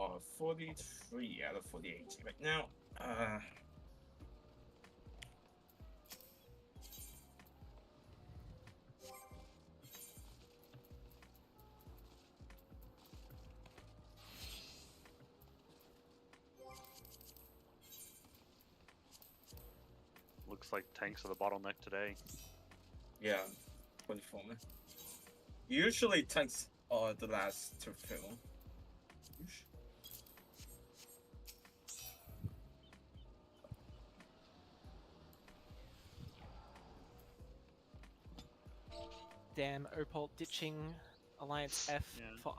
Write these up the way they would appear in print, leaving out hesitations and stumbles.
are 43 out of 48 right now. Looks like tanks are the bottleneck today. Yeah, 24. Usually tanks are the last to fill. Damn, Opal ditching Alliance F Yeah. for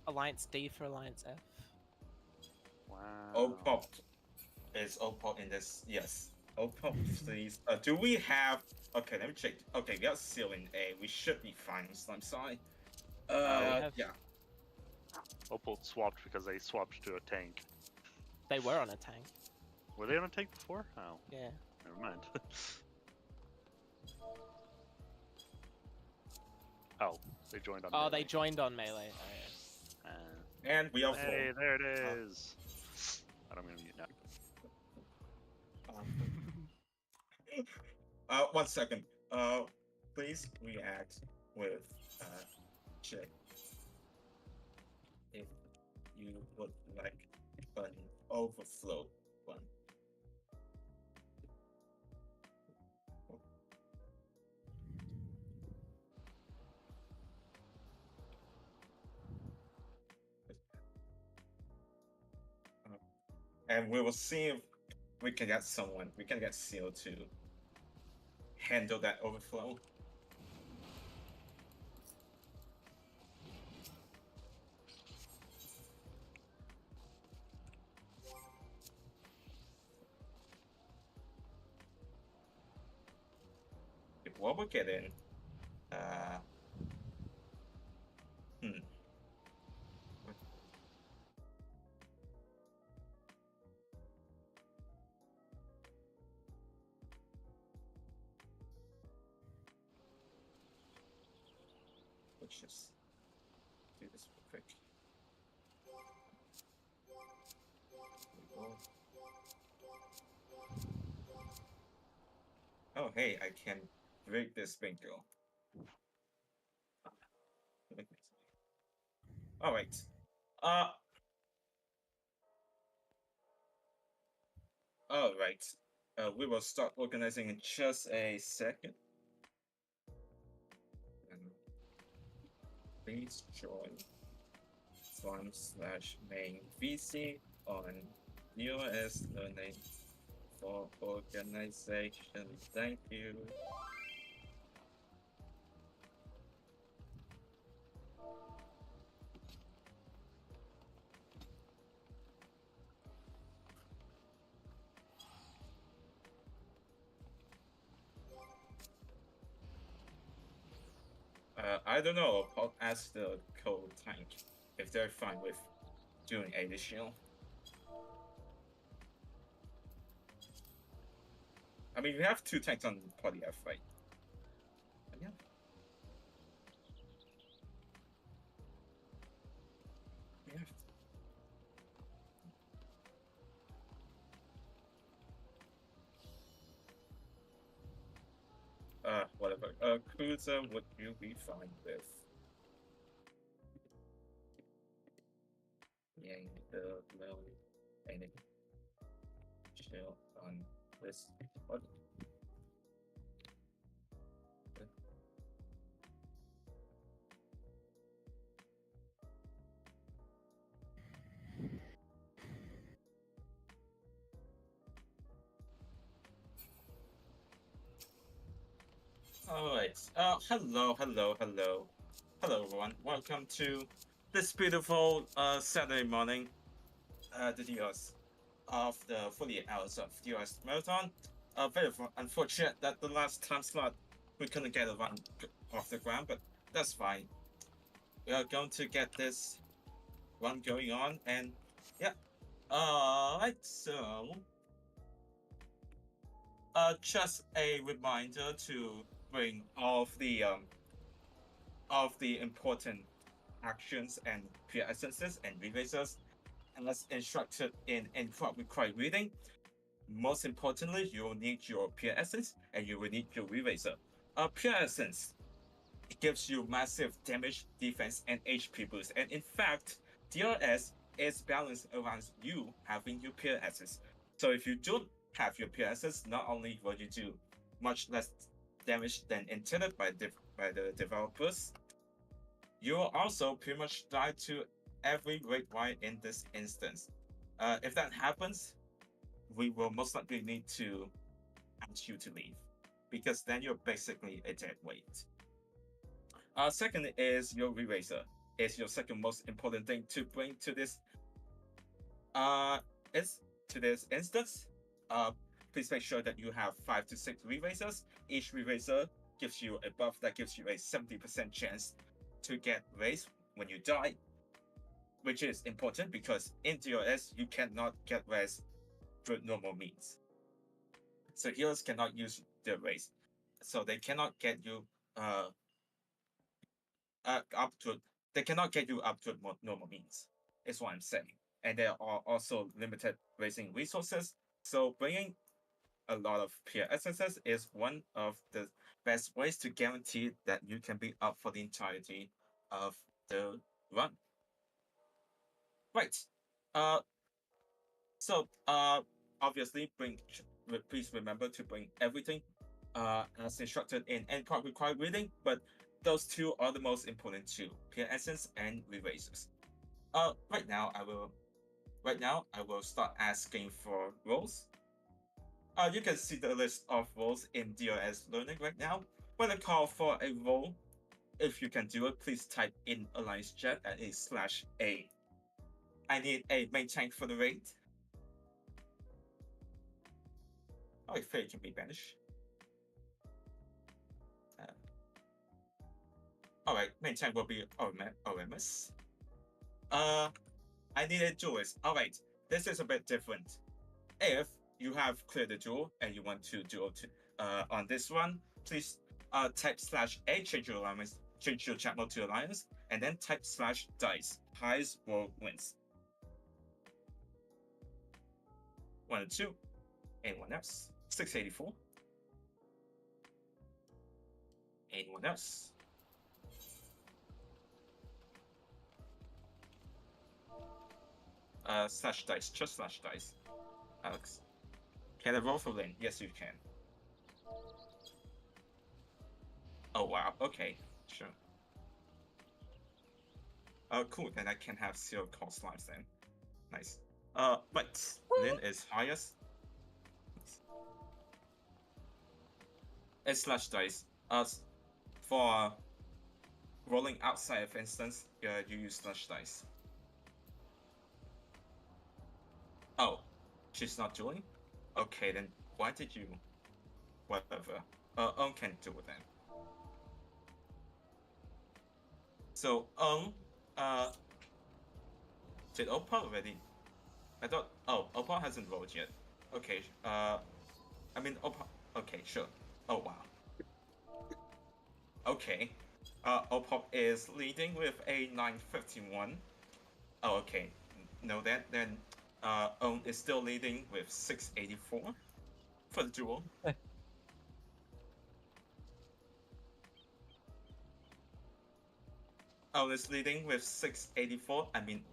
Alliance D for Alliance F. Wow. Opal is Opal in this? Yes. Opal, please. Do we have? Okay, let me check. Okay, we are still in A. We should be fine on Slime side. have- Yeah. Opal swapped because they swapped to a tank. They were on a tank. Were they on a tank before? Oh, Yeah. never mind. Oh, they joined on. Oh, melee. they joined on melee. Oh, And we are Hey, full. there it is. I'm gonna mute now. yeah. 1 second. Please react with check if you would like an overflow one. And we will see if we can get someone. We can get Seal to handle that overflow. If what we get in, let's just do this real quick. Oh, hey, I can break this bingo. All right. All right. We will start organizing in just a second. And please join /main VC on US Learning for Organization. Thank you. I don't know. I'll ask the code tank if they're fine with doing additional. I mean, we have 2 tanks on Party F, right? Yeah. Yeah. Whatever. Cruiser, would you be fine with? Yang the low and chill on this. What? All right. Hello, everyone. Welcome to this beautiful Saturday morning. The DOS of the 48 hours of DOS marathon. Very unfortunate that the last time slot we couldn't get a run off the ground, but that's fine. We are going to get this one going on, and yeah. Alright, so just a reminder to bring all of the important actions and pure essences and erasers as instructed in Crop Required Reading. Most importantly, you will need your Pure Essence and you will need your Eraser. Pure Essence gives you massive damage, defense, and HP boost. And in fact, DRS is balanced around you having your Pure Essence. So if you don't have your Pure Essence, not only will you do much less damage than intended by the developers, you will also pretty much die to every Great White in this instance. If that happens, we will most likely need to ask you to leave, because then you're basically a dead weight. Second is your Eraser. Is your second most important thing to bring to this instance. Please make sure that you have 5 to 6 Erasers. Each Eraser gives you a buff that gives you a 70% chance to get raised when you die, which is important because in DRS you cannot get raised through normal means. So healers cannot use the raise, so they cannot get you up to normal means. Is what I'm saying. And there are also limited raising resources, so bringing a lot of pure essences is one of the best ways to guarantee that you can be up for the entirety of the run. Right. So obviously please remember to bring everything as instructed in NCART Required Reading, but those two are the most important too: Pure Essence and Erasers. Right now I will start asking for roles. You can see the list of roles in DRS Learning right now. When I call for a role, if you can do it, please type in Alliance Chat at /A. I need a main tank for the raid. Oh, Faye can be banished. Alright, main tank will be Oremus. I need a duelist. Alright, this is a bit different. If you have cleared the duel and you want to duel on this one, please type /A, change your chat mode to Alliance, and then type /dice. Highest roll wins. 1 and 2. Anyone else? 684. Anyone else? /dice, just /dice. Alex. Can I roll for lane? Yes, you can. Oh wow, okay, sure. Cool, then I can have 0 cost lives then. Nice. Right, Lin is highest. It's /dice. For rolling outside of instance, you use /dice. Oh, she's not dueling? Okay, then why did you? Whatever. Can do it then. So, did Opal already? I thought, Opal hasn't rolled yet. Okay, I mean, Opal, okay, sure. Oh, wow. Okay, Opal is leading with a 951. Oh, okay. No, then, Own is still leading with 684 for the duel. Own is leading with 684. I mean,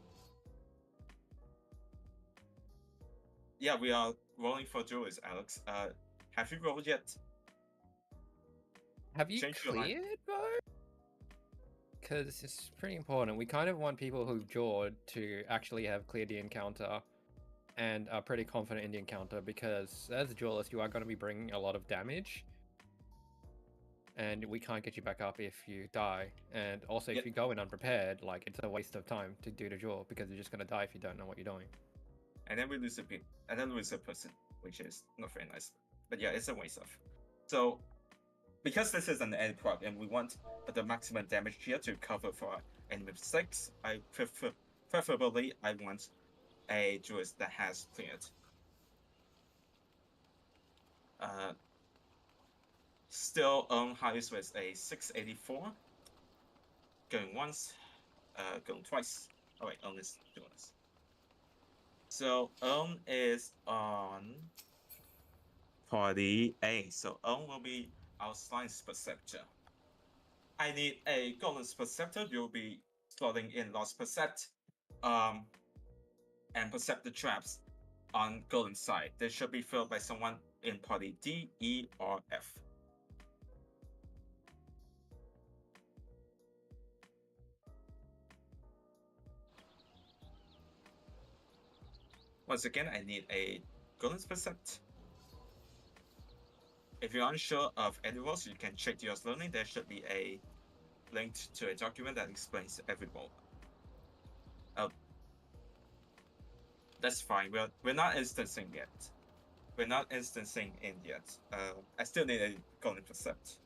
yeah, we are rolling for duels, Alex. Have you rolled yet? Have you Change your line. cleared, bro? Because it's pretty important. We kind of want people who've jawed to actually have cleared the encounter and are pretty confident in the encounter, because as a duelist, you are going to be bringing a lot of damage. And we can't get you back up if you die. And also, if you go in unprepared, like, it's a waste of time to do the duel, because you're just going to die if you don't know what you're doing. And then we lose a person, which is not very nice. But yeah, it's a waste of. So, because this is an end prop and we want the maximum damage here to cover for enemy mistakes, I preferably I want a duelist that has cleared. Still on highest with a 684. Going once, going twice. Alright, on this duelist. So Own is on party A. So Own will be our science perceptor. I need a Golem's perceptor. You'll be slotting in Lost Percept, and percept the traps on Golem's side. They should be filled by someone in party D, E, or F. Once again, I need a Golem's Percept. If you're unsure of any rules, you can check your learning. There should be a link to a document that explains every role. That's fine. We're not instancing yet. We're not instancing in yet. I still need a Golem Percept.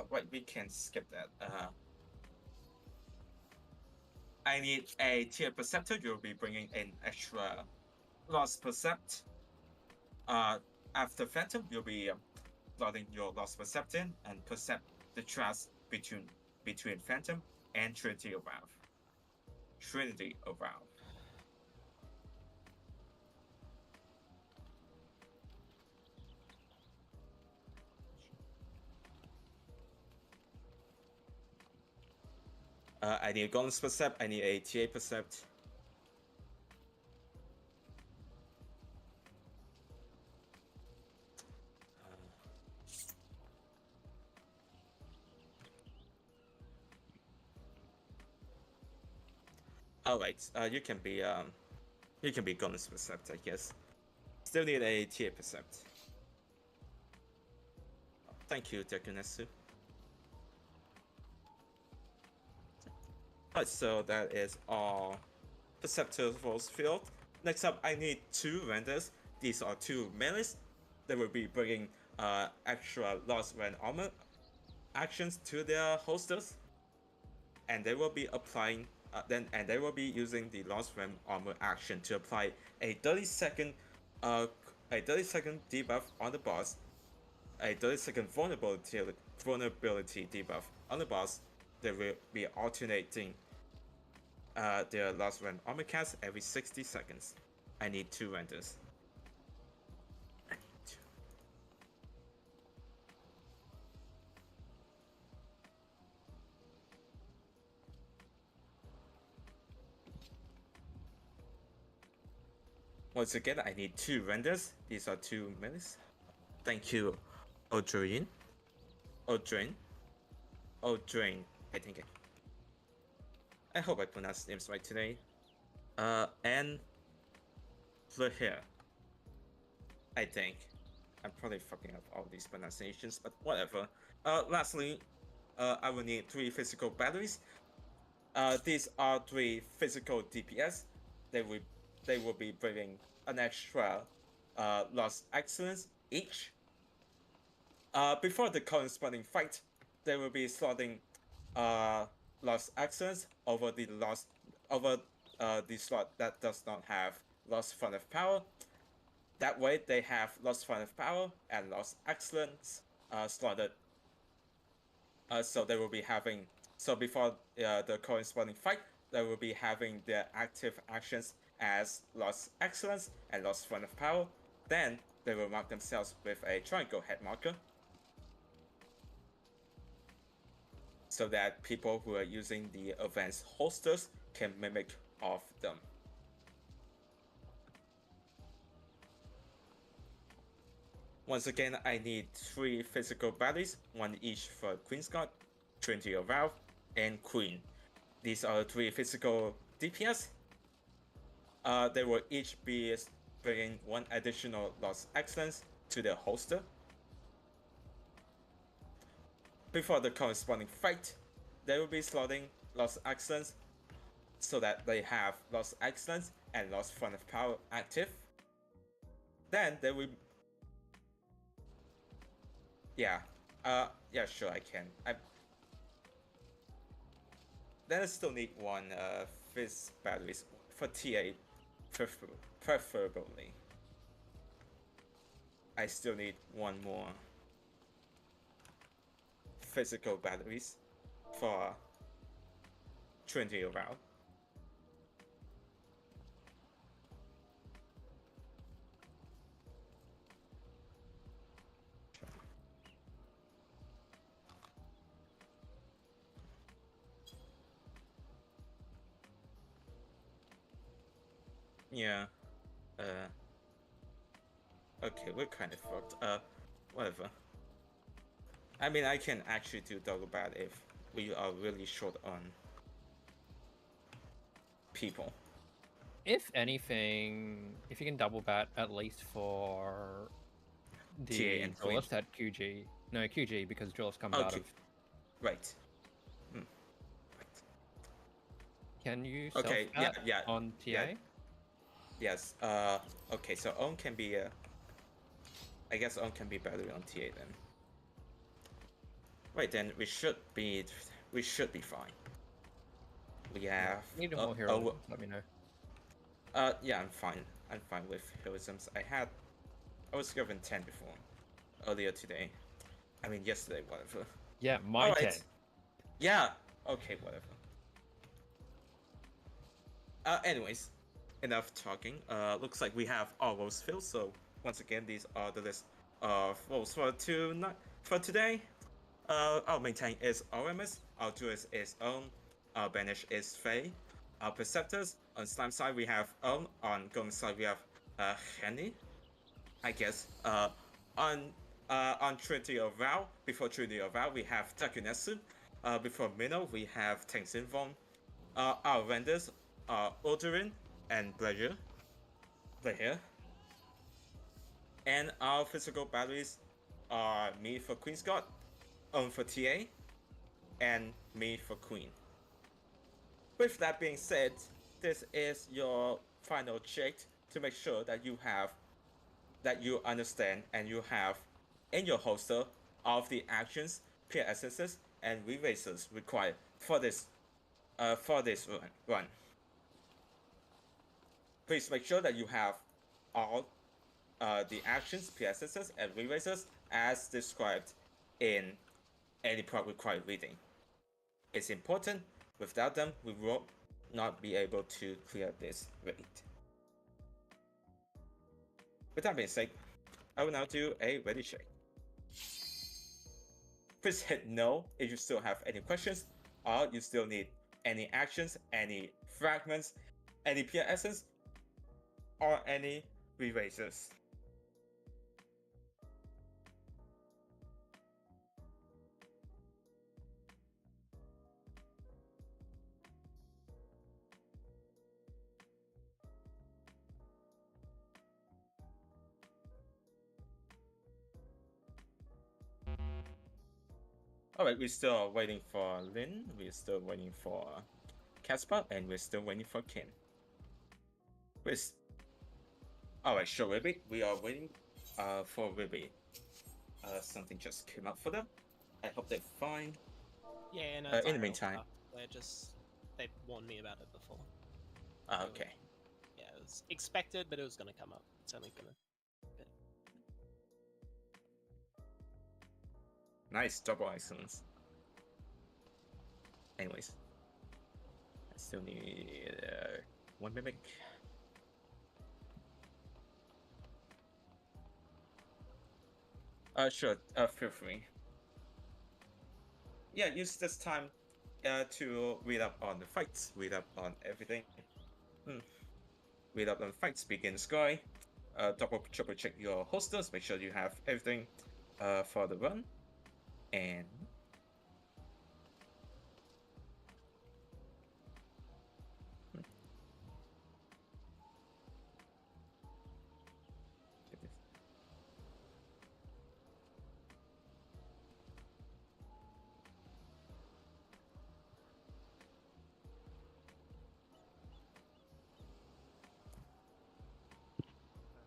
Right, we can skip that. I need a tier perceptor. You'll be bringing in extra Lost Percept. After Phantom, you'll be slotting your Lost Percept in and percept the traps between Phantom and Trinity of Valve. Trinity of Valve. I need a Golem's Percept. I need a TA Percept. Alright, you can be Golem's Percept, I guess. Still need a TA Percept. Thank you, Dekunesu. Alright, so that is all Perceptibles field. Next up, I need 2 vendors. These are 2 melees. They will be bringing extra Lost Ren armor actions to their holsters, and they will be applying they will be using the Lost Ren armor action to apply a 30-second debuff on the boss, a 30-second vulnerability debuff on the boss. They will be alternating their Lost Ren armor cast every 60 seconds. I need 2 vendors. I need 2. Once again, I need 2 vendors. These are 2 melees. Thank you, Odrain. I think I hope I pronounced names right today. And Fleur, I think. I'm probably fucking up all these pronunciations, but whatever. Lastly, I will need 3 physical batteries. These are 3 physical DPS. They will be bringing an extra Lost Excellence each. Before the corresponding fight, they will be slotting Lost Excellence over the slot that does not have Lost Fun of Power. That way, they have Lost Fun of Power and Lost Excellence slotted. So they will be having. So before the corresponding fight, they will be having their active actions as Lost Excellence and Lost Fun of Power. Then they will mark themselves with a triangle head marker, so that people who are using the advanced holsters can mimic off them. Once again, I need 3 physical batteries, 1 each for Queen's Guard, Trinity of Valve, and Queen. These are 3 physical DPS. They will each be bringing 1 additional Lost Excellence to their holster. Before the corresponding fight, they will be slotting Lost Excellence so that they have Lost Excellence and Lost Fun of Power active. Then they will. Yeah, sure, I can. Then I still need 1 Fizz batteries for TA, preferably. I still need 1 more physical batteries for 20 round. Yeah. Okay, we're kind of fucked. Whatever. I mean, I can actually do double bat if we are really short on people. If anything, if you can double bat at least for TA the and Queen. duelist at QG. No, QG because duelist comes out Okay. of. Right. Right. Can you Okay, self bat yeah. on TA? Yeah. Yes. Okay, so Own can be I guess Own can be better on TA then. Right, then we should be fine. We have Need more hero. Let me know. Yeah, I'm fine. I'm fine with heroisms. I was given 10 before. Earlier today. I mean yesterday, whatever. Yeah, my Alright. 10. Yeah. Okay, whatever. Anyways, enough talking. Looks like we have all roles filled. So once again, these are the list of roles for today. Our maintain is RMS. Our duelist is Own. Our banish is Faye. Our preceptors on slime side we have Own. On golem side we have Henny. I guess. On Trinity of Vow, before Trinity of Vow, we have Takunetsu. Before Minnow, we have Tengsin. Our vendors are Odorin and Blair. And our physical batteries are me for Queen's God, Own for TA, and me for Queen. With that being said, this is your final check to make sure that you understand and you have in your holster of the actions, peer essences, and erasers required for this run. Please make sure that you have all the actions, peer essences, and erasers as described in any required reading. It's important. Without them, we will not be able to clear this raid. With that being said, I will now do a ready check. Please hit no if you still have any questions or you still need any actions, any fragments, any peer essence, or any erasers. Alright, we're still waiting for Lin, we're still waiting for Casper, and we're still waiting for Kin. Alright, sure, Ribby. We are waiting for Ribby. Something just came up for them. I hope they're fine. Yeah, no. In the meantime. They warned me about it before. Okay. Yeah, it was expected, but it was gonna come up. It's only gonna. Nice, double excellence. Anyways. I still need one mimic. Sure, feel free. Yeah, use this time to read up on the fights, read up on everything. Read up on fights, begin sky. Triple check your holsters, make sure you have everything for the run. And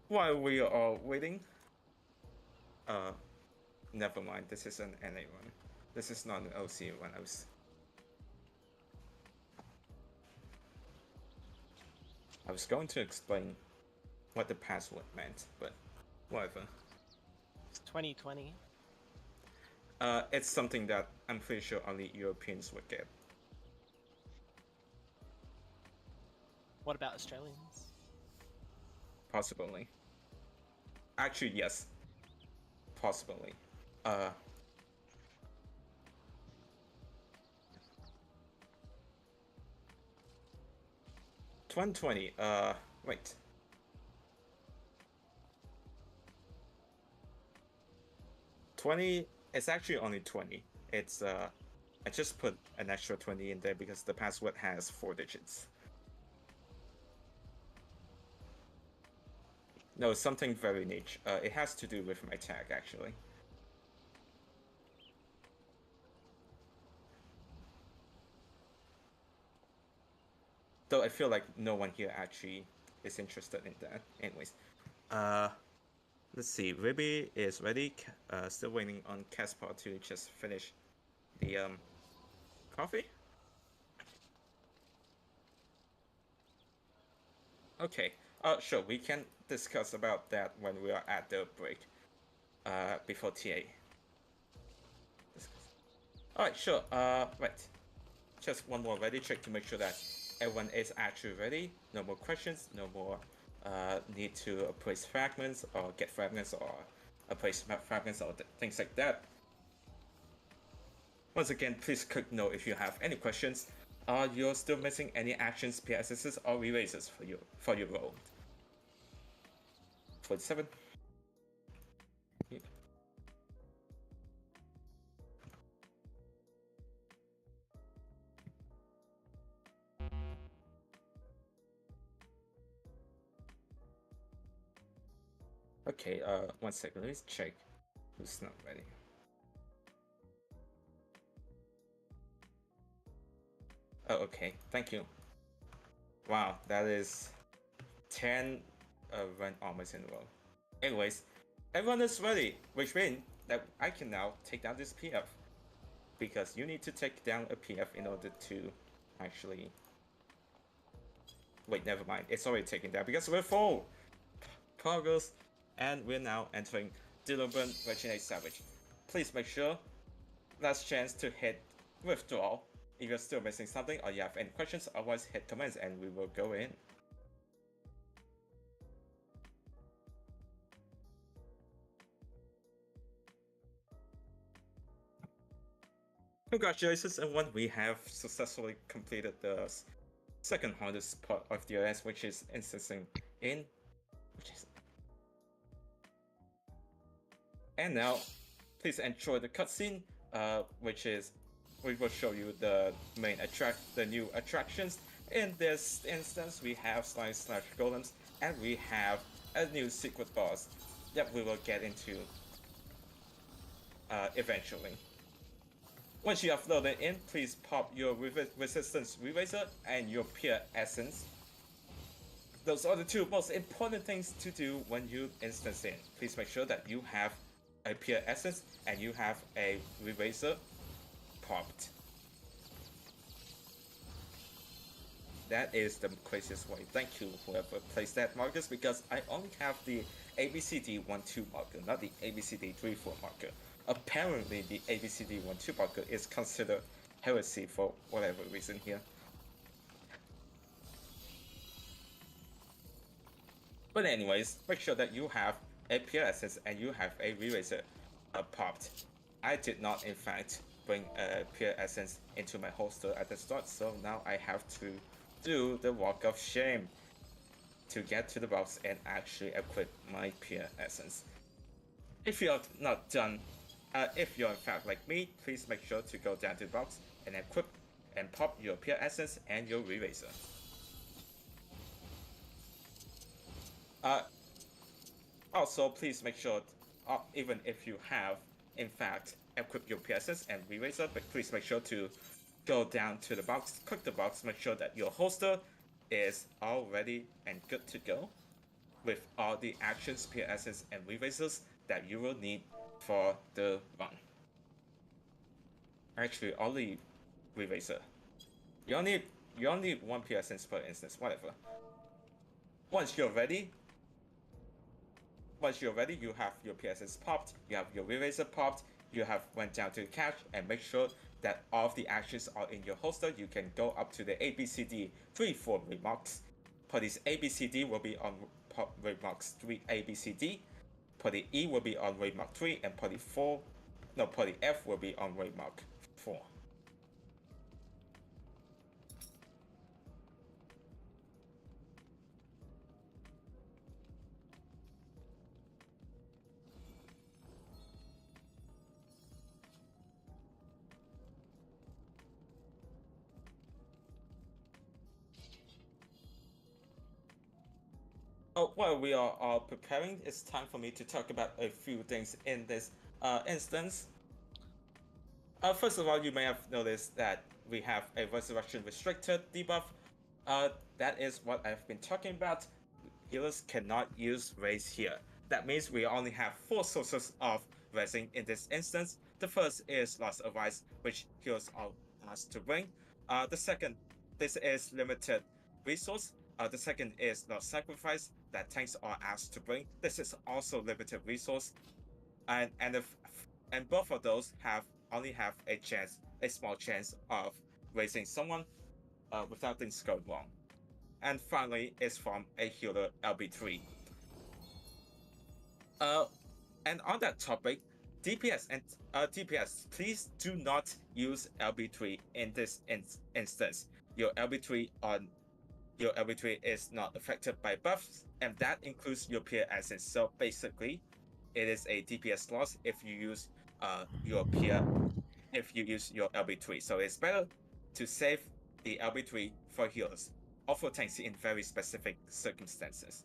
while we are waiting, never mind, this is an NA one. This is not an OC one. I was going to explain what the password meant, but whatever. It's 2020. It's something that I'm pretty sure only Europeans would get. What about Australians? Possibly. Actually, yes. Possibly. 2020. Wait. It's actually only 20. It's I just put an extra 20 in there because the password has 4 digits. No, something very niche. It has to do with my tag actually. Though I feel like no one here actually is interested in that. Anyways, let's see. Ruby is ready. Still waiting on Caspar to just finish the coffee. Okay. Sure. We can discuss about that when we are at the break. Before TA. All right. Sure. Right. Just one more ready check to make sure that everyone is actually ready. No more questions. No more need to place fragments or get fragments or place fragments or things like that. Once again, please click no if you have any questions. Are you still missing any actions, PSSs, or erasers for your role? 47. Okay, 1 second, let's check who's not ready. Oh, okay, thank you. Wow, that is 10 run armors in a row. Anyways, everyone is ready, which means that I can now take down this PF. Because you need to take down a PF in order to actually... Wait, never mind, it's already taken down because we're full progress. And we're now entering Dillurban Reginate Savage. Please make sure, last chance to hit withdraw if you're still missing something or you have any questions, otherwise hit comments and we will go in. Congratulations everyone, we have successfully completed the second hardest part of the OS, which is instancing in... And now, please enjoy the cutscene, which we will show you the new attractions. In this instance, we have Slice Slash Golems, and we have a new secret boss that we will get into eventually. Once you have loaded in, please pop your Resistance Eraser and your Pure Essence. Those are the two most important things to do when you instance in. Please make sure that you have a Pure Essence and you have a Eraser popped. That is the craziest way. Thank you whoever placed that, Marcus, because I only have the ABCD12 marker, not the ABCD34 marker. Apparently the ABCD12 marker is considered heresy for whatever reason here. But anyways, make sure that you have a Pure Essence and you have a Eraser popped. I did not in fact bring a Pure Essence into my holster at the start, so now I have to do the walk of shame to get to the box and actually equip my Pure Essence. If you're not done, if you're in fact like me, please make sure to go down to the box and equip and pop your Pure Essence and your Eraser. Also, please make sure, even if you have, in fact, equipped your Pure Essence and Eraser, but please make sure to go down to the box, click the box, make sure that your holster is all ready and good to go with all the actions, Pure Essence, and Erasers that you will need for the run. Actually, only Eraser. You only need one Pure Essence per instance, whatever. Once you're ready, you have your Pure Essence popped, you have your Eraser popped, you have went down to the cache and make sure that all of the actions are in your holster, you can go up to the ABCD 3-4 remarks. Police ABCD will be on remarks 3 ABCD. Poly E will be on remark 3 and poly F will be on remark 4. Oh, while we are preparing, it's time for me to talk about a few things in this instance. First of all, you may have noticed that we have a resurrection restricted debuff. That is what I've been talking about. Healers cannot use raise here. That means we only have 4 sources of raising in this instance. The first is Lost Advice, which healers are asked to bring. The second, this is limited resource. The second is Lost Sacrifice that tanks are asked to bring. This is also limited resource, and both of those only have a small chance of raising someone without things going wrong. And finally, is from a healer LB3. And on that topic, DPS and DPS, please do not use LB3 in this instance. Your LB3 is not affected by buffs, and that includes your peer essence. So basically, it is a DPS loss if you use your LB3. So it's better to save the LB3 for healers or for tanks in very specific circumstances.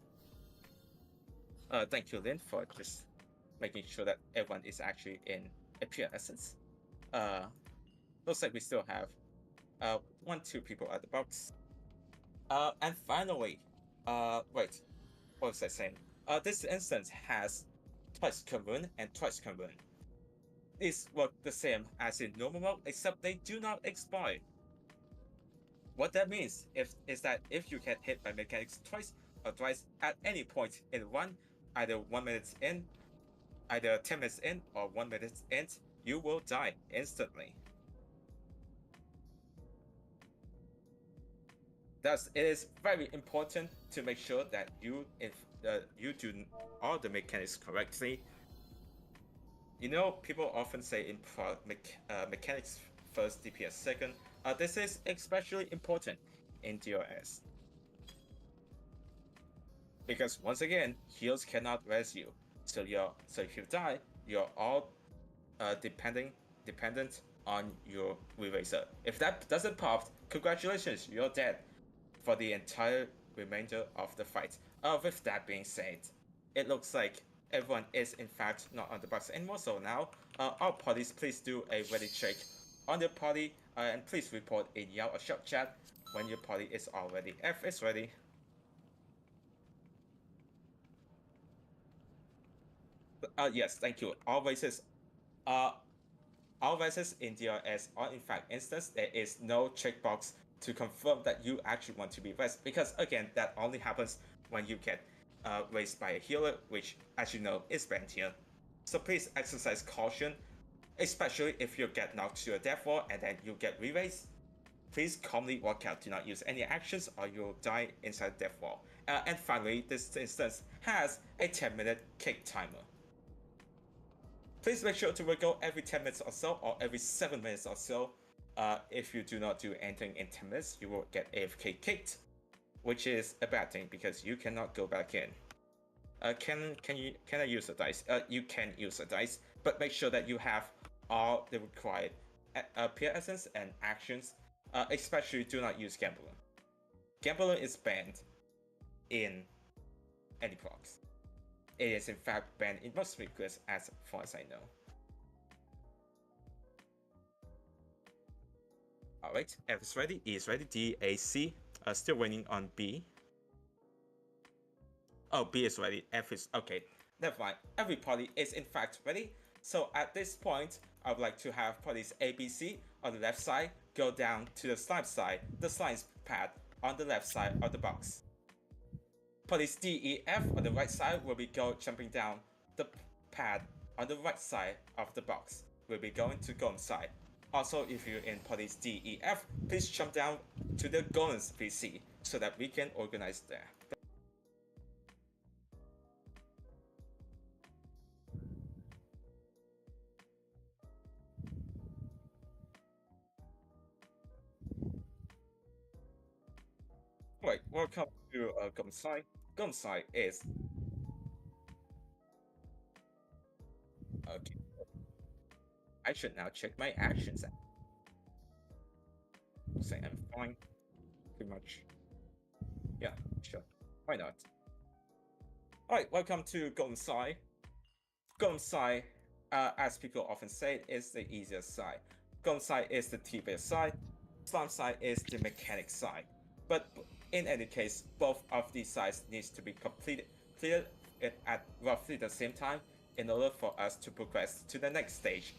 Thank you, Lynn, for just making sure that everyone is actually in a pure essence. Looks like we still have 1-2 people at the box. And finally, wait, what was I saying? This instance has twice Convert and twice Convert. These work the same as in normal mode, except they do not expire. What that means is that if you get hit by mechanics twice or thrice at any point in one, either 1 minute in, either 10 minutes in, or 1 minute in, you will die instantly. Thus, it is very important to make sure that you do all the mechanics correctly. You know, people often say in mechanics first, DPS second. This is especially important in DRS. Because once again, heals cannot res you. So if you die, you're all dependent on your Re-Raiser. If that doesn't pop, congratulations, you're dead for the entire remainder of the fight. With that being said, it looks like everyone is in fact not on the box anymore. So now, all parties, please do a ready check on your party, and please report in Yell or Shop chat when your party is all ready. F is ready. Yes, thank you. All races in DRS are in fact instance. There is no checkbox to confirm that you actually want to be raised, because again, that only happens when you get raised by a healer, which, as you know, is banned here. So please exercise caution, especially if you get knocked to a death wall and then you get re-raised. Please calmly walk out. Do not use any actions or you'll die inside the death wall. And finally, this instance has a 10-minute kick timer. Please make sure to wiggle every 10 minutes or so, or every 7 minutes or so. If you do not do anything in 10 minutes, you will get AFK kicked, which is a bad thing because you cannot go back in. Can I use a dice? You can use a dice, but make sure that you have all the required peer essence and actions. Especially do not use Gambler. Gambler is banned in any procs. It is in fact banned in most requests as far as I know. Alright, F is ready, E is ready, D, A, C. Still waiting on B. Oh, B is ready, F is okay. Never mind. Every party is in fact ready. So at this point, I would like to have parties A, B, C on the left side go down to the slime side, the slime pad on the left side of the box. Parties D, E, F on the right side will be jumping down the pad on the right side of the box. will be going to Golem side. Also, if you're in parties D, E, F, please jump down to the Golems VC so that we can organize there. Right, welcome to Gomsai. Gomsai is okay. I should now check my actions. Say I'm fine. Pretty much. Yeah, sure. Why not? Alright, welcome to Gomsai. Gomsai, as people often say, is the easiest side. Gomsai is the T-based side. Slime side is the mechanic side. But in any case, both of these sides needs to be completed at roughly the same time in order for us to progress to the next stage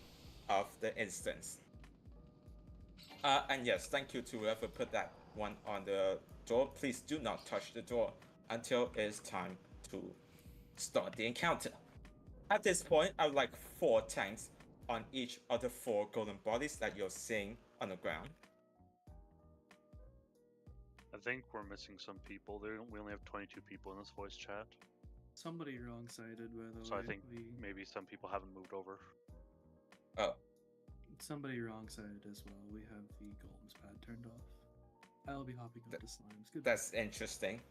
of the instance. And yes, thank you to whoever put that one on the door. Please do not touch the door until it's time to start the encounter. At this point, I would like 4 tanks on each of the 4 golden bodies that you're seeing on the ground. I think we're missing some people. We only have 22 people in this voice chat. Somebody wrong-sided, by the way. So I think maybe some people haven't moved over. Oh. Somebody wrong-sided as well. We have the Golem's pad turned off. I'll be hopping up to Slimes. Good. That's interesting.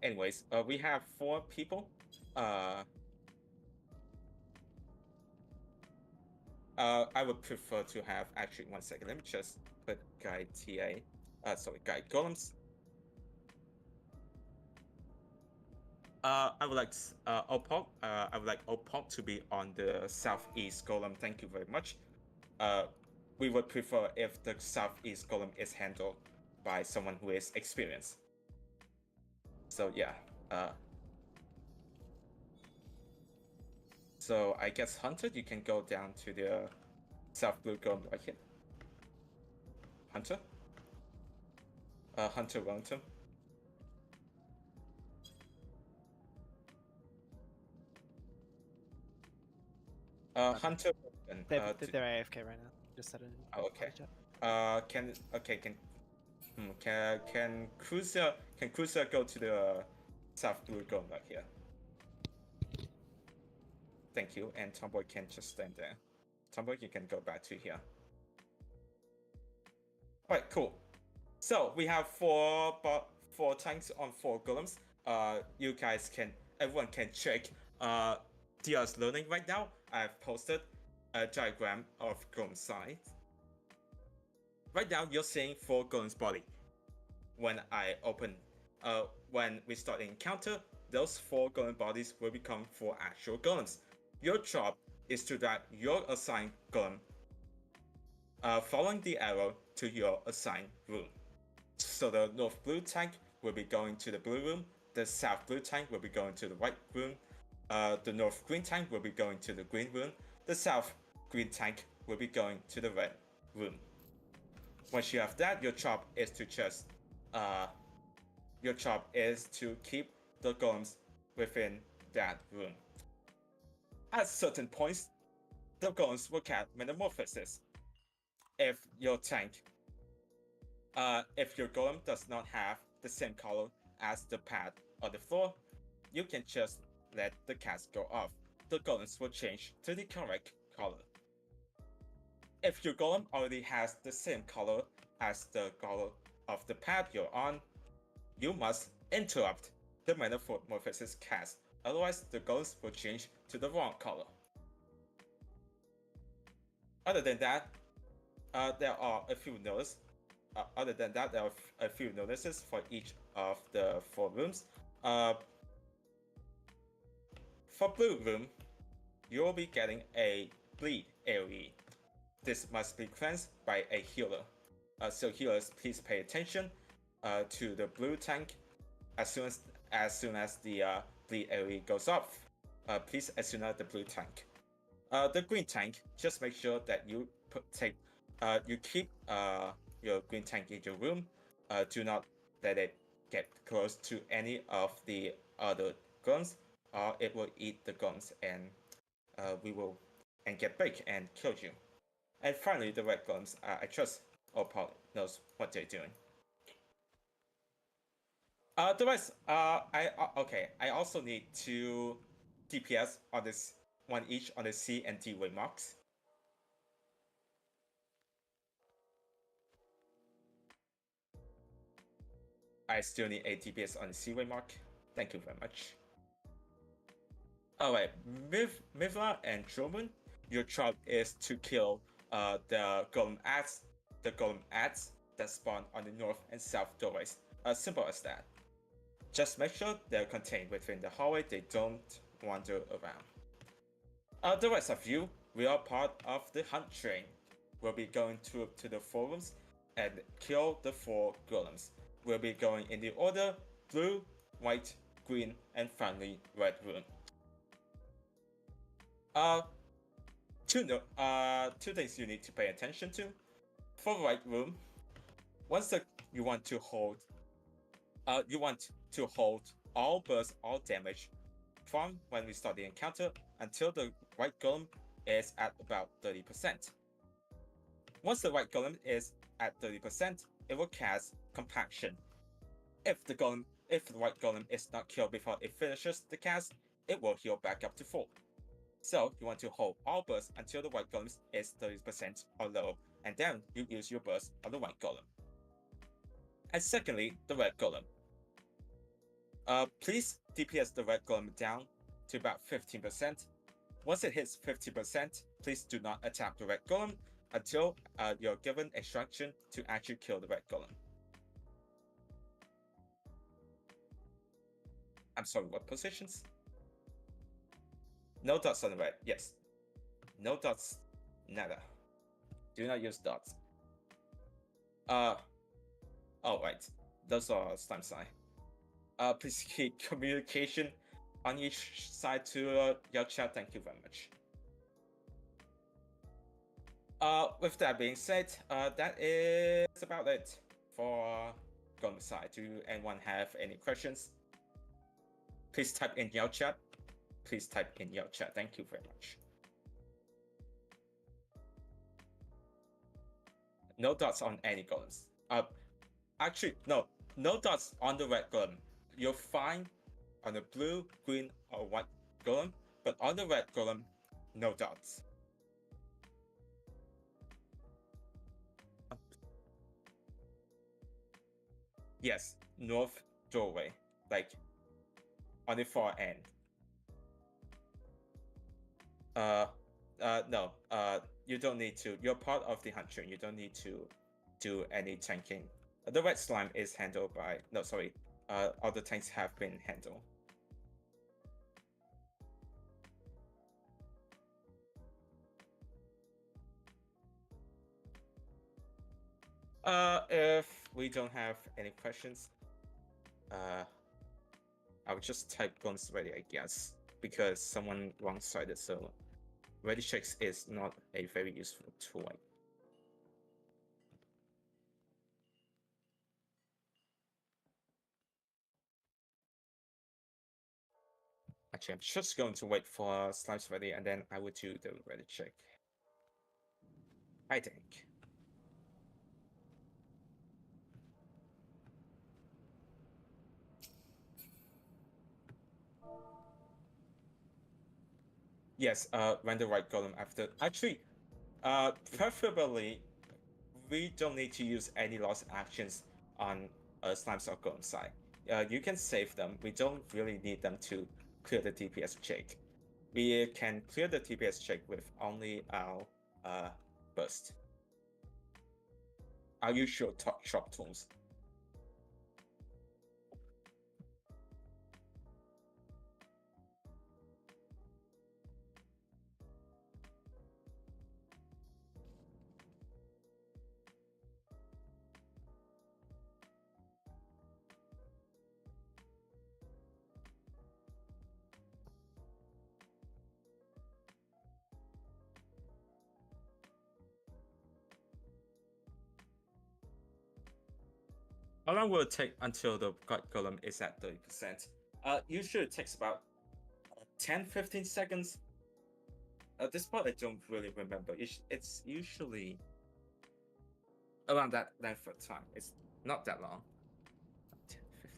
Anyways, we have 4 people. I would prefer to have, actually, 1 second. Let me just put guy TA. Sorry, guy golems. I would like Opok. I would like Opok to be on the southeast golem. Thank you very much. We would prefer if the southeast golem is handled by someone who is experienced. So yeah. So I guess Hunter, you can go down to the south blue golem right here. Hunter. Hunter Wellington. Hunter. They're AFK right now. Just said it. Oh, okay. Can Cruiser go to the south blue golem right here? Thank you. And Tomboy can just stand there. Tomboy, you can go back to here. Alright, cool. So we have 4 tanks on 4 golems. You guys everyone can check Dia's learning right now. I've posted a diagram of golem size. Right now, you're seeing 4 golems body. When we start the encounter, those 4 golem bodies will become 4 actual golems. Your job is to drag your assigned golem following the arrow to your assigned room. So the north blue tank will be going to the blue room, the south blue tank will be going to the white room, the north green tank will be going to the green room, the south green tank will be going to the red room. Once you have that, your job is to keep the golems within that room. At certain points, the golems will cast metamorphosis. If your golem does not have the same color as the pad or the floor, you can just let the cast go off. The golems will change to the correct color. If your golem already has the same color as the color of the pad you're on, you must interrupt the metamorphosis cast. Otherwise, the golems will change to the wrong color. Other than that, there are a few notices. There are a few notices for each of the 4 rooms. for blue room, you'll be getting a bleed AoE. This must be cleansed by a healer. So healers, please pay attention to the blue tank as soon as the bleed AoE goes off. Please Esuna the blue tank. The green tank, just make sure that you keep your green tank in your room. Do not let it get close to any of the other guns, or it will eat the guns and get big and kill you. And finally, the red guns. I trust Opal knows what they're doing. The rest, okay. I also need 2 DPS on this one each on the C and D way marks. I still need a DPS on the C way mark. Thank you very much. Alright, Mivla and Truman, your job is to kill the golem ads that spawn on the north and south doorways. Simple as that. Just make sure they're contained within the hallway, they don't wander around. The rest of you, we are part of the hunt train. We'll be going to the forums and kill the 4 golems. We'll be going in the order blue, white, green, and finally red room. Two things you need to pay attention to. For white room, once you want to hold all burst, all damage from when we start the encounter until the white golem is at about 30%. Once the white golem is at 30%, it will cast Compaction. If the white golem is not killed before it finishes the cast, it will heal back up to full. So you want to hold all bursts until the white golem is 30% or low, and then you use your burst on the white golem. And secondly, the red golem. Please DPS the red golem down to about 15%. Once it hits 50%, please do not attack the red golem until you're given instruction to actually kill the red golem. I'm sorry, what positions? No dots on the red, yes. No dots, nada. Do not use dots. Oh right, those are slime sign. Please keep communication on each side to your chat, thank you very much. With that being said, that is about it for Golem side. Do anyone have any questions? Please type in your chat. Please type in your chat. Thank you very much. No dots on any golems. Actually, no dots on the red golem. You're fine on the blue, green, or white golem, but on the red golem, no dots. Yes, north doorway, like on the far end. No, you don't need to. You're part of the hunt train. You don't need to do any tanking. The red slime is handled by. No, sorry. Other tanks have been handled. If we don't have any questions, I'll just type guns ready, I guess, because someone wrong-sided, so ready checks is not a very useful tool. Actually, I'm just going to wait for slides ready, and then I will do the ready check. I think. Yes, render right golem after. Actually, preferably, we don't need to use any lost actions on Slime's or golem side. You can save them. We don't really need them to clear the DPS check. We can clear the DPS check with only our burst. Our usual shop tools. How long will it take until the God Golem is at 30%? Usually it takes about 10-15 seconds. At this point, I don't really remember. It's usually around that length of time. It's not that long. 10, 15.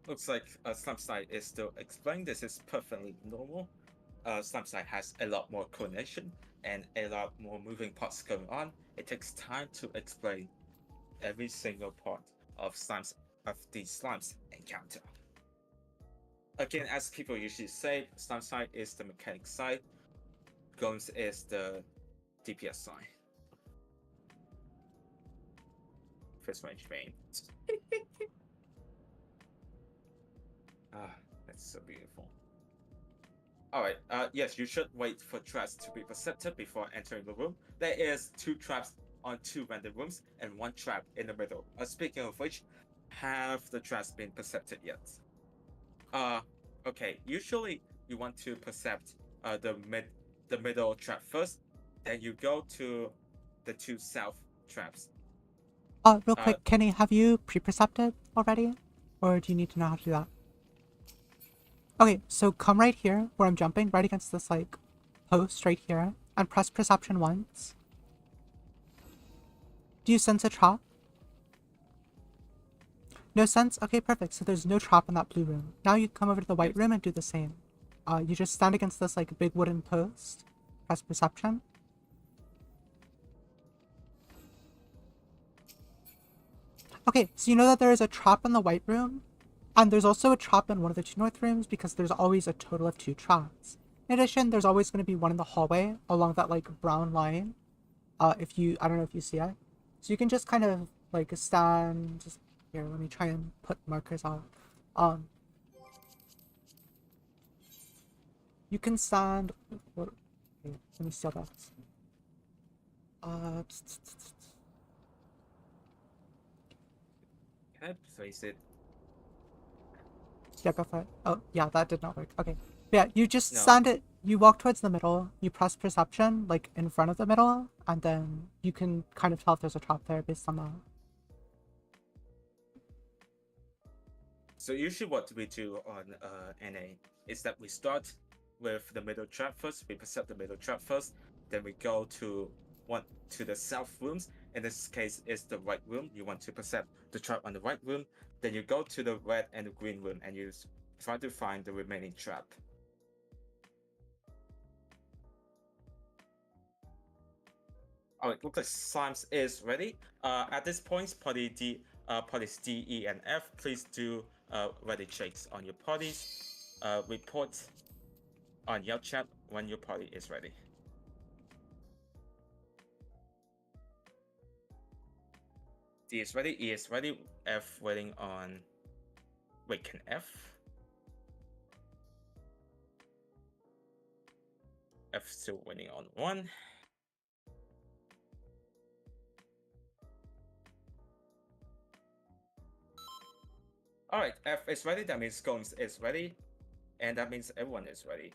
Looks like Slime Side is still explaining. This is perfectly normal. Slime Side has a lot more coordination and a lot more moving parts going on. It takes time to explain every single part of the slimes encounter. Again, as people usually say, Slime Side is the mechanic side, Golems is the DPS side. First range main. That's so beautiful. Alright, yes, you should wait for traps to be percepted before entering the room. There is 2 traps on 2 random rooms and 1 trap in the middle. Speaking of which, have the traps been percepted yet? Okay, usually you want to percept the middle trap first, then you go to the 2 south traps. Real quick, Kenny, have you pre-percepted already? Or do you need to know how to do that? Okay, so come right here, where I'm jumping, right against this, like, post right here, and press perception once. Do you sense a trap? No sense? Okay, perfect. So there's no trap in that blue room. Now you come over to the white room and do the same. You just stand against this, like, big wooden post, press perception. Okay, so you know that there is a trap in the white room, and there's also a trap in one of the 2 north rooms because there's always a total of 2 traps. In addition, there's always going to be one in the hallway along that, like, brown line. I don't know if you see it. So you can just kind of, like, stand, just, here, let me try and put markers out. You can stand, okay, let me see how that's. Can I place it? Yeah, go for it. Oh, yeah, that did not work. Okay. But yeah, you just No. stand it, you walk towards the middle, you press perception, like, in front of the middle, and then you can kind of tell if there's a trap there based on that. So usually what we do on NA is that we start with the middle trap first, we percept the middle trap first, then we go to the south rooms. In this case, it's the right room. You want to percept the trap on the right room, then you go to the red and the green room and you try to find the remaining trap. Alright, looks like Slimes is ready. At this point, parties D, E, and F, please do ready checks on your parties. Report on your chat when your party is ready. D is ready, E is ready, F waiting on. Wait, can F? F still waiting on 1. Alright, F is ready, that means Golems is ready, and that means everyone is ready.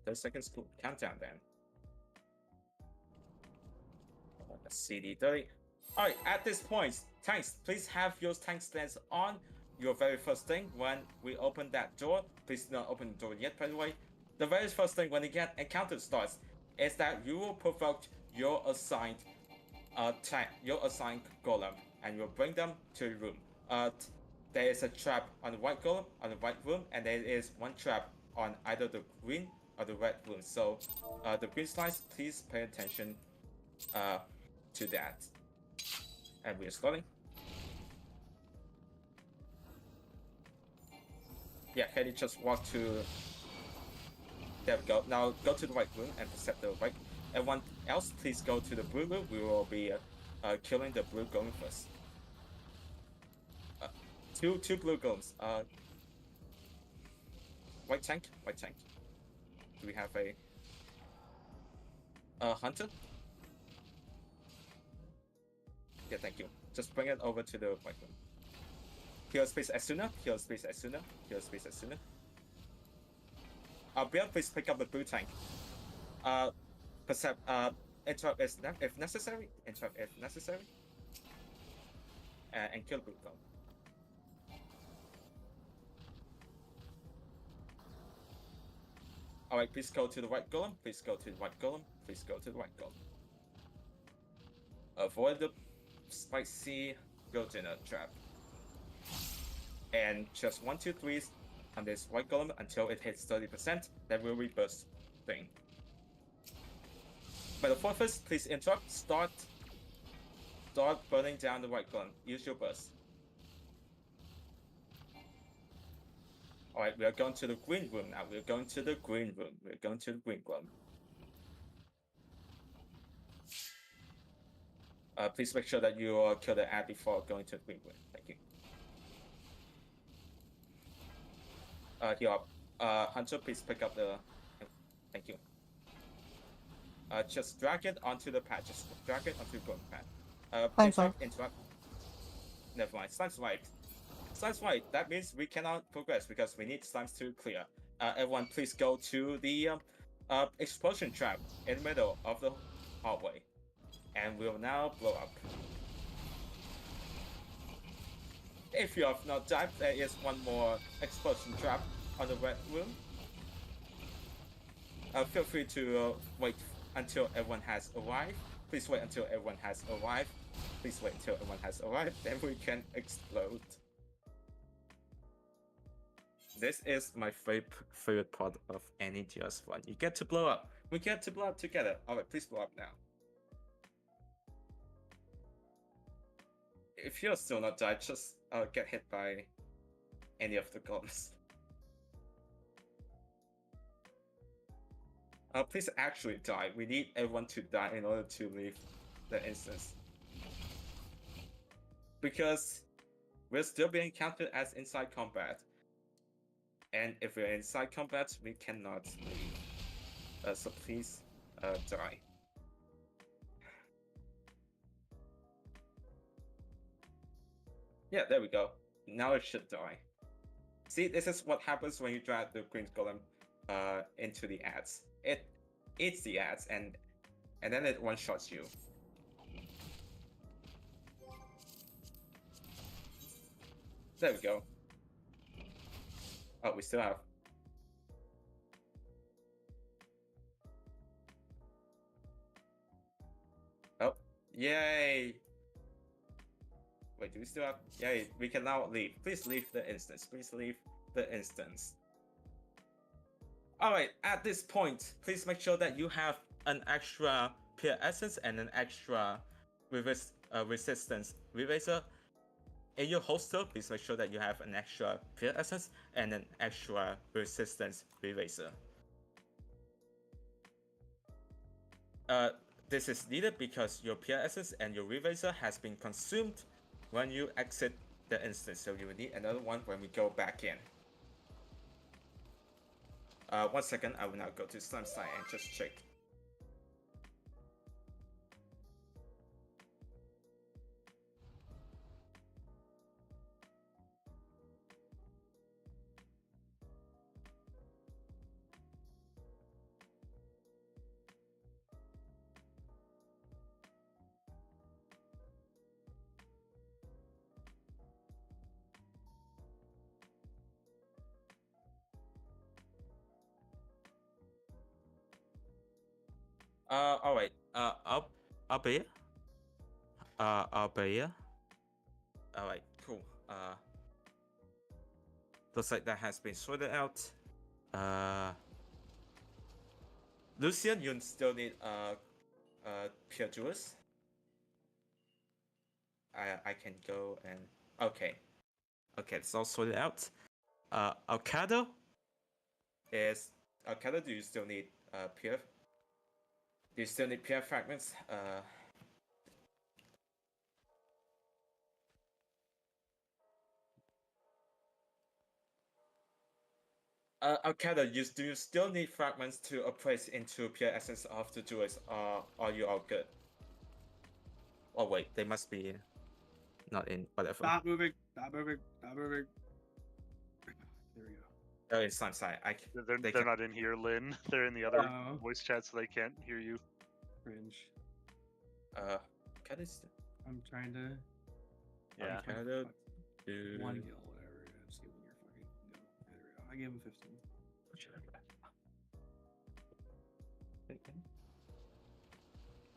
30 seconds countdown then. CD30. Alright, at this point, tanks, please have your tank stands on your very first thing when we open that door. Please do not open the door yet, by the way. The very first thing when the encounter starts is that you will provoke your assigned golem, and you'll bring them to the room. There is a trap on the white golem on the white room, and there is 1 trap on either the green or the red room. So the green slides, please pay attention to that. And we are starting. Yeah, Kenny just walk to. There we go. Now go to the white room and percept the white. Everyone else, please go to the blue room. We will be killing the blue golem first. Two blue golems. White tank. Do we have a hunter? Yeah, thank you. Just bring it over to the white room. Heal space as sooner. Bill, please pick up the blue tank. Interrupt if necessary. And kill blue golem. Alright, please go to the white golem. Avoid the spicy Goldinner trap. And just 1, 2, 3 on this white golem until it hits 30%. Then we'll reburst thing. By the fortress, please interrupt. Start burning down the white golem. Use your burst. Alright, we are going to the green room now. We're going to the green room. Please make sure that you kill the ad before going to the green room. Thank you. Here, Hunter, please pick up the... Thank you. Just drag it onto the pad. Just drag it onto the golden pad. Interrupt. Never mind. Slime's white. That means we cannot progress because we need slimes to clear. Everyone, please go to the explosion trap in the middle of the hallway, and we'll now blow up. If you have not died, there is one more explosion trap on the red room. Feel free to wait until everyone has arrived. Please wait until everyone has arrived. Then we can explode. This is my favorite part of any TS1. You get to blow up. We get to blow up together. Alright, please blow up now. If you're still not died, just get hit by any of the golems. Please actually die. We need everyone to die in order to leave the instance. Because we're still being counted as inside combat. And if we're inside combat, we cannot leave. So please die. Yeah, there we go. Now it should die. See, this is what happens when you drag the green golem into the ads. It eats the ads and then it one-shots you. There we go. Oh, we still have. Oh, yay! Wait, do we still have? Yay, we can now leave. Please leave the instance. Alright, at this point, please make sure that you have an extra pure essence and an extra resistance eraser. In your holster, please make sure that you have an extra pure essence and an extra resistance eraser. This is needed because your pure essence and your eraser has been consumed when you exit the instance, so you will need another one when we go back in. 1 second, I will now go to slime side and just check. Alright, up here. Alright, cool. Looks like that has been sorted out. Lucian, you still need pure jewels. I can go and okay, it's all sorted out. Alcado, do you still need pure? Do you still need pure fragments? Alcada, do you still need fragments to place into pure essence of the duels, or are you all good? Oh wait, they must be not in. Whatever. Stop moving. Stop moving. Stop moving. There we go. Oh, it's Sunside. They're, They they're can- not in here, Lynn. They're in the other Oh. voice chat, so they can't hear you. Cringe. Alcada's. I'm trying to. Yeah. Alcada. One gil, whatever. I'm just giving your fucking gil. There we go. I gave him 15.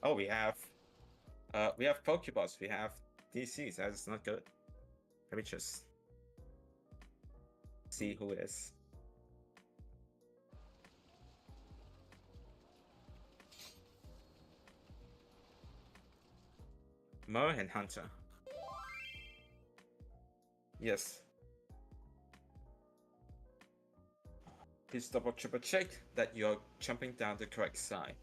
Oh, we have Pokeballs. We have DCs. That's not good. Let me just see who is. Mo and Hunter. Yes. Please double triple check that you're jumping down the correct side.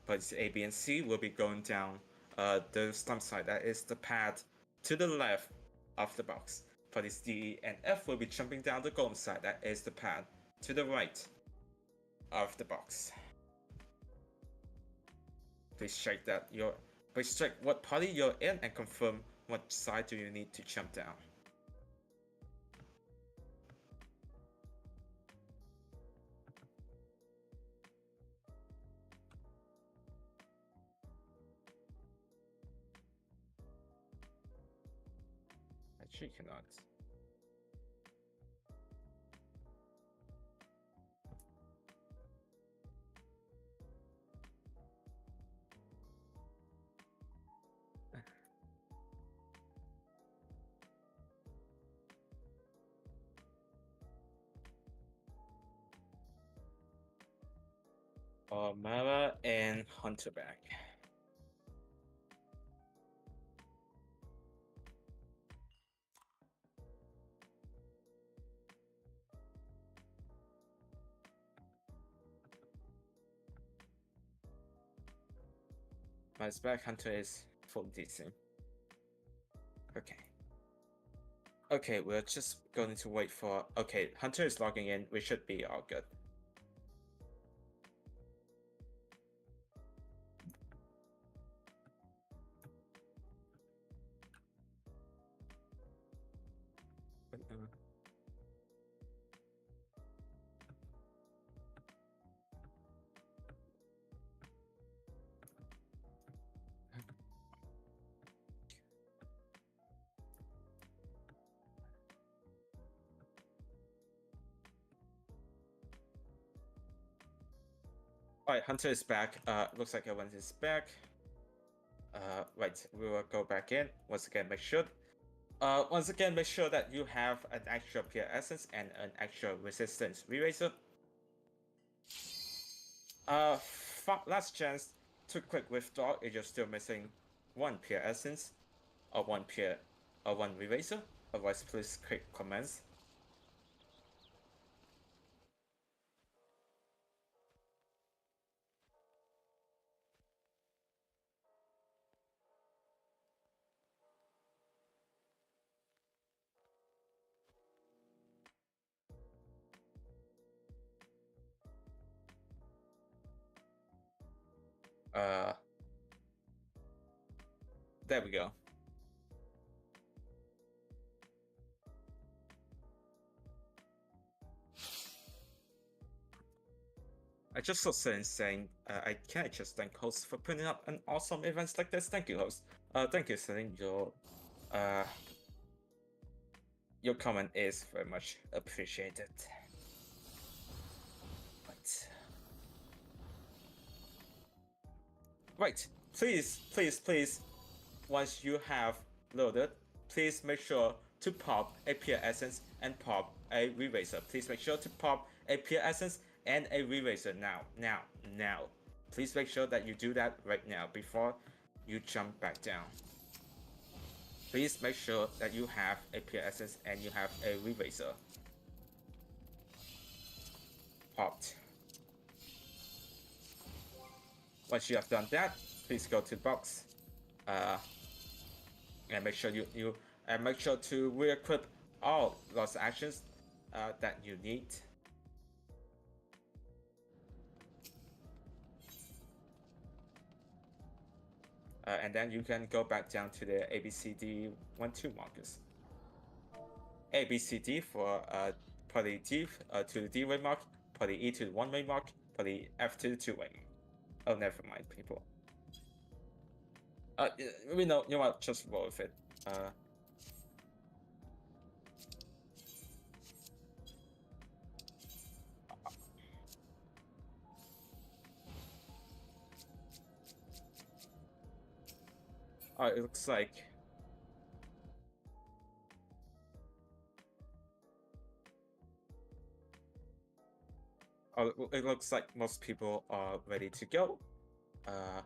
But it's A, B, and C will be going down the stump side. That is the pad to the left of the box. But it's D, and F will be jumping down the golem side. That is the pad to the right of the box. Please check that please check what party you're in and confirm what side do you need to jump down. Actually cannot. Mara and Hunter back. My back. Hunter is full DC. Okay. Okay, we're just going to wait for. Okay, Hunter is logging in. We should be all good. Alright, Hunter is back. Looks like everyone is back. Right, we will go back in. Once again, make sure that you have an extra pure essence and an extra resistance eraser. Last chance to quick withdraw if you're still missing one pure essence or one eraser. Otherwise, please click comments. There we go. I just saw Sin saying, I can't just thank hosts for putting up an awesome events like this. Thank you, host. Thank you, Sin. Your comment is very much appreciated. Right. Please. Once you have loaded, please make sure to pop a pure essence and pop a eraser. Please make sure to pop a pure essence and a eraser now. Please make sure that you do that right now before you jump back down. Please make sure that you have a pure essence and you have a eraser. Popped. Once you have done that, please go to the box, and make sure make sure to re-equip all those actions that you need. And then you can go back down to the ABCD 1-2 markers. ABCD for poly D to the D-way mark, poly E to the 1-way mark, poly F to the 2-way. Oh, never mind, people. We know, you know what? Just roll with it. Oh, it looks like. Oh, it looks like most people are ready to go. I'm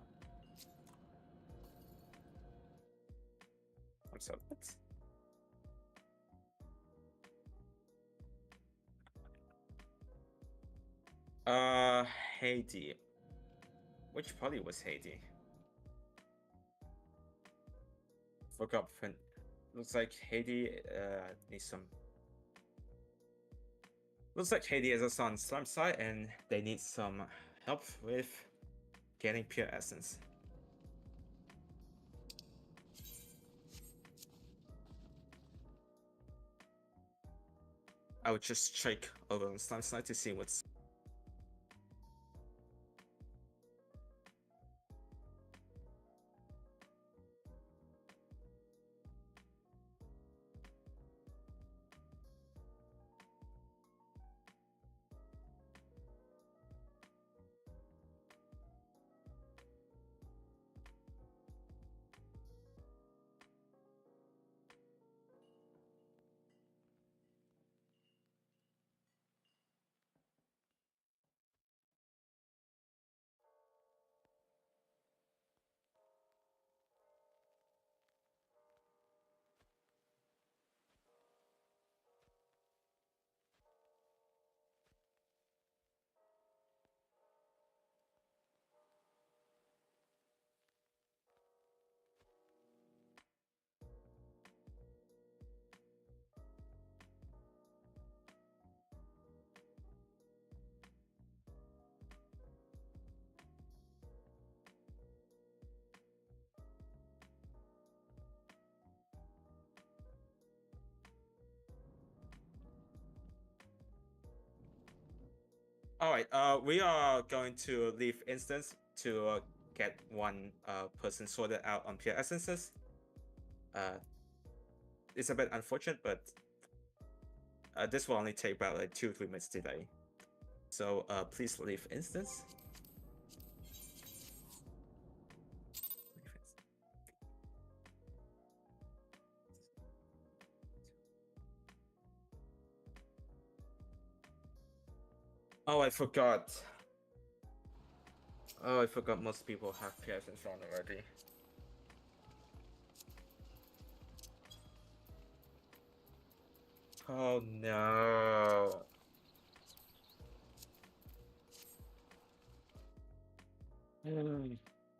sorry. What? Haiti. Which party was Haiti? Forgot. Looks like Haiti needs some. Looks like Haiti is also on Slime side, and they need some help with getting pure essence. I would just check over on Slime side to see what's. All right. We are going to leave instance to get one person sorted out on pure essences. It's a bit unfortunate, but this will only take about like 2-3 minutes delay. So please leave instance. Oh, I forgot. Oh, I forgot most people have PS in front already. Oh no.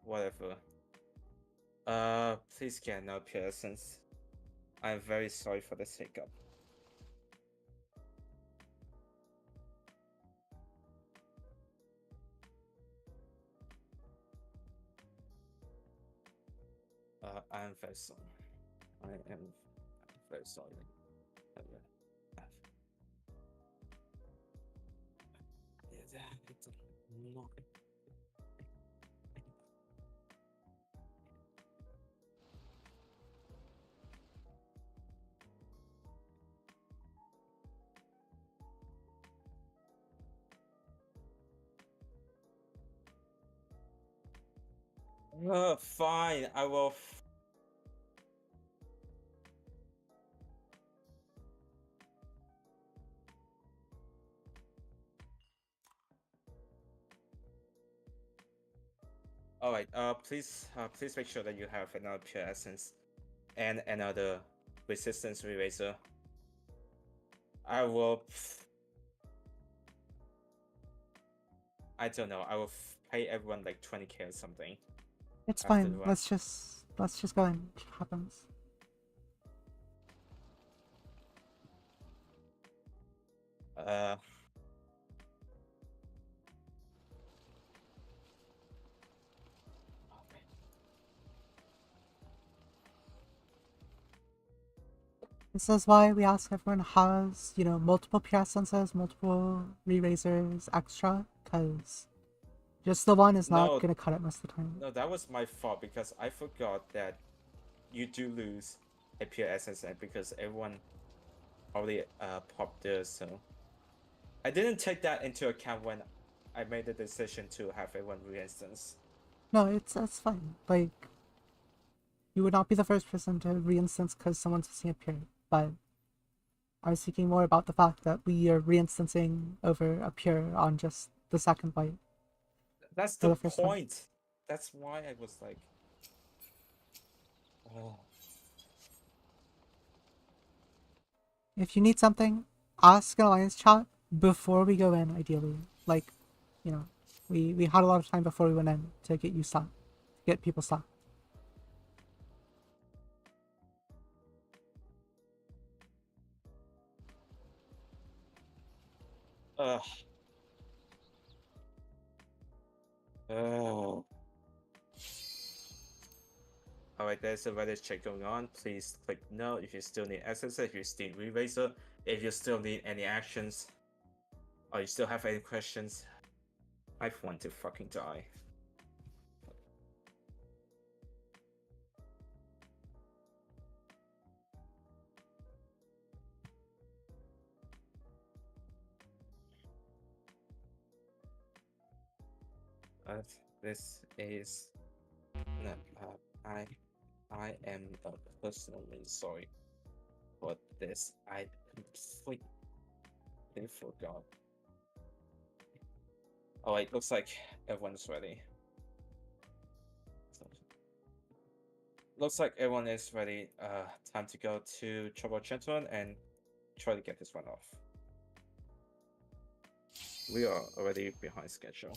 Whatever. Please get no Pearsons. I'm very sorry for this hiccup. I'm very sorry. I am very sorry. Fine, I will. All right. Please make sure that you have another pure essence and another resistance eraser. I will. I don't know. I will pay everyone like 20k or something. It's After fine. the run. Let's just go and see what happens. This is why we ask everyone has, you know, multiple PR essences, multiple re-razors extra, because just the one is not No. gonna cut it most of the time. No, that was my fault because I forgot that you do lose a pure essence because everyone already popped theirs, so I didn't take that into account when I made the decision to have a one re-instance. No, that's fine. Like, you would not be the first person to re-instance because someone's missing a pure, but I was thinking more about the fact that we are re-instancing over a pure on just the second wipe. That's For the the first time. point. That's why I was like, oh. If you need something, ask an alliance chat before we go in, ideally. Like, you know, we had a lot of time before we went in to get you stocked, get people stocked. Ugh. Oh. Alright, there's a Reddit check going on. Please click no if you still need access, if you still need re-razor, if you still need any actions, or you still have any questions. I want to fucking die. This is no, I am personally sorry for this. I completely forgot. Oh, it looks like everyone's ready. Looks like everyone is ready. Time to go to Trouble Gentleman and try to get this one off. We are already behind schedule.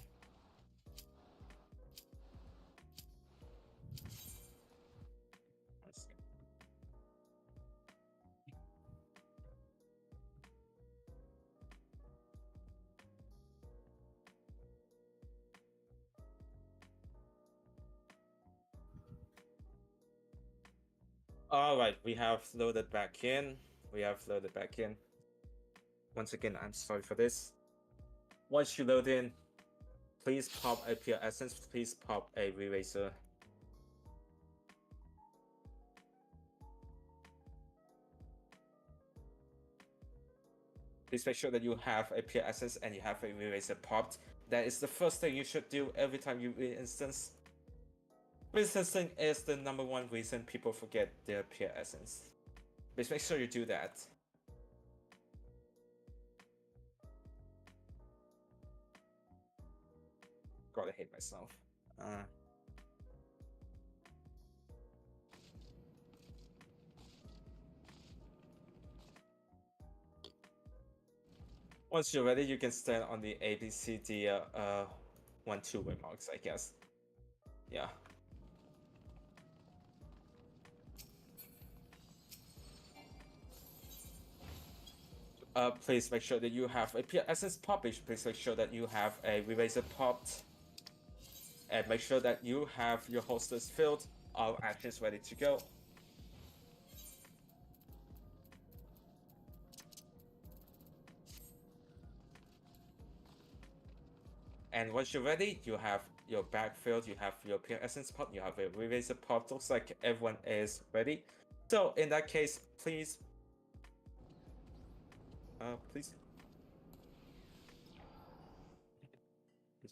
Alright, we have loaded back in. Once again, I'm sorry for this. Once you load in, please pop a pure essence, please pop a re-razor. Please make sure that you have a pure essence and you have a re-razor popped. That is the first thing you should do every time you re-instance. Re-instancing is the #1 reason people forget their pure essence. Please make sure you do that. God, I hate myself. Once you're ready, you can stand on the ABCD 1-2 marks, I guess. Yeah. Please make sure that you have a pure essence pop. Please make sure that you have a re-razor popped. And make sure that you have your holsters filled, all actions ready to go. And once you're ready, you have your bag filled, you have your pure essence pop, you have a re-razor pop. Looks like everyone is ready. So in that case, please this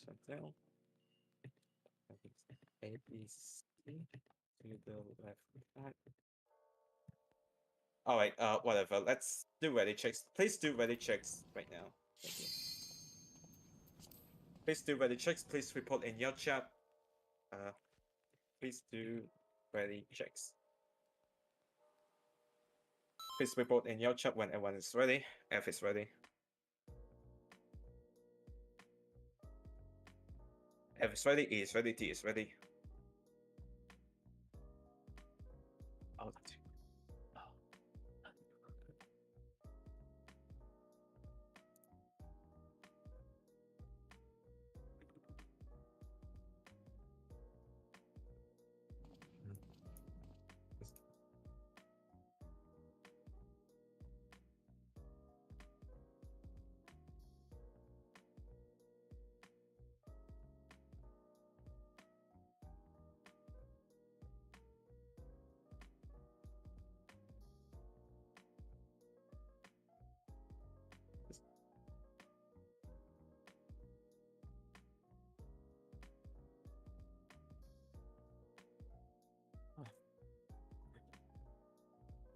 one down. A, B, C to the left back. Alright, whatever. Let's do ready checks. Please do ready checks right now. Thank you. Please do ready checks. Please report in your chat. Please do ready checks. Please report in your chat when everyone is ready. F is ready. F is ready. E is ready. D is ready. Oh,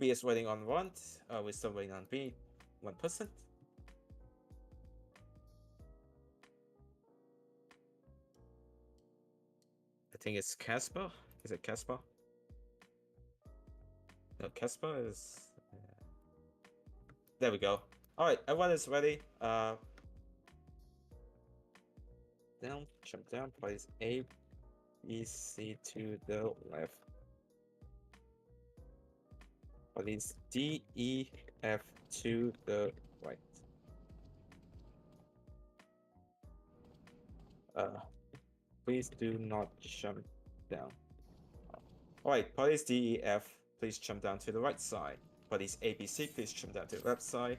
B is waiting on one. We're still waiting on B. 1%. I think it's Casper. Is it Casper? No, Casper is. There we go. All right, everyone is ready. Down, jump down. Place A, B, C to the left. Place D, E, F to the right. Please do not jump down. Alright, police D, E, F, please jump down to the right side. Police A, B, C, please jump down to the left side.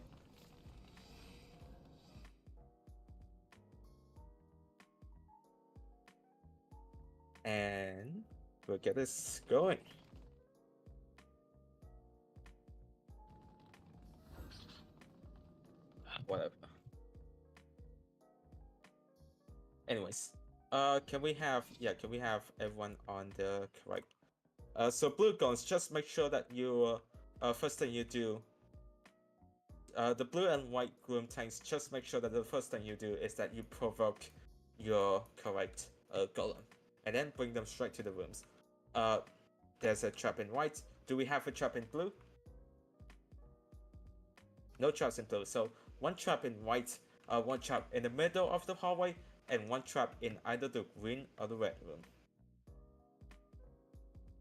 And we'll get this going. Whatever. Anyways, can we have everyone on the correct? So blue guns, just make sure that you first thing you do. The blue and white gloom tanks, just make sure that the first thing you do is that you provoke your correct golem, and then bring them straight to the rooms. There's a trap in white. Do we have a trap in blue? No traps in blue. So one trap in white, one trap in the middle of the hallway, and one trap in either the green or the red room.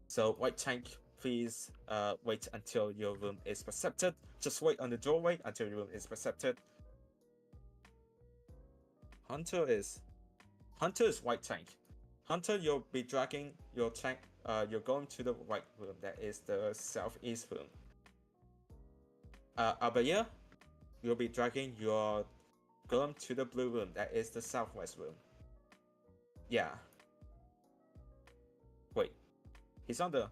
So white tank, please wait until your room is percepted. Just wait on the doorway until your room is percepted. Hunter is white tank. Hunter, you'll be dragging your tank. You're going to the white room. That is the southeast room. Abaya, you'll be dragging your golem to the blue room. That is the southwest room. Yeah. Wait, he's on the.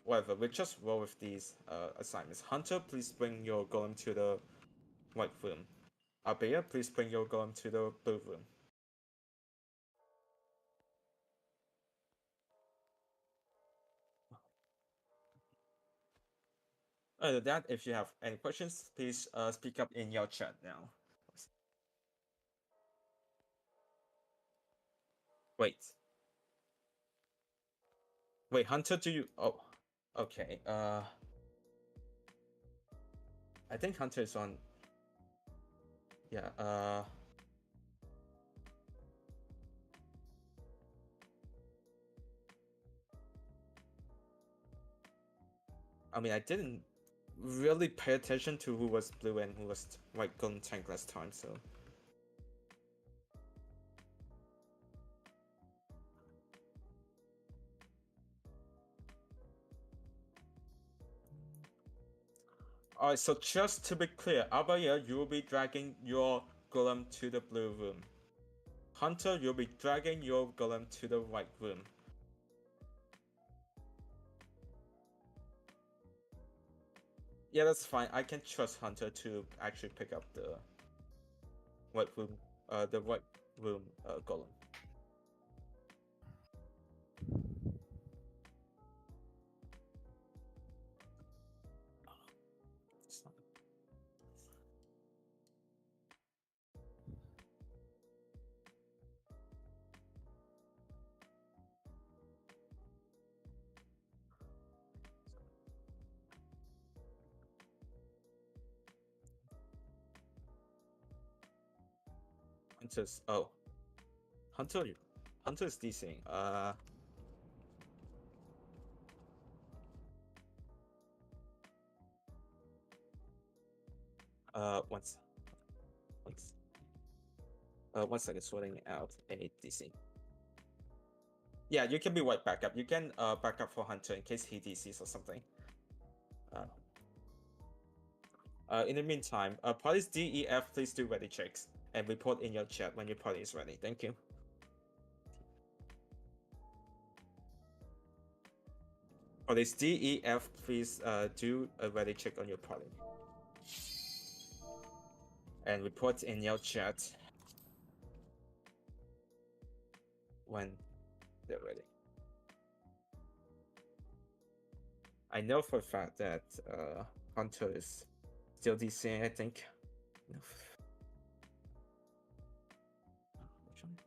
Whatever. We'll just roll with these assignments. Hunter, please bring your golem to the white room. Abaya, please bring your golem to the blue room. Other than that, if you have any questions, please speak up in your chat now. Wait. Wait, Hunter, do you... Oh, okay. I think Hunter is on... Yeah, I mean, I didn't really pay attention to who was blue and who was white golem tank last time, so... Alright, so just to be clear, Abaya, you will be dragging your golem to the blue room. Hunter, you'll be dragging your golem to the white room. Yeah, that's fine. I can trust Hunter to actually pick up the white room golem. Hunter's Hunter's DCing. One second, sorting out a DC. Yeah, you can be white backup. You can back up for Hunter in case he DCs or something. In the meantime, parties D, E, F, please do ready checks and report in your chat when your party is ready. Thank you. Parties D, E, F, please do a ready check on your party. And report in your chat when they're ready. I know for a fact that Hunter is still decent, I think. No. Which one?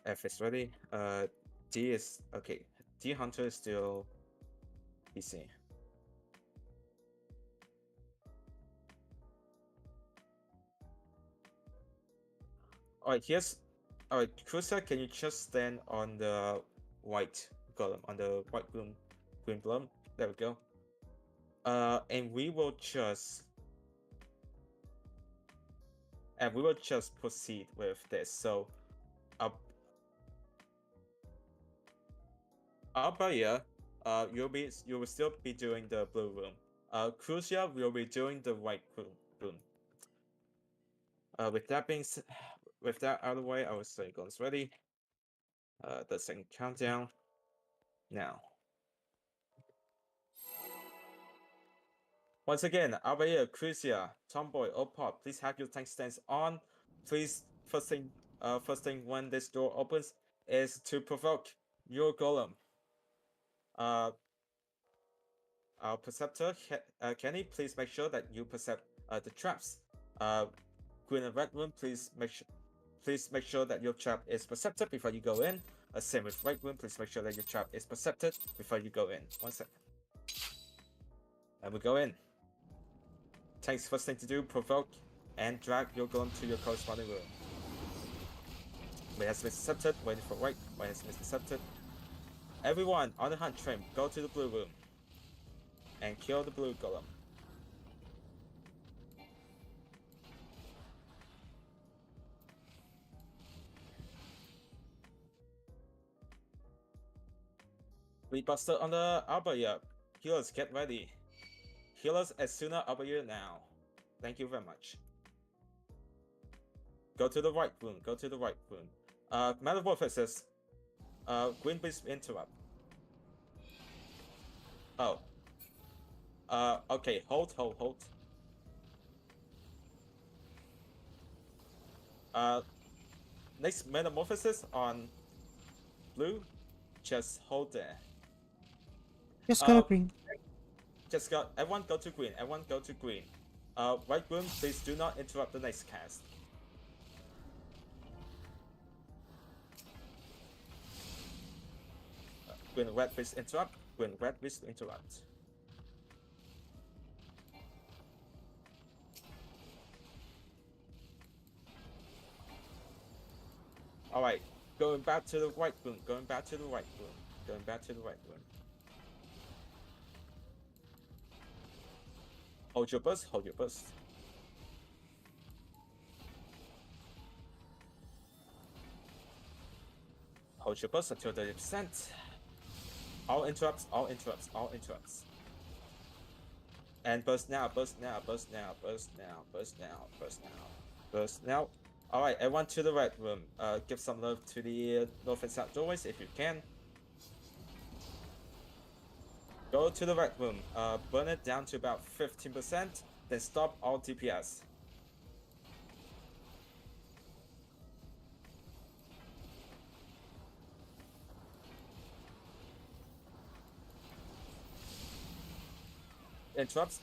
F is ready. D is okay. D Hunter is still DC. Alright, here's alright, Cruiser, can you just stand on the white golem, on the white green golem? There we go. And we will just proceed with this. So up by here, you will still be doing the blue room. Crucia will be doing the white room. With that out of the way, I will say guns ready. The second countdown. Now. Once again, over here, Crucia, Tomboy, Opop, please have your tank stands on. Please, first thing when this door opens is to provoke your golem. Our Perceptor, Kenny, please make sure that you percept the traps. Green and red room, please make sure that your trap is percepted before you go in. Same with white room, please make sure that your trap is percepted before you go in. 1 second. And we go in. Tank's first thing to do, provoke and drag your golem to your corresponding room. When it has been intercepted, waiting for white. When it has been intercepted. Everyone on the hunt train, go to the blue room and kill the blue golem. Rebuster on the Arbor. Healers, get ready. Healers as sooner Arbor now. Thank you very much. Go to the right room. Go to the right room. Metamorphosis. Green please interrupt. Oh. Okay. Hold. Next metamorphosis on blue. Just hold there. Just go to green. Everyone go to green. Everyone go to green. White room, please do not interrupt the next cast. Green red, please interrupt. Green red, please interrupt. All right, going back to the white room. Going back to the white room. Going back to the white room. Hold your burst, hold your burst. Hold your burst until 30%. All interrupts, all interrupts, all interrupts. And burst now, burst now, burst now, burst now, burst now, burst now, burst now. Alright, everyone to the red room. Give some love to the north and south doorways if you can. Go to the red room, burn it down to about 15%, then stop all DPS. Interrupts.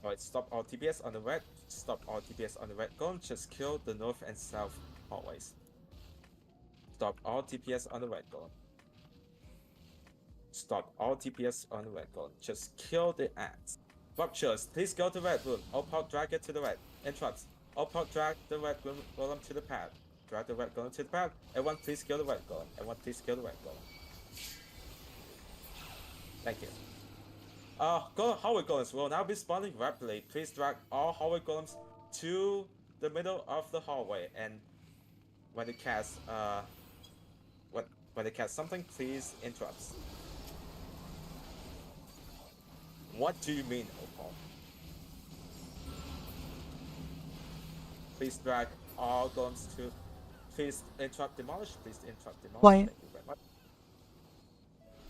Alright, stop all DPS on the red. Stop all DPS on the red golem. Just kill the north and south hallways. Stop all DPS on the red golem. Stop all DPS on the red golem. Just kill the ants. Ruptures, please go to red room. Opal, drag it to the red. Interrupts. Opal, drag the red golem to the pad. Drag the red golem to the pad. Everyone, please kill the red golem. Everyone, please kill the red golem. Thank you. Hallway golems will now be spawning rapidly. Please drag all hallway golems to the middle of the hallway, and when they cast when they cast something, please interrupt. What do you mean, Opal? Please drag all golems to please interrupt demolish. Please interrupt demolish. White. Thank you very much.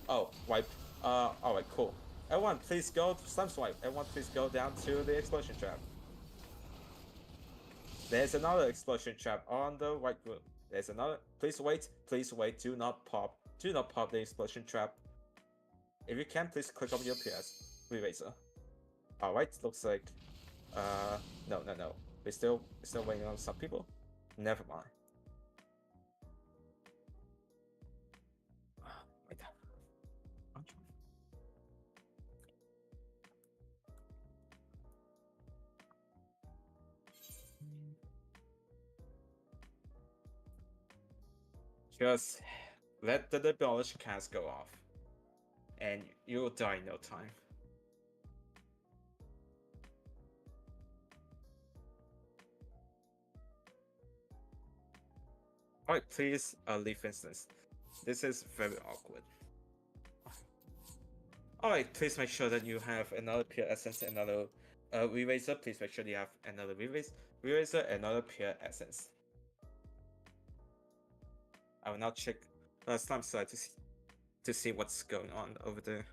Oh, wipe. Alright, cool. Everyone, please go. Slime swipe. Everyone, please go down to the explosion trap. There's another explosion trap on the white room. There's another. Please wait. Please wait. Do not pop. Do not pop the explosion trap. If you can, please click on your PS. Eraser. Alright, looks like. No. We're still waiting on some people. Never mind. Wait. Just let the demolish cast go off, and you'll die in no time. Alright, please leave instance. This is very awkward. Alright, please make sure that you have another pure essence, another eraser. Please make sure you have another eraser, another pure essence. I will now check slime side to see what's going on over there.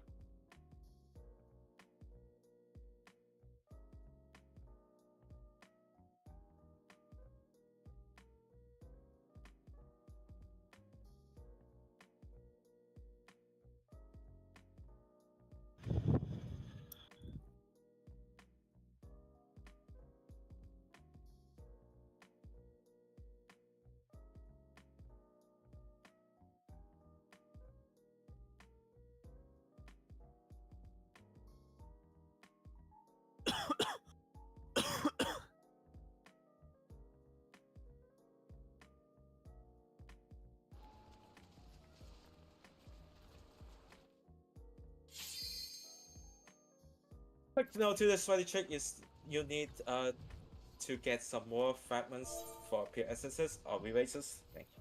Quick note to the sweaty check is you need to get some more fragments for pure essences or erasers. Thank you.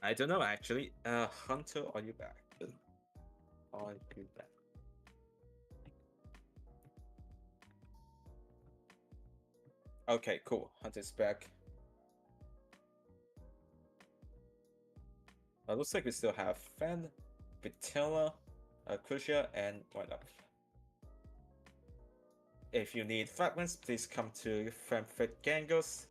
I don't know actually. Hunter, are you back? Are you back? Okay, cool. Hunter's back. Looks like we still have Fan, Vitella, Crucia, and Wind-Up. If you need fragments, please come to Fanfit Gangos.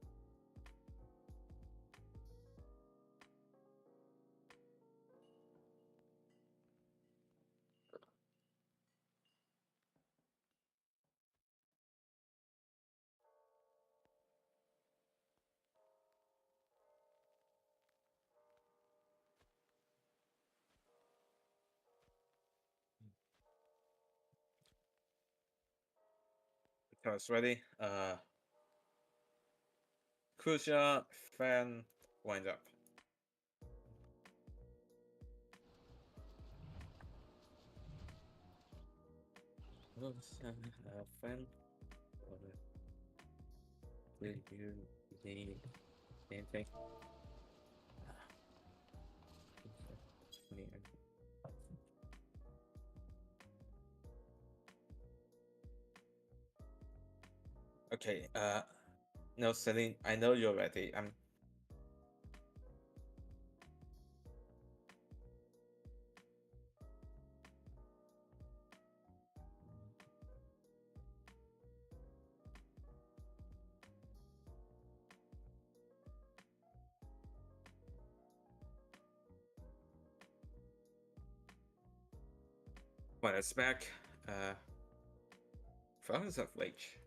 Because ready. Crucia, Fan, Wind-Up. Fan. Do you need anything? Okay, no, Celine, I know you're ready. When it's back, Fountains of Rage.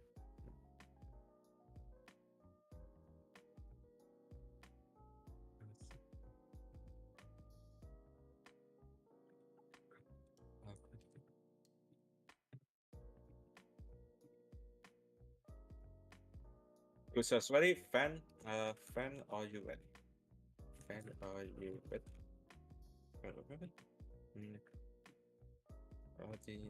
Crucia's ready. Fan, are you ready? And are you with? Audi.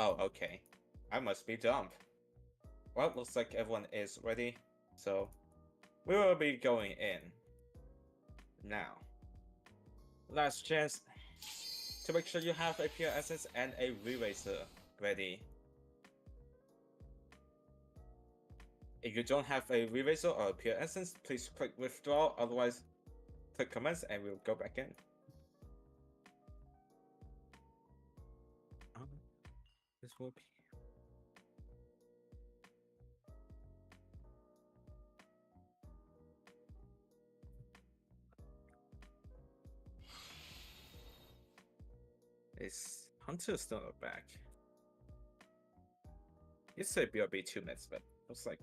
Oh, okay. I must be dumb. Well, looks like everyone is ready, so we will be going in now. Last chance to make sure you have a pure essence and a re-racer ready. If you don't have a re-racer or a pure essence, please click withdraw, otherwise click comments and we'll go back in. This will be Is Hunter still not back? You said BRB 2 minutes, but looks like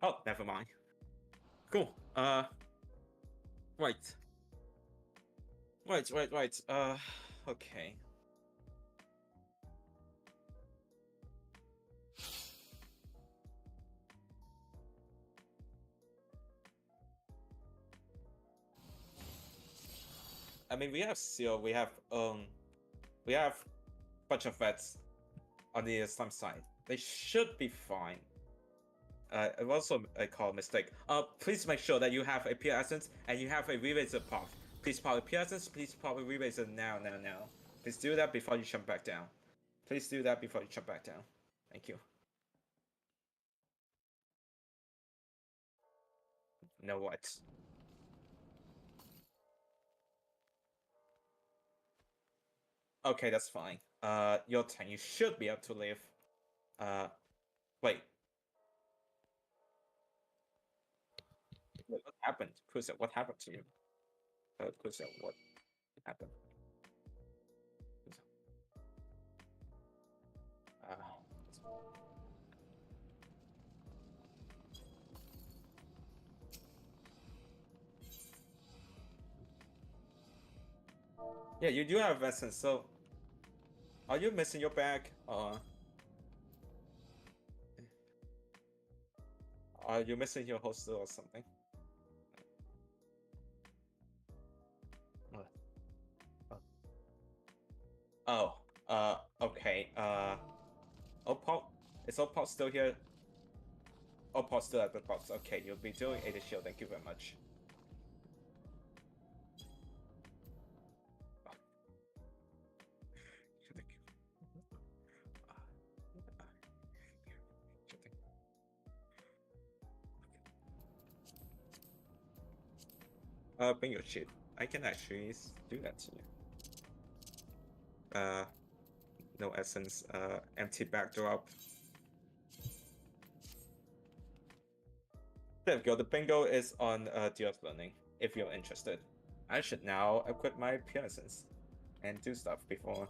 oh, never mind. Cool. Right. Okay. I mean, we have Seal, we have bunch of vets on the Slime side. They should be fine. It was also a call mistake. Please make sure that you have a pure essence and you have a re-racer pop. Please pop a pure essence. Please pop a re-racer now. Please do that before you jump back down. Please do that before you jump back down. Thank you. Know what? Okay, that's fine. Your turn. You should be able to live. Wait. What happened? Kusa, what happened to you? Kusa, what happened? Yeah, you do have essence, so are you missing your bag? Are you missing your hostel or something? Oh, okay. Opal, is Opal still here? Opal still at the box. Okay, you'll be doing a shield. Thank you very much. Bring your shit. I can actually do that to you. No essence. Empty backdrop. There we go. The bingo is on Dios Learning. If you're interested, I should now equip my pure essence and do stuff before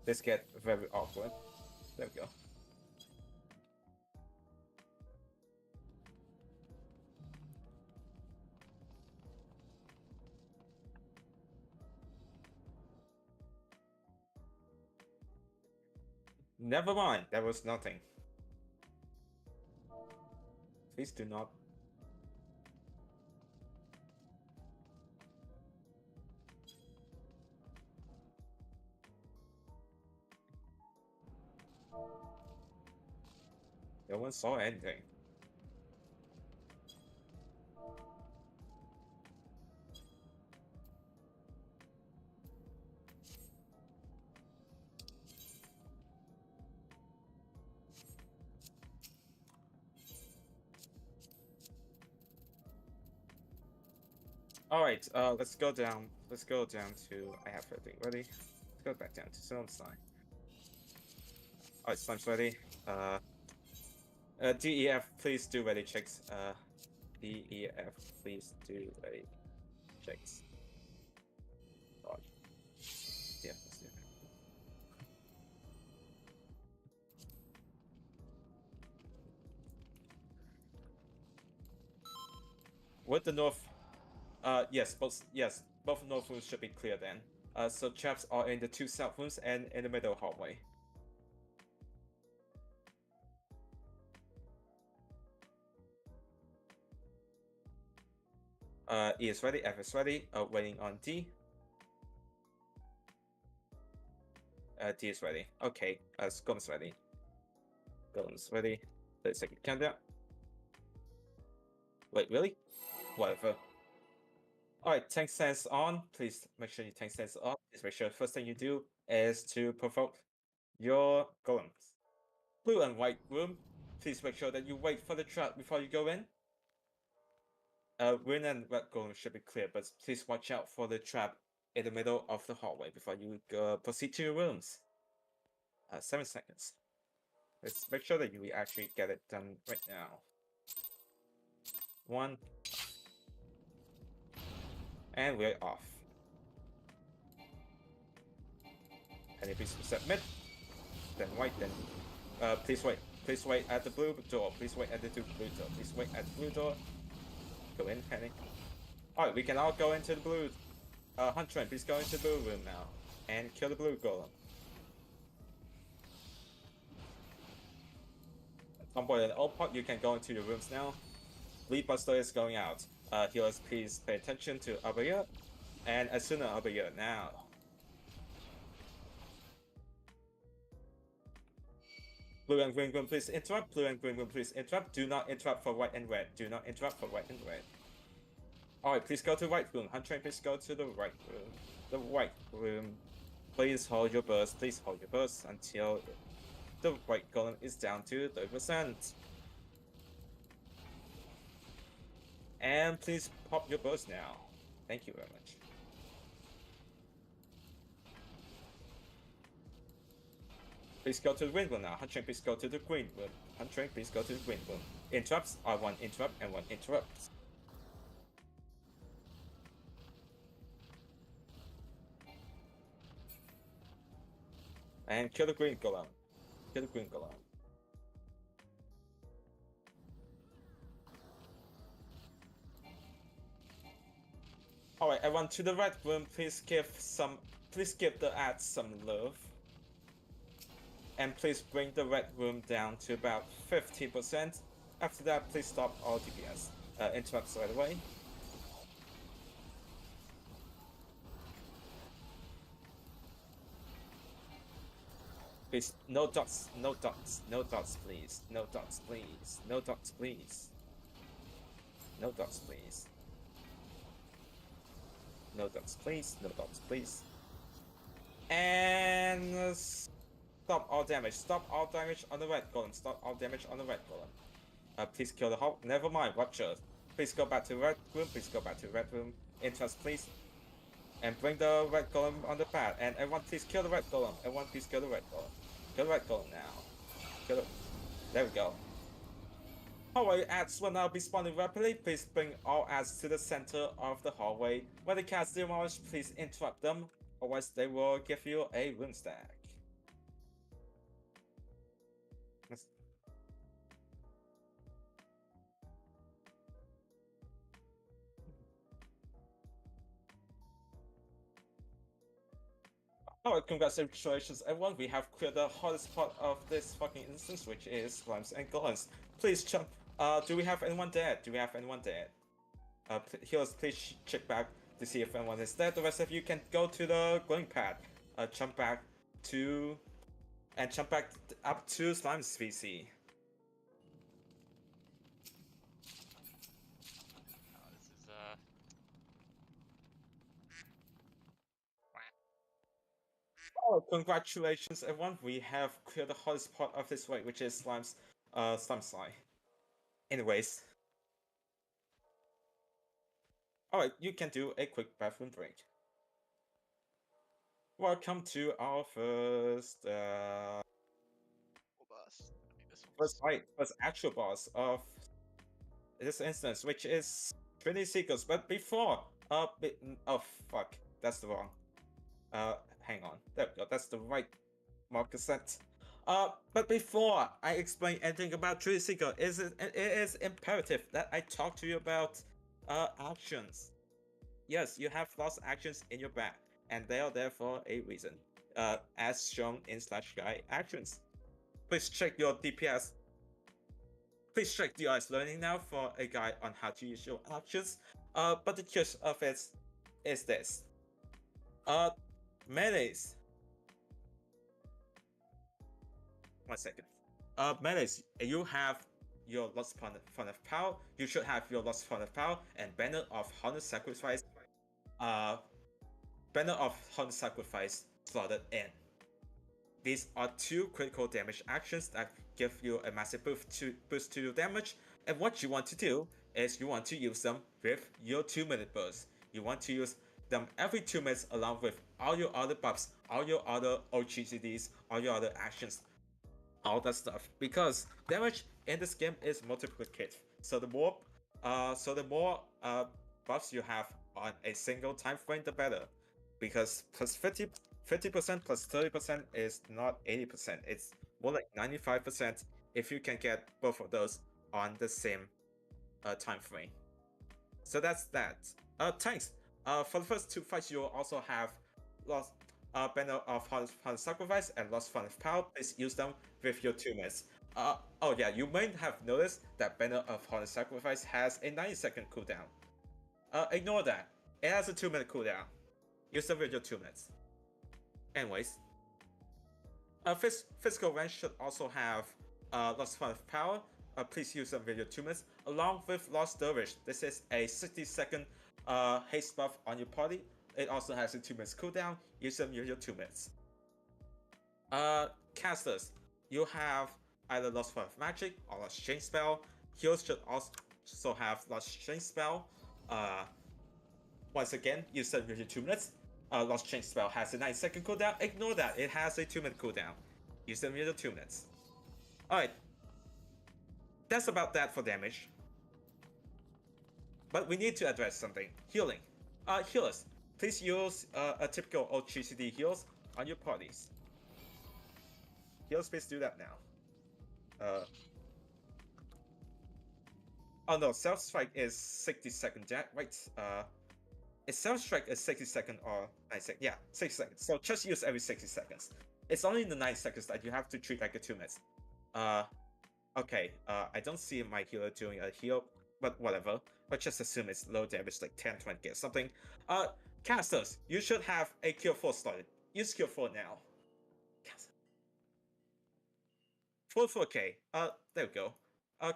this get very awkward. There we go. Never mind, there was nothing. Please do not. No one saw anything. All right, let's go down. Let's go down to. I have everything ready. Let's go back down to Zone Slime. All right, Slime's ready. DEF, please do ready checks. DEF, please do ready checks. God. Yeah, let's do it. with the north, yes, both north rooms should be clear then. So traps are in the 2 south rooms and in the middle hallway. E is ready, F is ready, waiting on D. D is ready. Okay, Golem's ready. Golem's ready. 30-second countdown. Wait, really? Whatever. Alright, tank stance on. Please make sure you tank stance on. Please make sure the first thing you do is to provoke your golems. Blue and white room, please make sure that you wait for the trap before you go in. Green and red golem should be clear, but please watch out for the trap in the middle of the hallway before you proceed to your rooms. 7 seconds. Let's make sure that you actually get it done right now. 1. And we're off. And if we submit, then white, then please wait. Please wait at the blue door. Please wait at the blue door. Please wait at the blue door. Go in, panic. Alright, we can all go into the blue. Hunter, please go into the blue room now. And kill the blue golem. Tomboy and Opot, you can go into your rooms now. Bleed Buster is going out. Healers, please pay attention to Abaya. And Asuna Abaya now. Blue and green room, please interrupt. Blue and green room, please interrupt. Do not interrupt for white and red. Do not interrupt for white and red. Alright, please go to the right room. Hunter, please go to the right room. The white room. Please hold your burst. Please hold your burst until the white golem is down to 30%. And please pop your burst now. Thank you very much. Please go to the green room now. Hunter, please go to the green room. Hunter, please go to the green room. Interrupts are 1 interrupt and 1 interrupt. And kill the green golem. Kill the green golem. Alright, everyone to the red room, please give the ads some love. And please bring the red room down to about 50%. After that, please stop all DPS. Interrupts right away. Please, no dots, no dots, no dots, please. No dots, please. No dots, please. No dots, please. No dots, please. No dots, please. And stop all damage. Stop all damage on the red golem. Stop all damage on the red golem. Please kill the Hulk. Never mind. Watcher. Please go back to the red room. Please go back to the red room. Interest, please. And bring the red golem on the pad. And everyone, please kill the red golem. Everyone, please kill the red golem. Kill the red golem now. Kill it. There we go. Hallway ads will now be spawning rapidly. Please bring all ads to the center of the hallway. When they cast demolish, please interrupt them. Otherwise, they will give you a room stack. Alright, congratulations everyone, we have cleared the hardest part of this fucking instance, which is slimes and golems. Please jump, do we have anyone dead? Do we have anyone dead? Healers, please check back to see if anyone is dead. The rest of you can go to the glowing pad. Jump back up to Slime's VC. Oh, congratulations everyone, we have cleared the hardest part of this way, which is Slime's slime slide. Anyways. Alright, you can do a quick bathroom break. Welcome to our first first actual boss of this instance, which is Trinity Seekers. But before oh fuck, that's the wrong. Hang on. There we go. That's the right marker set. But before I explain anything about Trinity Seeker, it is imperative that I talk to you about Actions. Yes, you have lost actions in your back, and they are there for a reason. As shown in /guy actions. Please check your DPS. Please check DRS Learning now for a guide on how to use your actions. But the gist of it is this. Melees. 1 second. Melees, you have your Lost Font of Power. You should have your Lost Font of Power and Banner of Honor Sacrifice. Banner of Honor Sacrifice slotted in. These are 2 critical damage actions that give you a massive boost to your damage, and what you want to do is you want to use them with your 2-minute bursts. You want to use them every 2 minutes along with all your other buffs, all your other OGCDs, all your other actions, all that stuff, because damage in this game is multiplicative. So the more buffs you have on a single time frame, the better, because plus 50% plus 30% is not 80%. It's more like 95% if you can get both of those on the same time frame. So that's that. Tanks. For the first 2 fights, you will also have Lost Banner of Honor Sacrifice and Lost Font of Power. Please use them with your 2 minutes. Oh yeah, you might have noticed that Banner of Honor Sacrifice has a 90-second cooldown. Ignore that. It has a 2-minute cooldown. Use them with your 2 minutes. Anyways, Physical Range should also have Lost Font of Power. Please use them with your 2 minutes, along with Lost Dervish. This is a 60-second haste buff on your party. It also has a 2 minutes cooldown. Use them with your 2 minutes. Casters, you have either Lost Font of Magic or Lost Chain Spell. Heals should also have Lost Chain Spell. Once again, use them with your 2 minutes. Lost Chain Spell has a 9-second cooldown. Ignore that, it has a 2-minute cooldown. Use them with your 2 minutes. Alright. That's about that for damage. But we need to address something. Healing. Healers, please use a typical OGCD heals on your parties. Healers, please do that now. Oh no, Self Strike is 60-second. Wait, is Self Strike a 60-second or 9 seconds? Yeah, 60 seconds. So just use every 60 seconds. It's only in the 9 seconds that you have to treat like a 2 minutes. Okay, I don't see my healer doing a heal, but whatever. But just assume it's low damage, like 10-20 or something. Casters, you should have a Cure 4 started. Use Cure 4 now. Caster. 4K. There we go.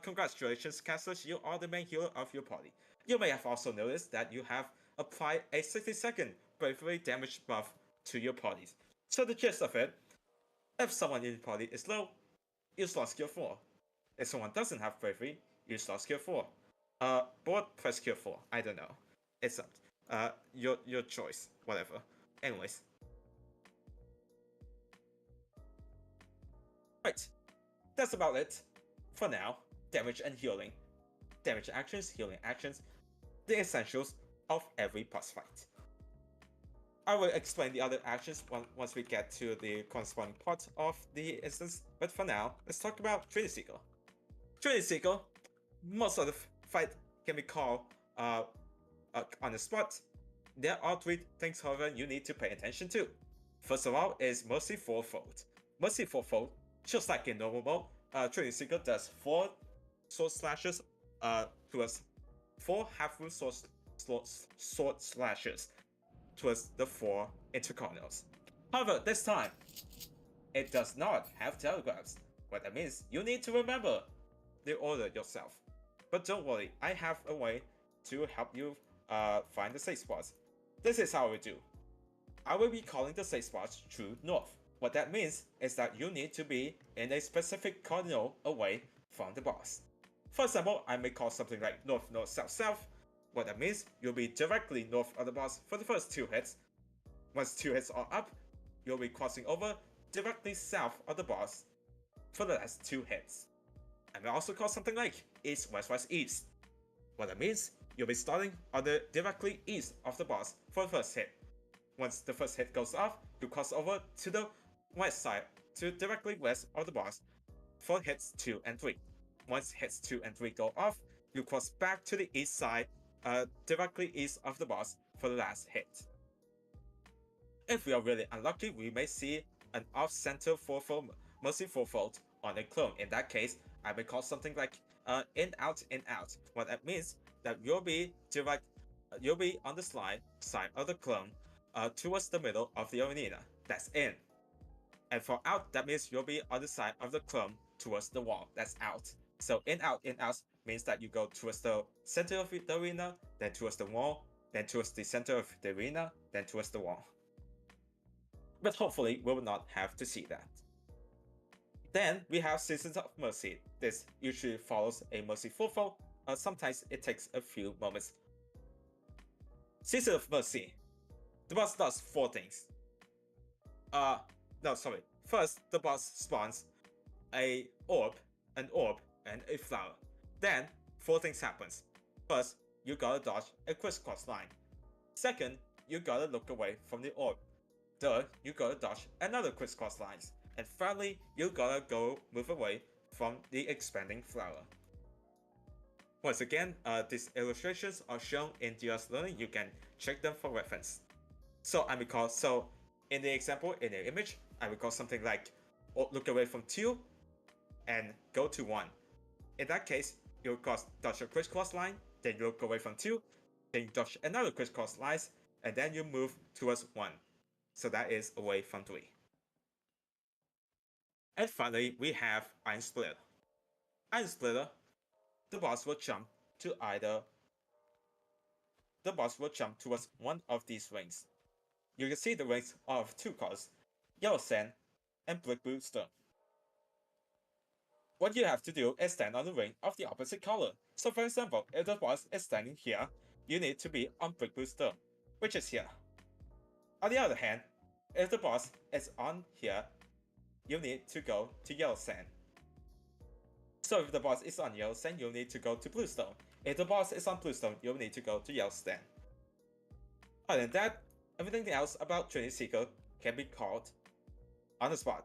Congratulations, Casters, you are the main healer of your party. You may have also noticed that you have applied a 60-second bravery damage buff to your parties. So the gist of it, if someone in your party is low, use Lost Cure 4. If someone doesn't have bravery, use Lost Cure 4. Board press Cure 4. I don't know. It's your choice. Whatever. Anyways. Right. That's about it. For now, damage and healing. Damage actions, healing actions. The essentials of every boss fight. I will explain the other actions once we get to the corresponding part of the instance, but for now, let's talk about Trinity Seeker. Trinity Seeker, most of the fight can be called on the spot. There are 3 things, however, you need to pay attention to. First of all is Mercy 4-fold. Mercy 4-fold, just like in normal mode, Trinity Seeker does 4 sword slashes towards 4 half-root sword slashes towards the 4 intercardinals. However, this time, it does not have telegraphs. What that means, you need to remember the order yourself. But don't worry, I have a way to help you find the safe spots. This is how we do. I will be calling the safe spots true north. What that means is that you need to be in a specific cardinal away from the boss. For example, I may call something like north, north, south, south. What that means, you'll be directly north of the boss for the first 2 hits. Once 2 hits are up, you'll be crossing over directly south of the boss for the last 2 hits. I may also call something like east, west, west, east. What that means, you'll be starting on the directly east of the boss for the first hit. Once the first hit goes off, you cross over to the west side, to directly west of the boss for hits 2 and 3. Once hits 2 and 3 go off, you cross back to the east side directly east of the boss for the last hit. If we are really unlucky, we may see an off-center 4-fold Mercy 4-fold on a clone. In that case, I may call something like in out in out. What that means that you'll be on the side of the clone towards the middle of the arena. That's in. And for out, that means you'll be on the side of the clone towards the wall. That's out. So in out means that you go towards the center of the arena, then towards the wall, then towards the center of the arena, then towards the wall. But hopefully we will not have to see that. Then we have Seasons of Mercy. This usually follows a Mercy 4-fold. Sometimes it takes a few moments. Season of Mercy. The boss does 4 things. First, the boss spawns an orb, and a flower. Then, 4 things happens. First, you gotta dodge a crisscross line. Second, you gotta look away from the orb. Third, you gotta dodge another crisscross lines. And finally, you gotta move away from the expanding flower. Once again, these illustrations are shown in DS Learning. You can check them for reference. So in the example, in the image, I will call something like look away from 2 and go to 1. In that case, you'll dodge a crisscross line, then you look away from 2, then you dodge another crisscross lines, and then you move towards 1. So that is away from 3. And finally, we have Iron Splitter. Iron Splitter, the boss will jump towards one of these rings. You can see the rings are of 2 colors, Yellow Sand and Brick Blue Stone. What you have to do is stand on the ring of the opposite color. So for example, if the boss is standing here, you need to be on Brick Blue Stone, which is here. On the other hand, if the boss is on here, you need to go to Yellow Sand. So if the boss is on Yellow Sand, you'll need to go to Blue Stone. If the boss is on Blue Stone, you'll need to go to Yellow Sand. Other than that, everything else about Trinity Seeker can be called on the spot.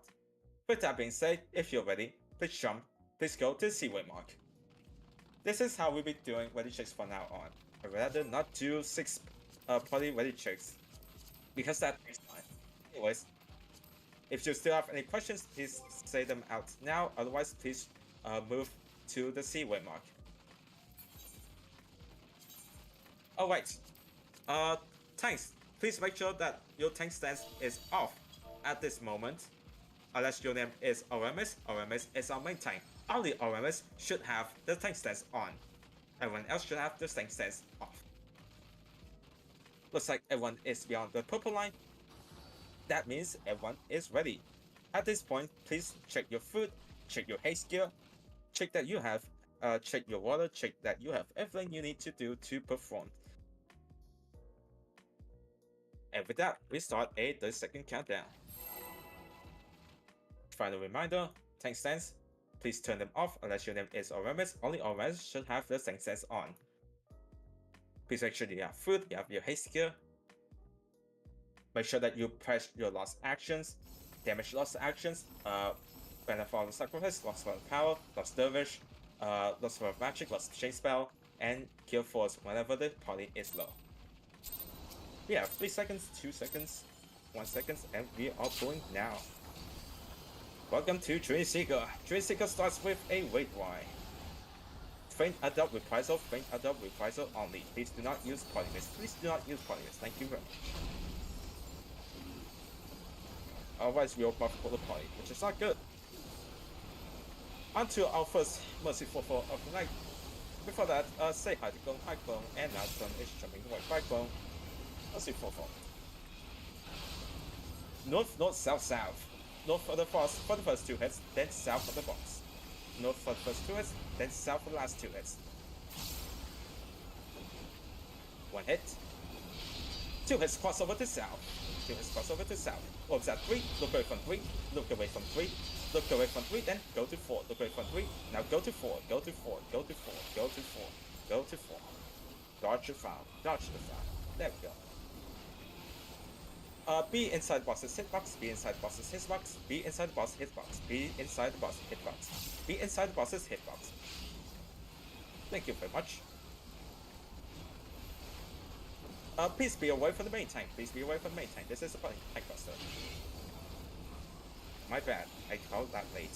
With that being said, if you're ready, please jump, please go to the Seaway mark. This is how we'll be doing ready checks from now on. I'd rather not do 6 party ready checks, because that takes time. Anyways, if you still have any questions, please say them out now, otherwise please move to the Seaway mark. Alright, tanks, please make sure that your tank stance is off at this moment. Unless your name is Oramis, Oramis is our main tank. Only Oramis should have the tank stance on. Everyone else should have the tank stance off. Looks like everyone is beyond the purple line. That means everyone is ready. At this point, please check your food, check your haste gear, check that you have, check your water, check that you have everything you need to do to perform. And with that, we start a 30-second countdown. Final reminder, tank stance, please turn them off unless your name is Oramis. Only Oramis should have the tank stance on. Please make sure you have food, you have your haste gear. Make sure that you press your lost actions, damage lost actions, benefit of sacrifice, lost of power, lost dervish, lost of magic, lost chain spell, and kill force whenever the party is low. We have 3 seconds, 2 seconds, 1 second, and we are pulling now. Welcome to Trinity Seeker. Trinity Seeker starts with a wait Y. Faint adult reprisal, faint adult reprisal only. Please do not use polymers. Please do not use polymers. Thank you very much. Otherwise, we'll buff for the party, which is not good. On to our first Mercy 4-4 of the night. Before that, say hi to Clone, hi Clone, and now Clone is jumping away. Bye Clone. Mercy 4-4. North, north, south, south. North for the first 2 hits, then south for the boss. North for the first 2 hits, then south for the last 2 hits. 1 hit. 2 hits, cross over to south. 2 hits, cross over to south. Orbs at 3, look away from 3, look away from 3, look away from 3, then go to 4, look away from 3, now go to 4, go to 4, go to 4, go to 4, go to 4. Dodge the foul, dodge the foul. There we go. Be inside boss's hitbox, be inside boss's hitbox, be inside boss hitbox, be inside the boss hitbox, be inside boss's hitbox. Thank you very much. Please be away from the main tank. Please be away from the main tank. This is a tank buster. My bad. I called that late.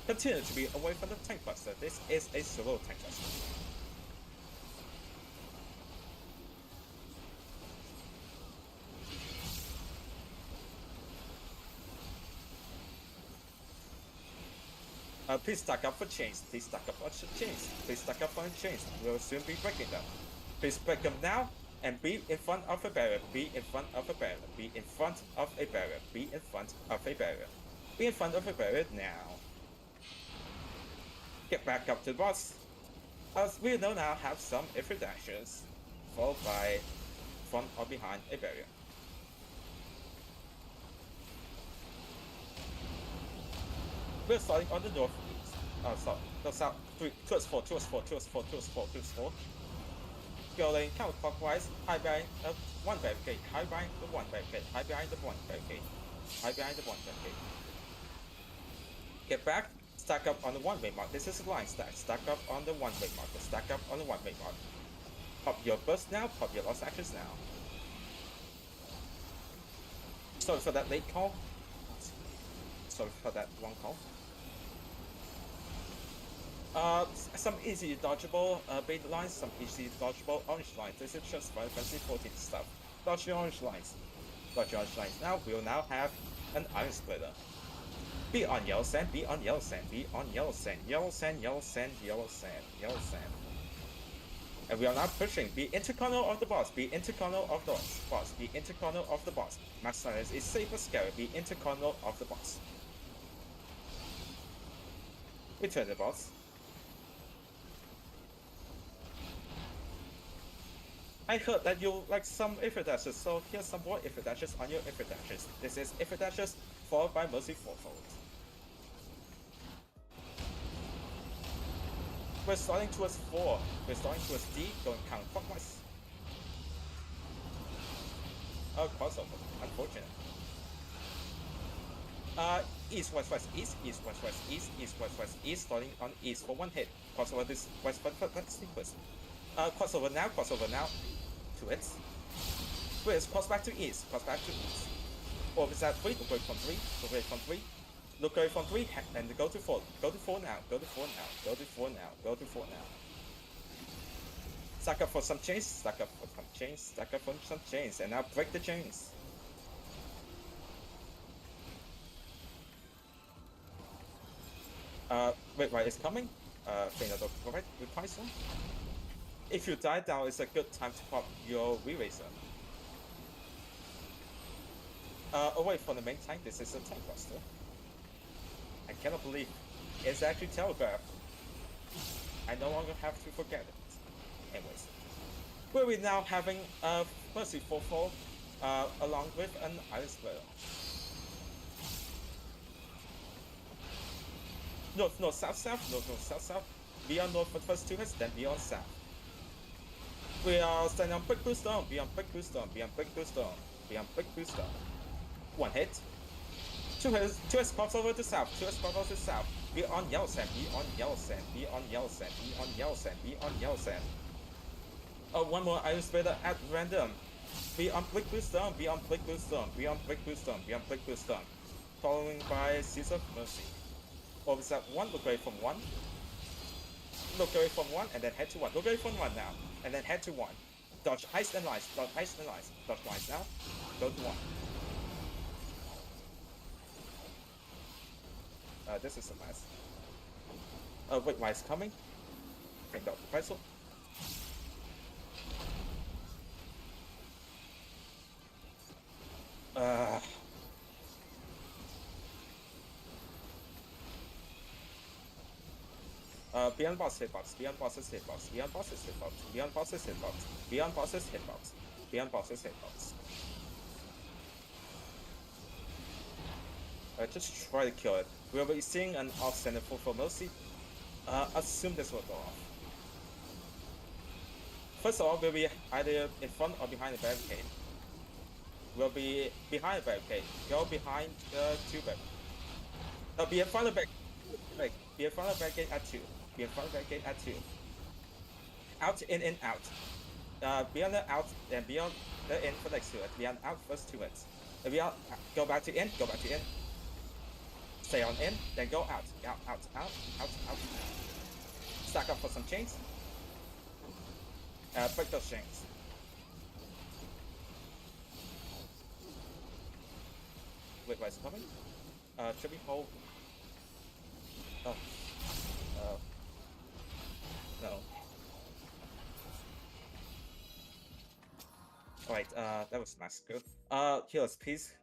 Continue to be away from the tank buster. This is a solo tank buster. Please stack up for chains. Please stack up for chains. Please stack up for chains. We'll soon be breaking them. Please break them now and be in front of a barrier. Be in front of a barrier. Be in front of a barrier. Be in front of a barrier. Be in front of a barrier now. Get back up to the boss. As we know now have some ifrit dashes, followed by front or behind a barrier. We're starting on the northeast. Sorry, no, south. Towards 4, towards 4, towards 4, towards 4, towards 4. Going counterclockwise, high behind one barricade, high behind the one barricade, high behind the one barricade, high behind the one barricade. Get back, stack up on the one-way mark. This is a line stack. Stack up on the one-way marker. Stack up on the one-way mark. Pop your burst now. Pop your lost actions now. Sorry for that late call. Sorry for that one call. Some easy dodgeable beta lines, some easy dodgeable orange lines. This is just Final Fantasy 14 stuff. Dodge your orange lines. Dodge your orange lines. Now we'll now have an iron splitter. Be on yellow sand, be on yellow sand, be on yellow sand, yellow sand, yellow sand, yellow sand, yellow sand. And we are now pushing. Be intercornal of the boss, be intercornal of the boss, be intercornal of the boss. Max Silence is safer scary, be intercornal of the boss. Return the boss. I heard that you like some ifrit dashes, so here's some more ifrit dashes on your ifrit dashes. This is ifrit dashes followed by Mercy Fourfold. We're starting towards 4. We're starting towards D, going counterclockwise. Oh, crossover. Unfortunate. East, west, west, east, east, west, west, east, east, west, west, east, starting on east for one hit. Crossover this west, west, sequence. Crossover now, 2 hits. Twist, cross back to east, cross back to east. Or is that 3? Look away from 3, look away from 3. Look away from 3, and go to 4. Go to 4 now, go to 4 now, go to 4 now, go to 4 now. Stack up for some chains, stack up for some chains, stack up for some chains, and now break the chains. Wait, right, it's coming. Feynado, correct, reprisal. If you die down, it's a good time to pop your Re-Racer. Away from the main tank, this is a tank buster. I cannot believe it's actually telegraphed. I no longer have to forget it. Anyways, where we're now having Mercy Fourfold along with an Iron Splitter. North, north, south, south, north, north, south, south. Beyond north for the first 2 hits, then beyond south. We are standing on Brick Booster, beyond Brick Booster, beyond Brick Booster, beyond Brick Booster. 1 hit. 2 hits, 2 hits crossover to south, 2 hits crossover to south. Be on yellow sand, be on yellow sand, be on yellow sand, be on yellow sand, be on yellow sand. One more Iron Splitter at random. Be on Brick Booster, be on Brick Booster, be on Brick Booster, be on Brick Booster. Following by Seas of Mercy. Or is that 1? Look away from 1. Look away from 1 and then head to 1. Look away from 1 now. And then head to 1. Dodge ice and lines. Dodge ice and lines. Dodge lines now. Go to 1. This is a mess. Wait, why is coming? Bring out the pretzel. Beyond boss hitbox, beyond boss's hitbox, beyond boss's hitbox, beyond boss's hitbox, beyond boss's hitbox, beyond boss's hitbox. Just try to kill it. We'll be seeing an off-center for Mercy. Assume this will go off. First of all, we'll be either in front or behind the barricade. We'll be behind the barricade. Go behind the 2 barricade. Be in front of the barricade. Be in front of the barricade at 2. Be in front of the barricade at 2. Out, in, out. Beyond the out and beyond the in for next to it. Beyond out first 2 hits. Beyond go back to in, go back to in. Stay on in, then go out. Out. Stack up for some chains. Break those chains. Wait, why is it coming? Should we hold? Oh. No. Alright, that was nice. Good. Healers, please.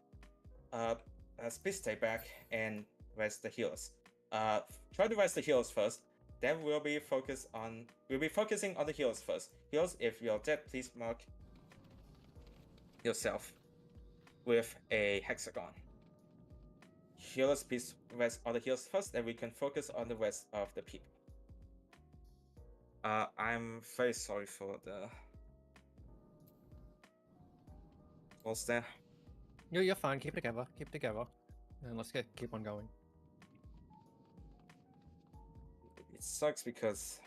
Please stay back and rest the healers. Try to rest the healers first. Then we'll be focusing on the healers first. Healers, if you're dead, please mark yourself with a hexagon. Healers, please rest all the healers first, then we can focus on the rest of the people. I'm very sorry for the what's there. You're fine. Keep it together. Keep it together. And let's keep on going. It sucks because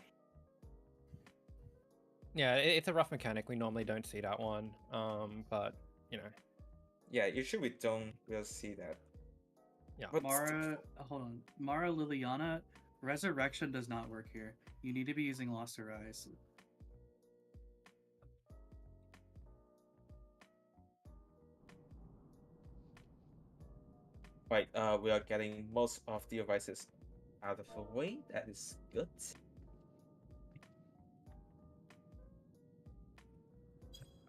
Yeah, it's a rough mechanic. We normally don't see that one. But you know. yeah, usually we don't really see that. Yeah. But Mara, hold on. Mara Liliana, Resurrection does not work here. You need to be using Lost Arise. Right, we are getting most of the devices out of the way. That is good.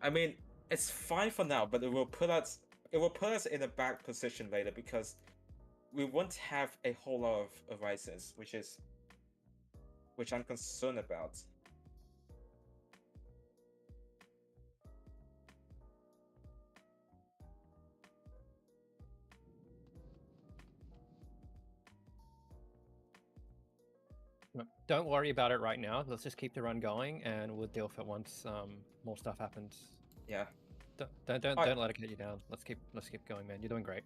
I mean, it's fine for now, but it will put us in a bad position later because we won't have a whole lot of devices, which I'm concerned about. Don't worry about it right now. Let's just keep the run going, and we'll deal with it once more stuff happens. Yeah, Don't Alright. let it get you down. Let's keep going, man. You're doing great.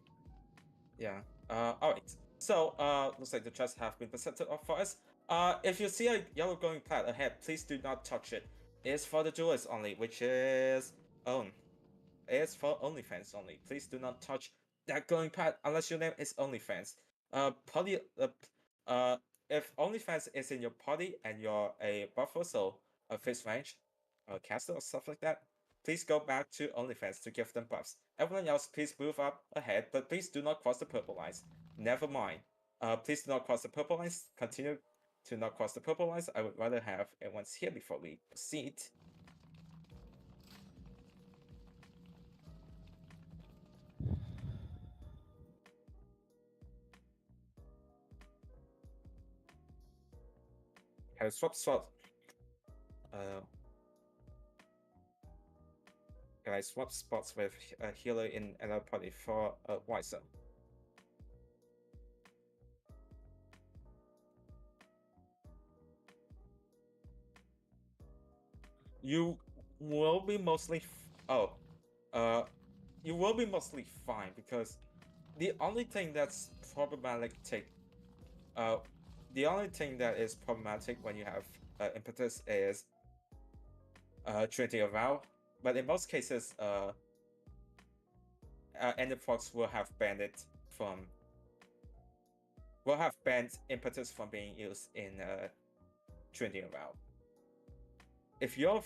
yeah. All right. So, looks like the chests have been presented off for us. If you see a yellow glowing pad ahead, please do not touch it. It's for the jewelers only, which is it's for OnlyFans only. Please do not touch that glowing pad unless your name is OnlyFans. If OnlyFans is in your party and you're a buffer, so a fixed range, a caster or stuff like that, please go back to OnlyFans to give them buffs. Everyone else, please move up ahead, but please do not cross the purple lines. Never mind. Please do not cross the purple lines. Continue to not cross the purple lines. I would rather have everyone's here before we proceed. Can I swap? Can I swap spots with a healer in another party for a Wiser? You will be mostly you will be mostly fine because the only thing that's problematic when you have impetus is Trinity of Vow, but in most cases Enderfox will have banned impetus from being used in Trinity of Vow. If you're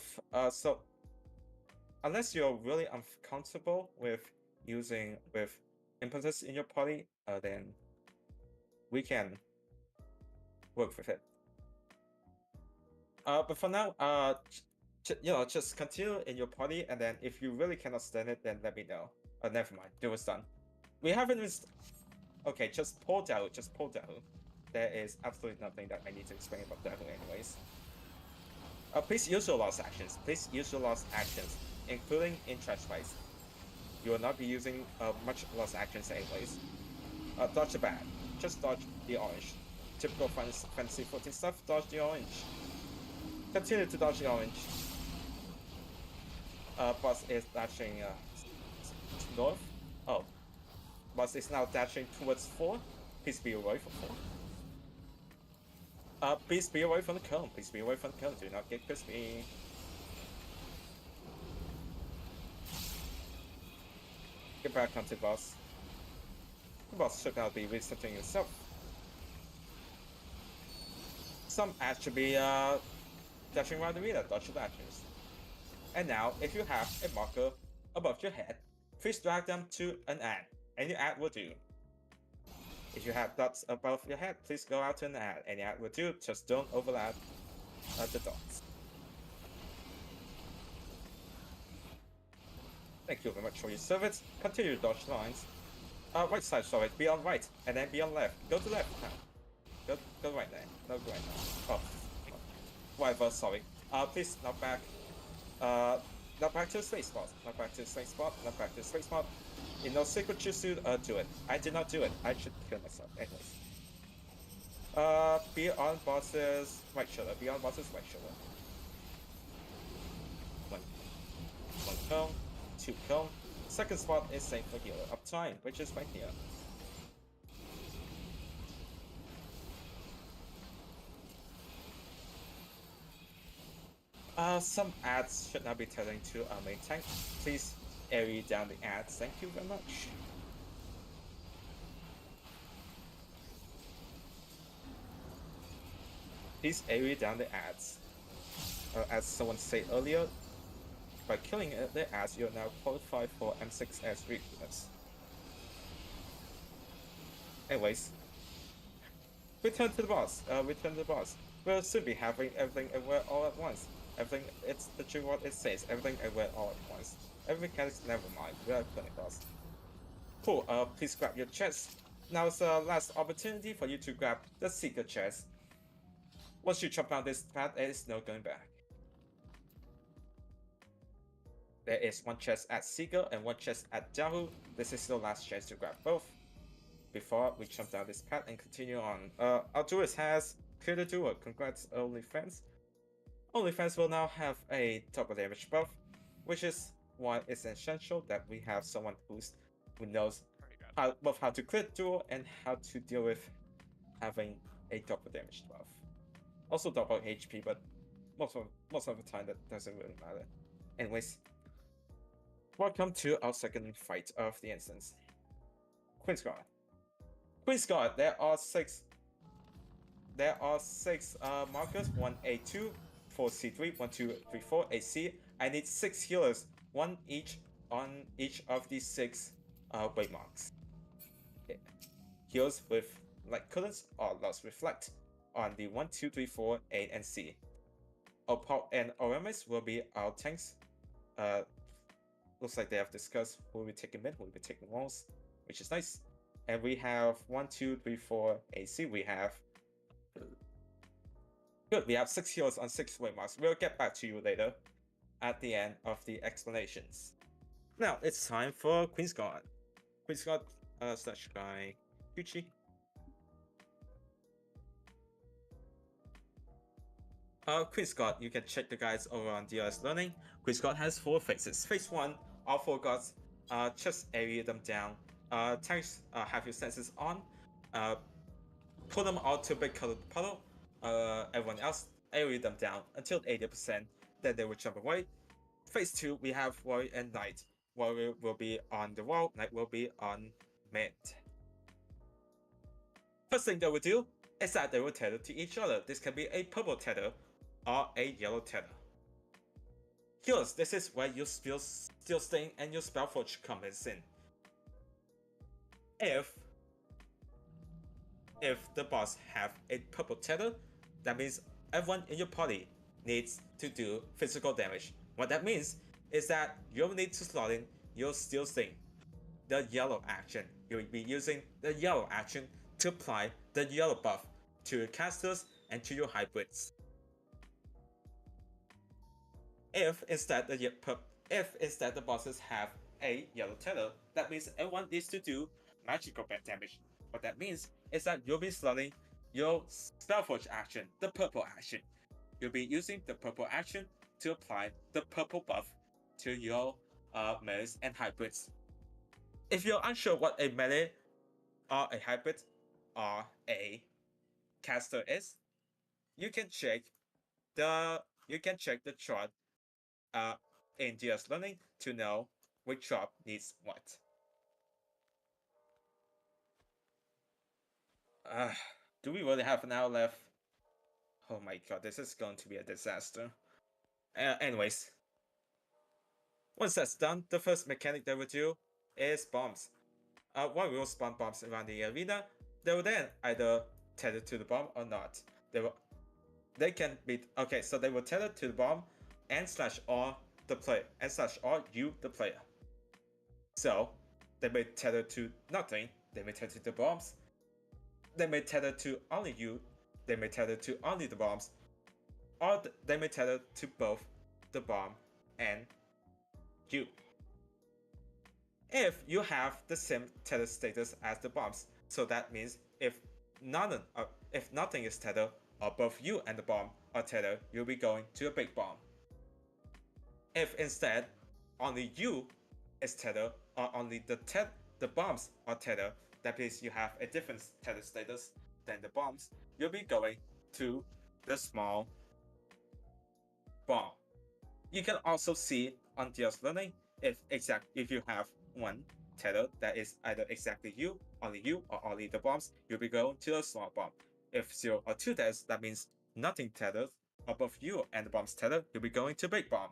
so unless you're really uncomfortable with using with impetus in your party, then we can work with it. But for now, just continue in your party, and then if you really cannot stand it, then let me know. Never mind, it was done. We haven't even. Okay, just pull down. There is absolutely nothing that I need to explain about that, anyways. Please use your lost actions. Including in trash fights. You will not be using much lost actions anyways. Dodge the bad. Just dodge the orange. Typical Fantasy 14 stuff, dodge the orange. Continue to dodge the orange. Boss is dashing north. Oh. Boss is now dashing towards 4. Please be away from 4. Please be away from the cone. Do not get crispy. Get back onto the boss. The boss should now be resetting itself. Some ads should be dashing around the arena, dodge your dashes. And now, if you have a marker above your head, please drag them to an ad. Any ad will do. If you have dots above your head, please go out to an ad. Any ad will do, just don't overlap the dots. Thank you very much for your service. Continue to dodge lines. Right side, sorry, be on right, and then be on left. Go to left now. Go right there. No, go right now. Oh, whatever, sorry. Please knock back. Knock back to the space spot. Knock back to the space spot. Knock back to the space spot. In no secret choose to do it. I did not do it. I should kill myself. Anyways. Be on boss's right shoulder. Be on boss's right shoulder. One cone. 2 cone. Second spot is safe for healer. Uptime, which is right here. Some ads should not be telling to our main tank. Please area down the ads. Thank you very much. Please area down the ads. As someone said earlier, by killing the ads, you're now qualified for M6S recruitments. Anyways, return to the boss. We'll soon be having everything everywhere all at once. Everything, it's the true what it says. Everything everywhere all at once. Every mechanics, never mind. We are playing boss. Cool. Please grab your chest. Now is the last opportunity for you to grab the Seeker chest. Once you jump down this path, there is no going back. There is one chest at Seeker and one chest at Yahoo. This is the last chance to grab both before we jump down this path and continue on. Arduous has cleared the duel. Congrats, OnlyFans. OnlyFans will now have a double damage buff, which is why it's essential that we have someone who knows both how to clear the duel and how to deal with having a double damage buff. Also double HP, but most of the time that doesn't really matter. Anyways, welcome to our second fight of the instance. Queen's Guard. Queen's Guard, there are six markers, 1A2, 4C3, 1, 2, 3, 4, AC. I need 6 healers, 1 each on each of these 6 waymarks. Okay. Heals with light colors or lost reflect on the 1, 2, 3, 4, 8, and C. Opal and Oramis will be our tanks. Looks like they have discussed who will be taking mid, who will be taking walls, which is nice. And we have 1, 2, 3, 4 AC. We have good. We have 6 heals on 6 waymarks. We'll get back to you later at the end of the explanations. Now it's time for Queen's Guard. Queen's Guard slash guy Gucci. Queen's Guard, you can check the guides over on DLS Learning. Queen's Guard has 4 phases. Phase 1, all 4 guards, just area them down. Tanks have your senses on. Pull them out to a big colored puddle. Everyone else, area them down until 80%. Then they will jump away. Phase 2, we have Warrior and Knight. Warrior will be on the wall, Knight will be on mid. First thing they will do is that they will tether to each other. This can be a purple tether or a yellow tether. Healers, this is where your Steel Stain and your Spellforge comes in. If the boss have a purple tether, that means everyone in your party needs to do physical damage. What that means is that you'll need to slot in your Steel Stain, the yellow action. You'll be using the yellow action to apply the yellow buff to your casters and to your hybrids. If instead the bosses have a yellow tether, that means everyone needs to do magical bad damage. What that means is that you'll be slotting your Spellforge action, the purple action. You'll be using the purple action to apply the purple buff to your melees and hybrids. If you're unsure what a melee or a hybrid or a caster is, you can check the chart in DS Learning to know which job needs what. Uh, do we really have an hour left? Oh my god, this is going to be a disaster. Anyways, once that's done, the first mechanic they will do is bombs. One will spawn bombs around the arena. They will then either tether to the bomb or not. They can be okay. So they will tether to the bomb and slash R the player and slash R you the player. So they may tether to nothing. They may tether to bombs. They may tether to only you. They may tether to only the bombs, or they may tether to both the bomb and you. If you have the same tether status as the bombs, so that means if nothing is tethered, or both you and the bomb are tethered, you'll be going to a big bomb. If instead only you is tethered, or only the bombs are tethered, that means you have a different tether status than the bombs, you'll be going to the small bomb. You can also see on DS Learning if you have one tether that is either exactly you, or only the bombs, you'll be going to a small bomb. If 0 or 2 tethers, that means nothing tethered, or both you and the bombs tethered, you'll be going to big bomb.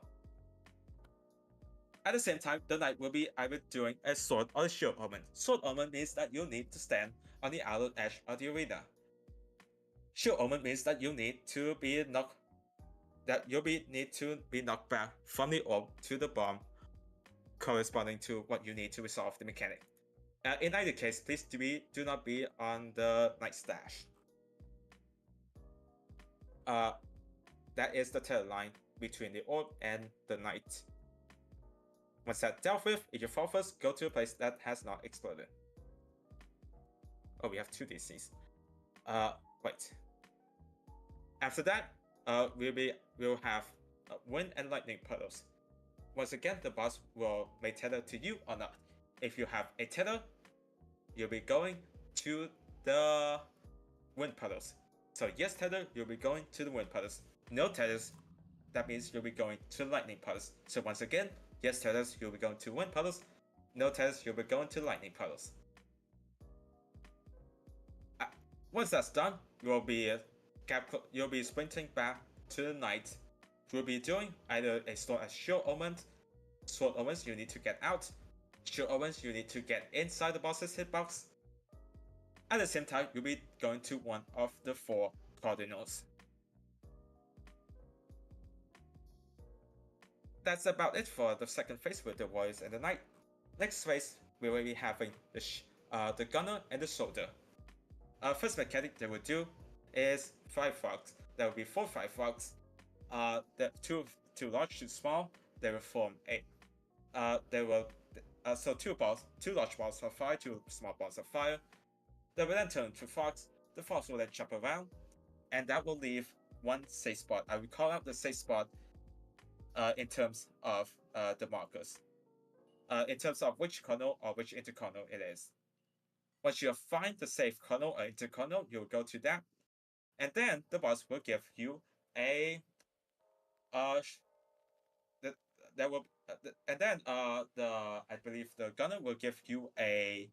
At the same time, the knight will be either doing a sword or a shield omen. Sword omen means that you need to stand on the outer edge of the arena. Shield omen means that you need to be knocked back from the orb to the bomb, corresponding to what you need to resolve the mechanic. In either case, please do not be on the knight stash. That is the tether line between the orb and the knight. Once that's dealt with, if you fall first, go to a place that has not exploded. Oh, we have 2 DCs. Wait. After that, we'll have wind and lightning puddles. Once again, the boss may tether to you or not. If you have a tether, you'll be going to the wind puddles. So yes tether, you'll be going to the wind puddles. No tethers, that means you'll be going to lightning puddles. So once again, yes tethers, you'll be going to wind puddles. No tethers, you'll be going to lightning puddles. Once that's done, you'll be sprinting back to the knight. You'll be doing either a shield omen. Sword omens, you need to get out. Shield omens, you need to get inside the boss's hitbox. At the same time, you'll be going to one of the 4 cardinals. That's about it for the second phase with the warriors and the knight. Next phase, we will be having the gunner and the soldier. First mechanic they will do is 5 frogs. There will be 4 5 frogs. Two large, 2 small. They will form a. So 2 large balls of fire, 2 small balls of fire. They will then turn into frogs. The frogs will then jump around, and that will leave 1 safe spot. I will call out the safe spot in terms of the markers. In terms of which kernel or which interkernel it is. Once you find the safe kernel or interkernel, you'll go to that, and then the boss will give you a I believe the gunner will give you a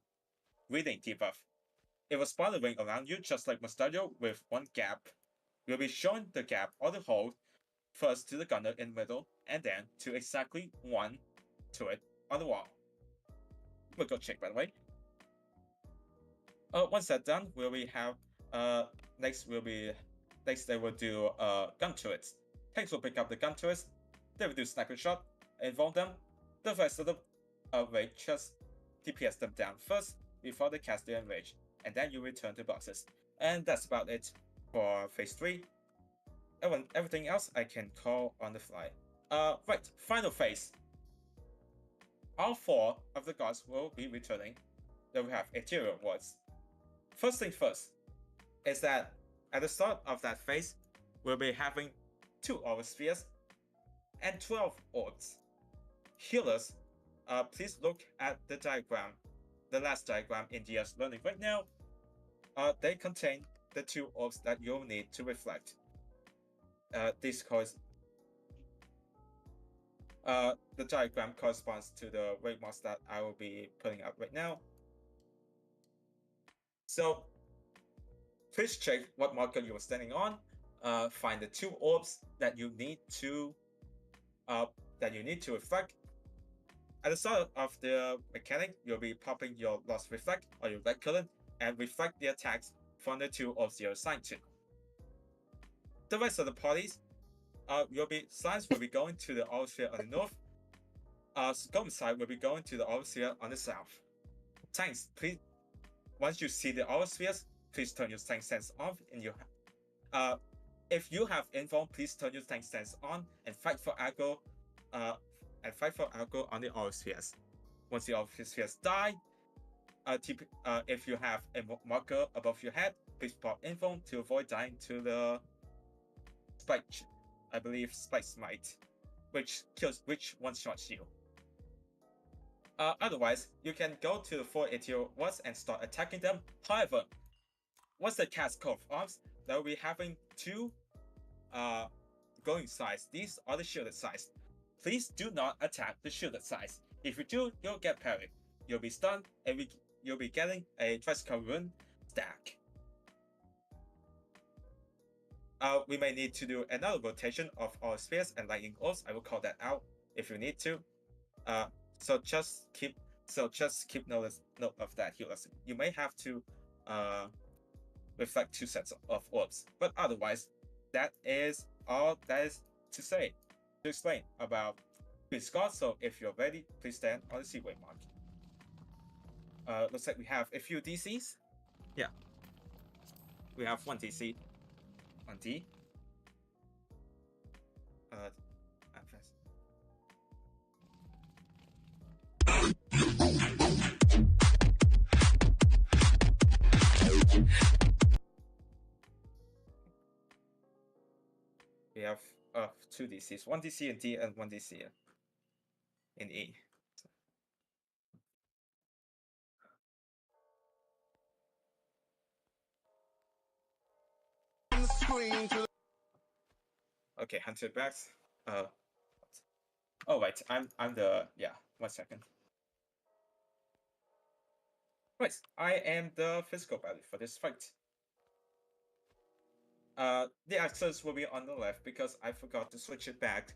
reading debuff. It will spawn a ring around you just like Mustajo with 1 gap. You'll be showing the gap or the hole first to the gunner in the middle, and then to exactly 1 to it on the wall. We'll go check, by the way. Once that's done, next they will do gun turrets. Tanks will pick up the gun turrets. They will do sniper shot, involve them. The rest of the raid just DPS them down first before they cast their enrage, and then you return to bosses. And that's about it for phase 3. Everything else I can call on the fly. Right, final phase. All 4 of the gods will be returning. They will have Ethereal wards. First thing first is that at the start of that phase, we'll be having 2 Aura Spheres and 12 orbs. Healers, please look at the diagram, the last diagram in DS Learning right now. They contain the 2 orbs that you'll need to reflect. The diagram corresponds to the raid mods that I will be putting up right now. So please check what marker you are standing on. Find the 2 orbs that you need to reflect. At the start of the mechanic, you'll be popping your Lost Reflect or your Red Current and reflect the attacks from the 2 orbs you're assigned to. The rest of the parties, Science will be going to the Aura Sphere on the north. Golem side will be going to the Aura Sphere on the south. Tanks, please. Once you see the Aura Spheres, please turn your tank stance off. If you have inform, please turn your tank stance on and fight for aggro. On the Aura Spheres. Once the Aura Spheres die, if you have a marker above your head, please pop inform to avoid dying to the Spike. I believe Spike Smite, which one-shots you. Otherwise, you can go to the 4 ATOs and start attacking them. However, once the cast Call of Arms, they will be having 2 going sides. These are the shielded sides. Please do not attack the shielded sides. If you do, you'll get parried. You'll be stunned, and you'll be getting a Tricycle Rune stack. We may need to do another rotation of our spheres and lightning orbs. I will call that out if you need to. So just keep note of that, healers. You may have to reflect 2 sets of orbs, but otherwise, that is all that is to explain about Queen's Guard. So if you're ready, please stand on the Seaway mark. Looks like we have a few DCs. Yeah, we have 1 DC, 1 D. We have 2 DCs, 1 DC in D and 1 DC in E. Okay, Hunter backs. Oh right, I'm the 1 second. Right, I am the physical battle for this fight. The accents will be on the left because I forgot to switch it back.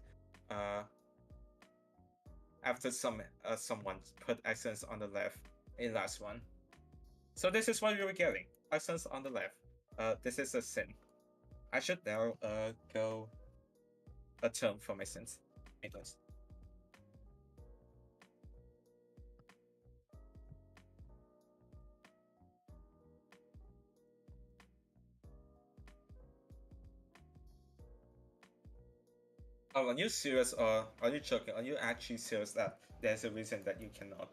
After someone put accents on the left in last one. So this is what we were getting. Accents on the left. This is a sin. I should now go atone for my sins. Anyways. Oh, are you serious, or are you joking? Are you actually serious that there's a reason that you cannot?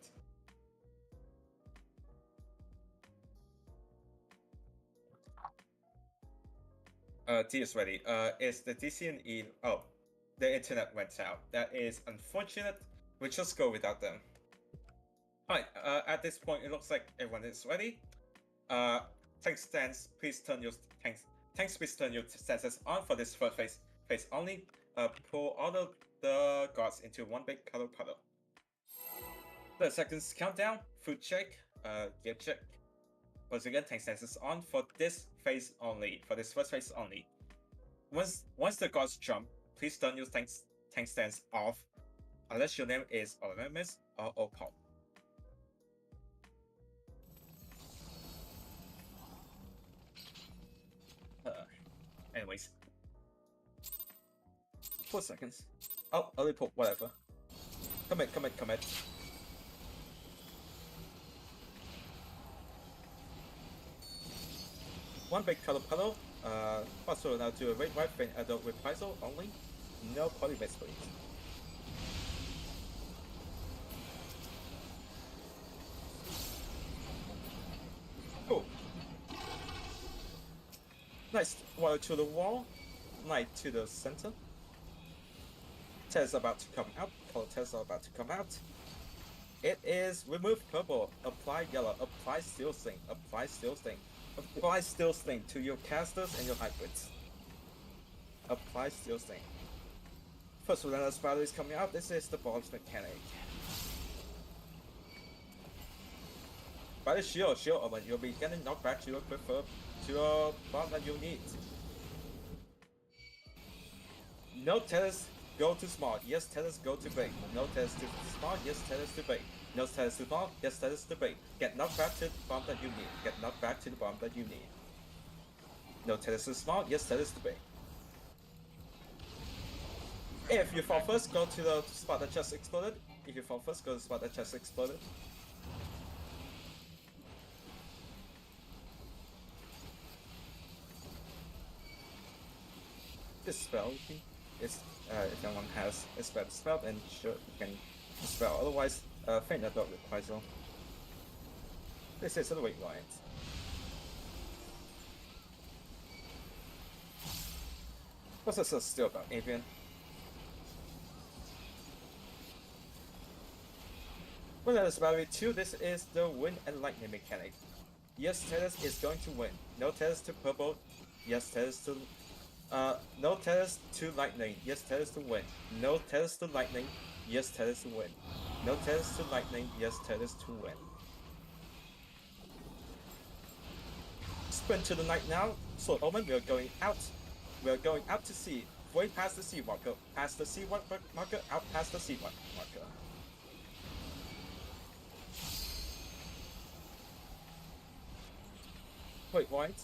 D is ready. Is the DC and E? Oh, the internet went out. That is unfortunate. We'll just go without them. Alright. At this point, it looks like everyone is ready. Tank stance. Please turn your tanks. Tanks, please turn your stances on for this first phase only. Pull all of the guards into 1 big color puddle. 30 seconds countdown. Food check. Gear check. Once again, tank stances on for this phase only. For this first phase only. Once the guards jump, please turn your tank stance off, unless your name is Anonymous or Opal. Anyways. 4 seconds. Oh, early pull, whatever. Commit. 1 big color puddle. Also now do a raid wipe and adult reprisal only. No polybase please. Cool. Nice. Water to the wall. Light to the center. Test about to come out. Color tests are about to come out. It is remove purple, apply yellow, apply steel sting, apply steel sting. Apply steel sting to your casters and your hybrids. Apply steel sting. First relentless battle is coming out. This is the boss mechanic. By the shield, Omen, you'll be getting knocked back to your bomb that you need. No Tellus, go to smart. Yes, Tellus, go to bait. No Tellus to smart. Yes, Tellus to bait. No Tellus to bomb. Yes, Tellus to bait. Get knocked back to the bomb that you need. Get knocked back to the bomb that you need. No Tellus to smart. Yes, Tellus to bait. If you fall first, go to the spot that just exploded. If you fall first, go to the spot that just exploded. This spell is if anyone has a spell, then sure you can spell. Otherwise, faint adult with Quasar. This is the weak line. What's this still about, Avian? Well, that is battery 2. This is the wind and lightning mechanic. Yes, Tellus is going to win. No Tellus to purple. Yes, Tellus to no Tellus to lightning. Yes, Tellus to win. No Tellus to lightning. Yes, Tellus to win. No Tellus to lightning. Yes, Tellus to win. Sprint to the night now. Sword Omen, we are going out. We are going out to sea. Way past the sea marker. Past the sea marker. Out past the sea marker. Wait, white.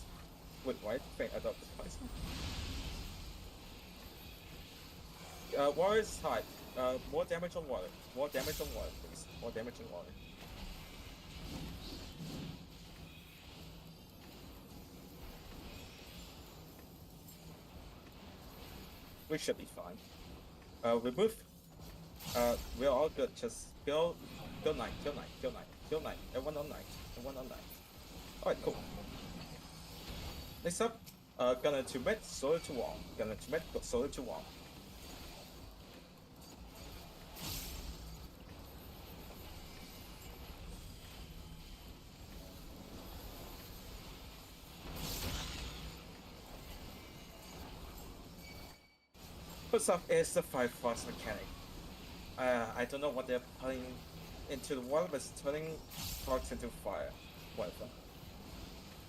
Faint adopt the poison. Warrior's hide. More damage on water. More damage on water, please. More damage on water. We should be fine. Remove. We're all good. Just kill knight. Everyone on knight. Alright, cool. Next up, Gunner to mid, Solar to wall. Gunner to mid, Solar to wall. First off is the 5 frost mechanic. I don't know what they're putting into the water, but it's turning frogs into fire. Whatever.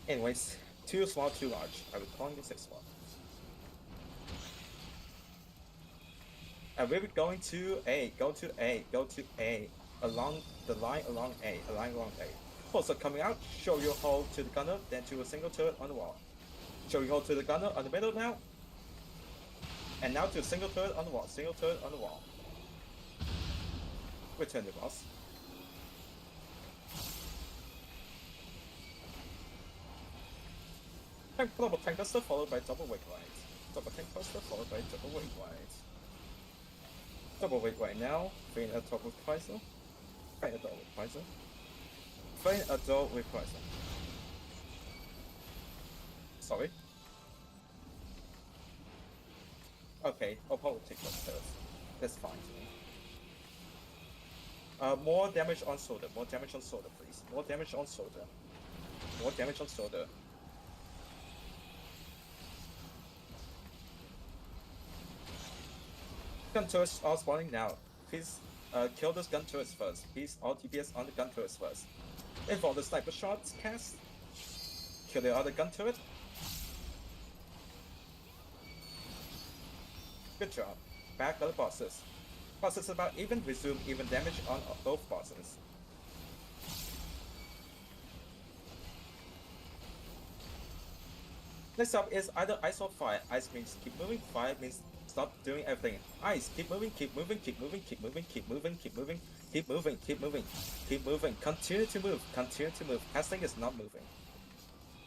Anyways, too small, too large. I will call you 6 one. And we'll be going to A. Go to A. Along the line along A. Also coming out, show your hold to the gunner, then to a single turret on the wall. Show your hold to the gunner on the middle now. And now to a single turret on the wall. Return the boss. Double tank cluster followed by double wake light. Double tank cluster followed by double wake light. Double wake light now. Faint a double Quasar. Faint a double Quasar. Faint a double with Quasar. Sorry. Okay, I'll probably take those first. That's fine to me. More damage on Soda. More damage on Soda, please. More damage on Soda. More damage on Soda. Gun turrets are spawning now. Please kill those gun turrets first. Please all DPS on the gun turrets first. If all the sniper shots cast, kill the other gun turret. Good job. Back other bosses. Bosses about even, resume even damage on both bosses. Next up is either ice or fire. Ice means keep moving, fire means stop doing everything. Ice, keep moving. Continue to move. Casting is not moving.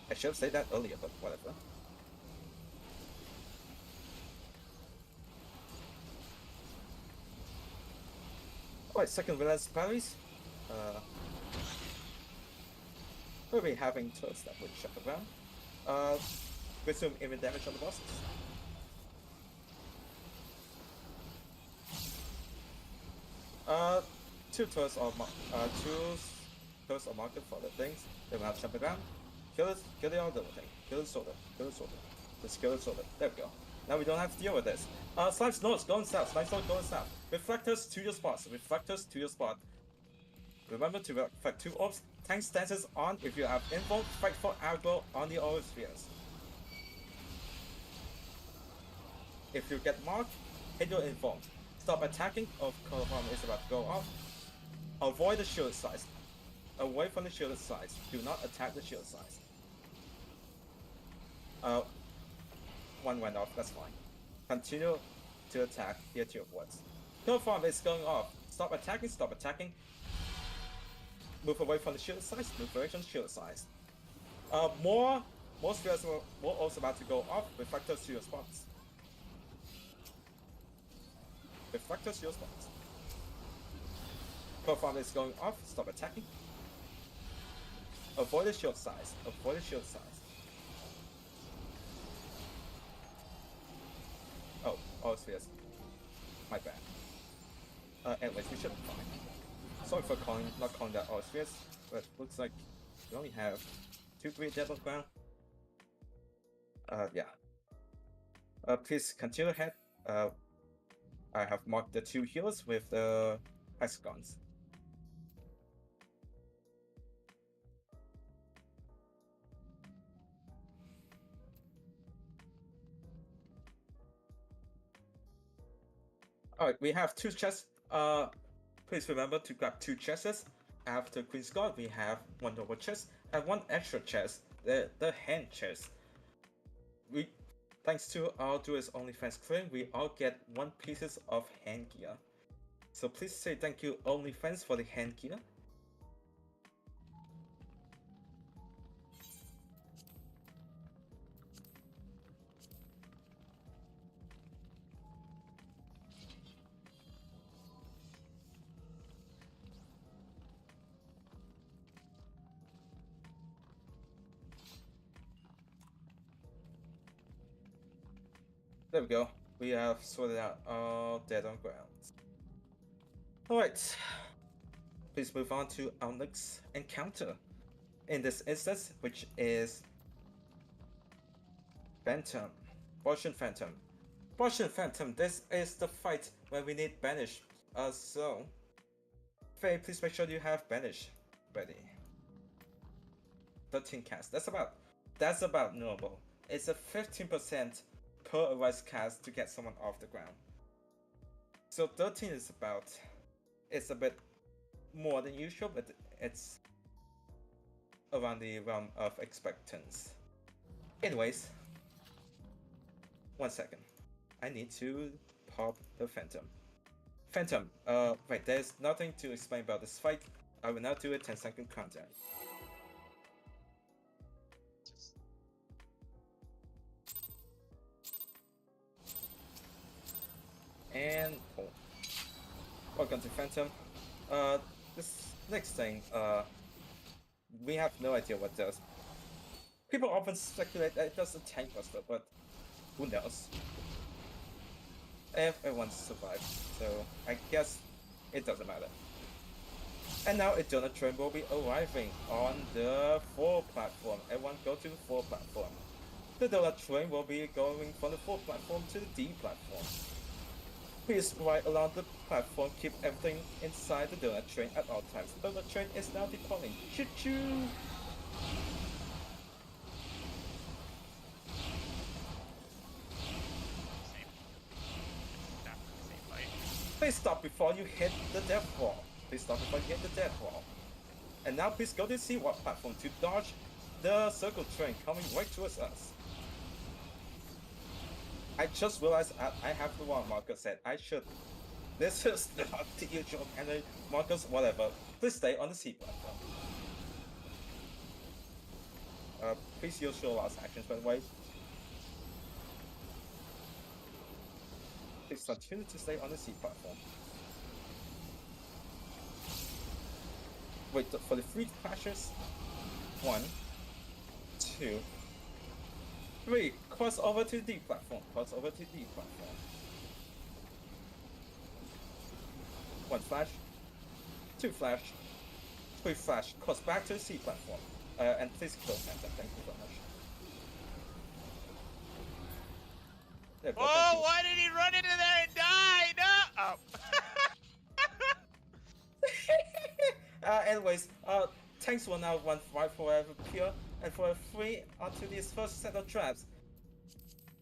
I should have said that earlier, but whatever. Alright, second relentless batteries. We'll be having turrets that would check around. Resume even damage on the bosses. Two turrets are marked for the things. They will have to jump around. Kill the other thing. Kill the soda. Just kill the soda. There we go. Now we don't have to deal with this. Slime's North going south. Reflectors to your spot. Remember to fight 2 orbs. Tank stances on. If you have info, fight for aggro on the orb spheres. If you get marked, hit your info. Stop attacking if Colophon is about to go off. Avoid the shield size. Away from the shielded sides. Do not attack the shield size. One went off, that's fine. Continue to attack here to your wards. Colophon is going off. Stop attacking, stop attacking. Move away from the shield size, move away from the shield size. More spheres were also about to go off. Reflectors to your spots. Reflectors to your spots. Colophon is going off, stop attacking. Avoid the shield size, avoid the shield size. Oh, all spheres. My bad. Anyways, we should be fine. Sorry for not calling that all spheres, but looks like we only have 2 green dead on ground. Yeah. Please continue ahead. I have marked the 2 healers with the hexagons. Alright, we have 2 chests. Please remember to grab 2 chests. After Queen's Guard, we have 1 double chest and 1 extra chest, the hand chest. Thanks to our Duelist OnlyFans claim, we all get 1 pieces of hand gear. So please say thank you OnlyFans for the hand gear. There we go. We have sorted out all dead on ground. Alright. Please move on to our next encounter. In this instance, which is Phantom. Boshan Phantom. Boshan Phantom, this is the fight where we need Banish. So Faye, please make sure you have Banish ready. 13 cast. That's about normal. It's a 15% per arise cast to get someone off the ground. So 13 is it's a bit more than usual, but it's around the realm of expectance. Anyways, 1 second. I need to pop the Phantom. Phantom, wait, there's nothing to explain about this fight. I will now do a 10-second countdown. And welcome to Phantom. This next thing, we have no idea what it does. People often speculate that it does a tank buster, but who knows? Everyone survived, so I guess it doesn't matter. And now a donut train will be arriving on the 4 platform. Everyone go to the 4 platform. The donut train will be going from the 4 platform to the D platform. Please ride along the platform, keep everything inside the donut train at all times. The donut train is now departing. Choo-choo! Please stop before you hit the death wall. Please stop before you hit the death wall. And now please go to see what platform to dodge the circle train coming right towards us. I just realized I have the wrong marker set. I should. This is not the usual and the markers, whatever. Please stay on the C platform. Please use your last actions, by the way. Please continue to stay on the C platform. Wait for the 3 clashes. 1, 2, 3. Cross over to D platform. Cross over to D platform. 1 flash. 2 flash. 3 flash. Cross back to the C platform. And please kill Phantom. Thank you very much. There we go, Oh, why did he run into there and die? No! Oh. Anyways, tanks will now run right forever pure and for free onto these first set of traps.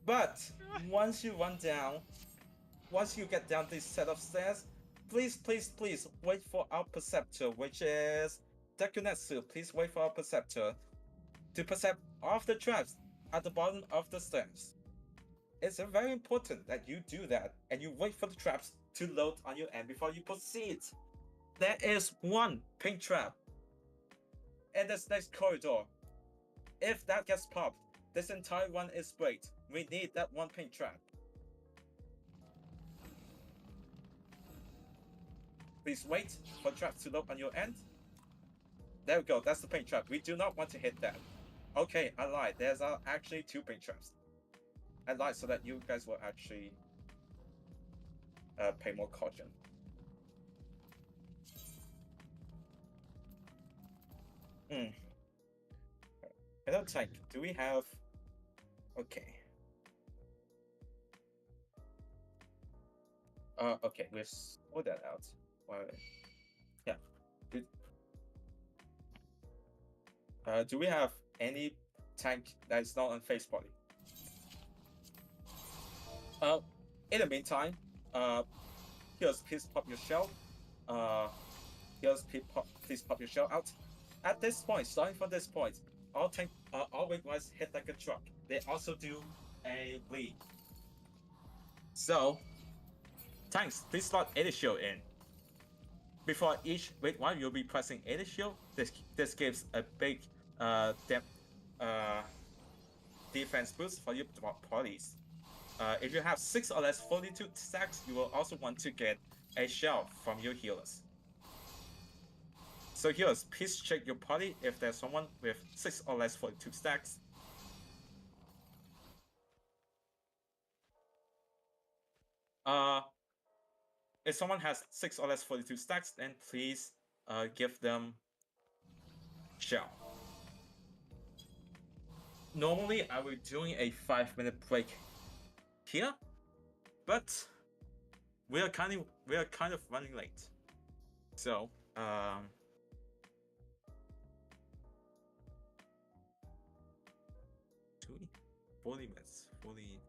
But once you run down, once you get down this set of stairs, please wait for our Perceptor, which is Dekunetsu. Please wait for our Perceptor to percept all of the traps at the bottom of the stairs. It's very important that you do that and you wait for the traps to load on your end before you proceed. There is one pink trap in this next corridor. If that gets popped, this entire run is great. We need that one pink trap. Please wait for traps to load on your end. There we go, that's the pink trap. We do not want to hit that. Okay, I lied. There's actually 2 pink traps. I lied so that you guys will actually pay more caution. Hello, Tank. Do we have... Okay. Okay, let's sort that out. Yeah. Good. Do we have any tank that is not on face body? In the meantime, here's please pop your shell. Please pop your shell out. At this point, starting from this point, all wing ones hit like a truck. They also do a bleed. So, tanks, please slot Ada Shield in. Before each wing one, you'll be pressing Ada Shield. This gives a big defense boost for your parties. If you have 6 or less 42 stacks, you will also want to get a shell from your healers. So healers, please check your party if there's someone with 6 or less 42 stacks. If someone has 6 or less 42 stacks, then please give them shell. Normally, I will be doing a 5-minute break here, but we are kind of running late. So 40 minutes. 40.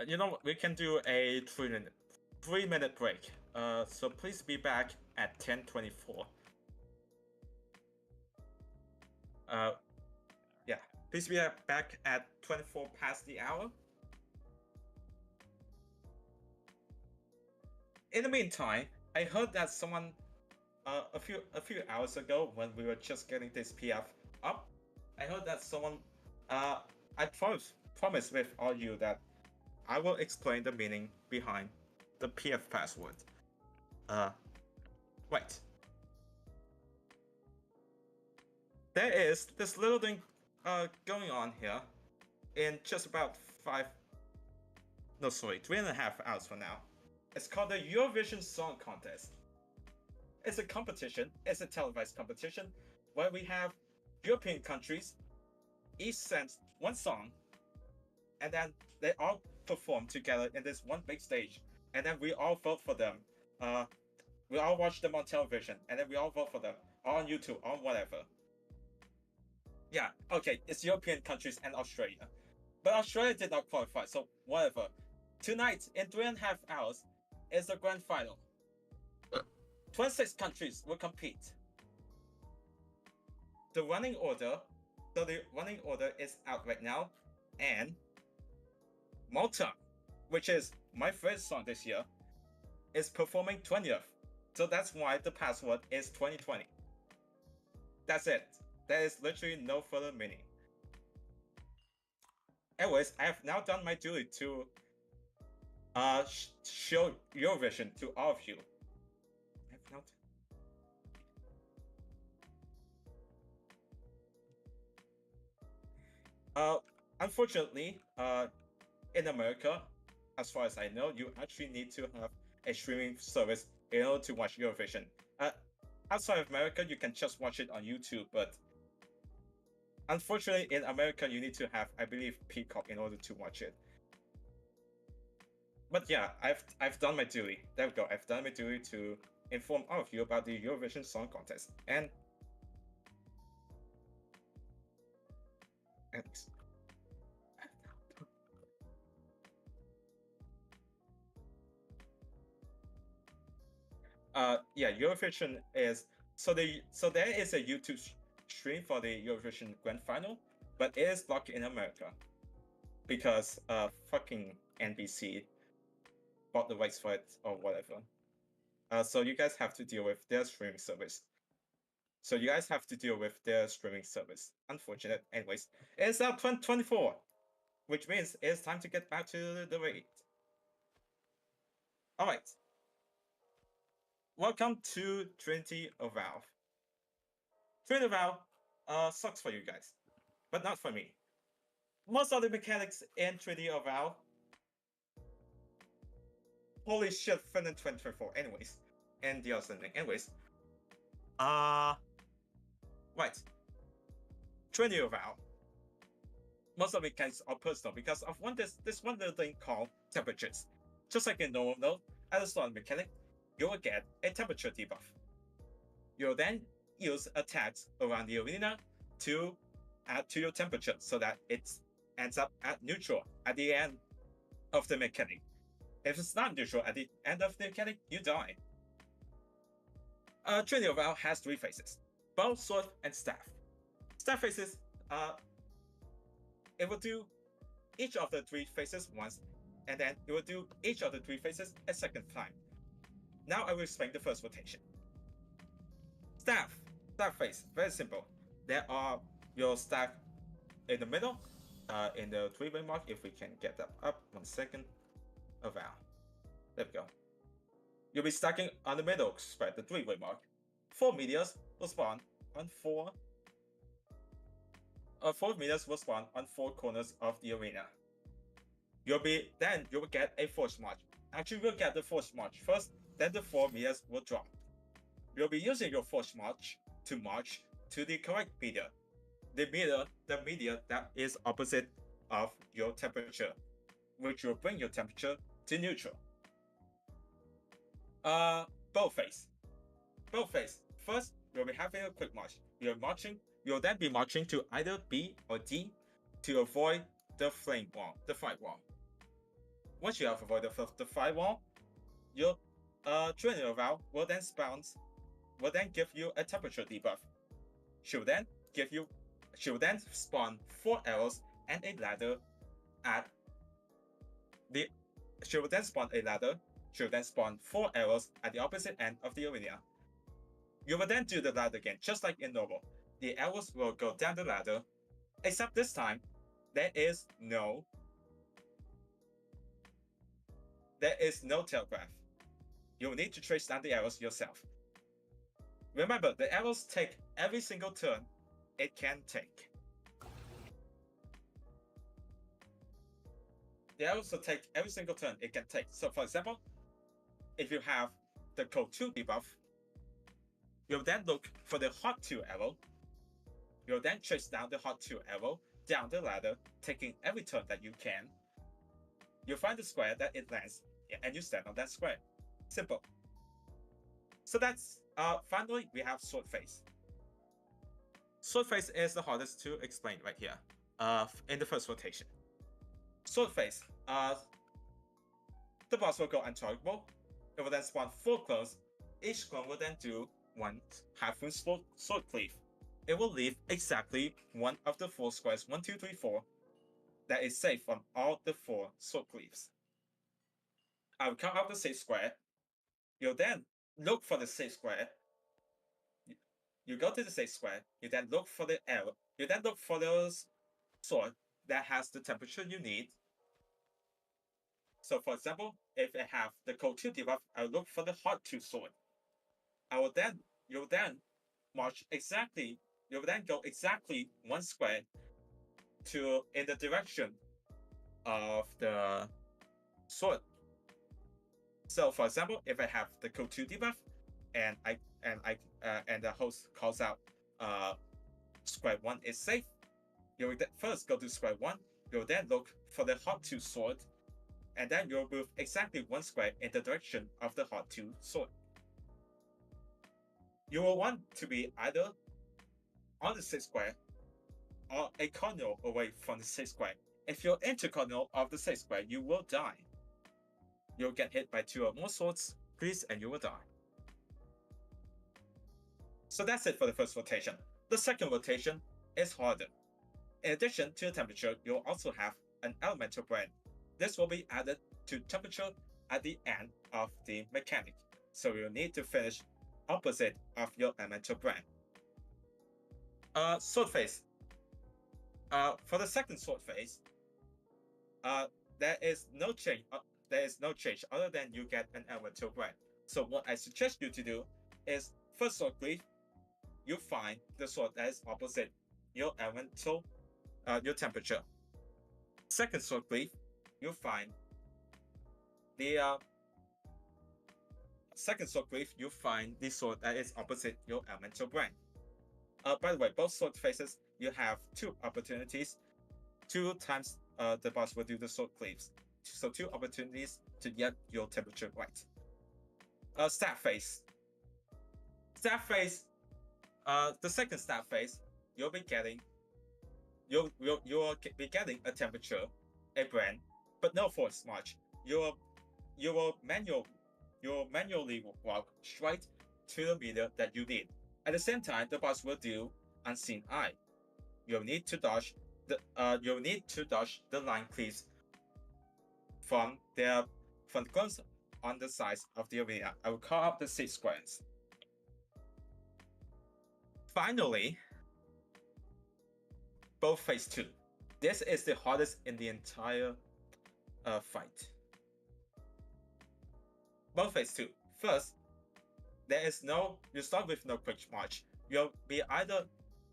You know what? We can do a 3-minute break. So please be back at 10:24. Yeah, please be back at 24 past the hour. In the meantime, I heard that someone a few hours ago when we were just getting this PF up, I heard that someone I promised with all you that I will explain the meaning behind the PF password. Wait. There is this little thing going on here in just about 3.5 hours from now. It's called the Eurovision Song Contest. It's a competition, it's a televised competition where we have European countries, each sends one song, and then they all perform together in this one big stage, and then we all vote for them. We all watch them on television, and then we all vote for them, or on YouTube, or whatever. Yeah, okay, it's European countries and Australia. But Australia did not qualify, so whatever. Tonight, in 3.5 hours, is the grand final. 26 countries will compete. The running order is out right now, and Malta, which is my first song this year, is performing 20th. So that's why the password is 2020. That's it. There is literally no further meaning. Anyways, I have now done my duty to show Eurovision to all of you. Unfortunately, in America, as far as I know, you actually need to have a streaming service in order to watch Eurovision. Outside of America, you can just watch it on YouTube, but unfortunately, in America, you need to have, I believe, Peacock in order to watch it. But yeah, I've done my duty. There we go. I've done my duty to inform all of you about the Eurovision Song Contest. And yeah, Eurovision is so there is a YouTube stream for the Eurovision Grand Final, but it is blocked in America because fucking NBC bought the rights for it or whatever. So you guys have to deal with their streaming service. Unfortunate. Anyways, it's now 2024, which means it's time to get back to the raid. All right. Welcome to Trinity of Valve. Trinity of Valve sucks for you guys, but not for me. Most of the mechanics in Trinity of Valve, holy shit, fin in 2024. Anyways, and the other thing. Anyways, right. Trinity of Valve. Most of the mechanics are personal because of this one little thing called temperatures. Just like in normal node, at the start of the mechanic, you will get a temperature debuff. You'll then use attacks around the arena to add to your temperature so that it ends up at neutral at the end of the mechanic. If it's not neutral at the end of the mechanic, you die. Trinity of Valve has 3 phases: bow, sword, and staff. Staff phases, it will do each of the 3 phases once, and then it will do each of the 3 phases a second time. Now I will explain the first rotation. Staff phase, very simple. There are your staff in the middle, in the 3-way mark. If we can get that up, 1 second. There we go. You'll be stacking on the middle spread, the 3-way mark. 4 meteors will spawn on 4 meteors will spawn on 4 corners of the arena. You will get a force march. Actually, you'll get the force march first, then the 4 meteors will drop. You'll be using your force march to march to the correct meteor. The meteor that is opposite of your temperature, which will bring your temperature to neutral. Bow phase. First, you'll be having a quick march. You'll then be marching to either B or D to avoid the flame wall, the fight wall. Once you have avoided the fight wall, your Trinity of Valve will then give you a temperature debuff. She will then spawn 4 arrows and a ladder at the. She will then spawn 4 arrows at the opposite end of the arena. You will then do the ladder again, just like in normal. The arrows will go down the ladder, except this time there is no telegraph. You will need to trace down the arrows yourself. Remember, the arrows take every single turn it can take. The arrows will take every single turn it can take. So for example, if you have the code 2 debuff, you'll then look for the hot 2 arrow. You'll then chase down the hot 2 arrow down the ladder, taking every turn that you can. You'll find the square that it lands, and you stand on that square. Simple. So that's finally we have sword phase. Sword phase is the hardest to explain right here. In the first rotation. Sword phase. The boss will go untargetable. It will then spawn 4 clones. Each clone will then do 1 half-moon sword cleave. It will leave exactly one of the 4 squares, 1, 2, 3, 4, that is safe from all the 4 sword cleaves. I will count out the safe square. You'll then look for the safe square. You go to the safe square. You then look for the arrow. You then look for the sword that has the temperature you need. So for example, if I have the code 2 debuff, I'll look for the hot 2 sword. You'll then go exactly 1 square in the direction of the sword. So for example, if I have the code 2 debuff and the host calls out square 1 is safe, you will first go to square 1. You'll then look for the hot 2 sword and then you'll move exactly 1 square in the direction of the hot 2 sword. You will want to be either on the 6 square or a corner away from the 6 square. If you're into corner of the 6 square, you will die. You'll get hit by 2 or more swords, please, and you will die. So that's it for the first rotation. The second rotation is harder. In addition to the temperature, you'll also have an elemental brand. This will be added to temperature at the end of the mechanic. So you'll need to finish opposite of your elemental brand. Sword phase. For the second sword phase, there is no change. There is no change other than you get an elemental brand. So what I suggest you to do is first sword glyph, you find the sword that is opposite your elemental, your temperature. Second sword glyph, you find the second sword glyph, you find the sword that is opposite your elemental brand. By the way, both sword phases, you have 2 opportunities. 2 times the boss will do the sword glyphs. So 2 opportunities to get your temperature right. Stat phase. Stat phase. The second stat phase, you'll be getting a temperature, a brand, but no force march. You will manually walk straight to the meter that you need. At the same time, the boss will do Unseen Eye. You'll need to dodge the line cleaves from the clones on the sides of the arena. I will call out the 6 squares. Finally, both phase 2. This is the hardest in the entire fight. Both phase 2. First, you start with no quick march. You'll be either,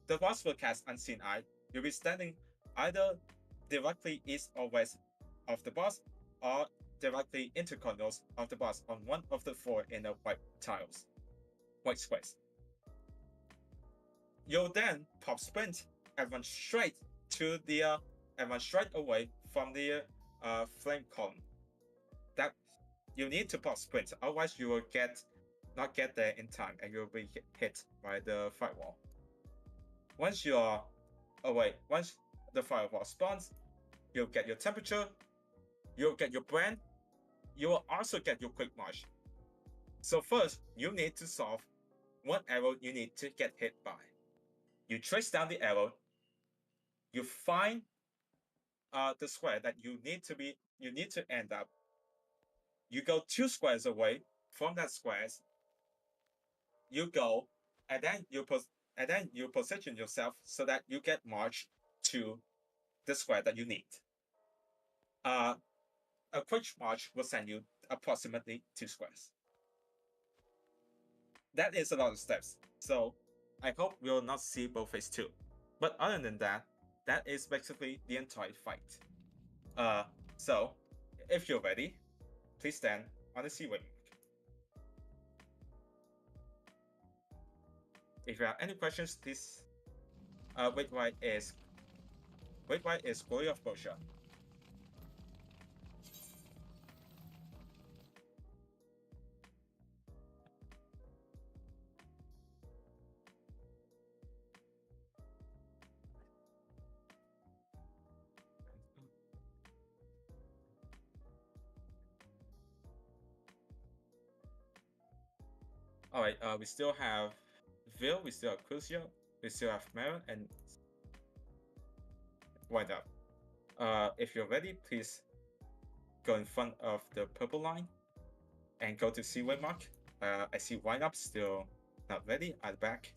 the boss will cast Unseen Eye. You'll be standing either directly east or west of the boss, or directly into corners of the boss on one of the 4 inner white squares. You'll then pop sprint and run straight to the away from the flame column. That you need to pop sprint, otherwise you will not get there in time and you'll be hit by the firewall. Once the firewall spawns, you'll get your temperature, you'll get your brand, you will also get your quick march. So first, you need to solve what arrow you need to get hit by. You trace down the arrow, you find the square that you need to end up. You go 2 squares away from that squares. You go, and then you position yourself so that you get marched to the square that you need. A quick march will send you approximately 2 squares. That is a lot of steps, so I hope we will not see both phase 2. But other than that, that is basically the entire fight. So, if you're ready, please stand on the Seaway mark. If you have any questions, please. Wait, why is Glory of Bosha? Alright, we still have Vil, we still have Crucio, we still have Maron, and Wind Up. If you're ready, please go in front of the purple line and go to Seaway mark. I see Wind Up still not ready at the back.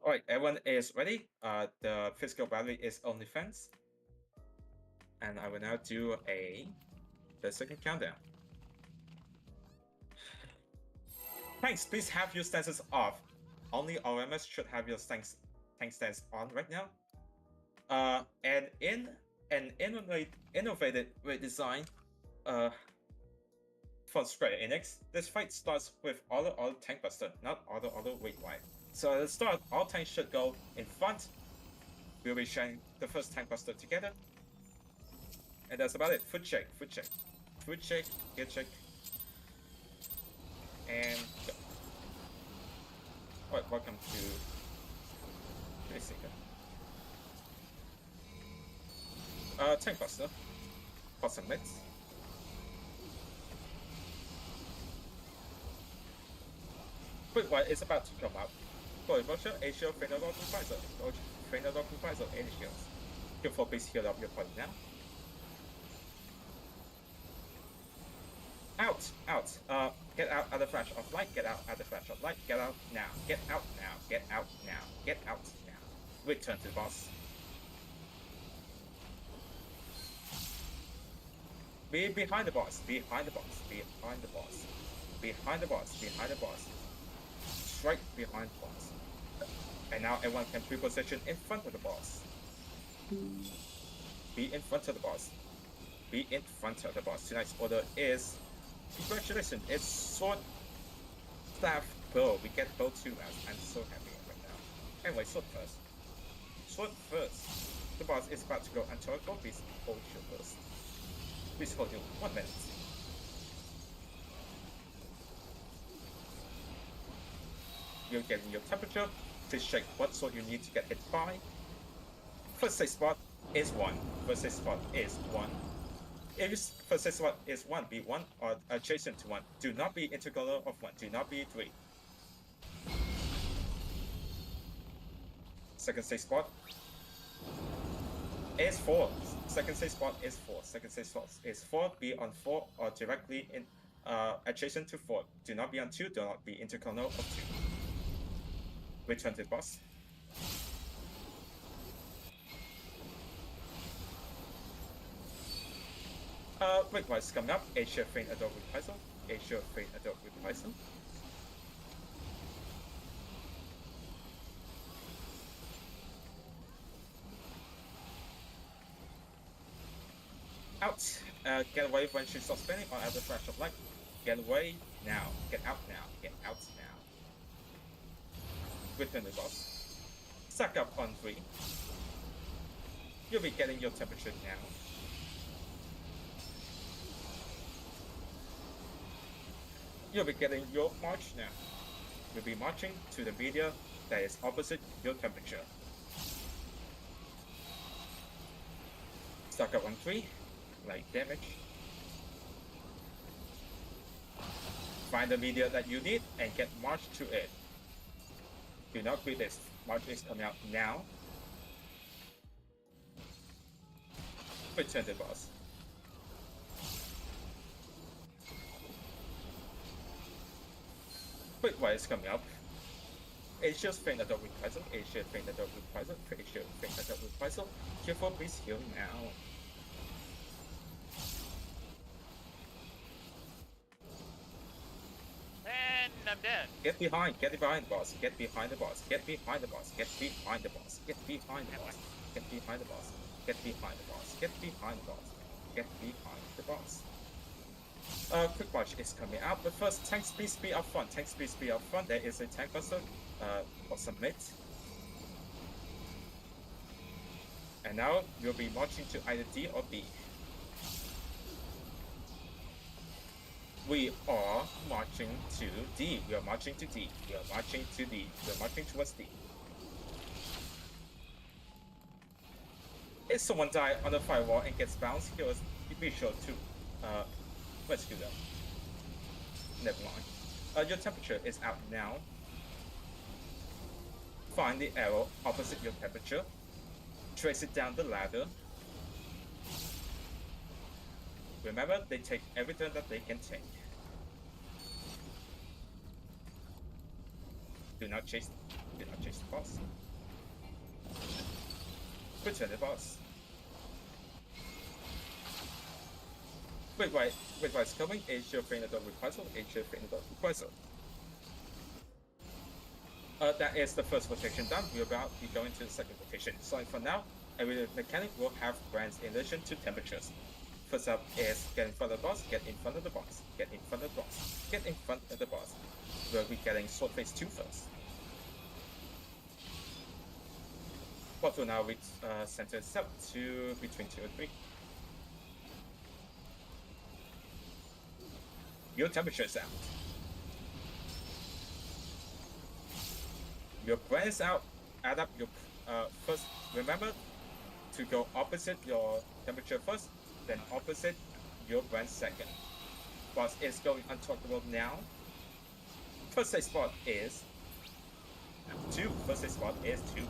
Alright, everyone is ready. The physical battery is only fence. And I will now do the second countdown. Tanks, please have your stances off. Only RMS should have your tank stance on right now. And in an innovative redesign for Square Enix, this fight starts with auto tank buster, not auto weight wide. So at the start, all tanks should go in front. We'll be sharing the first tank buster together. And that's about it. Foot check, foot check. Foot check, gear check. And go. Alright, welcome to Seeker. Tank Buster. Possum Mix. Quick White is about to come out. Glory Vulture, Asia, Fener Dog Reprisal. Fener Dog Reprisal, any shields. Your 4 base heal up your point now. Out! Get out at the flash of light, get out at the flash of light, get out now, get out now, get out now, get out now. Return to the boss. Be behind the boss, behind the boss, behind the boss, behind the boss, behind the boss. Straight behind the boss. And now everyone can pre-position in front of the boss. Be in front of the boss. Be in front of the boss. Tonight's order is, congratulations, it's Sword, Staff, Bow. We get Bow too, I'm so happy right now. Anyway, Sword first. Sword first. The boss is about to go Antorico. Please hold your burst. Please hold you 1 minute. You're getting your temperature. Please check what sword you need to get hit by. First safe spot is 1. First safe spot is 1. If your first safe spot is 1, be 1 or adjacent to 1. Do not be intercolor of 1. Do not be 3. Second safe spot is 4. Second safe spot is 4. Second safe spot is 4. Be on 4 or directly in adjacent to 4. Do not be on 2. Do not be intercolor of 2. Return to the boss. Wait, what's coming up? Asia Feign Adult Reprisal. Asia Feign Adult Reprisal. Out. Get away when she stops spinning or at the flash of light. Get away now. Get out now. Get out now. Return the boss. Suck up on 3. You'll be getting your temperature now. You'll be getting your march now. You'll be marching to the media that is opposite your temperature. Suck up on 3. Light damage. Find the media that you need and get marched to it. Do not read this. March is coming out now. Return the boss. Quick White is coming up. Asia's Feign Adult Reprisal. Asia Feign Adult Reprisal. Asia Feign Adult Reprisal. Careful, please heal now. And I'm dead. Get behind the boss, get behind the boss, get behind the boss, get behind the boss, get behind the boss, get behind the boss, get behind the boss, get behind the boss, get behind the boss. Quick March is coming out, but first, tanks please be up front, tanks please be up front. There is a tank buster, or submit. And now you'll be marching to either D or B. We are marching to D. We are marching to D. We are marching to D. We are marching towards D. If someone dies on the firewall and gets bounced, be sure to rescue them. Never mind. Your temperature is out now. Find the arrow opposite your temperature. Trace it down the ladder. Remember, they take everything that they can take. Do not chase the boss. Return the boss. Wait, what's coming? Asia Feign Adult Reprisal. Asia Feign Adult Reprisal. That is the first rotation done. We're about to be going to the second rotation. So for now, every mechanic will have brands in addition to temperatures. First up is get in front of the boss, get in front of the boss, get in front of the boss, get in front of the boss. We'll be getting Sword Phase 2 first. What will now center itself to between 2 and 3. Your temperature is out. Your brand is out. Add up your first. Remember to go opposite your temperature first, then opposite your brand second. Boss is going untalkable now. First aid spot is 2. First aid spot is 2.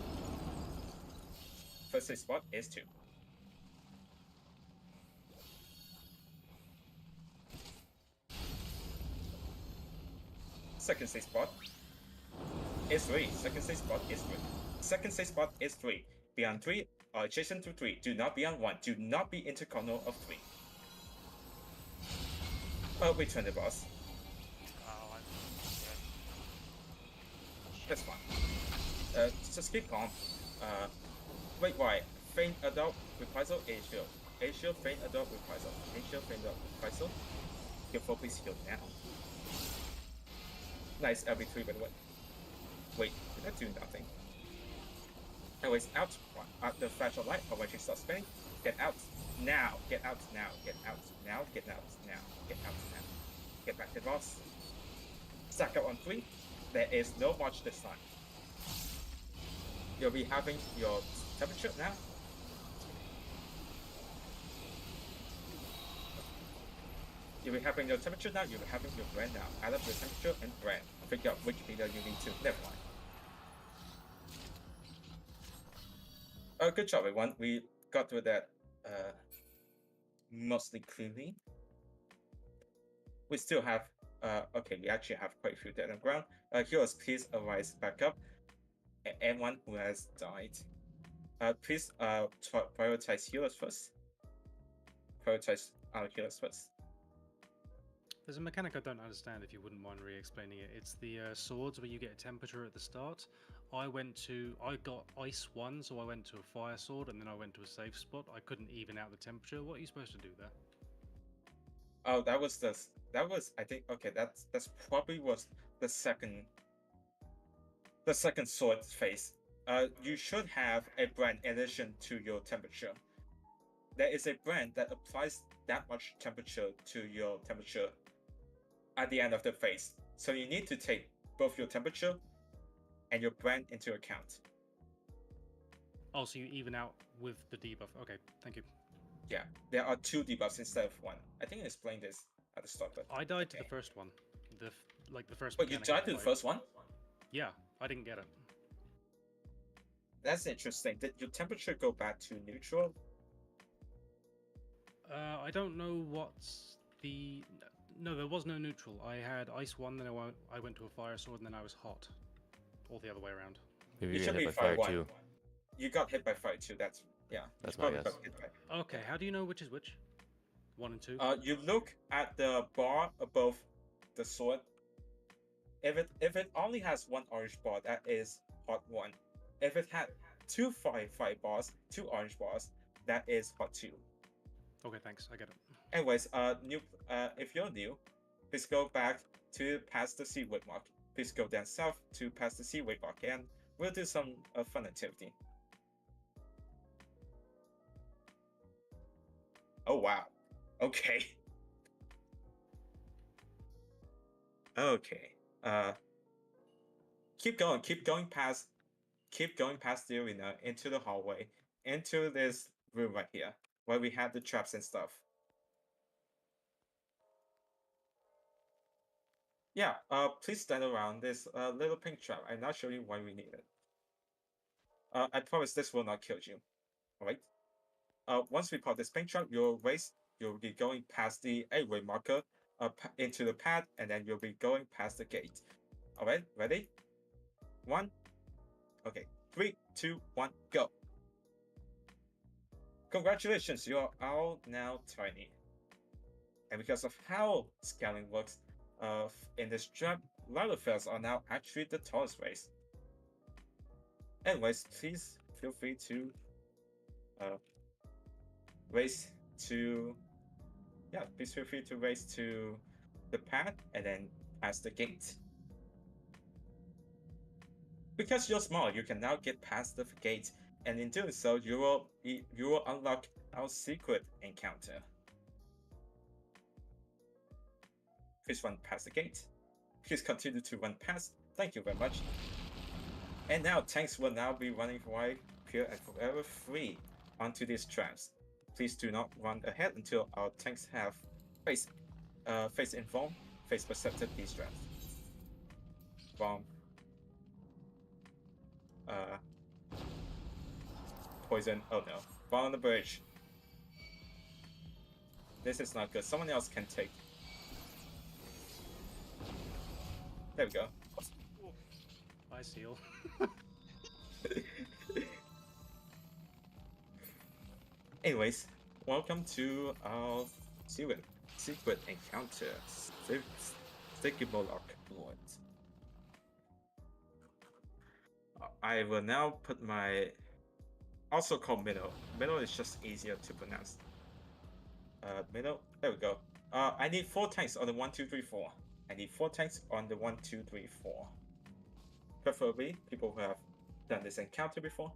First aid spot is 2. Second safe spot is 3. Second safe spot is 3. Second safe spot is 3. Beyond 3 or adjacent to 3. Do not be on 1. Do not be intercornal of 3. Return the boss. Oh, I'm dead. That's fine. Just keep calm. Wait, why? Feint adult reprisal, A shield. A shield, feint adult reprisal. A shield, feint adult reprisal. Your focus healed now. Nice LB3 by the way. Wait, did I do nothing? Anyways, out. The flash of light, or when she starts spinning, get out. Now. Get out now. Get out now. Get out now. Get out now. Get back to the boss. Stack up on 3. There is no watch this time. You'll be having your temperature now. You'll be having your temperature now. You'll be having your brand now. Add up your temperature and brand. Figure out which meter you need to. Never mind. Good job, everyone. We got through that mostly cleanly. We still have okay, we actually have quite a few dead on ground. Heroes, please arise back up. Anyone who has died, please prioritize healers first. Prioritize our healers first. There's a mechanic I don't understand, if you wouldn't mind re-explaining it. It's the swords where you get a temperature at the start. I got ice 1, so I went to a fire sword, and then I went to a safe spot. I couldn't even out the temperature. What are you supposed to do there? Oh, that was I think, okay, that's probably was the second sword phase. You should have a brand in addition to your temperature. There is a brand that applies that much temperature to your temperature at the end of the phase. So you need to take both your temperature and your brand into account. Oh, so you even out with the debuff. Okay, thank you. Yeah, there are 2 debuffs instead of 1. I think I explained this at the start, but I died to okay. the first one. The first. But you mechanic died I to the fight. first one? Yeah, I didn't get it. That's interesting. Did your temperature go back to neutral? I don't know what's the. No, there was no neutral. I had ice 1, then I went to a fire sword, and then I was hot. Or the other way around. Maybe You you should get be hit by fire fire 1. too. You got hit by fire 2. That's yeah. That's you my probably guess. got hit by. Okay, how do you know which is which? 1 and 2? You look at the bar above the sword. If it only has 1 orange bar, that is hot 1. If it had 2 fire bars, 2 orange bars, that is hot 2. Okay, thanks. I get it. Anyways, if you're new, please go back to past the Seaweed Mark. Please go down south to past the Seaweed Mark, and we'll do some fun activity. Oh wow. Okay. Okay. Keep going past the arena into the hallway, into this room right here, where we have the traps and stuff. Yeah, please stand around this little pink trap. I'm not showing you why we need it. I promise this will not kill you. Alright? Once we pop this pink trap, you'll be going past the A-way marker into the pad, and then you'll be going past the gate. Alright, ready? 1. Okay, 3, 2, 1, go. Congratulations, you are all now tiny. And because of how scaling works, in this trap, Lalafels are now actually the tallest race. Anyways, please feel free to race to please feel free to race to the pad and then past the gate. Because you're small, you can now get past the gate, and in doing so, you will unlock our secret encounter. Please run past the gate. Please continue to run past. Thank you very much. And now tanks will now be running right here and forever free onto these traps. Please do not run ahead until our tanks have face informed, face percepted these traps. Bomb. Poison. Oh no. Bomb on the bridge. This is not good. Someone else can take. There we go. I seal. Anyways, welcome to our secret encounter. Sticky Moloch Lord. I will now put my also called Minnow. Minnow is just easier to pronounce. Minnow. There we go. I need 4 tanks on the 1, 2, 3, 4. I need 4 tanks on the 1, 2, 3, 4. Preferably people who have done this encounter before,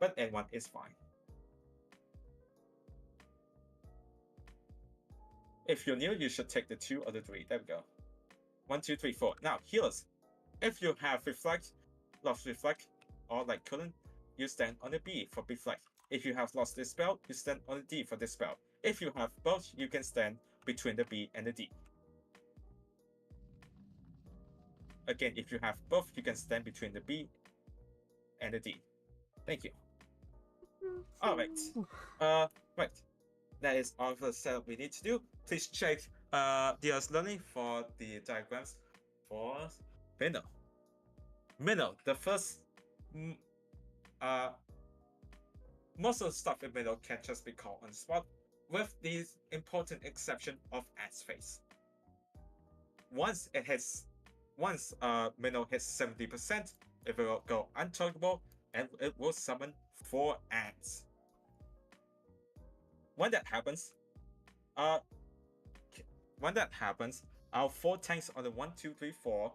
but anyone is fine. If you're new, you should take the 2 or the 3. There we go. 1, 2, 3, 4. Now, healers. If you have Reflect, Lost Reflect, or like Cullen, you stand on the B for Reflect. If you have lost this spell, you stand on the D for this spell. If you have both, you can stand between the B and the D. Again, if you have both, you can stand between the B and the D. Thank you. Alright. Right. That is all the setup we need to do. Please check DS Learning for the diagrams for Minnow. Minnow, the first most of the stuff in Minnow can just be called on the spot, with the important exception of Axe Face. Once Minnow hits 70%, it will go untargetable and it will summon 4 ants. When that happens, our 4 tanks on the 1, 2, 3, 4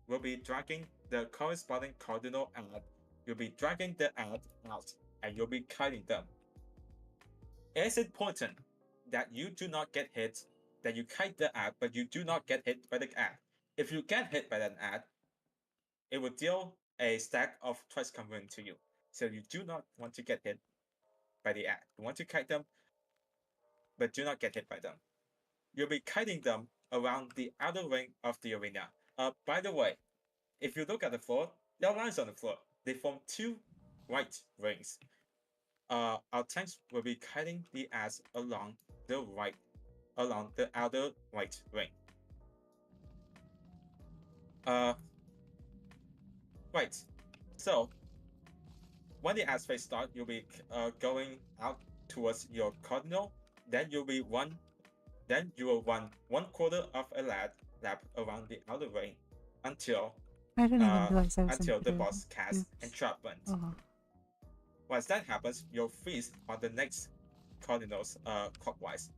will be dragging the corresponding cardinal ad. You'll be dragging the ad out and you'll be kiting them. It's important that you do not get hit, that you kite the ad, but you do not get hit by the ad. If you get hit by that ad, it will deal a stack of twice converting to you. So you do not want to get hit by the ad. You want to kite them, but do not get hit by them. You'll be kiting them around the outer ring of the arena. By the way, if you look at the floor, there are lines on the floor. They form 2 white rings. Our tanks will be kiting the ads along the outer white ring. Right. So when the ads phase start, you'll be going out towards your cardinal. Then you will run 1/4 of a lap around the outer ring until I didn't even realize I was until the in boss casts entrapment. Once that happens, you'll freeze on the next cardinals clockwise.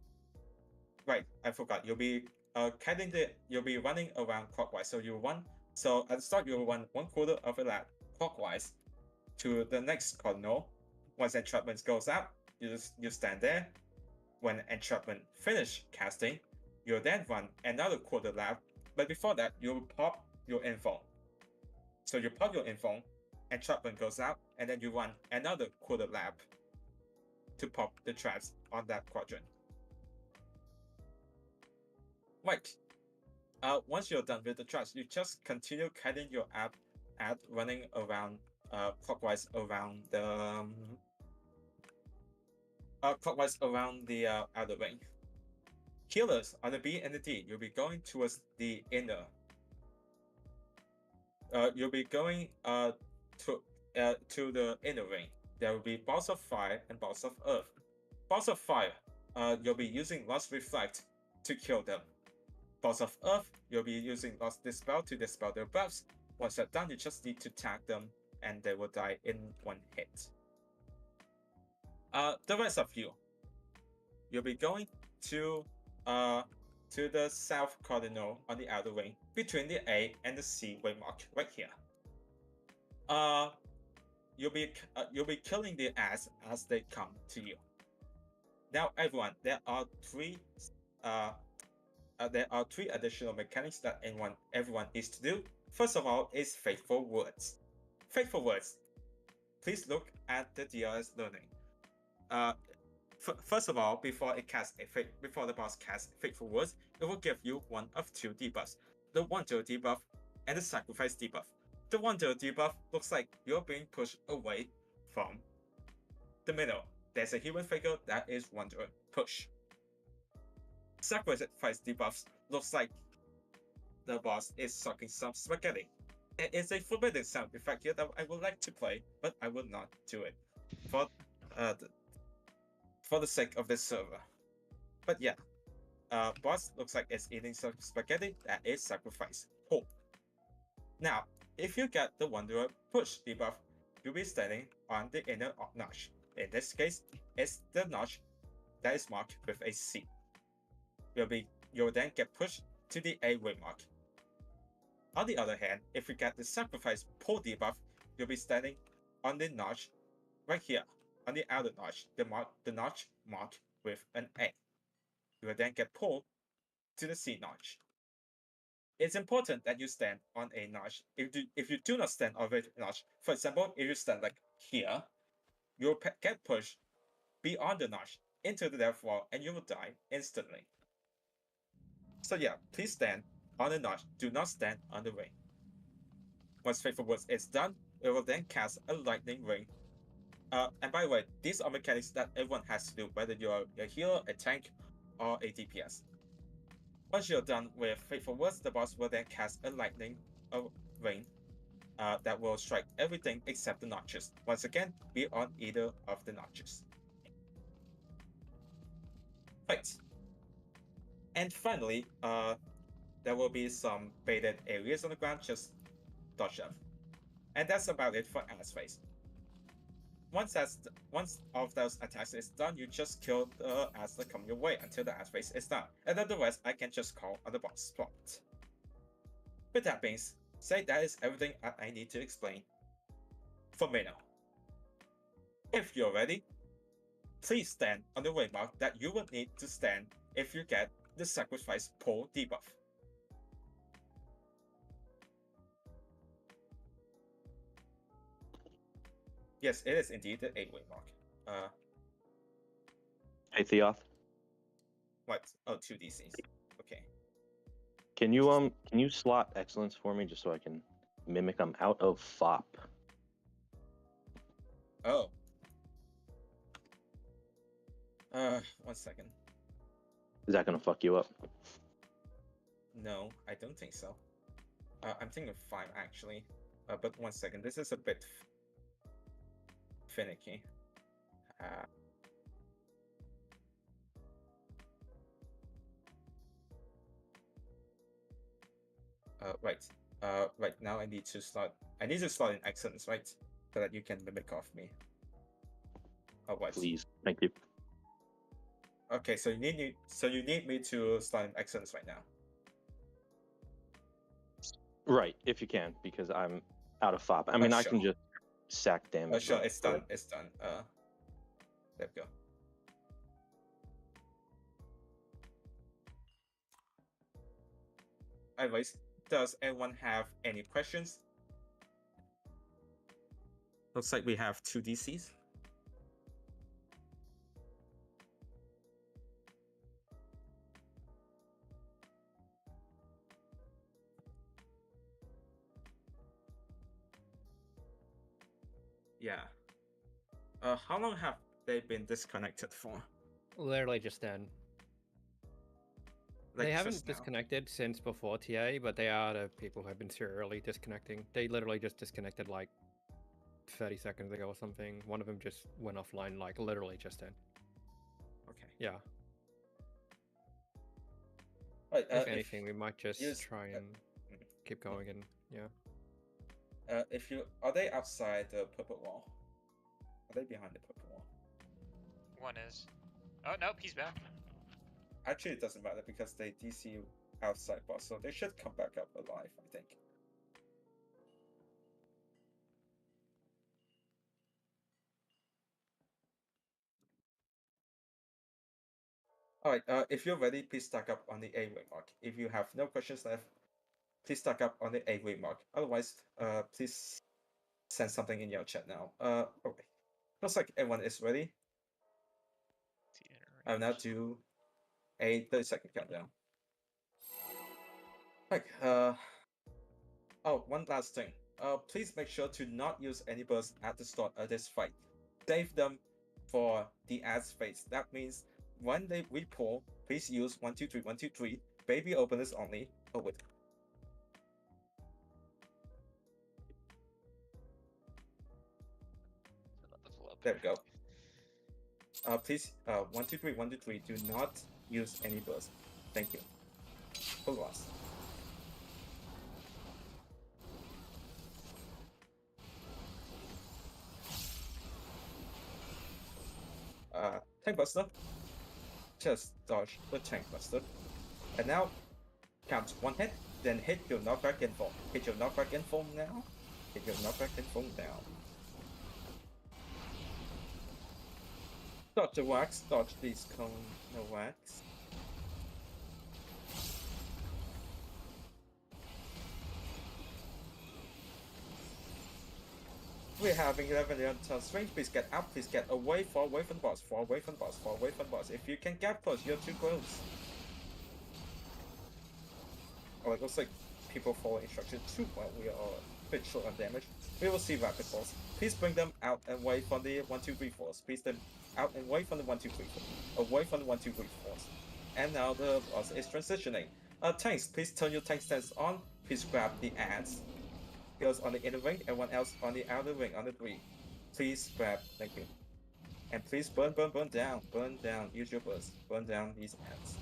Right, I forgot. You'll be running around clockwise. So at the start you'll run 1/4 of a lap clockwise to the next cardinal. Once entrapment goes out, you stand there. When entrapment finish casting, you'll then run another 1/4 lap. But before that, you'll pop your info. So you pop your info, entrapment goes out, and then you run another 1/4 lap to pop the traps on that quadrant. Right. Once you're done with the traps, you just continue kiting your ad running around clockwise around the outer ring. Healers on the B and the D, you'll be going towards the inner. You'll be going to the inner ring. There will be balls of fire and balls of earth. Balls of fire, you'll be using Lost Reflect to kill them. Balls of earth, you'll be using Lost Dispel to dispel their buffs. Once you're done, you just need to tag them and they will die in 1 hit. The rest of you'll be going to the south cardinal on the outer ring between the A and the C waymark right here. You'll be killing the ads as they come to you. Now everyone, there are 3 there are 3 additional mechanics that everyone needs to do. First of all is Fateful Words. Fateful Words. Please look at the DRS learning. First of all, before the boss casts Fateful Words, it will give you one of 2 debuffs: the Wonder debuff and the Sacrifice debuff. The Wonder debuff looks like you're being pushed away from the middle. There's a human figure that is Wonder push. Sacrifice debuffs looks like the boss is sucking some spaghetti. It is a forbidden sound effect here that I would like to play, but I will not do it for the sake of this server. But yeah, boss looks like it's eating some spaghetti. That is sacrifice. Hope. Now, if you get the Wanderer push debuff, you'll be standing on the inner notch. In this case, it's the notch that is marked with a C. You'll then get pushed to the A waymark. On the other hand, if you get the sacrifice pull debuff, you'll be standing on the notch right here, on the outer notch, the notch marked with an A. You will then get pulled to the C notch. It's important that you stand on a notch. If you do not stand on a notch, for example, if you stand like here, you'll get pushed beyond the notch into the death wall and you will die instantly. So yeah, please stand on the notch. Do not stand on the ring. Once Fateful Words is done, it will then cast a lightning ring. And by the way, these are mechanics that everyone has to do, whether you're a healer, a tank, or a DPS. Once you're done with Fateful Words, the boss will then cast a lightning ring that will strike everything except the notches. Once again, be on either of the notches. Right. And finally, there will be some baited areas on the ground, just dodge them. And that's about it for Ass Face. Once all of those attacks is done, you just kill the ass that come your way until the Ass Face is done. And then the rest I can just call on the boss spot. With that being said, that is everything I need to explain for me now. If you're ready, please stand on the waymark that you will need to stand if you get the sacrifice pull debuff. Yes, it is indeed the 8 waymark. Hey Theoth, What? Oh, 2 DCs. Okay. can you slot excellence for me just so I can mimic? I'm out of FOP. Oh. 1 second. Is that gonna fuck you up? No, I don't think so. I'm thinking of 5 actually. But 1 second. This is a bit finicky. Right. Right now I need to slot in excellence, right? So that you can mimic off me. Oh, what? Please, thank you. Okay, so you need me to slot in excellence right now. Right, if you can, because I'm out of FOP. I mean, I sure. can just sack damage. Sure, but- it's done. It's done. There we go. Anyways, does anyone have any questions? Looks like we have 2 DCs. Yeah. How long have they been disconnected for? Literally just then. Like They haven't just now? disconnected since before TA, but they are the people who have been serially disconnecting. They literally just disconnected like 30 seconds ago or something. One of them just went offline like literally just then. Okay. Yeah. Right, If anything, we might just use- try and keep going and yeah. Are they outside the purple wall? Are they behind the purple wall? One is. Oh, nope, he's back. Actually, it doesn't matter because they DC you outside boss, so they should come back up alive, I think. Alright, if you're ready, please stack up on the A way mark. If you have no questions left, please stack up on the A way mark. Otherwise, please send something in your chat now. Okay. Looks like everyone is ready. I'll now do a 30-second countdown. Right, oh, one last thing. Please make sure to not use any bursts at the start of this fight. Save them for the ads phase. That means when they repull, please use 1, 2, 3, 1, 2, 3. Baby openers only. Oh wait. There we go. Please, 1, 2, 3, 1, 2, 3. Do not use any bursts. Thank you. Full loss. Tank Buster. Just dodge the Tank Buster. And now, count 1 hit, then hit your knockback info. Hit your knockback info now. Hit your knockback info now. Dodge the wax, dodge these cone no wax. We're having 11 tons range. Please get out. Please get away. Far away from the boss. Far away from the boss. Far away from the boss. If you can get close, you're too close. Oh, it looks like people follow instruction too well. We are a bit short on damage. We will see rapid falls. Please bring them out and away from the 1, 2, 3 force. Please them out and away from the 1, 2, 3 force. Away from the 1, 2, 3 force. And now the boss is transitioning. Tanks, please turn your tank stance on. Please grab the ads. Goes on the inner ring, everyone else on the outer ring on the 3. Please grab, thank you. And please burn down, use your burst, burn down these ads.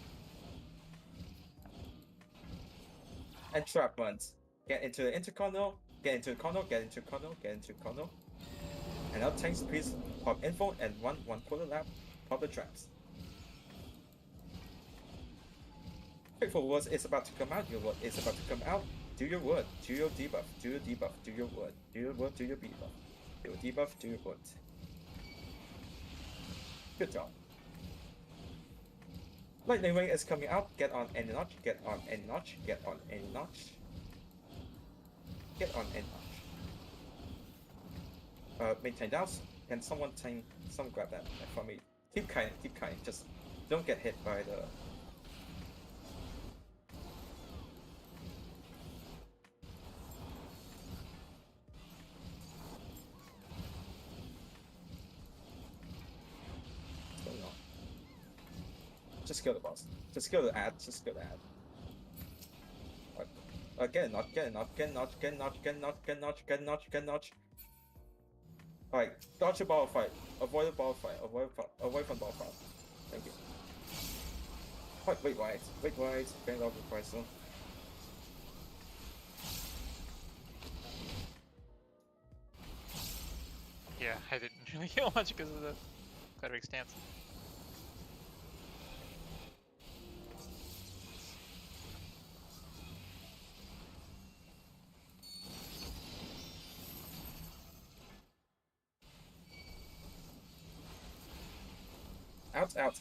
And trap runs. Get into the interconal, get into the conal, get into conal, get into conal. And now tanks, please pop info and run 1/4 lap, pop the traps. Faithful words is about to come out, your word is about to come out. Do your word, do your debuff, do your debuff, do your word, do your word, do your debuff, do your debuff, do your word. Good job. Lightning ring is coming out, get on any notch, get on any notch, get on any notch. Get on any notch. Maintain down, can someone grab that for me? Keep kiting, just don't get hit by the... Just kill the boss. Just kill the ad. Just kill the ad. Get a notch, get a notch, get a notch, get a notch, get a notch, get a notch, get a notch, get a notch. Alright, dodge a ball fight. Avoid the ball fight. Away from ball fight. Thank you. Wait, wait. Getting off the price zone. Yeah, I didn't really kill much because of the cleric stance.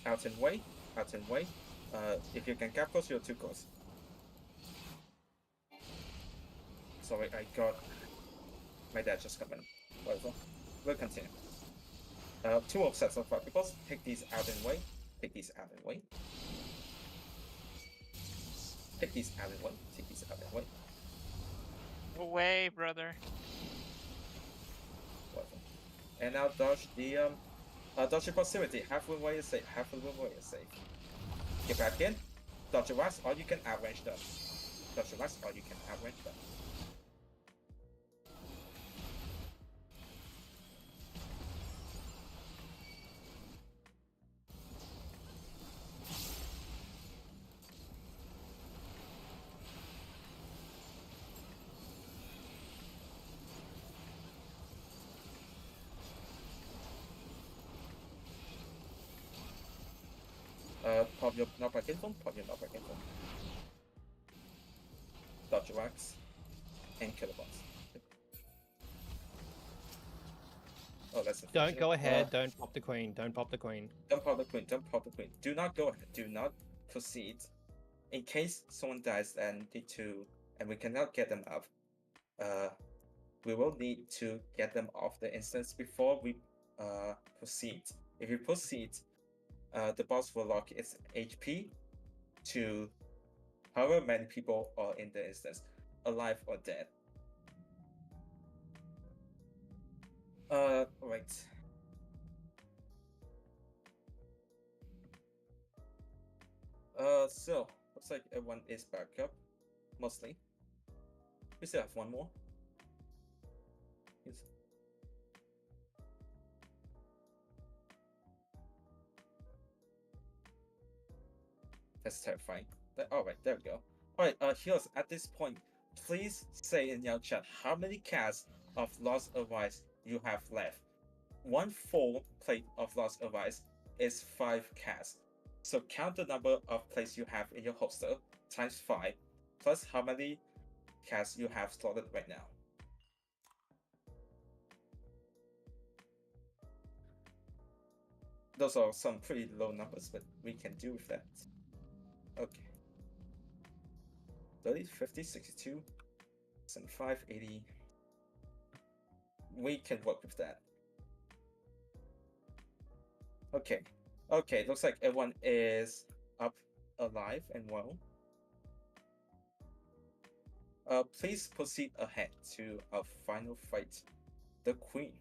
Out and way. If you can cap close, you're too close. Sorry, I got... My dad just come in. Whatever. We'll continue. 2 more sets of fireballs. Take these out and way. Take these out and way. Take these out and way. Take these out and way. Away, brother. Whatever. And now dodge the dodge your proximity. Half the way is safe. Half the way is safe. Get back in. Dodge your wax, or you can outrange them. Dodge your wax, or you can outrange them. Pop your knockback info, Dodge your wax, and kill the boss. Oh, that's Don't unfortunate. go ahead. Don't pop the queen. Don't pop the queen. Don't pop the queen. Don't pop the queen. Do not go ahead. Do not proceed. In case someone dies and we cannot get them up, we will need to get them off the instance before we proceed. If we proceed, the boss will lock its HP to however many people are in the instance, alive or dead. Right. So looks like everyone is back up, mostly. We still have one more. Yes. That's terrifying. Alright, there we go. Alright, heroes, at this point, please say in your chat how many casts of Lost Advice you have left. One full plate of Lost Advice is 5 casts. So count the number of plates you have in your holster times 5, plus how many casts you have slotted right now. Those are some pretty low numbers, but we can do with that. Okay. 30, 50, 62, 75, 80. We can work with that. Okay. Okay, looks like everyone is up, alive, and well. Please proceed ahead to our final fight, the Queen.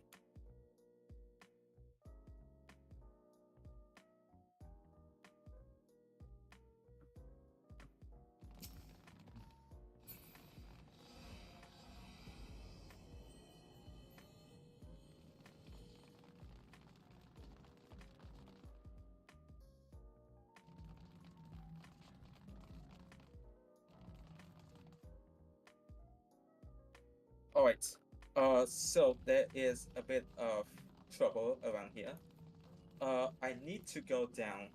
Alright, so there is a bit of trouble around here. I need to go down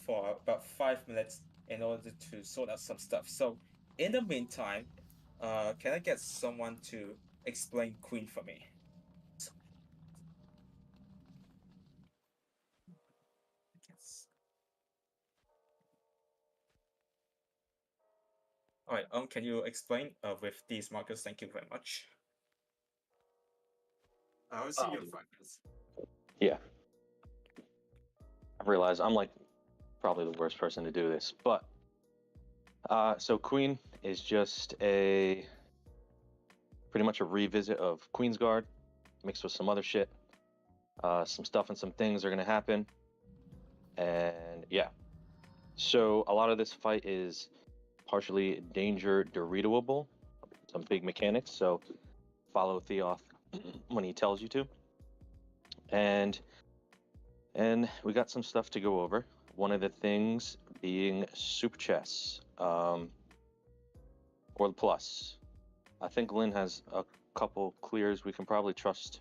for about 5 minutes in order to sort out some stuff. So, in the meantime, can I get someone to explain Queen for me? Alright, can you explain with these markers? Thank you very much. I will see you in 5 minutes. Yeah. I realize I'm like probably the worst person to do this, but so Queen is just pretty much a revisit of Queensguard mixed with some other shit. Some stuff and some things are gonna happen, and yeah. So a lot of this fight is partially danger Doritoable, some big mechanics. So follow Theoth when he tells you to, and we got some stuff to go over. One of the things being Super Chess, or the Plus. I think Lynn has a couple clears. We can probably trust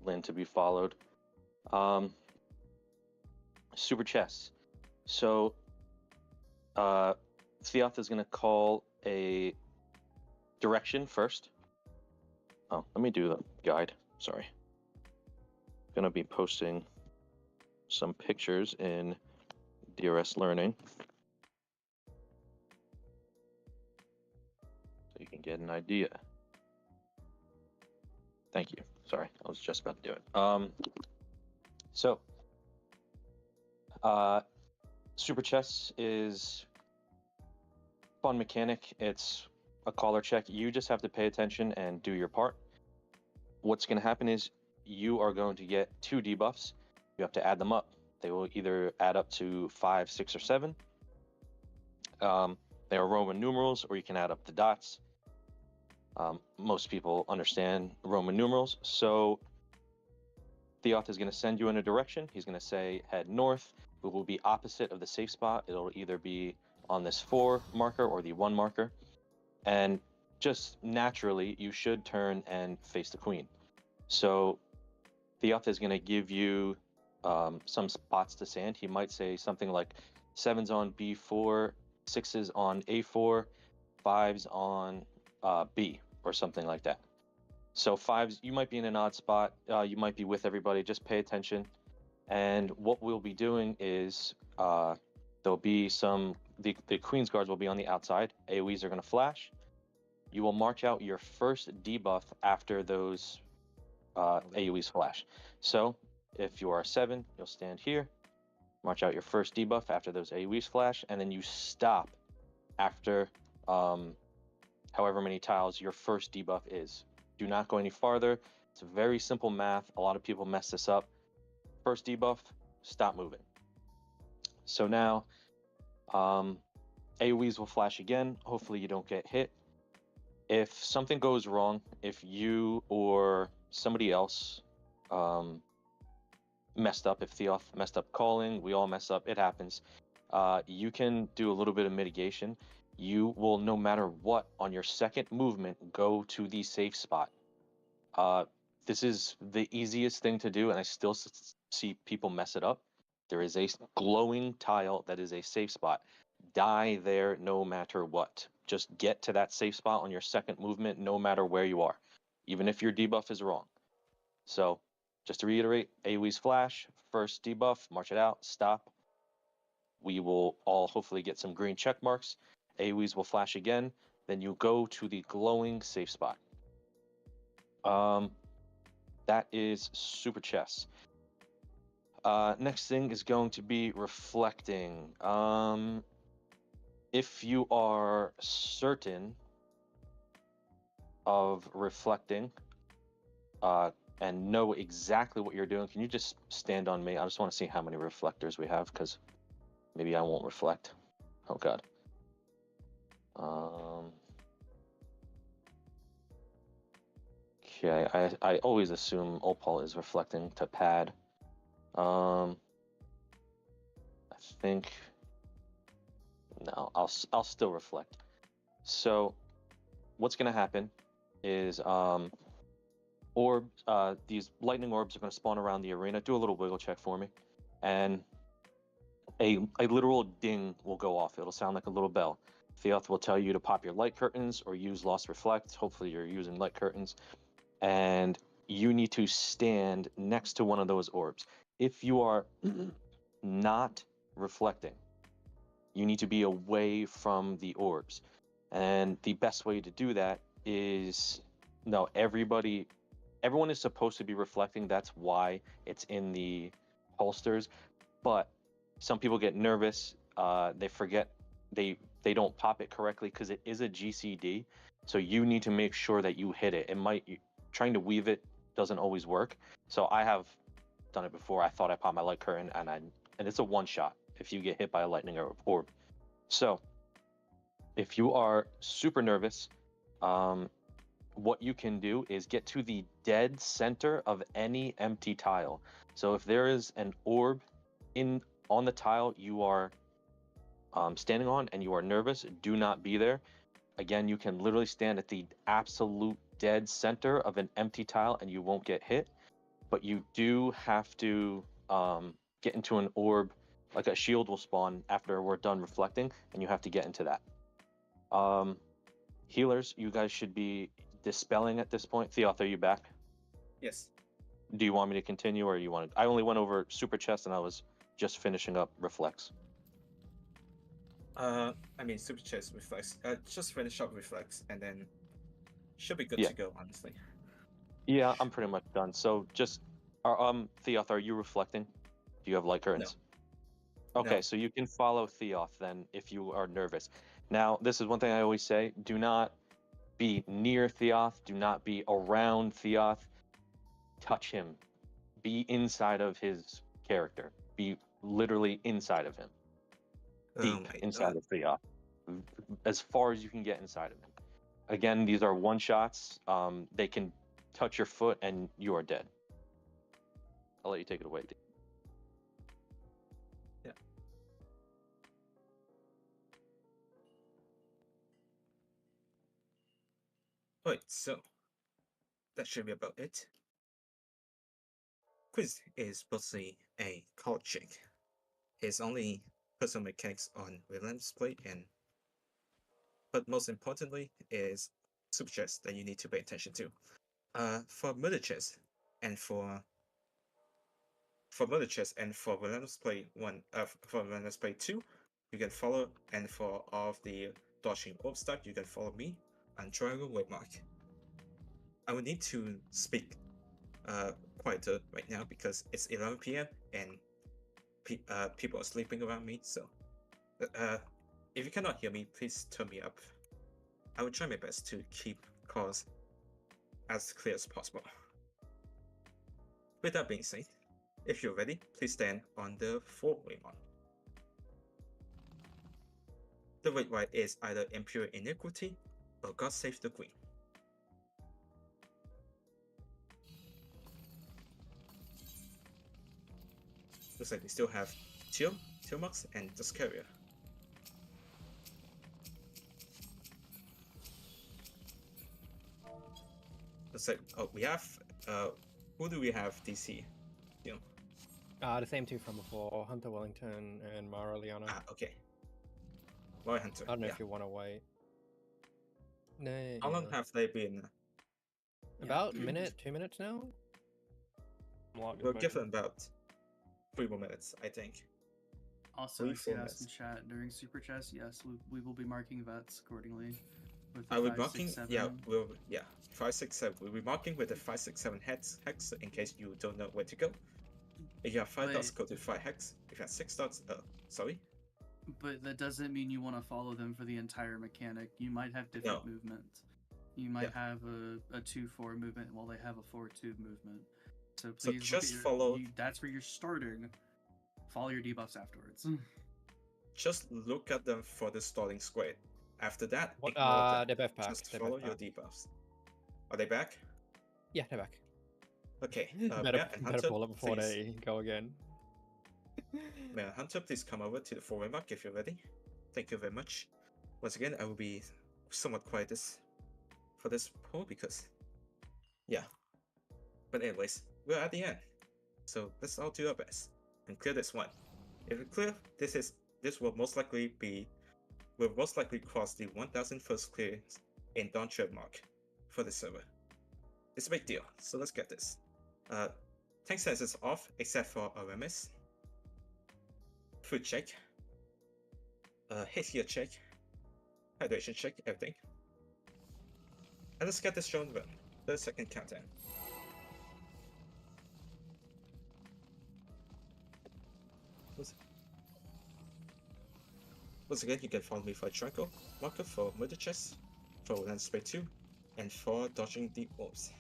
Lynn to be followed. Super Chess. So Theoth is going to call a direction first. Oh, let me do the guide. Sorry. Going to be posting some pictures in DRS Learning so you can get an idea. Thank you. Sorry, I was just about to do it. Super Chess is fun mechanic. It's a caller check. You just have to pay attention and do your part. What's going to happen is you are going to get 2 debuffs. You have to add them up. They will either add up to 5, 6, or 7. They are Roman numerals, or you can add up the dots. Most people understand Roman numerals. So Theoth is going to send you in a direction. He's going to say head north. It will be opposite of the safe spot. It'll either be on this 4 marker or the 1 marker. And just naturally, you should turn and face the Queen. So Theoth is going to give you some spots to sand. He might say something like 7's on B4, 6's on A4, 5's on B, or something like that. So fives, you might be in an odd spot. You might be with everybody. Just pay attention. And what we'll be doing is there'll be the Queen's Guards will be on the outside. AoEs are going to flash. You will march out your first debuff after those AoEs flash. So if you are a 7, you'll stand here, march out your first debuff after those AoEs flash, and then you stop after however many tiles your first debuff is. Do not go any farther. It's very simple math. A lot of people mess this up. First debuff, stop moving. So now AoEs will flash again. Hopefully you don't get hit. If something goes wrong, if you or somebody else messed up, if Theoth messed up calling, we all mess up, it happens. You can do a little bit of mitigation. You will, no matter what, on your second movement, go to the safe spot. This is the easiest thing to do, and I still see people mess it up. There is a glowing tile that is a safe spot. Die there no matter what. Just get to that safe spot on your second movement, no matter where you are, even if your debuff is wrong. So, just to reiterate, AoE's flash, first debuff, march it out, stop. We will all hopefully get some green check marks. AoEs will flash again, then you go to the glowing safe spot. That is Super Chess. Next thing is going to be reflecting. If you are certain of reflecting and know exactly what you're doing, can you just stand on me? I just want to see how many reflectors we have, because maybe I won't reflect. Oh god. Okay, I always assume Opal is reflecting to pad. I think no, I'll still reflect. So what's gonna happen is these lightning orbs are gonna spawn around the arena. Do a little wiggle check for me, and a literal ding will go off. It'll sound like a little bell. Theoth will tell you to pop your light curtains or use Lost Reflect. Hopefully you're using light curtains, and you need to stand next to one of those orbs. If you are not reflecting, you need to be away from the orbs. And the best way to do that is, no, everyone is supposed to be reflecting. That's why it's in the holsters. But some people get nervous. They forget, they don't pop it correctly because it is a GCD. So you need to make sure that you hit it. Trying to weave it doesn't always work. So I have done it before. I thought I popped my light curtain, and it's a one shot if you get hit by a lightning orb. So if you are super nervous, what you can do is get to the dead center of any empty tile. So if there is an orb on the tile you are standing on and you are nervous, do not be there. Again, you can literally stand at the absolute dead center of an empty tile and you won't get hit. But you do have to get into an orb, like a shield will spawn after we're done reflecting, and you have to get into that. Healers, you guys should be dispelling at this point. Theoth, are you back? Yes. Do you want me to continue, or you want to? I only went over Super Chest and I was just finishing up Reflex. I mean, Super Chess Reflex. Just finish up Reflex, and then should be good Yeah. to go, honestly. Yeah, I'm pretty much done. So just, Theoth, are you reflecting? Do you have light curtains? Okay, No. so you can follow Theoth then if you are nervous. Now, this is one thing I always say: do not be near Theoth. Do not be around Theoth. Touch him. Be inside of his character. Be literally inside of him. Deep inside of Theoth. As far as you can get inside of him. Again, these are one shots. They can touch your foot and you are dead. I'll let you take it away. Yeah. Alright, so that should be about it. Quiz is mostly a card check. His only personal mechanics on Relentless Play, but most importantly is Super Chess that you need to pay attention to. For Murder Chess and for Relentless Play 1, for Relentless Play 2, you can follow, and for all of the dodging orb stuff, you can follow me on Triangle Waymark. I will need to speak quieter right now because it's 11 p.m. and people are sleeping around me, so if you cannot hear me, please turn me up. I will try my best to keep calls as clear as possible. With that being said, if you're ready, please stand on the 4-way mark. The red white is either Impure Iniquity or God Save the Queen. Looks like we still have Tiamat, and Duscaria. Looks like, oh, we have, who do we have DC? You know. The same two from before, Hunter Wellington and Mara Liana. Okay. Roy Hunter. I don't know yeah. if you want to wait. No. How long have they been? About a minute, 2 minutes now? We'll give them about 3 more minutes, I think. Also, 3-4 if you ask minutes. in chat during Super Chess, yes, we will be marking vets accordingly. With I will the be 5, marking, 6, 7. yeah, 5, 6, 7. We'll be marking with the 5, 6, 7 hex in case you don't know where to go. If you have 5 dots, go to 5 hex. If you have 6 dots, sorry. But that doesn't mean you want to follow them for the entire mechanic. You might have different movements. You might have a 2-4 movement while they have a 4-2 movement. So please So just follow. That's where you're starting. Follow your debuffs afterwards. Just look at them for the starting square. After that, What, ignore them. they're both back. Just They're follow both your back. debuffs. Are they back? Yeah, they're back. Okay. better yeah, and better Hunter, pull it before please. they go again. Hunter, please come over to the 4-way mark if you're ready. Thank you very much. Once again, I will be somewhat quiet for this poll because, yeah. But anyways, we're at the end, so let's all do our best and clear this one. If we clear, this will most likely cross the 1,000 first clearance in Dawn Tread mark for the server. It's a big deal, so let's get this. Tank sense is off except for RMS. Food check. Hit here check. Hydration check, everything. And let's get this shown run. 30-second countdown. Once again, you can follow me for Triangle, marker for Murder Chess, for Relentless Play 2, and for dodging the orbs.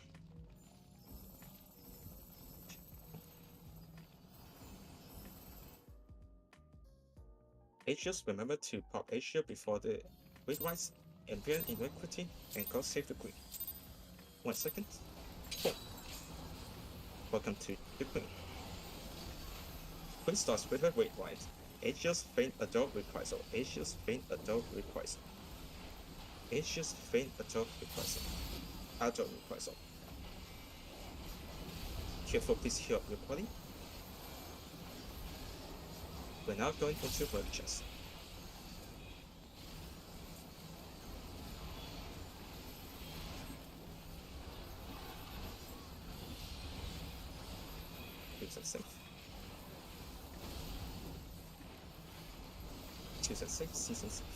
Aegis, remember to pop Aegis before the Great Whites, Impure Iniquity, and God Save the Queen. 1 second. Boom. Welcome to the Queen. Queen starts with a Great White. Aegis, Feint, Adult, Reprisal. Aegis, Feint, Adult, Reprisal. Aegis, Feint, Adult, Reprisal. Adult, Reprisal. Careful, please heal up your body. We're now going into Murder Chess. Keeps it safe. Season safe, season safe.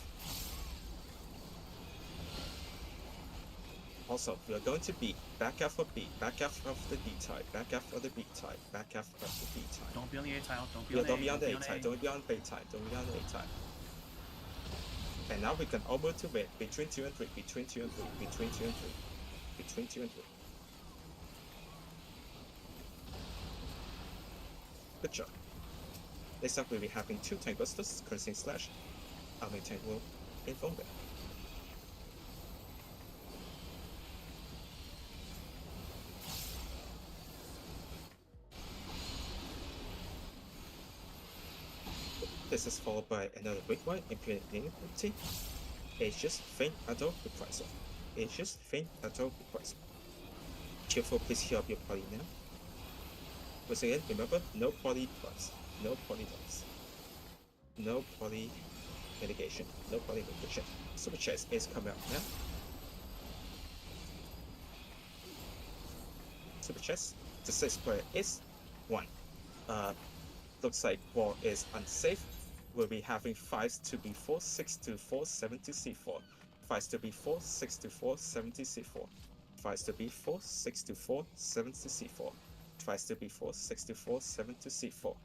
Also, we are going to B. Back F of B. Back F of the B type. Back F of the B type. Back F of the B type. Don't be on the A tile. Don't be Yeah, on don't be on the A A. type. Don't be on the B type. Don't be on the A type. And now we can over to win between 2 and 3. Between 2 and 3. Between 2 and 3. Between 2 and 3. Good job. Next up, we'll be having 2 Tank Busters, Cleansing Slash. Our main tank will inform them. This is followed by another Great White, Impure Iniquity. Aegis, Feint, Adult, Reprisal. Aegis, Feint, Adult, Reprisal. Careful, please heal up your party now. Once again, remember, no party buffs. No party buffs. No party mitigation. No party mitigation. Super Chess is coming out now. super chest. The 6 player is 1. Looks like war is unsafe. We'll be having 5s to b4, 6 to 4, 7 to c4. 5s to b4, 6 to 4, 7 to c4. 5s to b4, 6 to 4, 7 to c4. 5s to b4, 6 to 4, 7 to c4.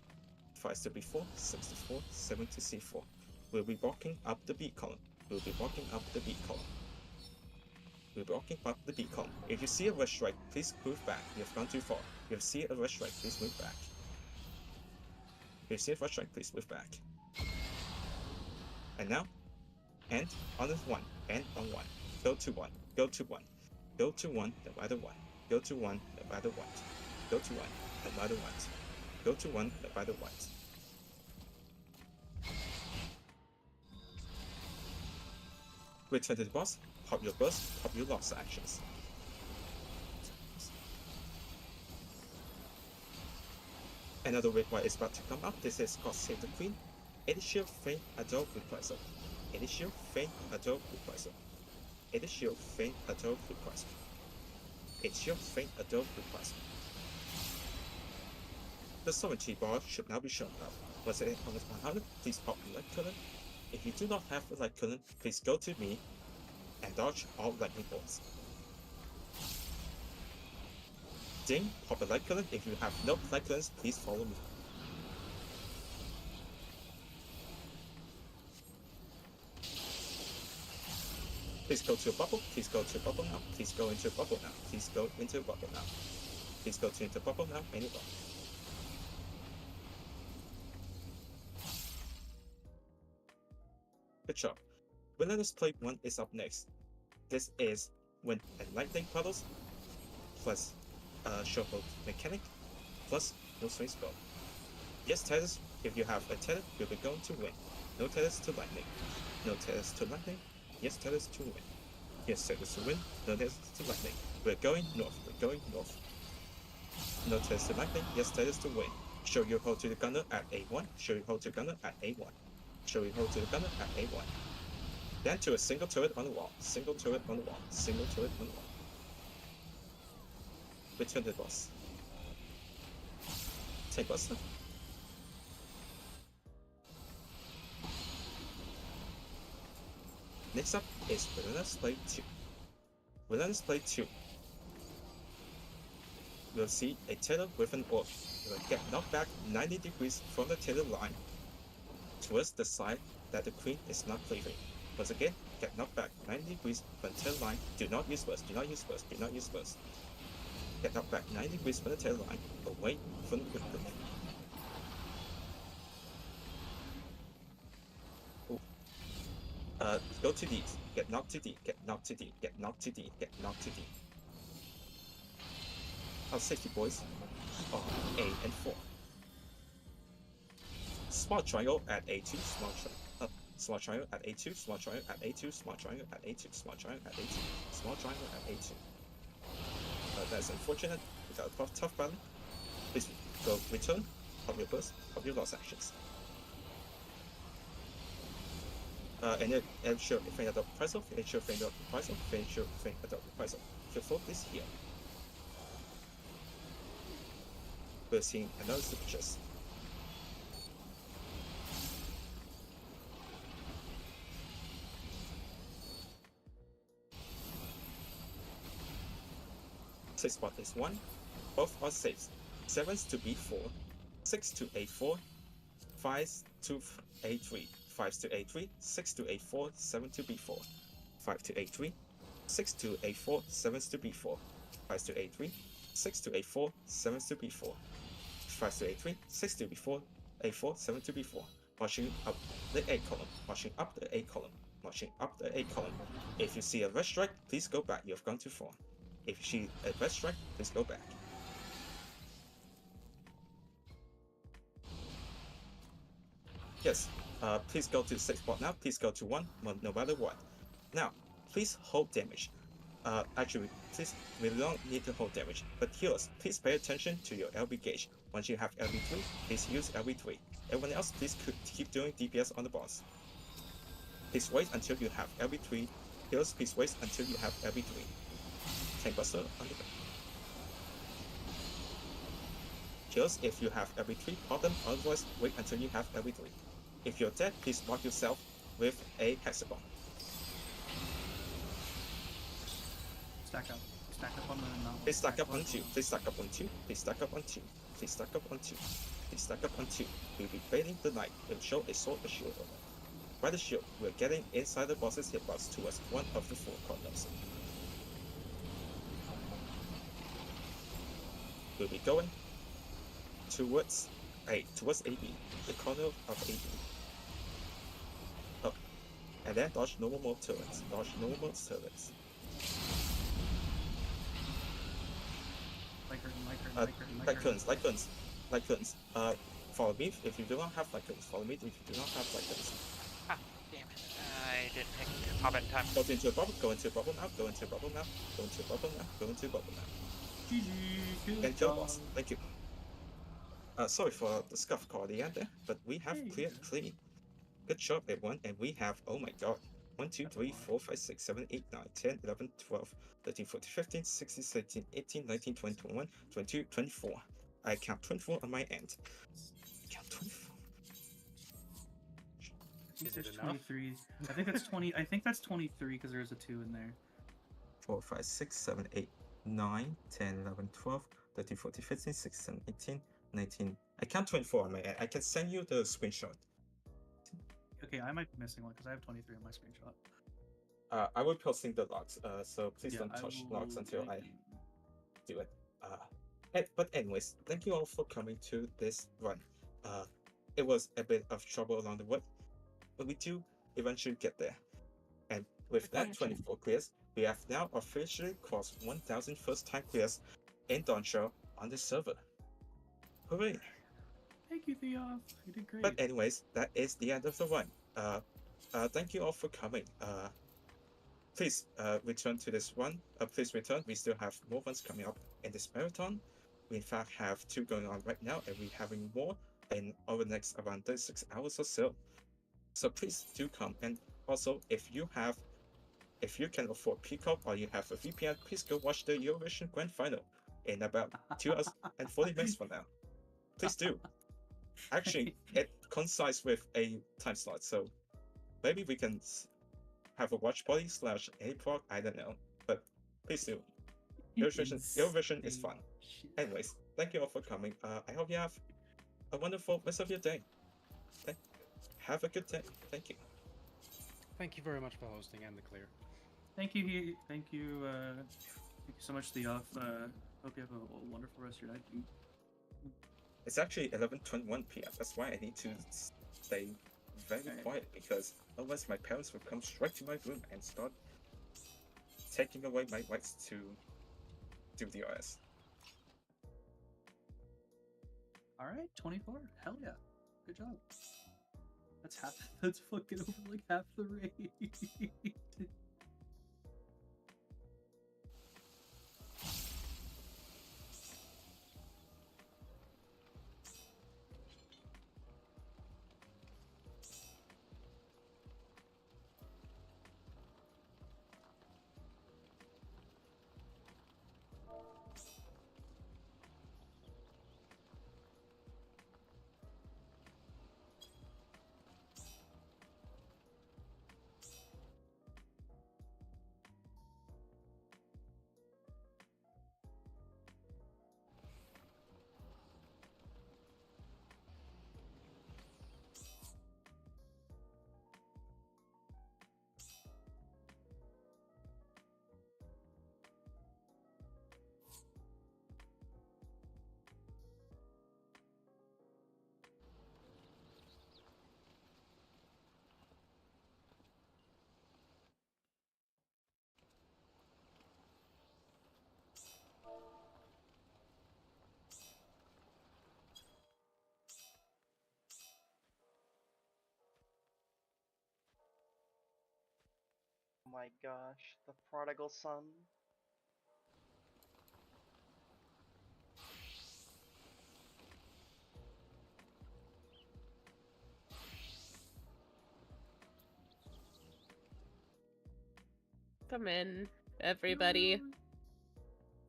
5s to b4, 6 to 4, 7 to c4. We'll be walking up the B column. We'll be walking up the B column. We'll be walking up the B column. If you see a red strike, please move back. You've gone too far. If you see a red strike, please move back. If you see a red strike, please move back. And now, end on the 1, end on 1. Go to 1, go to 1. Go to 1, no matter what. Go to 1, no matter what. Go to 1, no matter what. Go to 1, no matter what. Return to the boss, pop your burst, pop your loss actions. Another red white is about to come up. This is called Save the Queen. Edishield Feint Adult Reprisal. Edishield Feint Adult Reprisal. Edishield Feint Adult Reprisal. Edishield Feint Adult Reprisal. The sovereignty bar should now be shown up. Once it on 100, please pop the light current. If you do not have a light current, please go to me and dodge all lightning bolts. Ding, pop a light current. If you have no light currents, please follow me. Please go to a bubble. Please go to a bubble now. Please go into a bubble now. Please go into a bubble now. Please go into a bubble now. Any bubble. Good job. Relentless Plate 1 is up next. This is Wind and Lightning Puddles plus Showboat Mechanic plus No Swing Spell. Yes, Tetris, if you have a Tetris, you'll be going to win. No Tetris to Lightning. No Tetris to Lightning. Yes, Tetris to win. Yes, Tetris to win. No Tetris to Lightning. We're going north. We're going north. No Tetris to Lightning. Yes, Tetris to win. Show your hold to the gunner at A1. Show your hold to the gunner at A1. Show your hold to the gunner at A1. Then to a single turret on the wall. Single turret on the wall. Single turret on the wall. Return to the boss. Take Buster. Next up is Relentless Plate 2. Relentless Plate 2. We'll see a tether with an orb. We'll get knocked back 90 degrees from the tether line towards the side that the queen is not cleaving. Once again, get knocked back 90 degrees from the tether line. Do not use burst, do not use burst, do not use burst. Get knocked back 90 degrees from the tether line, away from the quick click. Go to D, get knocked to D, get knocked to D, get knocked to D, get knocked to D. Our safety boys are A and 4. Small triangle at A2, small triangle at A2, small triangle at A2, small triangle at A2, small triangle at A2, small triangle at A2. That's unfortunate. We got a tough battle. Please go return, pop your burst, pop your loss actions. And then show Feint Adult Reprisal, finish your Feint Adult Reprisal, finish your Feint Adult Reprisal. Your fault is here. We're seeing another super chest. Safe spot is 1. Both are safe. 7s to B4, 6 to A4, 5s to A3. 5s to A3, 6 to A4, 7 to B4. 5 to A3, 6 to A4, 7 to B4. 5 to A3, 6 to A4, 7 to B4. 5 to A3, 6 to B4, A4, 7 to B4. Marching up the A column, marching up the A column, marching up the A column. If you see a red strike, please go back. You have gone too far. If you see a red strike, please go back. Yes, please go to the 6 spot now. Please go to 1, no matter what. Now, please hold damage. Actually, please, we don't need to hold damage. But healers, please pay attention to your LB gauge. Once you have LB3, please use LB3. Everyone else, please keep doing DPS on the boss. Please wait until you have LB3. Healers, please wait until you have LB3. Tank Buster on the back. kills if you have every 3, pop them, otherwise wait until you have every 3. If you're dead, please mark yourself with a hexagon. Stack up. Stack up on the mountain. Please stack up on 2. Please stack up on 2. Please stack up on 2. Please stack up on 2. Please stack up on 2. We'll be baiting the knight. We'll show a sword or shield over. By the shield, we're getting inside the boss's hitbox towards one of the 4 corners. We'll be going towards AB, the corner of AB. Up. And then dodge no more turrets. Dodge no more turrets. Light curtains. Follow me if you do not have light curtains. Follow me if you do not have light curtains. Ah, damn it. I didn't take pop in time. Go into a bubble, go into a bubble now, go into a bubble now, go into a bubble now, go into a bubble now. GG. And kill boss. Thank you. Sorry for the scuff call at the end there, but we have cleared clean. Good job, everyone. And we have, oh my god, 1, 2, 3, 4, 5, 6, 7, 8, 9, 10, 11, 12, 13, 14, 15, 16, 17, 18, 19, 20, 21, 22, 24. I count 24 on my end. Count 24. Is it enough? 23. I think that's 20. I think that's 23 because there's a 2 in there. 4, 5, 6, 7, 8, 9, 10, 11, 12, 13, 14, 15, 16, 18, 19. I count 24 on my end. I can send you the screenshot. Okay, I might be missing one because I have 23 on my screenshot. I will be posting the logs, so please Yeah, don't touch logs until I thank you. do it. But anyways, thank you all for coming to this run. It was a bit of trouble along the way, but we do eventually get there. And with that 24 clears, we have now officially crossed 1,000 first-time clears in Dawntrail on the server. Hooray! Thank you, Theof. You did great. But anyways, that is the end of the run. Thank you all for coming. Please return to this one. Please return. We still have more runs coming up in this marathon. We in fact have 2 going on right now, and we're having more in over the next around 36 hours or so. So please do come. And also, if you can afford Peacock or you have a VPN, please go watch the Eurovision Grand Final in about 2 hours and 40 minutes from now. Please do. Actually, it coincides with a time slot, so maybe we can have a watch party / a prog, I don't know. But please do. Eurovision is fun. Anyways, thank you all for coming. I hope you have a wonderful rest of your day. Have a good day. Thank you. Thank you very much for hosting and the clear. Thank you. Thank you so much, Theof. Hope you have a wonderful rest of your night. It's actually 11:21 p.m. That's why I need to stay very quiet, because otherwise my parents would come straight to my room and start taking away my rights to do the OS. All right, 24. Hell yeah, good job. That's fucking over like half the raid. Oh my gosh, the prodigal son. Come in, everybody.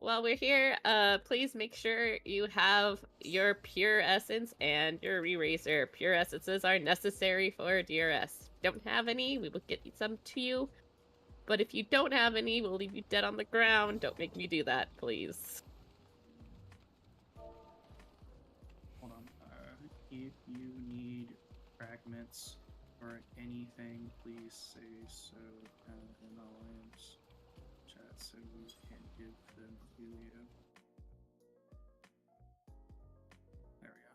while we're here, please make sure you have your pure essence and your re-racer. Pure essences are necessary for DRS. Don't have any, we will get some to you. But if you don't have any, we'll leave you dead on the ground. Don't make me do that, please. Hold on. If you need fragments or anything, please say so in Alliance chat so we can give them to you. There we go.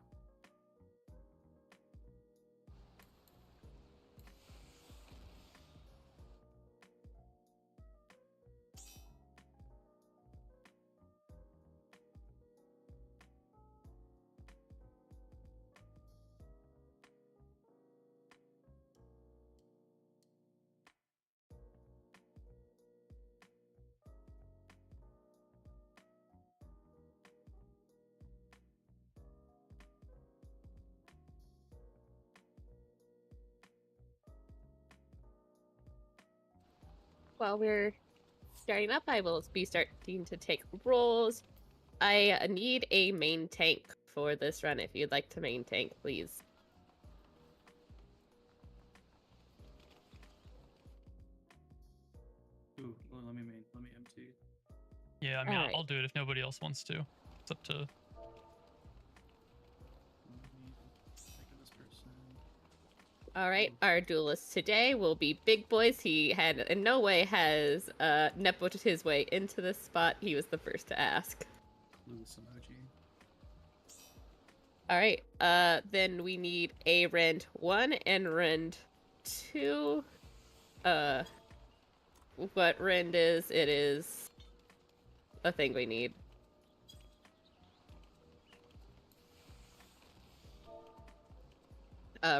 While we're starting up, I will be starting to take rolls. I need a main tank for this run. If you'd like to main tank, please. Ooh, well, let me empty. Yeah, I mean, Alright. I'll do it if nobody else wants to. It's up to. Let me think of this person. Alright, our duelist today will be Big Boys. He had in no way has nepoted his way into this spot. He was the first to ask. Lewis emoji. Alright, then we need a Rend 1 and Rend 2. What Rend is, it is a thing we need.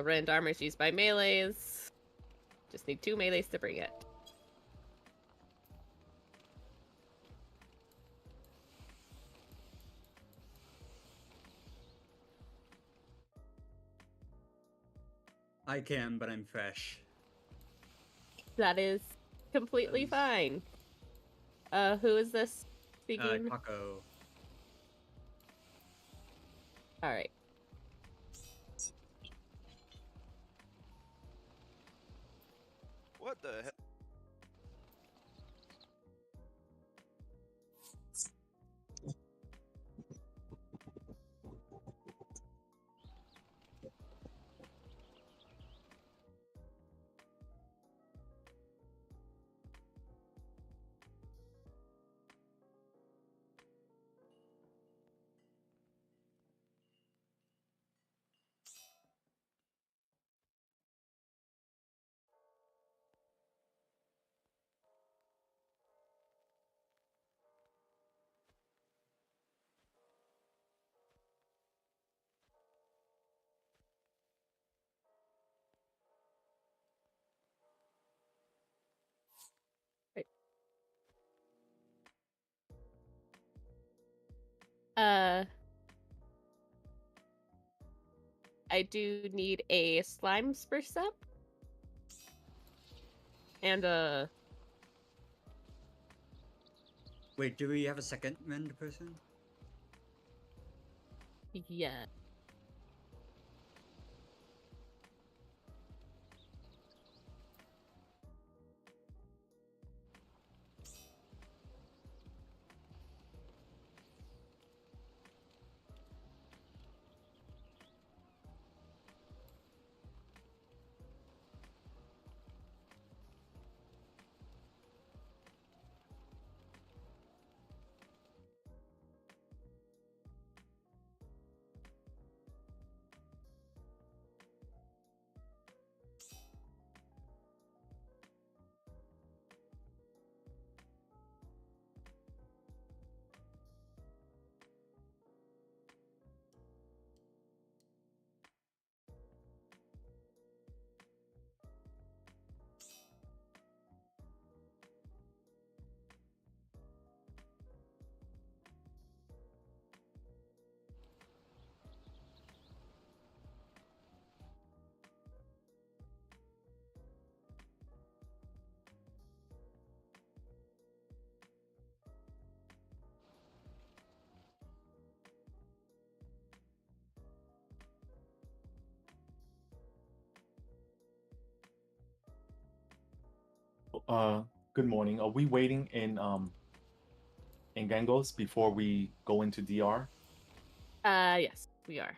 Rend armor is used by melees. Just need 2 melees to bring it. I can, but I'm fresh. That is completely fine. Who is this speaking? Taco. Alright. What the hell? I do need a slime spruce up. And Wait, do we have a second mend person? yeah. Good morning. Are we waiting in Gangos before we go into DR? Yes, we are.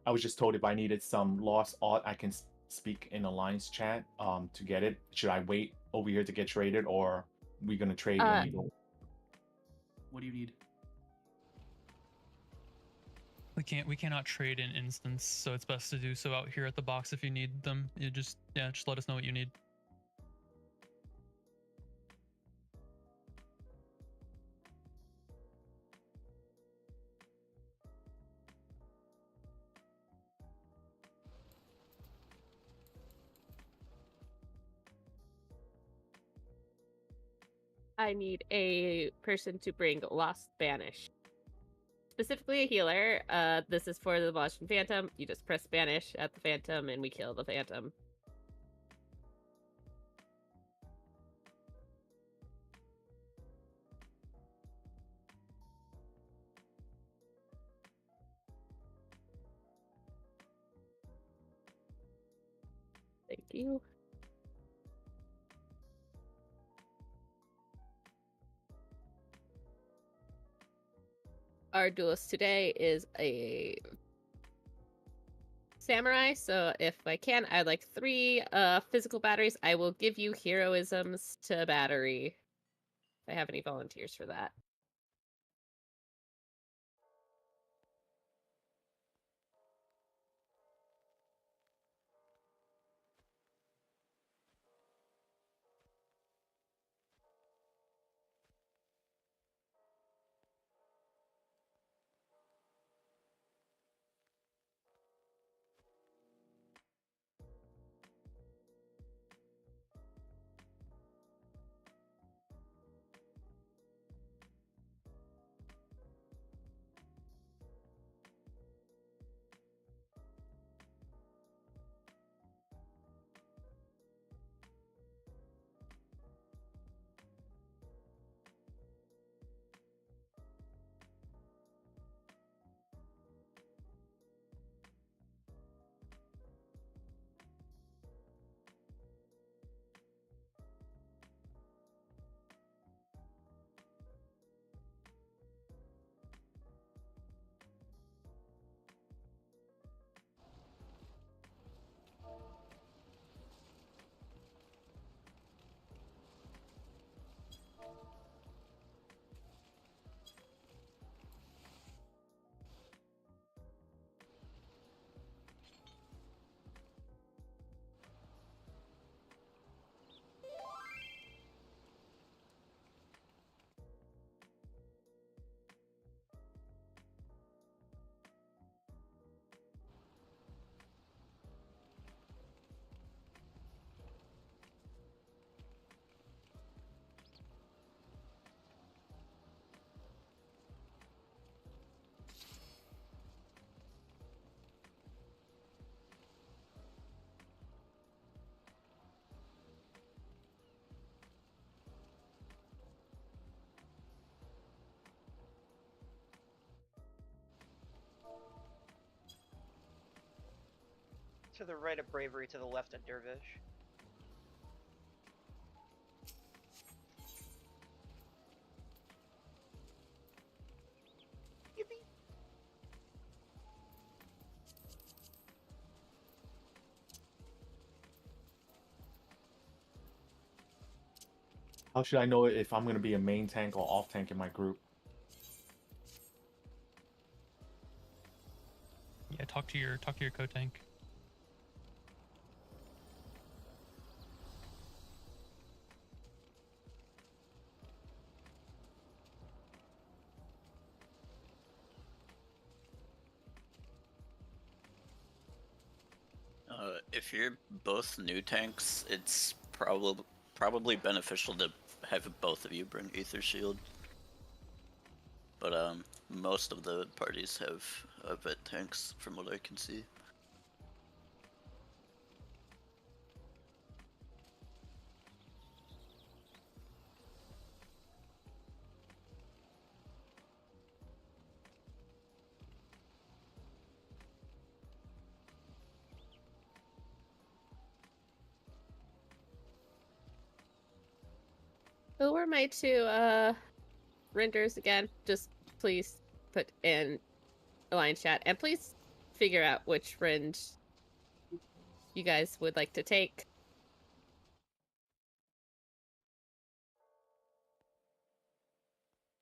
I was just told if I needed some lost art, I can speak in Alliance chat to get it. Should I wait over here to get traded, or we gonna trade when we go? What do you need? We cannot trade in instance, so it's best to do so out here at the box if you need them. You just let us know what you need. I need a person to bring Lost Banish. Specifically a healer. This is for the Boston Phantom. You just press Banish at the Phantom and we kill the Phantom. Thank you. Our duelist today is a samurai, so if I can, I'd like 3 physical batteries. I will give you heroisms to battery. If I have any volunteers for that. To the right of Bravery, to the left of Dervish. Yippee! How should I know if I'm gonna be a main tank or off tank in my group? Yeah, talk to your co-tank. If you're both new tanks, it's probably beneficial to have both of you bring Aether Shield. But most of the parties have vet tanks, from what I can see. Who were my two renders again? Just please put in Alliance chat, and please figure out which rend you guys would like to take.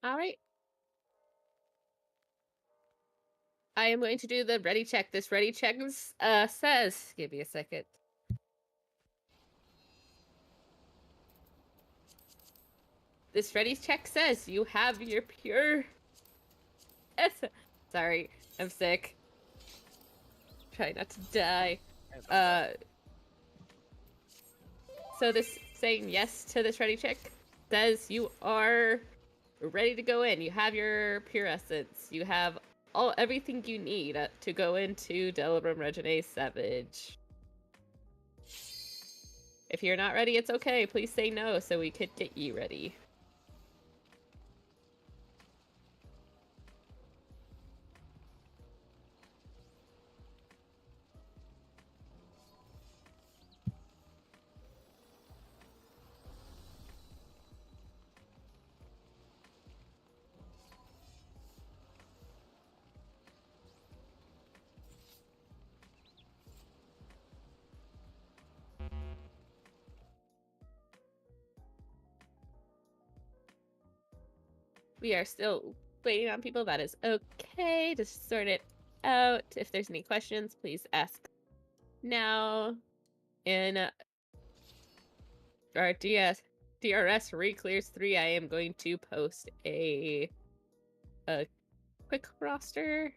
All right. I am going to do the ready check. This ready check says, give me a second. This ready check says you have your pure. Sorry, I'm sick. Try not to die. So this saying yes to this ready check says you are ready to go in. You have your pure essence. You have everything you need to go into Delibram Reginae Savage. If you're not ready, it's okay. Please say no so we could get you ready. We are still waiting on people. That is okay. Just sort it out. If there's any questions, please ask now. In our DRS re-clears 3, I am going to post a quick roster.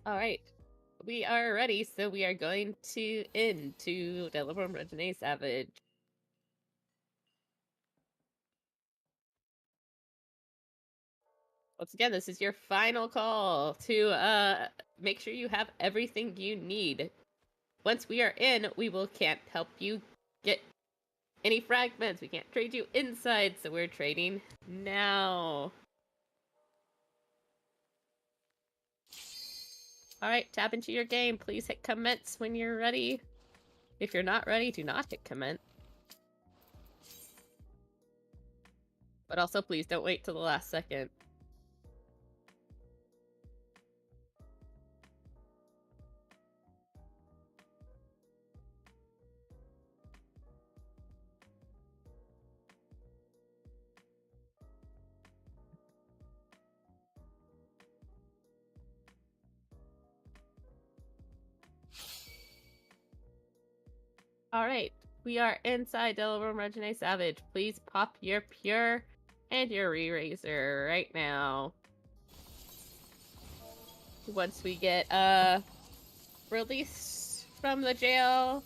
All right, we are ready, so we are going to into Delibram Reginae Savage. Once again, this is your final call to make sure you have everything you need. Once we are in, we can't help you get any fragments. We can't trade you inside, so we're trading now. Alright, tap into your game. Please hit commence when you're ready. If you're not ready, do not hit commence. But also, please don't wait till the last second. Alright, we are inside Delibram Reginae Savage. Please pop your pure and your re-raiser right now. Once we get released from the jail.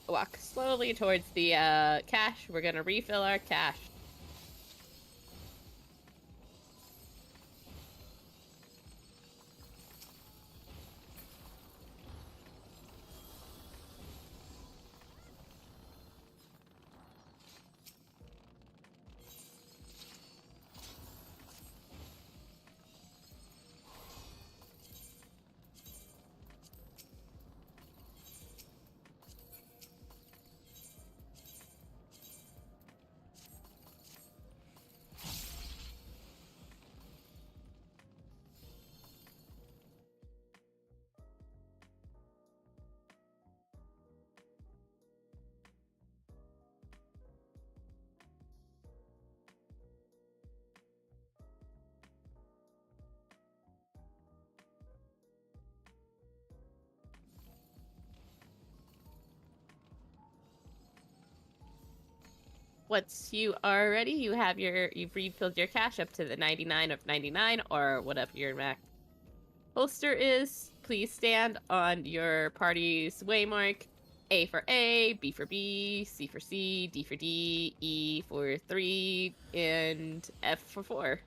Walk slowly towards the cache. We're gonna refill our cache. Once you are ready, you've refilled your cache up to the 99 of 99 or whatever your max holster is. Please stand on your party's waymark. A for A, B for B, C for C, D for D, E for 3, and F for 4.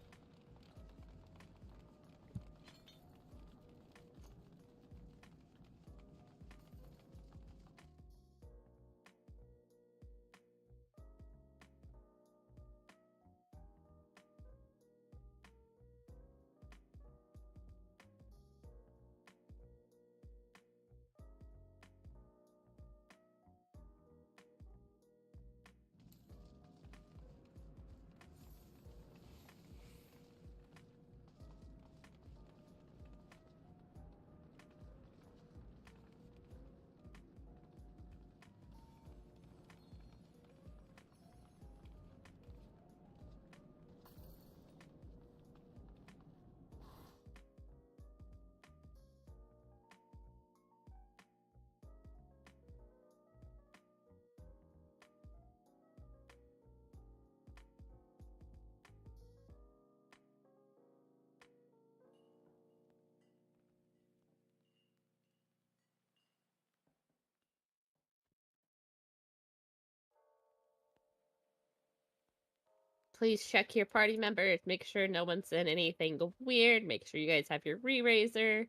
Please check your party members. Make sure no one's in anything weird. Make sure you guys have your re-raiser.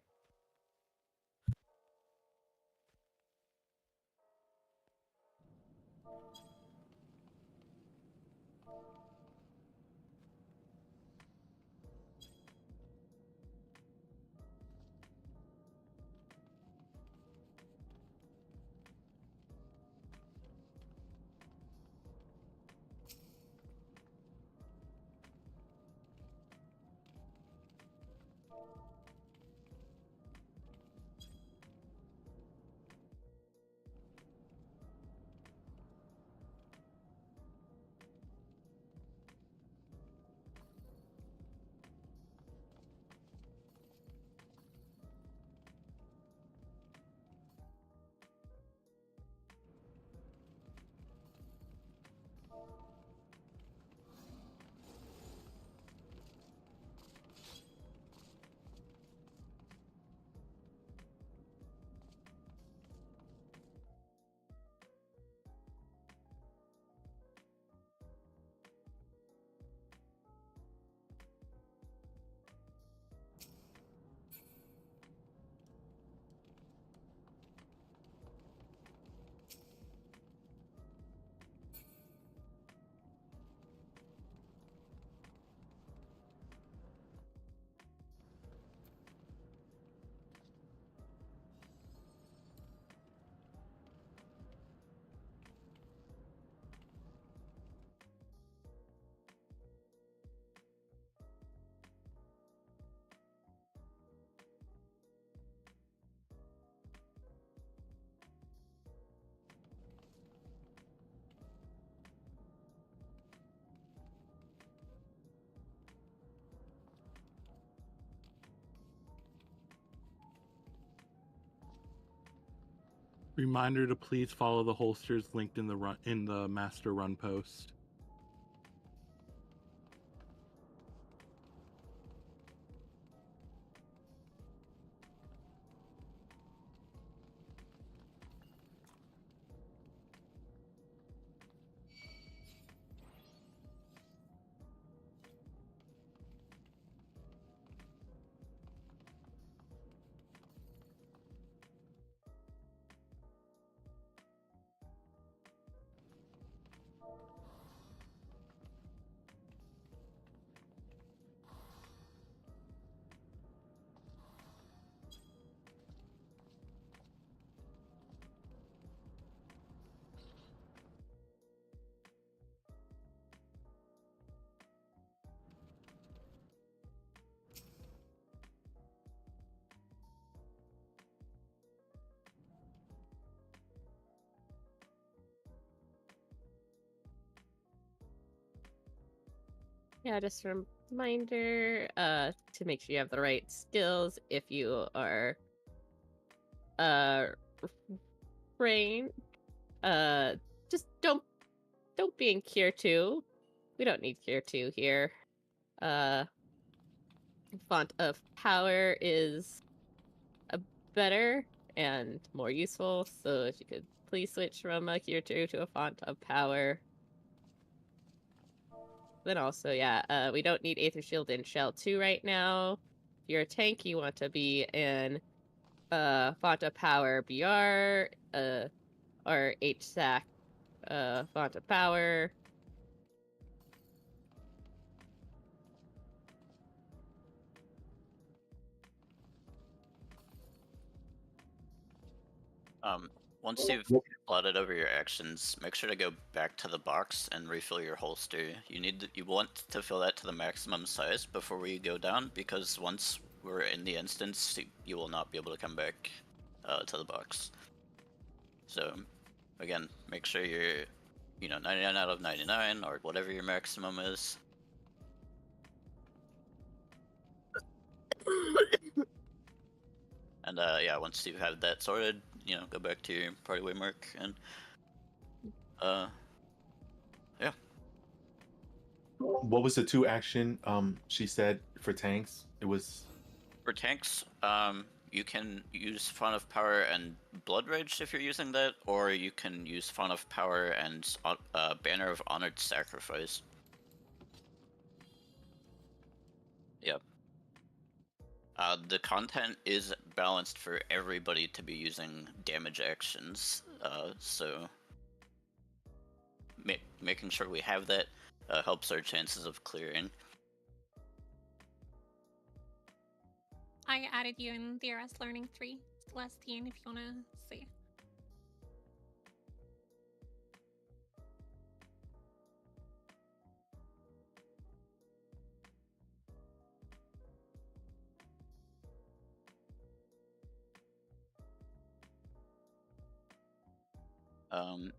Reminder to please follow the holsters linked in the master run post. Yeah, just a reminder to make sure you have the right skills if you are trained. Just don't be in Cure 2. We don't need Cure 2 here. Font of Power is better and more useful, so if you could please switch from a Cure 2 to a Font of Power. Then also, yeah, we don't need Aether Shield in Shell 2 right now. If you're a tank, you want to be in Font of Power BR, or HSAC Font of Power. Once you've plotted over your actions, make sure to go back to the box and refill your holster. You want to fill that to the maximum size before we go down, because once we're in the instance, you will not be able to come back to the box. So, again, make sure you're, 99 out of 99 or whatever your maximum is. And yeah, once you have that sorted, go back to your party waymark and yeah. What was the 2 action she said for tanks? It was for tanks, you can use Font of Power and Blood Rage if you're using that, or you can use Font of Power and Banner of Honored Sacrifice. Yep. The content is balanced for everybody to be using damage actions, so making sure we have that helps our chances of clearing. I added you in DRS Learning 3, Celestine, if you want to see.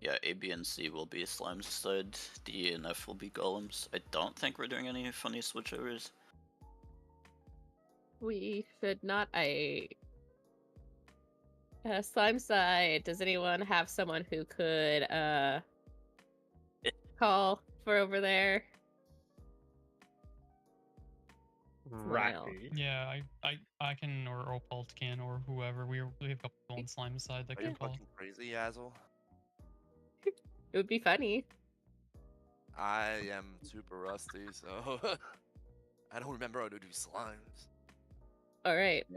Yeah, A, B, and C will be Slime's side, D and F will be Golems. I don't think we're doing any funny switchovers. We should not. Slime side, does anyone have someone who could call for over there? Yeah, I can, or Opalt can, or whoever. We have a couple people on Slime side that Are can you call. fucking crazy, Yazzle? It would be funny. I am super rusty, so I don't remember how to do slimes. All right. We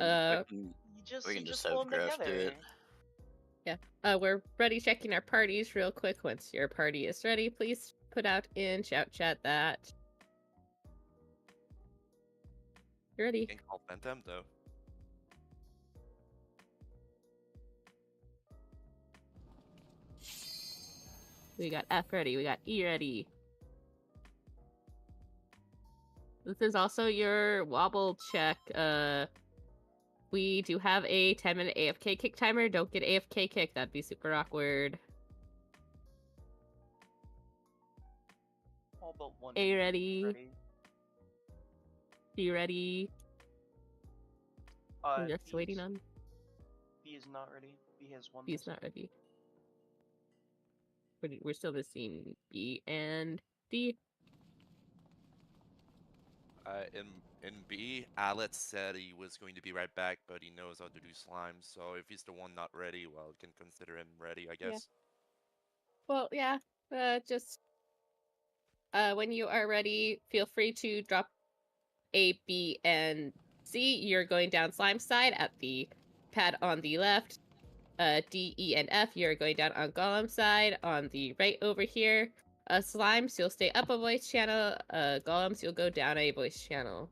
can just have Graph do it. Yeah. We're ready checking our parties real quick. Once your party is ready, please put out in shout chat that you're ready. Can't call Phantom though. We got F ready. We got E ready. This is also your wobble check. We do have a 10-minute AFK kick timer. Don't get AFK kick. That'd be super awkward. All but one. A ready. B ready. We're just waiting on. B is not ready. B has one. B is not ready. We're still missing B and D. In B, Alex said he was going to be right back, but he knows how to do slime. So if he's the one not ready, well, we can consider him ready, I guess. Yeah. Well, yeah. Just when you are ready, feel free to drop A, B, and C. You're going down slime side at the pad on the left. D, E, and F, you're going down on Golem side on the right over here. Slimes, you'll stay up a voice channel. Golems, you'll go down a voice channel.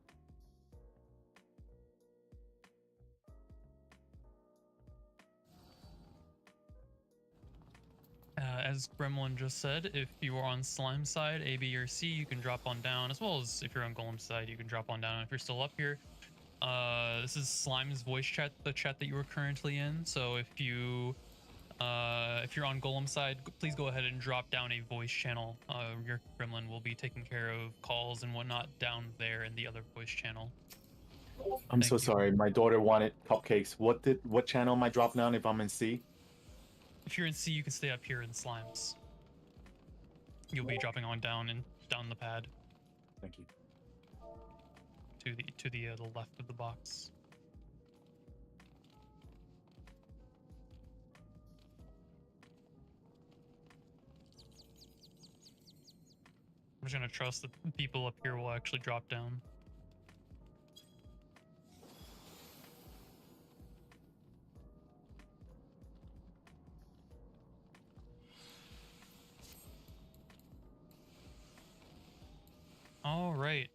As Gremlin just said, if you are on Slime side, A, B, or C, you can drop on down, as well as if you're on Golem side, you can drop on down if you're still up here. This is Slime's voice chat, the chat that you are currently in, so if you If you're on Golem side, please go ahead and drop down a voice channel. Your gremlin will be taking care of calls and whatnot down there in the other voice channel. I'm so sorry. My daughter wanted cupcakes. What channel am I dropping down if I'm in C? If you're in C, you can stay up here in Slimes. You'll be dropping on down and down the pad. Thank you. To the left of the box. I'm just gonna trust that the people up here will actually drop down. All right.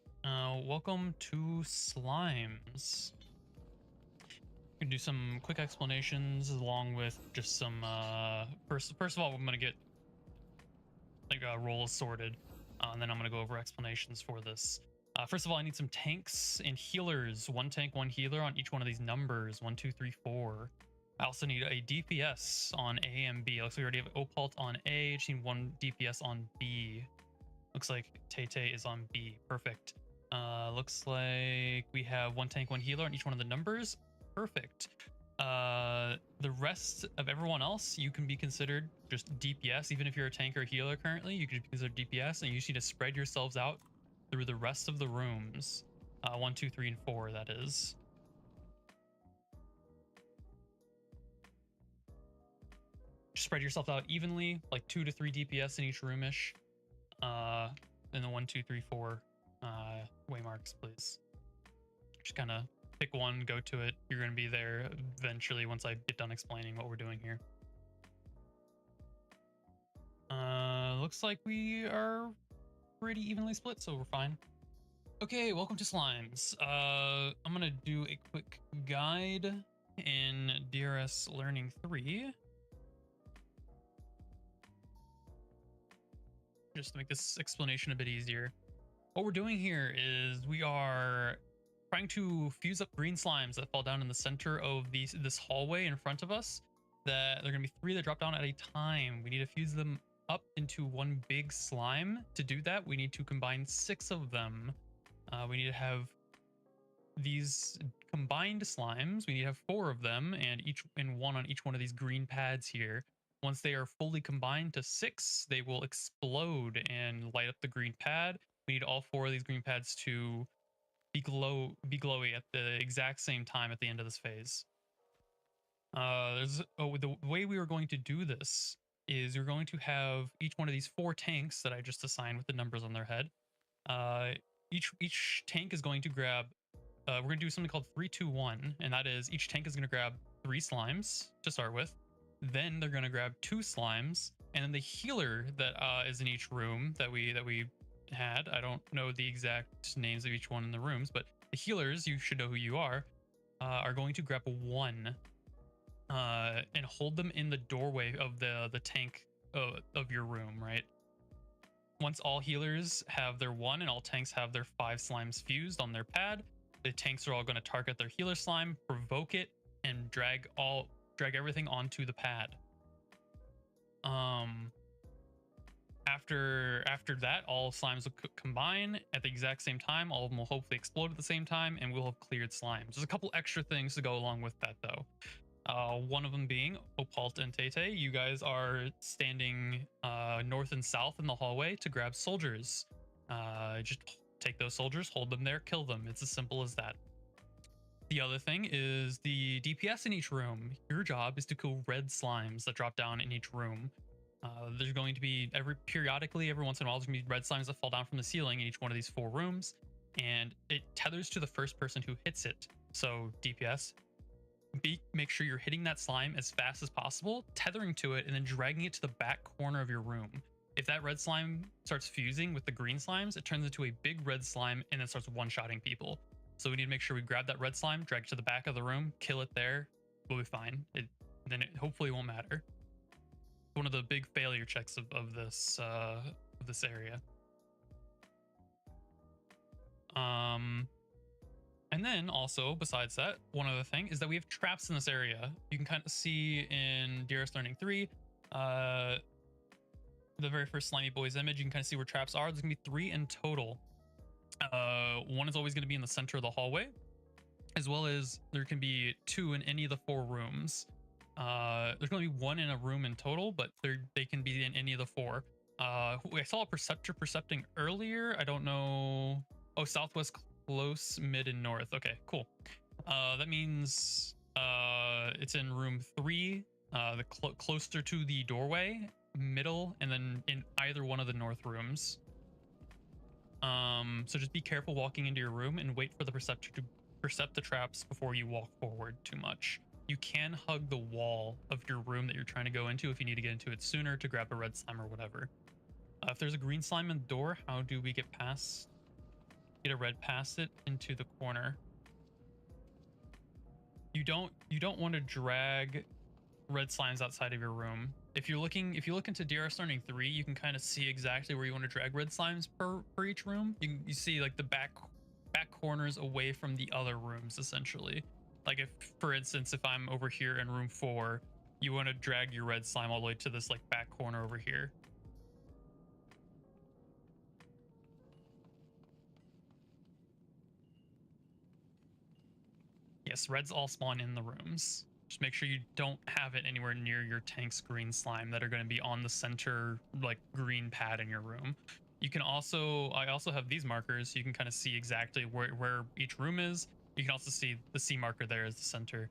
Welcome to Slimes. We can do some quick explanations along with just some. First of all, I'm gonna get like roles sorted, and then I'm gonna go over explanations for this. First of all, I need some tanks and healers. 1 tank, 1 healer on each one of these numbers. 1, 2, 3, 4. I also need a DPS on A and B. Looks like we already have Opalt on A. Just need 1 DPS on B. Looks like Tay is on B. Perfect. Looks like we have 1 tank, 1 healer on each one of the numbers. Perfect. The rest of everyone else, you can be considered just DPS. Even if you're a tank or a healer currently, you could be considered DPS, and you just need to spread yourselves out through the rest of the rooms. 1, 2, 3, and 4, that is. Just spread yourself out evenly, like 2 to 3 DPS in each roomish. And the 1, 2, 3, 4 waymarks, please. Just kind of pick one, go to it. You're going to be there eventually once I get done explaining what we're doing here. Looks like we are pretty evenly split, so we're fine. Okay, welcome to Slimes. I'm going to do a quick guide in DRS Learning 3. Just to make this explanation a bit easier. What we're doing here is we are trying to fuse up green slimes that fall down in the center of this hallway in front of us. That there are going to be 3 that drop down at a time. We need to fuse them up into one big slime. To do that, we need to combine 6 of them. We need to have these combined slimes. We need to have 4 of them, and 1 on each one of these green pads here. Once they are fully combined to 6, they will explode and light up the green pad. We need all 4 of these green pads to be glowy at the exact same time at the end of this phase. The way we are going to do this is you're going to have each one of these 4 tanks that I just assigned with the numbers on their head. Each tank is going to grab. We're going to do something called 3, 2, 1, and that is each tank is going to grab 3 slimes to start with. Then they're going to grab 2 slimes, and then the healer that is in each room that we had. I don't know the exact names of each one in the rooms, but the healers, you should know who you are going to grab 1 and hold them in the doorway of the tank of your room, right? Once all healers have their 1 and all tanks have their 5 slimes fused on their pad, the tanks are all going to target their healer slime, provoke it, and drag everything onto the pad. After that, all slimes will combine at the exact same time. All of them will hopefully explode at the same time, and we'll have cleared slimes. There's a couple extra things to go along with that, though. One of them being Opalt and Tay. You guys are standing north and south in the hallway to grab soldiers. Just take those soldiers, hold them there, kill them. It's as simple as that. The other thing is the DPS in each room. Your job is to kill red slimes that drop down in each room. There's going to be periodically, every once in a while, there's going to be red slimes that fall down from the ceiling in each one of these 4 rooms, and it tethers to the first person who hits it. So DPS, make sure you're hitting that slime as fast as possible, tethering to it, and then dragging it to the back corner of your room. If that red slime starts fusing with the green slimes, it turns into a big red slime and then starts one-shotting people. So we need to make sure we grab that red slime, drag it to the back of the room, kill it there. We'll be fine. Then it hopefully won't matter. One of the big failure checks of this area. And then also, besides that, one other thing is that we have traps in this area. You can kind of see in DRS Learning 3, the very first Slimy Boys image, you can kind of see where traps are. There's gonna be 3 in total. One is always gonna be in the center of the hallway, as well as there can be 2 in any of the 4 rooms. There's gonna be 1 in a room in total, but they can be in any of the 4. I saw a Perceptor percepting earlier. I don't know. Oh, southwest, close, mid, and north. Okay, cool. That means it's in room 3, the closer to the doorway, middle, and then in either one of the north rooms. So just be careful walking into your room and wait for the Perceptor to percept the traps before you walk forward too much. You can hug the wall of your room that you're trying to go into if you need to get into it sooner to grab a red slime or whatever. If there's a green slime in the door, how do we get a red past it into the corner? You don't want to drag red slimes outside of your room. If you look into DRS Learning 3, you can kind of see exactly where you want to drag red slimes per each room. You see like the back corners away from the other rooms essentially. Like if, for instance, if I'm over here in room 4, you want to drag your red slime all the way to this like back corner over here. Yes, reds all spawn in the rooms. Just make sure you don't have it anywhere near your tank's green slime that are going to be on the center like green pad in your room. You can also, I also have these markers, so you can kind of see exactly where each room is. You can also see the C marker there as the center.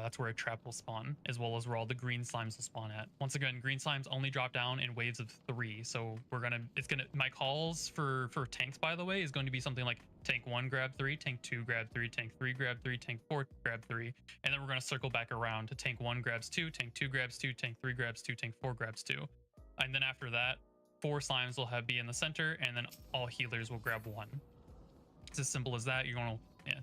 That's where a trap will spawn, as well as where all the green slimes will spawn at. Once again, green slimes only drop down in waves of 3. So my calls for tanks, by the way, is going to be something like tank 1 grab 3, tank 2 grab 3, tank 3 grab 3, tank 4 grab 3. And then we're going to circle back around to tank 1 grabs 2, tank 2 grabs 2, tank 3 grabs 2, tank 4 grabs 2. And then after that, 4 slimes will be in the center, and then all healers will grab 1. It's as simple as that. You're going to, yeah.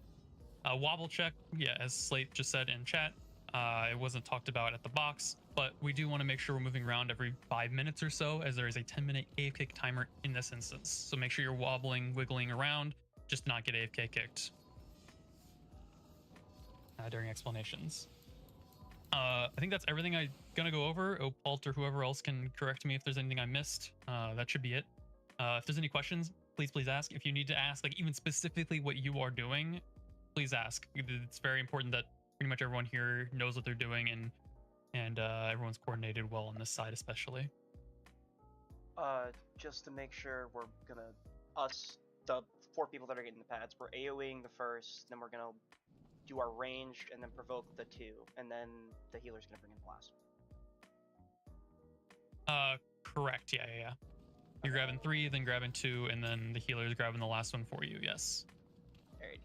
Wobble check, yeah, as Slate just said in chat, it wasn't talked about at the box, but we do want to make sure we're moving around every 5 minutes or so, as there is a 10-minute AFK timer in this instance. So make sure you're wobbling, wiggling around, just to not get AFK kicked during explanations. I think that's everything I'm gonna go over. Opalt or whoever else can correct me if there's anything I missed. That should be it. If there's any questions, please ask. If you need to ask, like even specifically what you are doing, please ask. It's very important that pretty much everyone here knows what they're doing and everyone's coordinated well on this side especially. Just to make sure we're gonna, the 4 people that are getting the pads, we're AoEing the first, then we're gonna do our ranged and then provoke the 2, and then the healer's gonna bring in the last. Correct, yeah. You're grabbing 3, then grabbing 2, and then the healer's grabbing the last one for you, yes. Alrighty.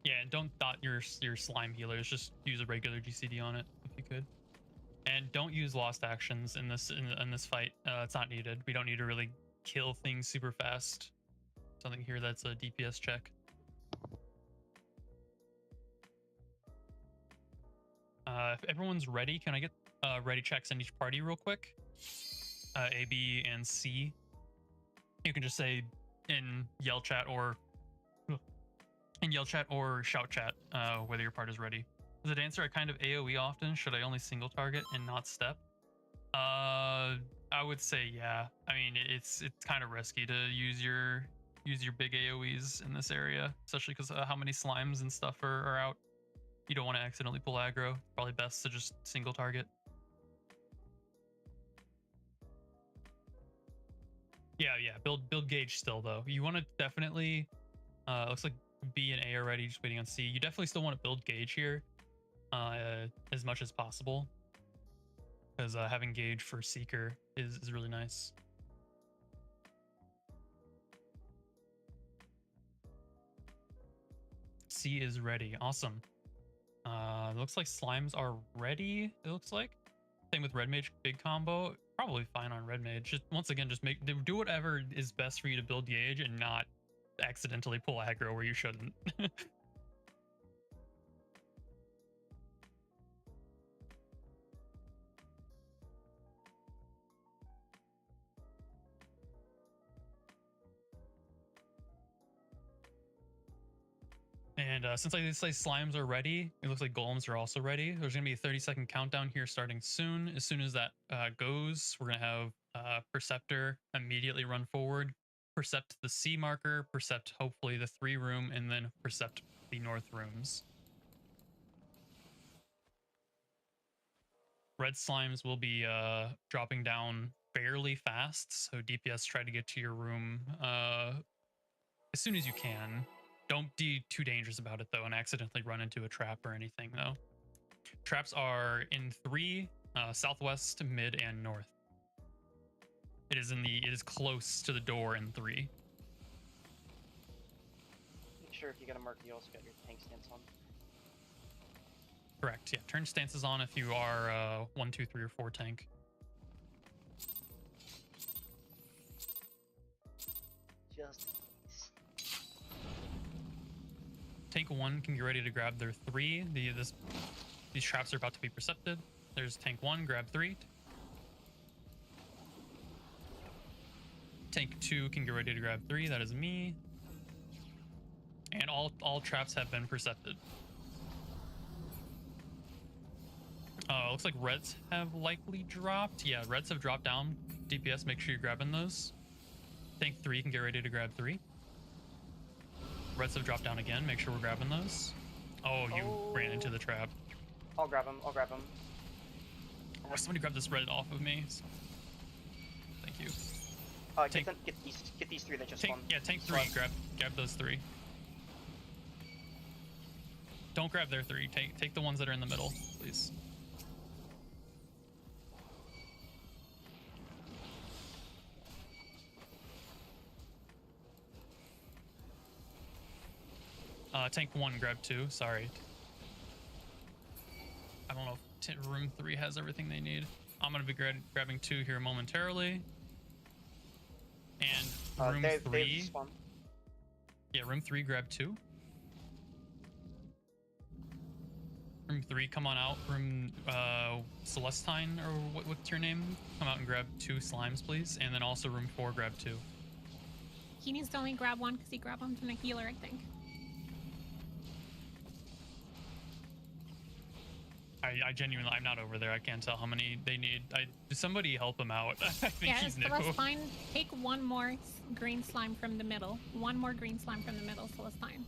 Yeah, and don't dot your slime healers. Just use a regular GCD on it if you could. And don't use lost actions in this fight. It's not needed. We don't need to really kill things super fast. Something here that's a DPS check. If everyone's ready, can I get ready checks in each party real quick? A, B, and C. You can just say in yell chat or shout chat whether your part is ready. As a dancer, I kind of AoE often. Should I only single target and not step? I would say yeah. I mean, it's kind of risky to use your big AoEs in this area, especially because how many slimes and stuff are out. You don't want to accidentally pull aggro. Probably best to just single target. Yeah. Build gauge still though. You want to definitely. Looks like B and A are ready, just waiting on C. You definitely still want to build gauge here, as much as possible, because having gauge for Seeker is really nice. C is ready. Awesome. Looks like slimes are ready. It looks like. Same with red mage big combo. Probably fine on red mage. Just once again, just do whatever is best for you to build gauge and not accidentally pull aggro where you shouldn't. And since I say slimes are ready, it looks like golems are also ready. There's going to be a 30-second countdown here starting soon. As soon as that goes, we're going to have Perceptor immediately run forward, Percept the C marker, Percept hopefully the 3 room, and then Percept the north rooms. Red slimes will be dropping down fairly fast, so DPS try to get to your room as soon as you can. Don't be too dangerous about it though and accidentally run into a trap or anything though. Traps are in 3, southwest, mid, and north. It is close to the door in 3. Make sure if you got a mark, you also got your tank stance on. Correct, yeah. Turn stances on if you are 1, 2, 3, or 4 tank. Just Tank 1 can get ready to grab their 3. These traps are about to be percepted. There's tank 1, grab 3. Tank 2 can get ready to grab 3. That is me. And all traps have been percepted. Looks like reds have likely dropped. Yeah, reds have dropped down. DPS, make sure you're grabbing those. Tank 3 can get ready to grab 3. Reds have dropped down again. Make sure we're grabbing those. Oh, you ran into the trap. I'll grab him. I'll grab him. Oh, somebody grab this red off of me. Thank you. Get these 3 that just tank, spawned. yeah, tank 3. Grab those 3. Don't grab their 3. Take the ones that are in the middle, please. Tank 1, grab 2. Sorry. I don't know if room 3 has everything they need. I'm going to be grabbing 2 here momentarily. And room 3. Yeah, room 3, grab 2. Room 3, come on out. Room Celestine, or what's your name? Come out and grab 2 slimes, please. And then also room 4, grab 2. He needs to only grab 1 because he grabbed one from the healer, I think. I genuinely, I'm not over there. I can't tell how many they need. Somebody help him out. I think Yeah, he's new. Celestine, take 1 more green slime from the middle. 1 more green slime from the middle, Celestine.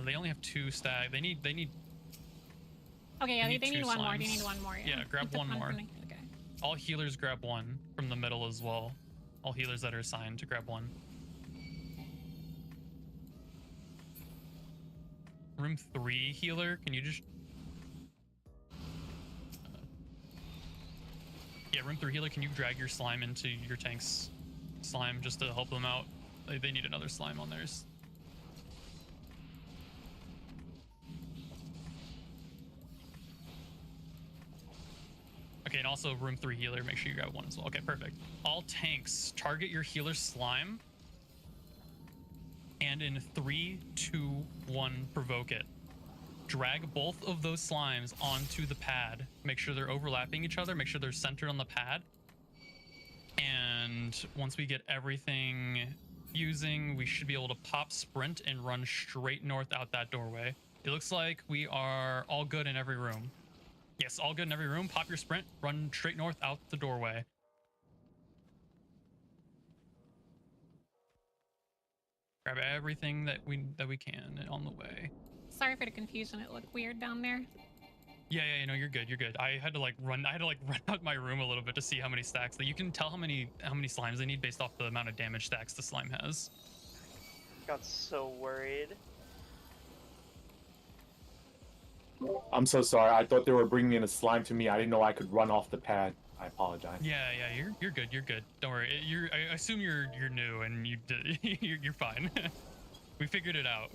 They only have 2 stag. They need. Okay, yeah, they need need 2 1 more. They slimes. need 1 more. Yeah, grab He took 1 more. from the- okay. All healers grab 1 from the middle as well. All healers that are assigned to grab 1. Room 3 healer, can you just... yeah, room 3 healer, can you drag your slime into your tank's slime just to help them out? They need another slime on theirs. Okay, and also room 3 healer, make sure you grab 1 as well. Okay, perfect. All tanks, target your healer slime. And in 3, 2, 1, provoke it. Drag both of those slimes onto the pad. Make sure they're overlapping each other. Make sure they're centered on the pad. And once we get everything using, we should be able to pop sprint and run straight north out that doorway. It looks like we are all good in every room. Yes, all good in every room. Pop your sprint, run straight north out the doorway. Grab everything that we can on the way. Sorry for the confusion. It looked weird down there. Yeah, no, you're good. You're good. I had to run out my room a little bit to see how many stacks. You can tell how many slimes they need based off the amount of damage stacks the slime has. Got so worried. I'm so sorry. I thought they were bringing in a slime to me. I didn't know I could run off the pad. I apologize. Yeah, you're good. You're good. Don't worry. I assume you're new and you're fine. We figured it out.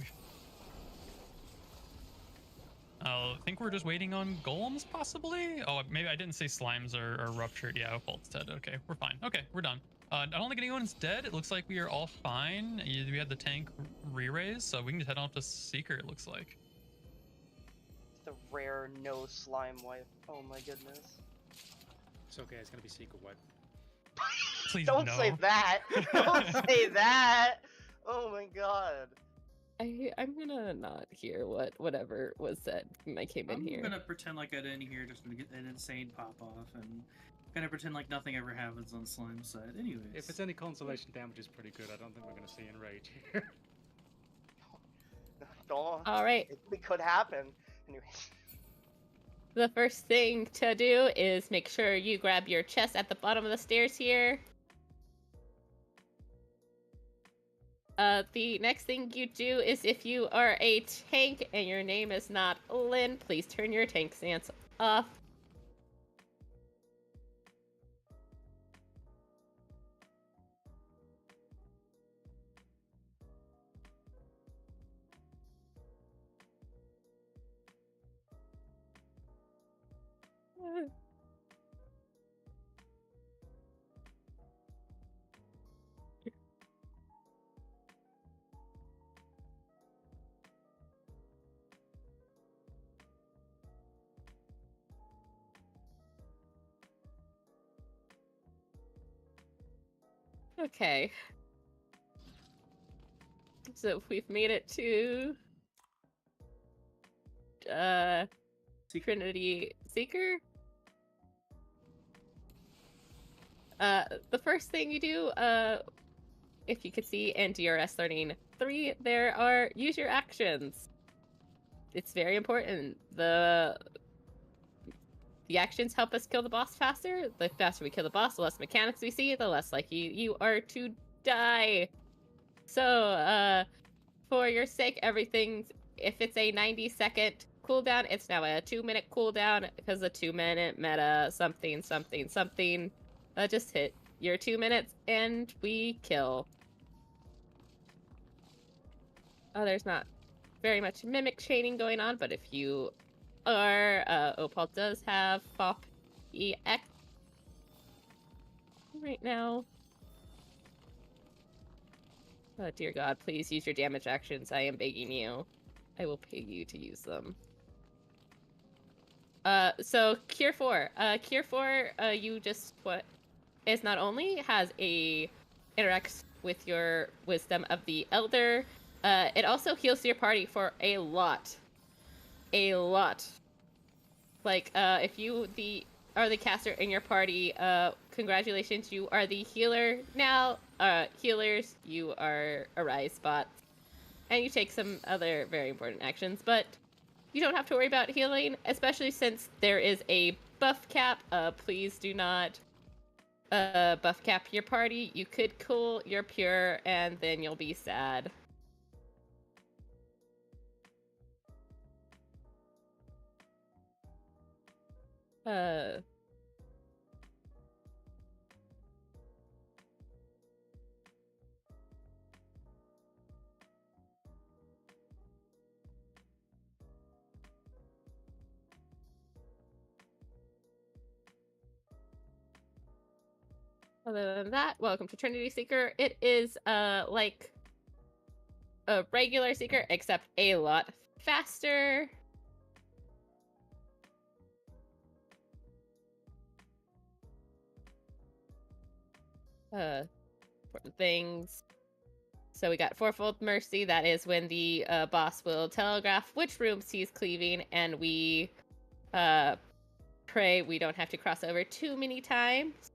I think we're just waiting on golems, possibly. Oh, maybe I didn't say slimes are ruptured. Yeah, Opal's dead. Okay, we're fine. Okay, we're done. I don't think anyone's dead. It looks like we are all fine. We had the tank re-raise, so we can just head off to Seeker. It looks like. The rare no slime wipe. Oh my goodness. It's okay, it's gonna be secret wipe. Please Don't say no. that. Don't say that. Oh my god. I'm gonna not hear whatever was said when I came in I'm here. gonna pretend like I didn't hear just an insane pop off and gonna pretend like nothing ever happens on Slime's side. Anyways. If it's any consolation, damage is pretty good. I don't think we're going to see Enrage here. Don't. All right. It could happen. Anyways. The first thing to do is make sure you grab your chest at the bottom of the stairs here. The next thing you do is if you are a tank and your name is not Lynn, please turn your tank stance off. Okay. So we've made it to Trinity Seeker. The first thing you do, if you could see in DRS Learning 3, there are use your actions. It's very important. The actions help us kill the boss faster. The faster we kill the boss, the less mechanics we see, the less likely you are to die. So, for your sake, everything, if it's a 90-second cooldown, it's now a 2-minute cooldown, because the 2-minute meta something. Just hit your 2 minutes, and we kill. Oh, there's not very much mimic chaining going on, but if you are, Opal does have FOP EX right now. Oh dear god, please use your damage actions. I am begging you. I will pay you to use them. So Cure 4. Cure 4, you just is not only has a interacts with your Wisdom of the Elder, it also heals your party for a lot. Like, if you are the caster in your party, congratulations, you are the healer now. Healers, you are a rise spot. And you take some other very important actions, but you don't have to worry about healing, especially since there is a buff cap. Please do not buff cap your party. You could cool your pure, and then you'll be sad. Other than that, welcome to Trinity Seeker. It is like a regular Seeker, except a lot faster. Important things. So we got Fourfold Mercy. That is when the boss will telegraph which rooms he's cleaving, and we pray we don't have to cross over too many times.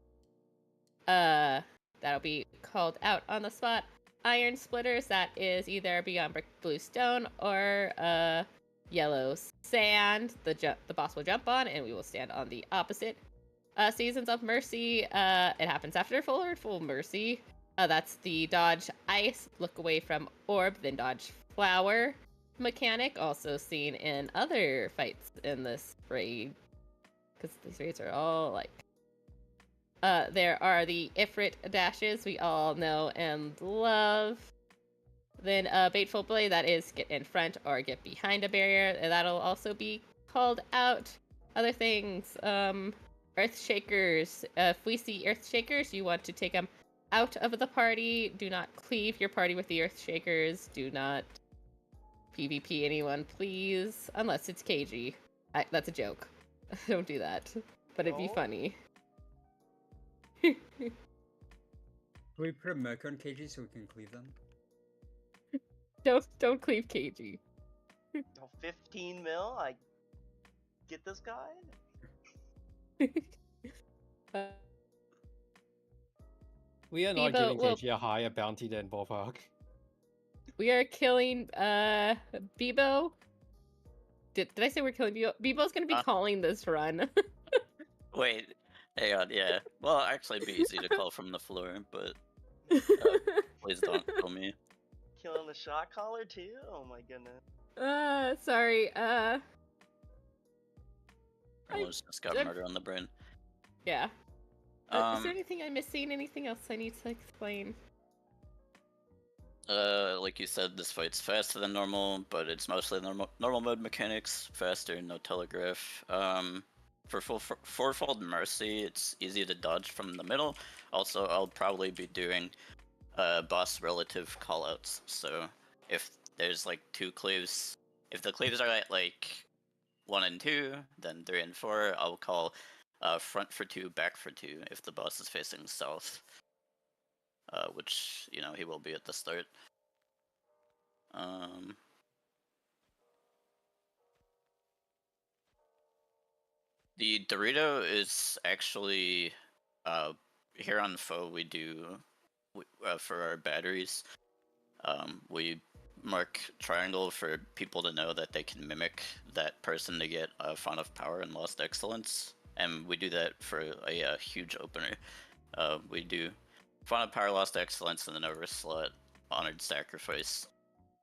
That'll be called out on the spot. Iron Splitters, that is either Beyond Brick Blue Stone or Yellow Sand. The boss will jump on, and we will stand on the opposite. Seasons of Mercy, it happens after Full Mercy. That's the dodge ice, look away from orb, then dodge flower mechanic, also seen in other fights in this raid, because these raids are all like. There are the Ifrit dashes we all know and love. Then Bateful Blade, that is get in front or get behind a barrier. That'll also be called out. Other things, Earthshakers. If we see Earthshakers, you want to take them out of the party. Do not cleave your party with the Earthshakers. Do not PvP anyone, please. Unless it's KG. That's a joke. Don't do that. But it'd be funny. Can we put a merc on KG so we can cleave them? Don't cleave KG. Oh, 15 mil? I get this guy? We are not Bebo, giving well- KG a higher bounty than Ballpark. We are killing Bebo. Did I say we're killing Bebo? Bebo's gonna be calling this run. Wait, hang on, yeah. Well, actually, it'd be easy to call from the floor, but please don't kill me. Killing the shot caller too? Oh my goodness. Sorry. Carlos just got murder on the brain. Yeah. Is there anything I'm missing? Anything else I need to explain? Like you said, this fight's faster than normal, but it's mostly normal mode mechanics, faster, no telegraph. For fourfold mercy, it's easy to dodge from the middle. Also, I'll probably be doing boss relative callouts. So if there's like 2 cleaves, if the cleaves are at like 1 and 2, then 3 and 4, I'll call front for 2, back for 2 if the boss is facing south. Which, you know, he will be at the start. The Dorito is actually, here on Foe we do, for our batteries, we mark triangle for people to know that they can mimic that person to get a Font of Power and Lost Excellence. And we do that for a huge opener. We do Font of Power, Lost Excellence, and then over slot Honored Sacrifice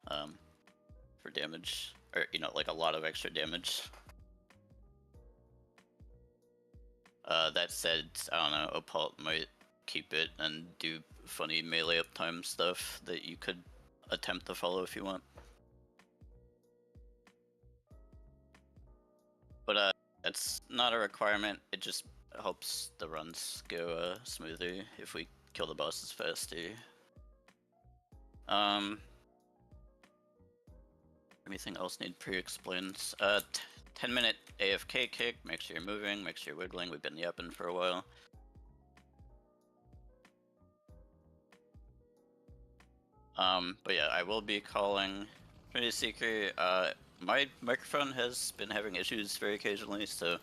for damage, or you know, like a lot of extra damage. That said, I don't know, Opalt might keep it and do funny melee uptime stuff that you could attempt to follow if you want. But that's not a requirement, it just helps the runs go smoother if we kill the bosses faster. Anything else need pre-explained? 10-minute AFK kick, make sure you're moving, make sure you're wiggling, we've been yapping for a while. But yeah, I will be calling Trinity Seeker. My microphone has been having issues very occasionally, so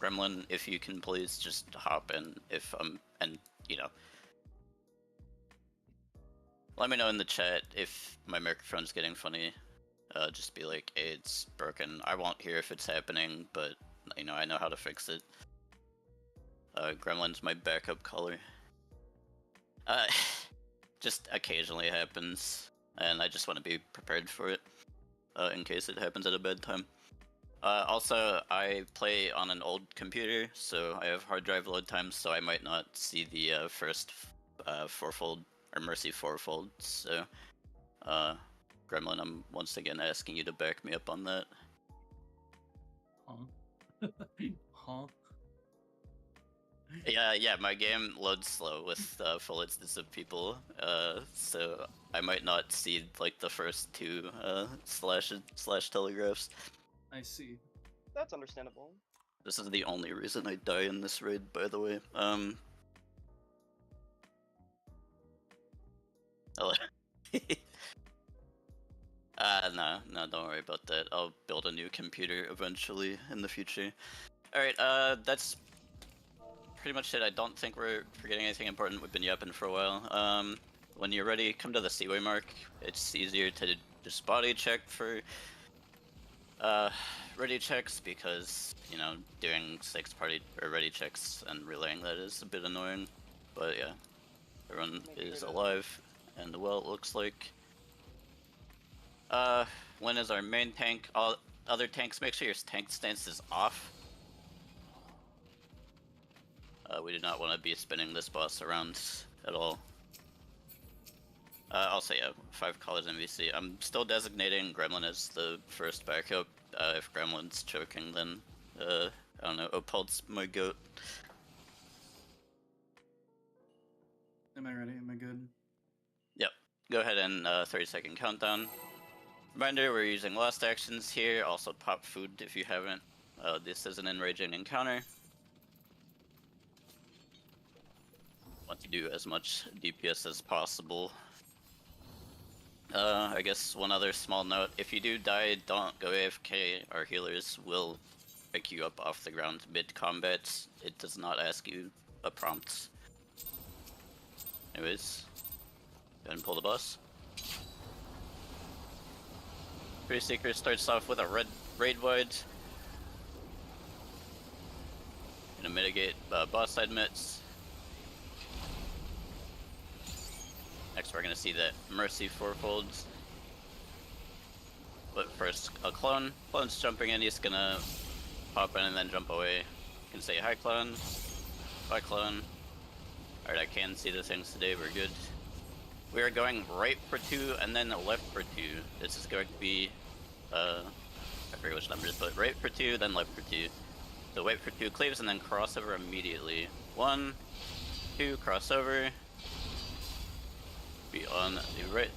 Gremlin, if you can please just hop in if and you know, let me know in the chat if my microphone's getting funny. Just be like, hey, it's broken. I won't hear if it's happening, but you know, I know how to fix it. Gremlin's my backup caller. Just occasionally happens, and I just want to be prepared for it, in case it happens at a bad time. Also, I play on an old computer, so I have hard drive load times, so I might not see the first fourfold or Mercy fourfold. So, Gremlin, I'm once again asking you to back me up on that. Huh? Huh? Yeah, my game loads slow with full instance of people, so I might not see like the first 2 slash telegraphs. I see. That's understandable. This is the only reason I die in this raid, by the way. Hello. No, don't worry about that. I'll build a new computer eventually in the future. Alright, that's pretty much it. I don't think we're forgetting anything important. We've been yapping for a while. When you're ready, come to the Seaway mark. It's easier to just body check for ready checks because, you know, doing 6 party or ready checks and relaying that is a bit annoying. But yeah, everyone is alive and well, it looks like. When is our main tank? All other tanks, make sure your tank stance is off. We do not want to be spinning this boss around at all. Also, yeah, 5 callers MVC. I'm still designating Gremlin as the first backup. If Gremlin's choking, then, I don't know, Opal's my goat. Am I ready? Am I good? Yep. Go ahead and 30-second countdown. Reminder, we're using lost actions here. Also pop food if you haven't. This is an enraging encounter. want to do as much DPS as possible. I guess one other small note, if you do die, don't go AFK. Our healers will pick you up off the ground mid-combat. It does not ask you a prompt. Anyways, go ahead and pull the boss. Tree Seeker starts off with a red raid wide. Gonna mitigate boss side mitts. Next we're gonna see that Mercy fourfold. But first, a clone. Clone's jumping in, he's gonna pop in and then jump away. You can say hi clone. Bye clone. Alright, I can see the things today, we're good. We are going right for 2 and then left for 2. This is going to be, I forget which numbers, but right for 2, then left for 2. So wait for 2 cleaves and then crossover immediately. 1, 2, crossover. Be on the right,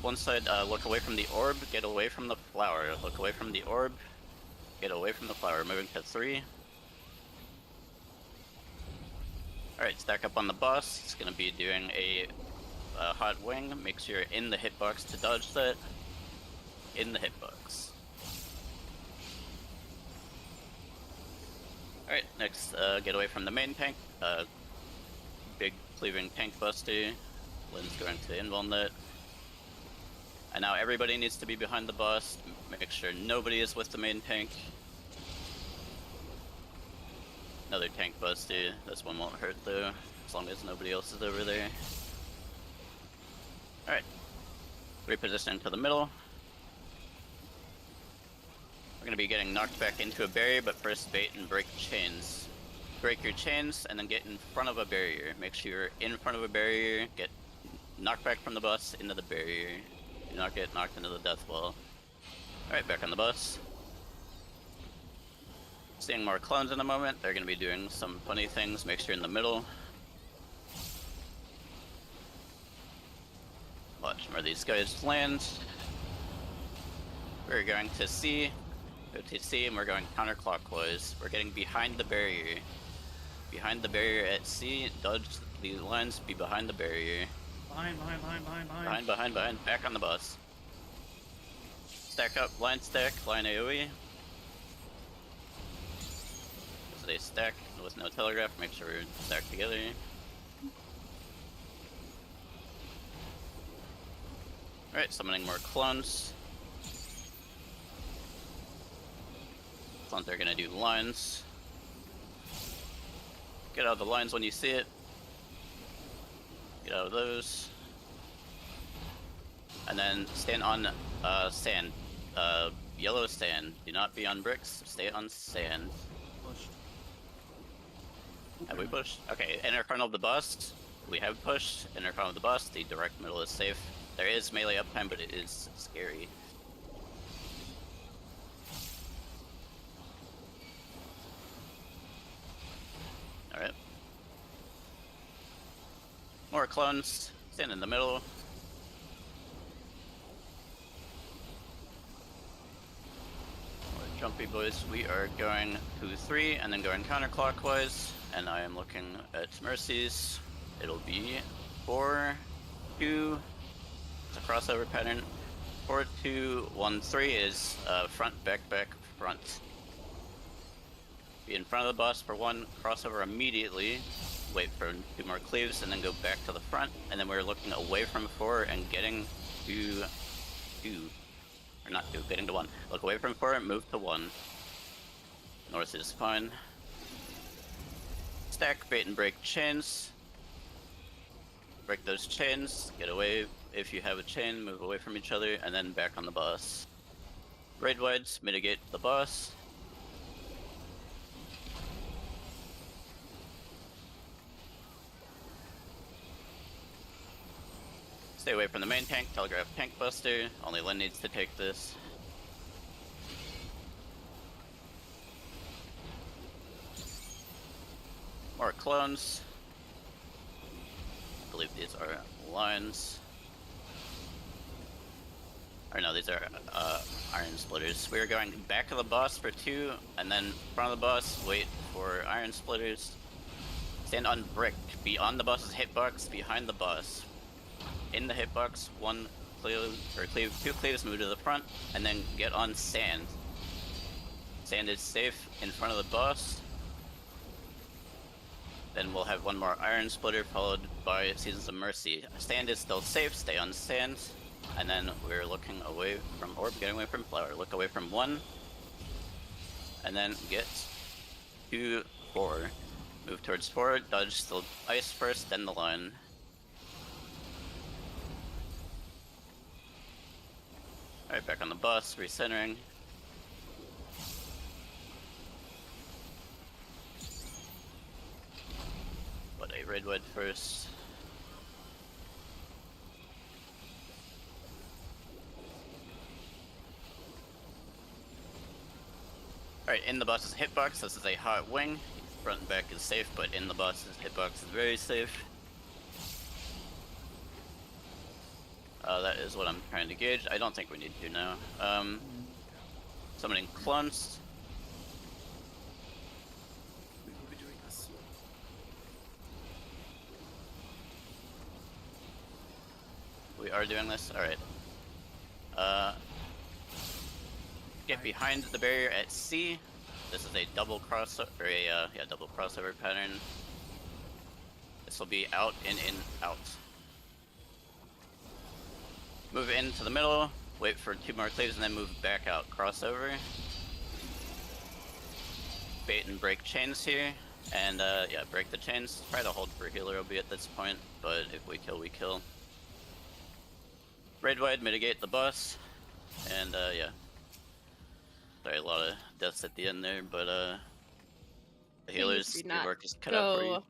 one side, look away from the orb, get away from the flower. Look away from the orb, get away from the flower. Moving to 3. Alright, stack up on the boss. It's gonna be doing a hot wing. Make sure you're in the hitbox to dodge that. In the hitbox. Alright, next, get away from the main tank. Big cleaving tank buster. Lynn's going to invuln that. And now everybody needs to be behind the boss. Make sure nobody is with the main tank. Another tank buster. This one won't hurt though, as long as nobody else is over there. Alright. Reposition to the middle. We're gonna be getting knocked back into a barrier, but first bait and break chains. Break your chains and then get in front of a barrier. Make sure you're in front of a barrier, get knocked back from the bus into the barrier. Do not get knocked into the death wall. Alright, back on the bus. Seeing more clones in a moment. They're gonna be doing some funny things. Make sure you're in the middle. Watch more of these guys land. We're going to C. Go to C and we're going counterclockwise. We're getting behind the barrier. Behind the barrier at C. Dodge the lines. Be behind the barrier. Behind. Back on the bus. Stack up. Line stack. Line AoE. So they stack with no telegraph. Make sure we're stacked together. Alright, summoning more clones. Clones are gonna do lines. Get out of the lines when you see it. Get out of those. And then stand on sand. Yellow sand. Do not be on bricks. Stay on sand. Have we pushed? Okay, inner kernel of the bust. We have pushed. Inner kernel of the bust. The direct middle is safe. There is melee uptime, but it is scary. Alright. More clones. Stand in the middle. More jumpy boys. We are going 2-3 and then going counterclockwise. And I am looking at Mercies. It'll be 4-2. It's a crossover pattern. 4-2-1-3 is front, back, front. Be in front of the boss for 1, crossover immediately. Wait for 2 more cleaves and then go back to the front. And then we're looking away from 4 and getting to 2. Or not 2, getting to 1. Look away from 4 and move to 1. North is fine. Stack, bait and break chains. Break those chains, get away. If you have a chain, move away from each other, and then back on the boss. Raid wides, mitigate the boss. Stay away from the main tank, telegraph tank buster. Only Lynn needs to take this. More clones. I believe these are lines. Or no, these are iron splitters. We're going back of the boss for 2, and then front of the boss, wait for iron splitters. Stand on brick, beyond the boss's hitbox, behind the boss. In the hitbox, two cleaves move to the front, and then get on sand. Sand is safe in front of the boss. Then we'll have one more Iron Splitter, followed by Seasons of Mercy. Sand is still safe, stay on sand. And then we're looking away from Orb, getting away from Flower. Look away from 1. And then get to 4. Move towards 4, dodge the ice first, then the line. Alright, back on the boss, recentering. But a red wood first. Alright, in the boss's hitbox, this is a hot wing. Front and back is safe, but in the boss's hitbox is very safe. That is what I'm trying to gauge. I don't think we need to now. Summoning clones. We are doing this? Alright. Get behind the barrier at C. This is a double crossover, double crossover pattern. This will be out, in, out. Move into the middle, wait for 2 more cleaves, and then move back out. Crossover. Bait and break chains here, and yeah, break the chains. Try to hold for healer will be at this point, but if we kill, we kill. Red wide, mitigate the boss, and yeah. Sorry, a lot of deaths at the end there, but the healers, do the not work is cut out for you. go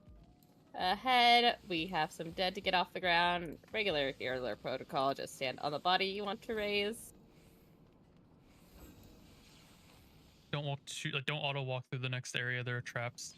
ahead. We have some dead to get off the ground. Regular healer protocol, just stand on the body you want to raise. Don't don't auto walk through the next area. There are traps.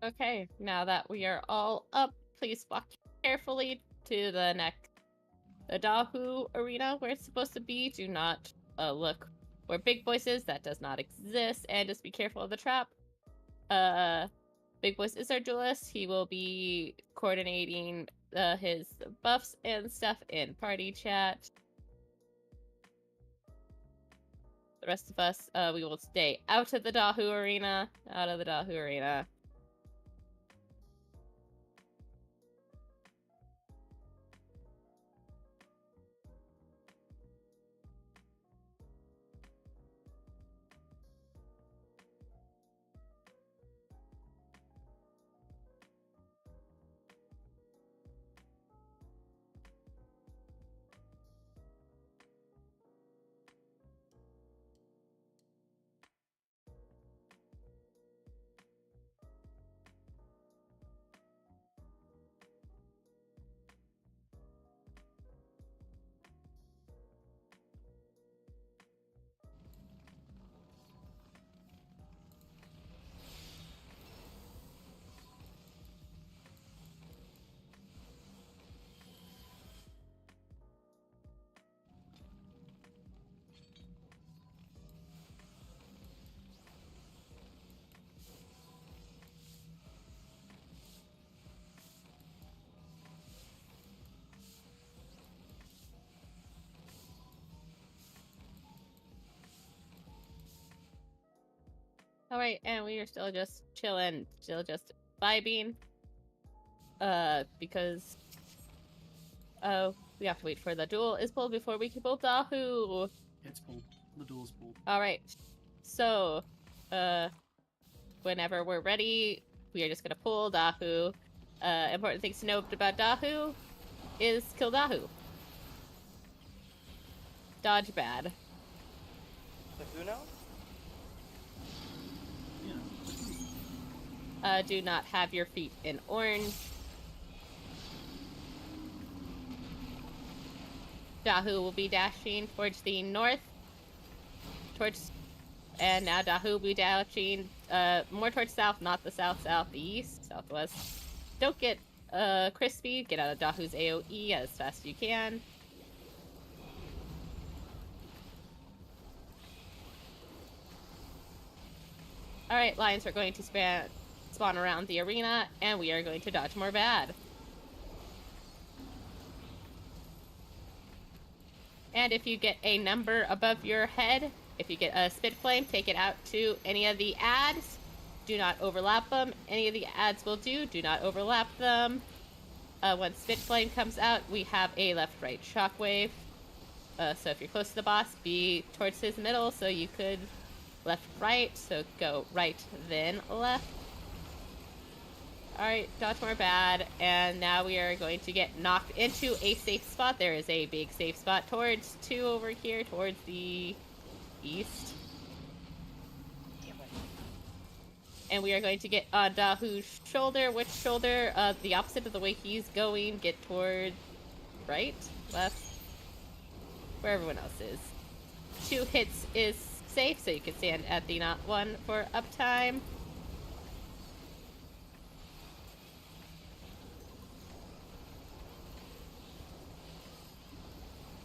Okay, now that we are all up, please walk carefully to the Dahu arena where it's supposed to be. Do not look where Big Boys is. That does not exist. And just be careful of the trap. Big Boys is our duelist. He will be coordinating his buffs and stuff in party chat. The rest of us, we will stay out of the Dahu arena. Out of the Dahu arena. Alright, and we are still just chilling, still just vibing. Because we have to wait for the duel is pulled before we can pull Dahu. It's pulled. The duel's pulled. Alright. So, whenever we're ready, we are just gonna pull Dahu. Important things to know about Dahu is kill Dahu. Dodge bad. The Uno? do not have your feet in orange. Dahu will be dashing towards the north. And now Dahu will be dashing more towards south, not the south-southeast, southwest. Don't get crispy. Get out of Dahu's AoE as fast as you can. Alright, lions are going to spawn around the arena, and we are going to dodge more bad. And if you get a number above your head, if you get a spit flame, take it out to any of the ads. Do not overlap them. Any of the ads will do. Do not overlap them. When spit flame comes out, we have a left-right shockwave. So if you're close to the boss, be towards his middle, so you could left-right. So go right, then left. Alright, dodge more bad, and now we are going to get knocked into a safe spot. There is a big safe spot towards 2 over here, towards the east. And we are going to get on Dahu's shoulder. Which shoulder? The opposite of the way he's going. Get toward right, left, where everyone else is. 2 hits is safe, so you can stand at the not 1 for uptime.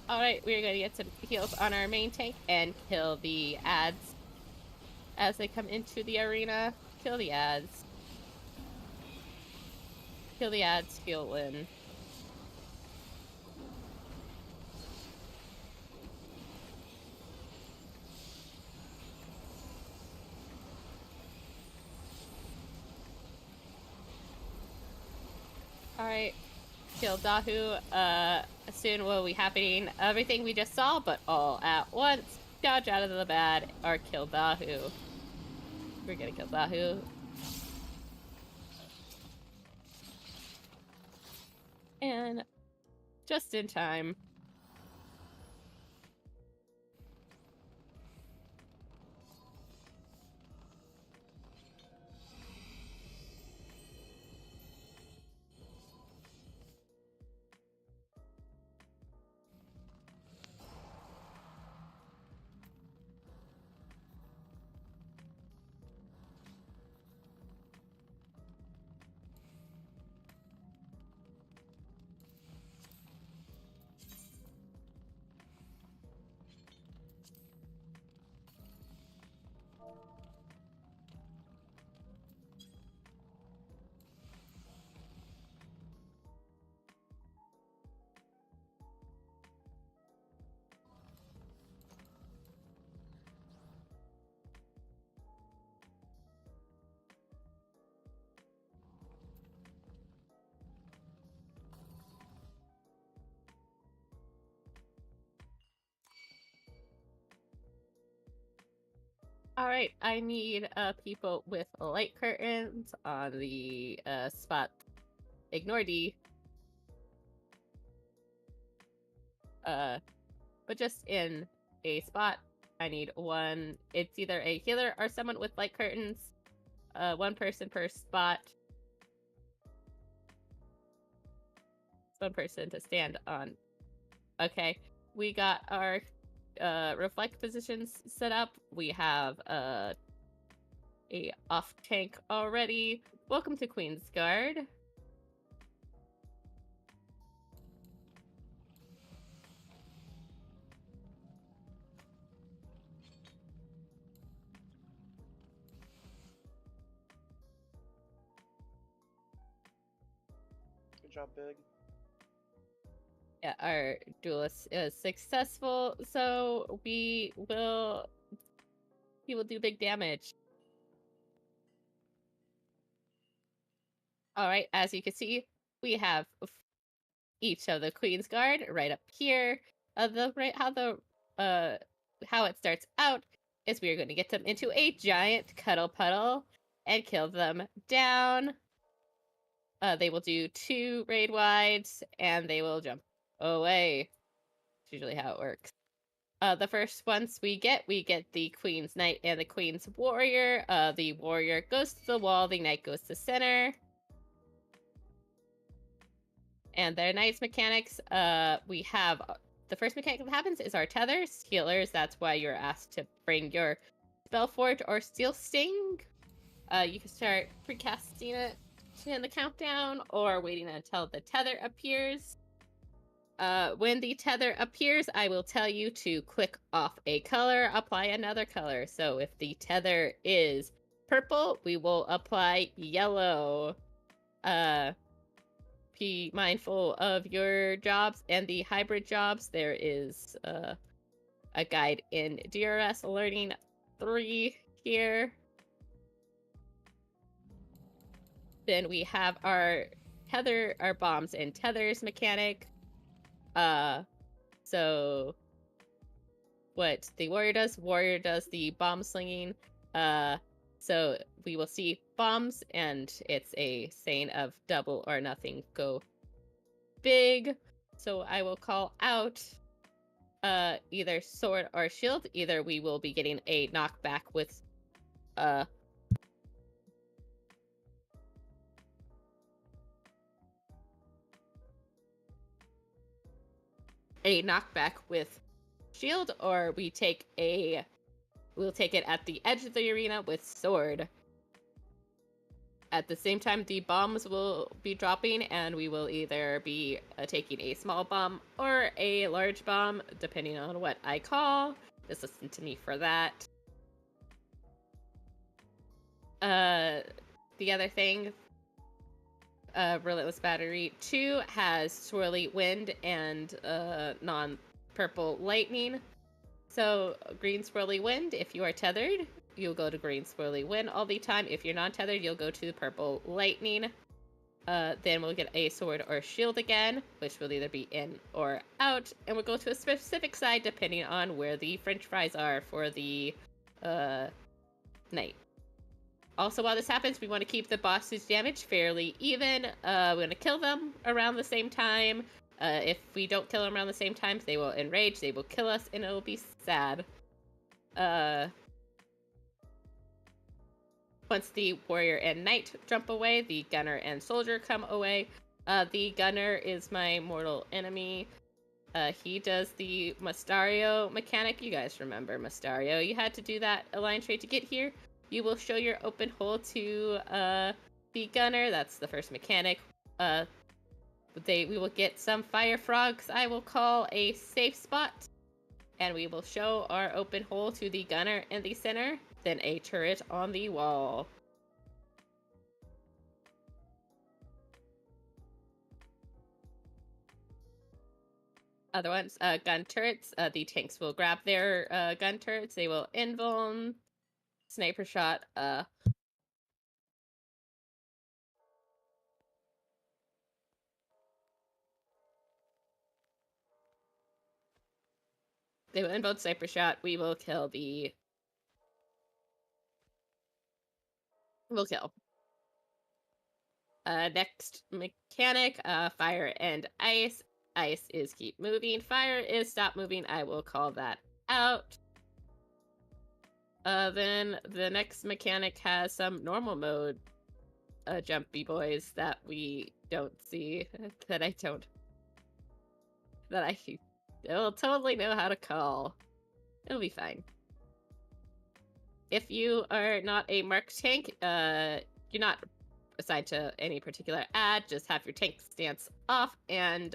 Alright, we're going to get some heals on our main tank and kill the ads as they come into the arena. Kill the ads. Kill the ads, heal Lyn. Alright. Kill Dahu. Soon will be happening everything we just saw, but all at once. Dodge out of the bad or kill Dahu. We're gonna kill Dahu. And just in time. Alright, I need people with light curtains on the spot. Ignore D. But just in a spot, I need one. It's either a healer or someone with light curtains. 1 person per spot. 1 person to stand on. Okay, we got our reflect positions set up. We have a off tank already. Welcome to Queen's Guard. Good job, Big. Yeah, our duelist is successful, so he will do big damage. Alright, as you can see, we have each of the Queen's Guard right up here. How it starts out is we are going to get them into a giant cuddle puddle and kill them down. They will do 2 raid wides and they will jump away. That's usually how it works. The first ones we get the Queen's Knight and the Queen's Warrior. The Warrior goes to the wall, the Knight goes to center. And their Knight's mechanics, we have the first mechanic that happens is our tethers, healers. That's why you're asked to bring your Spellforge or Steel Sting. You can start precasting it in the countdown or waiting until the tether appears. When the tether appears, I will tell you to click off a color, apply another color. So if the tether is purple, we will apply yellow. Be mindful of your jobs and the hybrid jobs. There is a guide in DRS Learning 3 here. Then we have our bombs and tethers mechanic. So what the warrior does the bomb slinging. So we will see bombs, and it's a saying of double or nothing, go big. So I will call out either sword or shield. Either we will be getting a knockback with shield, or we'll take it at the edge of the arena with sword. At the same time, the bombs will be dropping, and we will either be taking a small bomb or a large bomb, depending on what I call. Just listen to me for that. The other thing, Relentless Battery 2 has Swirly Wind and non-purple Lightning. So, green Swirly Wind, if you are tethered, you'll go to green Swirly Wind all the time. If you're non-tethered, you'll go to the purple Lightning. Then we'll get a sword or shield again, which will either be in or out. And we'll go to a specific side depending on where the french fries are for the knight. Also, while this happens, we want to keep the boss's damage fairly even. We're going to kill them around the same time. If we don't kill them around the same time, they will enrage, they will kill us, and it'll be sad. Once the warrior and knight jump away, the gunner and soldier come away. The gunner is my mortal enemy. He does the Mystario mechanic. You guys remember Mystario. You had to do that Align trait to get here. You will show your open hole to the gunner. That's the first mechanic. We will get some fire frogs I will call a safe spot. And we will show our open hole to the gunner in the center. Then a turret on the wall. Other ones, gun turrets. The tanks will grab their gun turrets. They will invuln, sniper shot. They will invuln sniper shot. We will kill the. We'll kill. Next mechanic, fire and ice. Ice is keep moving. Fire is stop moving. I will call that out. Then the next mechanic has some normal mode jumpy boys that we don't see. That I will totally know how to call. It'll be fine. If you are not a marked tank, you're not assigned to any particular ad. Just have your tank stance off and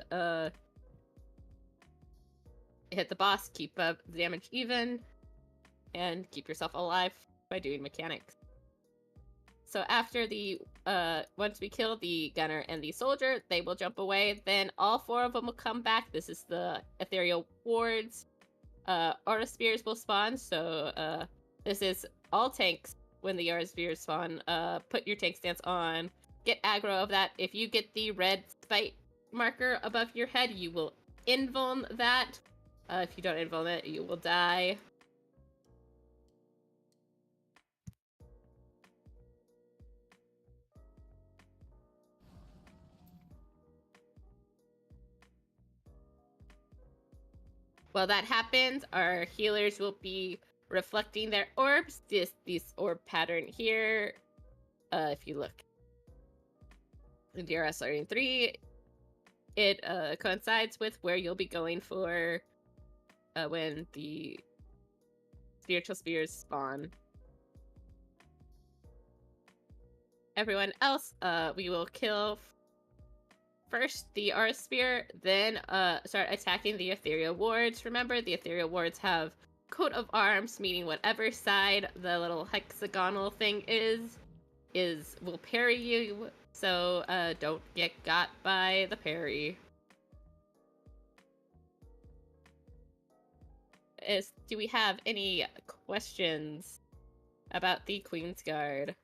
hit the boss, keep the damage even, and keep yourself alive by doing mechanics. So after the once we kill the gunner and the soldier, they will jump away. Then all four of them will come back. This is the ethereal wards. Aura Spears will spawn. So this is all tanks when the Aura Spears spawn. Put your tank stance on. Get aggro of that. If you get the red spite marker above your head, you will invuln that. If you don't invuln it, you will die. While that happens, our healers will be reflecting their orbs. This orb pattern here, if you look in DRS Learning 3, it coincides with where you'll be going for when the spiritual spears spawn. Everyone else, we will kill first the Aura Spear, then start attacking the Ethereal Wards. Remember, the Ethereal Wards have coat of arms, meaning whatever side the little hexagonal thing will parry you. So don't get got by the parry. Do we have any questions about the Queen's Guard?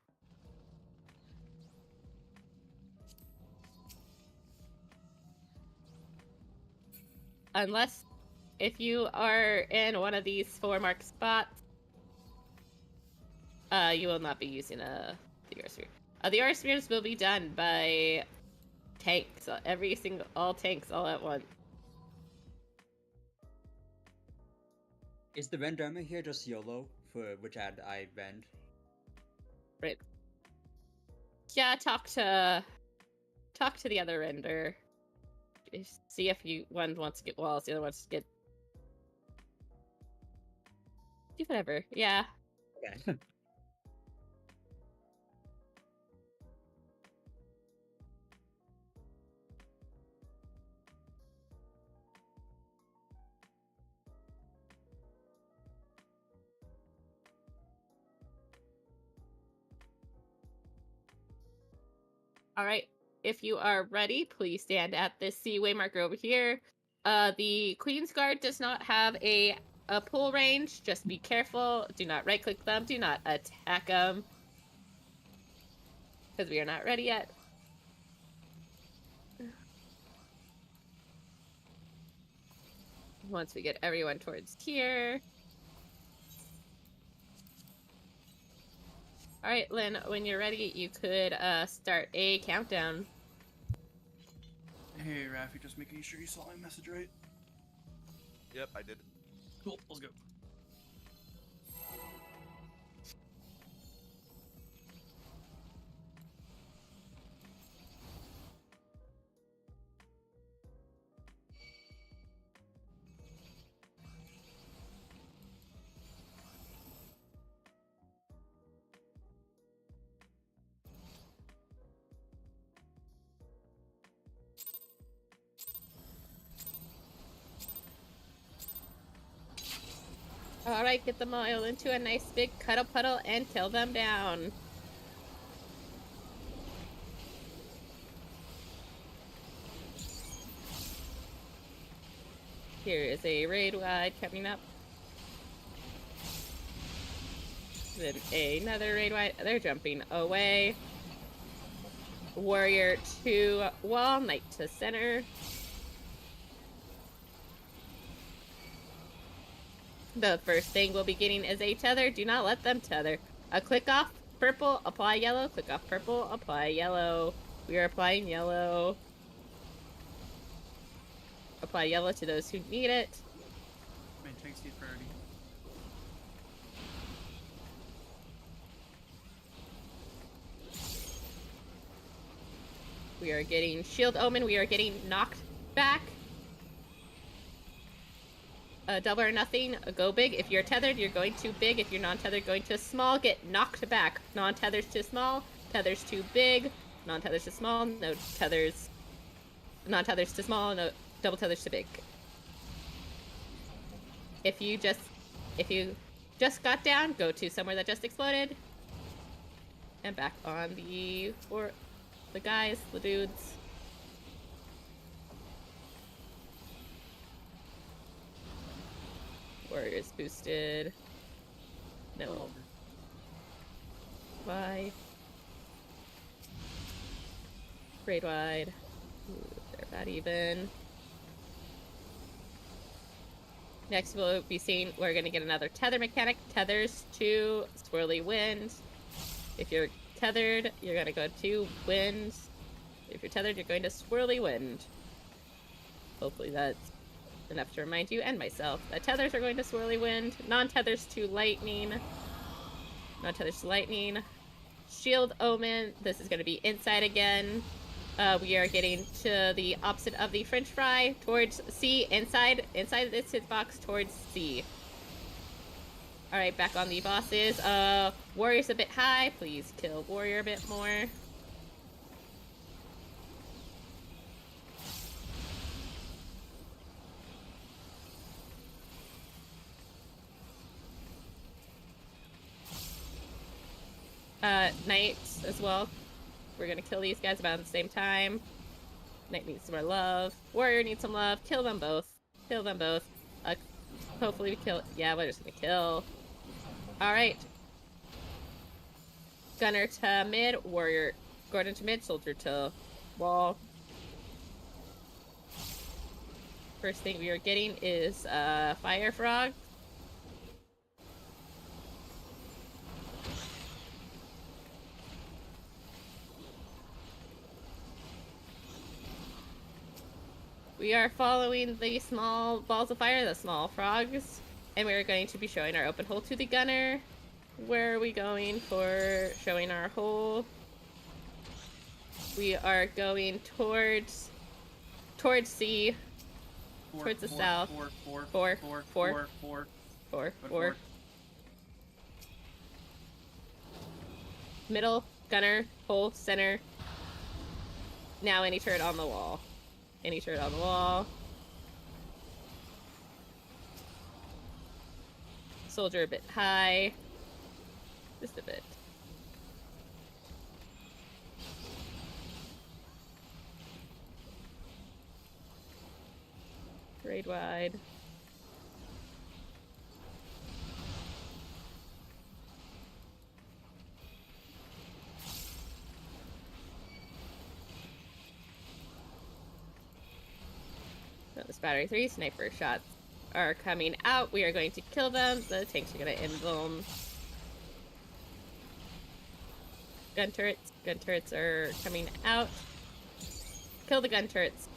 Unless if you are in one of these 4 marked spots, you will not be using the Aura Spear. The Aura Spears will be done by tanks, all tanks all at once. Is the rend armor here just YOLO for which ad I rend? Right. Yeah, talk to the other render. See if one wants to get walls, the other wants to get. Do whatever. Yeah. Okay. All right. If you are ready, please stand at this C-way marker over here. The Queen's Guard does not have a pull range. Just be careful. Do not right-click them. Do not attack them. Because we are not ready yet. Once we get everyone towards here. All right, Lynn, when you're ready, you could start a countdown. Hey, Rafi, just making sure you saw my message right. Yep, I did. Cool, let's go. Alright, get them all into a nice big cuddle puddle and kill them down. Here is a raid wide coming up. Then another raid wide. They're jumping away. Warrior to wall, knight to center. The first thing we'll be getting is a tether. Do not let them tether. Click off purple, apply yellow. Click off purple, apply yellow. We are applying yellow. Apply yellow to those who need it. Maintain state priority. We are getting shield omen. We are getting knocked back. Double or nothing, go big. If you're tethered, you're going too big. If you're non-tethered, going too small. Get knocked back. Non-tethers to small, tethers too big, non-tethers to small, no tethers, non-tethers to small, no double tethers to big. If you just got down, go to somewhere that just exploded, and back on the guys, the dudes. Warriors boosted. No. Why? Raid wide. Ooh, they're not even. Next we'll be seeing, we're gonna get another tether mechanic. Tethers to swirly wind. If you're tethered, you're gonna go to wind. If you're tethered, you're going to swirly wind. Hopefully that's enough to remind you and myself that tethers are going to Swirly Wind, non-tethers to Lightning, non-tethers to Lightning, Shield Omen, this is going to be inside again. We are getting to the opposite of the French fry, towards C, inside this hitbox, towards C. Alright, back on the bosses. Warrior's a bit high, please kill Warrior a bit more. Knights as well. We're gonna kill these guys about at the same time. Knight needs some more love. Warrior needs some love. Kill them both. Kill them both. Hopefully we kill. Yeah, we're just gonna kill. Alright. Gunner to mid. Warrior. Gordon to mid. Soldier to wall. First thing we are getting is Fire Frog. We are following the small balls of fire, the small frogs, and we are going to be showing our open hole to the gunner. Where are we going for showing our hole? We are going towards C, towards the south. Four. Middle, gunner, hole, center. Now any turret on the wall. Any turret on the wall. Soldier a bit high. Just a bit. Grade wide. This battery 3 sniper shots are coming out. We are going to kill them. The tanks are going to emblem. Gun turrets are coming out. Kill the gun turrets.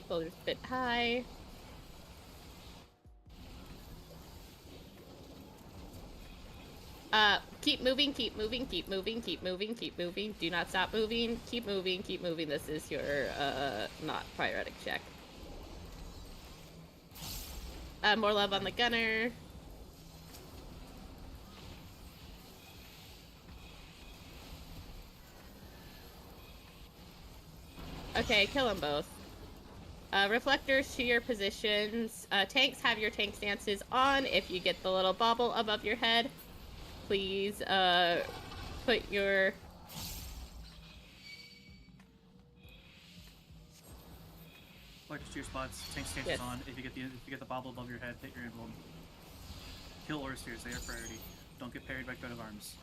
Soldier's a bit high. Keep moving, keep moving, keep moving, keep moving, keep moving. Do not stop moving. Keep moving, keep moving. This is your, not pyretic check. More love on the gunner. Okay, kill them both. Reflectors to your positions. Tanks, have your tank stances on. If you get the little bobble above your head, please put your... Reflectors to your spots. Tank stances on. If you get the bobble above your head, hit your emblem. Kill Orsters, they are priority. Don't get parried by coat of arms.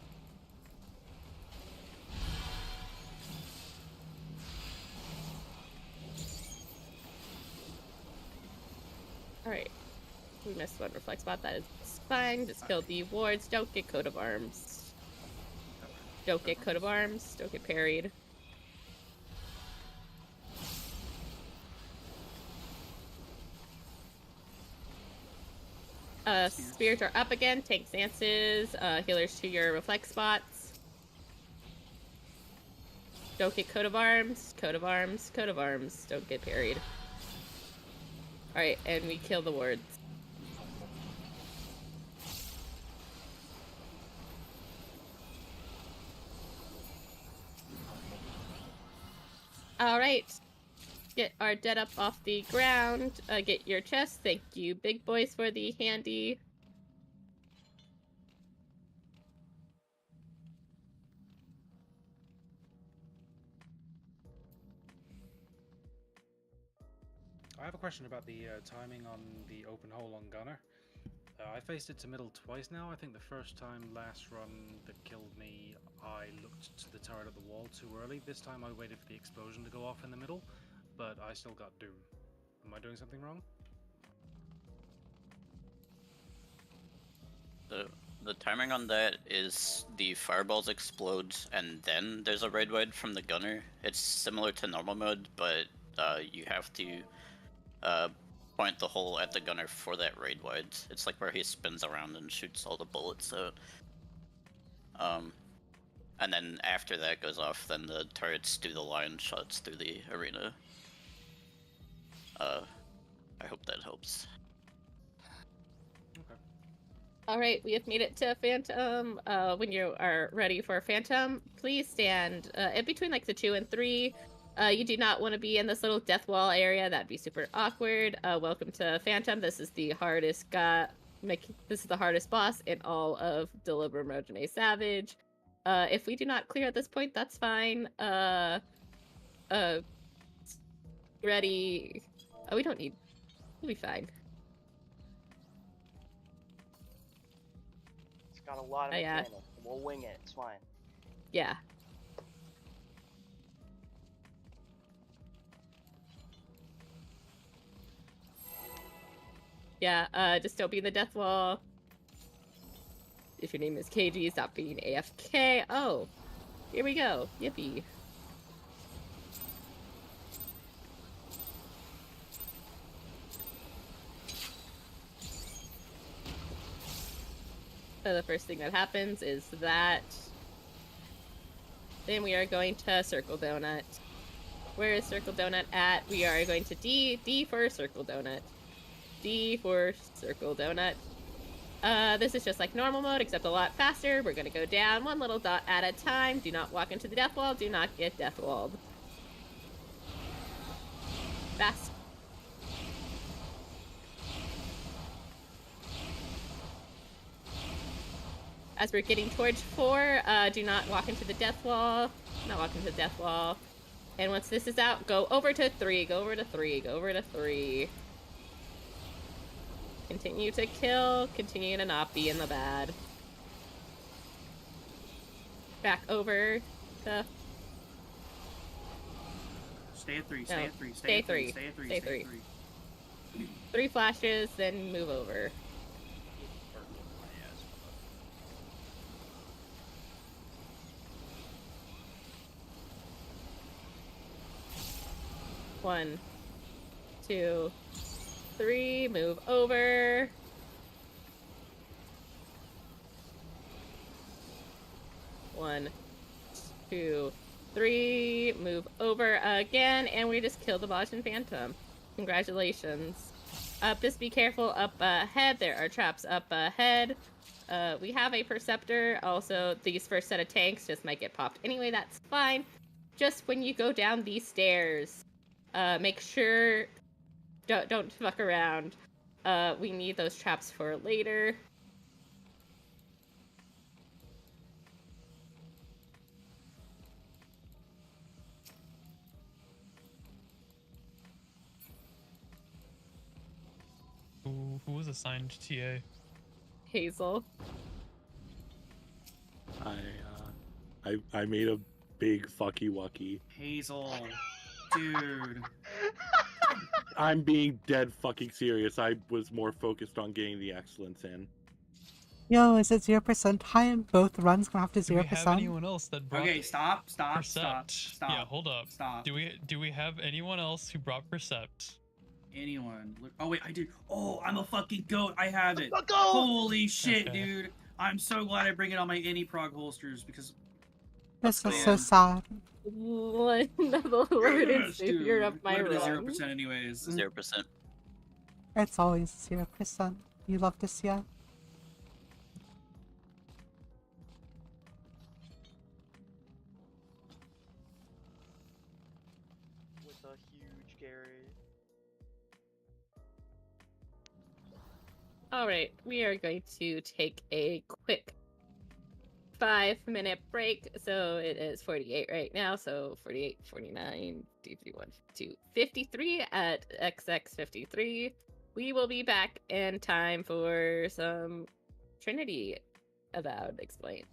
Alright. We missed one reflect spot. That is fine. Just kill the wards. Don't get coat of arms. Don't get coat of arms. Don't get parried. Spirits are up again. Tank stances. Healers to your reflect spots. Don't get coat of arms. Coat of arms. Coat of arms. Don't get parried. Alright, and we kill the wards. Alright. Get our dead up off the ground. Get your chest. Thank you, big boys, for the handy. I have a question about the timing on the open hole on Gunner. I faced it to middle twice now. I think the first time last run that killed me, I looked to the turret at the wall too early. This time I waited for the explosion to go off in the middle, but I still got Doom. Am I doing something wrong? The timing on that is the fireballs explode and then there's a raid wide from the gunner. It's similar to normal mode, but you have to point the hole at the gunner for that raid wide. It's like where he spins around and shoots all the bullets out. And then after that goes off, then the turrets do the line shots through the arena. I hope that helps. All right, we have made it to Phantom. When you are ready for Phantom, please stand in between like the 2 and 3. You do not want to be in this little death wall area. That'd be super awkward. Welcome to Phantom. This is the hardest this is the hardest boss in all of Deliberate Savage. If we do not clear at this point, that's fine. Ready? Oh, we don't need. We'll be fine. Got a lot of yeah. mechanics. We'll wing it. It's fine. Yeah. Yeah, just don't be in the death wall. If your name is KG, stop being AFK. Oh, here we go. Yippee. So the first thing that happens is that then we are going to Circle Donut. Where is Circle Donut at? We are going to D for Circle Donut. D for Circle Donut. This is just like normal mode, except a lot faster. We're going to go down one little dot at a time. Do not walk into the death wall. Do not get death walled. Fast. As we're getting towards 4, do not walk into the death wall. Not walk into the death wall. And once this is out, go over to 3. Go over to 3. Go over to 3. Continue to kill. Continue to not be in the bad. Back over to... Stay at 3. No, Stay at 3. Stay at 3. Stay at 3. Stay Stay at 3. 3 flashes, then move over. One, 2, 3, move over. One, 2, 3, move over again, and we just killed the Boston Phantom. Congratulations. Just be careful up ahead. There are traps up ahead. We have a Perceptor. Also, these first set of tanks just might get popped anyway. That's fine. Just when you go down these stairs, make sure don't fuck around. We need those traps for later. Who was assigned TA? Hazel. I made a big fucky wucky. Hazel. Dude. I'm being dead fucking serious. I was more focused on getting the excellence in. Yo, is it 0% time? Both runs gonna have to 0%? Do we have anyone else that brought Okay, stop. Percept? Yeah, hold up. Stop. Do we have anyone else who brought Percept? Anyone? Oh wait, I did. Oh, I'm a fucking goat. I have it. A goat! Holy shit, Okay. dude. I'm so glad I bring it on my AnyProg holsters because This is so sad. One of the Lord and Savior of my Literally run. 0% anyways. 0%. It's always 0%. You love to see it. With a huge Gary. Alright, we are going to take a quick 5-minute break. So it is 48 right now. So 48, 49, D31, 52, 53 at XX53. we will be back in time for some Trinity Avowed explain.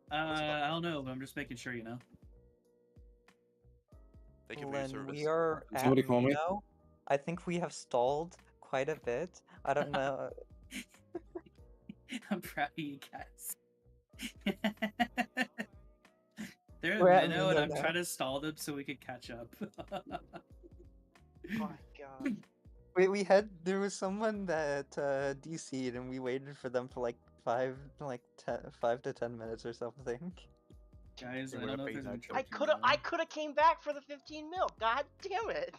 I don't know, but I'm just making sure, you know. Thank you for your When service. we are at Somebody call me? Mino, I think we have stalled quite a bit. I don't know. I'm proud of you guys. They're We're at at Minnow, and Mino I'm now. trying to stall them so we can catch up. Oh my god. There was someone that DC'd and we waited for them for like 5 to 10 minutes or something. Guys, I don't know if there's any I could have came back for the 15 mil. God damn it.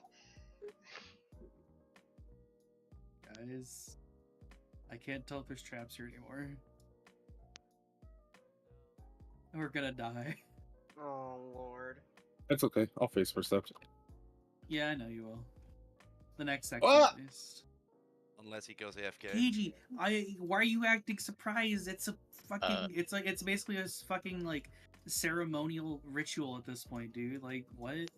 Guys, I can't tell if there's traps here anymore. We're gonna die. Oh lord. It's okay. I'll face first up. Yeah, I know you will. The next section, Ah! at least. Unless he goes AFK. KG, why are you acting surprised? It's a fucking, it's basically a fucking, like, ceremonial ritual at this point, dude. Like, what?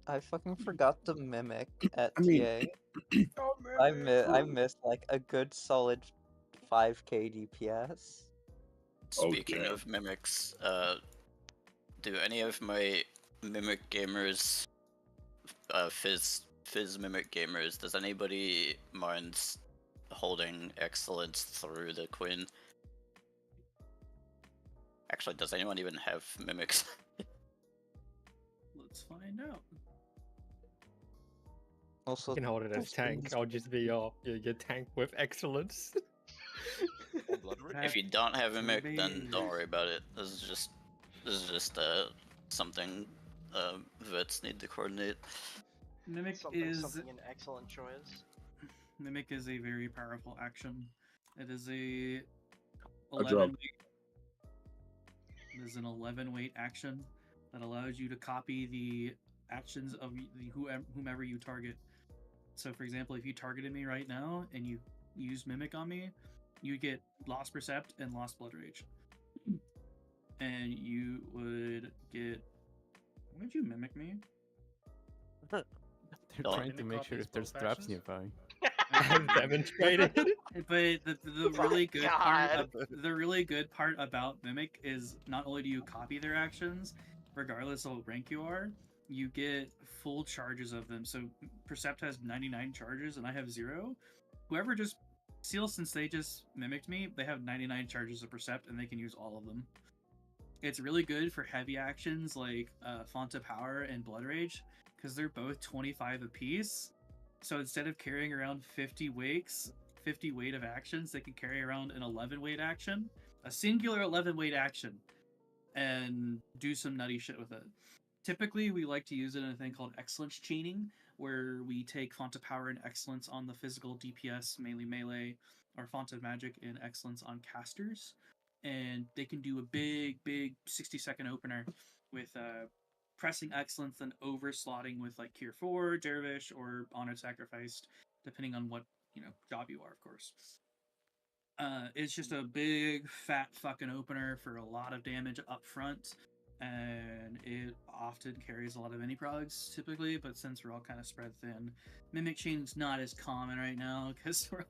I fucking forgot to mimic at I mean- TA. I missed like a good solid 5k DPS. Speaking of mimics, do any of my mimic gamers, Fizz mimic gamers, does anybody mind holding excellence through the Queen? Actually, does anyone even have mimics? Let's find out. Also, You can hold it as tank. I'll just be your tank with excellence. If you don't have mimic, then don't worry about it. This is just something vets need to coordinate. Mimic Something is an excellent choice. Mimic is a very powerful action. It is a drug. 11 weight. It is an 11 weight action that allows you to copy the actions of whomever you target. So, for example, if you targeted me right now and you use Mimic on me, you get Lost Percept and Lost Blood Rage. And you would get. Why did you mimic me? They're Don't. trying to make sure if there's traps nearby. I've demonstrated. But the really good part, God. the really good part about Mimic is not only do you copy their actions, regardless of what rank you are, you get full charges of them. So Percept has 99 charges and I have 0. Whoever just Seal, since they just mimicked me, they have 99 charges of Percept and they can use all of them. It's really good for heavy actions like Font of Power and Blood Rage, because they're both 25 apiece. So instead of carrying around 50 weight of actions, they can carry around an 11 weight action, a singular 11 weight action, and do some nutty shit with it. Typically, we like to use it in a thing called Excellence Chaining, where we take Font of Power and Excellence on the physical DPS, mainly melee, or Font of Magic and Excellence on casters. And they can do a big 60-second opener with pressing Excellence and over-slotting with like Cure 4, Dervish, or Honor Sacrificed, depending on what job you are, of course. It's just a big, fat fucking opener for a lot of damage up front, and it often carries a lot of mini progs typically, but since we're all kind of spread thin, Mimic Chain's not as common right now because we're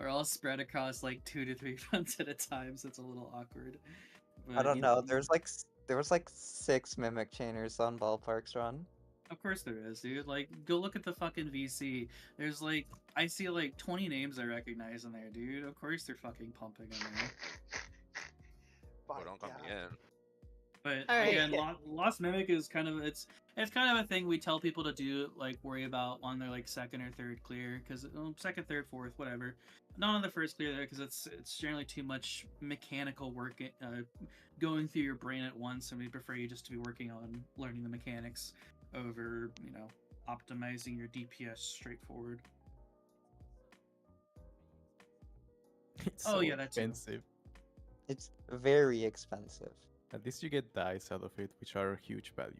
all spread across like 2 to 3 fronts at a time, so it's a little awkward. But, I don't know. There was like 6 Mimic Chainers on Ballpark's run. Of course there is, dude. Like, go look at the fucking VC. There's like, I see like 20 names I recognize in there, dude. Of course they're fucking pumping in there. But don't come in. But All right. again, Lost Mimic is kind of it's kind of a thing we tell people to do, like worry about on their like second or third clear, because second, third, fourth, whatever. Not on the first clear there, because it's generally too much mechanical work going through your brain at once, and we prefer you just to be working on learning the mechanics over optimizing your DPS straightforward. It's Oh, so yeah, that's expensive. It's very expensive. At least you get dice out of it, which are huge value.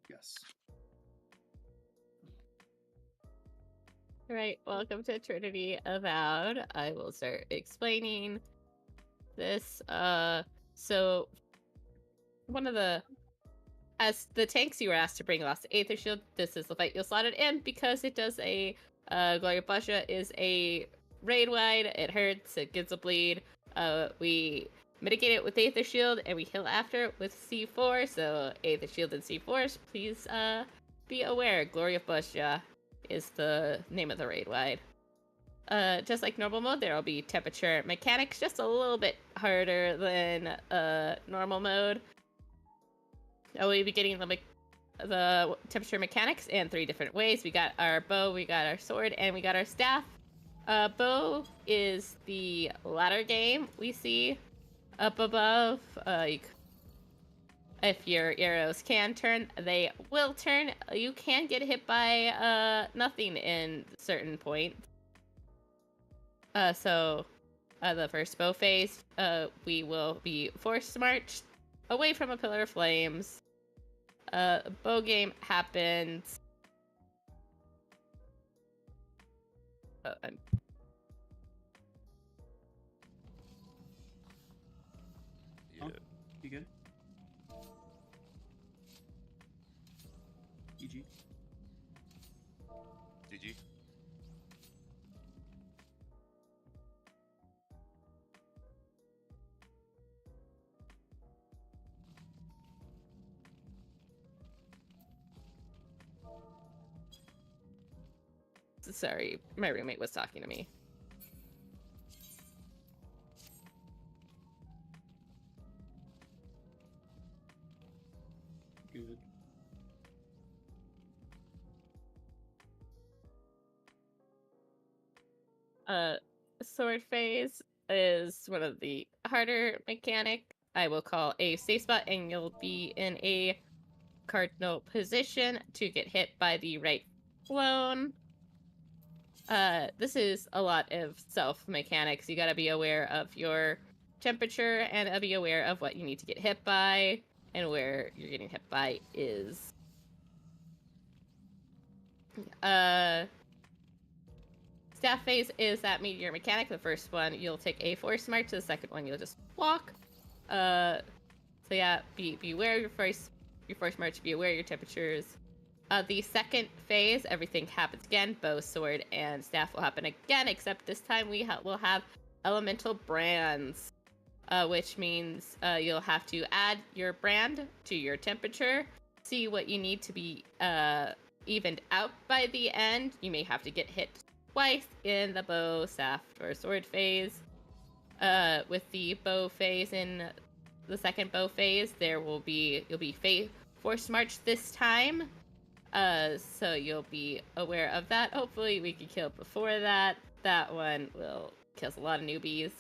Yes. All right, welcome to Trinity Avowed. I will start explaining this. So one of the tanks you were asked to bring lost to Aether Shield. This is the fight you'll slot it in because it does a Glory of Basha is a raid wide. It hurts. It gets a bleed. We mitigate it with Aether Shield and we heal after with C4. So Aether Shield and C4s, please be aware. Glory of Basha is the name of the raid wide. Just like normal mode, there will be temperature mechanics, just a little bit harder than normal mode. We'll be getting the temperature mechanics in 3 different ways. We got our bow, we got our sword, and we got our staff. Bow is the ladder game we see up above. If your arrows can turn, they will turn. You can get hit by nothing in certain points. So the first bow phase, we will be force marched away from a pillar of flames. Bow game happens. Yeah. You good? GG. GG. Sorry, my roommate was talking to me. Good. Sword phase is one of the harder mechanic. I will call a safe spot and you'll be in a cardinal position to get hit by the right clone. This is a lot of self mechanics. You gotta be aware of your temperature and be aware of what you need to get hit by and where you're getting hit by is. Staff phase is that meteor mechanic. The first one you'll take a force march. The second one you'll just walk. So yeah, be aware of your force march. Be aware of your temperatures. The second phase, everything happens again. Bow, sword, and staff will happen again, except this time we will have elemental brands. which means you'll have to add your brand to your temperature, see what you need to be evened out by the end. You may have to get hit twice in the bow, staff, or sword phase. With the bow phase in the second bow phase, you'll be forced march this time. So you'll be aware of that. Hopefully we can kill before that. That one will kills a lot of newbies.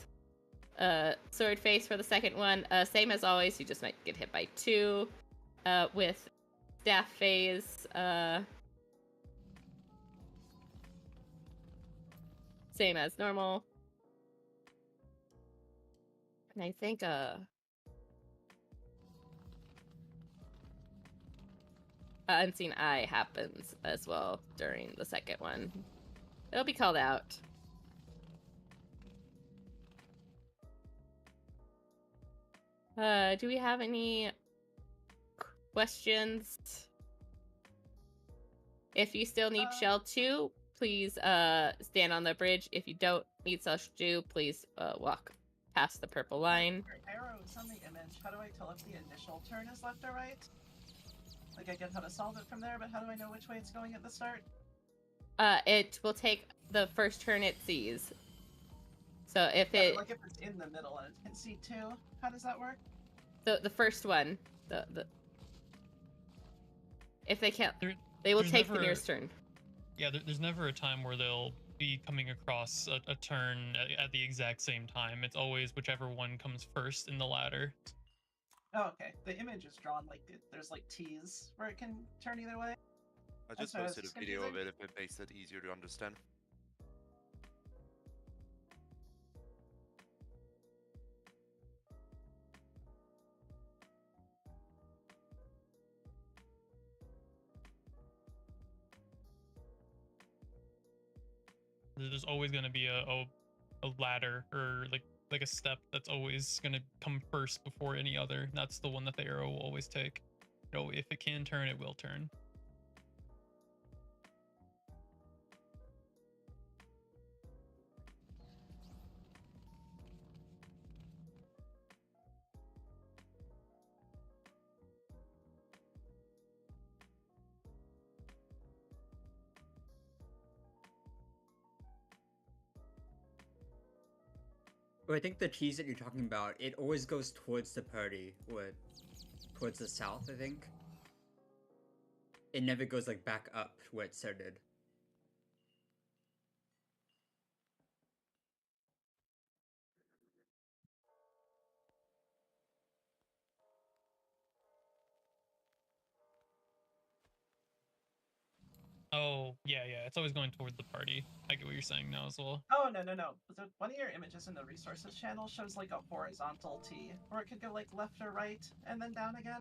Sword phase for the second one, same as always, you just might get hit by 2. With staff phase, same as normal. And I think Unseen Eye happens as well during the second one. It'll be called out. Do we have any questions? If you still need Shell 2, please stand on the bridge. If you don't need such 2, please walk past the purple line. Arrows on the image. How do I tell if the initial turn is left or right? Like, I get how to solve it from there, but how do I know which way it's going at the start? It will take the first turn it sees. So if Yeah, it but, like, if it's in the middle and it can see 2, how does that work? the first one, the if they can't, they will there's take the never- nearest turn. Yeah, there's never a time where they'll be coming across a turn at the exact same time. It's always whichever one comes first in the ladder. Oh, okay. The image is drawn like there's like T's where it can turn either way. I That's just why I was posted a just video of confusing. it if it makes it easier to understand. There's always going to be a ladder or like a step that's always going to come first before any other. That's the one that the arrow will always take. So if it can turn, it will turn. Well, I think the cheese that you're talking about, it always goes towards the party, or towards the south, I think. It never goes like back up where it started. Oh, yeah, it's always going toward the party. I get what you're saying now as well. Oh, no. One of your images in the resources channel shows like a horizontal T, or it could go like left or right and then down again.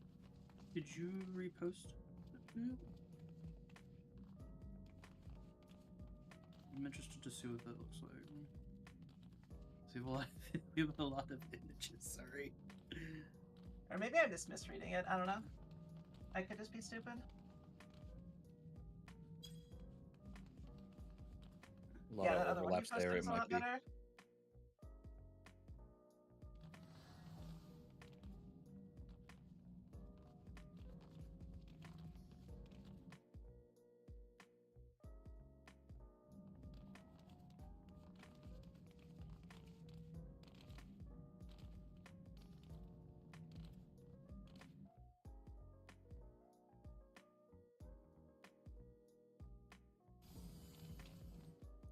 Did you repost it? I'm interested to see what that looks like. See, well, we have a lot of images, sorry. Or maybe I'm just misreading it. I don't know. I could just be stupid. A lot Yeah, of that other one you overlaps posted there, is it a might lot be. better.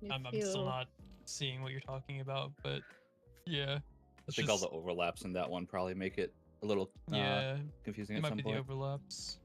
I'm still not seeing what you're talking about, but yeah. I it's think all just- the overlaps in that one probably make it a little Yeah, confusing it at might some be point. the overlaps.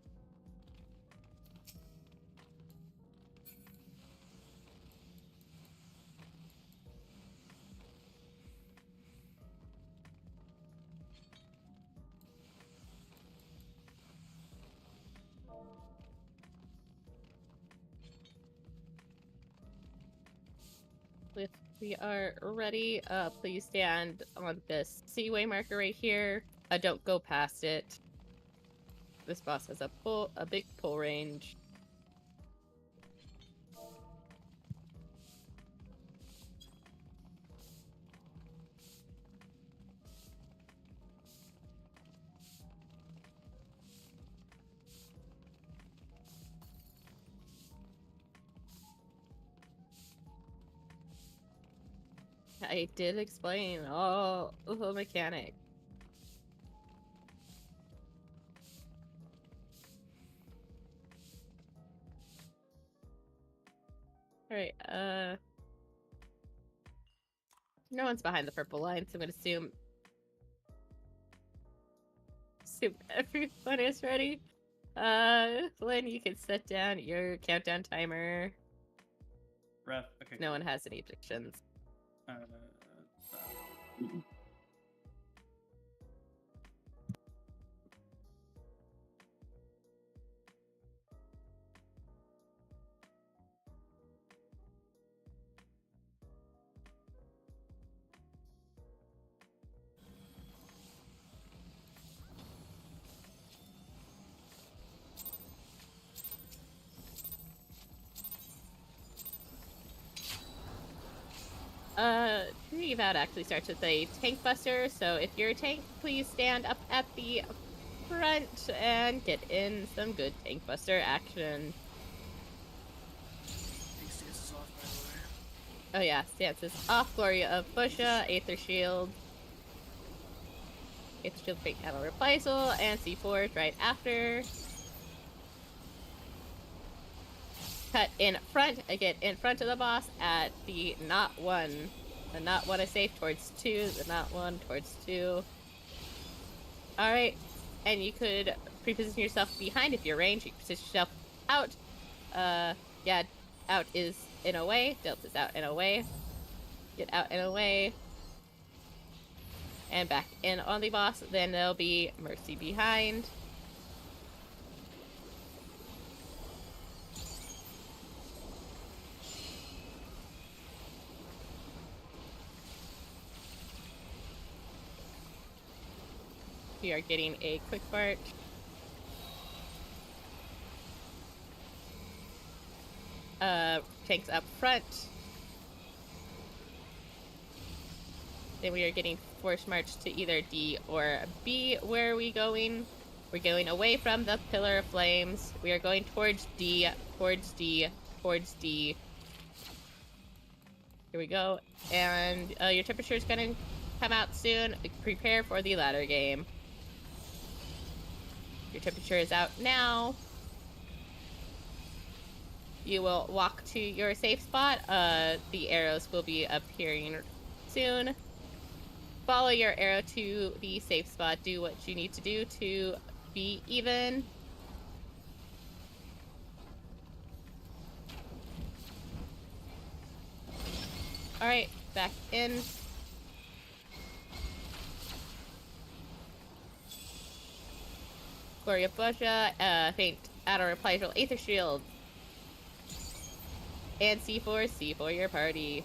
If we are ready, please stand on this seaway marker right here. Don't go past it. This boss has a big pull range. I did explain all the mechanics. Alright, no one's behind the purple line, so I'm gonna assume everyone is ready. Flynn, you can set down your countdown timer. Ref, okay. No one has any predictions. Eval actually starts with a tank buster, so if you're a tank, please stand up at the front and get in some good tank buster action. Oh yeah, stance is off. Gloria of Busha, Aether Shield. Aether Shield, Fake Cattle Reprisal, and C4 right after. Cut in front, get in front of the boss at the not one. The not one is safe towards 2, the not one towards 2. Alright, and you could pre-position yourself behind if you're ranged. You can position yourself out. Yeah, out is in a way. Delta's out in a way. Get out in a way. And back in on the boss. Then there'll be Mercy behind. We are getting a quick march. Tanks up front. Then we are getting force march to either D or B. Where are we going? We're going away from the Pillar of Flames. We are going towards D, towards D, towards D. Here we go. And your temperature is going to come out soon. Prepare for the ladder game. Your temperature is out now. You will walk to your safe spot. The arrows will be appearing soon. Follow your arrow to the safe spot. Do what you need to do to be even. Alright, back in. Gloria Busha, Faint Outer Reprisal, Aether Shield. And C4 for your party.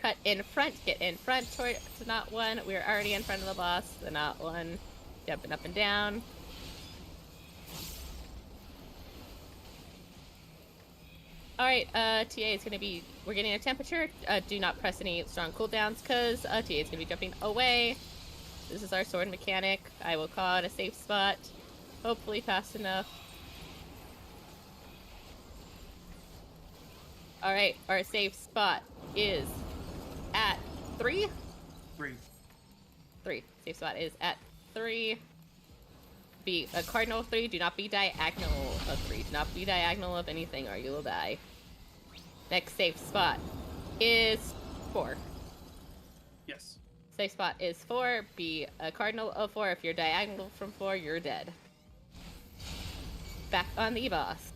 Cut in front, get in front towards not one. We're already in front of the boss, the not one. Jumping up and down. Alright, TA is gonna be, we're getting a temperature. Do not press any strong cooldowns because TA is gonna be jumping away. This is our sword mechanic. I will call it a safe spot. Hopefully fast enough. Alright, our safe spot is at 3? 3. Safe spot is at 3. Be a cardinal of 3. Do not be diagonal of 3. Do not be diagonal of anything or you will die. Next safe spot is 4. Yes. Safe spot is 4. Be a cardinal of 4. If you're diagonal from 4, you're dead. Back on the boss.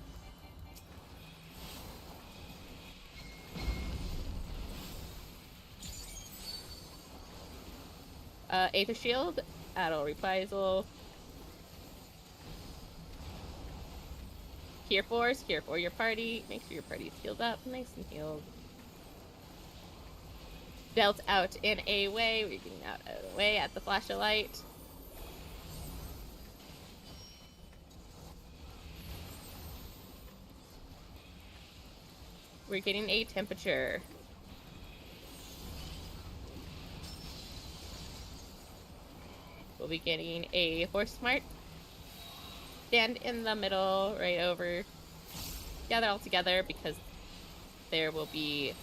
Aether Shield, Adol Reprisal. Here for your party. Make sure your party's healed up, nice and healed. Dealt out in a way. We're getting out of the way at the flash of light. We're getting a temperature. We'll be getting a horse smart. Stand in the middle, right over gather all together because there will be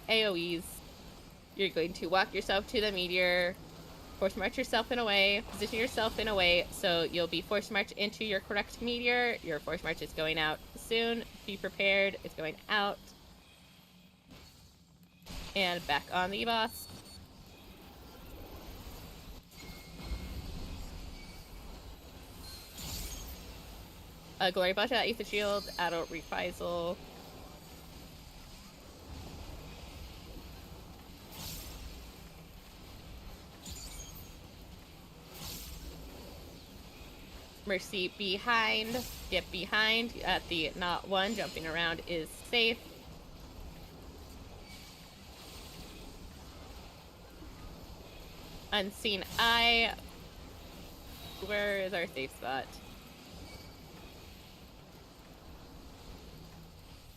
AoEs. You're going to walk yourself to the meteor, force march yourself in a way, position yourself in a way so you'll be force march into your correct meteor. Your force march is going out soon. Be prepared. It's going out. And back on the boss. Glory Butcha, Aether Shield, Adult Reprisal. Mercy behind. Get behind at the not one. Jumping around is safe. Unseen Eye. Where is our safe spot?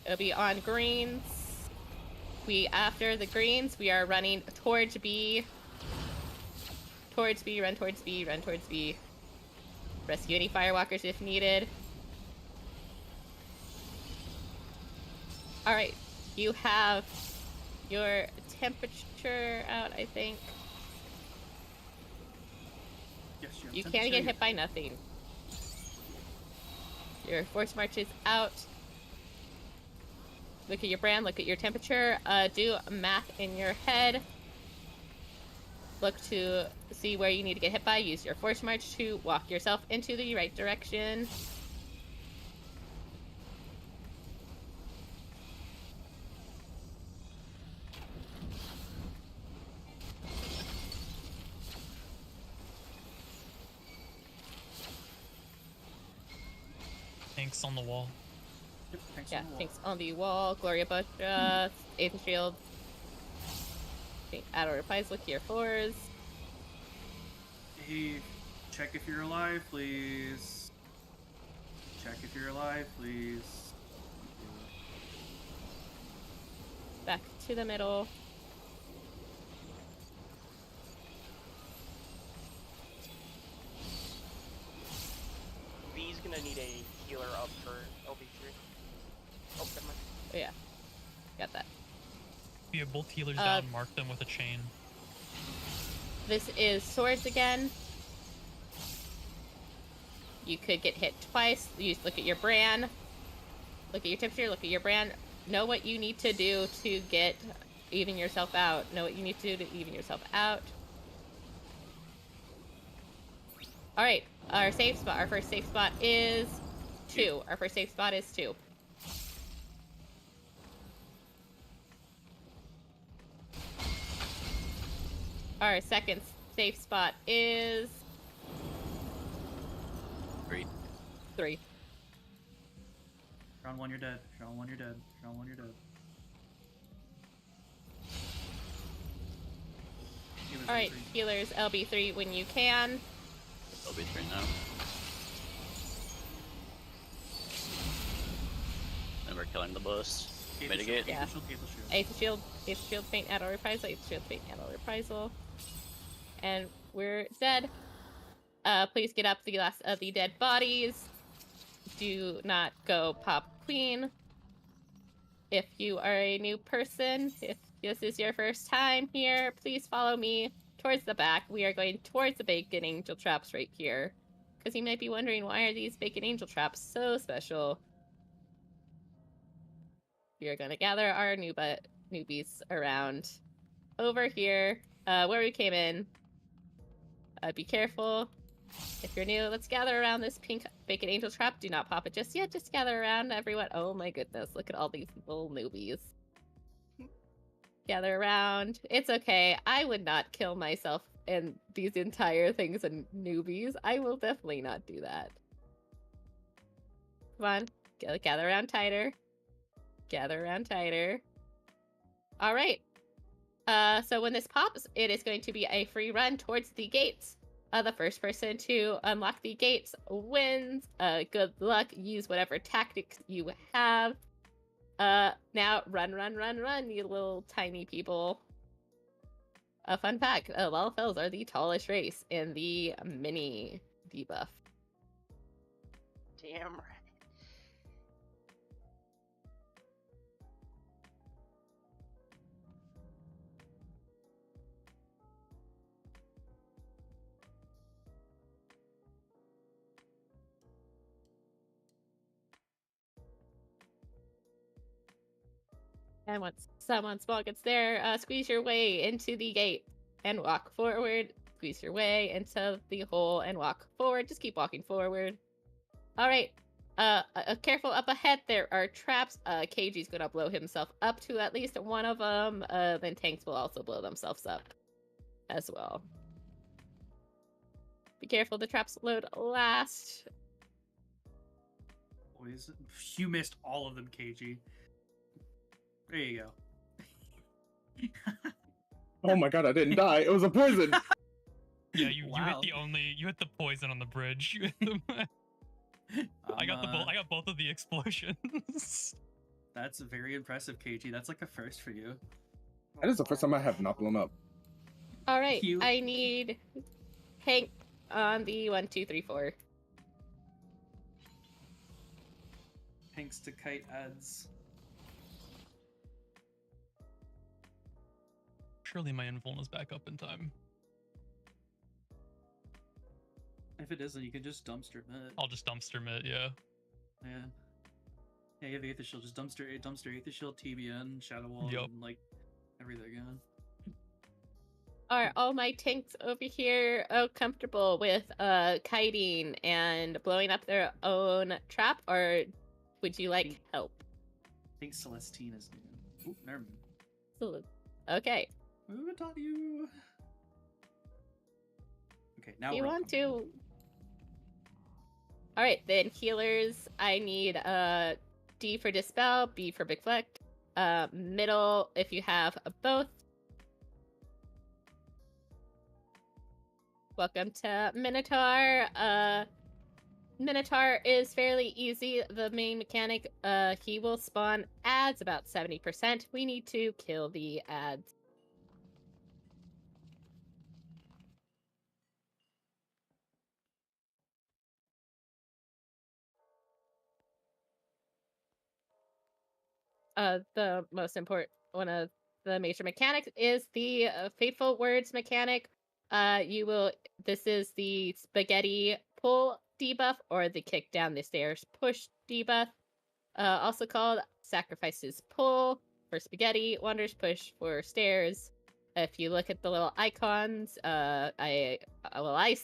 It'll be on greens. After the greens, we are running towards B. Towards B, run towards B, run towards B. Rescue any firewalkers if needed. Alright, you have your temperature out, I think. Yes, you can't get hit by nothing. Your force march is out. Look at your brand, look at your temperature. Do math in your head. Look to see where you need to get hit by. Use your force march to walk yourself into the right direction. Tanks on the wall. Yeah, tanks on the wall. Gloria Butcha, Aether Shield. Adult Reprisal, Tier 4s. Hey, check if you're alive, please. Check if you're alive, please. Back to the middle. V's gonna need a healer up for LB3. Oh, never mind. Oh, yeah. Got that. If you have both healers down, mark them with a chain. This is swords again. You could get hit twice. You look at your brand. Look at your temperature. Look at your brand. Know what you need to do to even yourself out. Know what you need to do to even yourself out. Alright, our safe spot. Our first safe spot is 2. Our first safe spot is 2. Our second safe spot is 3. 3. Round 1, you're dead. Round 1, you're dead. Round 1, you're dead. Alright, healers LB3 when you can. LB3 now. And we're killing the boss. Mitigate. Yeah. Aether Shield, Faint, Adult Reprisal, Aether Shield, Faint, Adult Reprisal. And we're dead. Please get up the last of the dead bodies. Do not go pop queen. If you are a new person, if this is your first time here, please follow me towards the back. We are going towards the Bacon Angel Traps right here. Because you might be wondering, why are these Bacon Angel Traps so special? We are going to gather our newbies around over here, where we came in. Be careful. If you're new, let's gather around this pink Bacon Angel Trap. Do not pop it just yet. Just gather around, everyone. Oh my goodness, look at all these little newbies. Gather around. It's okay. I would not kill myself and these entire things and newbies. I will definitely not do that. Come on. Gather around tighter. Gather around tighter. All right. So when this pops, it is going to be a free run towards the gates. The first person to unlock the gates wins. Good luck. Use whatever tactics you have. Now run, you little tiny people. A fun fact, Lalafels are the tallest race in the mini debuff. Damn right. And once someone small gets there, squeeze your way into the gate and walk forward. Squeeze your way into the hole and walk forward. Just keep walking forward. All right. Careful up ahead. There are traps. KG's gonna blow himself up to at least one of them. Then tanks will also blow themselves up as well. Be careful. The traps load last. Boys, you missed all of them, KG. There you go. Oh my god, I didn't die. It was a poison. Yeah, you Wow. you hit the poison on the bridge. You hit the, I got both of the explosions. That's very impressive, KG. That's like a first for you. That is the first time I have not blown up. All right. I need Hank on the 1, 2, 3, 4. Thanks to kite ads. Surely my invuln is back up in time. If it isn't, you can just dumpster it. I'll just dumpster it, yeah. Yeah. Yeah, you have Aether Shield. Just dumpster Aether Shield, TBN, Shadow Wall, Yup. and like everything. Yeah. Are all my tanks over here comfortable with kiting and blowing up their own trap, or would you like help? I think Celestine is new. Oop, never mind. Okay. Who taught you? Okay, now Do you we're want to? All right, then healers. I need D for dispel, B for deflect. Middle, if you have both. Welcome to Minotaur. Minotaur is fairly easy. The main mechanic, he will spawn ads about 70%. We need to kill the ads. The most important one of the major mechanics is the Fateful Words mechanic. This is the spaghetti pull debuff or the kick down the stairs push debuff. Also called sacrifices pull for spaghetti, wonders push for stairs. If you look at the little icons, I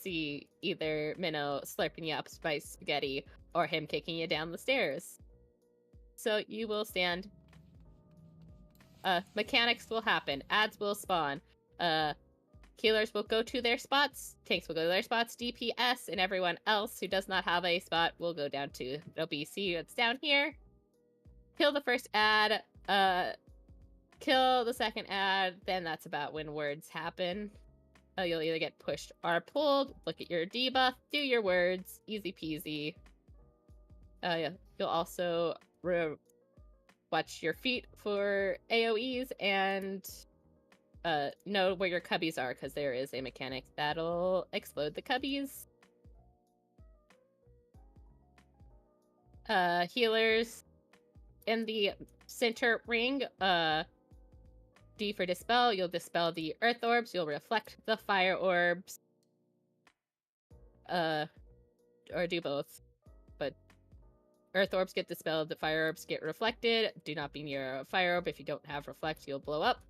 see either Minnow slurping you up by spaghetti or him kicking you down the stairs. So you will stand. Mechanics will happen. Ads will spawn. Healers will go to their spots. Tanks will go to their spots. DPS and everyone else who does not have a spot will go down to OBC that's down here. Kill the first ad. Kill the second ad. Then that's about when words happen. You'll either get pushed or pulled. Look at your debuff. Do your words. Easy peasy. Yeah. You'll also watch your feet for AoEs and know where your cubbies are, because there is a mechanic that'll explode the cubbies. Healers in the center ring, D for dispel, you'll dispel the earth orbs, you'll reflect the fire orbs. Or do both. But earth orbs get dispelled, the fire orbs get reflected. Do not be near a fire orb. If you don't have reflect, you'll blow up.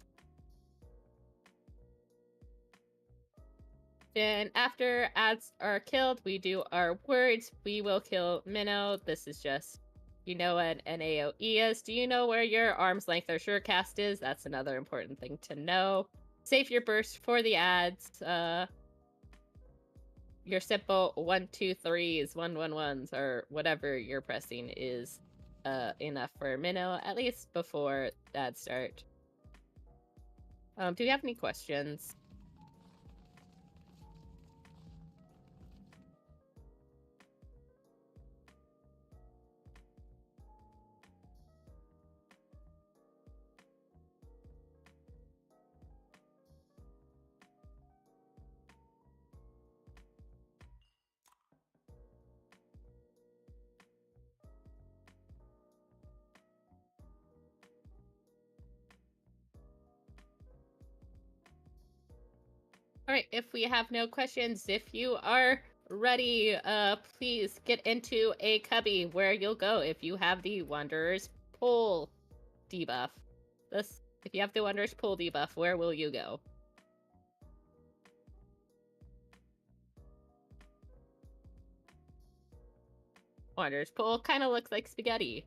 Then after ads are killed, we do our words. We will kill Minnow. This is just, you know what an AoE is. Do you know where your arm's length or surecast is? That's another important thing to know. Save your burst for the ads. Your simple 1, 2, 3s, 1, 1, 1s, or whatever you're pressing is enough for Minnow, at least before ads start. Do we have any questions? All right, if we have no questions, if you are ready, please get into a cubby where you'll go if you have the Wanderer's Pull debuff. This, if you have the Wondrous Pull debuff, where will you go? Wondrous Pull kind of looks like spaghetti.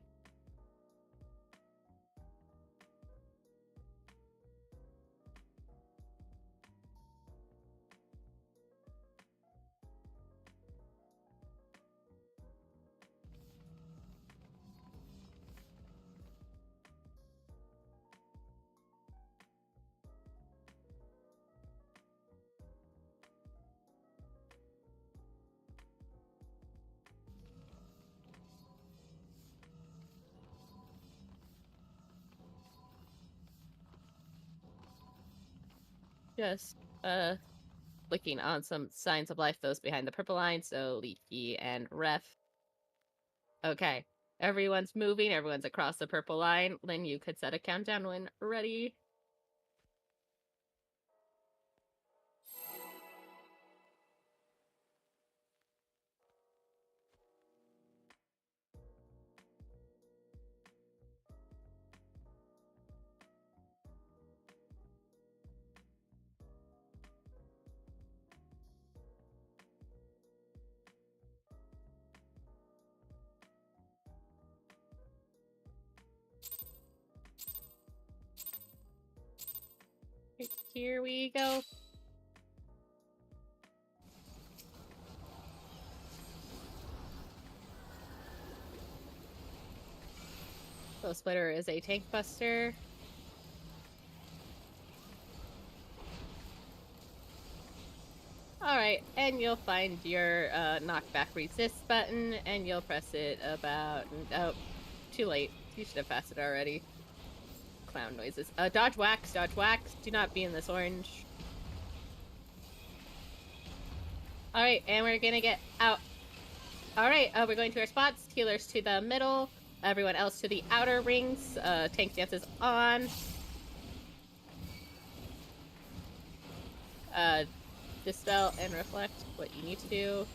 Just looking on some signs of life, those behind the purple line, so Leaky and Ref. Okay, everyone's moving, everyone's across the purple line. Lynn, you could set a countdown when ready. Here we go. So Splitter is a tank buster. Alright, and you'll find your knockback resist button, and you'll press it about... Oh, too late. You should have passed it already. Clown noises. Dodge wax, dodge wax. Do not be in this orange. Alright, and we're gonna get out. Alright, we're going to our spots. Healers to the middle. Everyone else to the outer rings. Tank stance is on. Dispel and reflect what you need to do.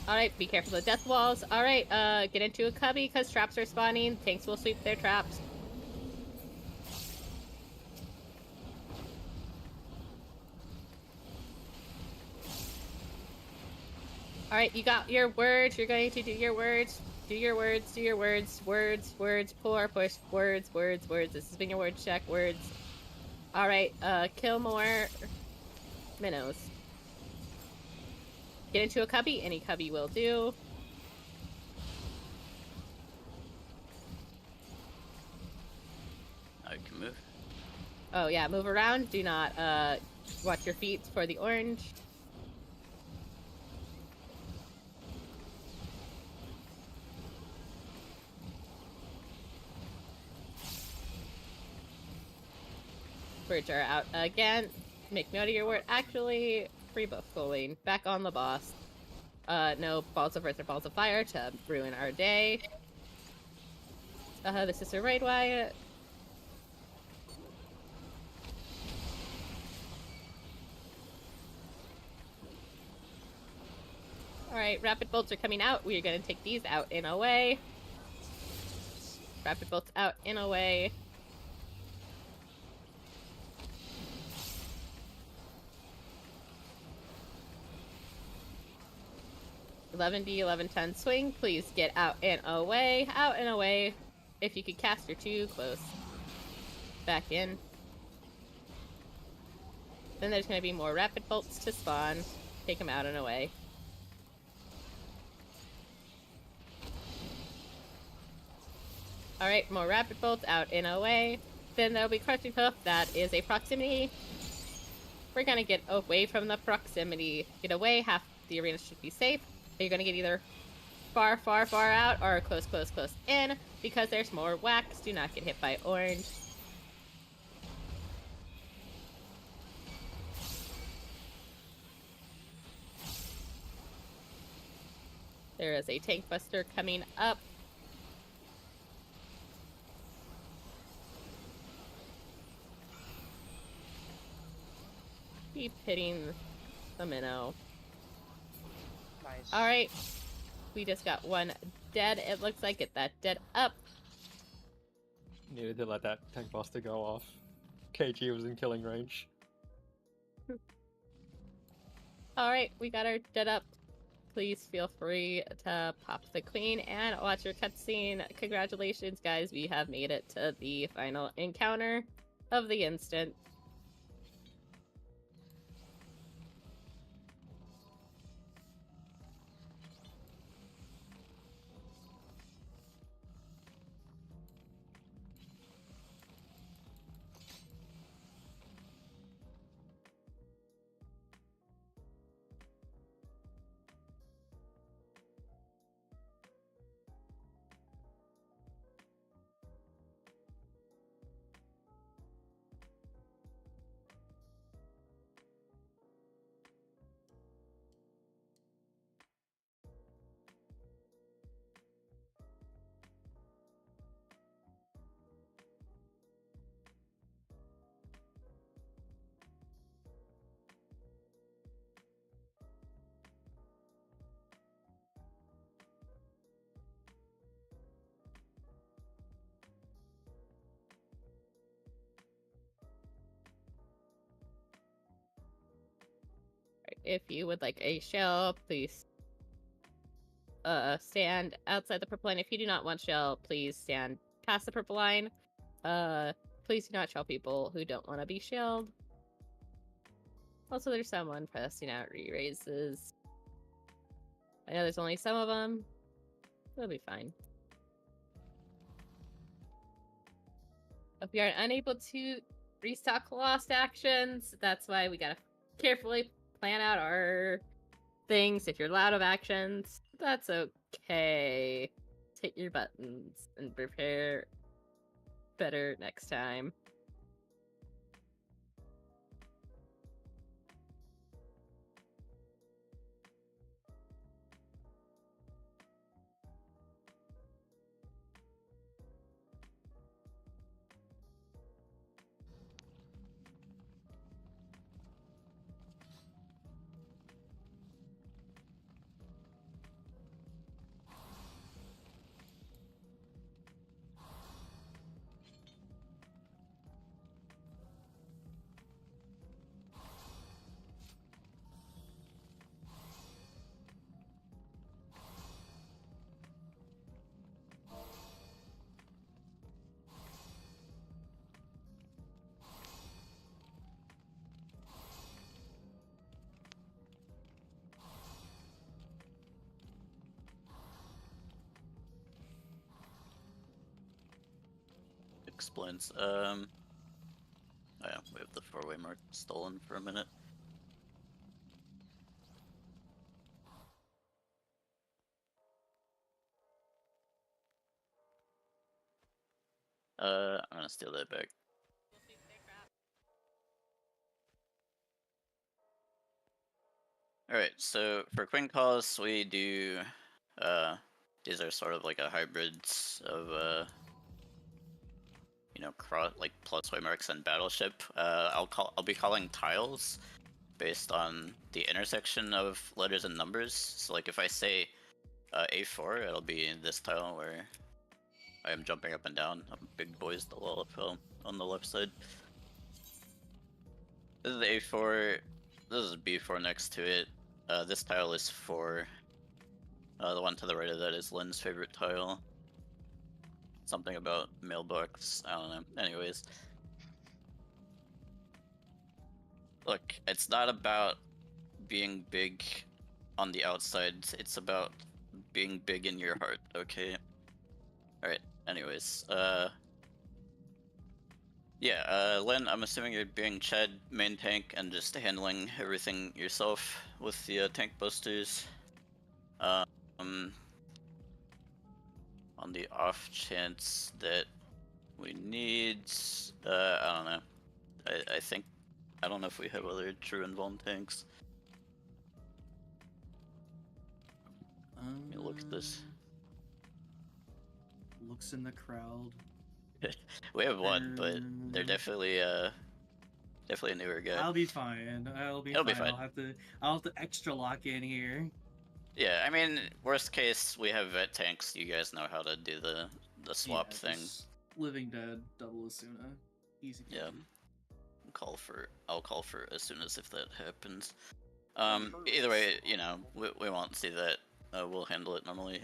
Alright, be careful of the death walls. Alright, get into a cubby because traps are spawning. Tanks will sweep their traps. Alright, you got your words. You're going to do your words. Do your words, do your words. Words, words, pull or push. Words, words, words. This has been your word check. Words. Alright, kill more minnows. Get into a cubby. Any cubby will do. I can move. Oh yeah, move around. Do not watch your feet for the orange. Birds are out again. Make note of your word. Actually, free buff going. Back on the boss. No balls of earth or balls of fire to ruin our day. This is a raid Wyatt. Alright, rapid bolts are coming out. We're gonna take these out in a way. Rapid bolts out in a way. 11D, 1110 swing. Please get out and away. Out and away. If you could cast, you're too close. Back in. Then there's going to be more rapid bolts to spawn. Take them out and away. Alright, more rapid bolts out and away. Then there'll be crushing hoof. That is a proximity. We're going to get away from the proximity. Get away. Half the arena should be safe. You're gonna get either far, far, far out or close, close, close in because there's more wax. Do not get hit by orange. There is a tank buster coming up. Keep hitting the minnow. Nice. Alright. We just got one dead. It looks like get that dead up. Needed to let that tank buster go off. KG was in killing range. Alright, we got our dead up. Please feel free to pop the queen and watch your cutscene. Congratulations, guys. We have made it to the final encounter of the instant. If you would like a shell, please stand outside the purple line. If you do not want shell, please stand past the purple line. Please do not shell people who don't want to be shelled. Also, there's someone pressing out re-raises. I know there's only some of them. They'll be fine. If we are unable to restock lost actions, that's why we gotta carefully plan out our things. If you're out of actions, that's okay. Hit your buttons and prepare better next time. Explains. Oh yeah, we have the four-way mark stolen for a minute. I'm gonna steal that back. Alright, so for Queen Calls, we do, these are sort of like a hybrids of, you know, like plus waymarks and battleship. I'll be calling tiles based on the intersection of letters and numbers. So like if I say A4, it'll be this tile where I am jumping up and down. Big boys the wall on the left side. This is the A4. This is B4 next to it. This tile is 4. The one to the right of that is Lynn's favorite tile. Something about mailbox, I don't know. Anyways. Look, it's not about being big on the outside, it's about being big in your heart, okay? Alright, anyways, yeah, Lynn, I'm assuming you're being Chad main tank and just handling everything yourself with the tank busters. On the off chance that we need, I don't know. I don't know if we have other true involved tanks. Let me look at this. Looks in the crowd. We have one, but they're definitely a newer guy. I'll be fine. It'll be fine. I'll have to extra lock in here. Yeah, I mean, worst case, we have vet tanks. You guys know how to do the swap Yeah, thing. just Living Dead, double Asuna. Easy peasy. Yeah. I'll call for as soon as if that happens. Either way, you know, we won't see that. We'll handle it normally.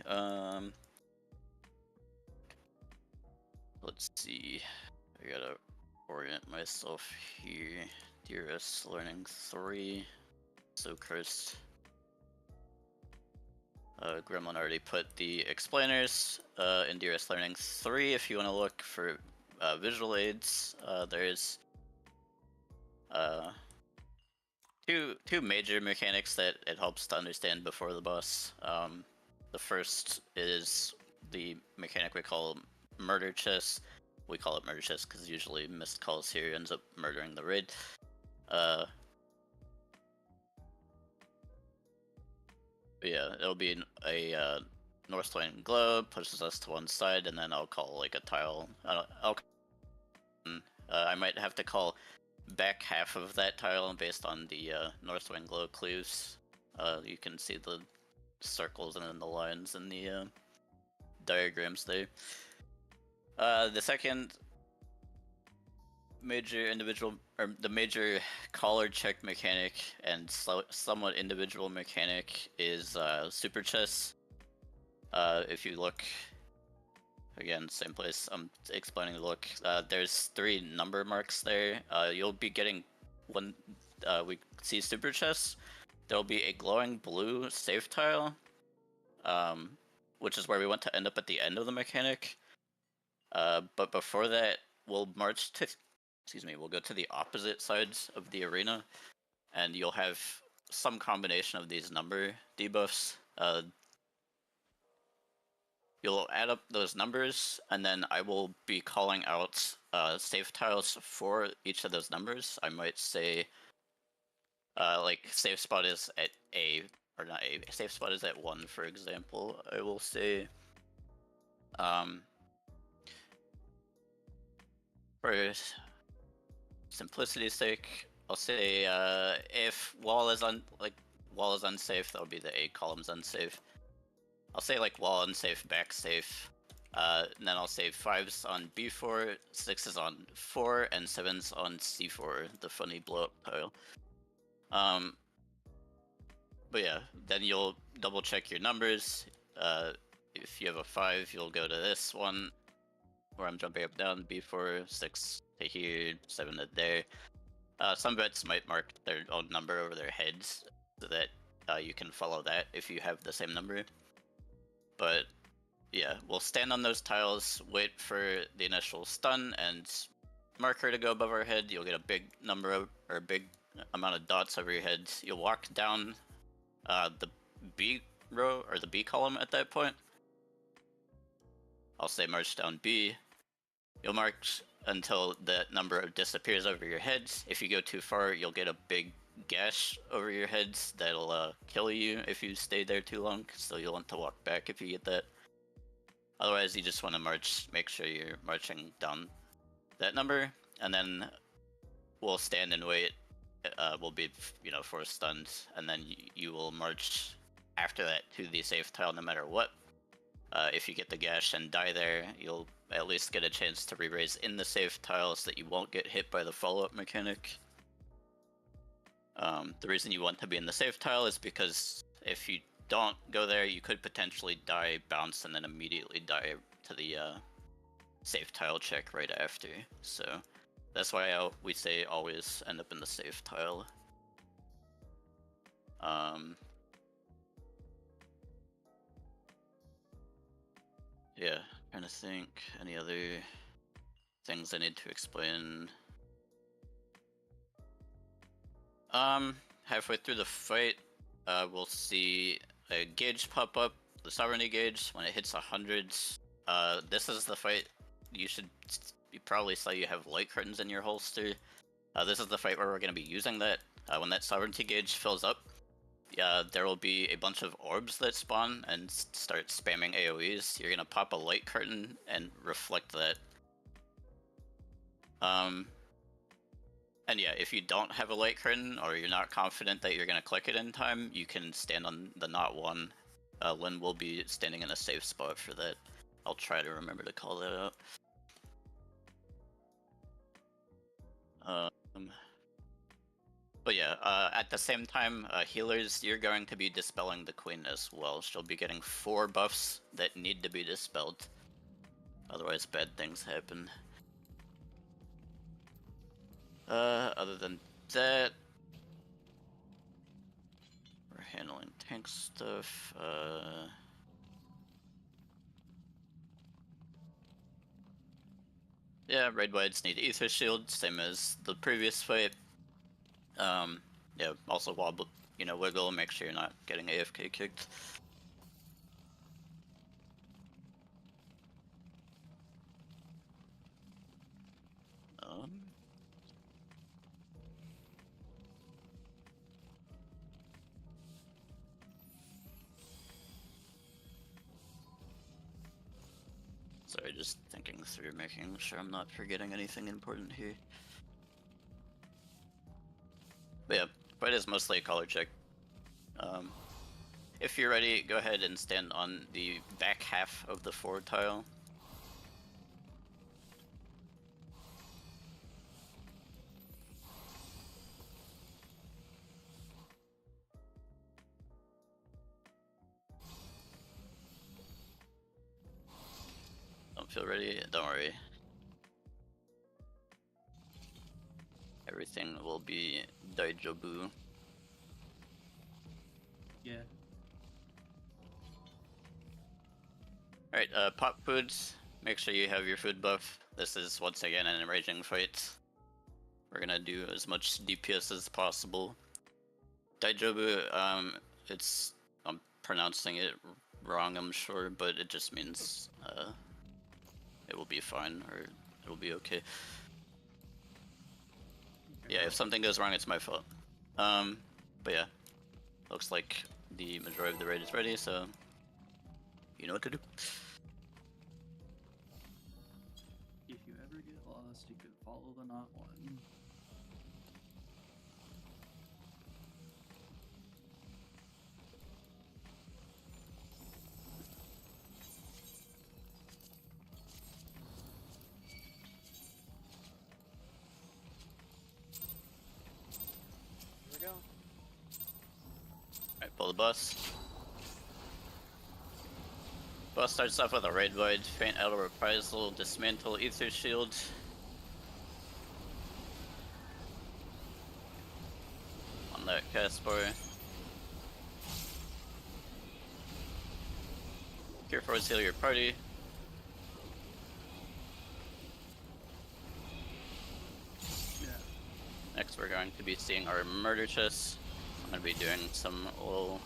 Let's see. I gotta orient myself here. DRS Learning 3. So cursed. Gremlin already put the explainers in DRS Learning 3 if you want to look for visual aids. There's two major mechanics that it helps to understand before the boss. The first is the mechanic we call Murder Chess. We call it Murder Chess because usually missed calls here ends up murdering the raid. But yeah, it'll be a Northwind Globe, pushes us to one side, and then I'll call like a tile. I might have to call back half of that tile based on the Northwind Globe cleaves. You can see the circles and then the lines in the diagrams there. The second major the major collar check mechanic and somewhat individual mechanic is Super Chess. If you look again, same place I'm explaining the look, there's 3 number marks there. You'll be getting when we see Super Chess, there'll be a glowing blue save tile, which is where we want to end up at the end of the mechanic. But before that, we'll march to we'll go to the opposite sides of the arena, and you'll have some combination of these number debuffs. You'll add up those numbers, and then I will be calling out save tiles for each of those numbers. I might say, like, save spot is at or not save spot is at 1, for example. I will say, for simplicity's sake, I'll say if wall is unsafe, that'll be the 8 columns unsafe. I'll say like wall unsafe, back safe, and then I'll say 5's on B4, 6's on 4, and 7's on C4, the funny blow up tile. But yeah, then you'll double check your numbers. If you have a 5, you'll go to this one, where I'm jumping up down, B4, 6 to here, 7 to there. Some vets might mark their own number over their heads, so that you can follow that if you have the same number. But yeah, we'll stand on those tiles, wait for the initial stun and marker to go above our head. You'll get a big number or a big amount of dots over your head. You'll walk down the B row or the B column at that point. I'll say march down B. You'll march until that number disappears over your head. If you go too far, you'll get a big gash over your heads that'll kill you if you stay there too long, so you'll want to walk back if you get that. Otherwise, you just want to march, make sure you're marching down that number, and then we'll stand and wait. We'll be, force stunned, and then you will march after that to the safe tile no matter what. If you get the gash and die there, you'll at least get a chance to re-raise in the safe tile so that you won't get hit by the follow-up mechanic. The reason you want to be in the safe tile is because if you don't go there, you could potentially die, bounce, and then immediately die to the safe tile check right after. So that's why we say always end up in the safe tile. Yeah, trying to think any other things I need to explain. Halfway through the fight, we'll see a gauge pop up, the sovereignty gauge. When it hits 100, this is the fight. You probably saw you have light curtains in your holster. This is the fight where we're going to be using that. When that sovereignty gauge fills up, there will be a bunch of orbs that spawn and start spamming AoEs. You're going to pop a light curtain and reflect that. And yeah, if you don't have a light curtain or you're not confident that you're going to click it in time, you can stand on the not 1 Lynn will be standing in a safe spot for that. I'll try to remember to call that out. But yeah, at the same time, healers, you're going to be dispelling the queen as well. She'll be getting 4 buffs that need to be dispelled. Otherwise, bad things happen. Other than that, we're handling tank stuff. Yeah, red whites need ether shield, same as the previous fight. Yeah, also wobble, wiggle, make sure you're not getting AFK kicked. Sorry, just thinking through, making sure I'm not forgetting anything important here. But yeah, fight is mostly a collar check. If you're ready, go ahead and stand on the back half of the forward tile. Don't feel ready? Don't worry. Everything will be daijobu. Yeah. Alright, pop foods. Make sure you have your food buff. This is once again an enraging fight. We're gonna do as much DPS as possible. Daijobu, I'm pronouncing it wrong, I'm sure, but it just means it will be fine, or it will be okay. Yeah, if something goes wrong, it's my fault. But yeah, looks like the majority of the raid is ready, so you know what to do. If you ever get lost, you could follow the knot one. Here we go. Alright, pull the bus. Bus starts off with a raid void, faint out a reprisal, dismantle ether shield. On that cast bar. Cure Force heal your party. Yeah. Next we're going to be seeing our murder chest. I'm going to be doing some little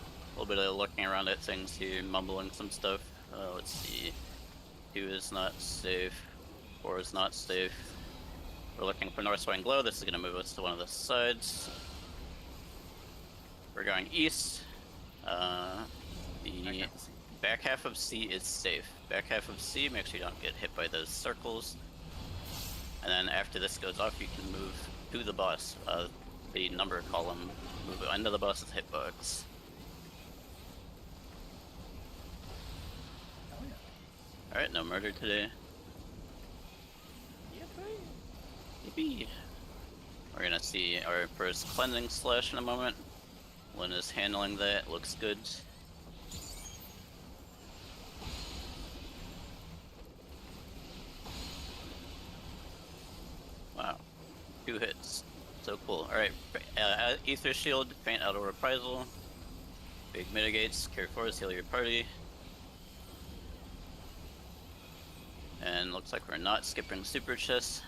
bit of looking around at things here, mumbling some stuff. Let's see. 2 is not safe. 4 is not safe. We're looking for North Swing Glow. This is going to move us to one of the sides. We're going east. The back half of C is safe. Back half of C, make sure you don't get hit by those circles. And then after this goes off, you can move to the boss. The number column, move into the boss's hitbox. Alright, no murder today. Yippee! We're gonna see our first cleansing slash in a moment. Lynn is handling that, looks good. Wow, 2 hits. So cool. Alright, ether shield, faint out a reprisal. Big mitigates, cure force, heal your party. And looks like we're not skipping super chest.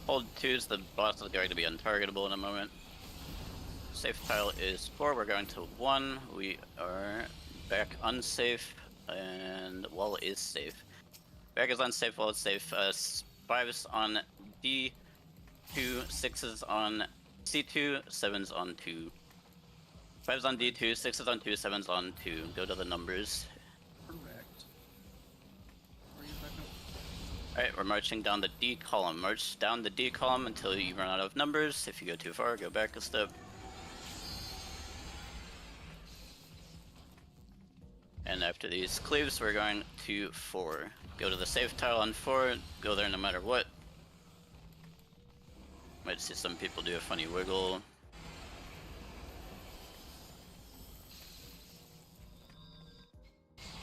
Hold 2's the boss is going to be untargetable in a moment. Safe tile is 4, we're going to 1. We are back unsafe, and wall is safe. Back is unsafe, wall is safe. 5's on D, 2, 6's on C2, 7's on 2. 5's on D2, 6's on 2, 7's on 2. Go to the numbers. Correct. Alright, we're marching down the D column. March down the D column until you run out of numbers. If you go too far, go back a step. And after these cleaves, we're going to 4. Go to the safe tile on 4, go there no matter what. Might see some people do a funny wiggle.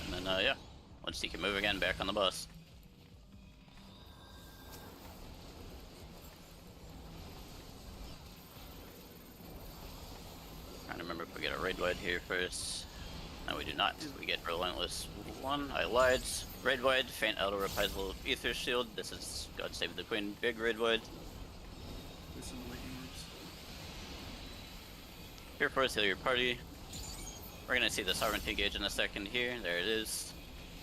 And then, yeah, once you can move again, back on the bus. Trying to remember if we get a raid wide here first. No, we do not. We get Relentless 1. I lied. Raid wide, Faint Outer Reprisal, Ether Shield. This is God Save the Queen, big raid wide. There's some waiting rooms. Here for us, heal your party. We're gonna see the Sovereignty gauge in a second here. There it is.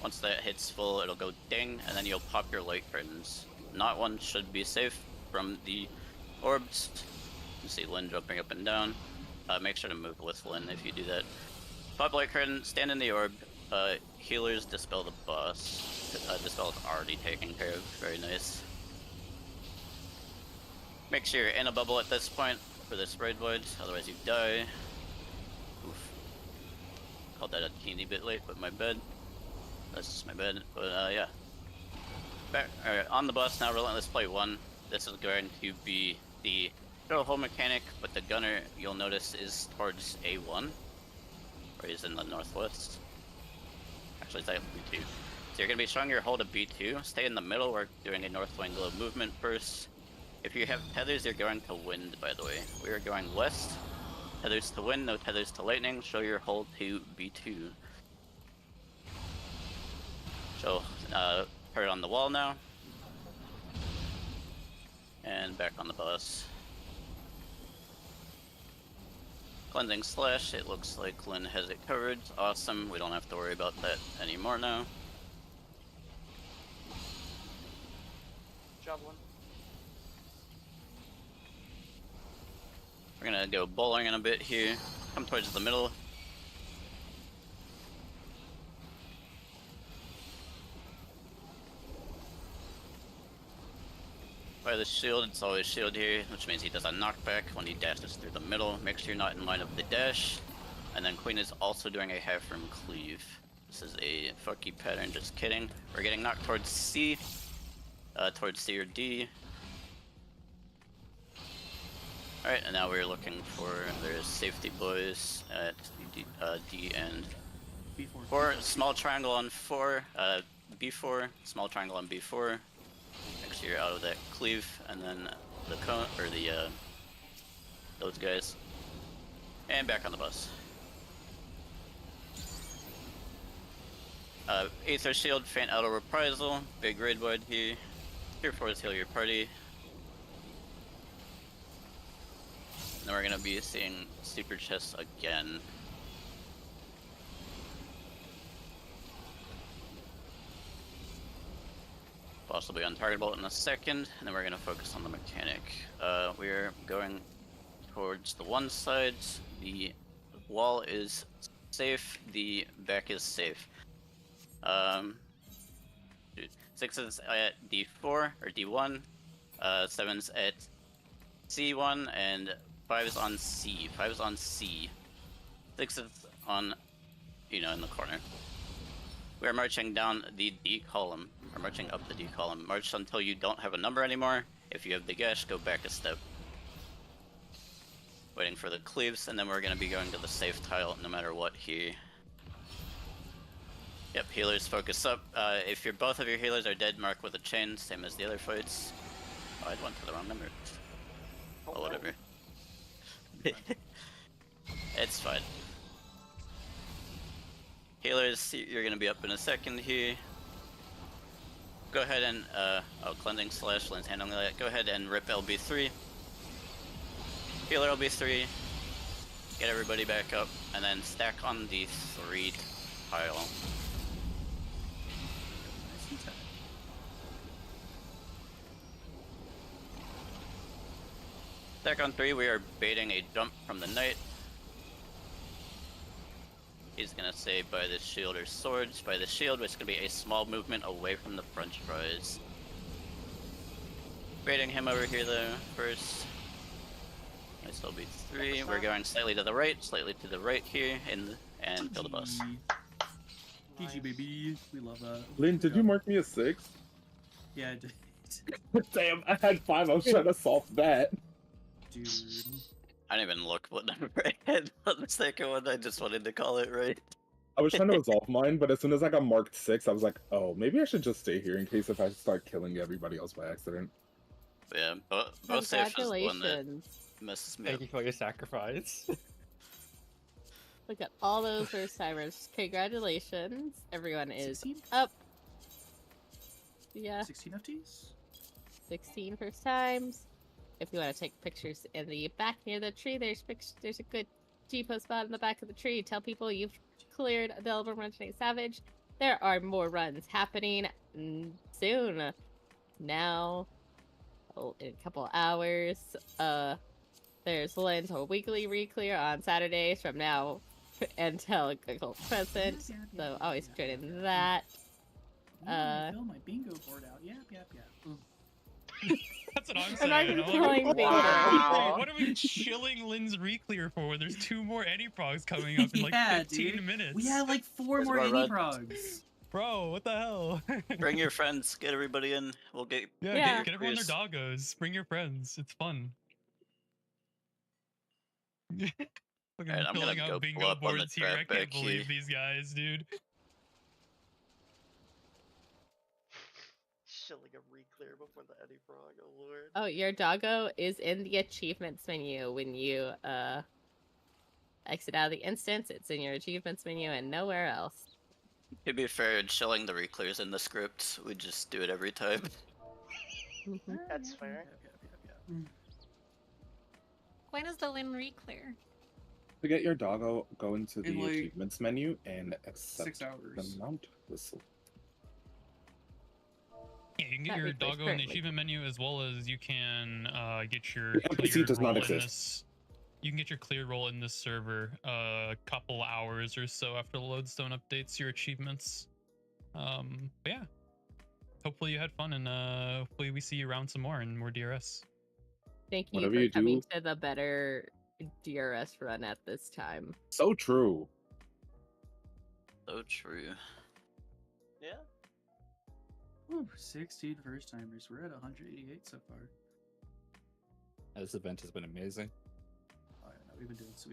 Once that hits full, it'll go ding, and then you'll pop your light curtains. Not one should be safe from the orbs. You see Lynn jumping up and down. Make sure to move with Lynn if you do that. Pop light curtain, stand in the orb. Healers, dispel the boss. Dispel is already taken care of. Very nice. Make sure you're in a bubble at this point for this raid void, otherwise you die. Oof. Called that a teeny bit late, but my bad. That's just my bad. But yeah. Back, on the bus now, Relentless Plate 1. This is going to be the drill hole mechanic, but the gunner, you'll notice, is towards A1. Or he's in the northwest. Actually, it's at B2. So you're going to be showing your hold to B2. Stay in the middle. We're doing a north wing glow movement first. If you have tethers, you're going to wind, by the way. We are going west. Tethers to wind, no tethers to lightning. Show your hold to B2. So, put it on the wall now. And back on the bus. Cleansing Slash, it looks like Lynn has it covered. Awesome, we don't have to worry about that anymore now. Javelin. We're gonna go bowling in a bit here. Come towards the middle. By the shield, it's always shield here, which means he does a knockback when he dashes through the middle. Make sure you're not in line of the dash. And then Queen is also doing a half room cleave. This is a fuck you pattern, just kidding. We're getting knocked towards C. Towards C or D. Alright, and now we're looking for, there's safety boys at D and B4. 4. Small triangle on 4, B4, small triangle on B4. Make sure you're out of that cleave, and then the cone, or the, those guys. And back on the bus. Aether Shield, Faint Outer Reprisal, big raid wide here. Here for us, heal your party. And then we're gonna be seeing Super Chests again. Possibly untargetable in a second, and then we're gonna focus on the mechanic. We're going towards the one side. The wall is safe, the back is safe. 6 is at D4 or D1, 7's at C1, and 5 is on C. 5 is on C. 6 is on, in the corner. We are marching down the D column. We're marching up the D column. March until you don't have a number anymore. If you have the gash, go back a step. Waiting for the cleaves, and then we're going to be going to the safe tile no matter what here. Yep, healers focus up. If both of your healers are dead, mark with a chain, same as the other fights. Oh, I went to the wrong number. Oh, whatever. It's fine. Healers, you're gonna be up in a second here. Go ahead and, Cleansing Slash, Lynn's handling that. Go ahead and rip LB3. Healer LB3. Get everybody back up, and then stack on the 3 tile. Stack on 3, we are baiting a jump from the knight. He's gonna say by the shield or swords. By the shield, which is gonna be a small movement away from the French fries. Raiding him over here though first. Nice LB3. We're going slightly to the right, slightly to the right here, and kill the boss. GG baby, we love that. Lynn, did you mark me a 6? Yeah, I did. Damn, I had 5. I was trying to solve that. Dude. I didn't even look what number I had on the second one. I just wanted to call it right. I was trying to resolve mine, but as soon as I got marked 6, I was like, oh, maybe I should just stay here in case if I start killing everybody else by accident. Yeah, both safe is the one that Congratulations. messes me Thank up. you for your sacrifice. Look at all those first timers. Congratulations. Everyone is up. Yeah. 16 FTs? 16 first times. If you want to take pictures in the back near the tree, there's a good G-po spot in the back of the tree. Tell people you've cleared the Originating Savage. There are more runs happening soon. Now, in a couple hours, there's Lynn's weekly re-clear on Saturdays from now until Google Present. So always tune in that. Fill my bingo board out. Yep. That's what I'm I'm saying. not I'm killing like, bingo. what are we chilling Lynn's re-clear for? There's 2 more Eddie Progs coming up in like Yeah, 15 dude. minutes. We had like 4 more our Eddie run. Progs. Bro, what the hell? Bring your friends, get everybody in. We'll get Get everyone their doggos. Bring your friends. It's fun. Look at Alright, I'm filling gonna out go bingo pull up on the boards here. I trap can't back believe here. these guys, dude. Shilling a re-clear before the Eddie Frog, oh lord. Oh, your doggo is in the achievements menu when you exit out of the instance. It's in your achievements menu and nowhere else. To be fair, chilling the re-clears in the script, we just do it every time. That's fair. When is the Lynn re-clear? To get your doggo, go into the In, like, achievements menu and accept 6 hours. the mount whistle. Yeah, you can get That your re-clears doggo in the currently. achievement menu as well as you can get your The NPC cleared does not roll in exist. this. You can get your clear roll in this server a couple hours or so after the lodestone updates your achievements. But yeah, hopefully you had fun and hopefully we see you around some more and more DRS. Thank you Whatever for you coming do- to the better DRS run at this time. So true. So true. Yeah. Whew, 16 first timers. We're at 188 so far. This event has been amazing. Oh, yeah, no, we've been doing some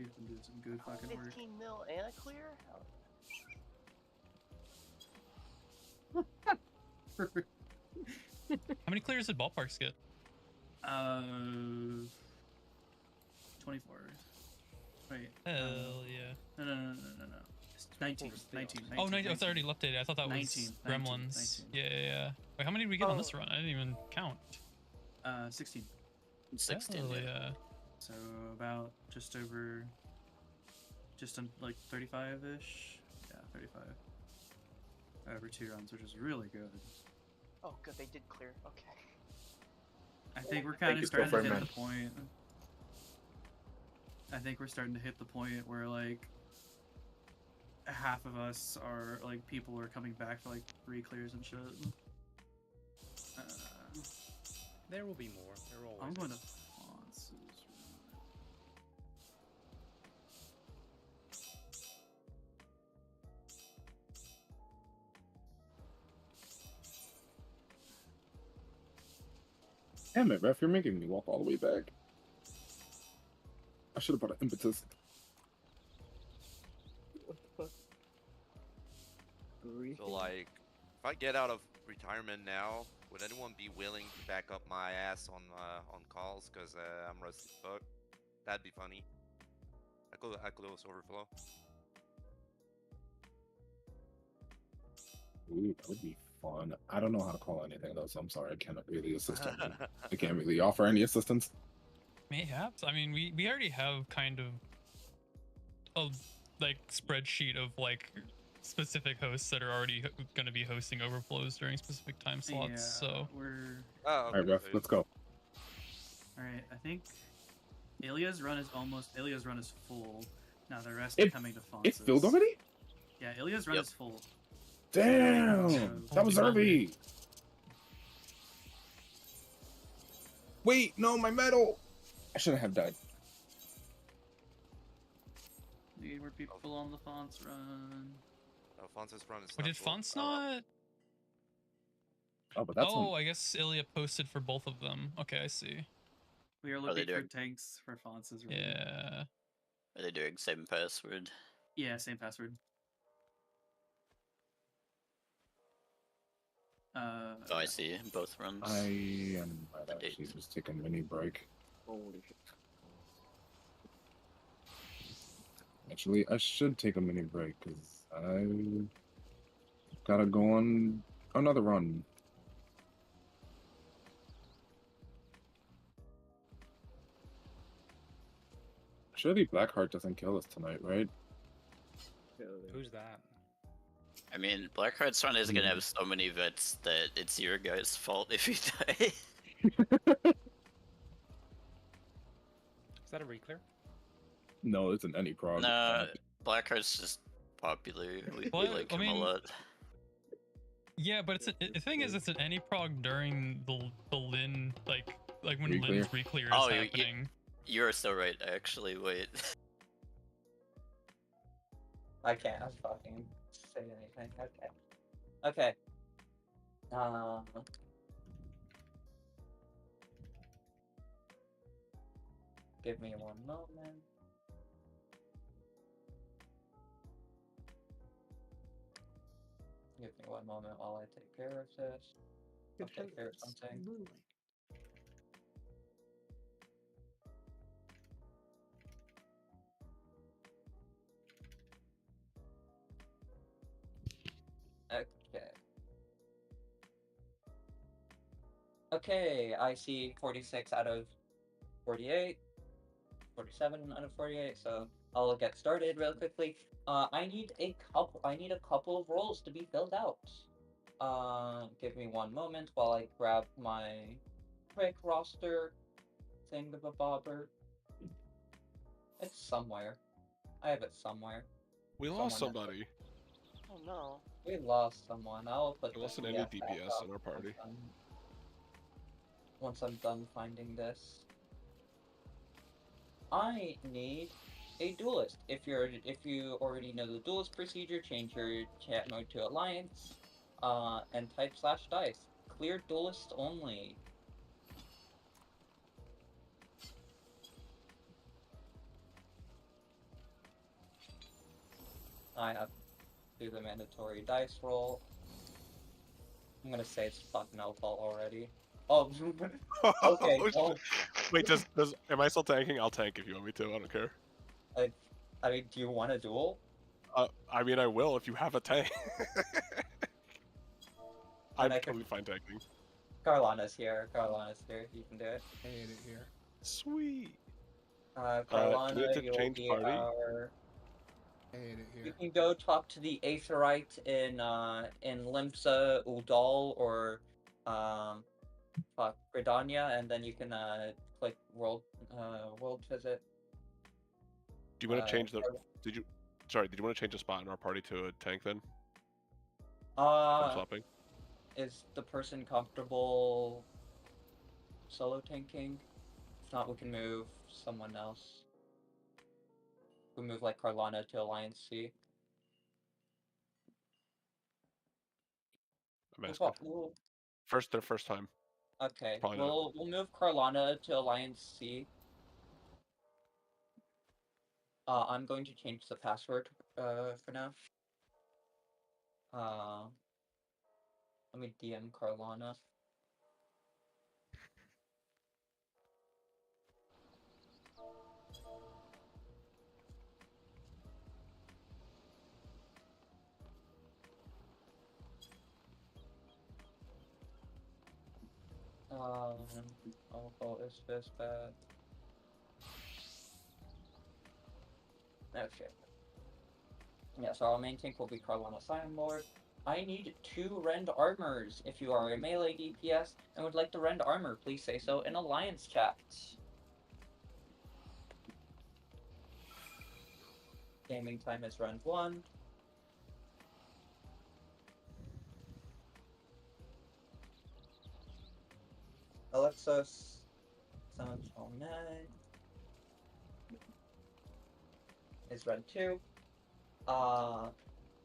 good fucking work. 15 mil and a clear? How many clears did Ballparks get? 24. Wait. Hell yeah. No. It's 19. 19. Oh, 19. It's already updated. I thought that was 19, Gremlins. Yeah. Wait, how many did we get on this run? I didn't even count. 16. 16. Hell yeah. yeah. So about just over, like 35-ish. Yeah, 35. Over 2 rounds, which is really good. Oh, good, they did clear. Okay. I think we're Thank kind you, of starting to Pilfer, hit man. the point. I think we're starting to hit the point where like half of us are like people are coming back for like re-clears and shit. There will be more. There always. I'm going to is. Fonz's Damn it, ref, you're making me walk all the way back. I should have brought an impetus. What the fuck? So like, if I get out of retirement now, would anyone be willing to back up my ass on calls? Cause I'm rusty as fuck. That'd be funny. I could also overflow. Ooh, that would be fun. I don't know how to call anything though, so I'm sorry. I cannot really assist. I can't really offer any assistance. Mayhaps. I mean, we already have kind of a like spreadsheet of like specific hosts that are already going to be hosting overflows during specific time slots. Yeah, So we're. All right, ref, let's go. All right, I think Ilya's run is full. Now the rest are coming to Fonz's. It's filled already? Yeah, Ilya's run is full. Damn, that was Irvy. Wait, no, my medal! I shouldn't have died. Need more people on the Fonts run. Oh, Fonts' run is But not did full. Fonts not? Oh, but that's Oh, I guess Ilya posted for both of them. Okay, I see. We are they looking for doing? tanks for Fonts' run. Yeah. Are they doing same password? Yeah, same password. Oh, I see. Both runs. I am actually just take a mini break. Holy shit. Actually, I should take a mini break because I gotta go on another run. Surely Blackheart doesn't kill us tonight, right? Who's that? I mean, Blackheart's run is gonna have so many vets that it's your guys' fault if you die. Is that a reclear? No, it's an any prog. Nah, Blackheart's just popular. We Well, like I him a mean- lot. Yeah, but the thing is, it's an any prog during the Lin, like when Reclear? Lin's reclear is Oh, happening. You're so right, actually. Wait. I can't fucking say anything. Okay. Give me one moment. Give me one moment while I take care of this. I'll take care of something. Okay. Okay, I see 46 out of 48. 47 out of 48, so I'll get started real quickly. I need a couple of roles to be filled out. Give me one moment while I grab my quick roster thingamabobber. It's somewhere. I have it somewhere. We lost Someone has somebody. Oh no. We lost someone. I'll put We lost the an enemy PDF back DPS up in our party. once I'm done finding this. I need a duelist. If you already know the duelist procedure, change your chat mode to alliance, and type /dice. Clear duelist only. I have to do the mandatory dice roll. I'm gonna say it's fucking alcohol already. Oh, okay. Oh, Wait, am I still tanking? I'll tank if you want me to. I don't care. I mean, do you want a duel? I mean, I will if you have a tank. I'm And I can- totally fine tanking. Carlana's here. Carlana's here. You can do it. I hate it here. Sweet. Carlana, do we have to you'll change be party? our. I hate it You can go talk to the Aetherite in Limsa Udal or Gridania, and then you can click world visit. Do you want to change the? Carl- Did you? Sorry, did you want to change the spot in our party to a tank then? From swapping. Is the person comfortable solo tanking? If not, we can move someone else. We move like Carlana to Alliance C. I'm asking. Their first time. Okay, Probably not. we'll move Carlana to Alliance C. I'm going to change the password for now. Let me DM Carlana. Is this bad? Okay. Yeah, so our main tank will be Carlana Sign Lord. I need 2 Rend Armors. If you are a melee DPS and would like to Rend Armor, please say so in Alliance chat. Gaming time is Rend 1. Alexis, is red 2.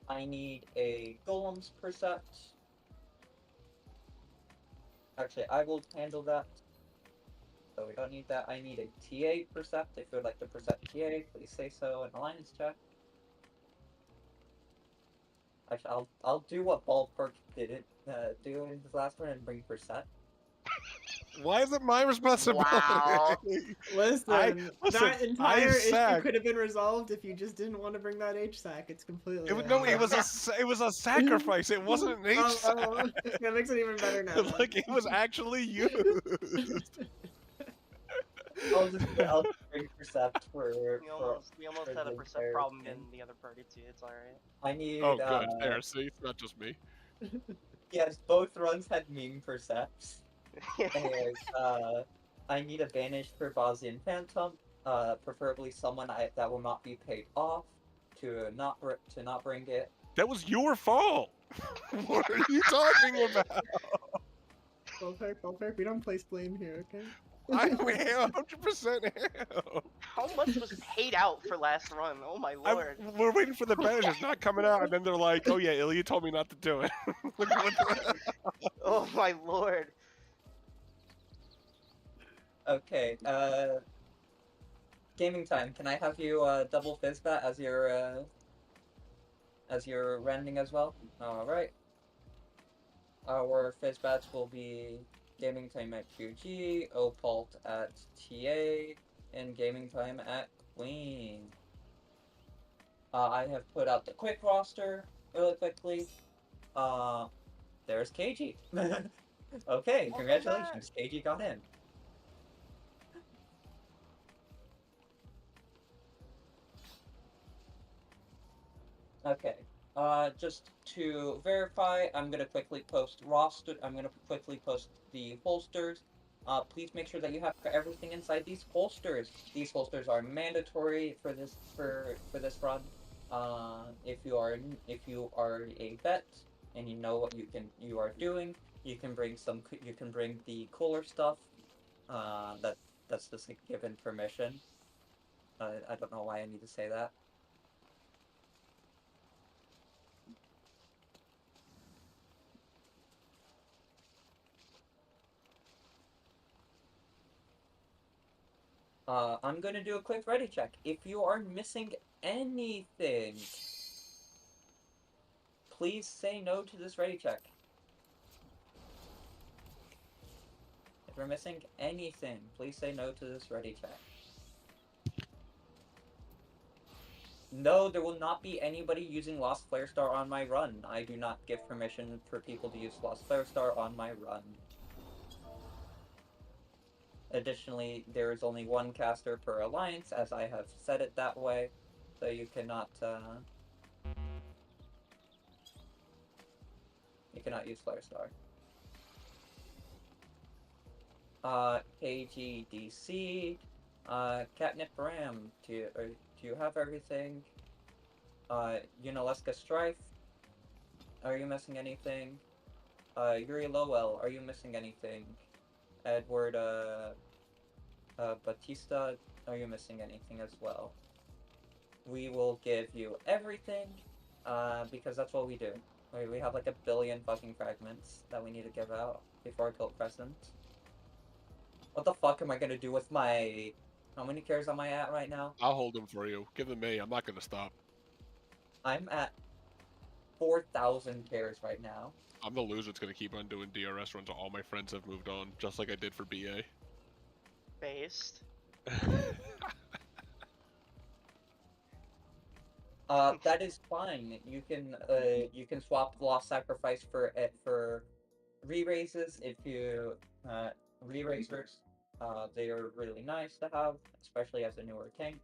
I need a Golems Percept. Actually, I will handle that. So we don't need that. I need a TA Percept. If you would like to Percept TA, please say so in Alliance check. Actually, I'll do what Ballpark didn't do in his last one and bring Percept. Why is it my responsibility? Wow. Listen, that entire issue sacked. could have been resolved if you just didn't want to bring that HSAC. It's completely. It was a sacrifice. It wasn't an HSAC. That makes it even better now. Like it was actually used. I'll just bring Percept for. We almost had a the Percept problem in the other party too. It's alright. I need. Oh, good. There, see, it's not just me. Yes, both runs had meme Percepts. And, I need a banished for Bosnian Phantom, preferably someone that will not be paid off to not bring it. That was your fault. What are you talking about? Ballpark, we don't place blame here, okay? I'm 100% him. How much was paid out for last run? Oh my lord. We're waiting for the badge. It's not coming out, and then they're like, "Oh yeah, Ilya told me not to do it." Oh my lord. Okay, gaming time. Can I have you double Fizzbat as your rending as well? All right. Our Fizzbats will be gaming time at QG, Opalt at TA, and gaming time at Queen. I have put out the quick roster really quickly. There's KG. Okay, congratulations, KG got in. Okay, just to verify, I'm gonna quickly post roster. I'm gonna quickly post the holsters. Please make sure that you have everything inside these holsters. These holsters are mandatory for this run. If you are a vet and you know what you are doing, you can bring the cooler stuff. That's just a given permission. I don't know why I need to say that. I'm gonna do a quick ready check. If you are missing anything, please say no to this ready check. If you're missing anything, please say no to this ready check. No, there will not be anybody using Lost Flare Star on my run. I do not give permission for people to use Lost Flare Star on my run. Additionally, there is only one caster per alliance, as I have set it that way, so you cannot use Flare Star. KGDC, Catnip Ram, do you have everything? Unaleska Strife, are you missing anything? Yuri Lowell, are you missing anything? Edward, Batista, are you missing anything as well? We will give you everything, because that's what we do. We have like 1 billion fucking fragments that we need to give out before Cult Crescent. What the fuck am I gonna do with my... How many cares am I at right now? I'll hold them for you. Give them me. I'm not gonna stop. I'm at 4,000 cares right now. I'm the loser that's gonna keep on doing DRS runs. All my friends have moved on, just like I did for BA. Based. That is fine. You can swap Lost Sacrifice for re-raises if you re-raisers. They are really nice to have, especially as a newer tank.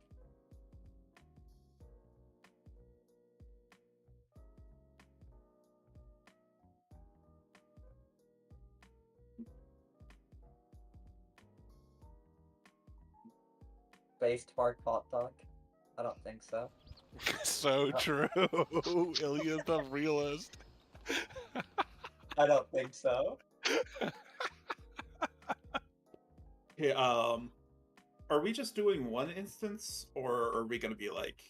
Based hard hot dog? I don't think so. So true. Ilya's the realist. I don't think so. Okay, are we just doing one instance, or are we going to be like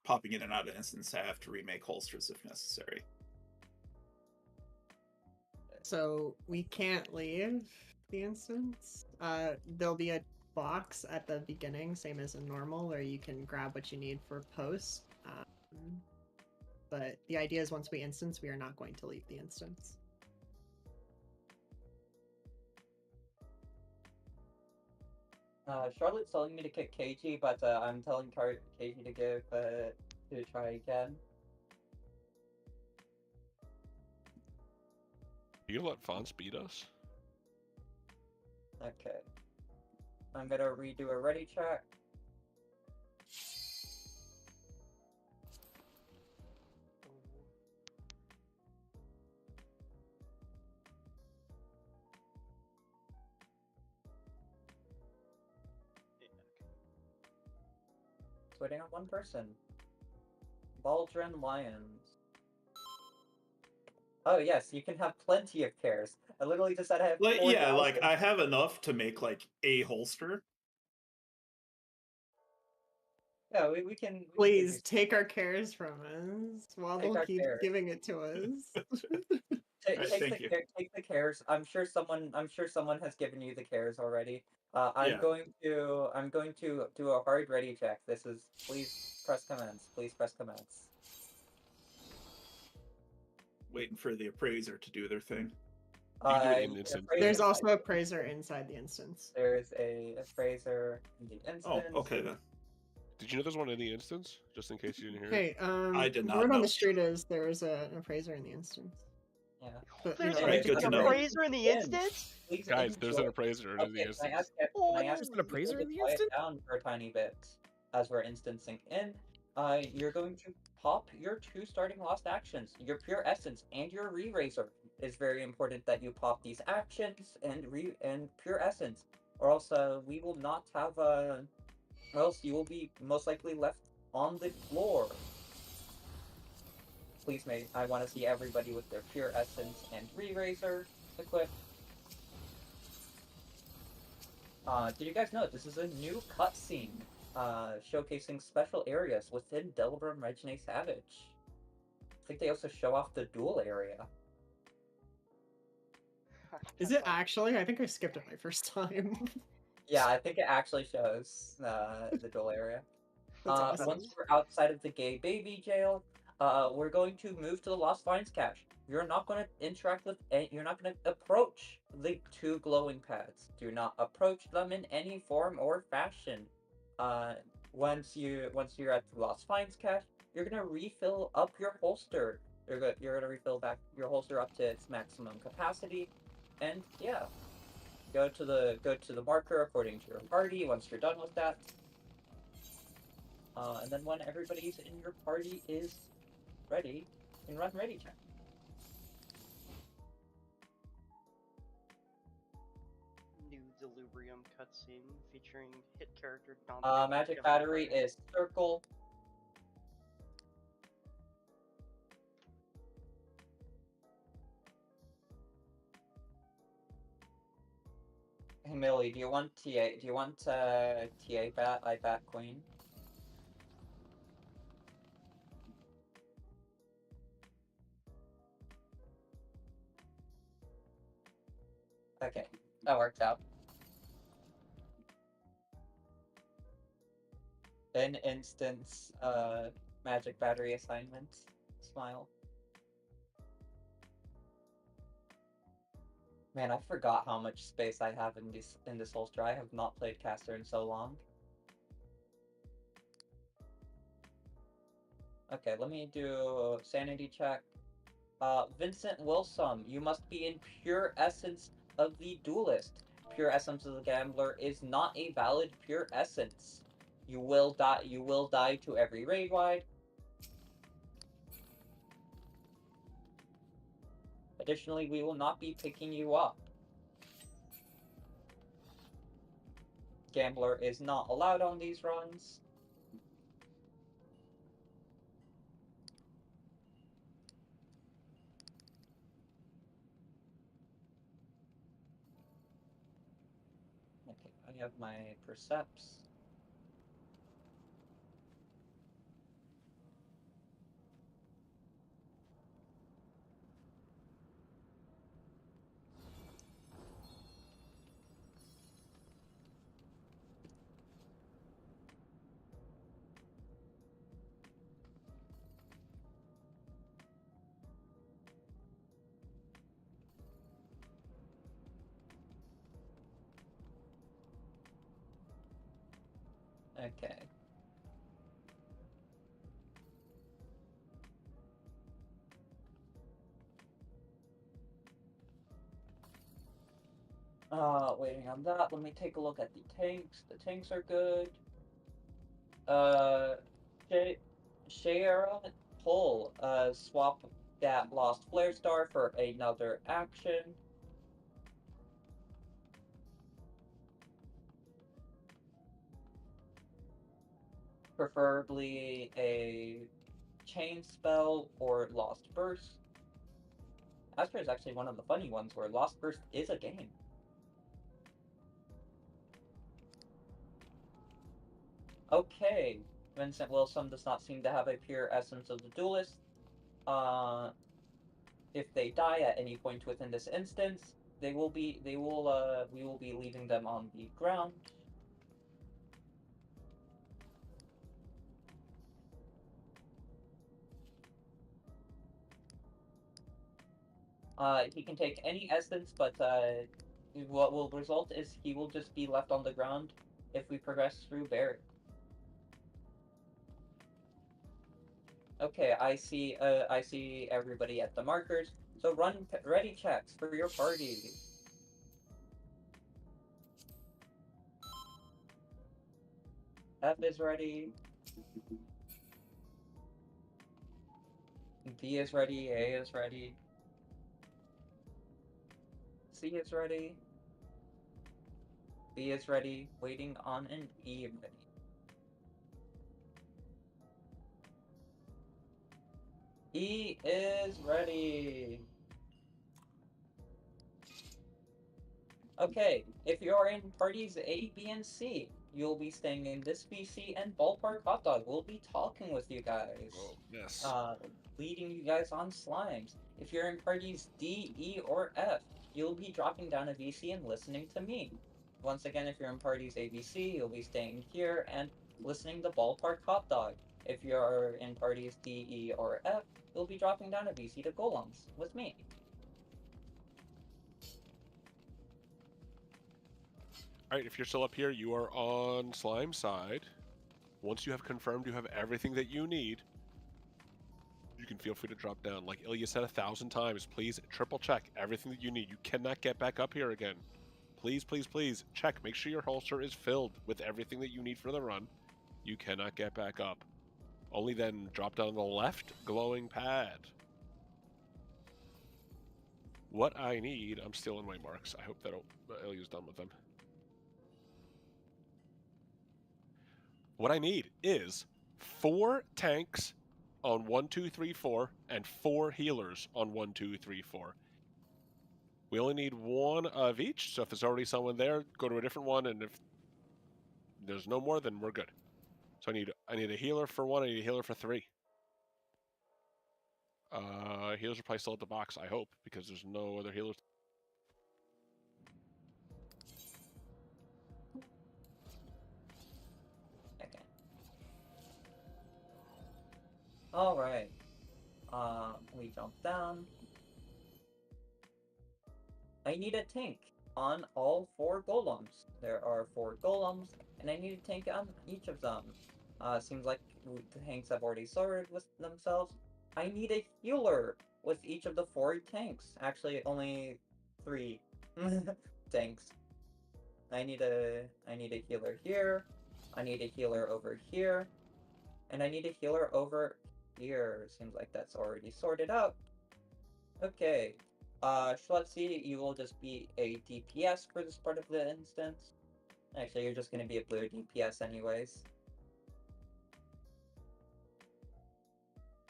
popping in and out of instance? I have to remake holsters if necessary. So we can't leave the instance. There'll be a box at the beginning, same as in normal, where you can grab what you need for post. But the idea is once we instance, we are not going to leave the instance. Charlotte's telling me to kick KG, but I'm telling KG to to try again. You let Fonz beat us? Okay. I'm gonna redo a ready check. It's waiting on one person. Baldrin Lions. Oh yes, you can have plenty of cares. I literally just said I have Like, 4,000. yeah, like I have enough to make like a holster. Yeah, we can. Please take our cares from us while Take they'll our keep cares. giving it to us. Take the cares. I'm sure someone has given you the cares already. I'm Yeah. going to do a hard ready check. This is please press commence. Please press commence. Waiting for the appraiser to do their thing. There's also a appraiser inside the instance. There's a appraiser in the instance. Oh, okay then. Did you know there's one in the instance? Just in case you didn't hear Hey, it. I did not word on know. the street is there is an appraiser in the instance. Yeah. But, There's know, an appraiser in the instance? Guys, there's an appraiser in the instance. Can I ask an appraiser in the quiet down for a tiny bit as we're instancing in? You're going to pop your 2 starting lost actions. Your pure essence and your re-raiser is very important that you pop these actions and pure essence, or else we will not have or else you will be most likely left on the floor. Please, mate. I want to see everybody with their pure essence and re-raiser equipped. Did you guys know this is a new cutscene showcasing special areas within Delibram Regine Savage? I think they also show off the duel area. Is it actually? I think I skipped it my first time. Yeah, I think it actually shows the duel area. That's awesome. Once we're outside of the gay baby jail, we're going to move to the Lost Finds cache. You're not going to interact with you're not going to approach the 2 glowing pads. Do not approach them in any form or fashion. Once you're at the Lost Finds cache, you're going to refill up your holster. You're going to refill back your holster up to its maximum capacity, and yeah, go to the marker according to your party. Once you're done with that, and then when everybody's in your party is ready, you can run ready check. New Delubrium cutscene featuring hit character Dante. Magic battery is circle. Hey Millie, do you want TA? Do you want TA bat? I bat queen. Okay, that worked out. An instance, magic battery assignment. Smile. Man, I forgot how much space I have in this holster. I have not played caster in so long. Okay, let me do a sanity check. Vincent Wilson, you must be in pure essence of the duelist. Pure essence of the gambler is not a valid pure essence. You will die. You will die to every raid wide. Additionally, we will not be picking you up. Gambler is not allowed on these runs. Okay, I have my percepts. Okay. Waiting on that. Let me take a look at the tanks. The tanks are good. Shayera pull. Swap that lost flare star for another action. Preferably a chain spell or lost burst. Astra is actually one of the funny ones where lost burst is a game. Okay, Vincent Wilson does not seem to have a pure essence of the duelist. If they die at any point within this instance, we will be leaving them on the ground. He can take any essence, but what will result is he will just be left on the ground if we progress through Barret. Okay, I see everybody at the markers. So run ready checks for your party. F is ready. B is ready. A is ready. C is ready. B is ready. Waiting on an E ready. E is ready. Okay, if you're in parties A, B, and C, you'll be staying in this BC and Ballpark Hot Dog. We'll be talking with you guys. Oh, yes. Leading you guys on slimes. If you're in parties D, E, or F, you'll be dropping down a VC and listening to me. Once again, if you're in parties A, B, C, you'll be staying here and listening to Ballpark Hot Dog. If you're in parties D, E, or F, you'll be dropping down a VC to Golems with me. Alright, if you're still up here, you are on Slime side. Once you have confirmed you have everything that you need, you can feel free to drop down. Like Ilya said 1,000 times, please triple check everything that you need. You cannot get back up here again. Please, please, please check. Make sure your holster is filled with everything that you need for the run. You cannot get back up. Only then drop down the left glowing pad. What I need, I'm still in my marks. I hope that Ilya's done with them. What I need is 4 tanks on 1, 2, 3, 4, and 4 healers on 1, 2, 3, 4. We only need 1 of each, so if there's already someone there, go to a different one, and if there's no more, then we're good. So I need a healer for 1, I need a healer for 3. Healers are probably still at the box, I hope, because there's no other healers. Alright. We jump down. I need a tank on all 4 golems. There are 4 golems, and I need a tank on each of them. Seems like the tanks have already sorted with themselves. I need a healer with each of the 4 tanks. Actually, only 3 tanks. I need a healer here. I need a healer over here. And I need a healer over here. Seems like that's already sorted out. Okay. Schletzi, you will just be a DPS for this part of the instance. Actually, you're just going to be a blue DPS anyways.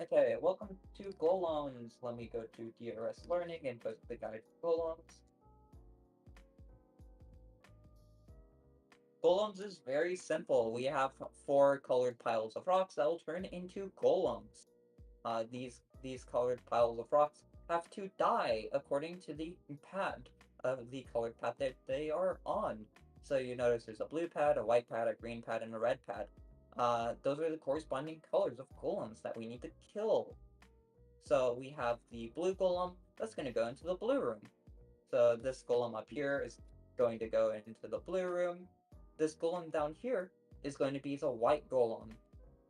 Okay, welcome to Golems. Let me go to DRS Learning and post the guide to Golems. Golems is very simple. We have 4 colored piles of rocks that will turn into golems. These colored piles of rocks have to die according to the pad of the colored pad that they are on. So you notice there's a blue pad, a white pad, a green pad, and a red pad. Those are the corresponding colors of golems that we need to kill. So we have the blue golem that's going to go into the blue room. So this golem up here is going to go into the blue room. This golem down here is going to be the white golem.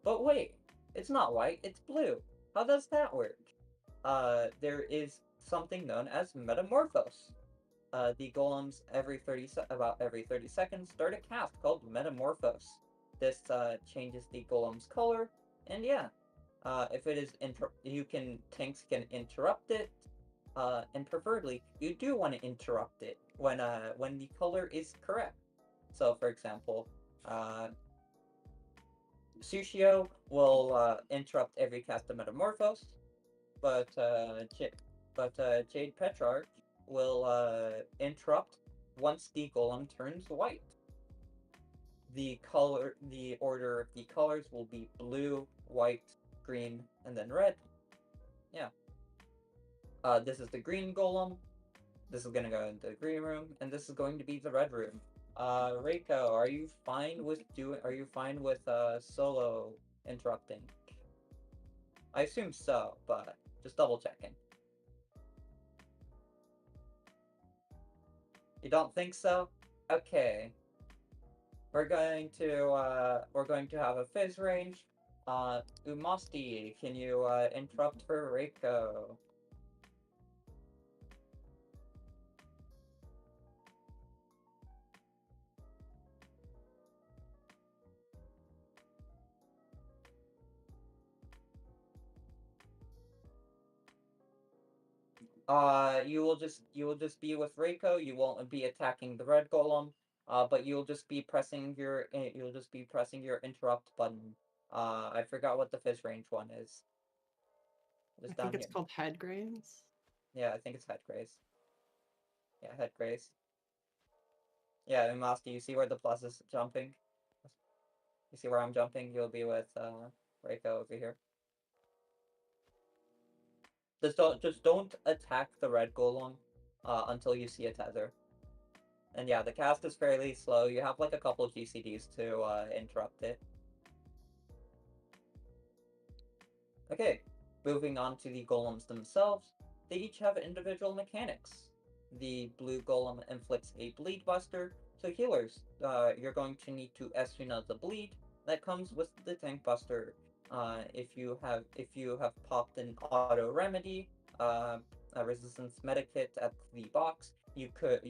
But wait, it's not white, it's blue. How does that work? There is something known as Metamorphose. The golems about every 30 seconds start a cast called Metamorphose. This changes the golem's color, and yeah, if it is tanks can interrupt it, and preferably you do want to interrupt it when the color is correct. So, for example, Sushio will interrupt every cast of Metamorphose, but Jade Petrarch will interrupt once the golem turns white. The order of the colors will be blue, white, green, and then red. Yeah. This is the green golem. This is gonna go into the green room, and this is going to be the red room. Reiko, are you fine with solo interrupting? I assume so, but just double checking. You don't think so? Okay. We're going to have a fizz range. Umasti, can you interrupt for Reiko? You will just be with Reiko. You won't be attacking the red golem. But you'll just be pressing your interrupt button. I forgot what the fizz range one is. Just I down think it's here. called head graze. Yeah, I think it's head graze. Yeah, head graze. Yeah, Umasti, you see where the plus is jumping? You see where I'm jumping? You'll be with Reiko over here. Just don't attack the red golem until you see a tether. And yeah, the cast is fairly slow. You have like a couple of GCDs to interrupt it. Okay, moving on to the golems themselves. They each have individual mechanics. The blue golem inflicts a bleed buster. So healers, you're going to need to Esuna the bleed. That comes with the tank buster. If you have popped an auto remedy, a resistance medikit at the box, you could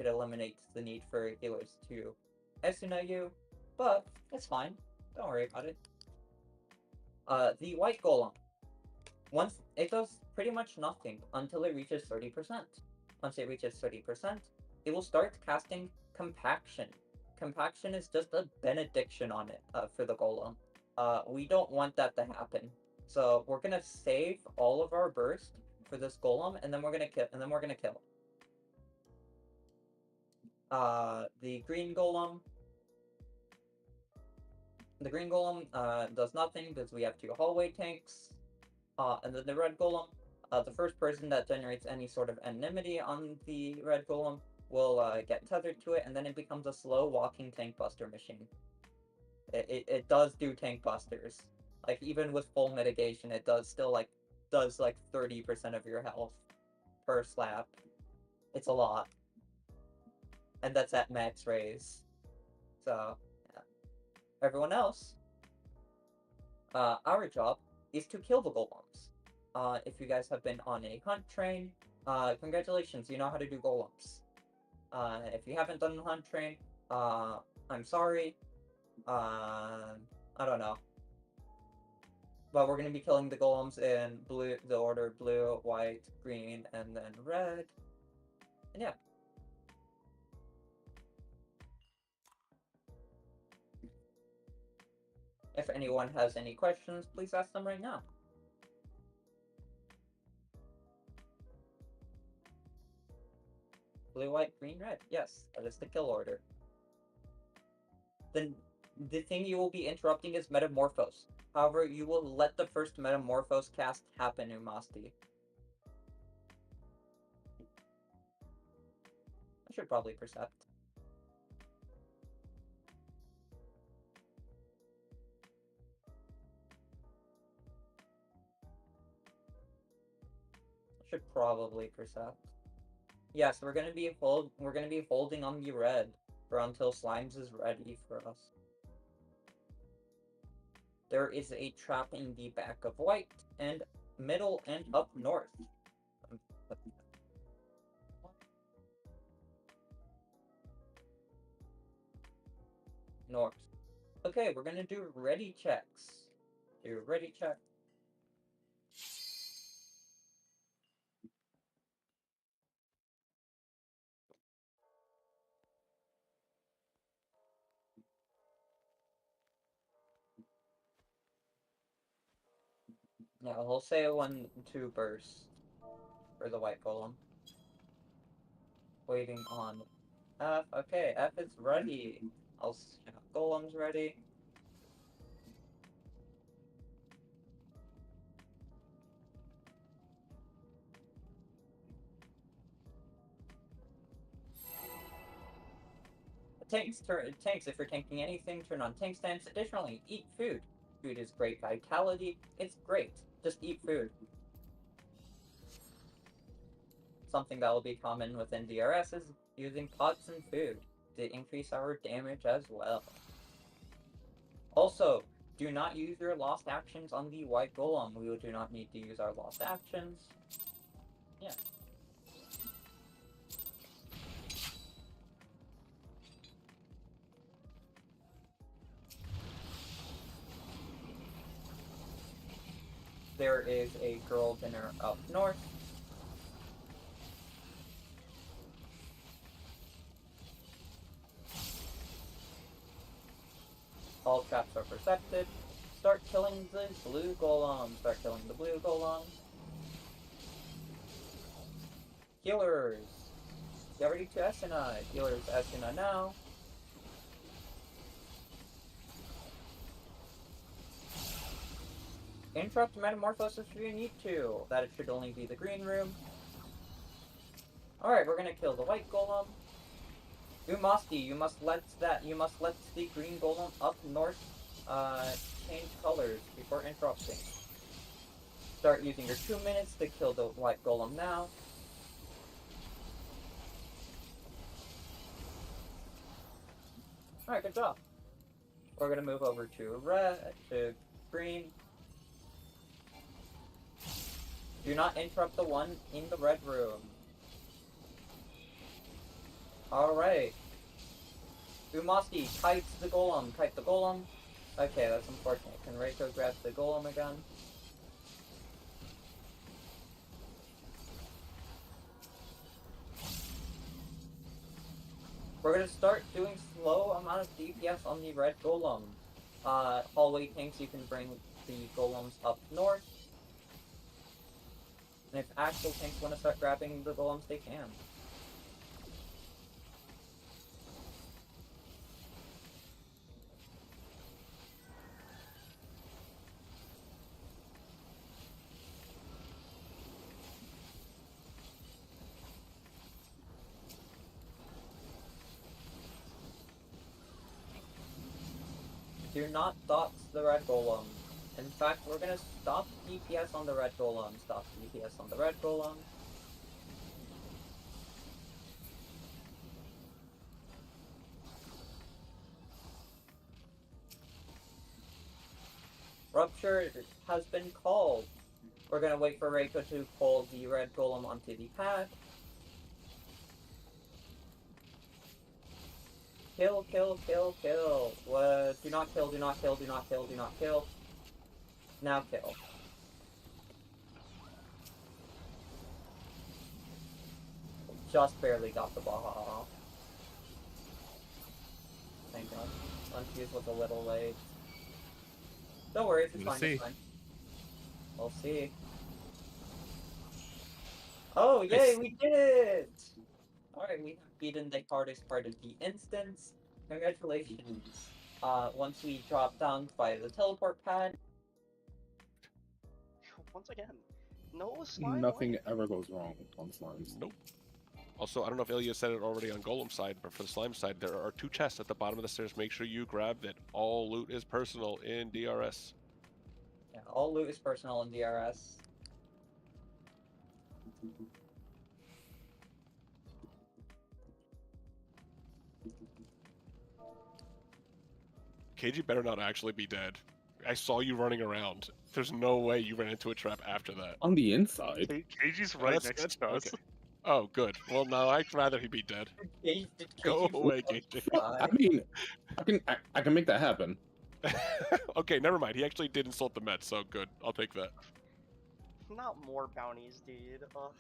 eliminate the need for healers to Esuna you, but it's fine. Don't worry about it. The white golem. Once it does pretty much nothing until it reaches 30%. Once it reaches 30%, it will start casting compaction. Compaction is just a benediction on it for the golem. We don't want that to happen. So we're gonna save all of our burst for this golem, and then we're gonna kill. The green golem. The green golem does nothing because we have 2 hallway tanks. And then the red golem, the first person that generates any sort of enmity on the red golem will get tethered to it, and then it becomes a slow walking tank buster machine. It does do tank busters. Like even with full mitigation, it does 30% of your health per slap. It's a lot. And that's at max raise. So yeah. Everyone else, our job is to kill the golems. If you guys have been on a hunt train, congratulations, you know how to do golems. If you haven't done the hunt train, I'm sorry. I don't know. But we're going to be killing the golems in the order blue, white, green, and then red. And yeah. If anyone has any questions, please ask them right now. Blue, white, green, red. Yes, that is the kill order. then the thing you will be interrupting is Metamorphose. However, you will let the first Metamorphose cast happen, Umasti. I should probably Percept. Should probably Percept. Yes, we're gonna be holding on the red for until Slimes is ready for us. There is a trap in the back of white, and middle and up north. North. Okay, we're gonna do ready checks. Do ready check. Yeah, we'll say 1-2 burst for the white golem. Waiting on F. Okay, F is ready. Golem's ready. Tanks, if you're tanking anything, turn on tank stance. Additionally, eat food. Food is great vitality. It's great. Just eat food. Something that will be common within DRS is using pots and food to increase our damage as well. Also, do not use your lost actions on the white golem. We do not need to use our lost actions. Yeah. There is a girl dinner up north. All traps are percepted. Start killing the blue golem. Start killing the blue golem. Healers. Get ready to Esuna. Healers Esuna now. Interrupt Metamorphosis if you need to. That it should only be the green room. Alright, we're gonna kill the white golem. Umasti, you must let the green golem up north change colors before interrupting. Start using your 2 minutes to kill the white golem now. Alright, good job. We're gonna move over to green. Do not interrupt the one in the red room. Alright. Umasti, kite the golem. Kite the golem. Okay, that's unfortunate. Can Reiko grab the golem again? We're gonna start doing slow amount of DPS on the red golem. Hallway tanks, you can bring the golems up north. And if actual tanks want to start grabbing the golems, they can. Do not dots the red golem. In fact, we're gonna stop DPS on the red golem. Stop DPS on the red golem. Rupture has been called. We're gonna wait for Reiko to pull the red golem onto the pad. Kill, kill, kill, kill. Do not kill, do not kill, do not kill, do not kill. Now kill. Just barely got the ball off. Thank God. Unfuse was a little late. Don't worry, it's fine, it's fine. We'll see. Oh, yay, we did it! Alright, we have beaten the hardest part of the instance. Congratulations. once we drop down by the teleport pad, Once again, no slime. Nothing ever goes wrong on slimes. Nope. Also, I don't know if Ilya said it already on Golem side, but for the slime side, there are 2 chests at the bottom of the stairs. Make sure you grab it. All loot is personal in DRS. yeah, all loot is personal in DRS. KG better not actually be dead. I saw you running around. There's no way you ran into a trap after that. On the inside. KG's Oh, right that's next good? to us. Okay. Oh, good. Well, no, I'd rather he be dead. Did Go KG away, KG. I mean, I can make that happen. Okay, never mind. He actually did insult the Mets, so good. I'll take that. Not more bounties, dude. Ugh.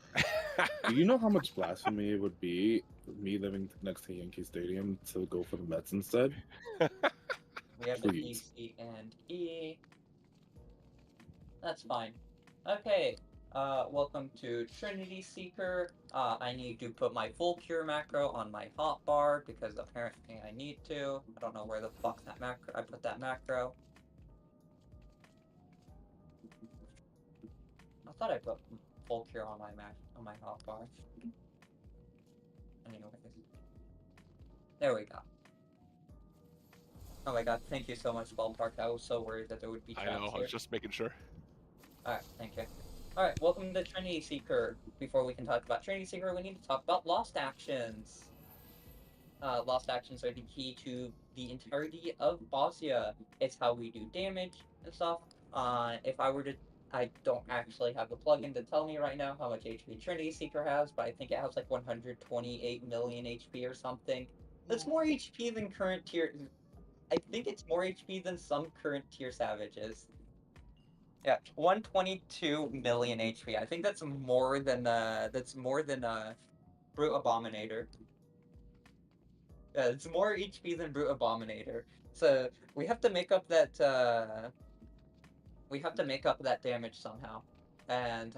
Do you know how much blasphemy it would be for me living next to Yankee Stadium to go for the Mets instead? We have the E, Please. C, and E. That's fine. Okay, welcome to Trinity Seeker. I need to put my full cure macro on my hotbar because apparently I need to. I don't know where the fuck that macro. I put that macro. I thought I put full cure on my hotbar. Anyways, there we go. Oh my god, thank you so much, Ballpark. I was so worried that there would be I traps know, I here. was just making sure. Alright, thank you. Alright, welcome to Trinity Seeker. Before we can talk about Trinity Seeker, we need to talk about Lost Actions. Lost Actions are the key to the entirety of Bosnia. It's how we do damage and stuff. If I were to... I don't actually have the plugin to tell me right now how much HP Trinity Seeker has, but I think it has like 128 million HP or something. That's more HP than current tier... I think it's more HP than some current tier savages. Yeah, 122 million HP. I think that's more than Brute Abominator. Yeah, it's more HP than Brute Abominator. So we have to make up that damage somehow. And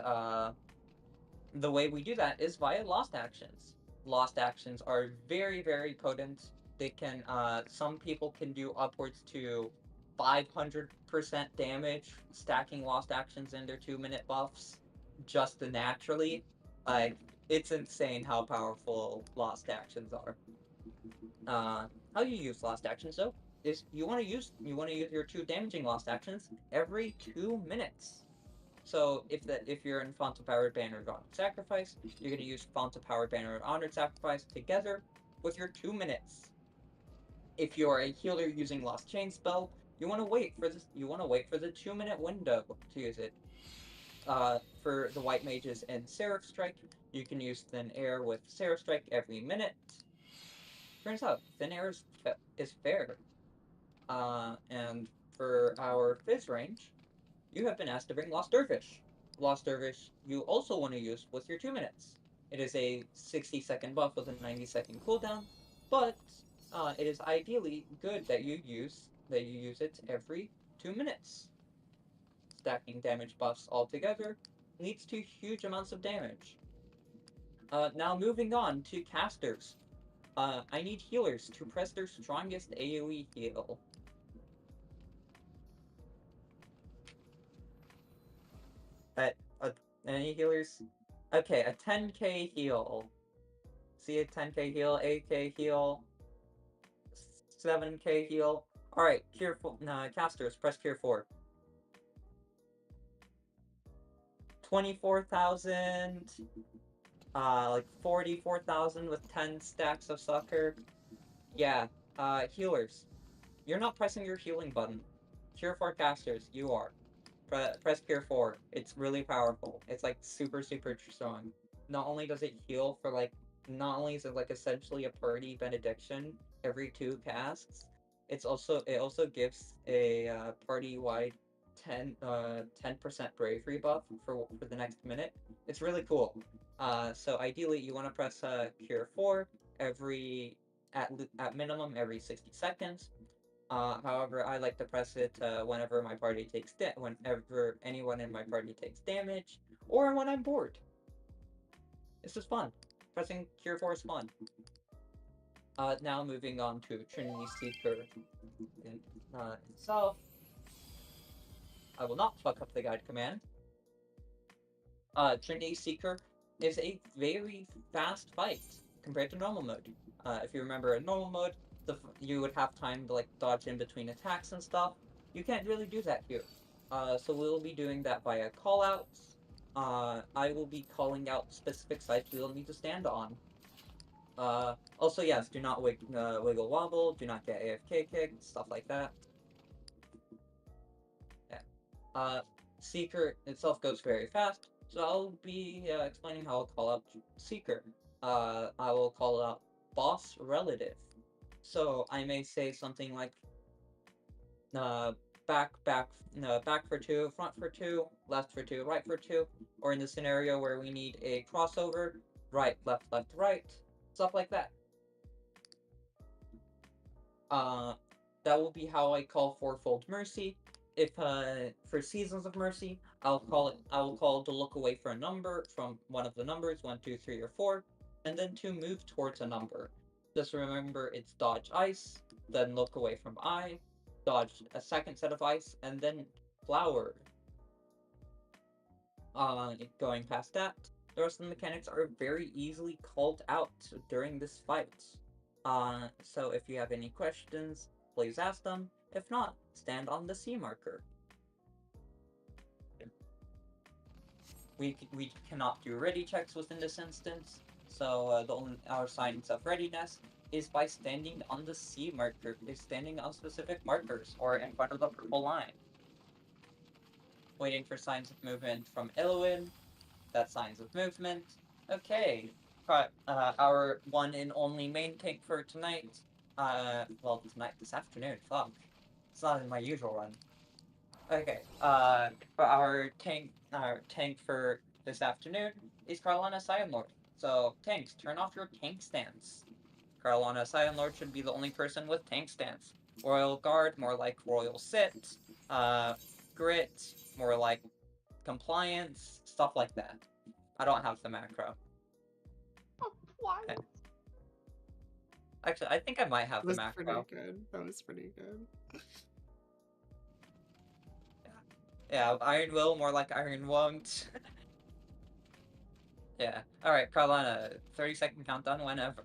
the way we do that is via Lost Actions. Lost Actions are very, very potent. They can, some people can do upwards to 500% damage stacking Lost Actions in their 2-minute buffs just naturally. Like, it's insane how powerful Lost Actions are. How you use Lost Actions though is you want to use your 2 damaging Lost Actions every 2 minutes. So if you're in Font of Power Banner of Honored Sacrifice, you're gonna use Font of Power Banner of Honored Sacrifice together with your 2 minutes. If you're a healer using Lost Chain spell, you want to wait for this. You want to wait for the 2-minute window to use it. For the white mages and Seraph Strike, you can use Thin Air with Seraph Strike every minute. Turns out Thin Air is fair. And for our Fizz range, you have been asked to bring Lost Dervish. Lost Dervish you also want to use with your 2 minutes. It is a 60-second buff with a 90-second cooldown, but it is ideally good that you use it every 2 minutes. Stacking damage buffs all together leads to huge amounts of damage. Now moving on to casters. I need healers to press their strongest AoE heal. Any healers? Okay, a 10k heal. See a 10k heal, 8k heal, 7k heal. Alright, Cure 4. Casters, press Cure 4. 24,000. Like 44,000 with 10 stacks of Sucker. Yeah, healers. You're not pressing your healing button. Cure 4 casters, you are. Press Cure 4. It's really powerful. It's like super, super strong. Not only does it heal for like, not only is it like essentially a party benediction every 2 casts, it also gives a party-wide 10% bravery buff for the next minute. It's really cool. So ideally you want to press Cure 4 at minimum every 60 seconds. However, I like to press it whenever my party whenever anyone in my party takes damage, or when I'm bored. This is fun. Pressing Cure 4 is fun. Now moving on to Trinity Seeker. itself. I will not fuck up the guide command. Trinity Seeker is a very fast fight compared to normal mode. If you remember in normal mode, you would have time to like dodge in between attacks and stuff. You can't really do that here. So we'll be doing that via callouts. I will be calling out specific sites we will need to stand on. Also, yes, do not wiggle wobble, do not get AFK kicked, stuff like that. Yeah. Seeker itself goes very fast, so I'll be explaining how I'll call out Seeker. I will call out boss relative. So I may say something like back for 2, front for 2, left for 2, right for 2, or in the scenario where we need a crossover, right, left, right, stuff like that. That will be how I call Fourfold Mercy. If for Seasons of Mercy, I will call to look away for a number from one of the numbers, 1, 2, 3, or 4, and then to move towards a number. Just remember it's dodge ice, then look away from I, dodge a second set of ice, and then flower. Going past that, the rest of the mechanics are very easily called out during this fight. So if you have any questions, please ask them. If not, stand on the C marker. We cannot do ready checks within this instance, so our signs of readiness is by standing on the C marker, is standing on specific markers or in front of the purple line. Waiting for signs of movement from Illuin. That's signs of movement. Okay, our one and only main tank for tonight. Well, this afternoon. Fuck, it's not in my usual run. Okay, for our tank for this afternoon is Carolina Scion Lord. So tanks, turn off your tank stance. Carolina Scion Lord should be the only person with tank stance. Royal Guard, more like Royal Sit. Grit, more like compliance, stuff like that. I don't have the macro. Why? Okay. Actually, I think I might have the was macro. pretty good. That was pretty good. Yeah, Iron Will, more like Iron Won't. Yeah. Alright, Carolina, 30-second countdown whenever.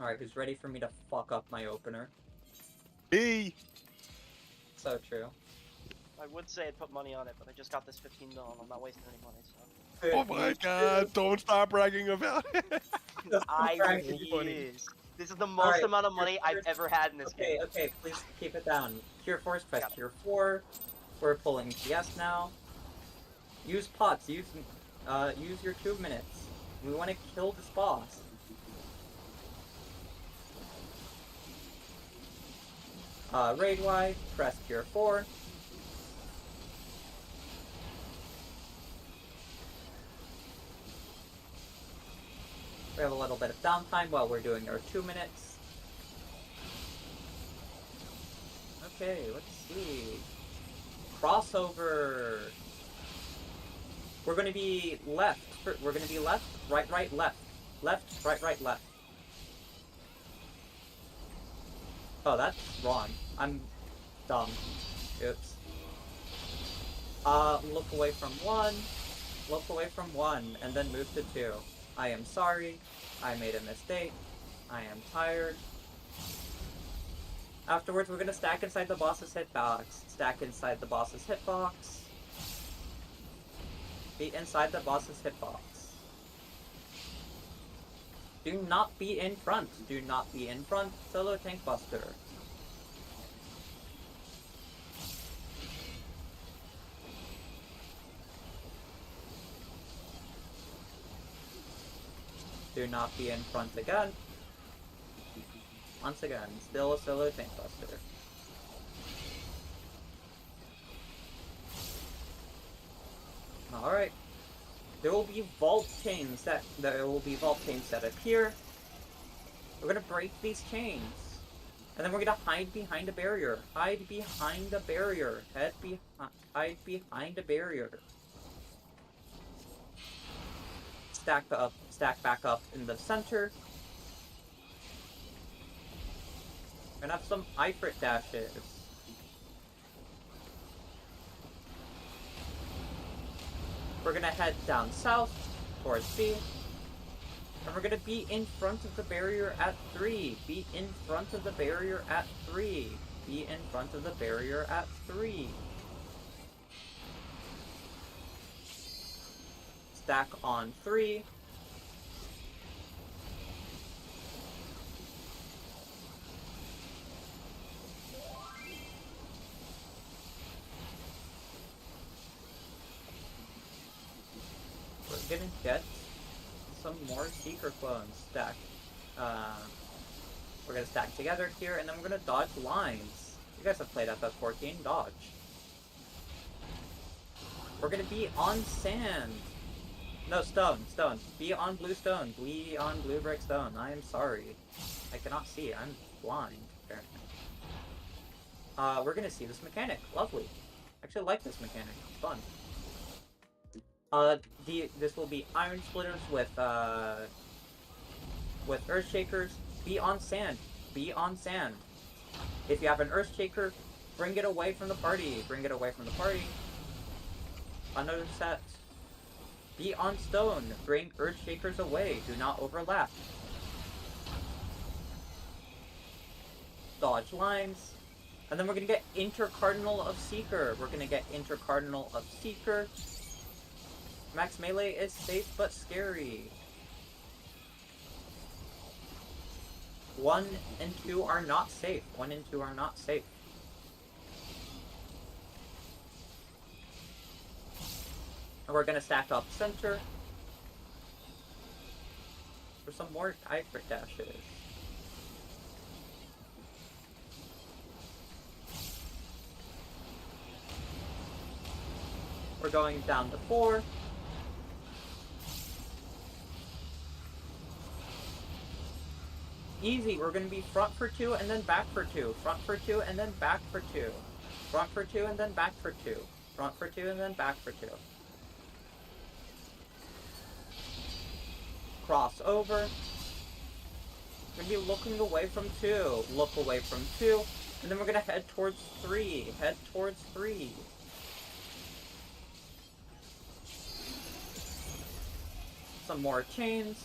Alright, who's ready for me to fuck up my opener? Me! So true. I would say I'd put money on it, but I just got this 15 mil and I'm not wasting any money, so. Oh my god, don't stop bragging about it! I refuse. This is the most amount of money I've ever had in this game. Okay, please keep it down. Cure 4 is press Cure 4. We're pulling PS now. Use pots, use your 2 minutes. We want to kill this boss. Raid wide, press Cure 4. We have a little bit of downtime while we're doing our 2 minutes. Okay, let's see. Crossover. We're gonna be left. We're gonna be left, right, left. Left, right, left. Oh, that's wrong. I'm dumb. Oops. Look away from 1. Look away from 1, and then move to 2. I am sorry. I made a mistake. I am tired. Afterwards, we're gonna stack inside the boss's hitbox. Stack inside the boss's hitbox. Be inside the boss's hitbox. Do not be in front. Do not be in front. Solo tank buster. Do not be in front again. Once again, still a solo tank buster. Alright. There will be vault chains that appear. We're gonna break these chains. And then we're gonna hide behind a barrier. Hide behind a barrier. Hide behind a barrier. stack back up in the center. We're gonna have some Ifrit dashes. We're gonna head down south towards B. And we're gonna be in front of the barrier at 3. Be in front of the barrier at 3. Be in front of the barrier at 3. Stack on 3. We're gonna get some more Seeker clones stacked. We're gonna stack together here, and then we're gonna dodge lines. You guys have played FF14, dodge. We're gonna be on sand. No, stone. Be on blue stone. Be on blue brick stone. I am sorry. I cannot see. I'm blind, apparently. We're gonna see this mechanic. Lovely. I actually like this mechanic. It's fun. This will be Iron Splitters with Earthshakers. Be on sand. Be on sand. If you have an Earthshaker, bring it away from the party. Bring it away from the party. Another set. Be on stone. Bring Earthshakers away. Do not overlap. Dodge lines. And then we're gonna get Intercardinal of Seeker. We're gonna get Intercardinal of Seeker. Max Melee is safe but scary. 1 and 2 are not safe. 1 and 2 are not safe. And we're gonna stack up center for some more Ifrit dashes. We're going down to 4. Easy, we're going to be front for 2 and then back for 2. Front for 2 and then back for 2. Front for 2 and then back for 2. Front for 2 and then back for 2. Cross over. We're going to be looking away from 2. Look away from 2. And then we're going to head towards 3. Head towards 3. Some more chains.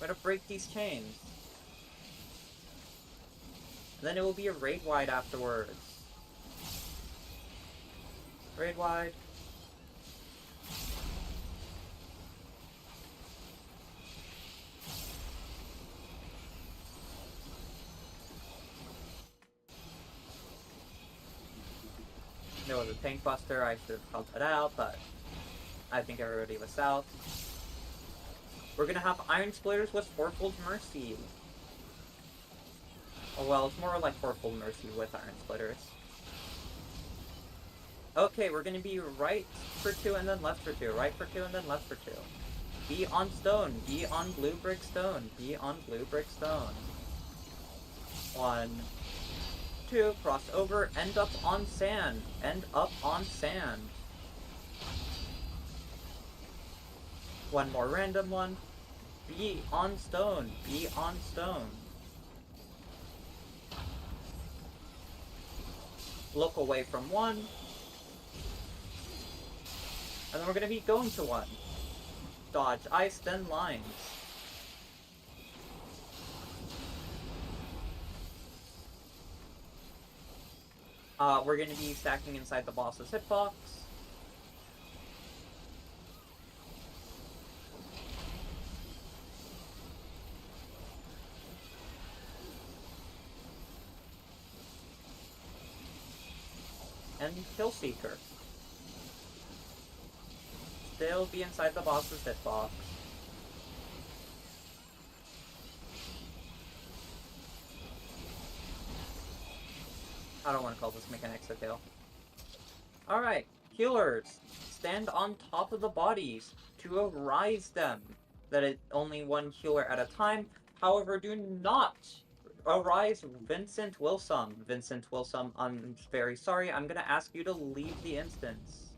We're going to break these chains. And then it will be a raid wide afterwards. Raid wide. There was a tank buster, I should have called that out, but I think everybody was south. We're gonna have Iron Splitters with Fourfold Mercy. Oh well, it's more like Fourfold Mercy with Iron Splitters. Okay, we're gonna be right for 2 and then left for 2. Right for 2 and then left for 2. Be on stone. Be on blue brick stone. Be on blue brick stone. 1, 2, cross over, end up on sand. End up on sand. 1 more random one. Be on stone. Be on stone. Look away from 1. And then we're going to be going to 1. Dodge ice, then lines. We're going to be stacking inside the boss's hitbox. And Killseeker. Still be inside the boss's hitbox. I don't want to call this mechanic a kill. Alright, healers. Stand on top of the bodies to arise them. That is only 1 healer at a time. However, do not arise Vincent Wilson. Vincent Wilson, I'm very sorry. I'm gonna ask you to leave the instance.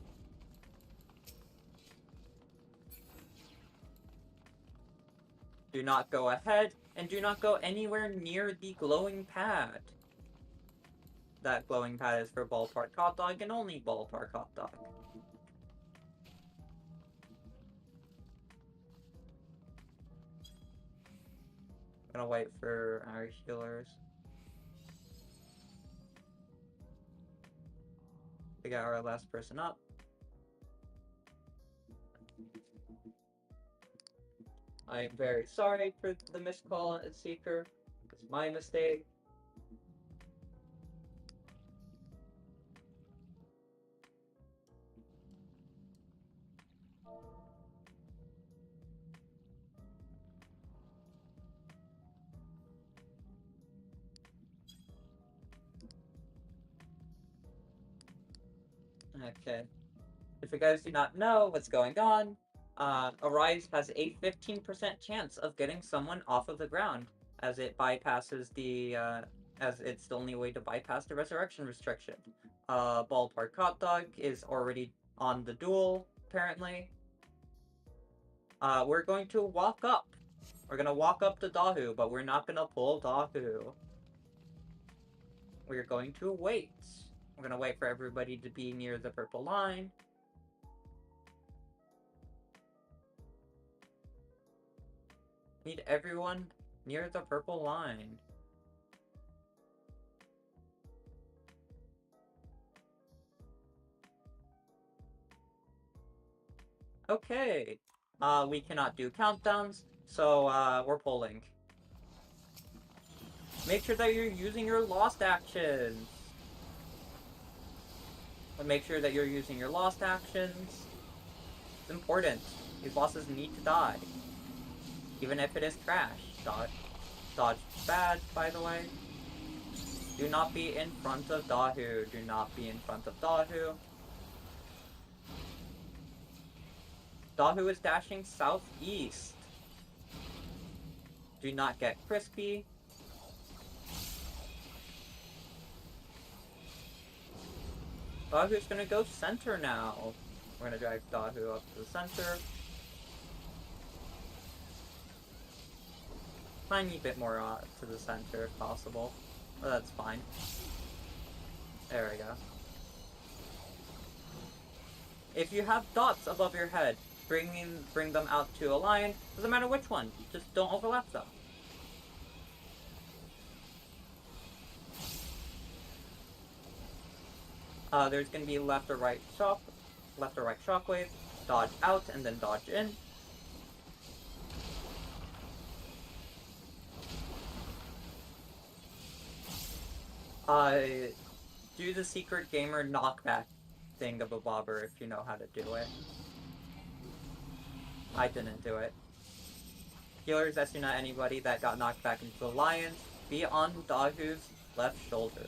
Do not go ahead, and do not go anywhere near the glowing pad. That glowing pad is for Ballpark Hot Dog and only Ballpark Hot Dog. I'm gonna wait for our healers. We got our last person up. I am very sorry for the missed call at Seeker. It's my mistake. Okay. If you guys do not know what's going on, Arise has a 15% chance of getting someone off of the ground, as it bypasses the, as it's the only way to bypass the resurrection restriction. Ballpark Hot Dog is already on the duel, apparently. We're going to walk up. We're gonna walk up to Dahu, but we're not gonna pull Dahu. We're going to wait. We're gonna wait for everybody to be near the purple line. Need everyone near the purple line. Okay. We cannot do countdowns, so we're pulling. Make sure that you're using your lost actions. Make sure that you're using your lost actions. It's important. These bosses need to die. Even if it is trash. Dodge bad, by the way. Do not be in front of Dahu. Do not be in front of Dahu. Dahu is dashing southeast. Do not get crispy. Dahu's gonna go center now. We're gonna drag Dahu up to the center. Tiny bit more to the center if possible. But that's fine. There we go. If you have dots above your head, bring them out to a line. Doesn't matter which one. Just don't overlap them. There's gonna be left or right shockwave. Dodge out and then dodge in. Do the secret gamer knockback thing of a bobber if you know how to do it. I didn't do it. Healers, that's not anybody that got knocked back into the lion. Be on Dahu's left shoulder.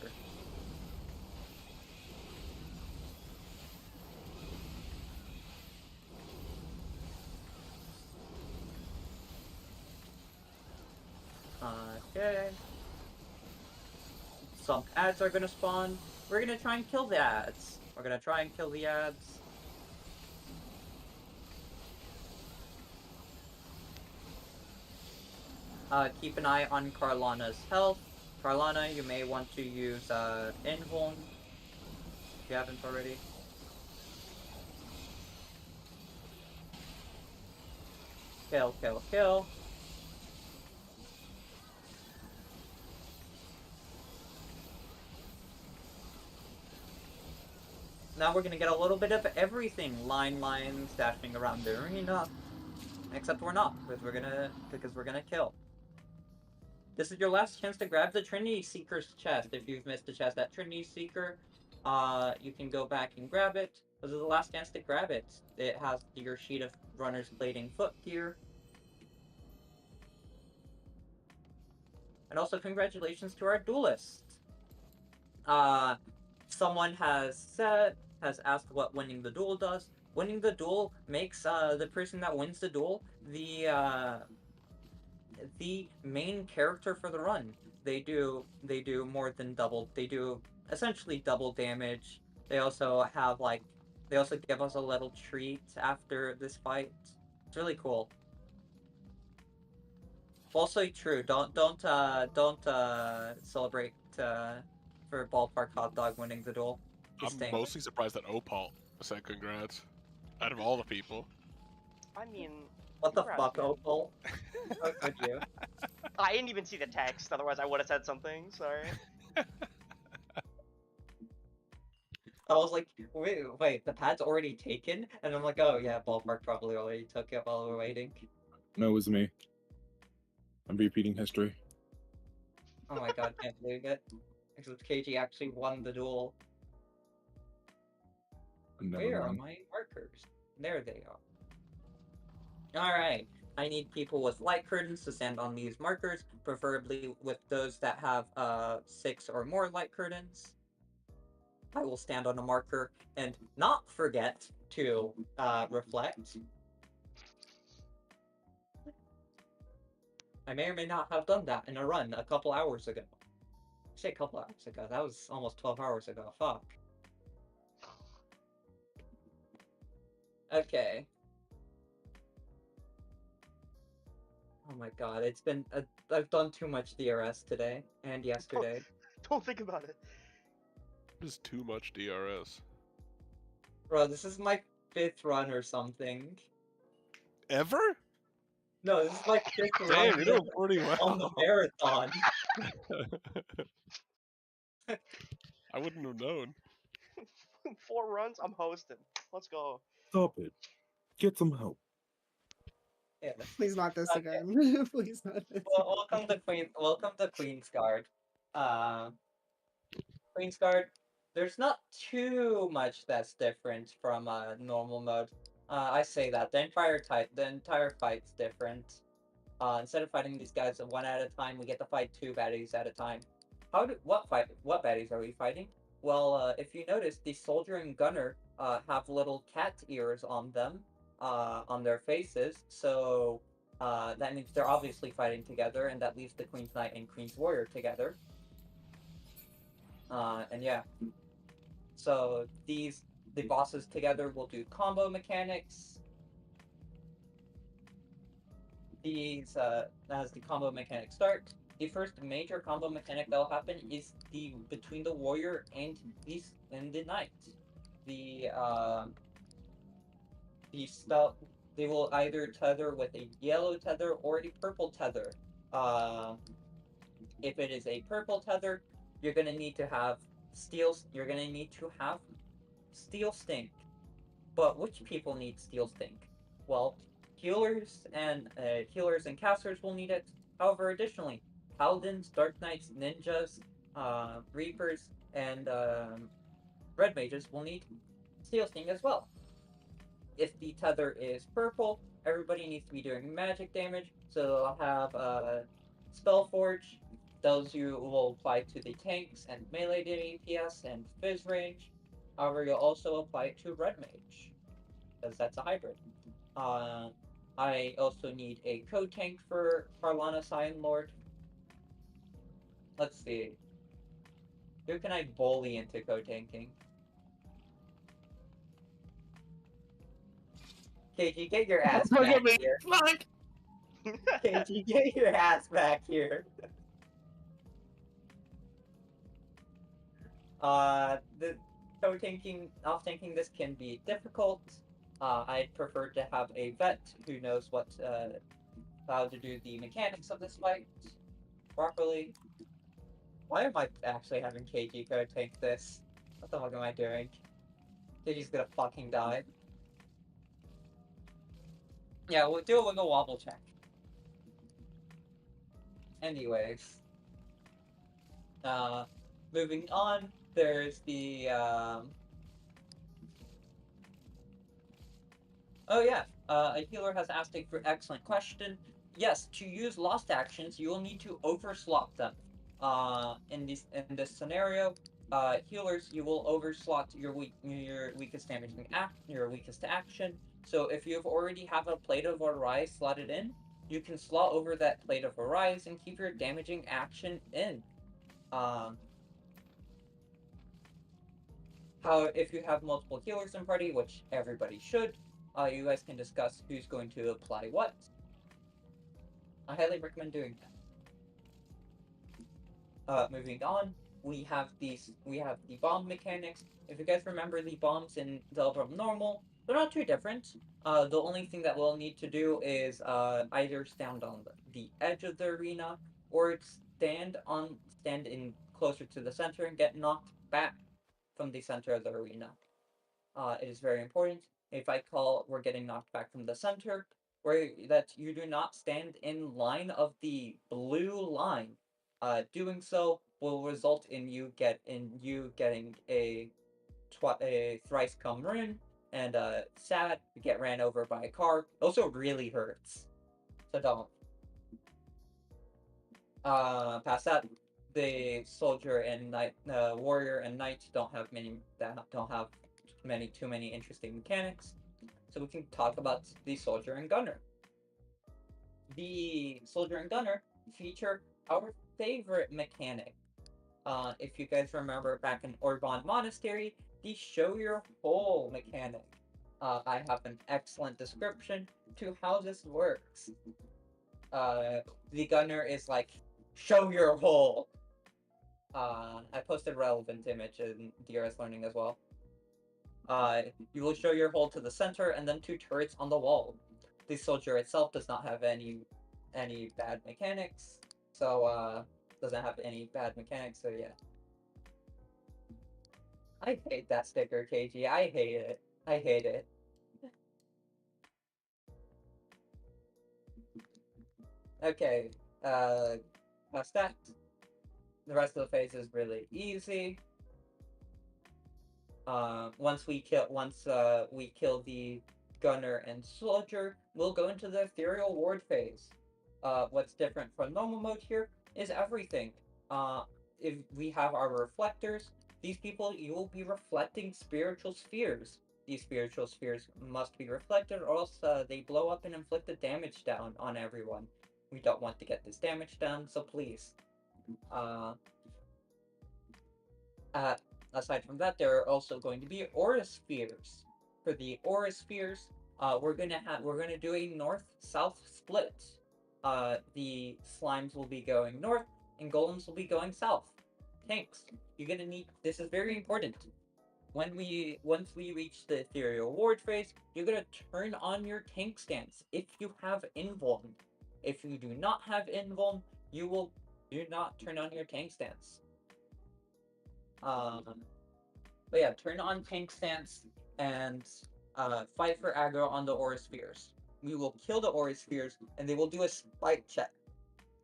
Okay. Some ads are gonna spawn. We're gonna try and kill the ads. Keep an eye on Carlana's health. Carlana, you may want to use Involn if you haven't already. Kill, kill, kill. Now we're gonna get a little bit of everything. Lions dashing around the arena. Except we're not, because we're gonna kill. This is your last chance to grab the Trinity Seeker's chest. If you've missed the chest at Trinity Seeker, you can go back and grab it. This is the last chance to grab it. It has your sheet of Runner's Blading foot gear. And also congratulations to our duelist. Someone has asked what winning the duel does. Winning the duel makes the person that wins the duel the main character for the run. They do more than double. They do essentially double damage. They also give us a little treat after this fight. It's really cool. Also true. Don't celebrate for Ballpark Hot Dog winning the duel. He's I'm staying. mostly surprised that Opal said congrats. Out of all the people. I mean, What the congrats, fuck, man. Opal? How could you? I didn't even see the text. Otherwise, I would have said something. Sorry. I was like, wait, the pad's already taken? And I'm like, oh yeah, Ballpark probably already took it while we're waiting. No, it was me. I'm repeating history. Oh my god, can't believe it. Except KG actually won the duel. Never Where are mind. my markers? There they are. Alright. I need people with light curtains to stand on these markers, preferably with those that have 6 or more light curtains. I will stand on a marker and not forget to reflect. I may or may not have done that in a run a couple hours ago. I say a couple hours ago, that was almost 12 hours ago, fuck. Okay. Oh my god, it's been. I've done too much DRS today and yesterday. Don't think about it. What is too much DRS? Bro, this is my 5th run or something. Ever? No, this is my 5th Damn, run you're doing pretty on the well. marathon. I wouldn't have known. 4 runs. I'm hosting. Let's go. Stop it. Get some help. Yeah. Please not this again. Please not this. Well, welcome to Queen's Guard. Queen's Guard. There's not too much that's different from normal mode. I say that the entire fight's different. Instead of fighting these guys one at a time, we get to fight 2 baddies at a time. What baddies are we fighting? Well, if you notice, the soldier and gunner have little cat ears on them, on their faces. So that means they're obviously fighting together, and that leaves the Queen's Knight and Queen's Warrior together. And yeah. So the bosses together will do combo mechanics. These as the combo mechanics start, the first major combo mechanic that will happen is between the warrior and the knight. They will either tether with a yellow tether or a purple tether. If it is a purple tether, you're gonna need to have steel stink. But which people need steel stink? Well, healers and casters will need it. However, additionally, paladins, dark knights, ninjas, reapers, and red mages will need steel stink as well. If the tether is purple, everybody needs to be doing magic damage, so they'll have Spellforge. Those you will apply to the tanks and melee DPS and fizz range. However, you'll also apply it to red mage, because that's a hybrid. I also need a code tank for Carlana Scion Lord. Let's see. Who can I bully into code tanking? KG, get your ass Look back at me. here. Fuck. KG, get your ass back here. The off tanking this can be difficult. I'd prefer to have a vet who knows how to do the mechanics of this fight properly. Why am I actually having KG go tank this? What the fuck am I doing? KG's gonna fucking die. Yeah, we'll do a wiggle wobble check. Anyways. Moving on, there's the, Oh yeah, a healer has asked a excellent question. Yes, to use lost actions, you will need to overslot them. In this scenario, healers, you will overslot your weakest damaging your weakest action. So if you already have a Plate of Arise slotted in, you can slot over that Plate of Arise and keep your damaging action in. If you have multiple healers in party, which everybody should, you guys can discuss who's going to apply what. I highly recommend doing that. Moving on, we have the bomb mechanics. If you guys remember the bombs in Zelda Normal, they're not too different. The only thing that we'll need to do is either stand on the edge of the arena or stand in closer to the center and get knocked back from the center of the arena. It is very important. If I call we're getting knocked back from the center, that you do not stand in line of the blue line. Doing so will result in you getting a thrice come run and sad you get ran over by a car. Also really hurts. So don't. Past that, the soldier and knight, warrior and knight don't have too many interesting mechanics. So we can talk about the soldier and gunner. The soldier and gunner feature our favorite mechanic. If you guys remember back in Orban Monastery, the show your hole mechanic. I have an excellent description to how this works. The gunner is like, show your hole. I posted relevant image in DRS Learning as well. You will show your hole to the center and then 2 turrets on the wall. The soldier itself does not have any bad mechanics, so doesn't have any bad mechanics. So yeah, I hate that sticker, KG. I hate it. I hate it. Okay, past that, the rest of the phase is really easy. Once we kill the gunner and soldier, we'll go into the ethereal ward phase. What's different from normal mode here is everything. If we have our reflectors, these people, you will be reflecting spiritual spheres. These spiritual spheres must be reflected or else they blow up and inflict the damage down on everyone. We don't want to get this damage down, so please. Aside from that, there are also going to be aura spheres. For the aura spheres, we're gonna do a north-south split. The slimes will be going north, and golems will be going south. Tanks, you're gonna need. This is very important. Once we reach the ethereal ward phase, you're gonna turn on your tank stance if you have invuln. If you do not have invuln, you will do not turn on your tank stance. But yeah, turn on tank stance and fight for aggro on the aura spheres. We will kill the aura spheres and they will do a spike check.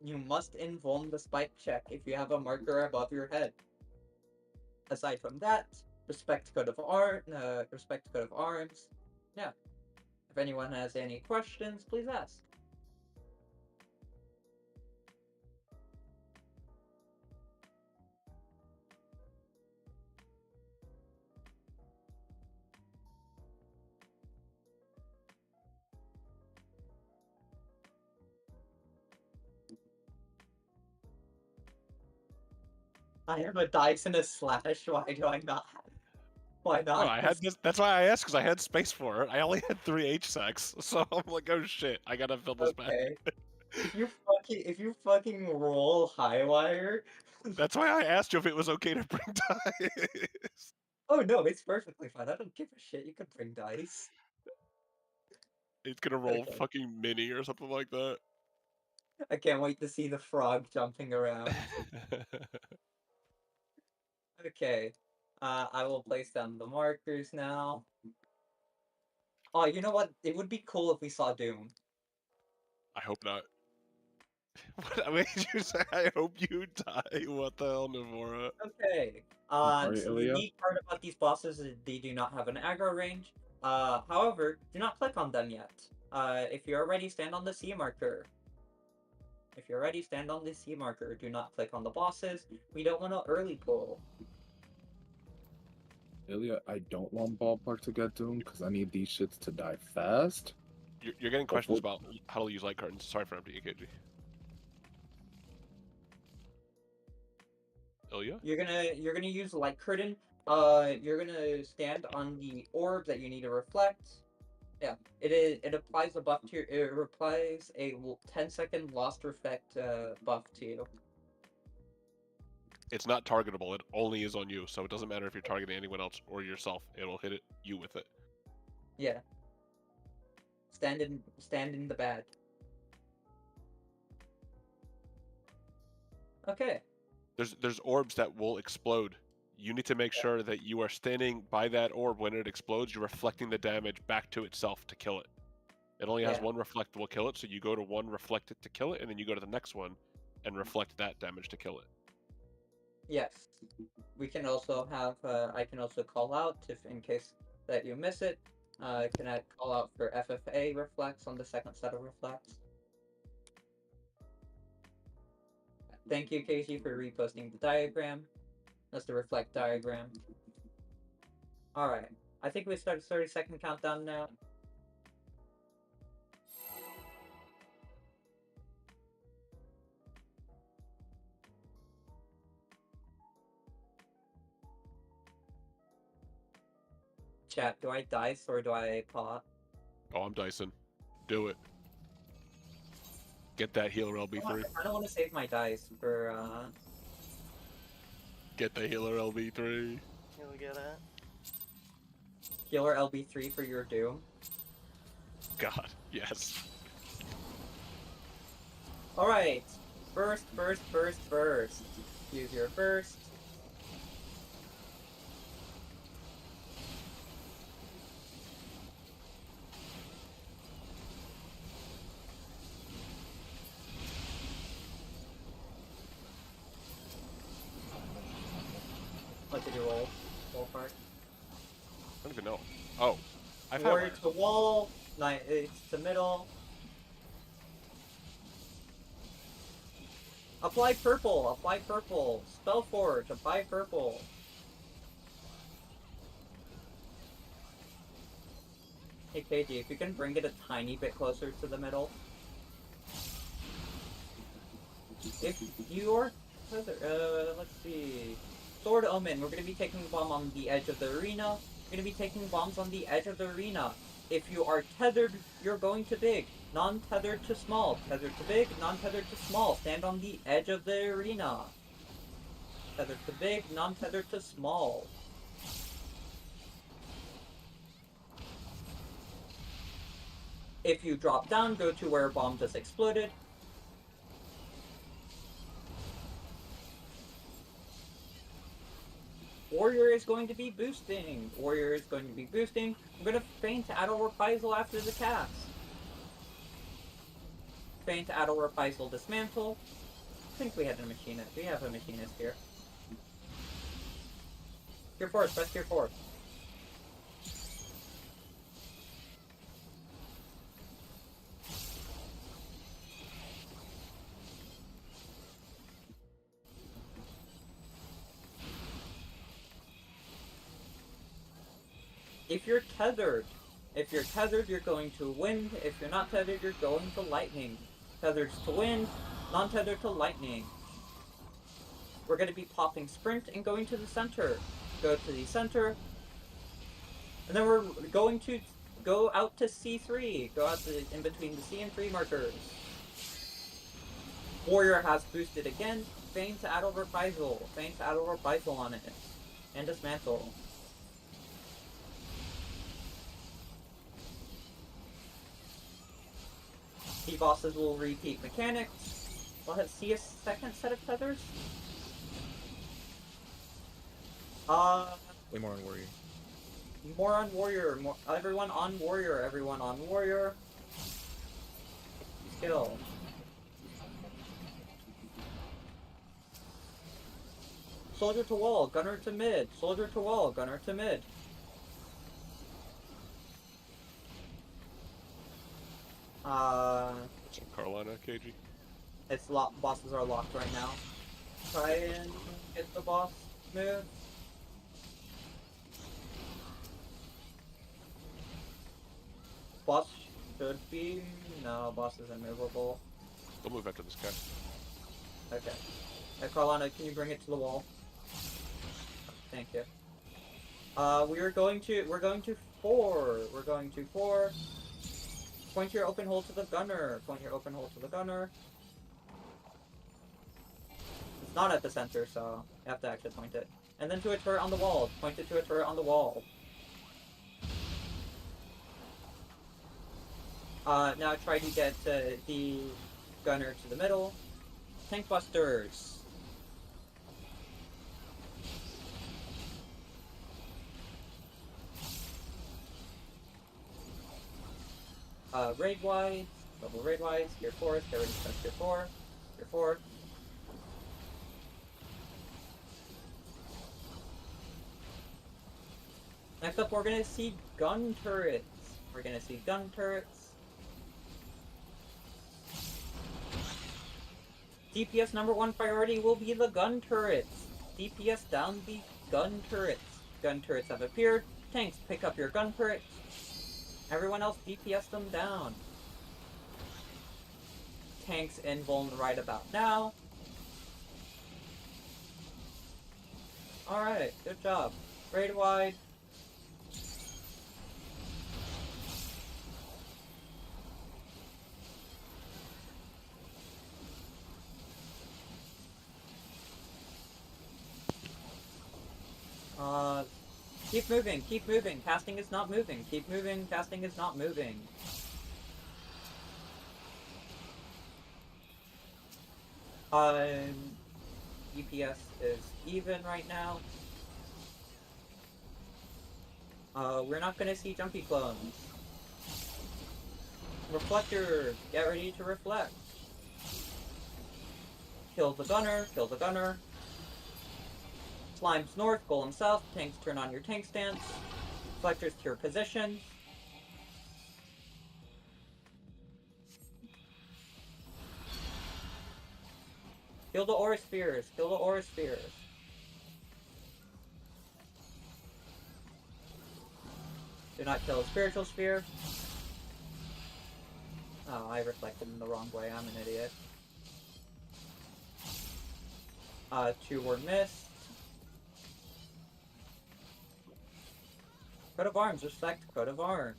You must invuln the spike check if you have a marker above your head. Aside from that, respect code of arms. Yeah. If anyone has any questions, please ask. I have a dice and a slash. Why do I not have? Why not? Oh, I had this. That's why I asked, because I had space for it. I only had 3 HSECs, so I'm like, oh shit, I gotta fill this back. If you fucking roll Highwire. That's why I asked you if it was okay to bring dice. Oh no, it's perfectly fine. I don't give a shit. You can bring dice. It's gonna roll fucking mini or something like that. I can't wait to see the frog jumping around. Okay, I will place down the markers now. Oh, you know what? It would be cool if we saw Doom. I hope not. What made you say I hope you die? What the hell, Navora? Okay. So the neat part about these bosses is they do not have an aggro range. However, do not click on them yet. If you're ready, stand on the C marker. If you're ready, stand on the C marker. Do not click on the bosses. We don't want to early pull. Ilya, I don't want Ballpark to get Doom because I need these shits to die fast. You're getting questions about how to use light curtains. Sorry for empty EKG. Ilya? You're gonna use light curtain. You're gonna stand on the orb that you need to reflect. Yeah, it applies a buff to your. It applies a 10-second lost effect buff to you. It's not targetable. It only is on you, so it doesn't matter if you're targeting anyone else or yourself. It'll hit you with it. Yeah. Stand in the bad. Okay. There's orbs that will explode. You need to make sure that you are standing by that orb when it explodes. You're reflecting the damage back to itself to kill it. It only has Yeah. one reflect will kill it, so you go to one reflect it to kill it, and then you go to the next one and reflect that damage to kill it. Yes. We can also have. I can also call out if, in case that you miss it. Can I call out for FFA reflex on the second set of reflex? Thank you, KG, for reposting the diagram. That's the reflect diagram. Alright. I think we start 30-second countdown now. Chat, do I dice or do I pot? Oh, I'm Dyson. Do it. Get that healer LB3. I don't want to save my dice for Get the healer LB3. You'll get it. healer LB3 for your doom. God, yes. Alright. First. Use your first. What did you roll? Roll part? I don't even know. Oh. I've had Warrior to wall. It's to middle. Apply purple. Apply purple. Spellforge. Apply purple. Hey KG, if you can bring it a tiny bit closer to the middle. If you're let's see. Sword Omen, we're gonna be taking a bomb on the edge of the arena. We're gonna be taking bombs on the edge of the arena. If you are tethered, you're going to big. Non-tethered to small. Tethered to big, non-tethered to small. Stand on the edge of the arena. Tethered to big, non-tethered to small. If you drop down, go to where a bomb just exploded. Warrior is going to be boosting. Warrior is going to be boosting. I'm going to feint Adel Reprisal after the cast. Feint Adel Reprisal dismantle. I think we had a machinist. We have a machinist here. Tier 4, press tier 4. If you're tethered, you're going to wind. If you're not tethered, you're going to lightning. Tethered to wind, non-tethered to lightning. We're going to be popping sprint and going to the center. Go to the center. And then we're going to go out to C3. Go out to, in between the C and 3 markers. Warrior has boosted again. Feint Adel Reprisal. Feint Adel Reprisal on it. And dismantle. Bosses will repeat mechanics. We'll see a second set of tethers. Way more on warrior. More on warrior. Everyone on warrior. Everyone on warrior. Skill. Soldier to wall. Gunner to mid. Soldier to wall. Gunner to mid. Carolina, KG? It's locked. Bosses are locked right now. Try and get the boss move. Boss should be... No, boss is immovable. They'll move after this guy. Okay. Hey, Carolina, can you bring it to the wall? Thank you. We're going to 4. We're going to 4. Point your open hole to the gunner. Point your open hole to the gunner. It's not at the center, so you have to actually point it. And then to a turret on the wall. Point it to a turret on the wall. Now try to get the gunner to the middle. Tank busters. Raid wide, double raid wide, tier 4, get ready to touch tier 4, tier 4. Next up, we're gonna see gun turrets. We're gonna see gun turrets. DPS #1 priority will be the gun turrets. DPS down the gun turrets. Gun turrets have appeared. Tanks, pick up your gun turrets. Everyone else DPS them down. Tanks invuln right about now. Alright, good job. Raid wide. Keep moving, keep moving. Casting is not moving. Keep moving, casting is not moving. DPS is even right now. We're not gonna see jumpy clones. Reflector, get ready to reflect. Kill the gunner, kill the gunner. Slimes north, golem south, tanks turn on your tank stance. Reflectors to your position. Kill the aura spheres, kill the aura spheres. Do not kill a spiritual sphere. Oh, I reflected in the wrong way, I'm an idiot. 2 were missed. Coat of arms, respect coat of arms.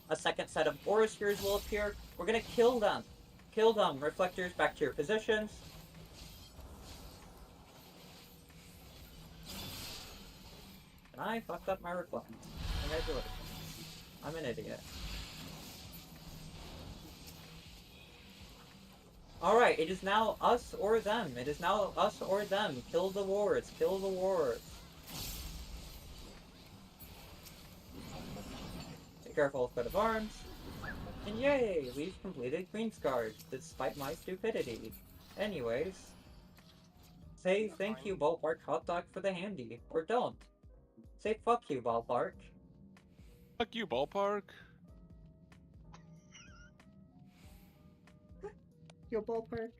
A second set of aura spheres will appear. We're gonna kill them. Kill them. Reflectors back to your positions. And I fucked up my reflect. Congratulations. I'm an idiot. Alright, it is now us or them. It is now us or them. Kill the wards. Kill the wards. Be careful of coat of arms. And yay! We've completed Greensguard, despite my stupidity. Anyways. Say thank you, Ballpark Hot Dog, for the handy. Or don't. Say fuck you, Ballpark. Fuck you, Ballpark. Yo, Ballpark.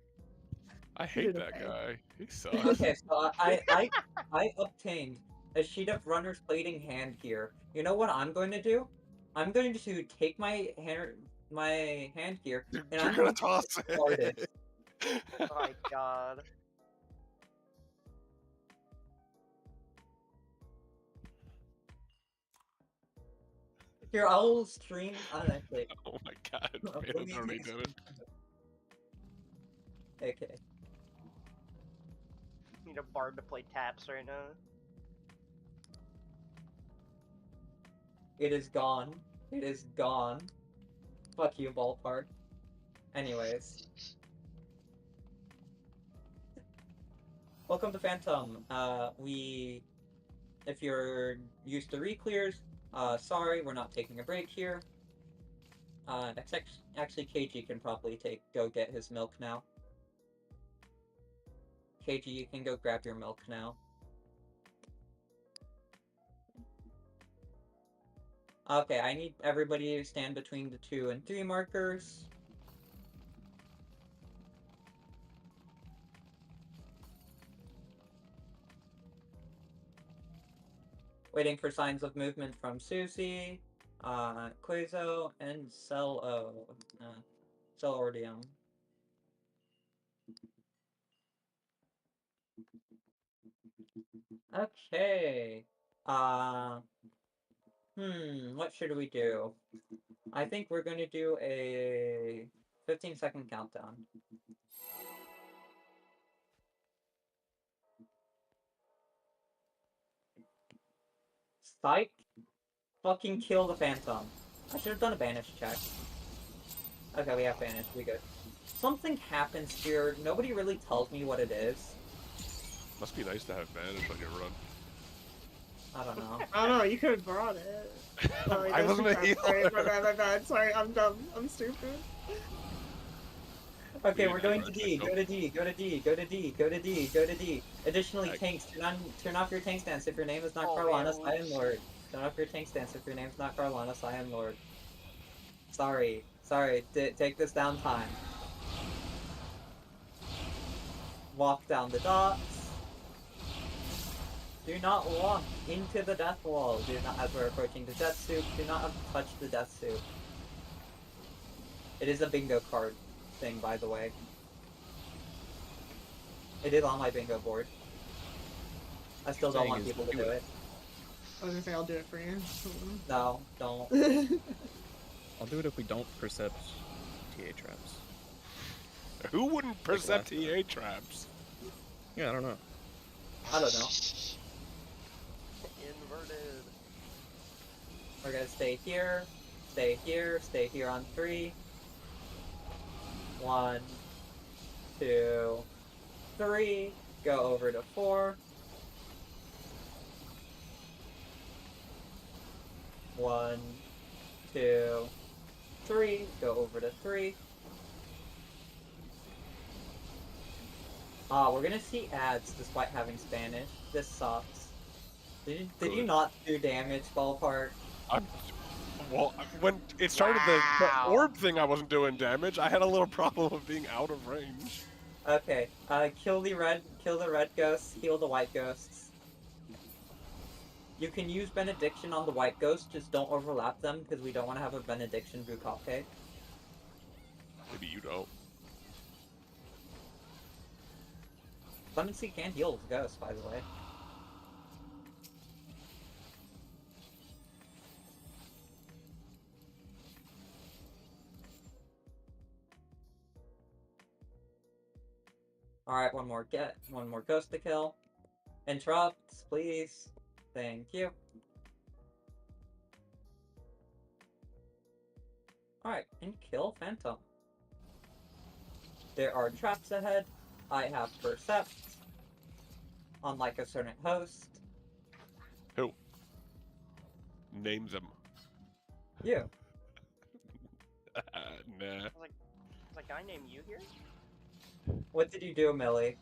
I hate that guy. He sucks. Okay, so I obtained a sheet of runner's plating hand gear. You know what I'm going to do? I'm going to take my hand gear and You're I'm gonna going toss to it. Oh my god. Here, I'll stream. Actually. Oh my god, Let man, me already did it. Okay. Need a bard to play taps right now. It is gone. It is gone. Fuck you, Ballpark. Anyways. Welcome to Phantom. If you're used to re-clears, sorry, we're not taking a break here. Actually, KG can probably go get his milk now. KG, you can go grab your milk now. Okay, I need everybody to stand between the 2 and 3 markers. Waiting for signs of movement from Susie, Quazo, and Celordium. Okay. What should we do? I think we're going to do a 15-second countdown. Psych. Fucking kill the Phantom. I should have done a banish check. Okay, we have banish. We good. Something happens here. Nobody really tells me what it is. Must be nice to have Vanish on your run. I don't know. I don't know, you could have brought it. Sorry, I that's wasn't a too bad. Sorry, healer. my bad. Sorry, I'm dumb. I'm stupid. Okay, Yeah, we're going to right, D. go. Go to D. Go to D. Go to D. Go to D. Go to D. Additionally, tanks, turn off your tank stance if your name is not Carlana, Cyan Lord. Turn off your tank stance if your name's not Carlana, Cyan Lord. Sorry. Take this downtime. Walk down the dots. Do not walk into the death wall. Do not, as we're approaching the death soup, do not touch the death soup. It is a bingo card thing, by the way. It is on my bingo board. I still don't want people to do it. I was gonna say I'll do it for you. No, don't. I'll do it if we don't percept TA traps. Who wouldn't percept TA traps? Yeah, I don't know. I don't know. Inverted. We're gonna stay here on 3. 1, 2, 3. Go over to 4. 1, 2, 3. Go over to 3. We're gonna see ads despite having Spanish. This sucks. Did you not do damage, Ballpark? Well, when it started the orb thing, I wasn't doing damage. I had a little problem of being out of range. Okay, kill the red ghosts, heal the white ghosts. You can use Benediction on the white ghosts, just don't overlap them, because we don't want to have a Benediction Bukake. Maybe you don't. Clemency can heal the ghosts, by the way. Alright, one more ghost to kill. Interrupt, please. Thank you. Alright, and kill Phantom. There are traps ahead. I have Percept. Unlike a certain host. Who? Name them. You. Nah. There's a guy named you here? What did you do, Millie?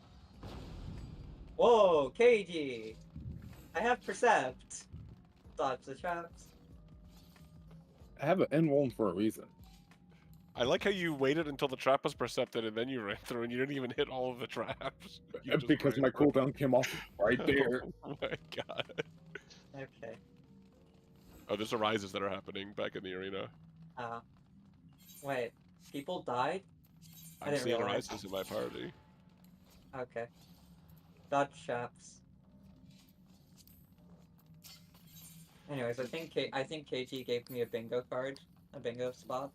Whoa, KG! I have Percept. Dodge the traps. I have an N1 for a reason. I like how you waited until the trap was percepted and then you ran through and you didn't even hit all of the traps. You just Because ran my through. cooldown came off right there. Oh my god. Okay. Oh, there's arises that are happening back in the arena. Wait. People died? I I'm didn't seeing realize. arises in my party. Okay. Dodge traps. Anyways, I think KG gave me a bingo card. A bingo spot.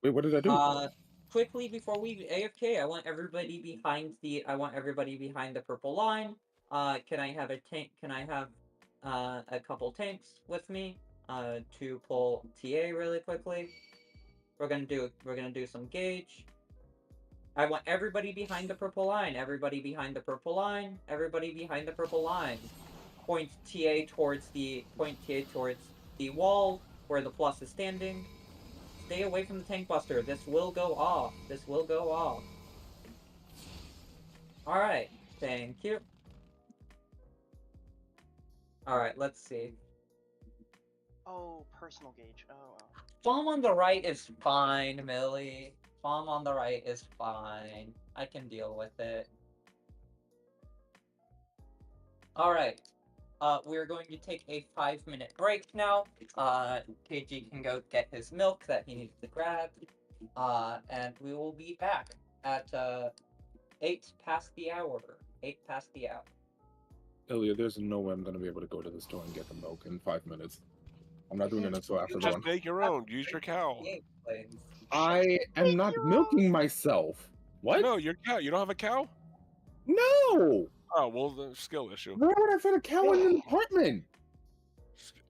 Wait, what did I do? Quickly before we AFK, I want everybody behind the purple line. Can I have a tank? Can I have a couple tanks with me to pull TA really quickly? We're gonna do some gauge. I want everybody behind the purple line. Everybody behind the purple line. Everybody behind the purple line. Point TA towards the wall where the plus is standing. Stay away from the tank buster. This will go off. This will go off. Alright. Thank you. Alright, let's see. Oh, personal gauge. Oh, wow. Bomb on the right is fine, Millie. Bomb on the right is fine. I can deal with it. Alright. We're going to take a 5-minute break now. KG can go get his milk that he needs to grab. And we will be back at 8 past the hour. 8 past the hour. Ilya, there's no way I'm gonna be able to go to the store and get the milk in 5 minutes. I'm not doing it until after Just dawn. make your own. Use your cow. I am not milking myself. What? No, your cow. You don't have a cow? No! Oh, well, the skill issue. Where would I fit a cow in an apartment?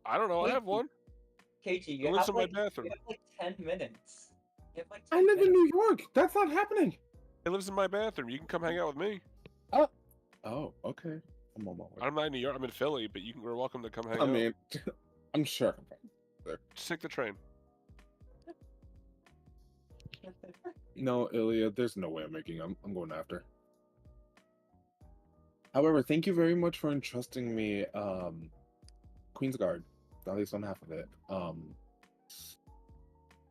I don't know. I have one. KG, It you lives have, in my like, bathroom. you have like 10 minutes. You have like I 10 live in minutes. New York. That's not happening. It lives in my bathroom. You can come hang out with me. Oh, okay. I'm on my way. I'm not in New York. I'm in Philly, but you're welcome to come hang I out. mean, I'm sure. Just take the train. No, Ilya, there's no way I'm making. I'm going after. However, thank you very much for entrusting me Queen's Guard, at least on half of it.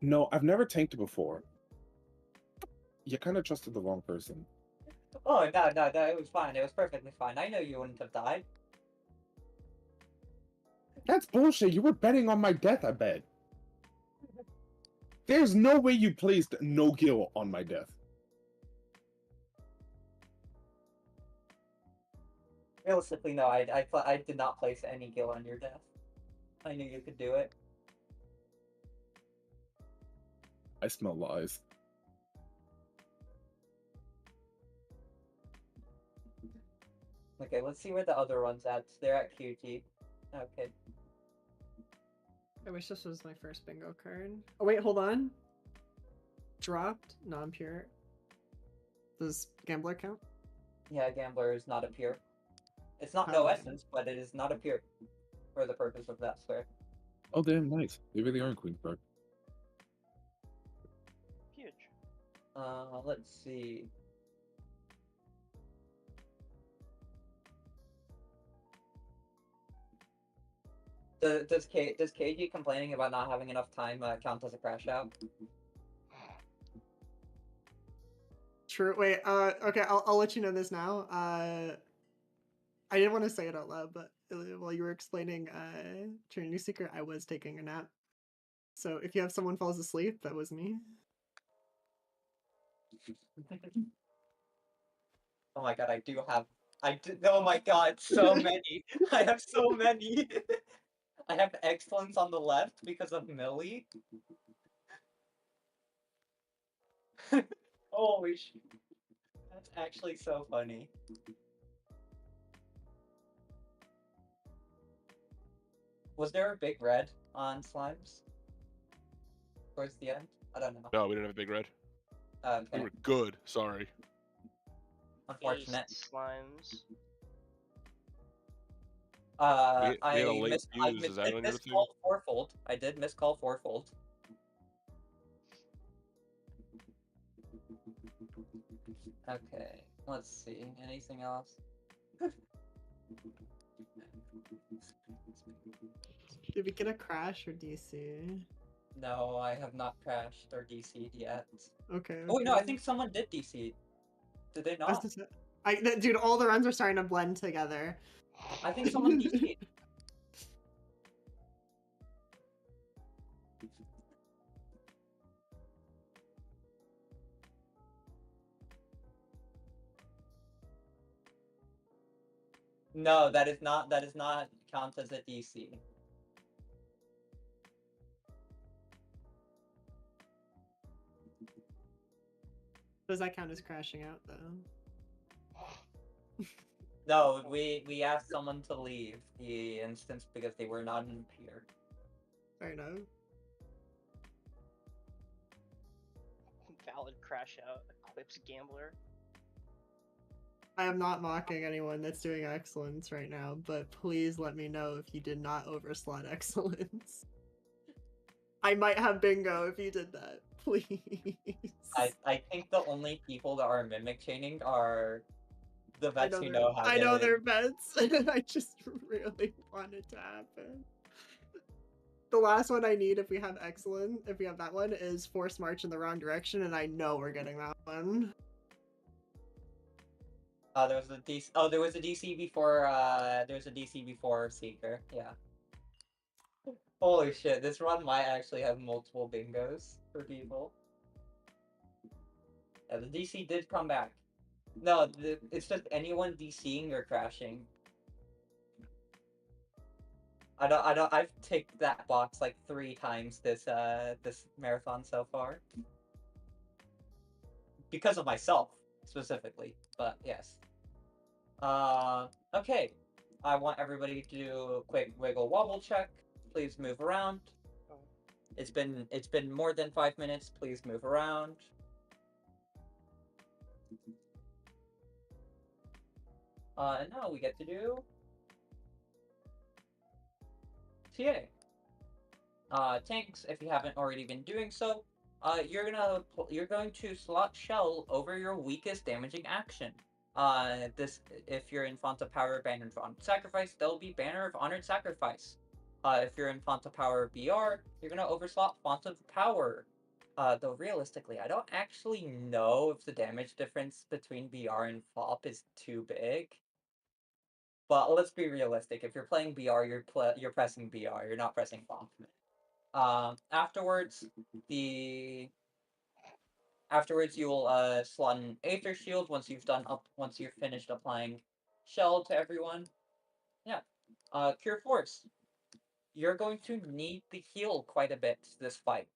No, I've never tanked before. You kind of trusted the wrong person. Oh, no, it was fine. It was perfectly fine. I know you wouldn't have died. That's bullshit. You were betting on my death, I bet. There's no way you placed no kill on my death. Realistically, no, I did not place any gil on your death. I knew you could do it. I smell lies. Okay, let's see where the other one's at. They're at QT. Okay. I wish this was my first bingo card. Oh wait, hold on. Dropped, non-pure. Does gambler count? Yeah, gambler is not a pure. It's not How no is it? essence, but it is not a pure for the purpose of that square. Oh, damn, nice. They really are in Queen's Guard. Huge. Let's see. Does KG complaining about not having enough time count as a crash out? True. Wait. Okay. I'll let you know this now. I didn't want to say it out loud, but while you were explaining Trinity Secret, I was taking a nap. So if you have someone falls asleep, that was me. Oh my god, oh my god, so many! I have so many! I have excellence on the left because of Millie. Holy shit. That's actually so funny. Was there a big red on slimes? Towards the end? I don't know. No, we didn't have a big red. Okay. We were good. Sorry. Unfortunate. Slimes. We had a late missed, fuse, is that on your missed thing? call fourfold. I did miss call fourfold. Okay, let's see. Anything else? Did we get a crash or DC? No, I have not crashed or DC'd yet. Okay. Oh wait, no, I okay. think someone did DC. Did they I was not? just- dude, all the runs are starting to blend together. I think someone DC'd. No, that is not count as a DC. Does that count as crashing out though? No, we asked someone to leave the instance because they were not in peer. Fair enough. Valid crash out. Eclipse gambler. I am not mocking anyone that's doing excellence right now, but please let me know if you did not overslot excellence. I might have bingo if you did that. Please. I think the only people that are mimic chaining are the vets who know how to I know they're vets. I just really want it to happen. The last one I need if we have excellent, if we have that one, is force march in the wrong direction, and I know we're getting that one. There was a DC. Oh, there was a DC before. There was a DC before Seeker. Yeah. Holy shit! This run might actually have multiple bingos for people. Yeah, the DC did come back. No, it's just anyone DCing or crashing. I've ticked that box like 3 times this this marathon so far. Because of myself, specifically. But yes. Okay. I want everybody to do a quick wiggle wobble check. Please move around. It's been more than 5 minutes. Please move around. And now we get to do TA. Tanks, if you haven't already been doing so, you're going to slot shell over your weakest damaging action. If you're in Font of Power, Banner of Honored Sacrifice, there'll be Banner of Honored Sacrifice. If you're in Font of Power BR, you're gonna overslot Font of Power. Though realistically, I don't actually know if the damage difference between BR and FOP is too big. But let's be realistic. If you're playing BR, you're pressing BR. You're not pressing FOP. Afterwards, you will slot an Aether Shield once you've finished applying shell to everyone. Yeah. Cure Force. You're going to need to heal quite a bit this fight.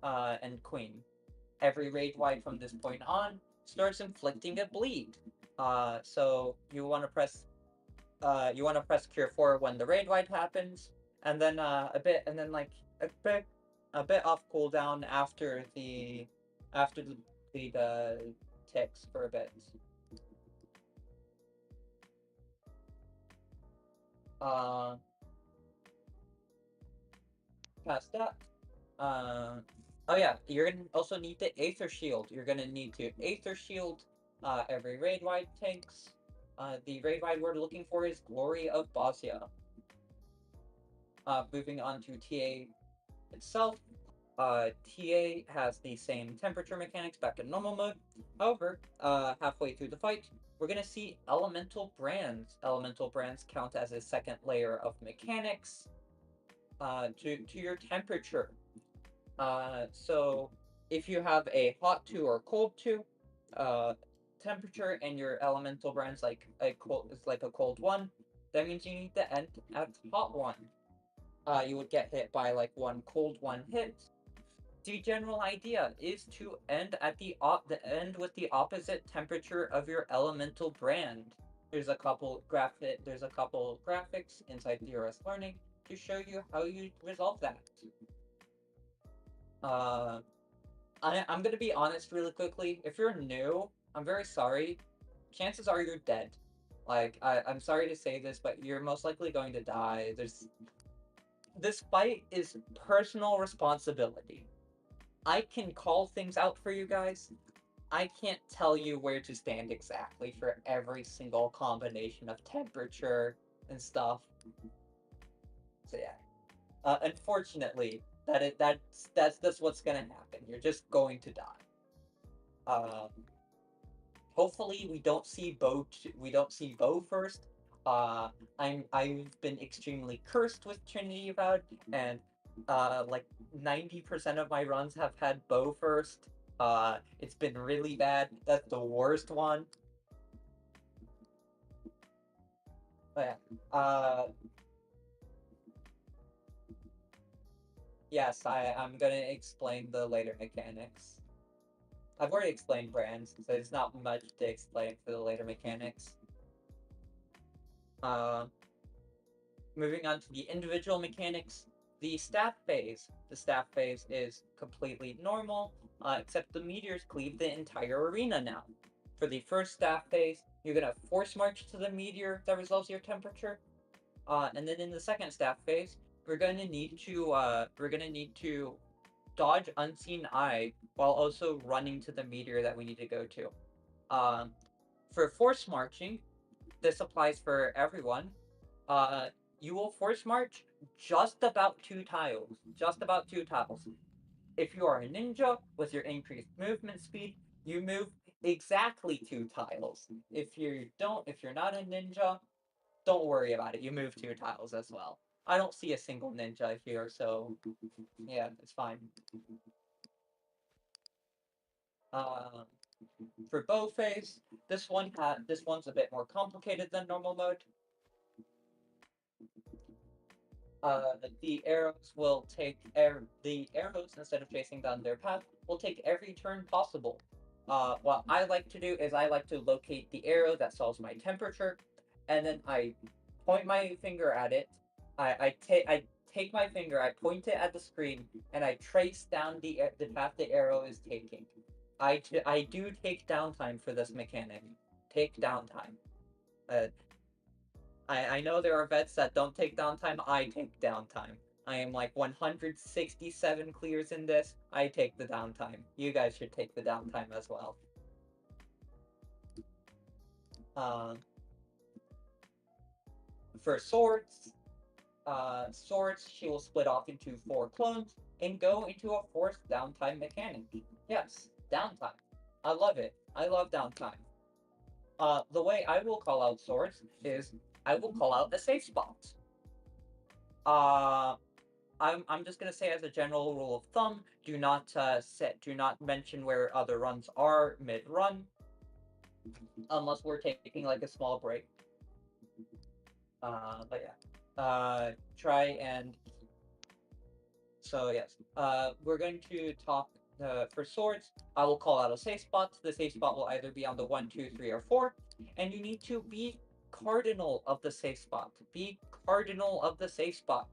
And Queen. Every raid wide from this point on starts inflicting a bleed. So you want to press Cure 4 when the raid wide happens, and then a bit off cooldown after the ticks for a bit. Past that. Oh yeah, you're gonna also need the Aether Shield. You're gonna need to Aether Shield every raid wide tanks. The raid wide we're looking for is Glory of Bosnia. Moving on to TA itself. TA has the same temperature mechanics back in normal mode. However, halfway through the fight, we're gonna see Elemental Brands. Elemental Brands count as a second layer of mechanics to your temperature. So if you have a hot 2 or cold 2 temperature and your elemental brand's like a cold 1, that means you need to end at hot 1. You would get hit by like 1 cold 1 hit. The general idea is to end at end with the opposite temperature of your elemental brand. There's a couple graphics inside DRS Learning to show you how you resolve that. I'm gonna be honest really quickly. If you're new, I'm very sorry. Chances are you're dead. Like, I'm sorry to say this, but you're most likely going to die. This fight is personal responsibility. I can call things out for you guys. I can't tell you where to stand exactly for every single combination of temperature and stuff. So yeah. Unfortunately, that's what's gonna happen. You're just going to die. Hopefully we don't see Bo first. I've been extremely cursed with Trinity Avowed, and like 90% of my runs have had Bo first. It's been really bad. That's the worst one. But yeah. Yes, I'm gonna explain the later mechanics. I've already explained brands, so there's not much to explain for the later mechanics. Moving on to the individual mechanics, the staff phase. The staff phase is completely normal, except the meteors cleave the entire arena now. For the first staff phase, you're gonna force march to the meteor that resolves your temperature, and then in the second staff phase, we're gonna need to dodge Unseen Eye while also running to the meteor that we need to go to. For force marching, this applies for everyone. You will force march just about 2 tiles. Just about 2 tiles. If you are a ninja with your increased movement speed, you move exactly 2 tiles. If you're not a ninja, don't worry about it. You move 2 tiles as well. I don't see a single ninja here, so yeah, it's fine. For bow phase, this one's a bit more complicated than normal mode. the arrows will take the arrows, instead of chasing down their path, will take every turn possible. What I like to do is I like to locate the arrow that solves my temperature, and then I point my finger at it. I take my finger, I point it at the screen, and I trace down the path the arrow is taking. I do take downtime for this mechanic. Take downtime. I know there are vets that don't take downtime. I take downtime. I am like 167 clears in this. I take the downtime. You guys should take the downtime as well. For swords, she will split off into 4 clones and go into a forced downtime mechanic. Yes, downtime. I love it. I love downtime. The way I will call out swords is I will call out the safe spots. I'm just gonna say as a general rule of thumb, do not mention where other runs are mid-run, unless we're taking like a small break. But yeah, try and. So yes, we're going to talk for swords. I will call out a safe spot. The safe spot will either be on the 1, 2, 3, or 4, and you need to be cardinal of the safe spot. Be cardinal of the safe spot.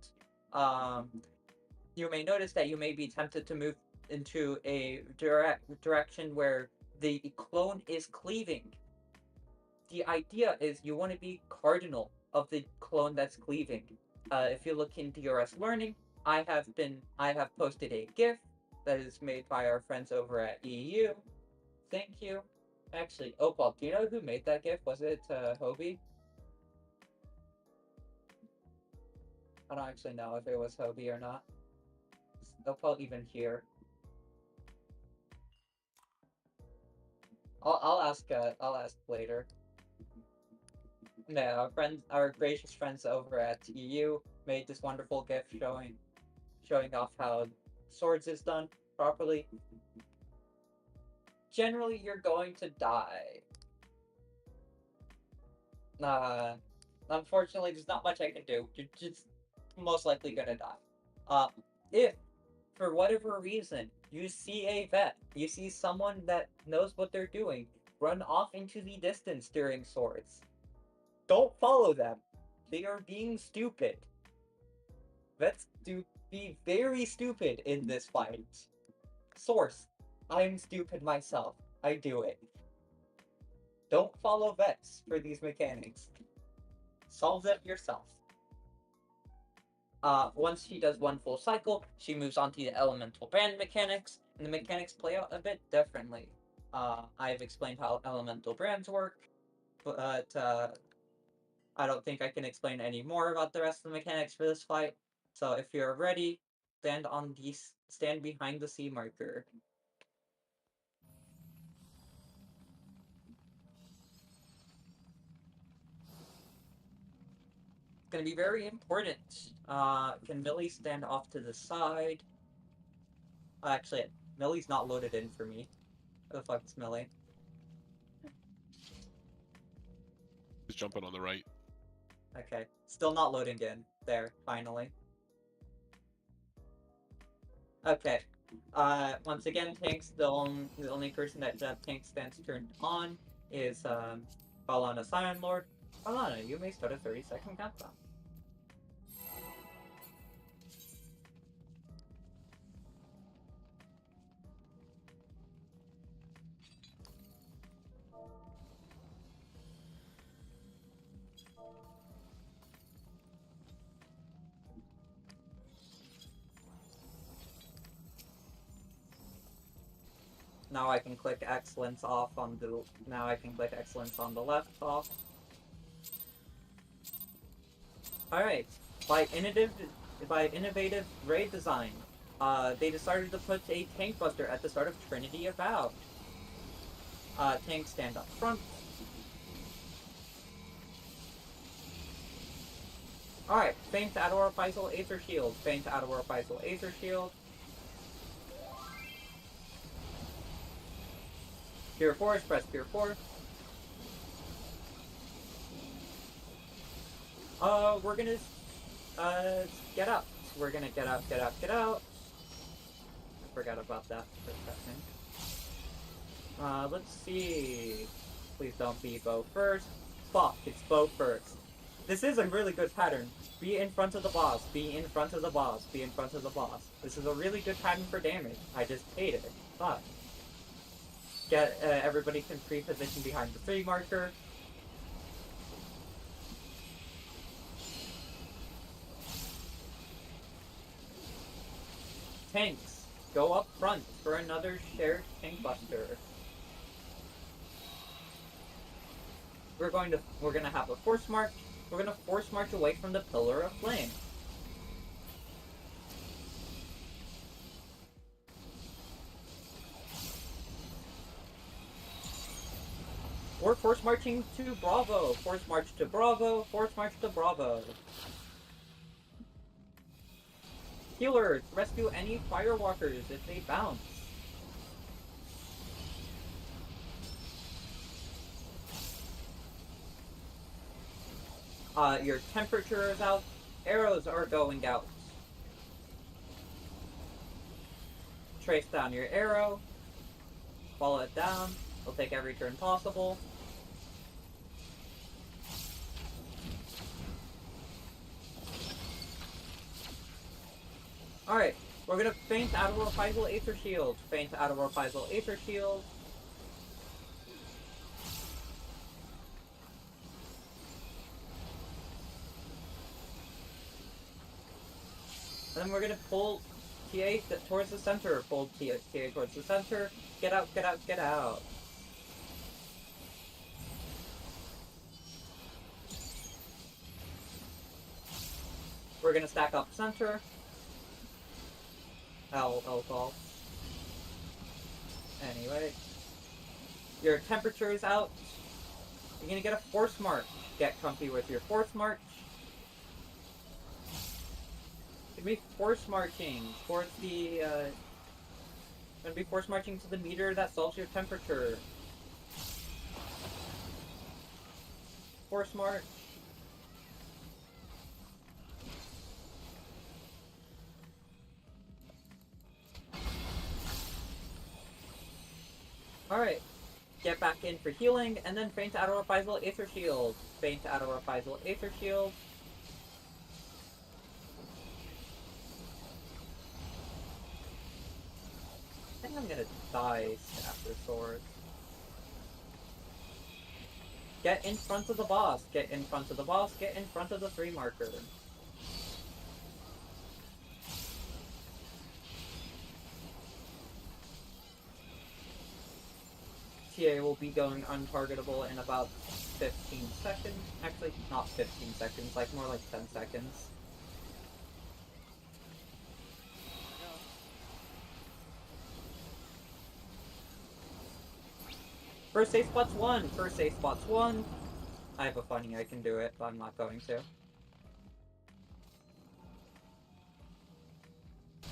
You may notice that you may be tempted to move into a direction where the clone is cleaving. The idea is you want to be cardinal of the clone that's cleaving. If you look in DRS Learning, I have posted a GIF that is made by our friends over at EU. Thank you. Actually, Opal, do you know who made that GIF? Was it Hobie? I don't actually know if it was Hobie or not. Is Opal even here? I'll ask later. No, our gracious friends over at EU made this wonderful GIF showing off how swords is done properly. Generally, you're going to die. Unfortunately, there's not much I can do. You're just most likely gonna die. If, for whatever reason, you see a vet, you see someone that knows what they're doing, run off into the distance during swords. Don't follow them. They are being stupid. Vets do be very stupid in this fight. Source. I'm stupid myself. I do it. Don't follow vets for these mechanics. Solve them yourself. Once she does one full cycle, she moves on to the elemental brand mechanics, and the mechanics play out a bit differently. I've explained how elemental brands work, but I don't think I can explain any more about the rest of the mechanics for this fight. So if you're ready, stand behind the C marker. It's gonna be very important. Can Millie stand off to the side? Actually, Millie's not loaded in for me. Who the fuck is Millie? He's jumping on the right. Okay, still not loading in. There, finally. Okay. Once again, Tanks, the only person that Tank stands turned on is Balana Scion Lord. Balana, you may start a 30-second countdown. Now I can click excellence off on the. Now I can click excellence on the left off. All right. By innovative raid design, they decided to put a tank buster at the start of Trinity Avowed. Tanks stand up front. All right. Faint Adora Faisal Aether Shield. Faint Adora Faisal Aether Shield. Pure Force, press Pure Force. We're gonna get out. We're gonna get out, get out, get out. I forgot about that for a second. Let's see. Please don't be Bo first. Fuck, it's Bo first. This is a really good pattern. Be in front of the boss, be in front of the boss, be in front of the boss. This is a really good pattern for damage. I just hate it. But get everybody can pre-position behind the 3 marker. Tanks, go up front for another shared tank buster. We're gonna have a force march. We're gonna force march away from the Pillar of Flame. We're force marching to Bravo. Force march to Bravo. Force march to Bravo. Healers, rescue any firewalkers if they bounce. Your temperature is out. Arrows are going out. Trace down your arrow. Follow it down. We'll take every turn possible. Alright, we're gonna feint Admiral Faisal Aether Shield. Feint Admiral Faisal Aether Shield. And then we're gonna pull TA towards the center. Pull TA towards the center. Get out, get out, get out. We're gonna stack up center. I'll call. Anyway. Your temperature is out. You're gonna get a force march. Get comfy with your force march. Gonna be force marching towards the gonna be force marching to the meter that solves your temperature. Force march. Alright. Get back in for healing, and then feint Admiral Faisal Aether Shield. Feint Admiral Faisal Aether Shield. I think I'm gonna die after sword. Get in front of the boss. Get in front of the boss. Get in front of the 3 marker. TA will be going untargetable in about 15 seconds. Actually, not 15 seconds, like more like 10 seconds. First safe spot's 1! First safe spot's 1! I have a funny I can do it, but I'm not going to.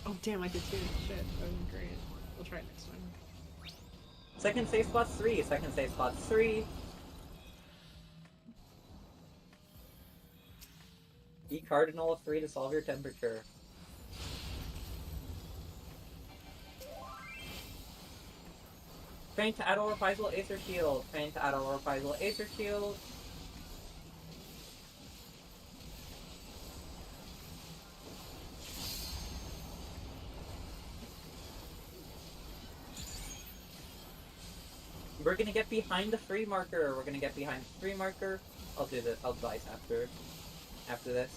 Oh damn, I did too. Shit, that was great. We'll try it next time. Second safe spot's 3! Second safe spot's 3! E Cardinal of 3 to solve your temperature. Feint Admiral Faisal Aether Shield. Feint Admiral Faisal Aether Shield. We're gonna get behind the 3 marker. We're gonna get behind the 3 marker. I'll do this. I'll advise after this.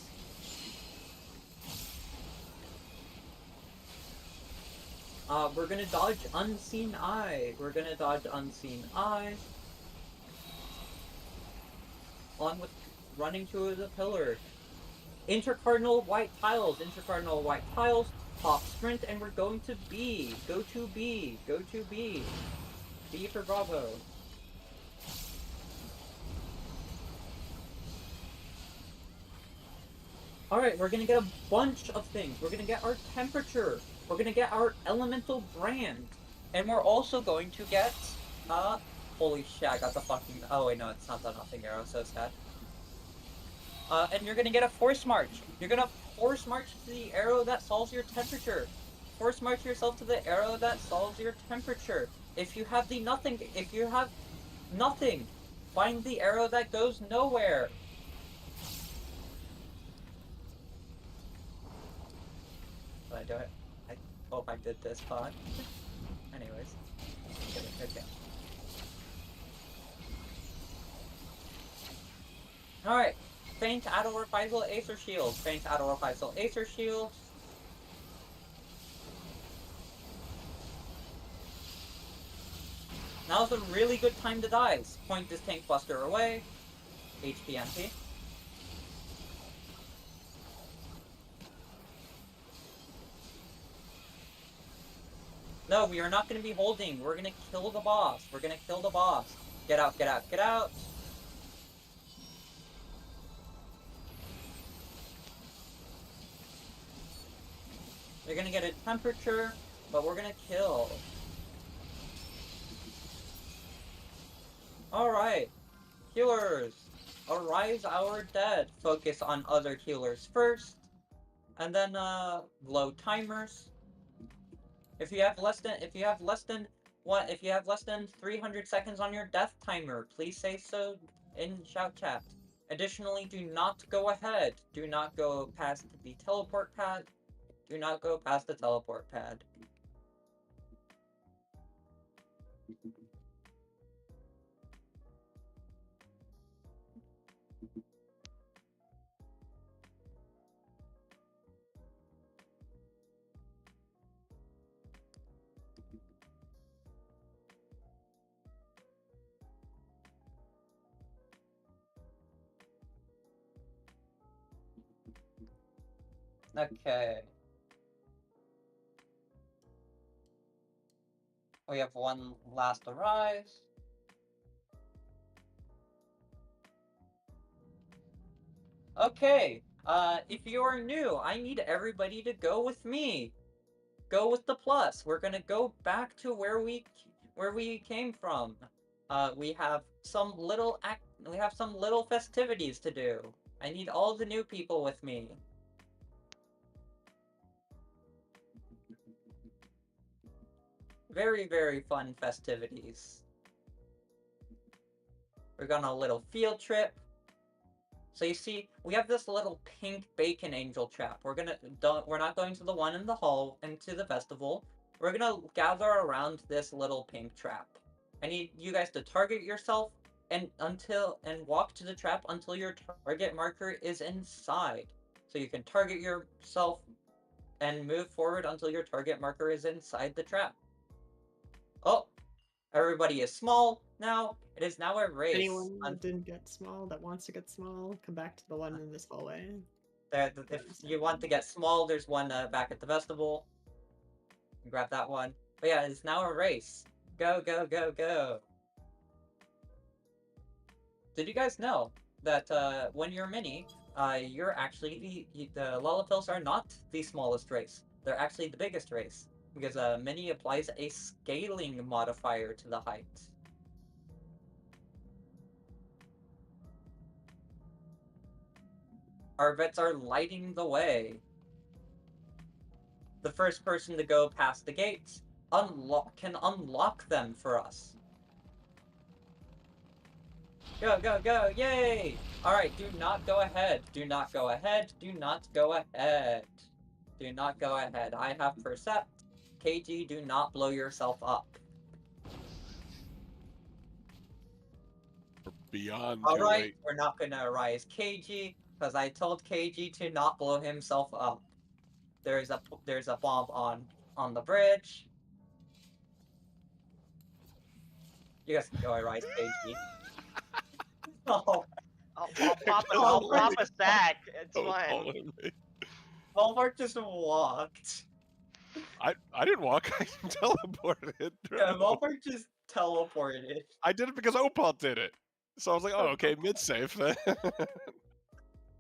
We're gonna dodge Unseen Eye. We're gonna dodge Unseen Eye. Along with running to the pillar. Intercardinal white tiles. Intercardinal white tiles. Pop sprint, and we're going to B. Go to B. Go to B. B for Bravo. Alright, we're gonna get a bunch of things. We're gonna get our temperature. We're gonna get our elemental brand. And we're also going to get, holy shit, I got the fucking, oh wait, no, it's not the nothing arrow, so sad. and you're gonna get a force march. You're gonna force march to the arrow that solves your temperature. Force march yourself to the arrow that solves your temperature. If you have nothing, find the arrow that goes nowhere. Did I do it? I hope I did this, but anyways. Okay. Alright. Faint, Adol Reprisal, Acer Shield. Faint, Adol Reprisal, Acer Shield. Now's a really good time to dive. Point this Tank Buster away. HP empty. No, we are not going to be holding. We're going to kill the boss. We're going to kill the boss. Get out, get out, get out. They're going to get a temperature, but we're going to kill. Alright. Healers. Arise our dead. Focus on other healers first. And then, low timers. If you have less than 300 seconds on your death timer, please say so in shout chat. Additionally, do not go ahead. Do not go past the teleport pad. Do not go past the teleport pad. Okay. We have one last arise. Okay, if you are new, I need everybody to go with me. Go with the plus. We're gonna go back to where we came from. We have some little festivities to do. I need all the new people with me. Very, very fun festivities. We're going on a little field trip. So you see, we have this little pink bacon angel trap. We're not going to the one in the hall into the festival. We're gonna gather around this little pink trap. I need you guys to target yourself and walk to the trap until your target marker is inside. So you can target yourself and move forward until your target marker is inside the trap. Oh, everybody is small now. It is now a race. Anyone that didn't get small, that wants to get small, come back to the one in this hallway. If you want to get small, there's one back at the festival. Grab that one. But yeah, it's now a race. Go, go, go, go. Did you guys know that when you're mini, you're actually the Lullapils are not the smallest race. They're actually the biggest race. Because mini applies a scaling modifier to the height. Our vets are lighting the way. The first person to go past the gates can unlock them for us. Go, go, go, yay! Alright, do not go ahead. Do not go ahead. Do not go ahead. Do not go ahead. I have Percept. KG, do not blow yourself up. Beyond. Alright, we're not gonna arise KG, because I told KG to not blow himself up. There's a bomb on the bridge. You guys can go arise KG. Oh. I'll pop a sack. It's fine. Volvark just walked. I didn't walk. I teleported. Yeah, Volvark just teleported. I did it because Opal did it. So I was like, oh, okay, mid safe then.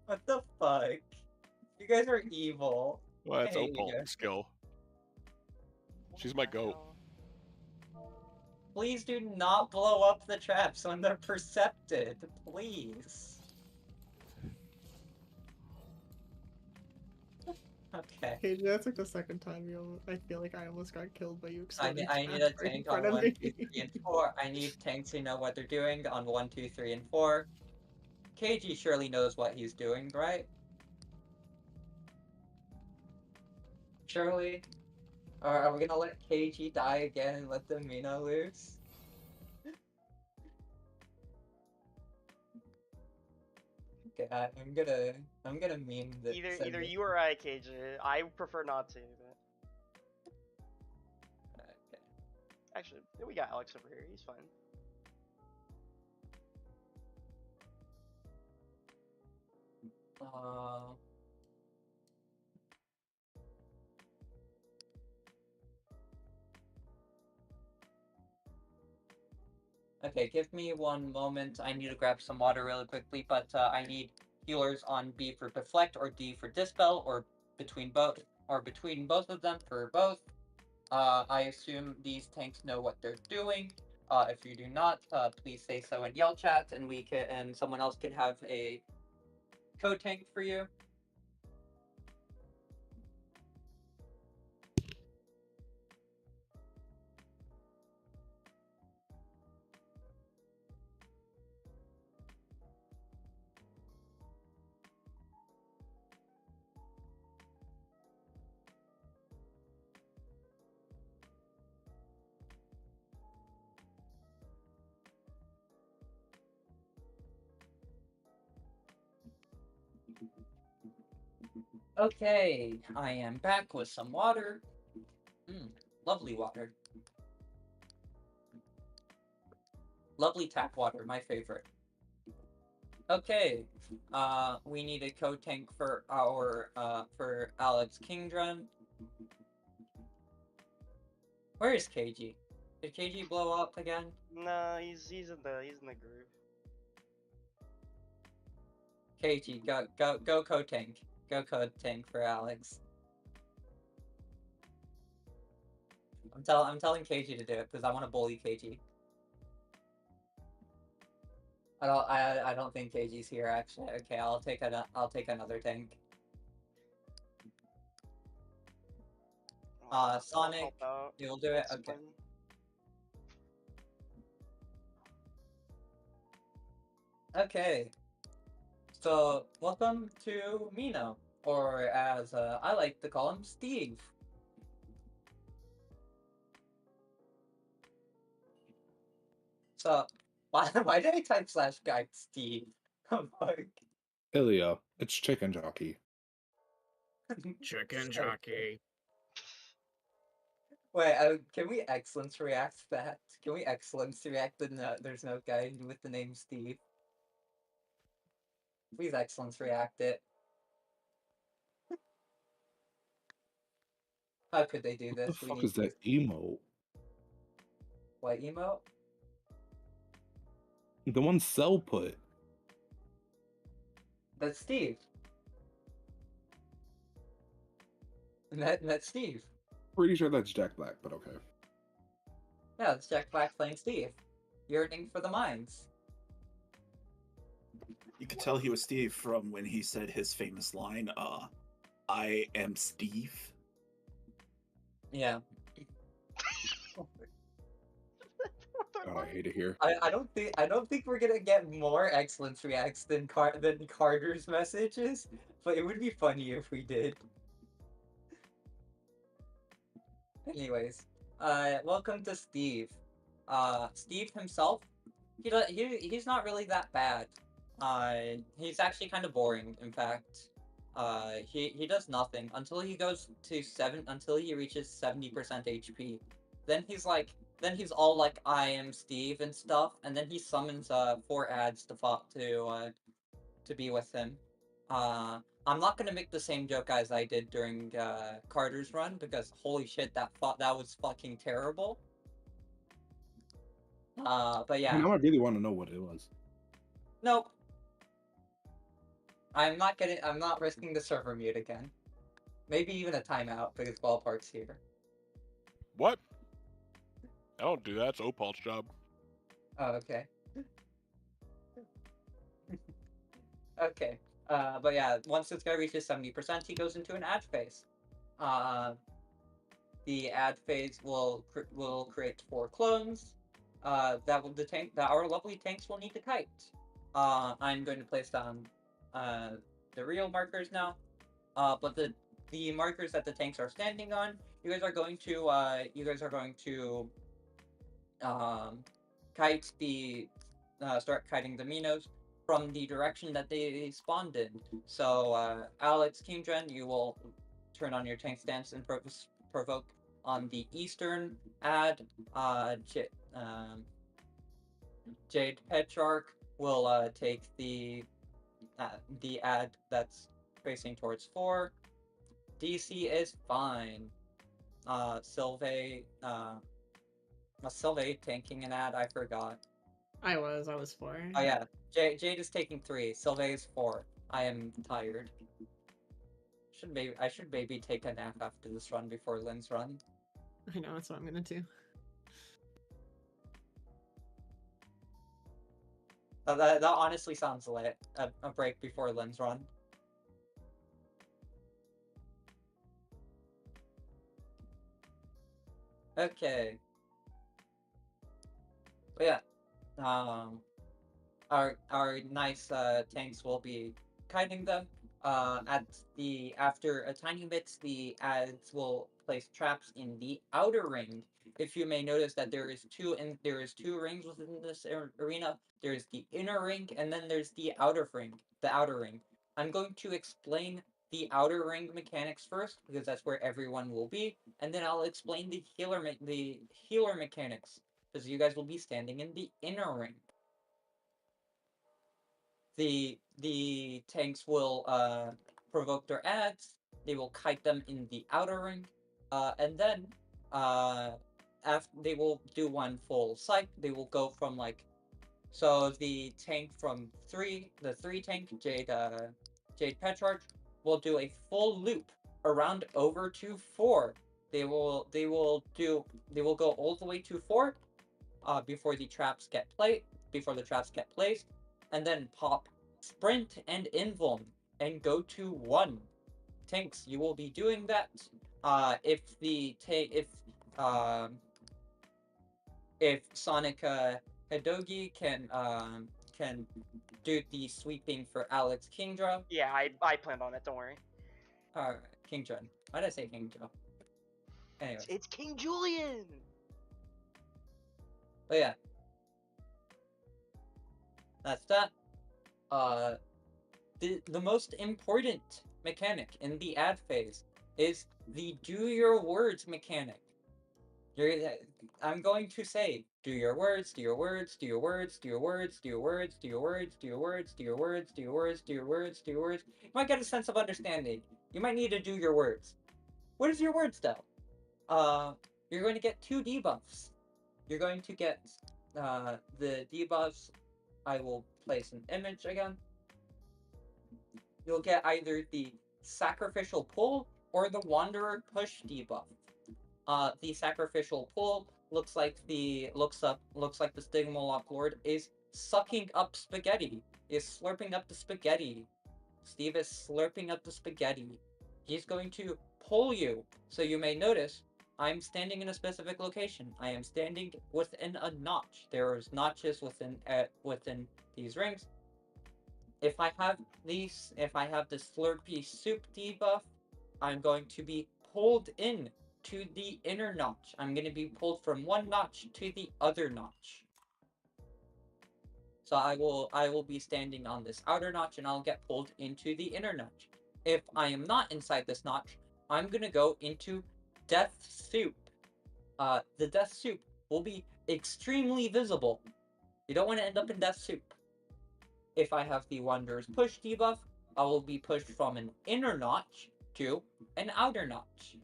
What the fuck? You guys are evil. Well, that's I hate Opal you. skill. She's my goat. Please do not blow up the traps when they're percepted. Please. Okay. KG, that's like the second time I feel like I almost got killed by you exploding I need trash a right in tank front on of 1, me. 2, 3, and 4. I need tanks who know what they're doing on 1, 2, 3, and 4. KG surely knows what he's doing, right? Surely? Or are we gonna let KG die again and let the Mina lose? Okay, I'm gonna meme that. Either you or I, KJ. I prefer not to. But... Okay. Actually, we got Alex over here. He's fine. Okay, give me one moment. I need to grab some water really quickly, but I need healers on B for deflect or D for dispel, or between both of them for both. I assume these tanks know what they're doing. If you do not, please say so in yell chat, and someone else can have a code tank for you. Okay, I am back with some water. Lovely water. Lovely tap water, my favorite. Okay, we need a code tank for our for Alex Kingdrum. Where is KG? Did KG blow up again? No, he's in the group. KG, go code tank. Go code tank for Alex. I'm telling KG to do it because I want to bully KG. I don't think KG's here actually. Okay, I'll take another tank. Sonic, you'll do it. Okay. Okay. So welcome to Mino, or as I like to call him, Steve. So why did I type /guide Steve? Oh fuck. Ilya, it's chicken jockey. Chicken jockey. Wait, can we excellence react that? Can we excellence react that there's no guy with the name Steve? Please excellence react it. How could they do this? What the fuck is that emote? What emote? The one Cell put. That's Steve. That's Steve. Pretty sure that's Jack Black, but okay. Yeah, it's Jack Black playing Steve. Yearning for the mines. You could tell he was Steve from when he said his famous line, I am Steve. Yeah. God, I hate it here. I don't think we're gonna get more excellence reacts than Carter's messages, but it would be funny if we did. Anyways, welcome to Steve. Steve himself, he's not really that bad. He's actually kind of boring, in fact. He does nothing until he reaches 70% HP. Then he's all like, I am Steve and stuff, and then he summons 4 ads to be with him. I'm not gonna make the same joke as I did during Carter's run, because holy shit, that was fucking terrible. But yeah. Now I really want to know what it was. Nope. I'm not risking the server mute again. Maybe even a timeout because Ballpark's here. What? I don't do that. It's Opal's job. Oh, okay. Okay. But yeah, once this guy reaches 70%, he goes into an ad phase. The ad phase will create 4 clones. That our lovely tanks will need to kite. I'm going to place down the real markers now. But the markers that the tanks are standing on, you guys are going to kite the start kiting the Minos from the direction that they spawned in. So Alex Kingdren, you will turn on your tank stance and provoke on the eastern ad. Jade Petrarch will take the ad that's facing towards 4. DC is fine. Sylvain tanking an ad, I forgot. I was 4. Oh yeah, Jade is taking 3. Sylvain is 4. I am tired. I should maybe take a nap after this run before Lynn's run. I know, that's what I'm gonna do. That honestly sounds lit. A break before Lynn's run. Okay. But yeah, our nice tanks will be kiting them. After a tiny bit, the ads will place traps in the outer ring. If you may notice that there is two rings within this arena. There is the inner ring, and then there's the outer ring. I'm going to explain the outer ring mechanics first, because that's where everyone will be, and then I'll explain the healer mechanics, because you guys will be standing in the inner ring. The tanks will provoke their ads. They will kite them in the outer ring, and then after they will do one full cycle. They will go from the tank from 3, the 3 tank Jade Petrarch will do a full loop around over to 4. They will go all the way to 4 before the traps get placed, and then pop sprint and invuln and go to 1. Tanks, you will be doing that. If Sonic Hidogi can do the sweeping for Alex Kingdra. Yeah, I planned on it. Don't worry. Kingdra. Why did I say Kingdra? Anyway. It's King Julian. But yeah, that's that. The most important mechanic in the ad phase is the do your words mechanic. I'm going to say, do your words, do your words, do your words, do your words, do your words, do your words, do your words, do your words, do your words, do your words, do your words. You might get a sense of understanding. You might need to do your words. What is your words though? You're going to get 2 debuffs. You're going to get the debuffs. I will place an image again. You'll get either the Sacrificial Pull or the Wanderer Push debuff. The Sacrificial Pull looks like the Stigmalock Lord is sucking up spaghetti. Is slurping up the spaghetti. Steve is slurping up the spaghetti. He's going to pull you. So you may notice I'm standing in a specific location. I am standing within a notch. There is notches within these rings. If I have the Slurpee Soup debuff, I'm going to be pulled in to the inner notch. I'm going to be pulled from one notch to the other notch. So I will be standing on this outer notch, and I'll get pulled into the inner notch. If I am not inside this notch, I'm going to go into Death Soup. The Death Soup will be extremely visible. You don't want to end up in Death Soup. If I have the Wanderer's Push debuff, I will be pushed from an inner notch to an outer notch.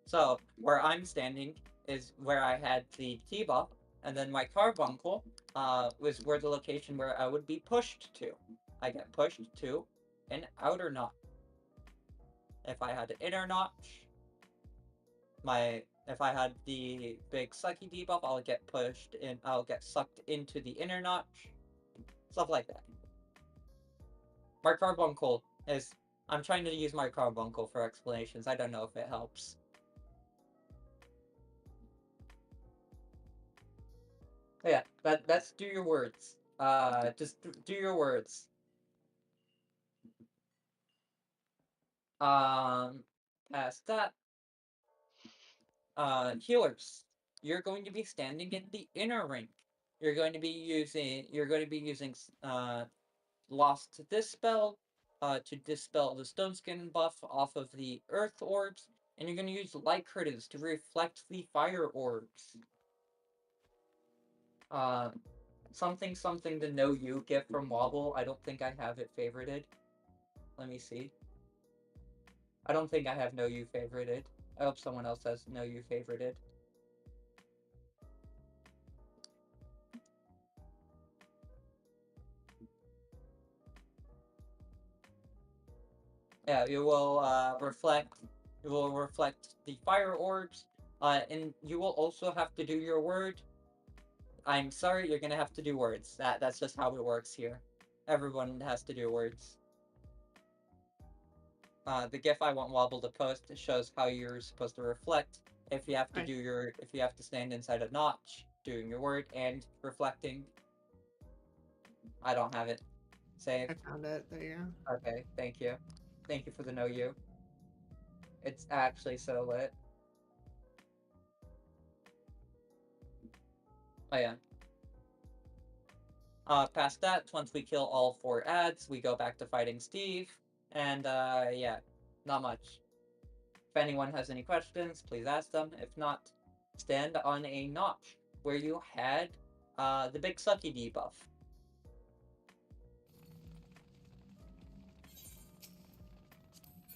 So, where I'm standing is where I had the debuff, and then my carbuncle was where the location where I would be pushed to. I get pushed to an outer notch. If I had an inner notch, if I had the big sucky debuff, I'll get pushed in. I'll get sucked into the inner notch. Stuff like that. My carbuncle is... I'm trying to use my carbuncle for explanations. I don't know if it helps. Yeah, that's do your words. Just do your words. Past that. Healers. You're going to be standing in the inner ring. You're going to be using Lost Dispel to dispel the Stone Skin buff off of the Earth Orbs, and you're going to use Light Curtains to reflect the Fire Orbs. Something the Know You gift from Wobble. I don't think I have it favorited. Let me see. I don't think I have Know You favorited. I hope someone else has Know You favorited. Yeah, it will reflect the fire orbs, and you will also have to do your word. I'm sorry, you're gonna have to do words. That's just how it works here. Everyone has to do words. The GIF I want Wobble to post shows how you're supposed to reflect if you have to if you have to stand inside a notch, doing your word and reflecting. I don't have it saved. I found it. There you go. Okay, thank you. Thank you for the Know You. It's actually so lit. Oh yeah. Past that, once we kill all 4 ads, we go back to fighting Steve. And yeah, not much. If anyone has any questions, please ask them. If not, stand on a notch where you had the big sucky debuff.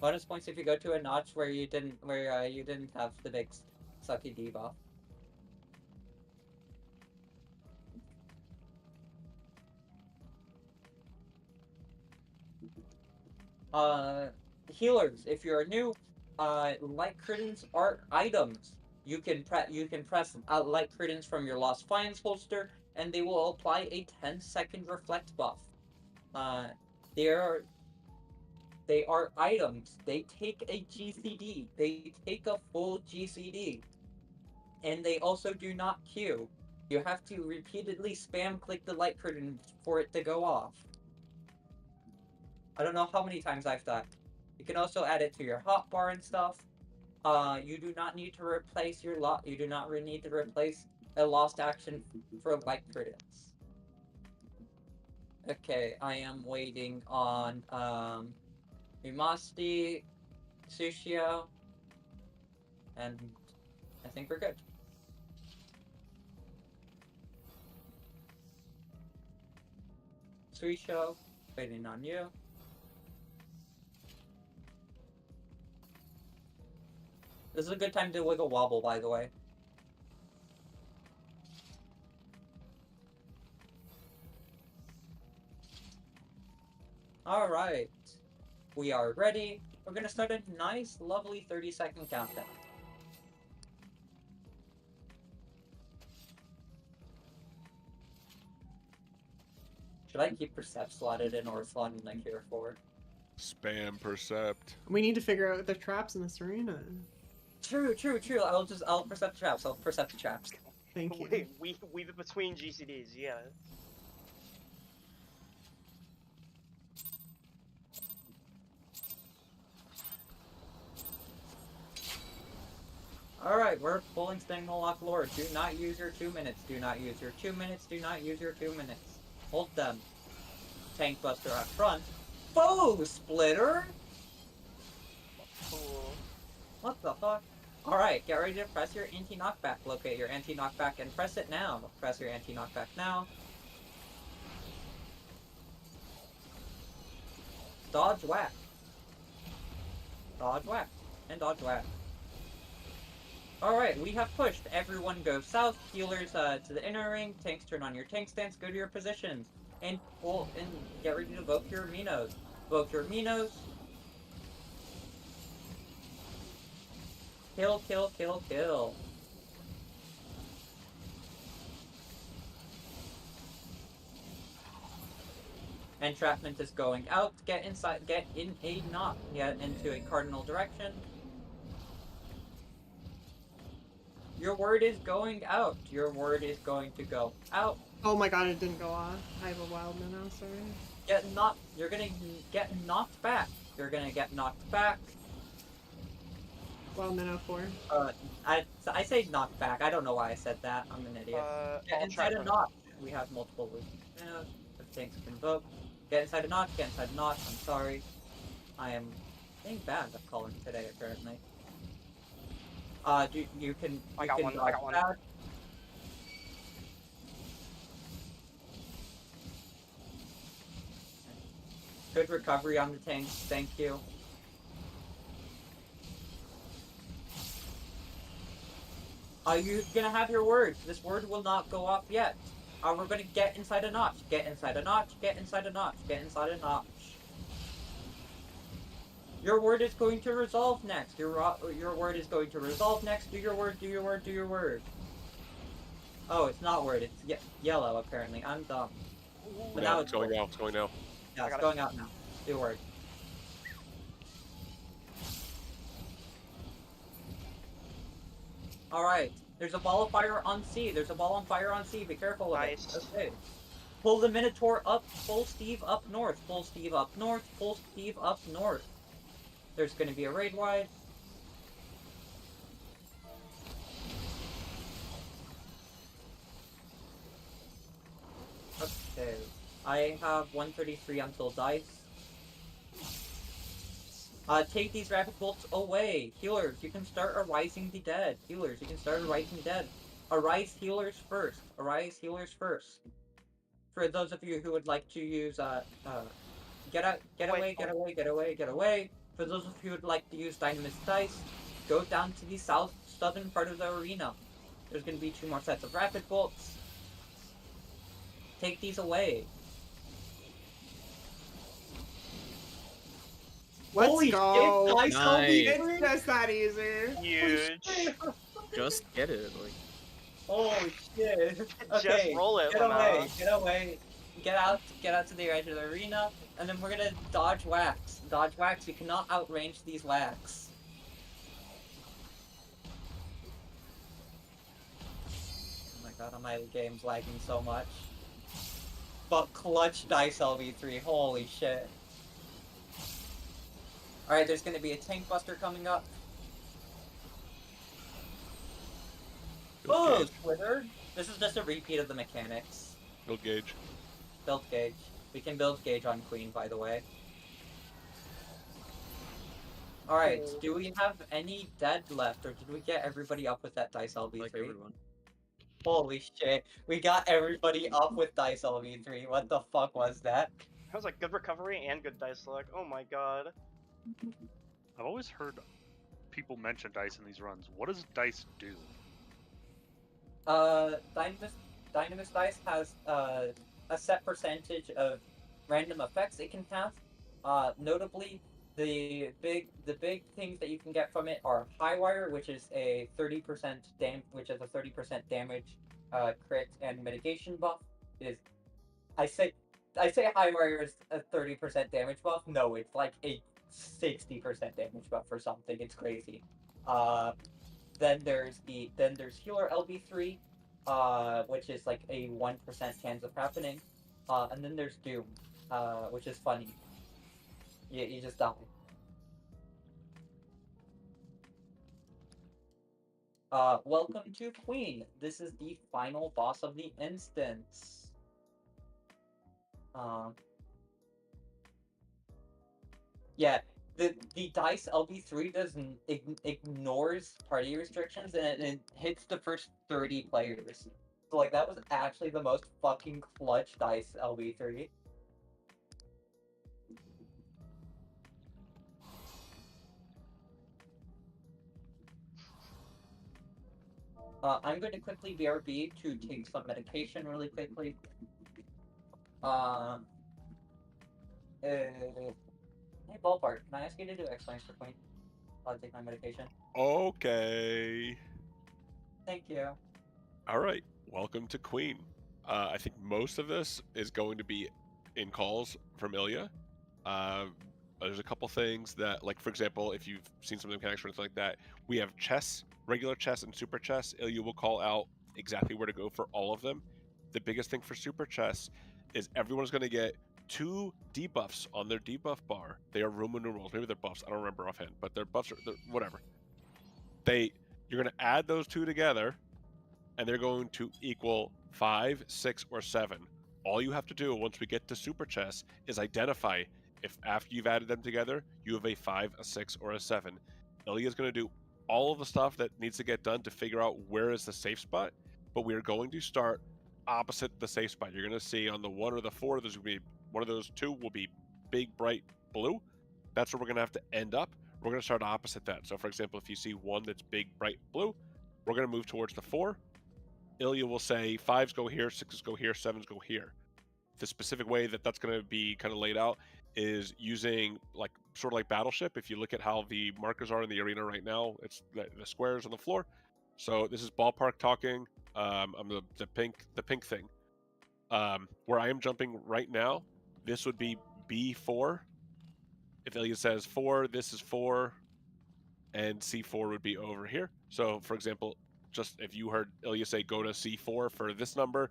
Bonus points if you go to a notch where you didn't have the big sucky debuff. Healers, if you're new, light curtains are items. You can press light curtains from your Lost Finds holster, and they will apply a 10-second reflect buff. They are items. They take a GCD. They take a full GCD. And they also do not queue. You have to repeatedly spam click the light curtain for it to go off. I don't know how many times I've done. You can also add it to your hotbar and stuff. You do not need to replace you do not need to replace a lost action for light curtains. Okay, I am waiting on Mimasti, Sushio, and I think we're good. Sushio, waiting on you. This is a good time to wiggle wobble, by the way. Alright. We are ready. We're gonna start a nice, lovely 30-second countdown. Should I keep Percept slotted in or slot in like here forward? Spam Percept. We need to figure out the traps in this arena. True. I'll Percept traps. I'll Percept the traps. Thank you. Wait, weave it between GCDs, yeah. Alright, we're pulling Stingle Lock Lord. Do not use your 2 minutes. Do not use your 2 minutes. Do not use your 2 minutes. Hold them. Tank Buster up front. Foe Splitter? What the fuck? Alright, get ready to press your anti-knockback. Locate your anti-knockback and press it now. Press your anti-knockback now. Dodge whack. Dodge whack. And dodge whack. Alright, we have pushed. Everyone go south. Healers to the inner ring. Tanks turn on your tank stance. Go to your positions. And pull and get ready to evoke your Minos. Evoke your Minos. Kill, kill, kill, kill. Entrapment is going out. Get inside. Get in a knot. Get into a cardinal direction. Your word is going out. Your word is going to go out. Oh my god, it didn't go off. I have a wild minnow, sorry. Get knocked. You're gonna get knocked back. You're gonna get knocked back. Wild minnow 4. I say knocked back. I don't know why I said that. I'm an idiot. Get inside a knot. We have multiple minnows. Things can invoke. Get inside a knot. Get inside a knot. I'm sorry. I am being bad at calling today, apparently. You can. I got one. I got one. Bad. Good recovery on the tanks. Thank you. Are you gonna have your word? This word will not go up yet. We're gonna get inside a notch. Get inside a notch. Get inside a notch. Get inside a notch. Your word is going to resolve next. Your word is going to resolve next. Do your word. Do your word. Do your word. Oh, it's not word. It's yellow apparently. I'm dumb. But Yeah, now it's going now. It's going now. Yeah, it's going out now. Do your word. Alright. There's a ball of fire on C. There's a ball on fire on C. Be careful of it. Okay. Pull the Minotaur up. Full Steve up north. Full Steve up north. Full Steve up north. There's going to be a raid wide. Okay. I have 133 until dice. Take these rapid bolts away. Healers, you can start arising the dead. Healers, you can start arising the dead. Arise healers first. Arise healers first. For those of you who would like to use, get away. For those of you who would like to use Dynamis dice, go down to the southern part of the arena. There's going to be 2 more sets of rapid bolts. Take these away. Let's Holy go. shit, dice Nice. It's just that easy. Huge. Just get it. Like, Holy shit. Okay, Just roll it, get Lama. away, get away. Get out to the edge of the arena, and then we're gonna dodge wax. Dodge wax, you cannot outrange these wax. Oh my god, my game's lagging so much. But clutch dice LV3, holy shit. Alright, there's gonna be a tank buster coming up. Oh, Twitter! This is just a repeat of the mechanics. Build gauge. Build gauge. We can build gauge on Queen, by the way. Alright, do we have any dead left, or did we get everybody up with that dice LV3? like everyone. Holy shit, we got everybody up with dice LV3. What the fuck was that? That was like good recovery and good dice luck. Oh my god. I've always heard people mention dice in these runs. What does dice do? Dynamis dice has a set percentage of random effects it can have. Notably, the big things that you can get from it are High Wire, which is a 30% damage, crit and mitigation buff. I say High Wire is a 30% damage buff. No, it's like a 60% damage buff or something. It's crazy. Then there's Healer LB3, which is like a 1% chance of happening. And then there's Doom, which is funny. You just die. Welcome to Queen. This is the final boss of the instance. Yeah, the dice LB3 ignores party restrictions and it hits the first 30 players. So like that was actually the most fucking clutch dice LB3. I'm going to quickly BRB to take some medication really quickly. Hey, Ballpark, can I ask you to do X-Lines for Queen? I'll take my medication. Okay. Thank you. All right. Welcome to Queen. I think most of this is going to be in calls from Ilya. There's a couple things that, like for example, if you've seen some of the mechanics or anything like that, we have chess, regular chess, and super chess. Ilya will call out exactly where to go for all of them. The biggest thing for super chess is everyone's going to get 2 debuffs on their debuff bar. They are Roman numerals. Maybe they're buffs. I don't remember offhand, but they're buffs or whatever. You're going to add those 2 together, and they're going to equal 5, 6, or 7. All you have to do once we get to super chess is identify if after you've added them together, you have a 5, a 6, or a 7. Ilya's going to do all of the stuff that needs to get done to figure out where is the safe spot, but we are going to start opposite the safe spot. You're going to see on the 1 or the 4, there's going to be one of those 2 will be big, bright blue. That's where we're going to have to end up. We're going to start opposite that. So, for example, if you see one that's big, bright blue, we're going to move towards the 4. Ilya will say 5s go here, 6s go here, 7s go here. The specific way that that's going to be kind of laid out is using like sort of like Battleship. If you look at how the markers are in the arena right now, it's the squares on the floor. So this is ballpark talking. I'm the pink thing. Where I am jumping right now, this would be B4. If Ilya says 4, this is 4, and C4 would be over here. So, for example, just if you heard Ilya say go to C4 for this number,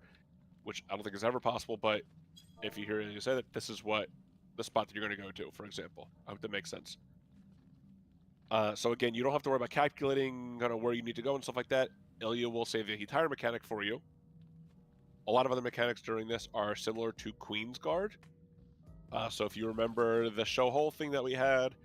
which I don't think is ever possible, but if you hear Ilya say that, this is what the spot that you're going to go to, for example. I hope that makes sense. So again, you don't have to worry about calculating kind of where you need to go and stuff like that. Ilya will say the entire mechanic for you. A lot of other mechanics during this are similar to Queen's Guard. So if you remember the show hole thing that we had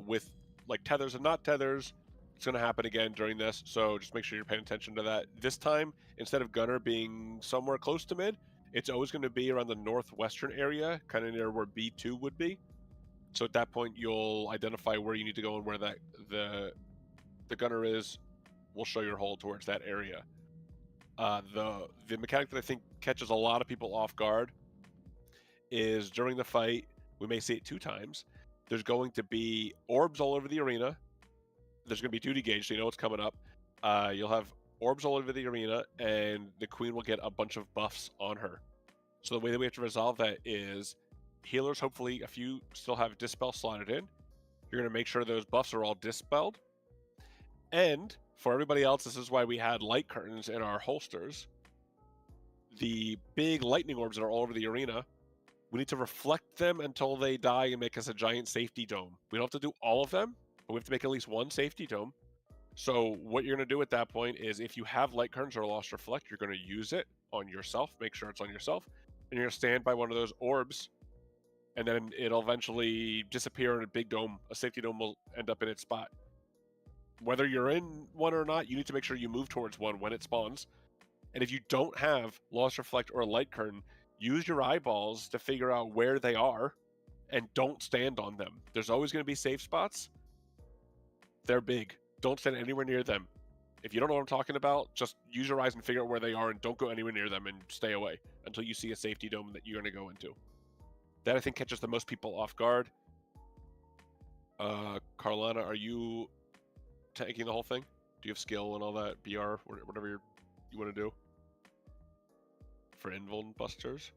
with like tethers and not tethers, it's going to happen again during this. So just make sure you're paying attention to that. This time, instead of Gunner being somewhere close to mid, it's always going to be around the northwestern area, kind of near where B2 would be. So at that point, you'll identify where you need to go and where that the Gunner is. Will show your hole towards that area. The mechanic that I think catches a lot of people off guard is during the fight, we may see it 2 times. There's going to be orbs all over the arena. There's going to be duty gauge, so you know what's coming up. You'll have orbs all over the arena, and the queen will get a bunch of buffs on her. So the way that we have to resolve that is healers, hopefully a few still have Dispel slotted in. You're going to make sure those buffs are all dispelled. And for everybody else, this is why we had light curtains in our holsters. The big lightning orbs that are all over the arena, we need to reflect them until they die and make us a giant safety dome. We don't have to do all of them, but we have to make at least one safety dome. So what you're going to do at that point is if you have light curtains or lost reflect, you're going to use it on yourself. Make sure it's on yourself. And you're going to stand by one of those orbs, and then it'll eventually disappear in a big dome. A safety dome will end up in its spot. Whether you're in one or not, you need to make sure you move towards one when it spawns. And if you don't have lost reflect or a light curtain, use your eyeballs to figure out where they are and don't stand on them. There's always going to be safe spots. They're big. Don't stand anywhere near them. If you don't know what I'm talking about, just use your eyes and figure out where they are and don't go anywhere near them and stay away until you see a safety dome that you're going to go into. That, I think, catches the most people off guard. Carlana, are you tanking the whole thing? Do you have skill and all that? BR, whatever you want to do? For Invuln Busters?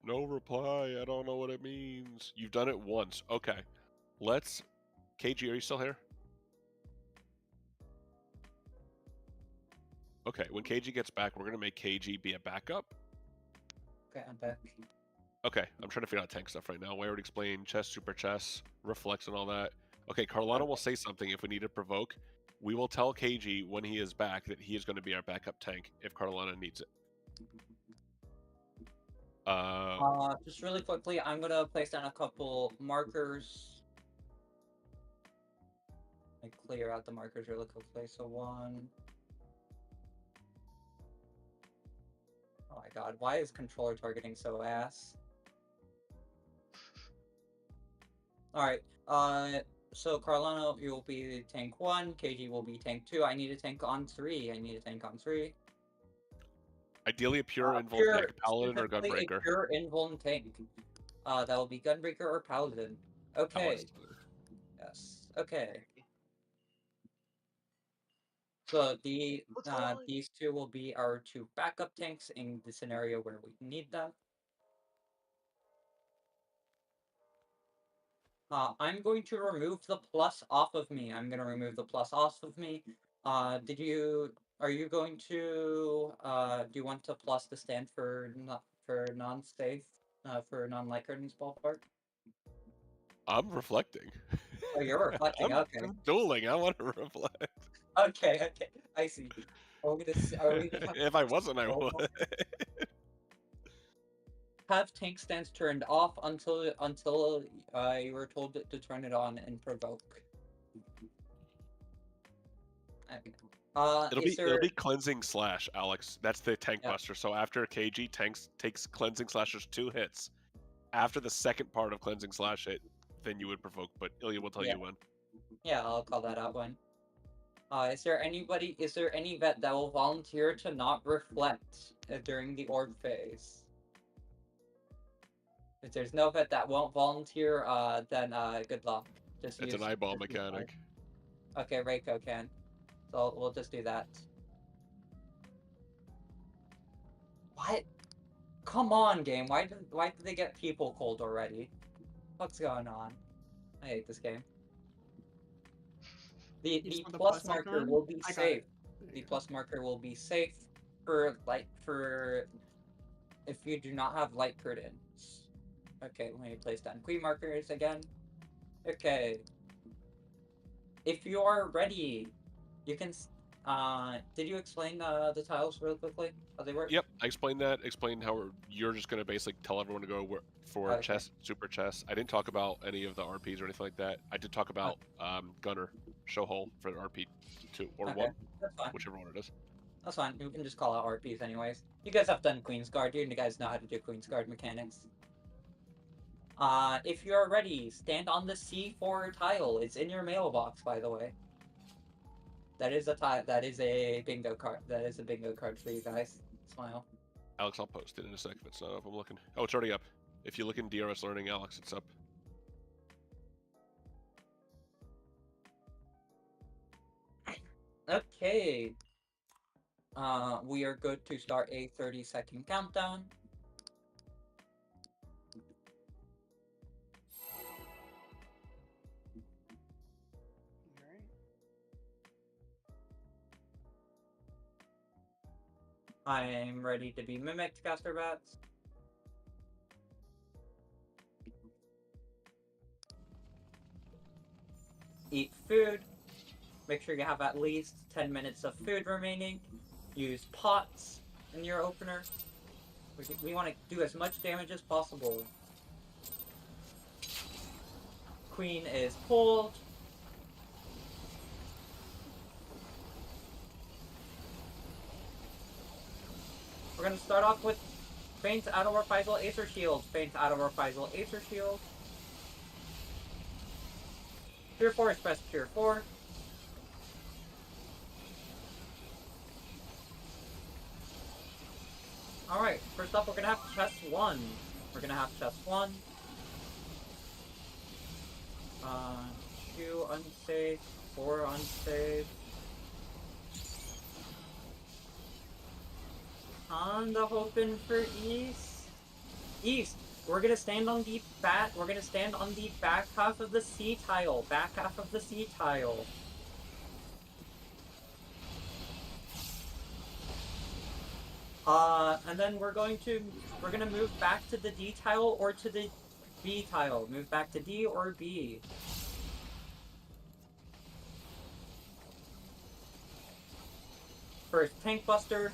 No reply. I don't know what it means. You've done it once. Okay. Let's... KG, are you still here? Okay, when KG gets back, we're going to make KG be a backup. Okay, I'm back. Okay, I'm trying to figure out tank stuff right now. I already explained chess, super chess, reflex, and all that. Okay, Carlana will say something if we need to provoke. We will tell KG when he is back that he is going to be our backup tank if Carlana needs it. Just really quickly, I'm gonna place down a couple markers. I clear out the markers really quickly. So 1. Oh my god, why is controller targeting so ass? Alright, so Carlano, you will be tank 1, KG will be tank 2. I need a tank on 3. Ideally a pure Invuln tank, Paladin or specifically Gunbreaker. A pure Invuln tank. That will be Gunbreaker or Paladin. Okay. Yes. Okay. So these two will be our two backup tanks in the scenario where we need them. I'm going to remove the plus off of me. I'm gonna remove the plus off of me. Are you going to do you want to plus the stand for non-safe for non-light curtains ballpark? I'm reflecting. Oh, you're reflecting. Okay. I'm dueling. I want to reflect. Okay. I see. Are we gonna If I wasn't, I would. have tank stands turned off until you were told to turn it on and provoke. It'll be cleansing slash, Alex. That's the tank buster. So after KG takes cleansing slash, there's 2 hits. After the second part of cleansing slash hit, then you would provoke. But Ilya will tell you when. Yeah, I'll call that out when. Is there any vet that will volunteer to not reflect during the orb phase? If there's no vet that won't volunteer, then good luck. It's an eyeball mechanic. Okay, Reiko can. So we'll just do that. What? Come on, game. Why did they get people cold already? What's going on? I hate this game. The plus marker will be safe. The plus marker will be safe for if you do not have light curtains. Okay, let me place down queen markers again. Okay. If you are ready, you can. Did you explain the tiles real quickly? How they work? Yep, I explained that. Explained how you're just gonna basically tell everyone to go for chess, super chess. I didn't talk about any of the RPs or anything like that. I did talk about Gunner, show hole for RP 2 or 1, whichever one it is. That's fine. We can just call out RPs anyways. You guys have done Queen's Guard. You guys know how to do Queen's Guard mechanics. If you are ready, stand on the C4 tile. It's in your mailbox, by the way. That is a tile. That is a bingo card. That is a bingo card for you guys. Smile. Alex, I'll post it in a sec if it's not up. I'm looking. Oh, it's already up. If you look in DRS Learning, Alex, it's up. Okay. We are good to start a 30-second countdown. I am ready to be mimicked, Caster Bats. Eat food. Make sure you have at least 10 minutes of food remaining. Use pots in your opener. We want to do as much damage as possible. Queen is pulled. We're going to start off with Faint Ador Faisal Acer Shield. Faint Ador Faisal Acer Shield. Tier 4 is press Tier 4. Alright, first up we're going to have chest 1. We're going to have chest 1. 2 unsafe, 4 unsafe. On the hoping for east. We're gonna stand on the back. We're gonna stand on the back half of the C tile. Back half of the C tile. And then we're gonna move back to the D tile or to the B tile. Move back to D or B. First, Tank Buster.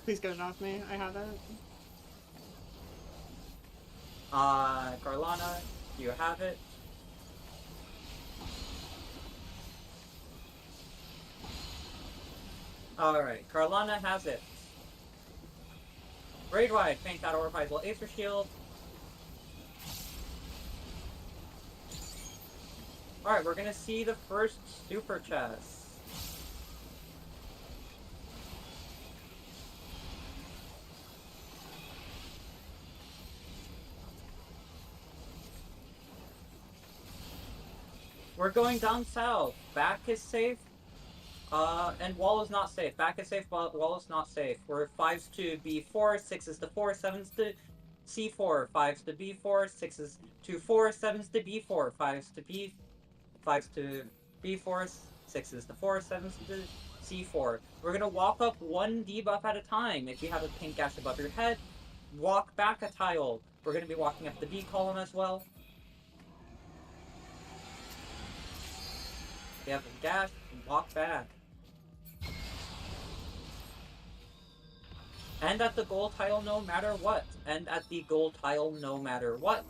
Please get it off me. I have it. Carlana, you have it. Alright, Carlana has it. Raid wide, Faint Ador Faisal Acer Shield. Alright, we're gonna see the first super chest. We're going down south. Back is safe. And wall is not safe. Back is safe, wall is not safe. We're 5s to B4, 6s to 4, 7s to C4, 5s to B4, 6s to 4, 7s to B4, 5s to B, 5s to B4, 6s to 4, 7s to C4. We're gonna walk up one debuff at a time. If you have a pink gash above your head, walk back a tile. We're gonna be walking up the B column as well. If you have a gash, walk back. And at the goal tile no matter what. And at the goal tile no matter what.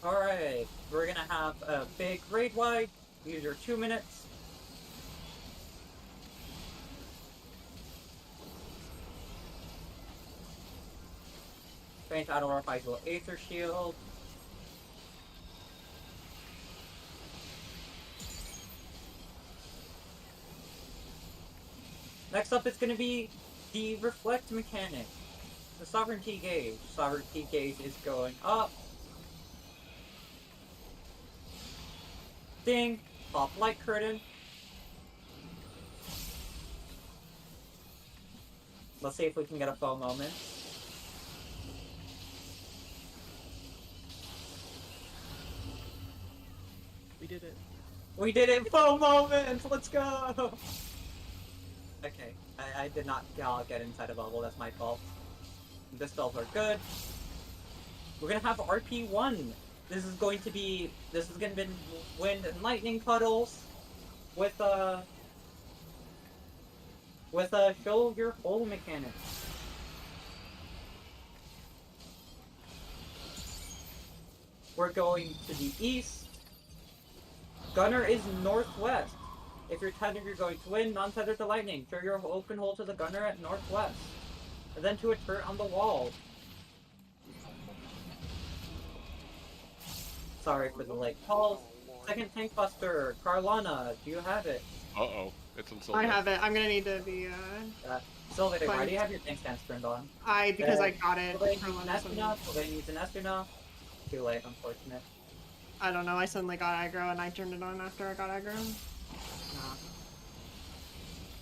Alright, we're gonna have a big raid wide. Use your 2 minutes. Faint out of our Faisal Aether Shield. Next up is going to be the Reflect mechanic. The Sovereignty Gauge. Sovereignty Gauge is going up. Ding! Pop Light Curtain. Let's see if we can get a faux moment. We did it. We did it! Faux moment! Let's go! Okay, I did not get inside a bubble, that's my fault. The spells are good. We're gonna have RP1. This is going to be wind and lightning puddles with show your hole mechanic. We're going to the east. Gunner is northwest. If you're tethered, you're going to wind. Non-tethered to lightning. Show your open hole to the gunner at northwest. And then to a turret on the wall. Sorry for the late calls. Second tank buster, Carlana, do you have it? Uh-oh, it's on Sylvia. I have it. I'm gonna need to be Sylvia, why do you have your tank stance turned on? Because I got it. Sylvia needs an Estunah. Too late, unfortunate. I don't know, I suddenly got aggro and I turned it on after I got aggro.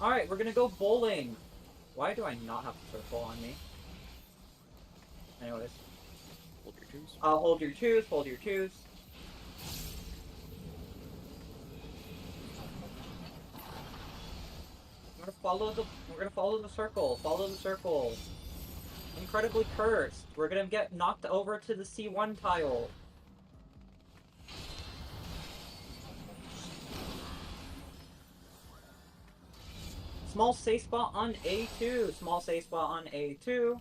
Alright, we're gonna go bowling. Why do I not have a circle on me? Anyways. Hold your twos. Hold your twos, hold your twos. We're gonna follow the circle. Follow the circle. Incredibly cursed. We're gonna get knocked over to the C1 tile. Small safe spot on A2. Small safe spot on A2.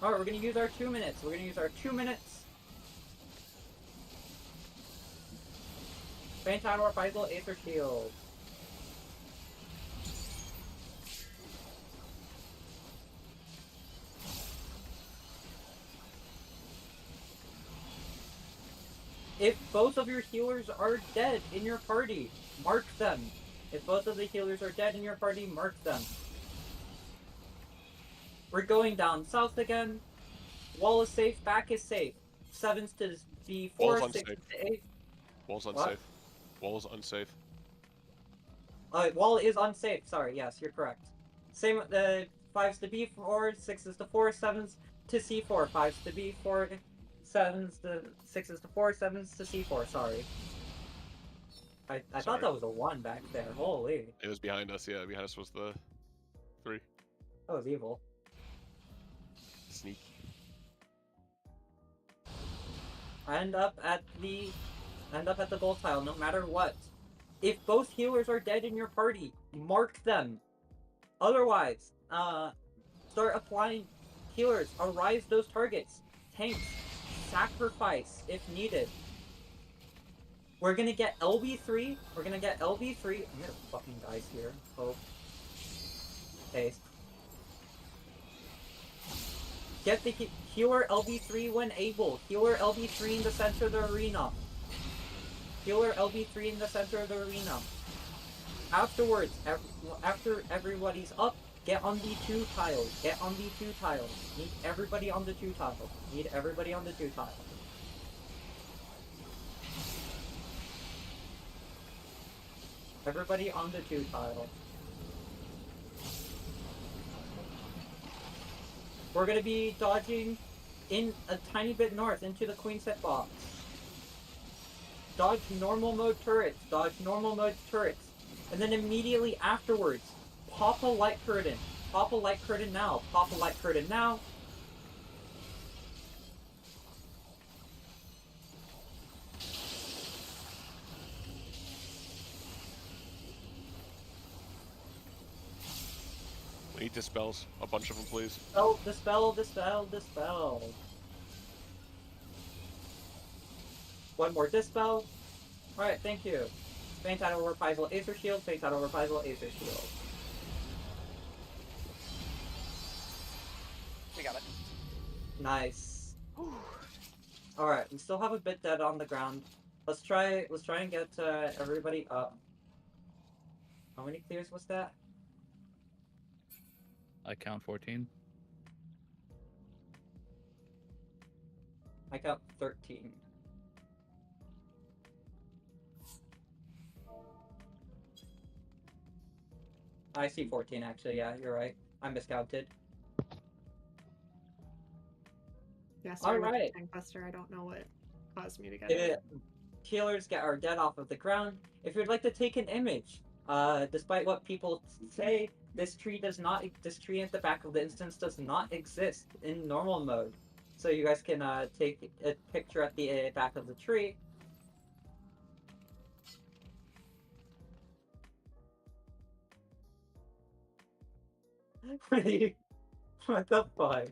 Alright, we're gonna use our 2 minutes. We're gonna use our 2 minutes. Faint out our Faisal Aether Shield. If both of your healers are dead in your party, mark them. If both of the healers are dead in your party, mark them. We're going down south again. Wall is safe, back is safe. 7s to B4, Wall's 6s unsafe. to 8. Wall's What? unsafe. Wall's unsafe. Wall is unsafe, sorry, yes, you're correct. Same, 5s to B4, 6s to 4, 7s to C4, 5s to B4, 7s to 6s to 4, 7s to C4, sorry. I thought that was a 1 back there, holy. It was behind us, yeah. Behind us was the 3. That was evil. Sneak. End up at the gold tile, no matter what. If both healers are dead in your party, mark them. Otherwise, start applying healers. Arise those targets. Tanks, sacrifice if needed. We're gonna get LB3. We're gonna get LB3. I'm gonna fucking dice here. Hope. Haste. Get the healer LB3 when able. Healer LB3 in the center of the arena. Healer LB3 in the center of the arena. Afterwards, after everybody's up, get on the 2 tiles. Get on the 2 tiles. Need everybody on the 2 tiles. Need everybody on the 2 tiles. Everybody on the 2 tile. We're gonna be dodging in a tiny bit north into the queen set box. Dodge normal mode turrets. Dodge normal mode turrets. And then immediately afterwards, pop a light curtain. Pop a light curtain now. Pop a light curtain now. We need dispels. A bunch of them, please. Oh, dispel, dispel, dispel. One more dispel. Alright, thank you. Faint out over Reprisal, Aether Shield, faint out over Reprisal, Aether Shield. We got it. Nice. Alright, we still have a bit dead on the ground. Let's try and get everybody up. How many clears was that? I count 14. I count 13. I see 14 actually, yeah, you're right. I miscounted. Yeah, sorry about Alright. the tank buster. I don't know what caused me to get Did it. it. Healers get our dead off of the ground. If you'd like to take an image, despite what people say, this tree at the back of the instance does not exist in normal mode. So you guys can take a picture at the back of the tree. What the fuck?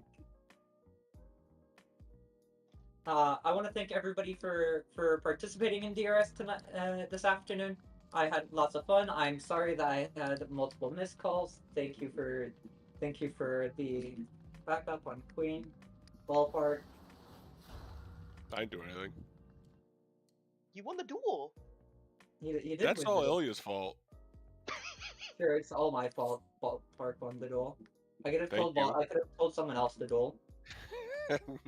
I want to thank everybody for participating in DRS tonight, this afternoon. I had lots of fun. I'm sorry that I had multiple missed calls. Thank you for the backup on Queen, Ballpark. I didn't do anything. You won the duel. You did That's win all the duel. Ilya's fault. Sure, it's all my fault. Ballpark won the duel. I could have Thank told you. I could have told someone else the duel.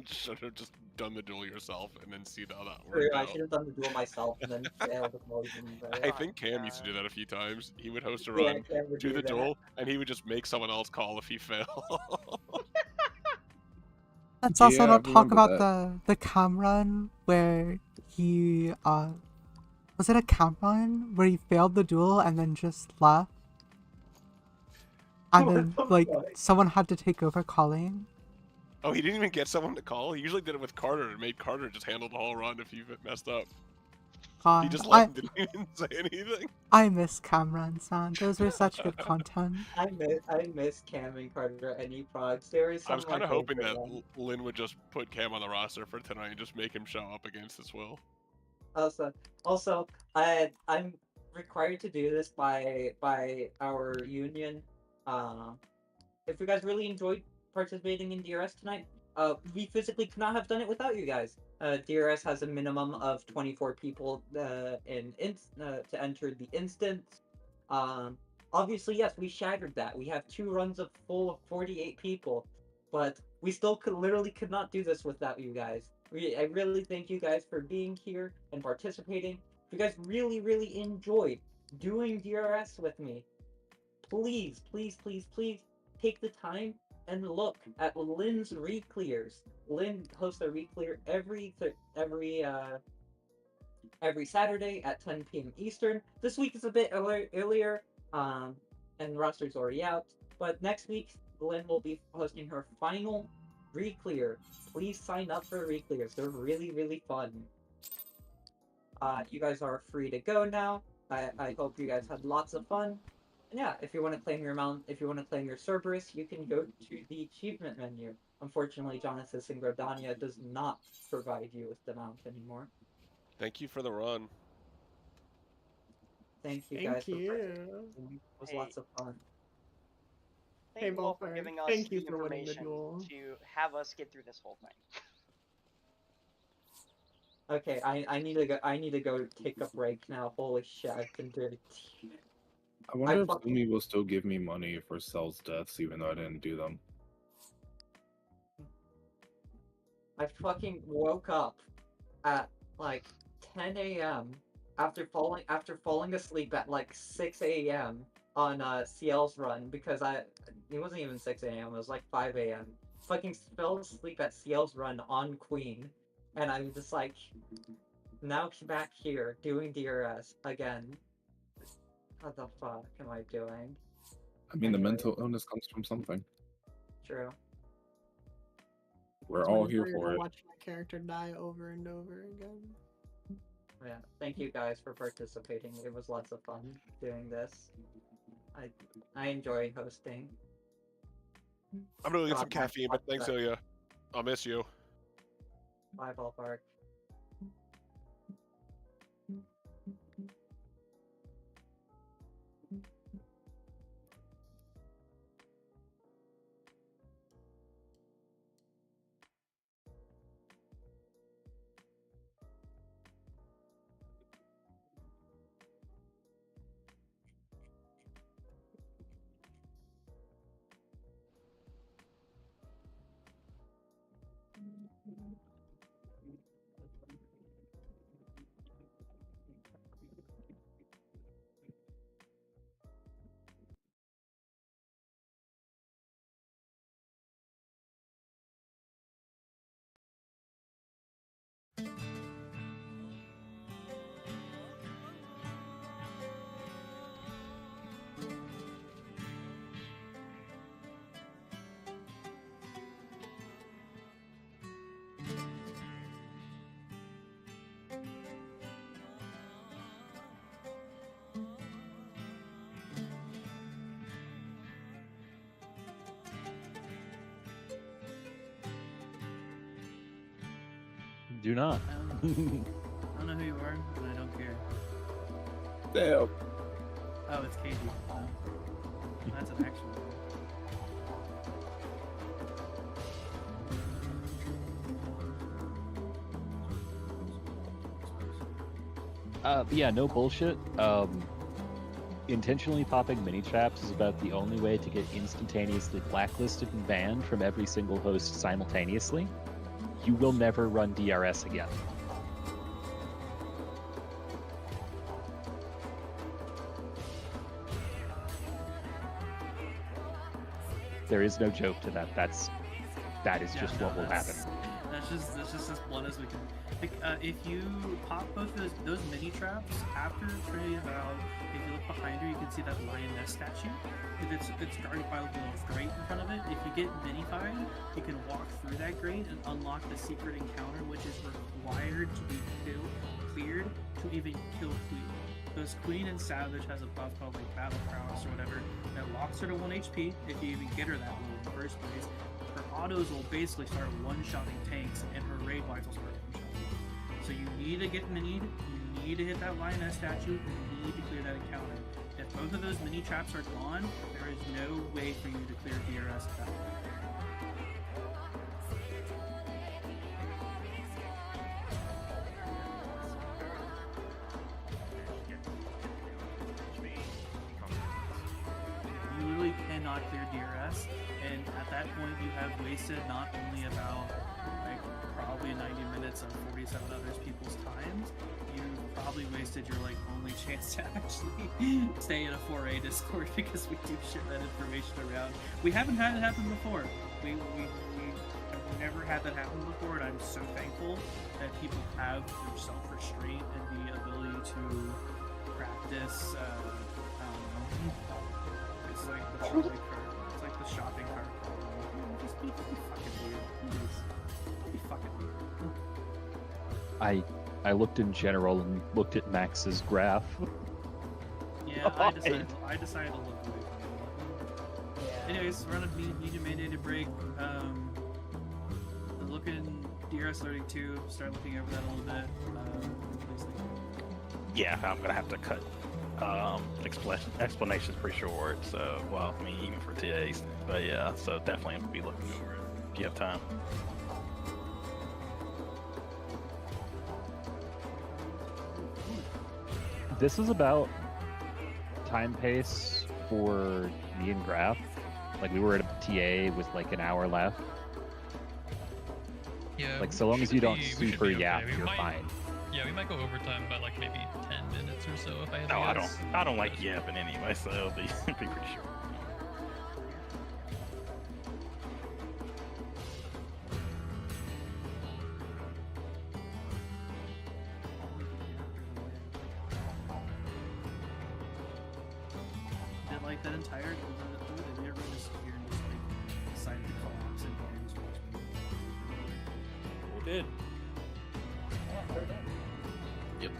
Should have just done the duel yourself and then see how that True, worked I out. should have done the duel myself and then failed it more even better. I think Cam used to do that a few times. He would host a Yeah, run, Cam would do do the that. duel, and he would just make someone else call if he failed. Let's also Yeah, not I talk remember about the cam run where he was it a cam run where he failed the duel and then just left? And then like someone had to take over calling. Oh, he didn't even get someone to call? He usually did it with Carter and made Carter just handle the whole run if he messed up. He just left and didn't even say anything. I miss cam runs, man. Those were such good content. I miss Cam and Carter any prods. There is some I was kind of my hoping favorite that ones. Lynn would just put Cam on the roster for tonight and just make him show up against his will. Also, I'm required to do this by our union. If you guys really enjoyed participating in DRS tonight, we physically could not have done it without you guys. DRS has a minimum of 24 people to enter the instance. Obviously, yes, we shattered that. We have 2 runs of full of 48 people, but we still could not do this without you guys. I really thank you guys for being here and participating. If you guys really enjoyed doing DRS with me, please take the time and look at Lynn's reclears. Lynn hosts a reclear every Saturday at 10 p.m. Eastern. This week is a bit earlier, and the roster's already out. But next week, Lynn will be hosting her final reclear. Please sign up for reclears. They're really fun. You guys are free to go now. I hope you guys had lots of fun. And yeah, if you want to claim your mount, if you want to claim your Cerberus, you can go to the achievement menu. Unfortunately, Genesis and Grodania does not provide you with the mount anymore. Thank you for the run. Thank you Thank guys you. for participating. It was lots of fun. Thank Hey, you all for Volker, giving us thank you the for winning the information duel. to have us get through this whole thing. Okay, I need to go take a break now. Holy shit, I've been doing. I wonder if fucking- Sumi will still give me money for Cell's deaths, even though I didn't do them. I fucking woke up at like 10 a.m. after falling asleep at like 6 a.m. on CL's run because it wasn't even 6 a.m. It was like 5 a.m. Fucking fell asleep at CL's run on Queen, and I'm just like, now back here doing DRS again. What the fuck am I doing? I mean, the mental illness comes from something. True. We're It's all been here weird for to it. watch my character die over and over again. Yeah, thank you guys for participating. It was lots of fun doing this. I enjoy hosting. I'm gonna get some God, my caffeine, but fuck thanks, that. Ilya. I'll miss you. Bye, Ballpark. Do not. I don't know who you are, and I don't care. Damn. Oh, it's Katie. Oh. That's an action. Yeah, no bullshit. Intentionally popping mini traps is about the only way to get instantaneously blacklisted and banned from every single host simultaneously. You will never run DRS again. There is no joke to that. That is just what will happen. That's just as blunt as we can. If you pop both of those mini traps after Trinity Vow, if you look behind her, you can see that lioness statue. It's guarded by a little grate in front of it. If you get minified, you can walk through that grate and unlock the secret encounter, which is required to be cleared to even kill Queen. Because Queen and Savage has a buff called like Battle Prowess or whatever that locks her to 1 HP if you even get her that low in the first place. Her autos will basically start one-shotting tanks, and her raid lines will start one-shotting. So you need to get minied, you need to hit that lioness statue, and you need to clear that encounter. If both of those mini traps are gone, there is no way for you to clear DRS at that point. You literally cannot clear DRS, and at that point you have wasted not only about like probably 90 minutes of 47 other people's times, you probably wasted your like only chance to actually stay in a 4A Discord because we do share that information around. We haven't had it happen before. We have never had that happen before, and I'm so thankful that people have their self-restraint and the ability to practice. I don't know. It's like the trolley cart. It's like the shopping cart. Just be fucking weird, please. Be fucking weird. I looked in general and looked at Max's graph. Yeah, I decided to look away from it. Anyways, we're on a medium mandated break. Looking DRS Learning 2, start looking over that a little bit. Please think. Yeah, I'm gonna have to cut Explanation's pretty short, so, well, I mean, even for TAs. But yeah, so definitely be looking over it if you have time. This is about time pace for me and Graph. Like, we were at a TA with like an hour left. Yeah. Like, so long we as you should don't be- we should super be okay. yap, We you're might- fine. Yeah, we might go overtime by like maybe 10 minutes or so if I had to No, I guess. don't like yapping anyway, so it'll be, be pretty short. Did like that entire did everyone just here and just like decided to collapse into arms for each people? We did. Yep.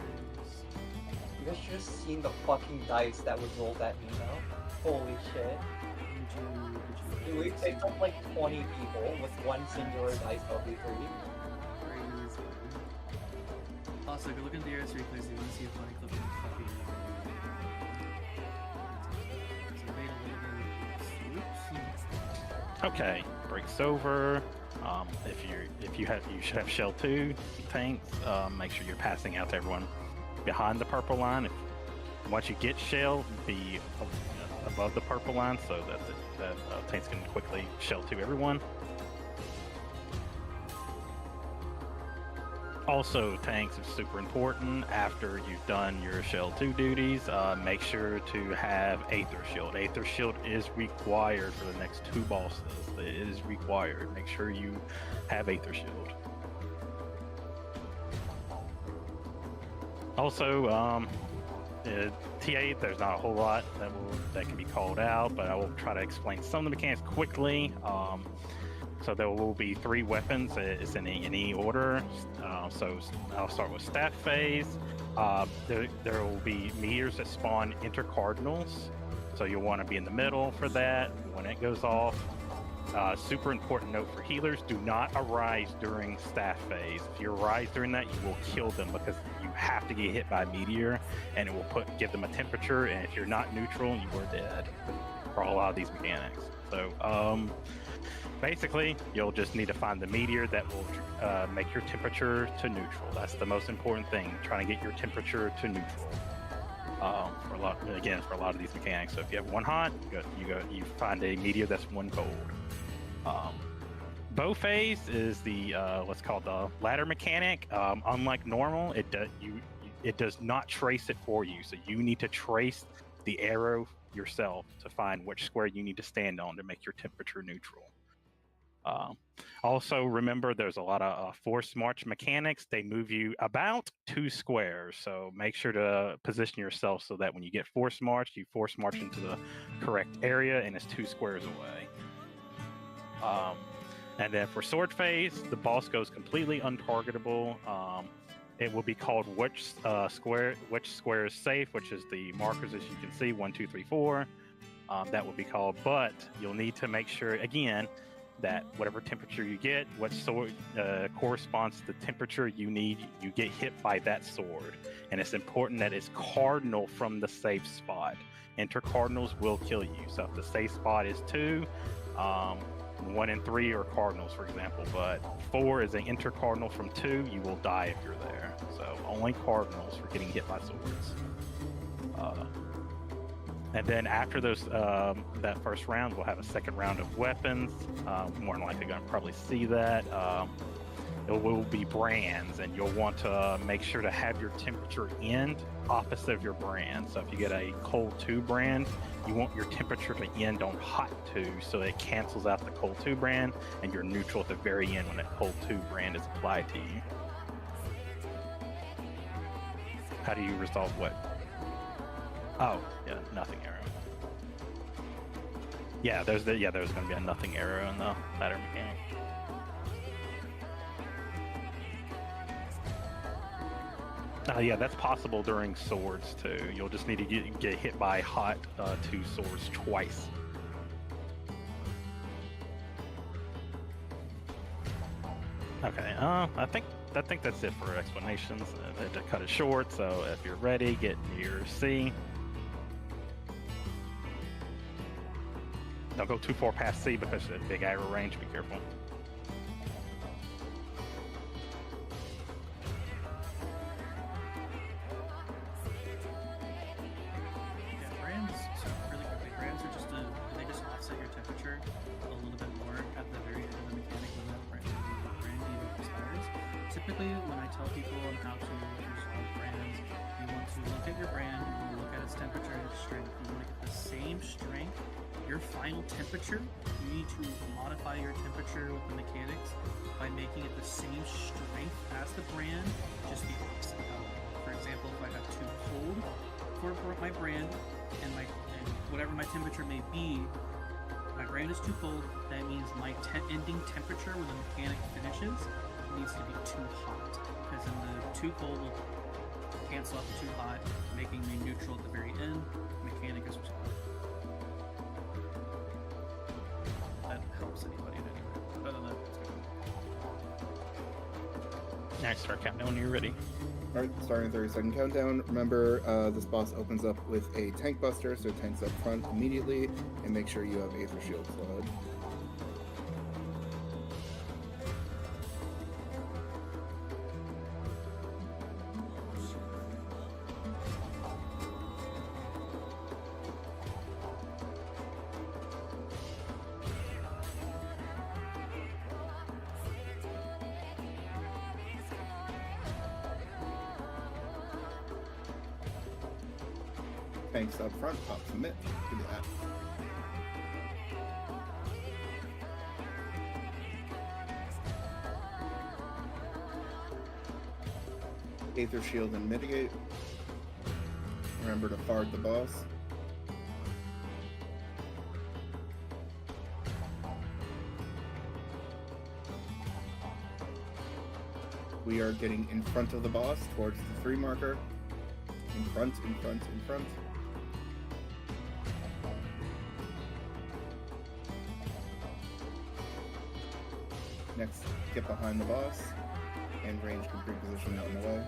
You guys should have seen the fucking dice that was rolled at me now. Holy shit. Dude, we picked up like 20 people with one singular dice W3. Crazy. Also, if you look in the air replays, you can see a funny clip of fucking. Okay, breaks over. If you should have shell 2 tanks. Make sure you're passing out to everyone behind the purple line. Once you get shell, be above the purple line so that tanks can quickly shell 2 everyone. Also, tanks is super important. After you've done your shell 2 duties, make sure to have Aether Shield. Aether Shield is required for the next 2 bosses. It is required. Make sure you have Aether Shield. Also, TA, there's not a whole lot that can be called out, but I will try to explain some of the mechanics quickly. So there will be 3 weapons. It's in any order. So I'll start with staff phase. There will be meteors that spawn intercardinals. So you'll want to be in the middle for that when it goes off. Super important note for healers: do not arise during staff phase. If you arise during that, you will kill them because you have to get hit by a meteor, and it will give them a temperature. And if you're not neutral, you are dead for a lot of these mechanics. So basically, you'll just need to find the meteor that will make your temperature to neutral. That's the most important thing, trying to get your temperature to neutral. For a lot of these mechanics. So if you have 1 hot, you find a meteor that's 1 cold. Bow phase is the what's called the ladder mechanic. Unlike normal, it does not trace it for you. So you need to trace the arrow yourself to find which square you need to stand on to make your temperature neutral. Also, remember there's a lot of force march mechanics. They move you about 2 squares, so make sure to position yourself so that when you get force marched, you force march into the correct area and it's 2 squares away. And then for sword phase, the boss goes completely untargetable. It will be called which square is safe, which is the markers as you can see 1, 2, 3, 4. That will be called, but you'll need to make sure again that whatever temperature you get, what sword corresponds to the temperature you need, you get hit by that sword. And it's important that it's cardinal from the safe spot. Intercardinals will kill you. So if the safe spot is 2, 1 and 3 are cardinals, for example, but 4 is an intercardinal from 2, you will die if you're there. So only cardinals for getting hit by swords. And then after those, that first round, we'll have a second round of weapons. More than likely, going to probably see that. It will be brands, and you'll want to make sure to have your temperature end opposite of your brand. So if you get a cold 2 brand, you want your temperature to end on hot 2, so it cancels out the cold 2 brand, and you're neutral at the very end when that cold 2 brand is applied to you. How do you resolve what? Oh, yeah, nothing arrow. Yeah, there's going to be a nothing arrow in the ladder mechanic. Yeah, that's possible during swords too. You'll just need to get hit by hot 2 swords twice. Okay, I think that's it for explanations. To cut it short, so if you're ready, get your C. Don't go too far past C because of the big aggro range. Be careful. Yeah, brands, so really quickly, brands are just they just offset your temperature a little bit more at the very end of the mechanic when that brand even expires. Typically, when I tell people on how to resolve brands, you want to look at your brand, you want to look at its temperature and its strength. You want to get the same strength, your final temperature. You need to modify your temperature with the mechanics by making it the same strength as the brand, just the opposite color. For example, if I have too cold for my brand and whatever my temperature may be, my brand is too cold, that means my ending temperature when the mechanic finishes needs to be too hot, because then the too cold will cancel out the too hot, making me neutral at the very end. Mechanic is resolved. That helps anybody in any way. Other than that, it's good. Alright, start counting when you're ready. Alright, starting 30-second countdown. Remember, this boss opens up with a tank buster, so tanks up front immediately, and make sure you have Aether Shield slotted. Tanks up front, pop submit. Good to that. Aether Shield and mitigate. Remember to fard the boss. We are getting in front of the boss towards the 3 marker. In front, in front, in front. Next, get behind the boss and range complete position out in the way.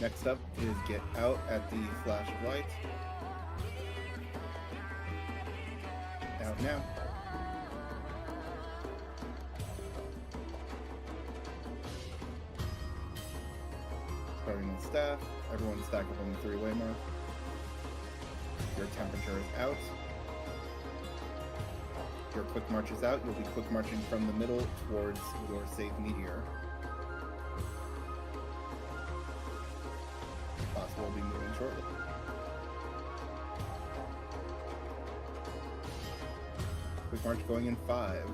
Next up is get out at the flash of light. Out now. Starting with staff, everyone stack up on the 3-way mark. Your temperature is out. Your quick march is out. You'll be quick marching from the middle towards your safe meteor. Boss will be moving shortly. Quick march going in 5.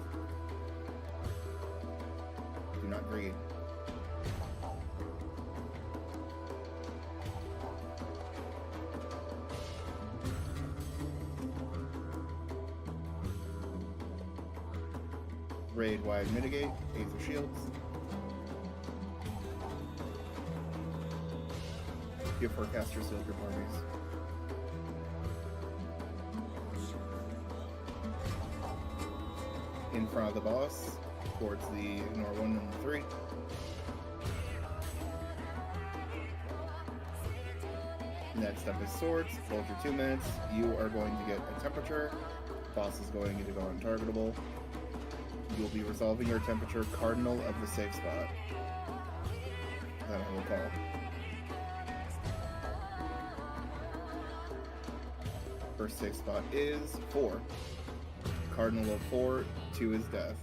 Do not greed. Raid wide mitigate, Aether Shields. Give Forecaster Seal Grip armies. In front of the boss, towards the ignore 1 and 3. Next up is swords. Hold your 2 minutes. You are going to get a temperature. Boss is going to go untargetable. You'll be resolving your temperature cardinal of the safe spot. That I will call. First safe spot is 4. Cardinal of 4, 2 is death.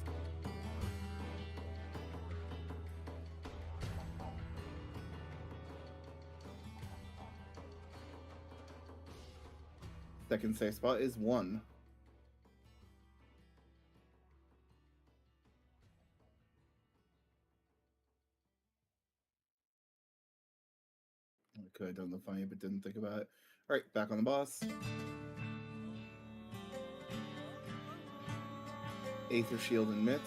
Second safe spot is 1. I could have done the funny, but didn't think about it. Alright, back on the boss. Aether Shield and Mitt.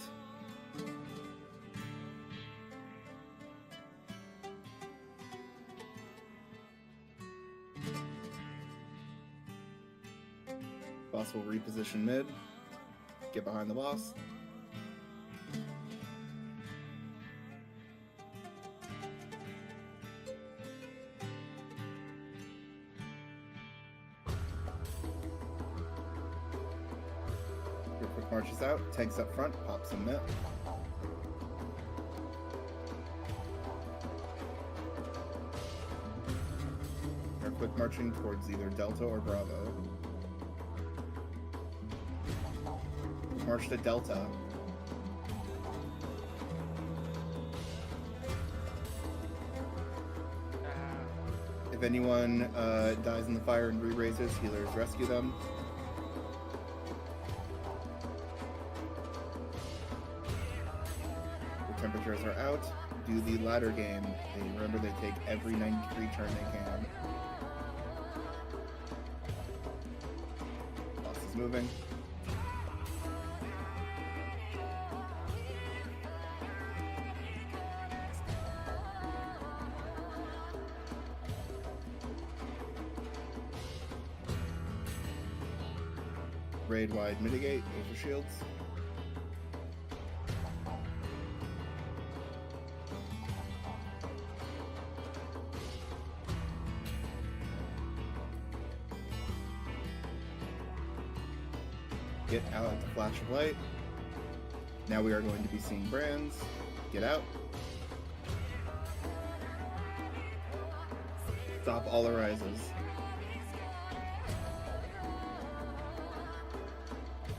Boss will reposition mid. Get behind the boss. Marches out, tanks up front, pops a mitt. They're quick marching towards either Delta or Bravo. March to Delta. If anyone dies in the fire and re-raises, healers rescue them. The temperatures are out. Do the ladder game. Remember, they take every 93 turn they can. Boss is moving. Raid wide mitigate, over shields. Get out at the flash of light. Now we are going to be seeing brands. Get out. Stop all arises.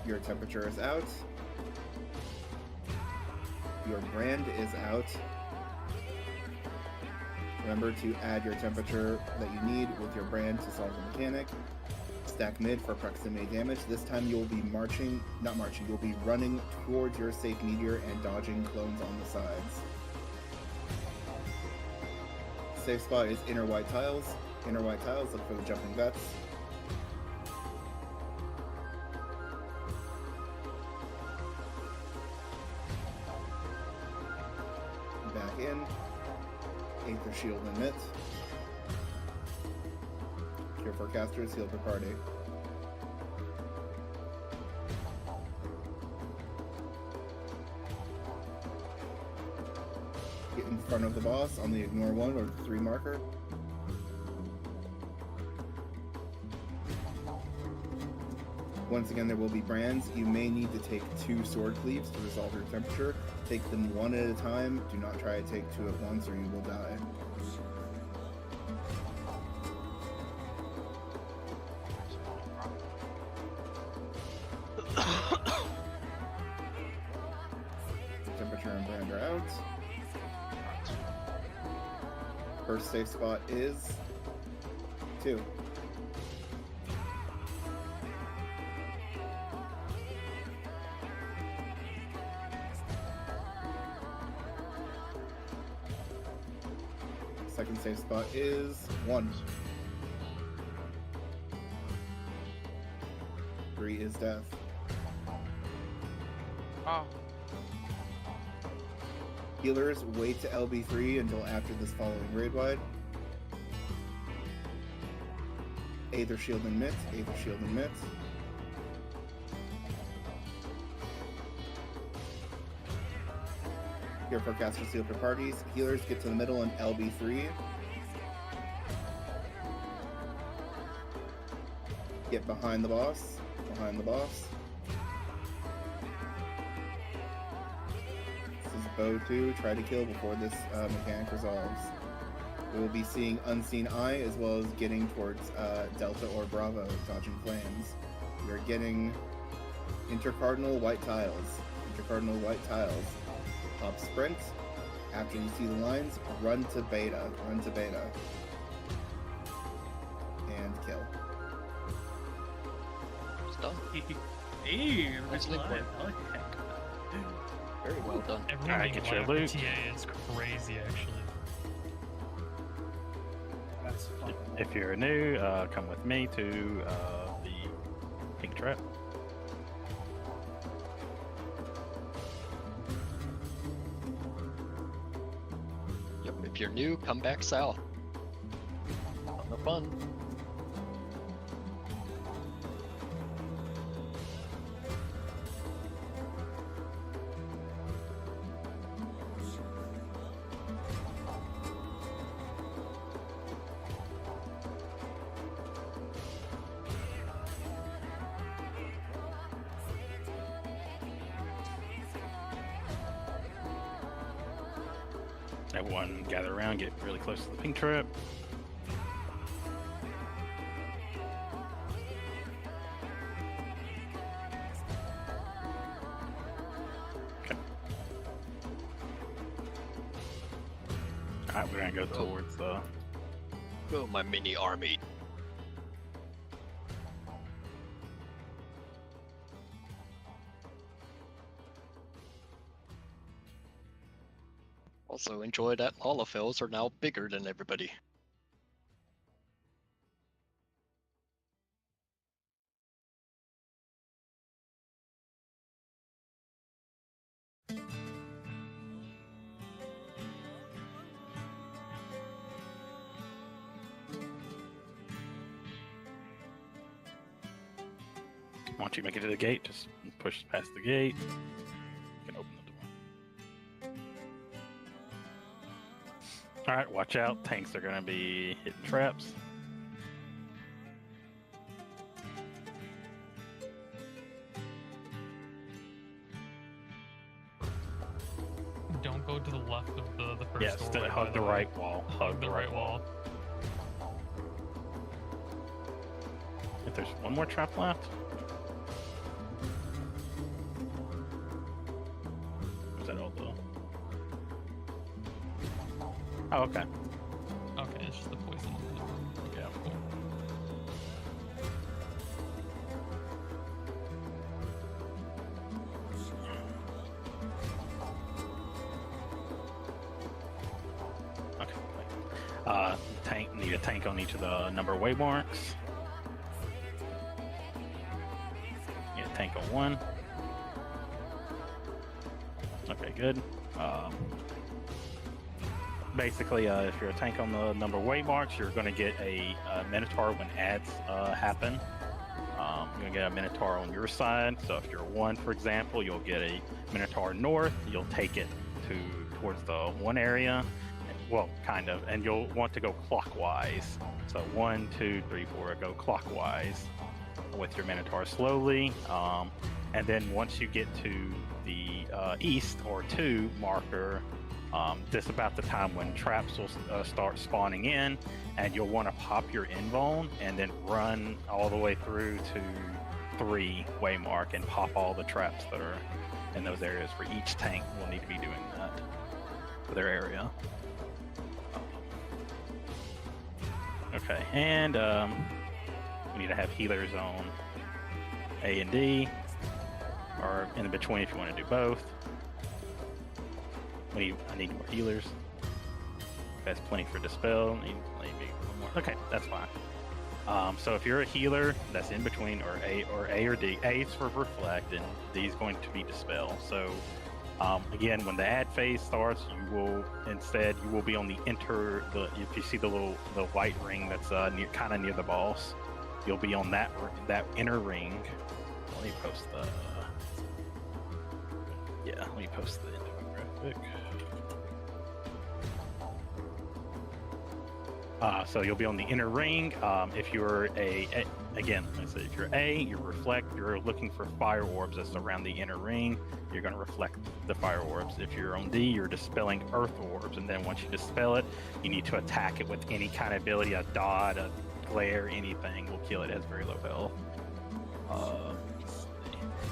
Your temperature is out. Your brand is out. Remember to add your temperature that you need with your brand to solve the mechanic. Stack mid for proximity damage. This time you'll be you'll be running towards your safe meteor and dodging clones on the sides. Safe spot is inner white tiles. Inner white tiles, look for the jumping vets. Back in. Aether shield and mitt. Cure for casters, heal for party. Get in front of the boss on the ignore 1 or 3 marker. Once again, there will be brands. You may need to take 2 sword cleaves to resolve your temperature. Take them 1 at a time. Do not try to take 2 at once or you will die. Temperature and brand are out. First safe spot is 2. Second safe spot is 1. 3 is death. Oh. Healers, wait to LB3 until after this following raid wide. Aether shield and mitt, Aether shield and mitt. Here for casters, heal for parties. Healers get to the middle and LB3. Get behind the boss. Behind the boss. This is bow 2. Try to kill before this mechanic resolves. We will be seeing Unseen Eye as well as getting towards Delta or Bravo, dodging flames. We are getting intercardinal white tiles. Intercardinal white tiles. Pop sprint. After you see the lines, run to beta. Run to beta. And kill. Done. Hey, Nicely live. played. I like that. Very well done. Everyone Alright, being get your alive for loot. TA is crazy, actually. That's fucking If you're new, come with me to the pink trap. Yep, if you're new, come back south. On the fun. Everyone gather around, get really close to the pink trip. Okay. Alright, we're gonna go towards the... Oh, my mini army. Also enjoy that Holophils are now bigger than everybody. Once you make it to the gate, just push past the gate. You can open the door. Alright, watch out. Tanks are going to be hitting traps. Don't go to the left of the first Yes, doorway. hug the right wall. Hug the right wall. If there's one more trap left. Is that all though? Oh, okay. Okay, it's just the poison. Yeah, cool. Okay. Need a tank on each of the number waymarks. Yeah, tank on one. Okay, good. Basically, if you're a tank on the number waymarks, you're going to get a Minotaur when adds happen. You're going to get a Minotaur on your side. So if you're one, for example, you'll get a Minotaur north. You'll take it towards the one area. Well, kind of. And you'll want to go clockwise. So 1, 2, 3, 4, go clockwise with your Minotaur slowly. And then once you get to the east or 2 marker, this is about the time when traps will start spawning in, and you'll want to pop your invuln and then run all the way through to 3 waymark and pop all the traps that are in those areas. For each tank will need to be doing that for their area. Okay, and we need to have healers on A and D, or in between if you want to do both. I need more healers. That's plenty for Dispel. Need maybe one more. Okay, that's fine. So if you're a healer that's in between, or A or D, A is for Reflect, and D is going to be Dispel. So again, when the ad phase starts, you will be on the if you see the white ring that's kind of near the boss, you'll be on that inner ring. Let me post let me post the infographic. So you'll be on the inner ring. If you're again, if you're A, you reflect. You're looking for fire orbs that's around the inner ring. You're going to reflect the fire orbs. If you're on D, you're dispelling earth orbs, and then once you dispel it, you need to attack it with any kind of ability. A dot, a glare, anything will kill it. It has very low health.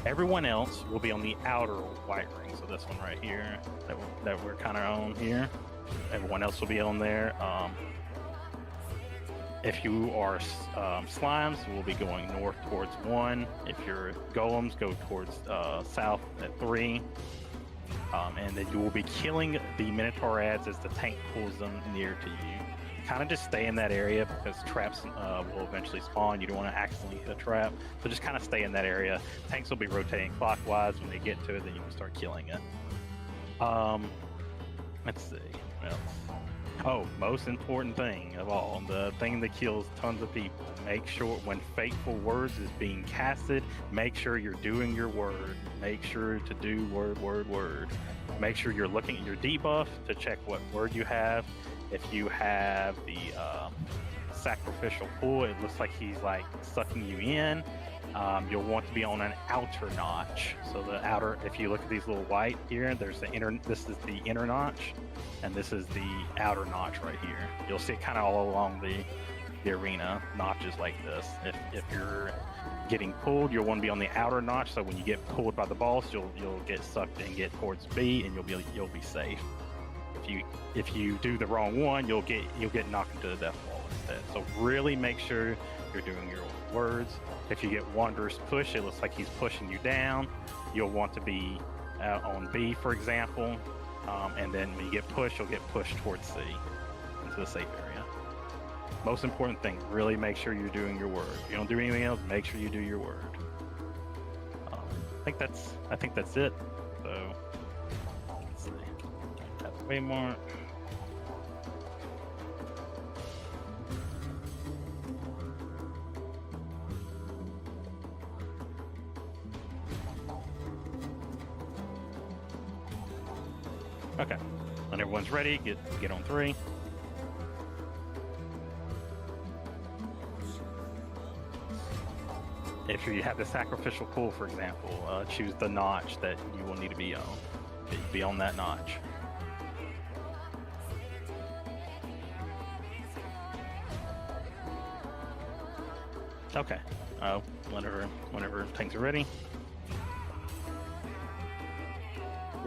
Everyone else will be on the outer white ring. So this one right here that we're kind of on here. Everyone else will be on there. If you are slimes, we'll be going north towards 1. If you're golems, go towards south at 3. And then you will be killing the Minotaur ads as the tank pulls them near to you. Kind of just stay in that area because traps will eventually spawn. You don't want to accidentally hit a trap. So just kind of stay in that area. Tanks will be rotating clockwise. When they get to it, then you can start killing it. Let's see. What else? Oh, most important thing of all, the thing that kills tons of people. Make sure when Fateful Words is being casted, make sure you're doing your word. Make sure to do word. Make sure you're looking at your debuff to check what word you have. If you have the sacrificial pull, it looks like he's like sucking you in. you'll want to be on an outer notch. So the outer, if you look at these little white here, there's the inner. This is the inner notch, and this is the outer notch right here. You'll see it kind of all along the arena, notches like this. If you're getting pulled, you'll want to be on the outer notch. So when you get pulled by the boss, you'll get sucked and get towards B, and you'll be safe. If you do the wrong one, you'll get knocked into the death wall instead. So really make sure you're doing your words. If you get Wanderer's Push, it looks like he's pushing you down. You'll want to be on B, for example, and then when you get pushed, you'll get pushed towards C into the safe area. Most important thing, really make sure you're doing your word. If you don't do anything else, make sure you do your word. I think that's it. So let's see. That's way more. Okay, when everyone's ready, get on 3. If you have the sacrificial pool, for example, choose the notch that you will need to be on. Be on that notch. Okay. Whenever things are ready.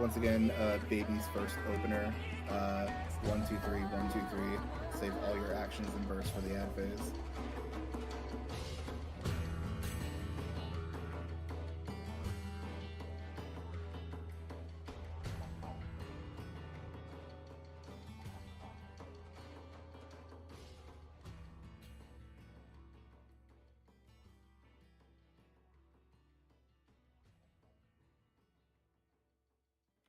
Once again, baby's first opener. 1, 2, 3, 1, 2, 3. Save all your actions and bursts for the ad phase.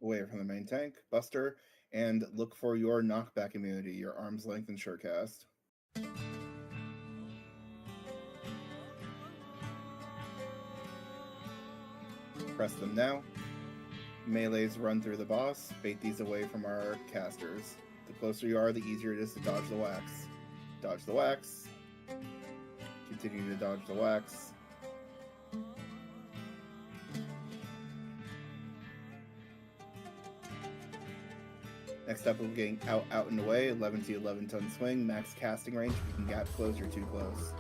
Away from the main tank, Buster, and look for your knockback immunity, your arm's length and sure cast. Press them now. Melees run through the boss. Bait these away from our casters. The closer you are, the easier it is to dodge the wax. Dodge the wax. Continue to dodge the wax. Next up, we're getting out and away. 11 to 11 ton swing, max casting range. If you can gap close, you're too close.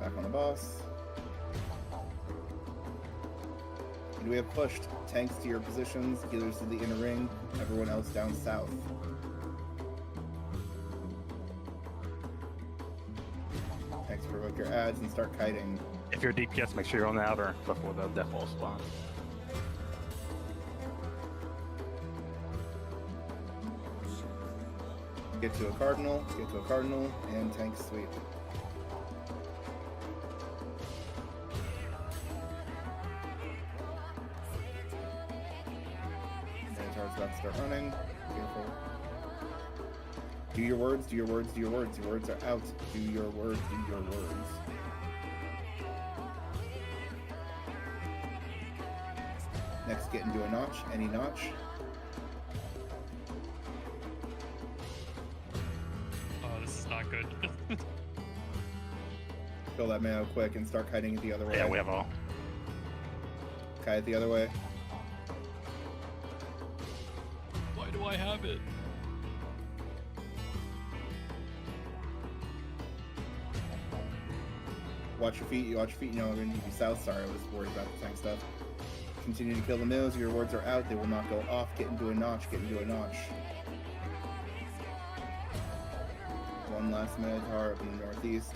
Back on the boss. And we have pushed tanks to your positions, healers to the inner ring, everyone else down south. Tanks provoke your ads and start kiting. If you're DPS, make sure you're on the outer before the death wall spawns. Get to a cardinal, and tank sweep. Minotaur's about to start running. Careful. Do your words, do your words, do your words. Your words are out. Do your words, do your words. Next, get into a notch, any notch. Good. Kill that man out quick and start kiting it the other way. Yeah, we have all. Kite it the other way. Why do I have it? Watch your feet, you know, I'm going to give you south. Sorry, I was worried about the tank stuff. Continue to kill the mills, your wards are out, they will not go off. Get into a notch, get into a notch. One last Minotaur up in the northeast.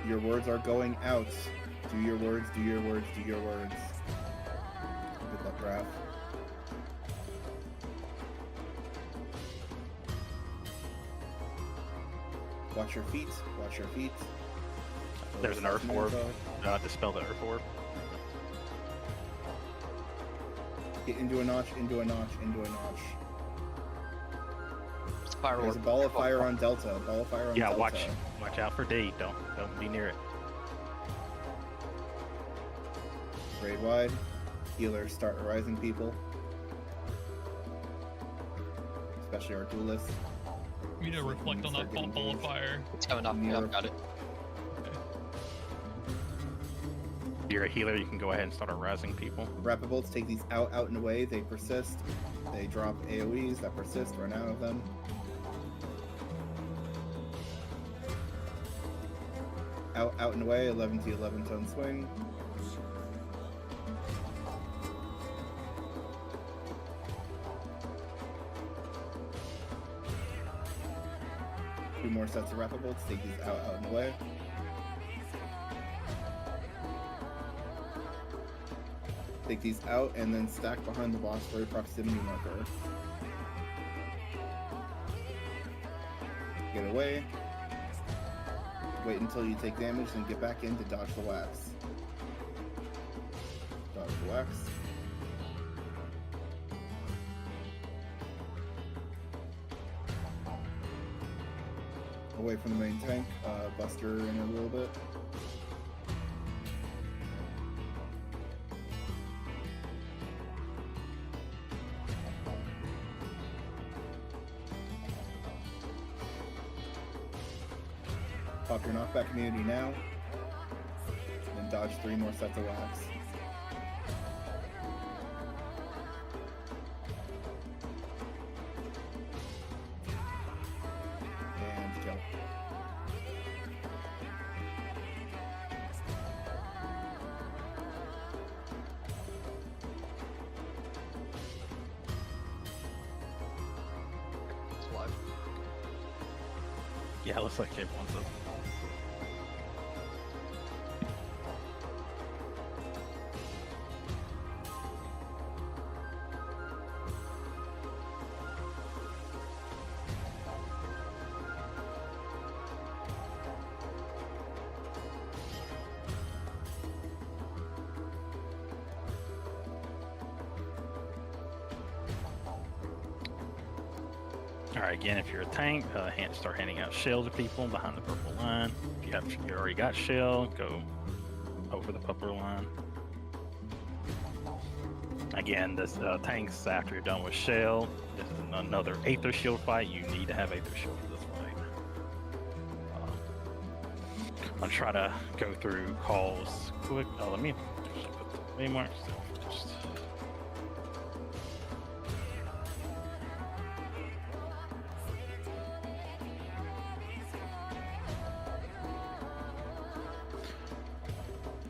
Your words are going out. Do your words, do your words, do your words. Good luck, Raph. Watch your feet, watch your feet. There's an Earth Orb. Dispel the Earth Orb. Get into a notch, into a notch, into a notch. There's a ball of fire on Delta. Ball of fire on Delta. Yeah, watch out for D. Don't be near it. Raid wide. Healers start arising people. Especially our duelists. You need to reflect on that ball of fire. It's coming up. Yeah, I've got it. If you're a healer, you can go ahead and start arousing people. Rapid bolts take these out and away. They persist. They drop AoEs that persist. Run out of them. Out and away. 11 to 11 ton swing. Two more sets of rapid bolts. Take these out and away. Take these out and then stack behind the boss for a proximity marker. Get away. Wait until you take damage, then get back in to dodge the wax. Dodge the wax. Away from the main tank, Buster in a little bit. Pop your knockback immunity now. Then dodge 3 more sets of wax. And kill. It's live. Yeah, looks like everyone's up. Alright, again, if you're a tank, start handing out shield to people behind the purple line. If you already got shield, go over the purple line. Again, this tanks, after you're done with shield, this is another Aether Shield fight. You need to have Aether Shield for this fight. I'm gonna try to go through calls quick. Oh, let me just put the waymarks. Just...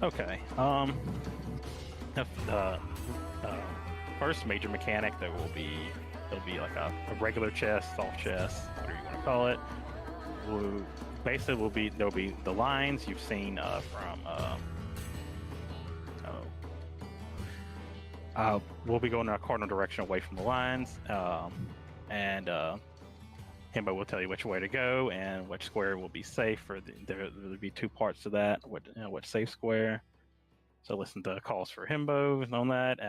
Okay. First major mechanic, there'll be like a regular chest, soft chest, whatever you want to call it. There'll be the lines you've seen we'll be going in a cardinal direction away from the lines, and Himbo will tell you which way to go and which square will be safe. There'll be 2 parts to that. What safe square. So listen to calls for Himbo on that.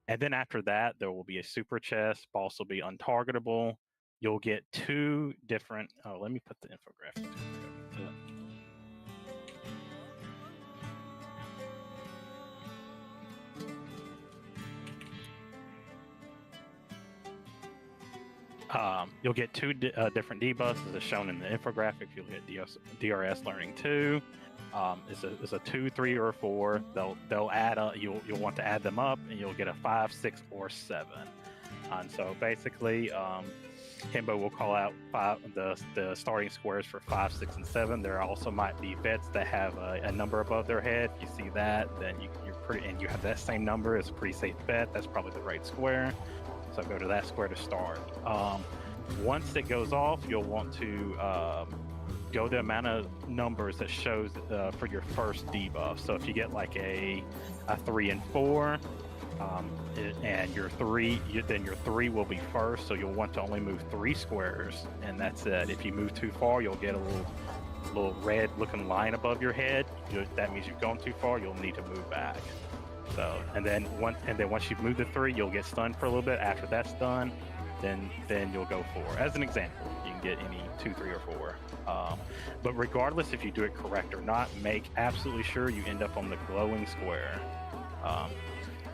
And then after that, there will be a super chest. Boss will be untargetable. You'll get 2 different. Oh, let me put the infographic. You'll get 2 different debuffs as shown in the infographic. You'll get DRS Learning 2. It's a 2, 3, or 4. They'll add you'll want to add them up, and you'll get a 5, 6, or 7. And so basically, Himbo will call out the starting squares for 5, 6, and 7. There also might be vets that have a number above their head. If you see that, then you're pretty, and you have that same number. It's a pretty safe bet. That's probably the right square. So go to that square to start. Once it goes off, you'll want to go the amount of numbers that shows for your first debuff. So if you get like a 3 and 4, and your 3, then your 3 will be first. So you'll want to only move 3 squares, and that's it. If you move too far, you'll get a little red looking line above your head. That means you've gone too far. You'll need to move back. So and then once you've moved the 3, you'll get stunned for a little bit. After that's done, then you'll go 4. As an example, you can get any 2, 3, or 4. But regardless if you do it correct or not, make absolutely sure you end up on the glowing square.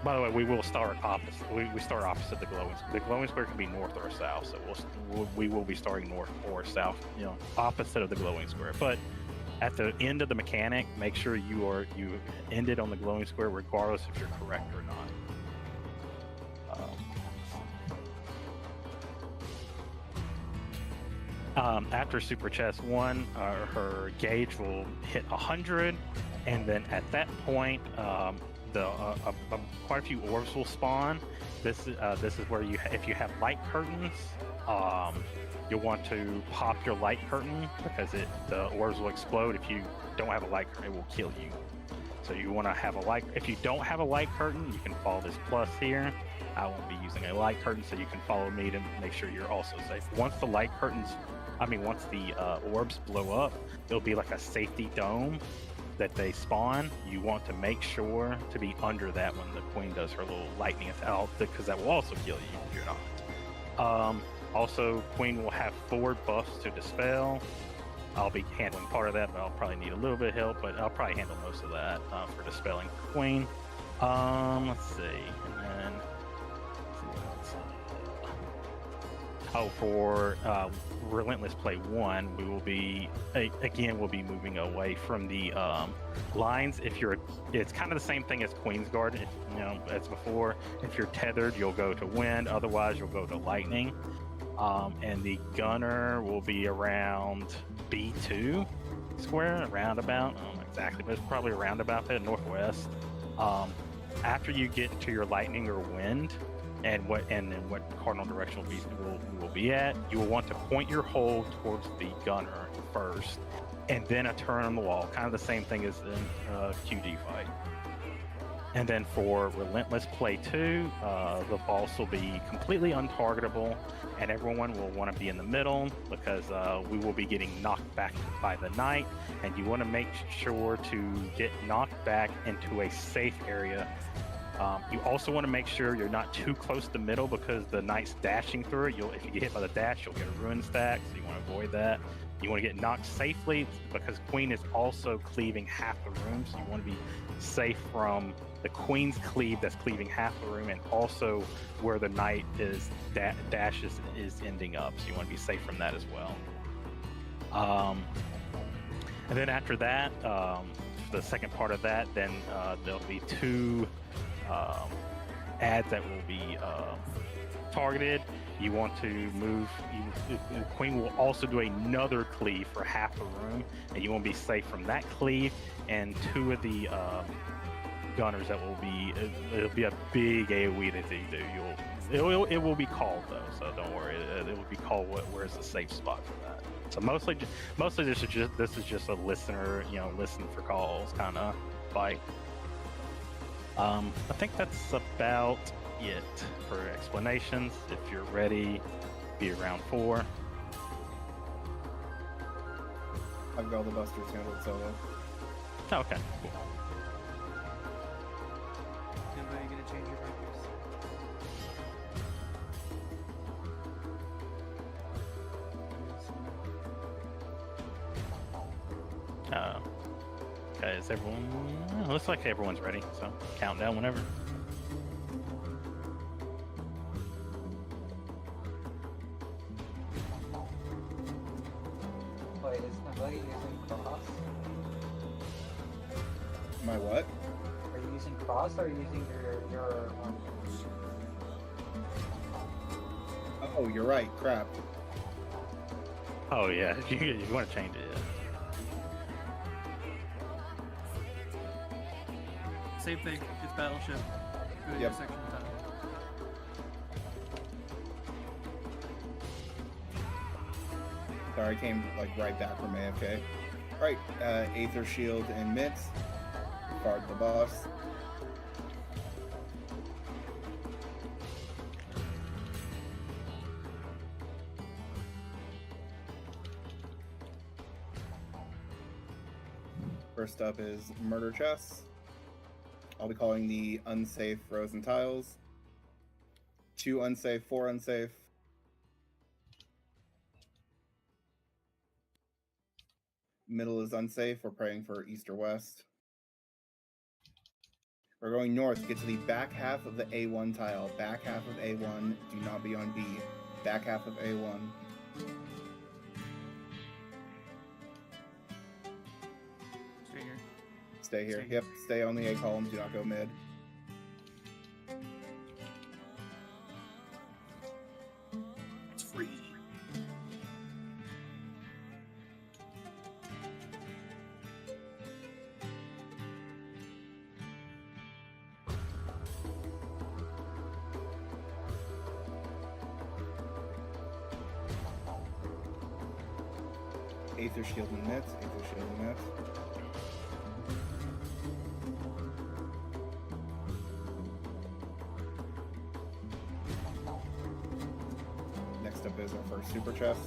By the way, we will start opposite. We start opposite the glowing. The glowing square can be north or south, so we will be starting north or south. You know, opposite of the glowing square. But at the end of the mechanic, make sure you ended on the glowing square, regardless if you're correct or not. After Super Chest 1, her gauge will hit 100, and then at that point, quite a few orbs will spawn. This is where if you have light curtains, you'll want to pop your light curtain because the orbs will explode. If you don't have a light curtain, it will kill you. So you want to have a light. If you don't have a light curtain, you can follow this plus here. I won't be using a light curtain, so you can follow me to make sure you're also safe. Once the orbs blow up, it'll be like a safety dome that they spawn. You want to make sure to be under that when the queen does her little lightning out, because that will also kill you if you're not. Also, queen will have forward buffs to dispel. I'll be handling part of that, but I'll probably need a little bit of help, but I'll probably handle most of that for dispelling for queen. Let's see, and then let's see what else. For Relentless Play 1, we will be we'll be moving away from the lines. It's kind of the same thing as Queen's Guard. As before, if you're tethered, you'll go to wind. Otherwise, you'll go to lightning. And the gunner will be around B2 square, roundabout. I don't know exactly, but it's probably around about that, northwest. After you get to your lightning or wind, and what cardinal direction will be at, you will want to point your hold towards the gunner first, and then a turn on the wall, kind of the same thing as in QD fight. And then for Relentless Play 2, the boss will be completely untargetable, and everyone will want to be in the middle because we will be getting knocked back by the knight, and you want to make sure to get knocked back into a safe area. You also want to make sure you're not too close to the middle because the knight's dashing through it. If you get hit by the dash, you'll get a ruin stack, so you want to avoid that. You want to get knocked safely because queen is also cleaving half the room, so you want to be safe from the queen's cleave that's cleaving half the room, and also where the knight is is ending up, so you want to be safe from that as well. And then after that, the second part of that, then there'll be two ads that will be targeted. You want to move. The queen will also do another cleave for half the room, and you want to be safe from that cleave. And two of the gunners that will be. It'll be a big AOE that they do. It will be called though, so don't worry. It will be called where's the safe spot for that. So mostly this is just a listener, listen for calls kind of fight. I think that's about it for explanations. If you're ready, be around 4. I've got all the busters handled solo. Okay, cool. Anybody gonna change your breakers? Okay, is everyone? Looks like everyone's ready, so count down whenever. Wait, is Nabuggy using cross? My what? Are you using cross or are you using your Oh, you're right. Crap. Oh yeah, if you want to change it. Yeah. Same thing. It's Battleship. Go to your section time. Sorry, I came right back from AFK. Alright, Aether Shield and Mitts. Guard the boss. First up is Murder Chess. I'll be calling the unsafe rows and tiles. 2 unsafe, 4 unsafe. Middle is unsafe. We're praying for east or west. We're going north. Get to the back half of the A1 tile. Back half of A1. Do not be on B. Back half of A1. Stay here. Stay here. Stay Yep. Stay on the A column. Do not go mid. It's free. Aether Shield and Nets. Aether Shield and Nets. Next up is our first super chest.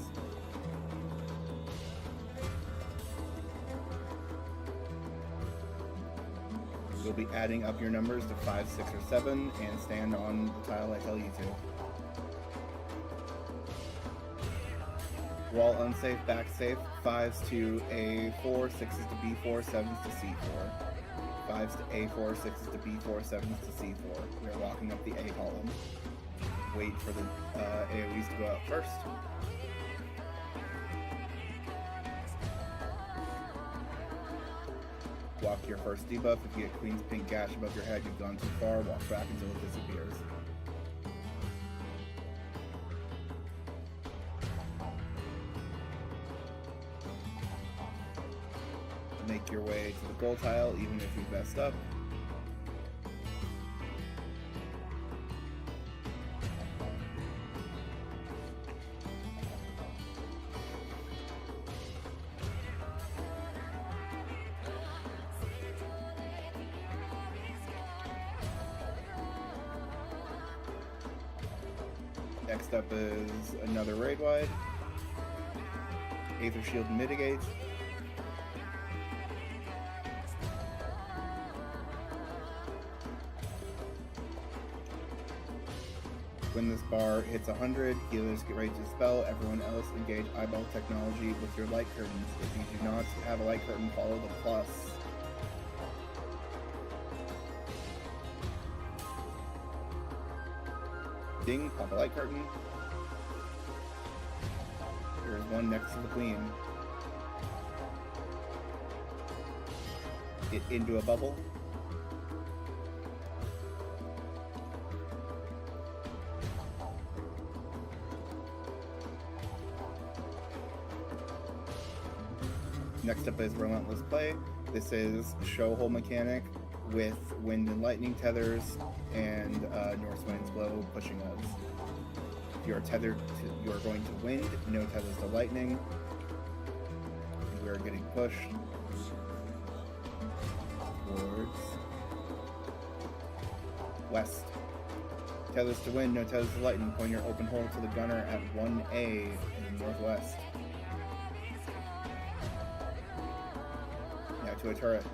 You'll be adding up your numbers to 5, 6, or 7 and stand on the tile I tell you to. Wall unsafe, back safe. 5s to A4, 6s to B4, 7s to C4. 5s to A4, 6s to B4, 7s to C4. We are locking up the A column. Wait for the AoEs to go out first. Walk your first debuff. If you get Queen's Pink Gash above your head, you've gone too far. Walk back until it disappears. Make your way to the goal tile, even if you messed up. Next up is another raid wide. Aether Shield mitigates. When this bar hits 100, healers get ready to dispel. Everyone else engage eyeball technology with your light curtains. If you do not have a light curtain, follow the plus. Ding, pop a light curtain. There is one next to the queen. Get into a bubble. Next up is Relentless Play. This is show hole mechanic with wind and lightning tethers and North Wind's Blow pushing us. If you are tethered to, you are going to wind, no tethers to lightning. And we are getting pushed towards west. Tethers to wind, no tethers to lightning. Point your open hole to the gunner at 1A in the northwest. Now to a turret.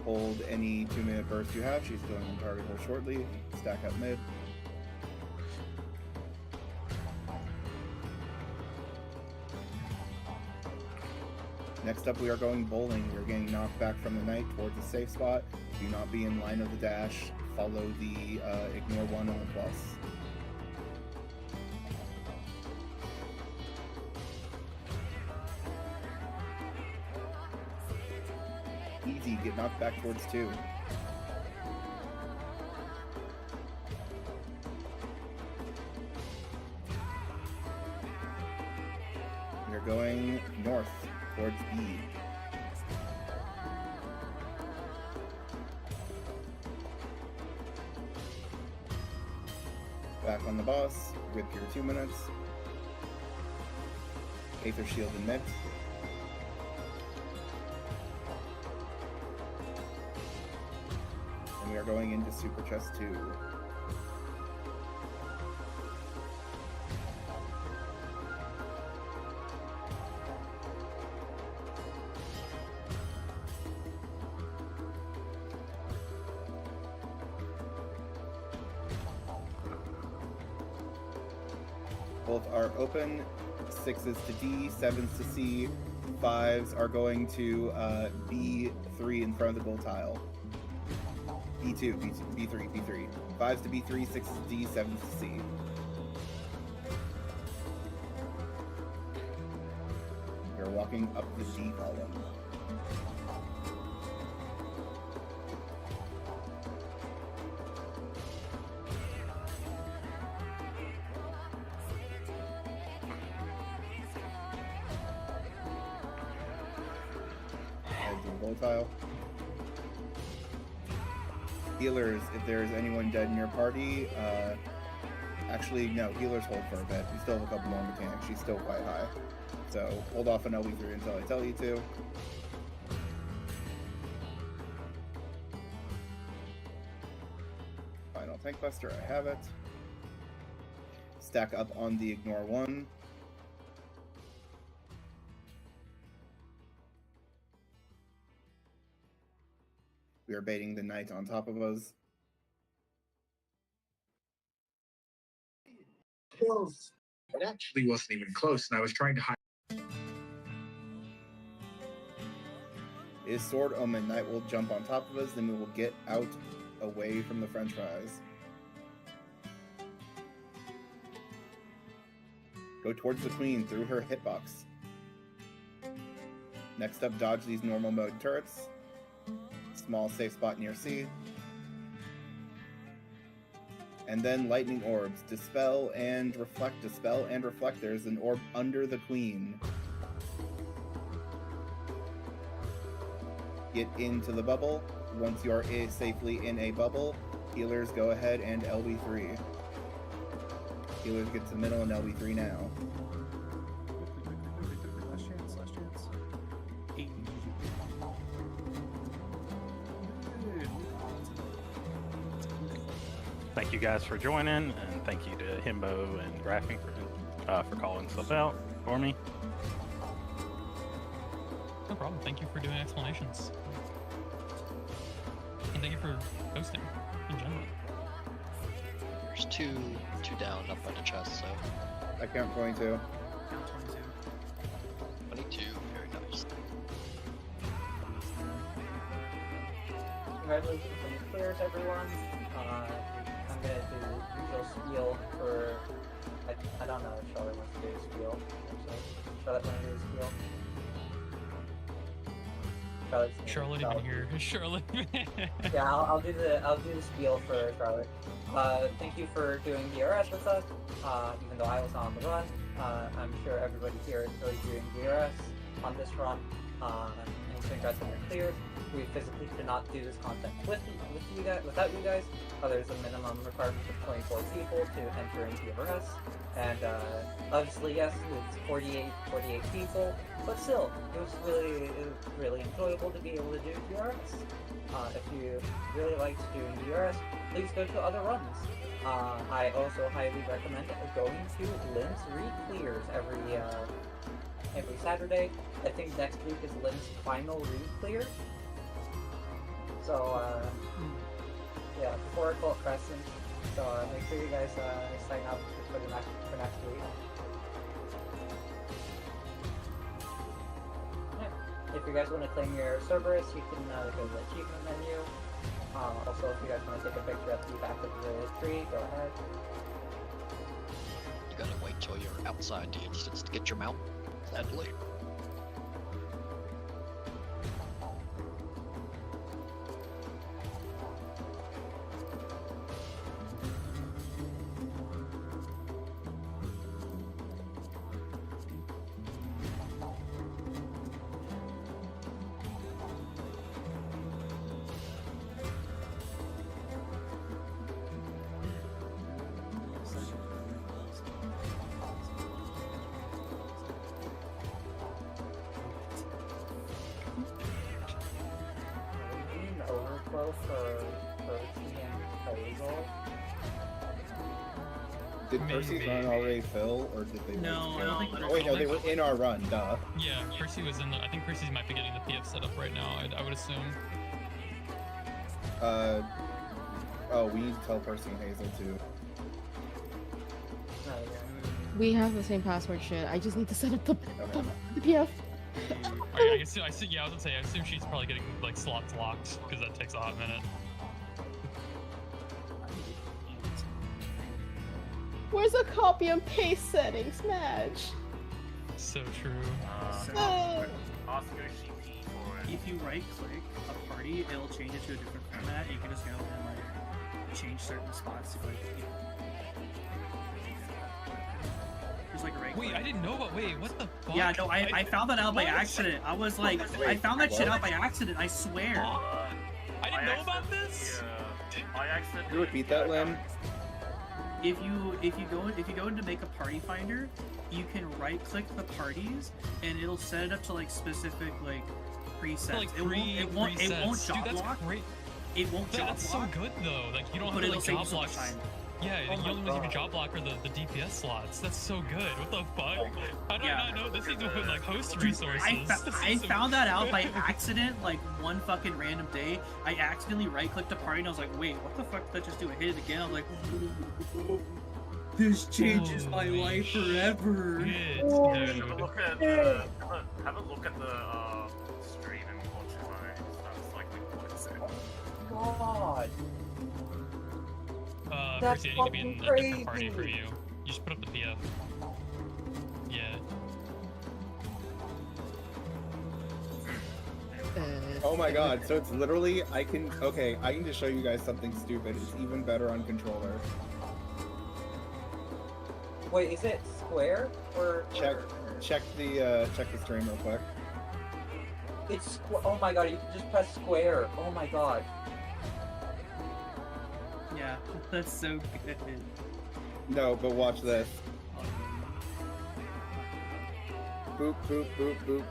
Hold any 2-minute burst you have. She's going on target hold shortly. Stack up mid. Next up, we are going bowling. We're getting knocked back from the knight towards a safe spot. Do not be in line of the dash. Follow the ignore 1 on the plus. Easy, get knocked back towards 2. We're going north towards B. Back on the boss, whip your 2 minutes. Aether Shield and mid. And we are going into Super Chest 2. Both are open. 6s to D, 7s to C. 5s are going to B3 in front of the gold tile. B2, B3, B3. 5s to B3, 6s to D, 7s to C. You're walking up the D column. Tile. Healers, if there's anyone dead in your party, actually no, healers hold for a bit. You still have a couple more mechanics. She's still quite high. So hold off on LB3 until I tell you to. Final Tank Buster, I have it. Stack up on the Ignore 1. We are baiting the knight on top of us. It actually wasn't even close, and I was trying to hide. Is Sword Omen. Knight will jump on top of us, then we will get out away from the french fries. Go towards the queen through her hitbox. Next up, dodge these normal mode turrets. Small safe spot near C. And then lightning orbs. Dispel and reflect. Dispel and reflect. There's an orb under the queen. Get into the bubble. Once you are safely in a bubble, healers go ahead and LB3. Healers get to middle and LB3 now. Last chance, last chance. 8. Thank you guys for joining, and thank you to Himbo and Graphing for calling stuff out for me. No problem. Thank you for doing explanations. And thank you for hosting in general. There's two down up by the chest, so. I count 22. Count 22. 22, very nice. Congratulations on the clears, everyone. I'm gonna do usual spiel for. I don't know if Charlotte wants to do a spiel. Actually. Charlotte want to do a spiel? Charlotte even here. Charlotte. Yeah, I'll do the spiel for Charlotte. Thank you for doing DRS with us. Even though I was on the run, I'm sure everybody here enjoyed doing DRS on this run. And congrats on your clears. We physically could not do this content with you guys, without you guys. There's a minimum requirement of 24 people to enter in DRS. And obviously, yes, it's 48 people, but still, it was really enjoyable to be able to do DRS. If you really liked doing DRS, please go to other runs. I also highly recommend going to Lynn's re-clears every Saturday. I think next week is Lynn's final re-clear. So, yeah, 4 o'clock Crescent. So make sure you guys sign up for next week. Yeah. If you guys want to claim your Cerberus, you can go to the achievement menu. Also, if you guys want to take a picture at the back of the tree, go ahead. You gotta wait till you're outside the instance to get your mount, sadly. Did Percy's run already fill, or did they? No, wait I don't think Oh wait, no, they were in our run. Duh. Yeah, Percy was in the. I think Percy might be getting the PF set up right now. I would assume. Oh, we need to tell Percy and Hazel too. We have the same password shit. I just need to set up the PF. I assume, yeah, I was gonna say, I assume she's probably getting like slots locked because that takes a hot minute. Where's the copy and paste settings, Madge? So true. If you right click a party, it'll change it to a different format. You can just go and like change certain spots to like. Just like a right Wait, click. I didn't know about. Wait, what the fuck? Yeah, no, I found that out by What? accident. I was like, I found that shit out by accident. I swear. I didn't know about this. I accidentally. Can you repeat that, Lim? If you go into make a party finder, you can right click the parties and it'll set it up to like specific like presets. Like it won't presets. job Dude, that's block. great. It won't job That's block. so good though. Like you don't but have to it'll like save you job so much blocks. time. Yeah, Oh you my only use your God. job block or the DPS slots. That's so good. What the fuck? How did I not know this even with like host resources? I found that out by accident, like one fucking random day. I accidentally right clicked the party and I was like, wait, what the fuck did that just do? I hit it again. I was like, this changes my life forever. Have a look at the stream and watch it. That's like what it's saying. God. Percy, I need to be in a different party for you. You just put up the PF. Yeah. Oh my god, so it's literally, I can just show you guys something stupid. It's even better on controller. Wait, is it square or Check the stream real quick. It's oh my god! You can just press square. Oh my god. Yeah, that's so good. No, but watch this. Boop, boop, boop, boop.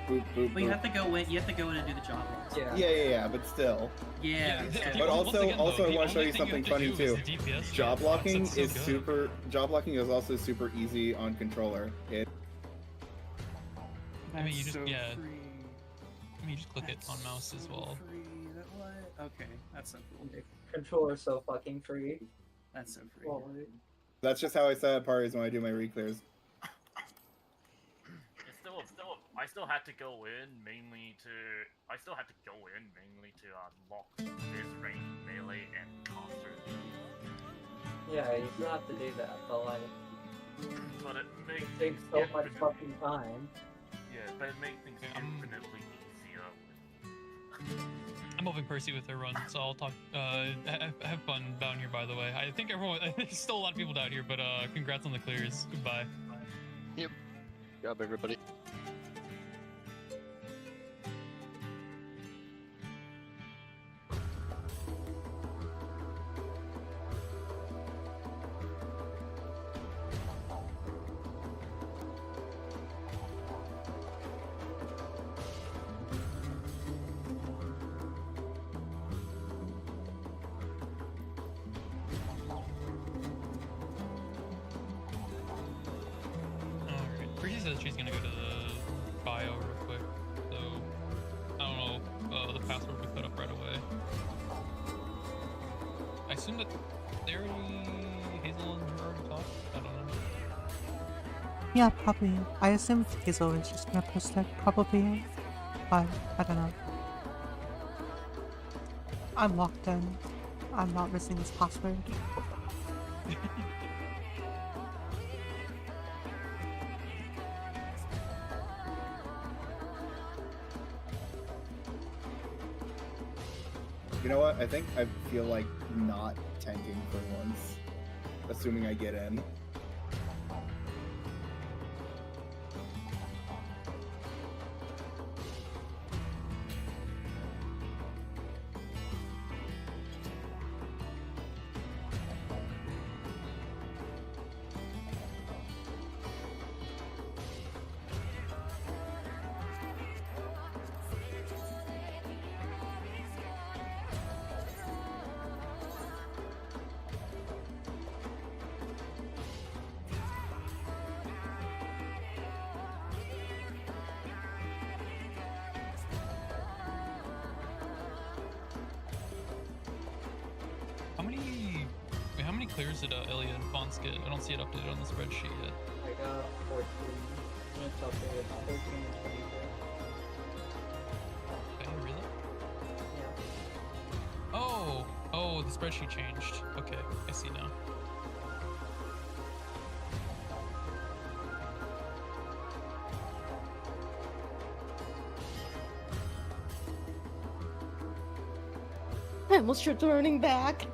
Boop, boop, Well, you boop. have to go in. You have to go in and do the job blocks. Yeah, but still. Yeah. But once again, also, though, I the want to show only you thing you something have to funny do too. is the DPS Job blocks. blocking That's so is good. super. Job blocking is also super easy on controller. I mean, you just so yeah. free. I mean, you just click it on mouse as well. Free. That what? Okay, that's so cool. Controller's so fucking free. That's so free. That's just how I set up parties when I do my reclears. It's I still had to go in mainly to lock his range melee and concert. Yeah, you still have to do that, but like, But it makes takes so much fucking time. Yeah, but it makes things infinitely easier. I'm helping Percy with her run, so I'll talk. Have fun down here, by the way. I think everyone. There's still a lot of people down here, but congrats on the clears. Goodbye. Yep. Good job, everybody. Alright. Percy says she's gonna go to the bio real quick, so I don't know the password we put up right away. I assume that they already Hazel and her already talked. I don't know. Yeah, probably. I assume Hazel is just gonna post it, probably. But I don't know. I'm locked in. I'm not missing this password. You know what? I think I feel like not tanking for once. Assuming I get in. clears it, Ilya and Fonskit? I don't see it updated on the spreadsheet yet. I got 14 minutes updated, 14 and 24. Okay, really? Oh, oh, the spreadsheet changed. Okay, I see now. I almost tripped turning back.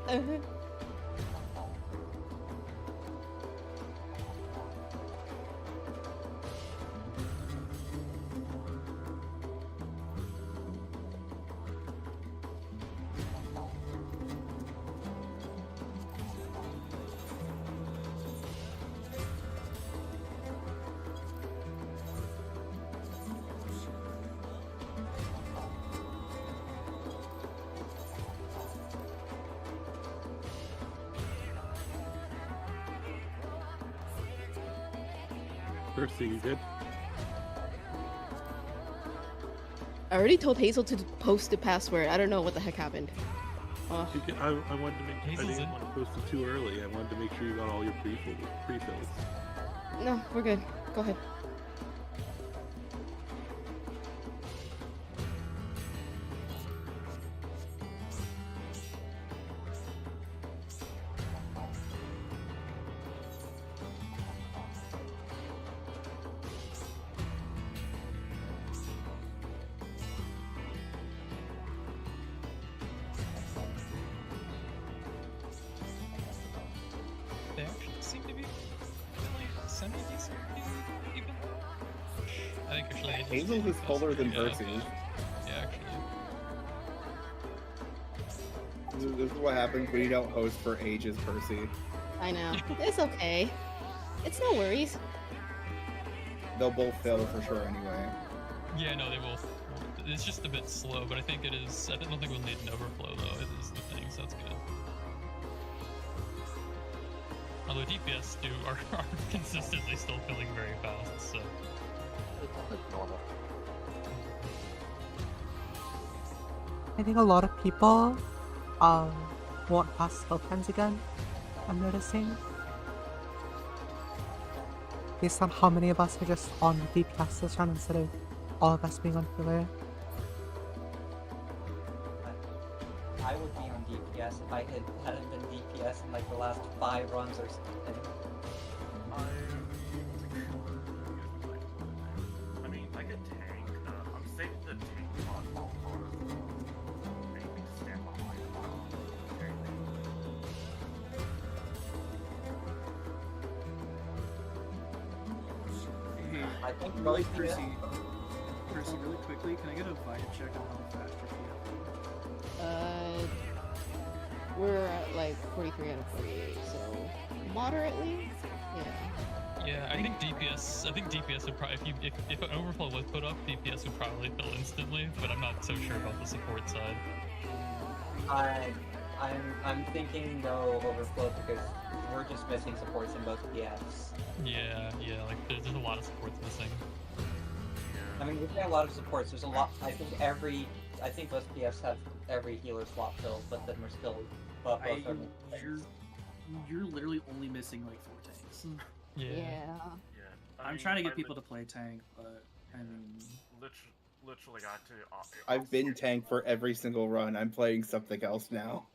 Percy, you good? I already told Hazel to post the password. I don't know what the heck happened. Ugh. I wanted to make. I didn't want to post it too early. I wanted to make sure you got all your pre-fills. No, we're good. Go ahead. They actually seem to be really semi-decent even. I think actually Hazel is fuller than Percy. Yeah, actually. This is what happens when you don't host for ages, Percy. I know. It's okay. It's no worries. They'll both fail for sure anyway. Yeah, no, they will. It's just a bit slow, but I think it is. I don't think we'll need an overflow though. It is the thing, so that's good. Although DPS are consistently still filling very fast, so. It's normal. I think a lot of people won't pass spell times again, I'm noticing. Based on how many of us are just on DPS this round instead of all of us being on filler. I would be on DPS if I hadn't been DPS in like the last 5 runs or something. I mean, I can tank. I'm saving the tank mod for maybe stand behind. Hey, I think really, most Percy, people- Percy, really quickly, can I get a vibe check on how fast you're feeling? We're at like 43 out of 48, so moderately. Yeah. Yeah, I think DPS would probably, if an overflow was put up, DPS would probably fill instantly, but I'm not so sure about the support side. I'm thinking no overflow because we're just missing supports in both PFs. Yeah, like there's a lot of supports missing. I mean, we've got a lot of supports. There's a lot. I think most PFs have every healer slot filled, but then we're still. You're literally only missing like 4 tanks. Yeah. I'm trying to get people to play tank, but I mean, literally got to. I've been tank for every single run. I'm playing something else now.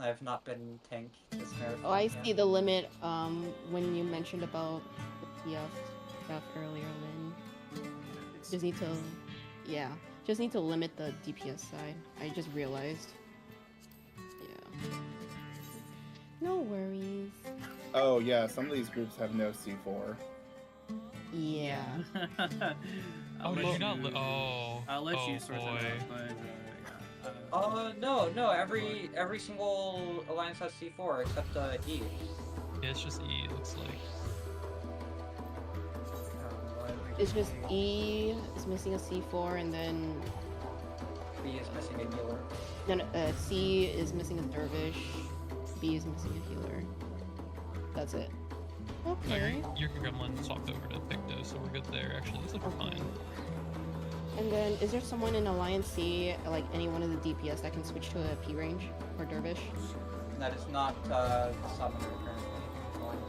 I have not been tank this marathon. Oh, I yet. see the limit. When you mentioned about the PF stuff earlier, Lynn. Just need to, just need to limit the DPS side. I just realized. Yeah. No worries. Oh yeah, some of these groups have no C4. Yeah. I'll did let you not? you- I'll let oh you sort boy. that out, but No. Every single alliance has C4 except E. Yeah, it's just E. It looks like. It's just E is missing a C4, and then B is missing a healer. No, C is missing a dervish. B is missing a healer. That's it. Okay. Your gremlin swapped over to Picto, so we're good there. Actually, looks like we're fine. And then, is there someone in Alliance C, like any one of the DPS, that can switch to a P range or Dervish? That is not the summoner currently. Going to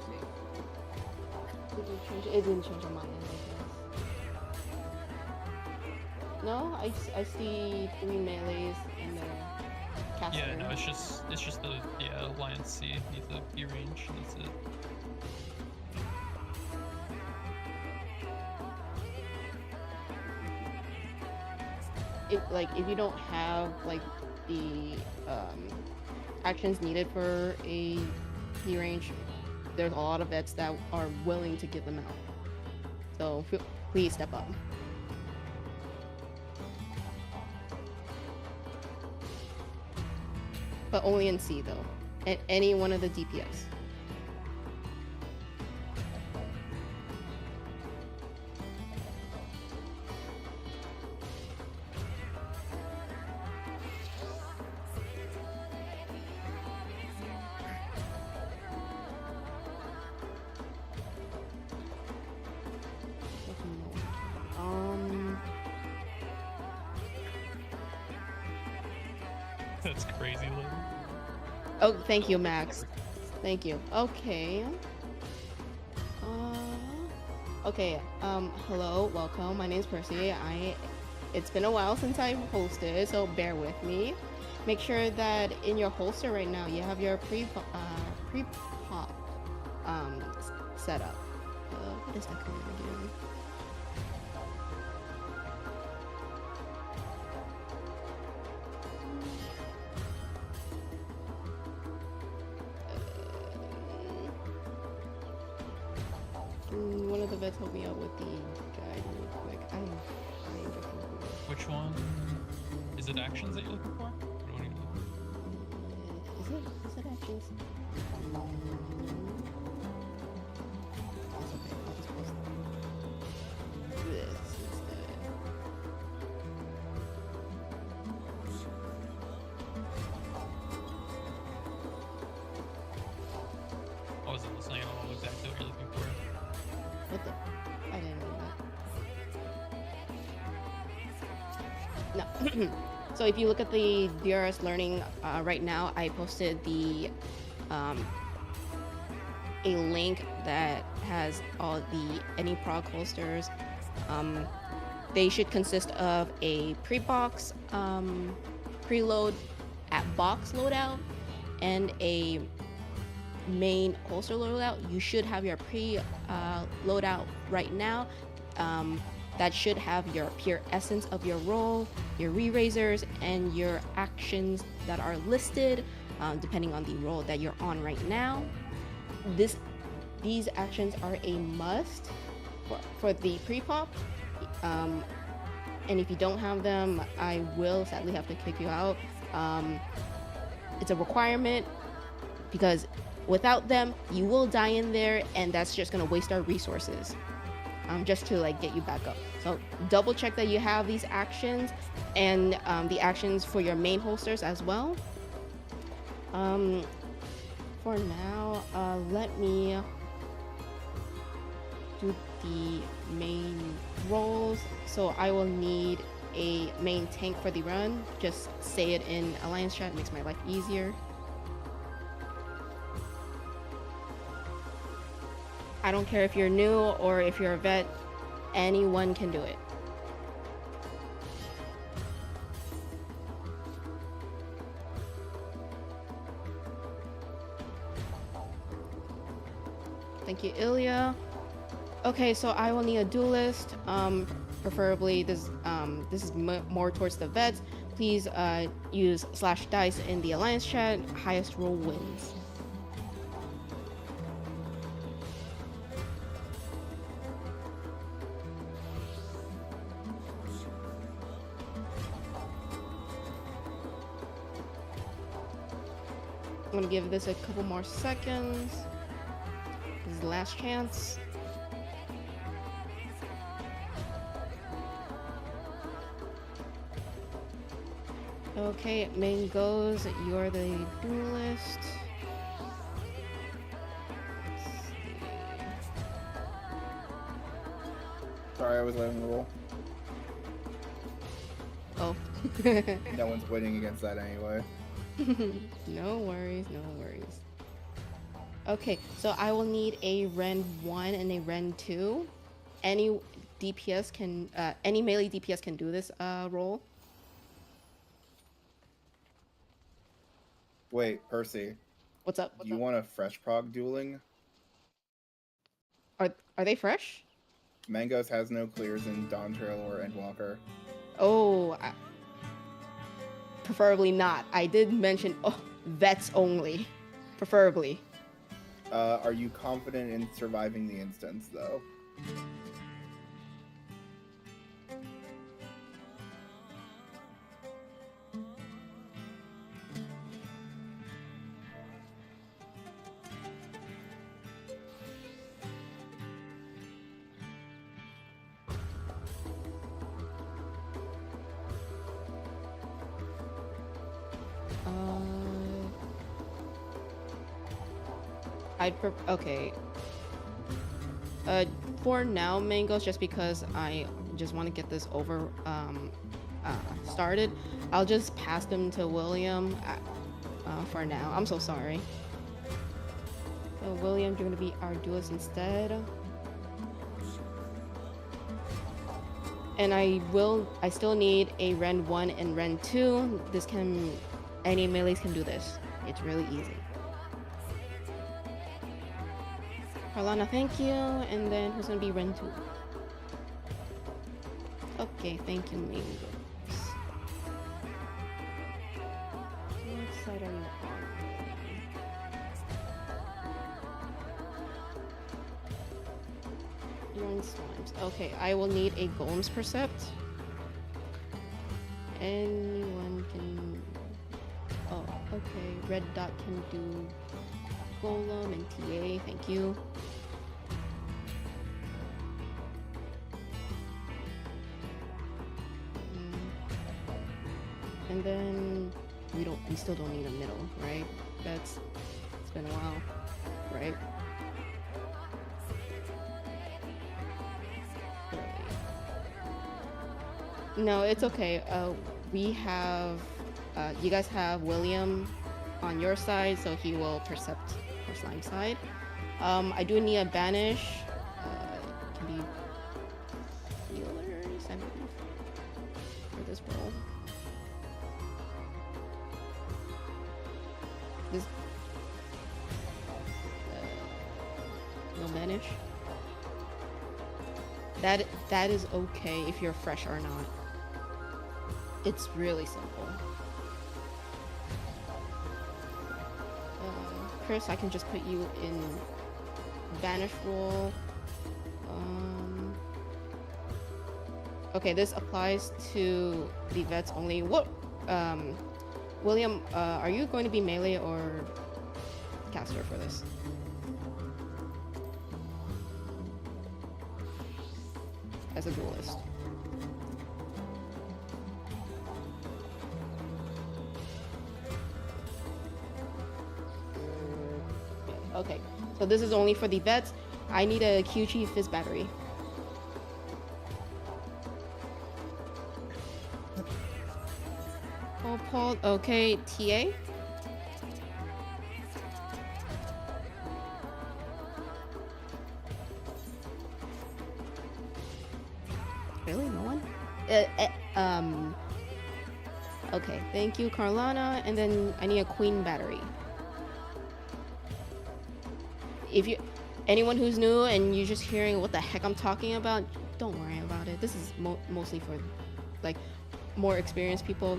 see. It didn't change on my end, I guess. No, I see 3 melees and the caster. Yeah, no, it's just the Alliance C needs a P range. That's it. If you don't have like the actions needed for a P range, there's a lot of vets that are willing to give them out. So please step up. But only in C though, at any one of the DPS. That's crazy, Lynn. Oh, thank you, Max. Thank you. Okay. Okay. Hello, welcome. My name's Percy. It's been a while since I've hosted, so bear with me. Make sure that in your holster right now you have your pre-pop set up. What is that command again? One of the vets help me out with the guide really quick. Which one? Is it actions that you're looking for? What do you need to look for? Is it actions? That's okay. I'll just post this instead. I wasn't listening. I don't know exactly what you're looking for. What the? I didn't know that. No. So if you look at the DRS learning right now, I posted the a link that has all the any prog holsters. They should consist of a pre-box, preload at box loadout, and a main holster loadout. You should have your loadout right now. That should have your pure essence of your role, your re-raisers, and your actions that are listed depending on the role that you're on right now. These actions are a must for the pre-pop. And if you don't have them, I will sadly have to kick you out. It's a requirement because without them, you will die in there, and that's just gonna waste our resources. Just to like get you back up. So double check that you have these actions and the actions for your main holsters as well. For now, let me do the main roles. So I will need a main tank for the run. Just say it in Alliance chat, it makes my life easier. I don't care if you're new or if you're a vet, anyone can do it. Thank you, Ilya. Okay, so I will need a duelist. Preferably this is more towards the vets. Please use /dice in the Alliance chat. Highest roll wins. I'm gonna give this a couple more seconds. This is the last chance. Okay, main goes. You're the duelist. Sorry, I was letting the roll. No one's winning against that anyway. No worries, no worries. Okay, so I will need a Ren 1 and a Ren 2. Any DPS can, any melee DPS can do this role. Wait, Percy. What's up? Do you want a fresh prog dueling? Are they fresh? Mangos has no clears in Dawn Trail or Endwalker. Oh, preferably not. I did mention vets only, preferably. Are you confident in surviving the instance, though? Okay. For now, Mangoes, just because I just want to get this over started, I'll just pass them to William for now. I'm so sorry. So William, you're gonna be our duelist instead. And I still need a Ren 1 and Ren 2. Any melees can do this. It's really easy. Carlana, thank you. And then who's gonna be Ren 2? Okay, thank you, Mangoes. What side are you on? You're in Slimes. Okay, I will need a Golem's Percept. Anyone can... Oh, okay. Red Dot can do Golem and TA, thank you. And then we still don't need a middle, right? It's been a while, right? No, it's okay. We have, you guys have William on your side, so he will percept for Slime side. I do need a banish. It can be healers, I believe, for this role. No banish. That is okay if you're fresh or not. It's really simple. Chris, I can just put you in banish role. Okay, this applies to the vets only. What? William, are you going to be melee or caster for this? As a duelist. Okay, so this is only for the vets. I need a QG Fizz battery. Oh, Paul. Okay, TA. Really, no one? Okay, thank you, Carlana. And then I need a Queen battery. If anyone who's new and you're just hearing what the heck I'm talking about, don't worry about it. This is mostly for like more experienced people.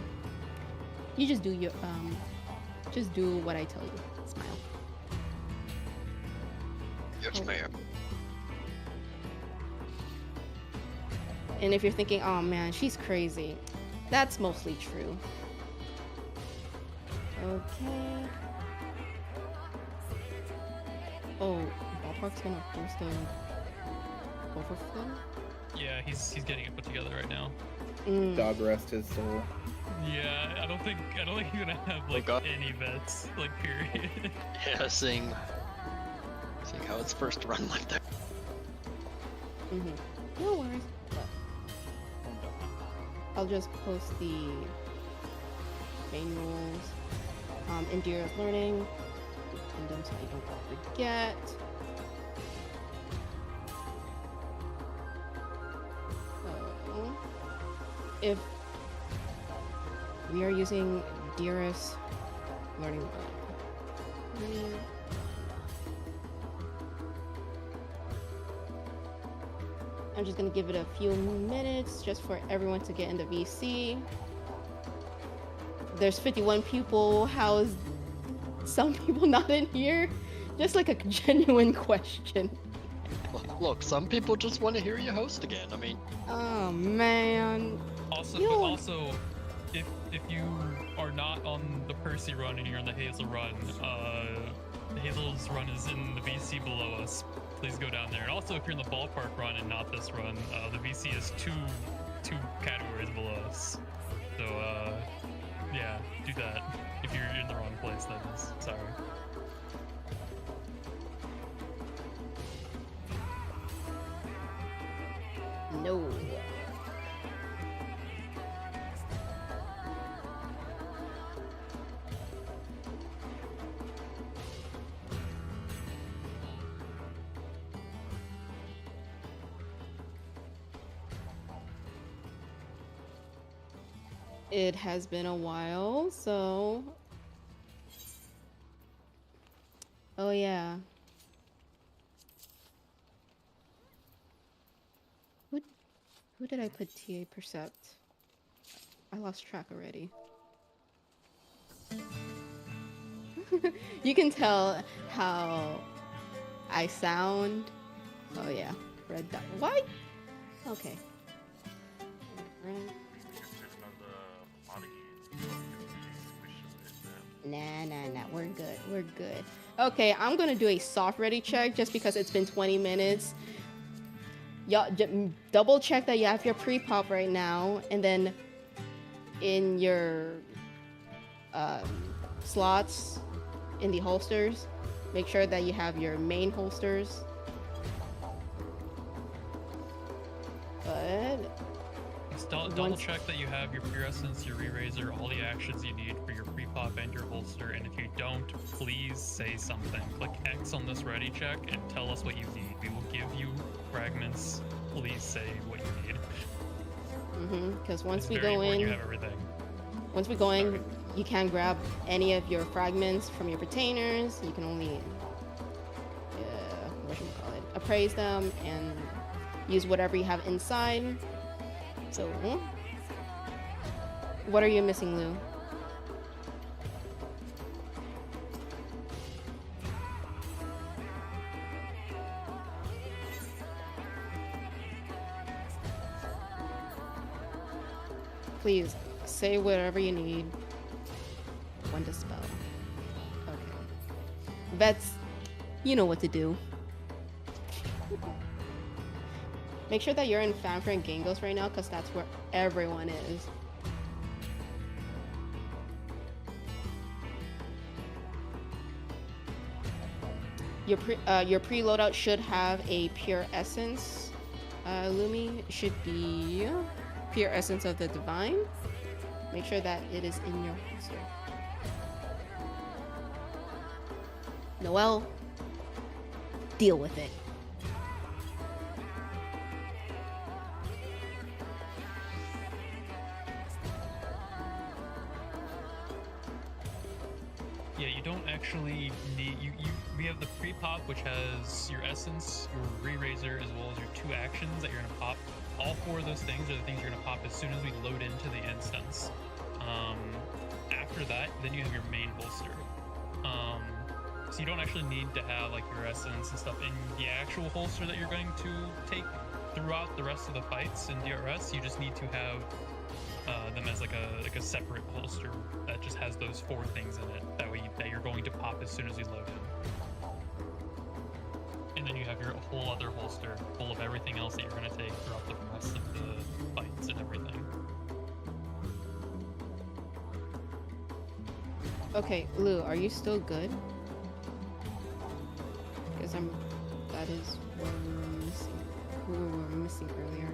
You just do your just do what I tell you. Smile. Yes, ma'am. And if you're thinking, oh man, she's crazy, that's mostly true. Okay. Oh, Ballpark's gonna post a overflow? Yeah, he's getting it put together right now. Dog rest his soul. Yeah, I don't think you're gonna have like any vets, like period. Yeah, seeing how it's first run like that. No worries. I'll just post the manuals. Endurance learning. And them so I don't forget. So, if we are using Dearest learning mode. I'm just gonna give it a few minutes just for everyone to get into VC. There's 51 people. How is some people not in here? Just like a genuine question. Look, some people just want to hear you host again. I mean, oh man. Also, but also, if you are not on the Percy run and you're on the Hazel run, the Hazel's run is in the VC below us. Please go down there. And also, if you're in the ballpark run and not this run, the VC is two categories below us. So yeah, do that. If you're in the wrong place, that is. Sorry. No. It has been a while, so... Oh yeah. Who did I put TA Percept? I lost track already. You can tell how I sound. Oh yeah, red dot. What? Okay. Red. Nah. We're good. Okay, I'm gonna do a soft ready check just because it's been 20 minutes. Y'all double check that you have your pre-pop right now, and then in your slots in the holsters, make sure that you have your main holsters. Good. Double check that you have your Pure Essence, your Re-Razor, all the actions you need for your pre-pop and your holster, and if you don't, please say something. Click X on this ready check and tell us what you need. We will give you fragments. Please say what you need. Because once It's we very go important in, you have everything. once we go in, you can grab any of your fragments from your retainers. You can only appraise them and use whatever you have inside. So, what are you missing, Lou? Please say whatever you need. When to spell. Okay. Vets, you know what to do. Make sure that you're in Fanfare and Gingos right now, because that's where everyone is. Your pre-loadout should have a Pure Essence. Lumi should be Pure Essence of the Divine. Make sure that it is in your holster. Noelle, deal with it. Yeah, you don't actually need we have the pre-pop, which has your essence, your Re-Razor, as well as your 2 actions that you're gonna pop. All 4 of those things are the things you're gonna pop as soon as we load into the instance. After that, then you have your main holster. So you don't actually need to have like your essence and stuff in the actual holster that you're going to take throughout the rest of the fights in DRS. You just need to have them as like a separate holster that just has those 4 things in it. That way that you're going to pop as soon as you load in. And then you have your whole other holster full of everything else that you're going to take throughout the rest of the fights and everything. Okay, Lou, are you still good? Because that is what we were missing earlier.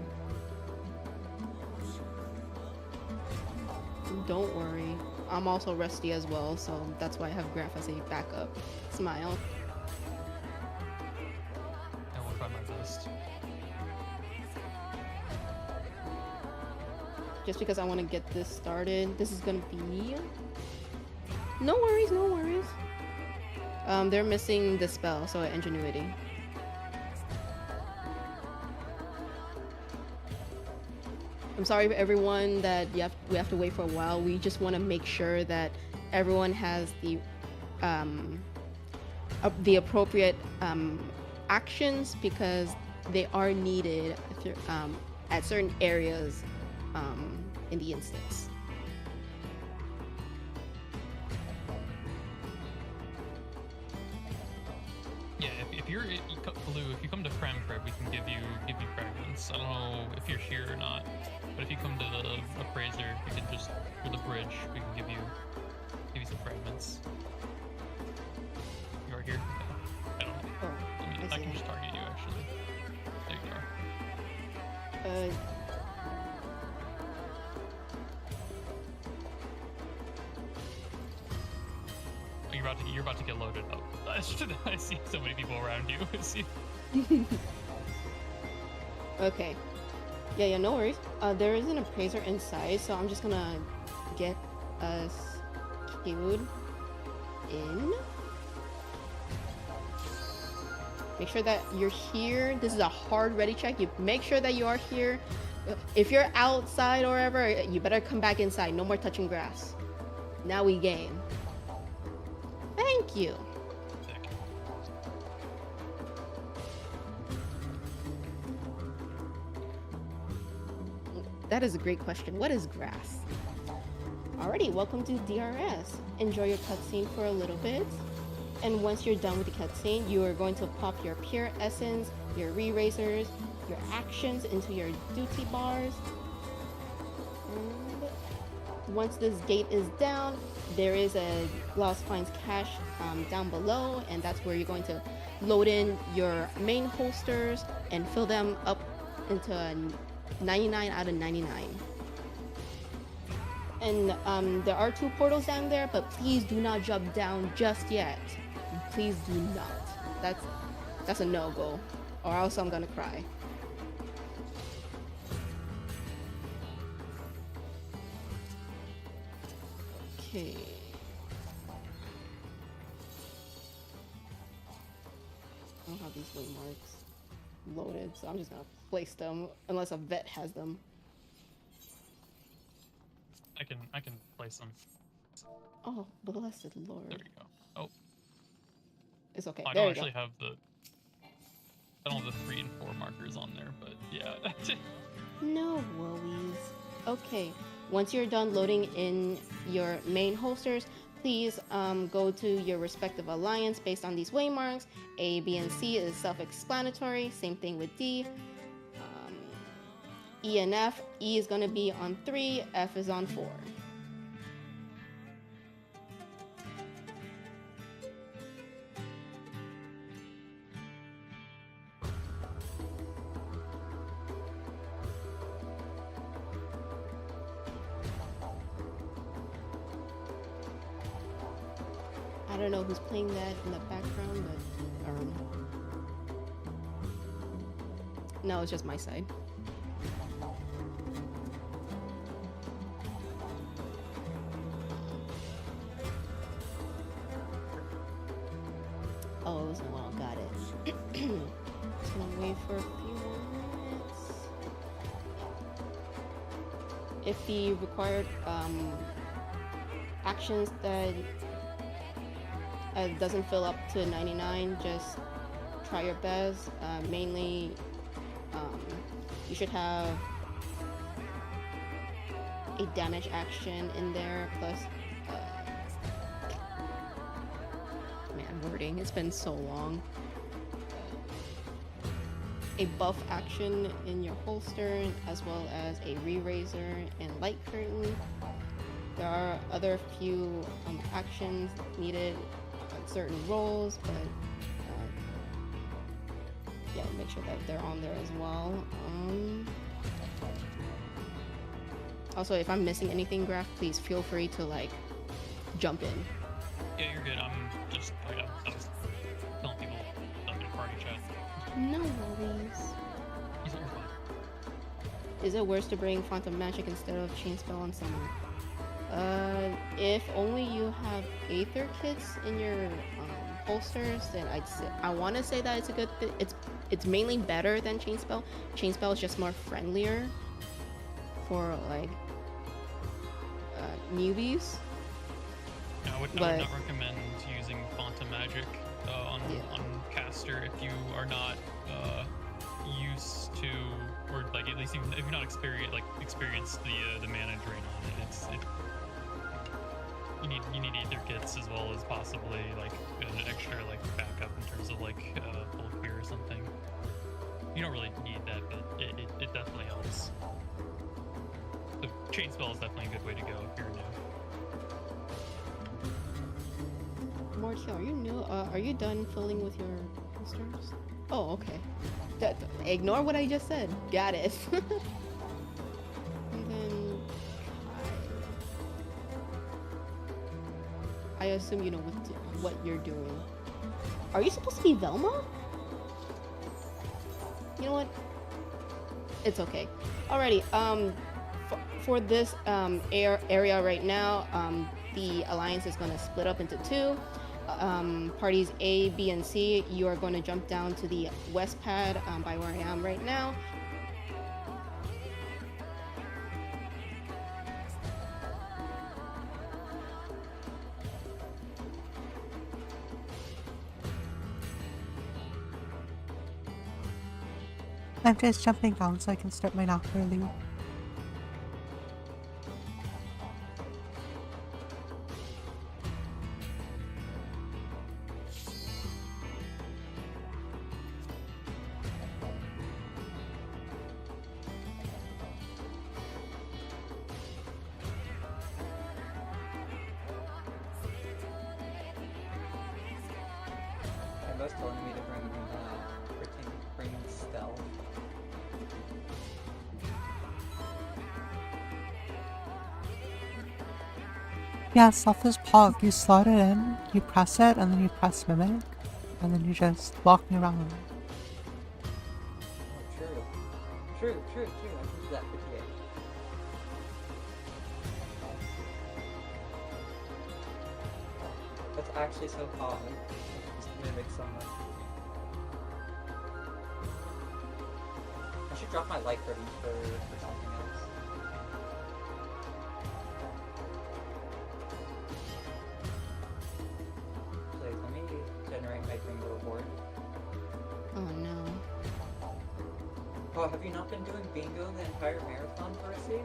I'm also rusty as well, so that's why I have Graph as a backup. Smile. I will try my best. Just because I want to get this started. This is gonna be... No worries, no worries. They're missing the spell, so Ingenuity. I'm sorry for everyone that we have to wait for a while. We just want to make sure that everyone has the appropriate actions, because they are needed at certain areas in the instance. Yeah, if you're Blue, if you come to Cram Crib, we can give you fragments. I don't know if you're here or not, but if you come to the appraiser, you can just through the bridge. We can give you some fragments. You are here. Okay. I don't know. I can just target you actually. There you are. You're about to get loaded up. I see so many people around you. Okay. Yeah, no worries. There is an appraiser inside, so I'm just gonna get us queued in. Make sure that you're here. This is a hard ready check. You make sure that you are here. If you're outside or wherever, you better come back inside. No more touching grass. Now we game. Thank you. That is a great question. What is grass? Alrighty, welcome to DRS. Enjoy your cutscene for a little bit. And once you're done with the cutscene, you are going to pop your pure essence, your re-raisers, your actions into your duty bars. And once this gate is down, there is a Lost Finds cache down below, and that's where you're going to load in your main holsters and fill them up into a 99 out of 99. And there are 2 portals down there, but please do not jump down just yet. Please do not. That's a no-go, or else I'm gonna cry. Okay. I don't have these waymarks loaded, so I'm just gonna place them unless a vet has them. I can place them. Oh, blessed Lord. There we go. Oh. It's okay. I there don't you actually go. have I don't have the 3 and 4 markers on there, but yeah. No worries. Okay, once you're done loading in your main holsters, please go to your respective alliance based on these waymarks. A, B, and C is self-explanatory. Same thing with D. E and F. E is going to be on 3, F is on 4. I don't know who's playing that in the background, but no, it's just my side. Oh, it was well, got it. Just gonna wait for a few more minutes. If the required actions that doesn't fill up to 99, just try your best. Mainly, you should have a damage action in there, plus man, wording, it's been so long. A buff action in your holster, as well as a re-raiser and light curtain. There are other few actions needed on certain roles, but yeah, make sure that they're on there as well. Also, if I'm missing anything, Graph, please feel free to like jump in. Yeah, you're good. I'm just like I was telling people stuff in party chat. No worries. You're fine. Is it worse to bring Font of Magic instead of Chain Spell on someone? If only you have Aether kits in your holsters, then I want to say that it's a good thing. It's mainly better than Chain Spell. Chain Spell is just more friendlier for like newbies. I would not recommend using Font of Magic on caster if you are not used to, or like at least even if you're not experienced the mana drain on it. You need Aether kits as well as possibly like an extra like backup in terms of like full clear or something. You don't really need that, but it definitely helps. The Chain Spell is definitely a good way to go if you're new. Morty, are you new? Are you done filling with your holsters? Oh, okay. Ignore what I just said. Got it. And then I assume you know what you're doing. Are you supposed to be Velma? You know what? It's okay. Alrighty. For this area right now, the alliance is going to split up into two. Parties A, B, and C, you are going to jump down to the west pad by where I am right now. I'm just jumping down so I can start my nap early. Kimbo's telling me to bring stealth. Yeah, Stealth is Pog. You slot it in, you press it, and then you press Mimic, and then you just walking around. True. I can do that for today. That's actually so common. Just mimic someone. I should drop my light for something else. Please, let me generate my bingo board. Oh no. Oh, have you not been doing bingo the entire marathon, Percy?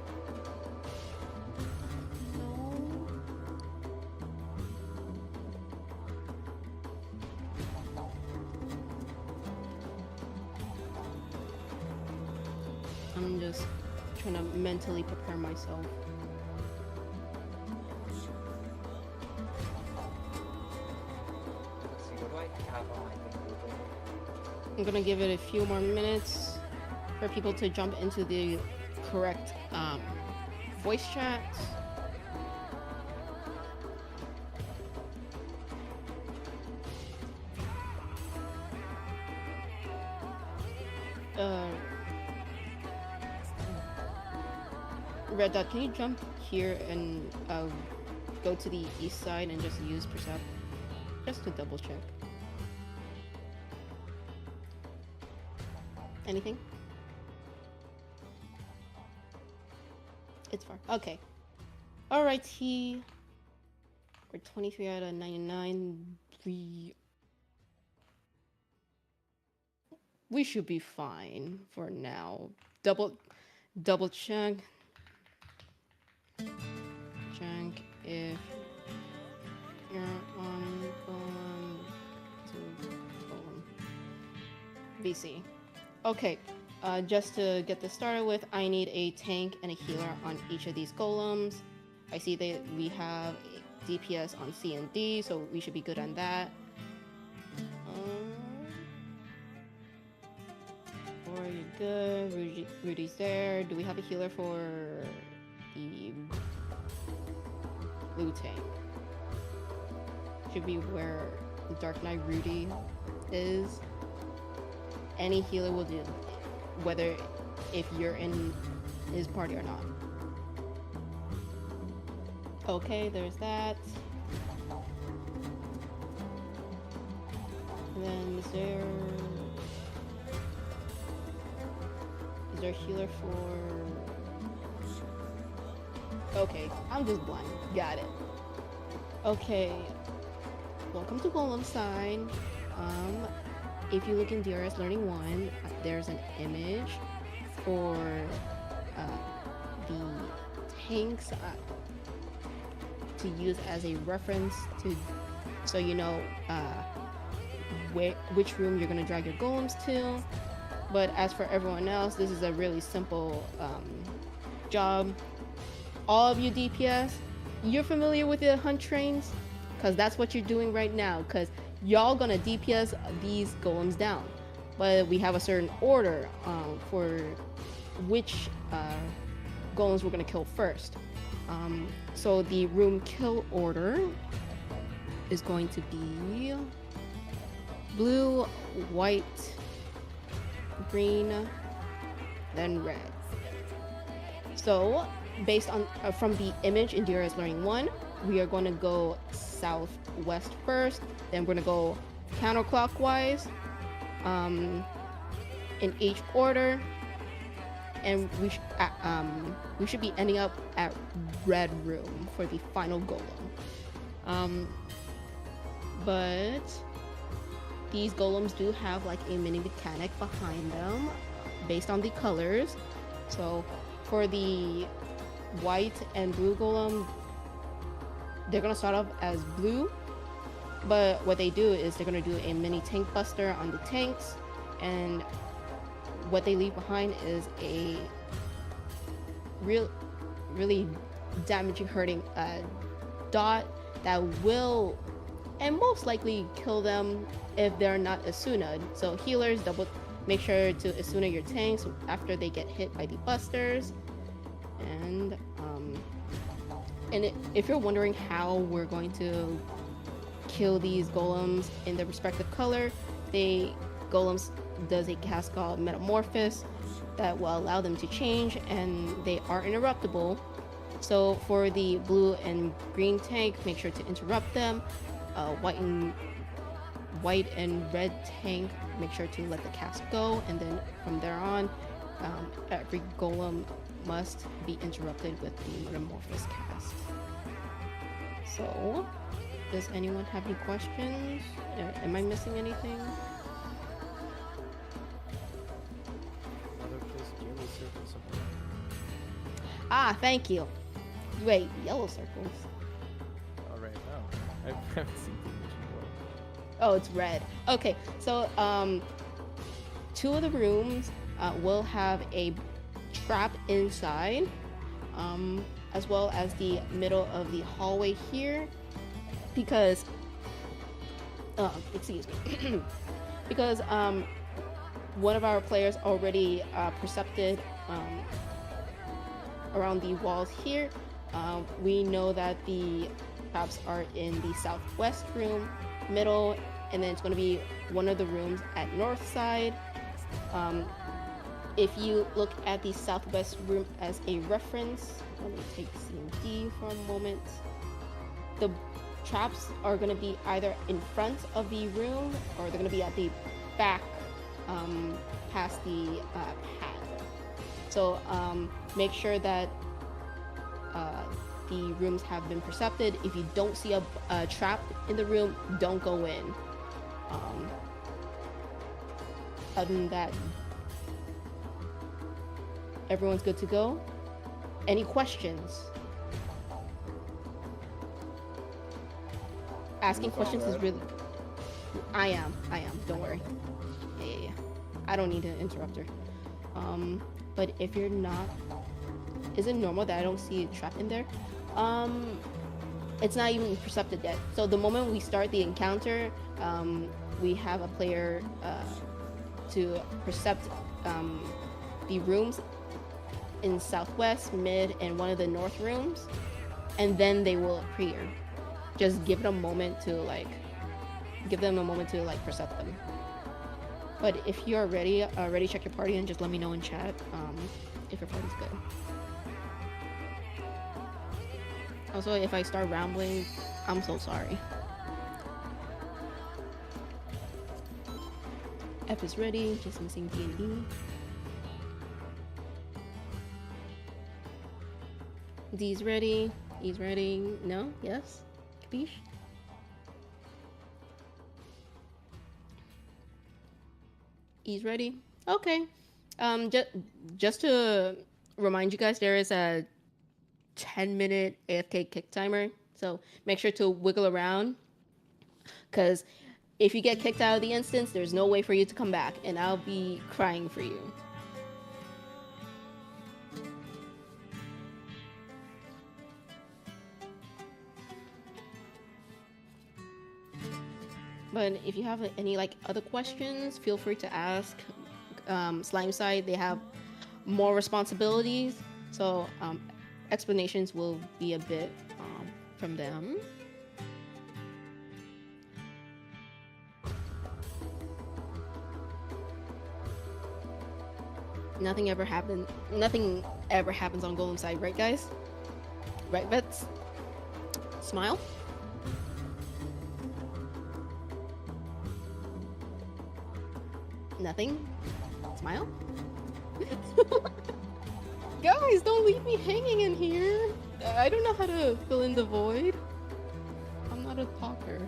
I'm just trying to mentally prepare myself. Let's see, what do I have on my bingo board? I'm gonna give it a few more minutes for people to jump into the correct voice chat. Red Dot, can you jump here and go to the east side and just use Percept? Just to double check. Anything? It's far. Okay. Alrighty. We're 23 out of 99. We should be fine for now. Double check. Check if you're on to BC. Okay. Just to get this started with, I need a tank and a healer on each of these golems. I see that we have a DPS on C and D, so we should be good on that. Are you good? Rudy's there. Do we have a healer for the blue tank? should be where the Dark Knight Rudy is. Any healer will do, whether if you're in his party or not. Okay, there's that. And then is there a healer for? Okay, I'm just blind. Got it. Okay. Welcome to Golem Sign. If you look in DRS Learning 1, there's an image for the tanks to use as a reference to, so you know which room you're gonna drag your golems to. But as for everyone else, this is a really simple job. All of you DPS, you're familiar with the hunt trains, because that's what you're doing right now, because y'all gonna DPS these golems down. But we have a certain order for which golems we're gonna kill first. So the room kill order is going to be blue, white, green, then red. So based on from the image in DRS Learning 1, we are going to go southwest first, then we're going to go counterclockwise in each order, and we should be ending up at red room for the final golem. But these golems do have like a mini mechanic behind them based on the colors. So for the white and blue golem, they're gonna start off as blue, but what they do is they're gonna do a mini tank buster on the tanks, and what they leave behind is a really damaging, hurting dot that will and most likely kill them if they're not Asuna'd. So healers, make sure to Asuna your tanks after they get hit by the busters. And if you're wondering how we're going to kill these golems in their respective color, golems does a cast called Metamorphosis that will allow them to change, and they are interruptible. So for the blue and green tank, make sure to interrupt them. White and red tank, make sure to let the cast go, and then from there on, every golem must be interrupted with the Metamorphosis cast. So, does anyone have any questions? Am I missing anything? Ah, thank you. Wait, yellow circles. All right, no, I haven't seen the image before. Oh, it's red. Okay, so two of the rooms will have a trap inside, as well as the middle of the hallway here, because excuse me, because one of our players already percepted around the walls here. We know that the traps are in the southwest room, middle, and then it's going to be one of the rooms at north side. If you look at the southwest room as a reference, let me take C and D for a moment. The traps are going to be either in front of the room, or they're going to be at the back, past the pad. So make sure that the rooms have been percepted. If you don't see a trap in the room, don't go in. Other than that, everyone's good to go. Any questions? Asking questions is really... I am. Don't worry. Yeah. I don't need an interrupter. But if you're not... Is it normal that I don't see a trap in there? It's not even percepted yet. So the moment we start the encounter, we have a player to percept the rooms in southwest, mid, and one of the north rooms, and then they will appear. just give it a moment to like, give them a moment to like percept them. But if you're ready, check your party and just let me know in chat if your party's good. Also, if I start rambling, I'm so sorry. F is ready, just missing D and E. D's ready, E's ready. No? Yes? Capiche? E's ready. Okay. Just to remind you guys, there is a 10-minute AFK kick timer, so make sure to wiggle around, because if you get kicked out of the instance, there's no way for you to come back, and I'll be crying for you. But if you have any like other questions, feel free to ask. Slime side, they have more responsibilities, so explanations will be a bit from them. Nothing ever happens on Golem side, right guys? Right, Vets? Smile? Nothing? Smile? Guys, don't leave me hanging in here. I don't know how to fill in the void. I'm not a talker.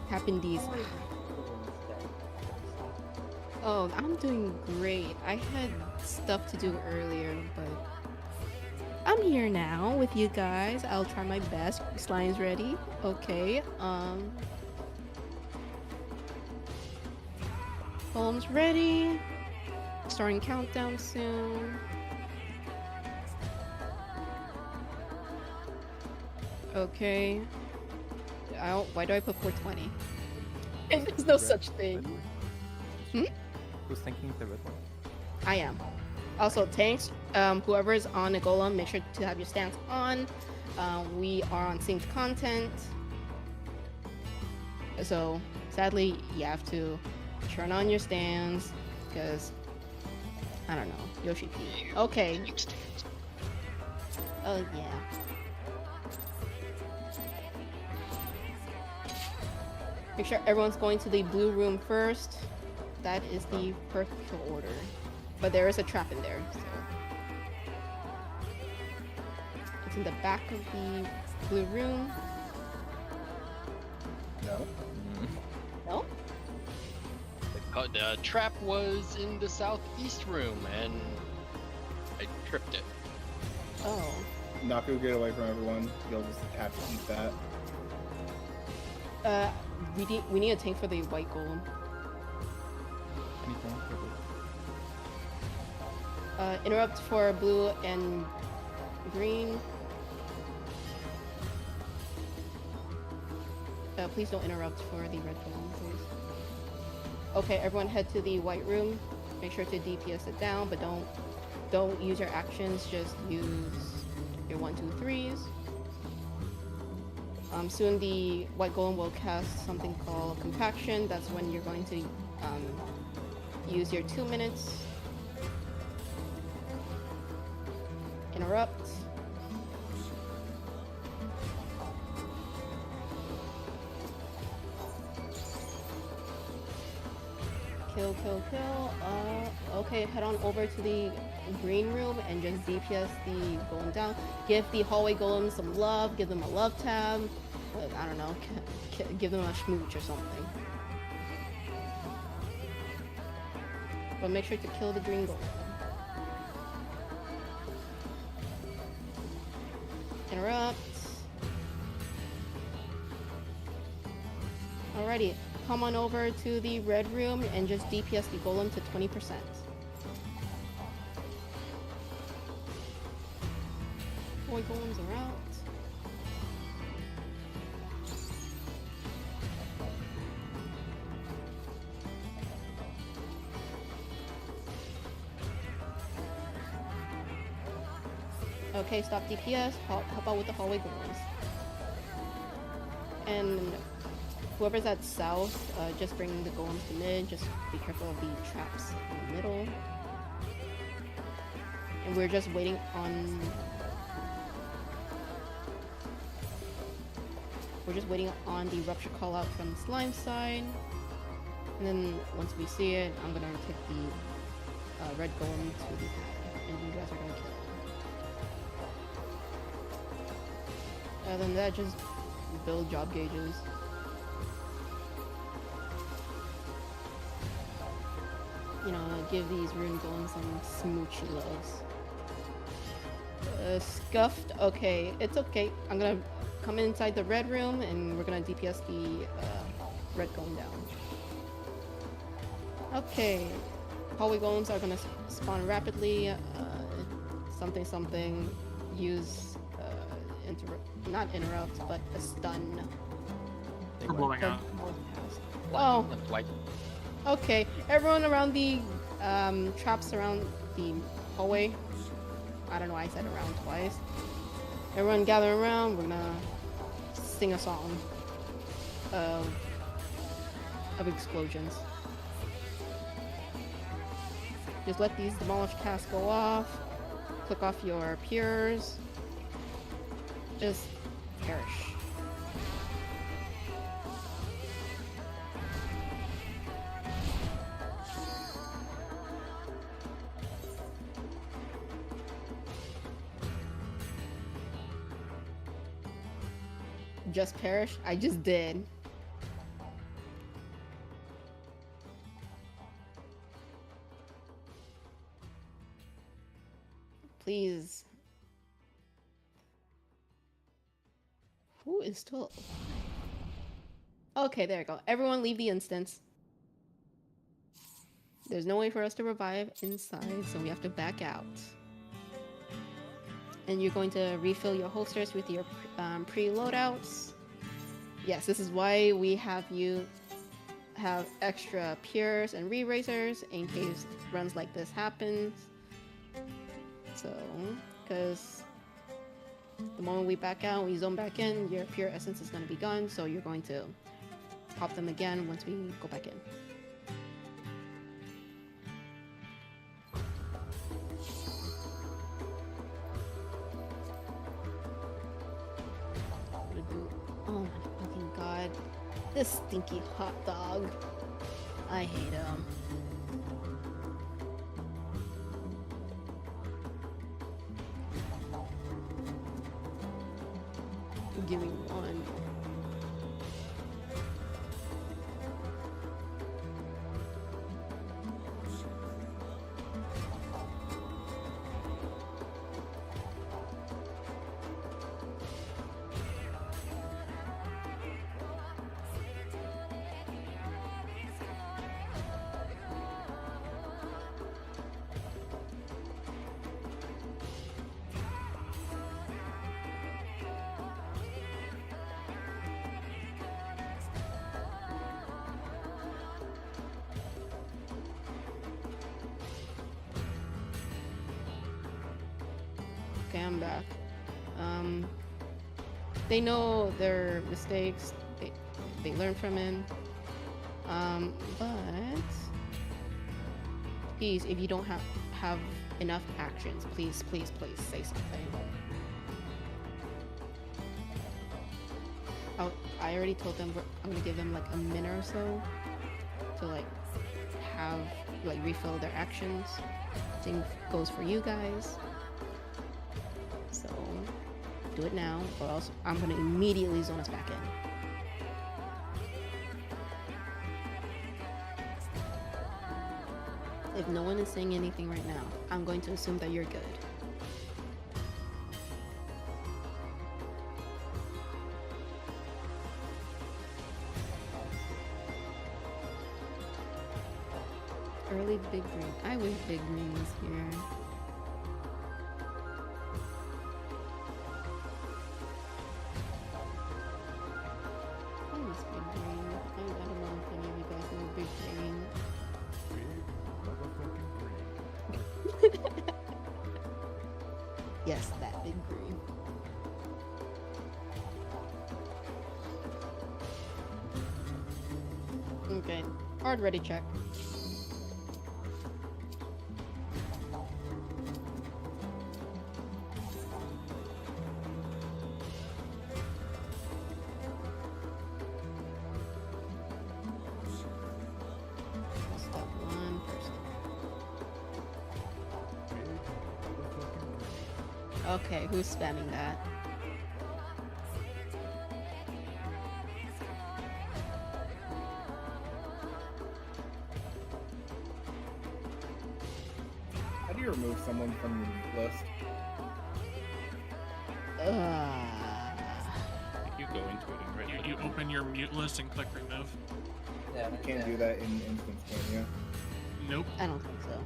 Happendies. Oh, I'm doing great. I had stuff to do earlier, but I'm here now with you guys. I'll try my best. Slime's ready. Okay. Golem's ready. Starting countdown soon. Okay. Why do I put 420? There's no such thing. Who's thinking the red one? I am. Also, tanks, whoever is on a golem, make sure to have your stance on. We are on synced content. So, sadly, you have to turn on your stands, because, I don't know, Yoshi P. Okay. Oh, yeah. Make sure everyone's going to the blue room first. That is the perfect order. But there is a trap in there, so. It's in the back of the blue room. No. No? The trap was in the southeast room, and I tripped it. Oh. Naku, get away from everyone. You'll just have to eat that. We need a tank for the white golem. Anything? Interrupt for blue and green. Please don't interrupt for the red golem, please. Okay, everyone head to the white room. Make sure to DPS it down, but don't use your actions. Just use your 1, 2, 3s. Soon the white golem will cast something called compaction. That's when you're going to use your 2 minutes. Interrupt. Kill, kill, kill. Okay, head on over to the green room and just DPS the golem down. Give the hallway golem some love. Give them a love tab. I don't know. Give them a smooch or something. But make sure to kill the green golem. Interrupt. Alrighty. Come on over to the red room and just DPS the golem to 20%. Boy golems are out. Okay, stop DPS. Help out with the hallway golems. And whoever's at south, just bring the golems to mid. Just be careful of the traps in the middle. And we're just waiting on... We're just waiting on the rupture call out from the slime side. And then once we see it, I'm gonna take the red golem to the pad, and you guys are gonna kill it. Other than that, just build job gauges. You know, give these rune golems some smoochy loves. Scuffed. Okay, it's okay. I'm gonna come inside the red room, and we're gonna DPS the red golem down. Okay, hallway golems are gonna spawn rapidly. Something. Use not interrupt, but a stun. We're blowing out. Oh. Okay, everyone around the traps around the hallway. I don't know why I said around twice. Everyone gather around. We're gonna sing a song of explosions. Just let these demolished casts go off. Click off your peers. Just perish. Just perish? I just did. Please. Who is still alive? Okay, there we go. Everyone leave the instance. There's no way for us to revive inside, so we have to back out. And you're going to refill your holsters with your pre-loadouts. Yes, this is why we have you have extra peers and re-raisers in case runs like this happens. So, because the moment we back out, we zone back in, your pure essence is going to be gone, so you're going to pop them again once we go back in. Oh my fucking god. This stinky hot dog. I hate him. Give me one. Okay, I'm back. They know their mistakes. They learn from it. But please, if you don't have enough actions, please say something. I already told them I'm gonna give them like a minute or so to like have like refill their actions. Same goes for you guys. So do it now, or else I'm gonna immediately zone us back in. If no one is saying anything right now, I'm going to assume that you're good. Early big green. I wish big green was here. Yes, that. Big green. Okay, hard ready check. Step 1 person. Okay, who's spamming that? How do you remove someone from your list? You go into it and right. You open your mute list and click remove. Yeah, You can't do that in instance, can you? Nope. I don't think so.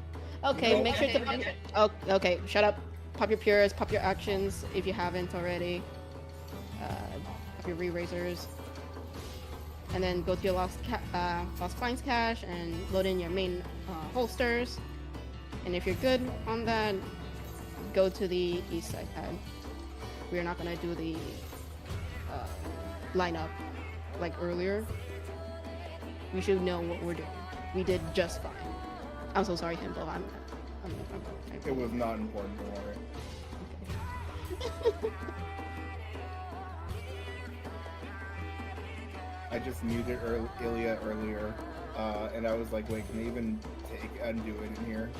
Okay, Nope. make sure to. Oh, okay. Shut up. Pop your pures. Pop your actions if you haven't already. Pop your re-raisers. And then go to your lost finds cache and load in your main holsters. And if you're good on that, go to the east side pad. We're not gonna do the lineup like earlier. We should know what we're doing. We did just fine. I'm so sorry, Himbo. It was not important, don't worry. I just muted Ilya earlier, and I was like, wait, can I even undo it in here?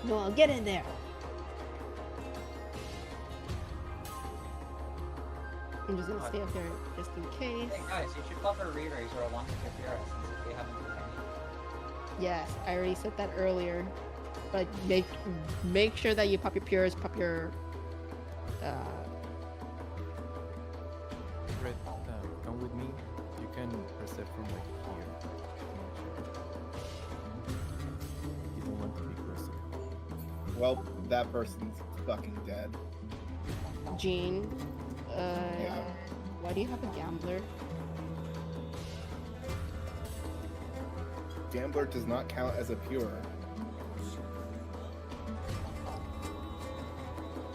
No, get in there. I'm just gonna stay up there just in case. Hey guys, you should cover re-raiser along with your PRS since we haven't done any. Yes, I already said that earlier. But make sure that you pop your pures, pop your Red, come with me. You can percept from like here. You don't want to be closer. Well, that person's fucking dead. Jean. Yeah. Why do you have a gambler? Gambler does not count as a pure.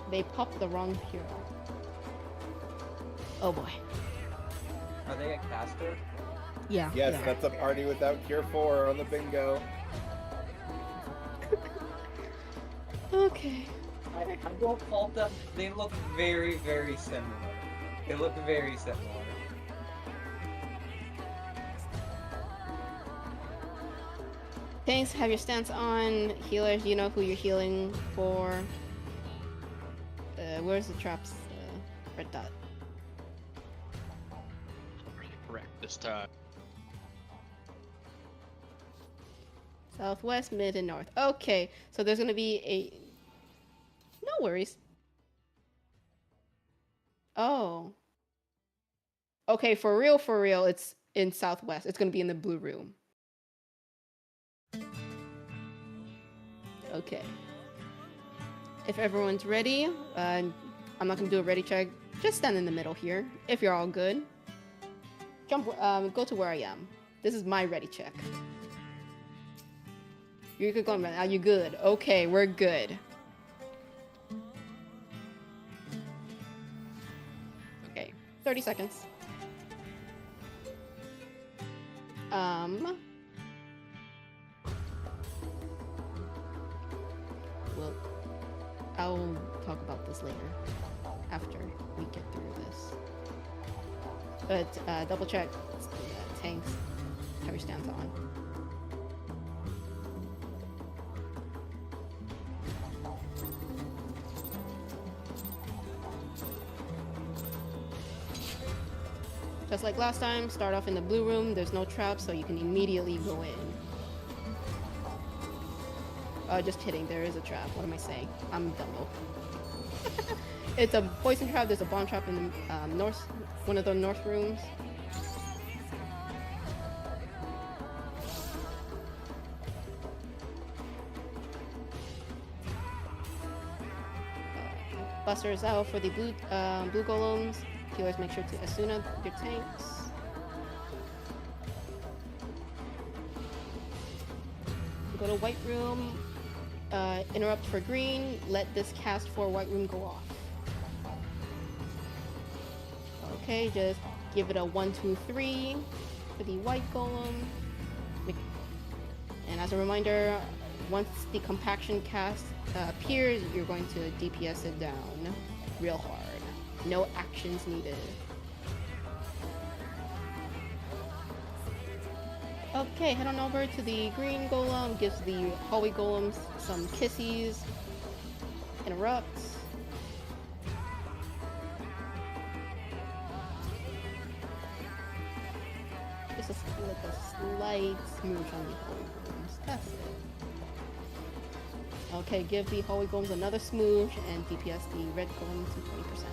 They popped the wrong pure. Oh boy. Are they a caster? Yeah. Yes, yeah. that's a party without Cure 4 on the bingo. Okay. I don't fault them. They look very, very similar. They look very similar. Thanks, have your stance on. Healers, you know who you're healing for. Where's the traps? Red dot. Correct this time. Southwest, mid, and north. Okay, so there's gonna be a... No worries. Oh. Okay, for real, it's in Southwest. It's gonna be in the blue room. Okay. If everyone's ready, I'm not gonna do a ready check. Just stand in the middle here, if you're all good. Jump, go to where I am. This is my ready check. You're good going, are you good? Okay, we're good. Okay, 30 seconds. Well, I'll talk about this later, after we get through this. But double check tanks, have your stance on. Just like last time, start off in the blue room. There's no trap, so you can immediately go in. Just kidding, there is a trap. What am I saying? I'm dumb. It's a poison trap. There's a bomb trap in the north, one of the north rooms. Buster is out for the blue golems. Healers, make sure to Asuna your tanks. Go to White Room. Interrupt for green. Let this cast for White Room go off. Okay, just give it a 1, 2, 3 for the White Golem. And as a reminder, once the compaction cast appears, you're going to DPS it down real hard. No actions needed. Okay, head on over to the green golem, gives the hallway golems some kissies. Interrupts. Just a slight smooch on the hallway golems. That's it. Okay, give the hallway golems another smooch and DPS the red golem to 20%.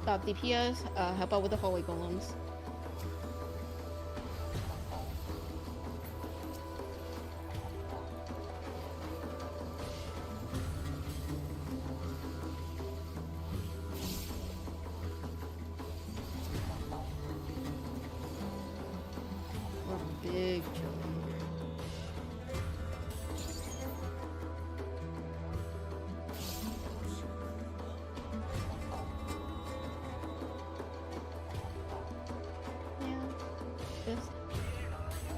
Stop DPS, help out with the hallway golems. We're big chilling here. Just,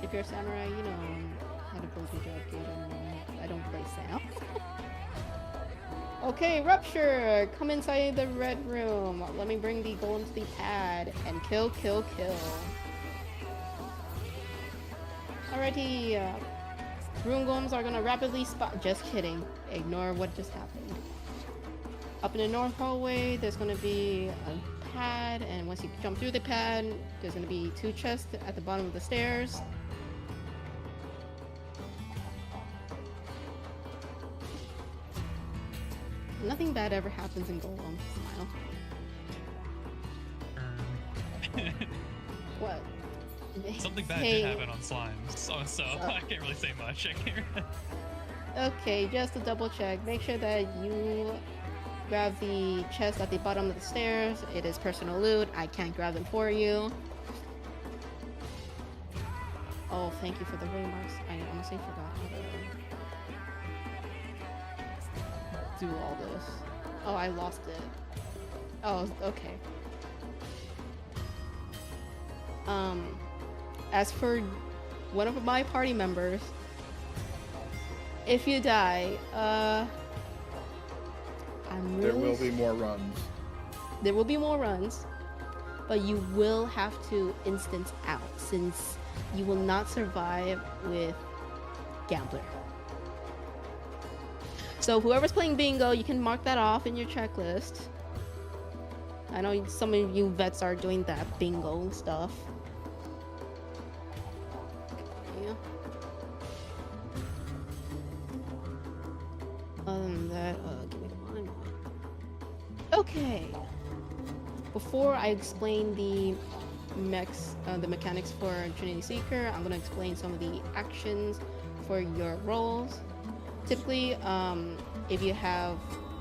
if you're a samurai, you know how to close your job gate. I don't play Sam. Okay, Rupture! Come inside the red room. Let me bring the golem to the pad and kill, kill, kill. Alrighty, room golems are gonna rapidly spot. Just kidding. Ignore what just happened. Up in the north hallway, there's gonna be a pad, and once you jump through the pad, there's going to be 2 chests at the bottom of the stairs. Nothing bad ever happens in Golem. Smile. What? Something bad did happen on slimes, so I can't really say much. Okay, just to double check, make sure that you grab the chest at the bottom of the stairs. It is personal loot. I can't grab them for you. Oh, thank you for the remarks. I honestly forgot how to do all this. Oh, I lost it. Oh, okay. As for one of my party members, if you die, There will be more runs. There will be more runs, but you will have to instance out since you will not survive with Gambler. So whoever's playing bingo, you can mark that off in your checklist. I know some of you vets are doing that bingo stuff. Yeah. Other than that, give me 1 moment. Okay. Before I explain the mechanics for Trinity Seeker, I'm going to explain some of the actions for your roles. Typically, if you have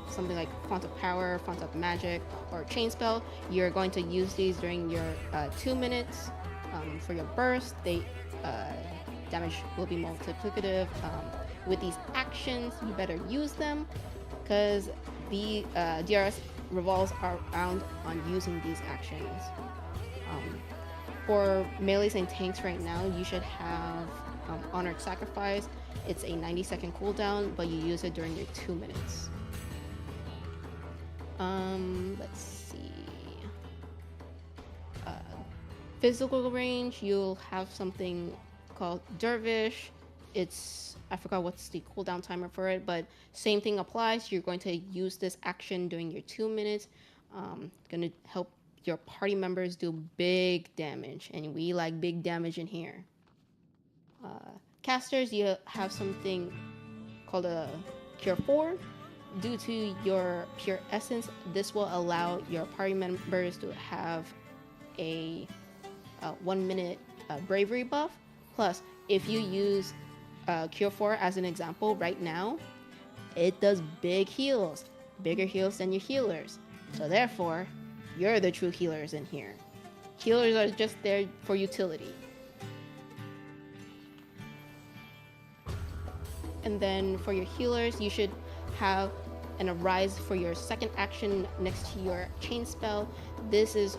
something like Font of Power, Font of Magic, or Chain Spell, you're going to use these during your 2 minutes. For your burst, damage will be multiplicative. With these actions, you better use them because the DRS revolves around on using these actions. For melees and tanks right now, you should have Honored Sacrifice. It's a 90-second cooldown, but you use it during your 2 minutes. Let's see. Physical range, you'll have something called Dervish. I forgot what's the cooldown timer for it, but same thing applies. You're going to use this action during your 2 minutes. Going to help your party members do big damage, and we like big damage in here. Casters, you have something called a Cure 4. Due to your Pure Essence, this will allow your party members to have a 1 minute bravery buff. Plus, if you use Cure 4 as an example right now, it does big heals, bigger heals than your healers. So therefore, you're the true healers in here. Healers are just there for utility. And then for your healers, you should have an arise for your second action next to your chain spell. This is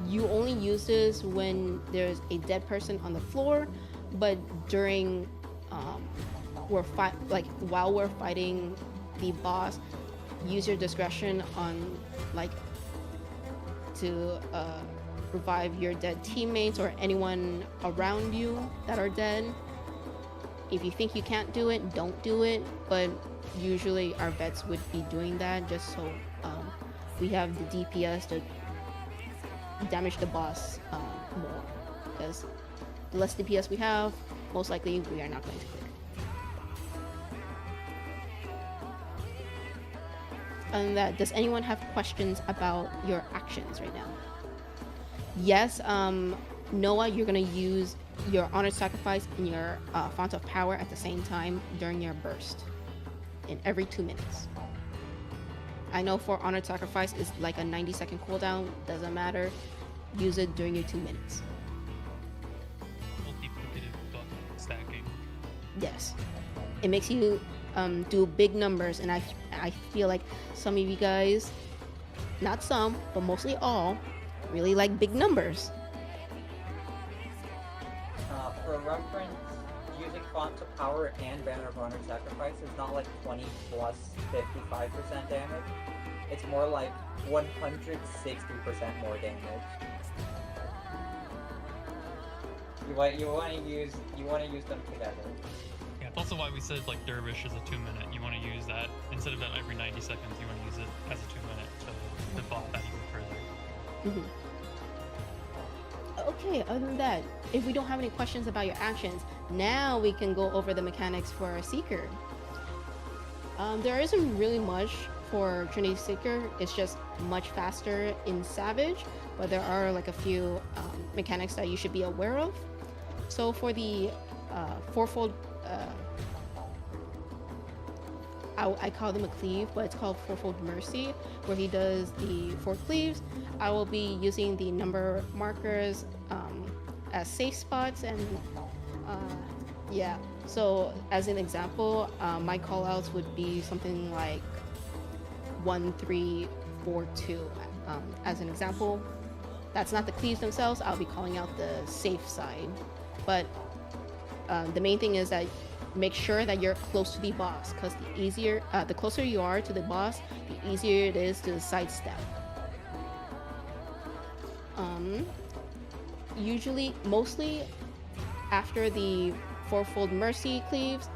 you only use this when there's a dead person on the floor, but during while we're fighting the boss, use your discretion on to revive your dead teammates or anyone around you that are dead. If you think you can't do it, don't do it, but usually our vets would be doing that just so we have the DPS to damage the boss more, because the less DPS we have, most likely we are not going to clear. Other than that, does anyone have questions about your actions right now? Yes, Noah, you're gonna use your Honored Sacrifice and your Font of Power at the same time during your burst, in every 2 minutes. I know for Honored Sacrifice is like a 90-second cooldown, doesn't matter. Use it during your 2 minutes. Multiplicative buff stacking. Yes. It makes you do big numbers, and I feel like some of you guys, not some, but mostly all, really like big numbers. For reference, using Font of Power and Banner of Honored Sacrifice is not like 20 plus 55% damage. It's more like 160% more damage. You want to use them together. Yeah, it's also why we said like Dervish is a 2 minute. You want to use that instead of every 90 seconds. You want to use it as a 2 minute to buff that even further. Okay, other than that, if we don't have any questions about your actions, now we can go over the mechanics for a Seeker. There isn't really much for Trinity Seeker. It's just much faster in Savage, but there are like a few mechanics that you should be aware of. So for the fourfold, I call them a cleave, but it's called Fourfold Mercy, where he does the 4 cleaves. I will be using the number markers as safe spots, and yeah. So as an example, my callouts would be something like 1, 3, 4, 2. As an example, that's not the cleaves themselves. I'll be calling out the safe side, but the main thing is that make sure that you're close to the boss, because the closer you are to the boss, the easier it is to sidestep. Mostly after the Fourfold Mercy cleaves,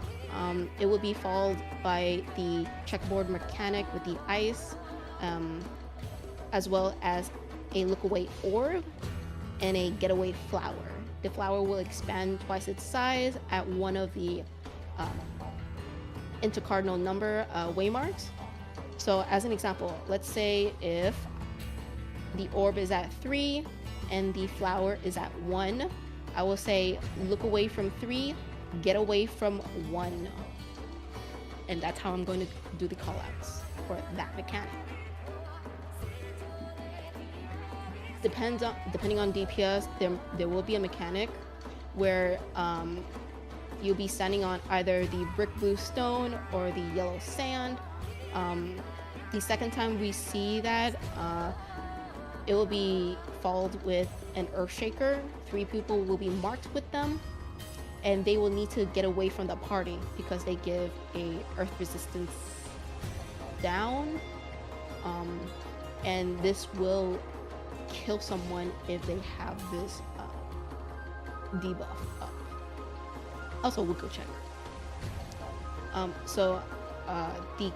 it will be followed by the checkerboard mechanic with the ice, as well as a look away orb and a getaway flower. The flower will expand twice its size at one of the intercardinal number waymarks. So as an example, let's say if the orb is at 3 and the flower is at 1, I will say look away from 3, get away from 1. And that's how I'm going to do the callouts for that mechanic. Depending on DPS, there will be a mechanic where you'll be standing on either the brick blue stone or the yellow sand. The second time we see that, it will be followed with an Earthshaker. 3 people will be marked with them, and they will need to get away from the party because they give a earth resistance down, and this will kill someone if they have this debuff up. Also, we'll go check. So the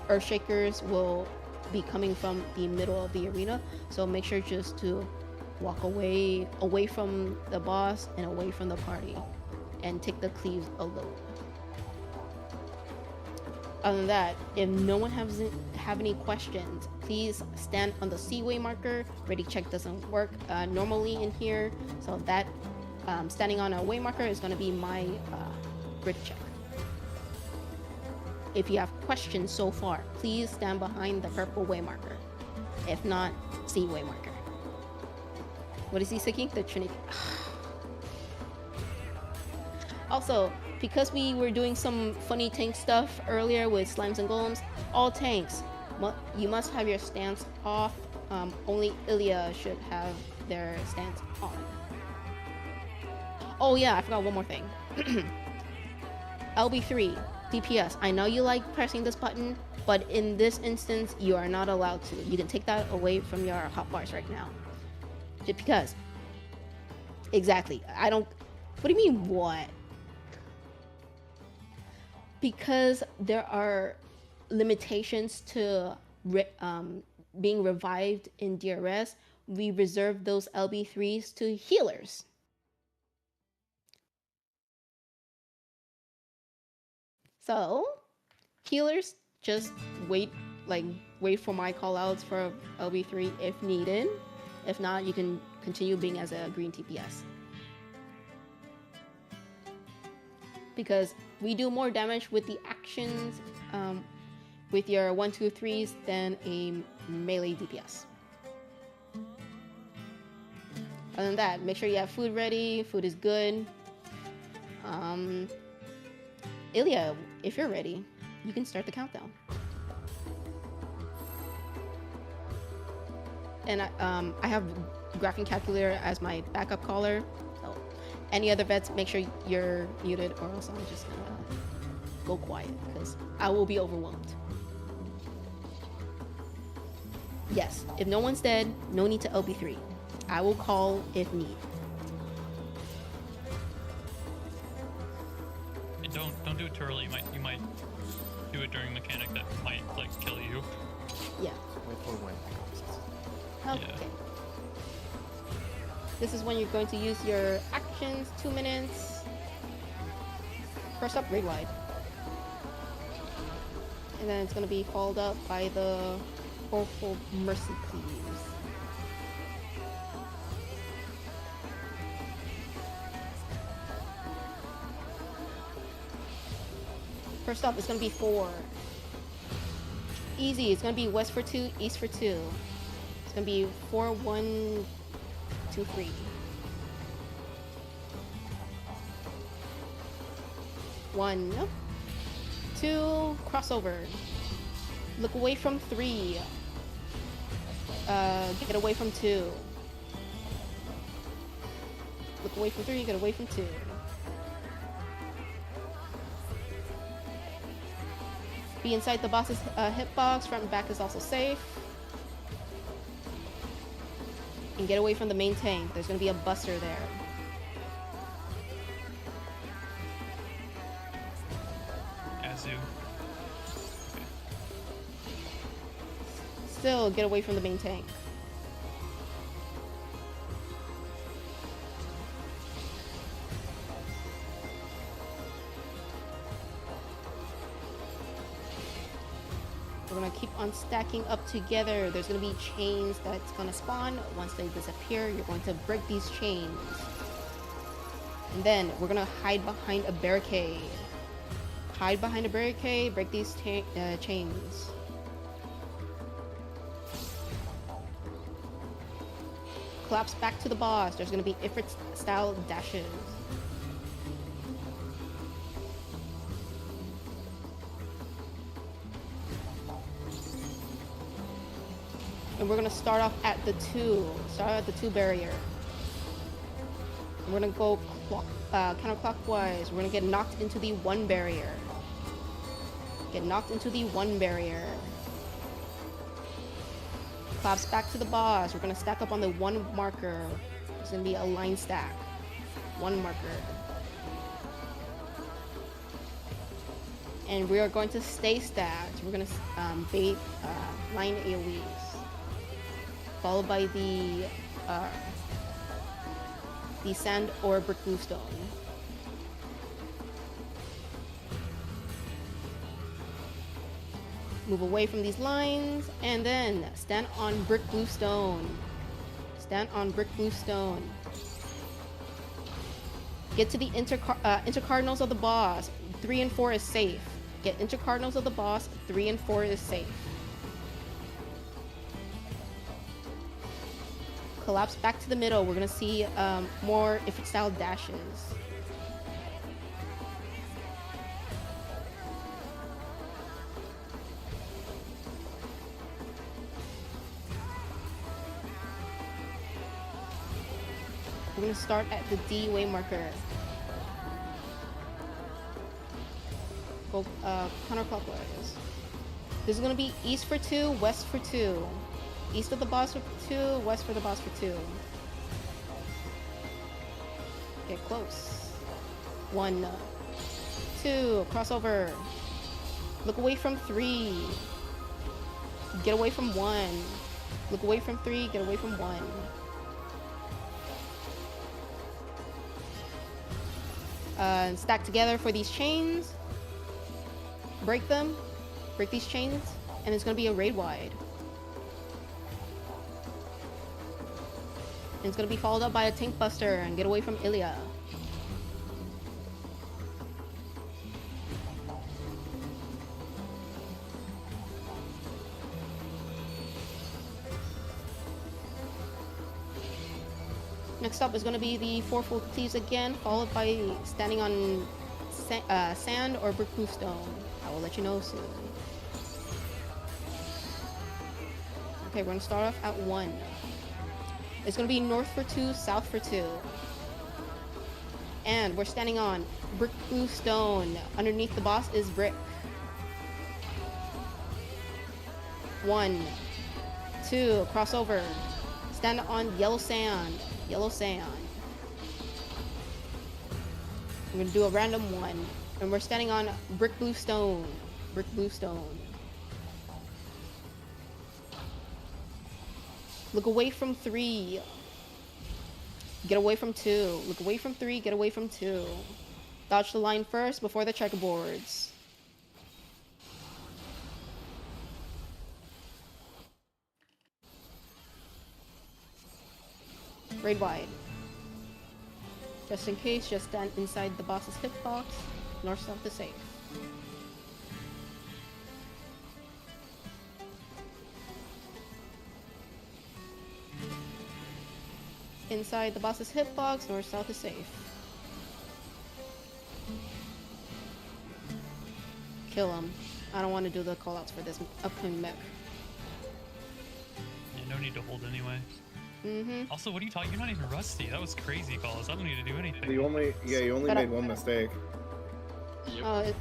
Earthshakers will be coming from the middle of the arena, so make sure just to walk away from the boss and away from the party, and take the cleaves alone. Other than that, if no one have any questions, please stand on the seaway marker. Ready check doesn't work normally in here, so that standing on a way marker is going to be my ready check. If you have questions so far, please stand behind the purple way marker. If not, seaway marker. What is he seeking? The Trinity. Also, because we were doing some funny tank stuff earlier with slimes and golems, all tanks, you must have your stance off. Only Ilya should have their stance on. Oh yeah, I forgot one more thing. LB3, DPS. I know you like pressing this button, but in this instance, you are not allowed to. You can take that away from your hotbars right now. Just because. Exactly. I don't... What do you mean, what? Because there are limitations to being revived in DRS, we reserve those LB3s to healers. So, healers, just wait for my callouts for LB3 if needed. If not, you can continue being as a green TPS. Because we do more damage with the actions with your 1, 2, 3s than a melee DPS. Other than that, make sure you have food ready. Food is good. Ilya, if you're ready, you can start the countdown. And I have graphing calculator as my backup caller. So any other vets, make sure you're muted, or else I'm just gonna go quiet because I will be overwhelmed. Yes, if no one's dead, no need to LB3. I will call if need. And don't do it too early. You might do it during mechanic that might like kill you. Yeah. Wait for when. Okay. Yeah. This is when you're going to use your actions. 2 minutes. First up, raid wide. And then it's going to be followed up by the Awful Mercy Cleaves. First up, it's going to be 4. Easy. It's going to be west for 2, east for 2. It's going to be 4, 1, 2, 3. 1, 2, crossover. Look away from 3. Get away from 2. Look away from 3, get away from 2. Be inside the boss's hitbox. Front and back is also safe. And get away from the main tank. There's going to be a buster there. Azu. Okay. Still get away from the main tank. We're gonna keep on stacking up together. There's gonna be chains that's gonna spawn. Once they disappear, you're going to break these chains. And then we're gonna hide behind a barricade. Hide behind a barricade, break these chains. Collapse back to the boss. There's gonna be Ifrit style dashes. And we're gonna start off at the 2. Start at the 2 barrier. And we're gonna go counterclockwise. We're gonna get knocked into the 1 barrier. Get knocked into the 1 barrier. Collapse back to the boss. We're gonna stack up on the 1 marker. It's gonna be a line stack. 1 marker. And we are going to stay stacked. We're gonna bait line AoEs. Followed by the sand or brick bluestone. Move away from these lines, and then stand on brick blue stone. Stand on brick blue stone. Get to the intercardinals of the boss. 3 and 4 is safe. Get intercardinals of the boss. 3 and 4 is safe. Collapse back to the middle. We're gonna see more Ifrit style dashes. We're gonna start at the D way marker. Go counterclockwise. This is gonna be east for 2, west for 2. East of the boss for 2, west for the boss for 2. Get close. 1, 2, crossover. Look away from 3. Get away from 1. Look away from 3, get away from 1. And stack together for these chains. Break them. Break these chains. And it's going to be a raid wide. And it's going to be followed up by a tank buster and get away from Ilya. Next up is going to be the 4 full thieves again, followed by standing on sand or brick blue stone. I will let you know soon. Okay, we're going to start off at 1. It's going to be north for 2, south for 2. And we're standing on brick blue stone. Underneath the boss is brick. 1, 2, crossover. Stand on yellow sand. Yellow sand. I'm gonna do a random 1. And we're standing on brick blue stone. Brick blue stone. Look away from 3. Get away from 2. Look away from 3, get away from 2. Dodge the line first before the checkerboards. Raid wide. Just in case, just stand inside the boss's hitbox. North south is safe. Inside the boss's hitbox, north south is safe. Kill him. I don't want to do the callouts for this upcoming mech. Yeah, no need to hold anyway. Mm-hmm. Also, what are you talking? You're not even rusty. That was crazy, Calls. I don't need to do anything. You only made one mistake. Oh,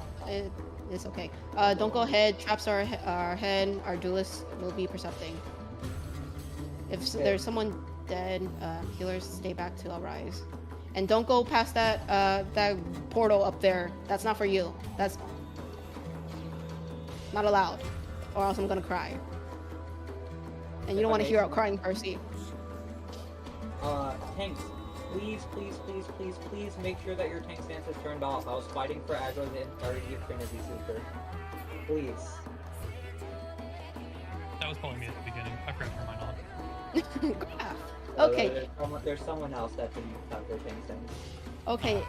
it's okay. Don't go ahead. Traps are ahead. Our duelists will be percepting. If there's someone dead, healers stay back to Arise. And don't go past that portal up there. That's not for you. That's not allowed. Or else I'm gonna cry. And you don't want to hear out crying Percy. Tanks, please make sure that your tank stance is turned off. I was fighting for aggro the entirety of Trinity Seeker. Please. That was probably me at the beginning. I grabbed her mine off. Okay. There's someone else that can have their tank stance. Okay,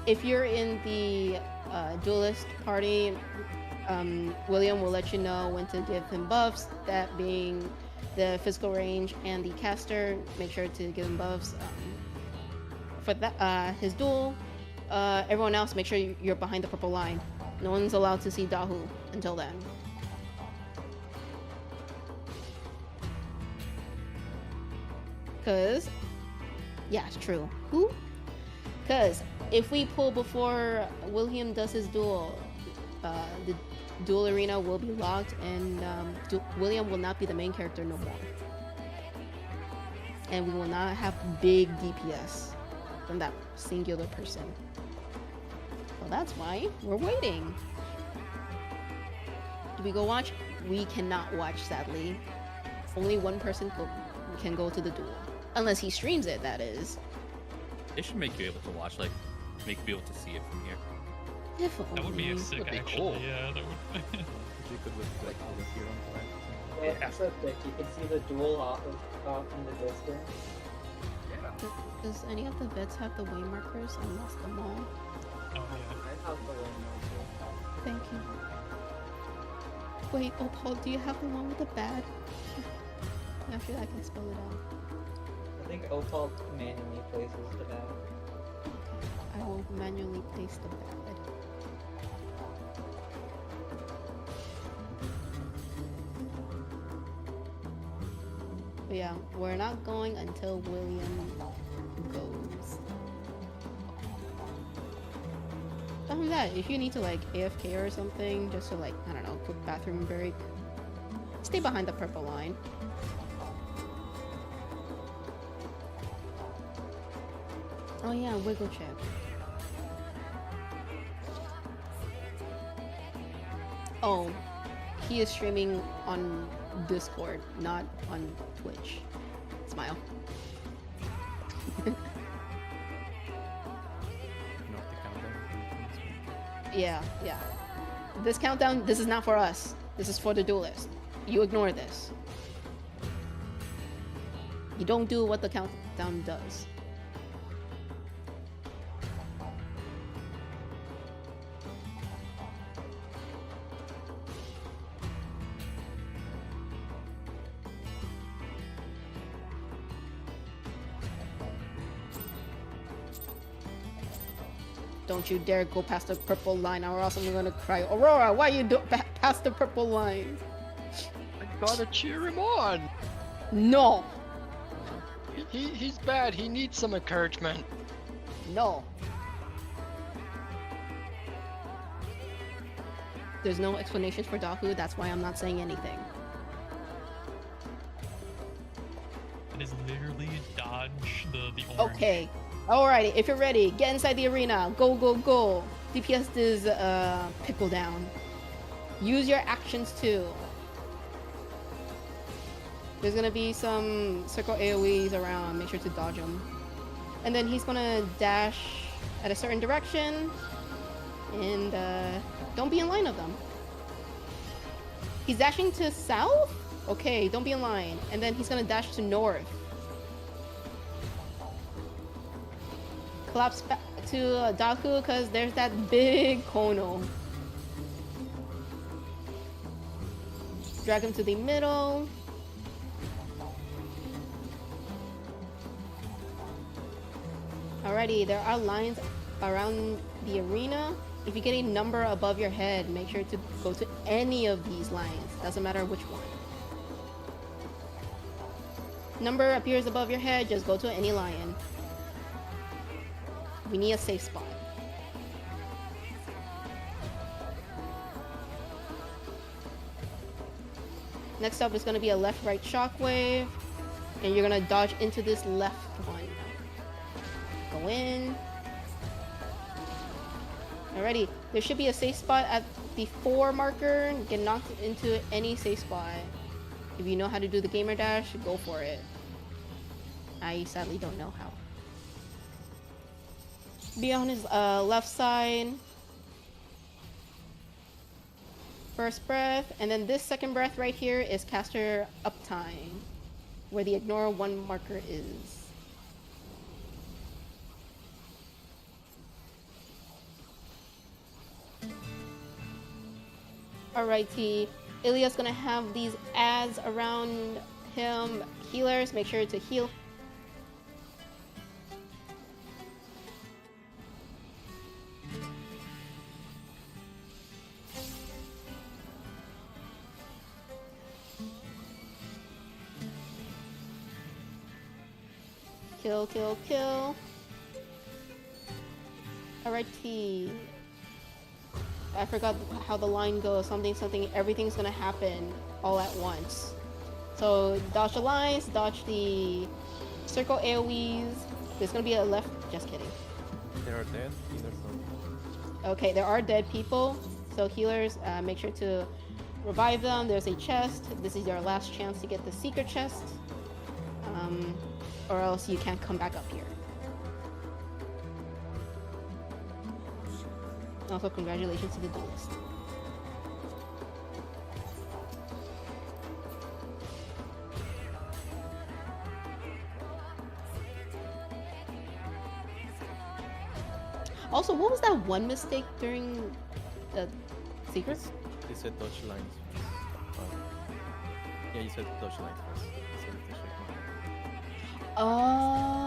if you're in the duelist party, William will let you know when to give him buffs, that being the physical range and the caster. Make sure to give him buffs for that his duel. Everyone else, make sure you're behind the purple line. No one's allowed to see Dahu until then. Cause, yeah, it's true. Who? Cause if we pull before William does his duel, the duel arena will be locked, and William will not be the main character no more. And we will not have big DPS from that singular person. Well, that's why we're waiting. Do we go watch? We cannot watch, sadly. Only one person can go to the duel. Unless he streams it, that is. They should make you able to watch, like, make you be able to see it from here. If That would be a only. sick, That'd be actually. cool. Yeah, that would. You could lift like all of your own flag. Yeah, it's so thick. You can see the duel off in the distance. Does any of the vets have the way markers? I lost them all. Oh yeah. I have the way marker. Thank you. Wait, Opal, do you have the one with the bad? Actually, I can spell it out. I think Opal manually places the bad. I will manually place the bad. But yeah, we're not going until William goes. Other than that, if you need to like AFK or something, just to like, I don't know, quick bathroom break, stay behind the purple line. Oh yeah, wiggle check. Oh, he is streaming on Discord, not on Twitch. Smile. Yeah. This countdown, this is not for us. This is for the duelist. You ignore this. You don't do what the countdown does. Don't you dare go past the purple line, or else I'm gonna cry. Aurora, why you do past the purple line? I gotta cheer him on. No. He's bad. He needs some encouragement. No. There's no explanations for Dahu. That's why I'm not saying anything. It is literally dodge the orange. Okay. Alrighty, if you're ready, get inside the arena. Go, go, go. DPS is pickle down. Use your actions too. There's gonna be some circle AoEs around. Make sure to dodge them. And then he's gonna dash at a certain direction. And don't be in line of them. He's dashing to south? Okay, don't be in line. And then he's gonna dash to north. Collapse back to Dahu because there's that big Kono. Drag him to the middle. Alrighty, there are lines around the arena. If you get a number above your head, make sure to go to any of these lines. Doesn't matter which one. Number appears above your head, just go to any line. We need a safe spot. Next up is going to be a left-right shockwave. And you're going to dodge into this left one. Go in. Alrighty. There should be a safe spot at the 4 marker. Get knocked into any safe spot. If you know how to do the gamer dash, go for it. I sadly don't know how. Be on his left side. First breath, and then this second breath right here is caster uptime, where the ignore 1 marker is. Alrighty, Ilya's gonna have these ads around him. Healers, make sure to heal. Kill, kill, kill. Alrighty. I forgot how the line goes. Something, everything's gonna happen all at once. So dodge the lines, dodge the circle AoEs. There's gonna be a left, just kidding. They are dead, healers don't. Okay, there are dead people. So healers, make sure to revive them. There's a chest. This is your last chance to get the secret chest. Or else you can't come back up here. Also, congratulations to the duelist. Also, what was that one mistake during the secrets? They said dodge lines first. Yeah, you said dodge lines first. Instead of the checkpoint. Oh,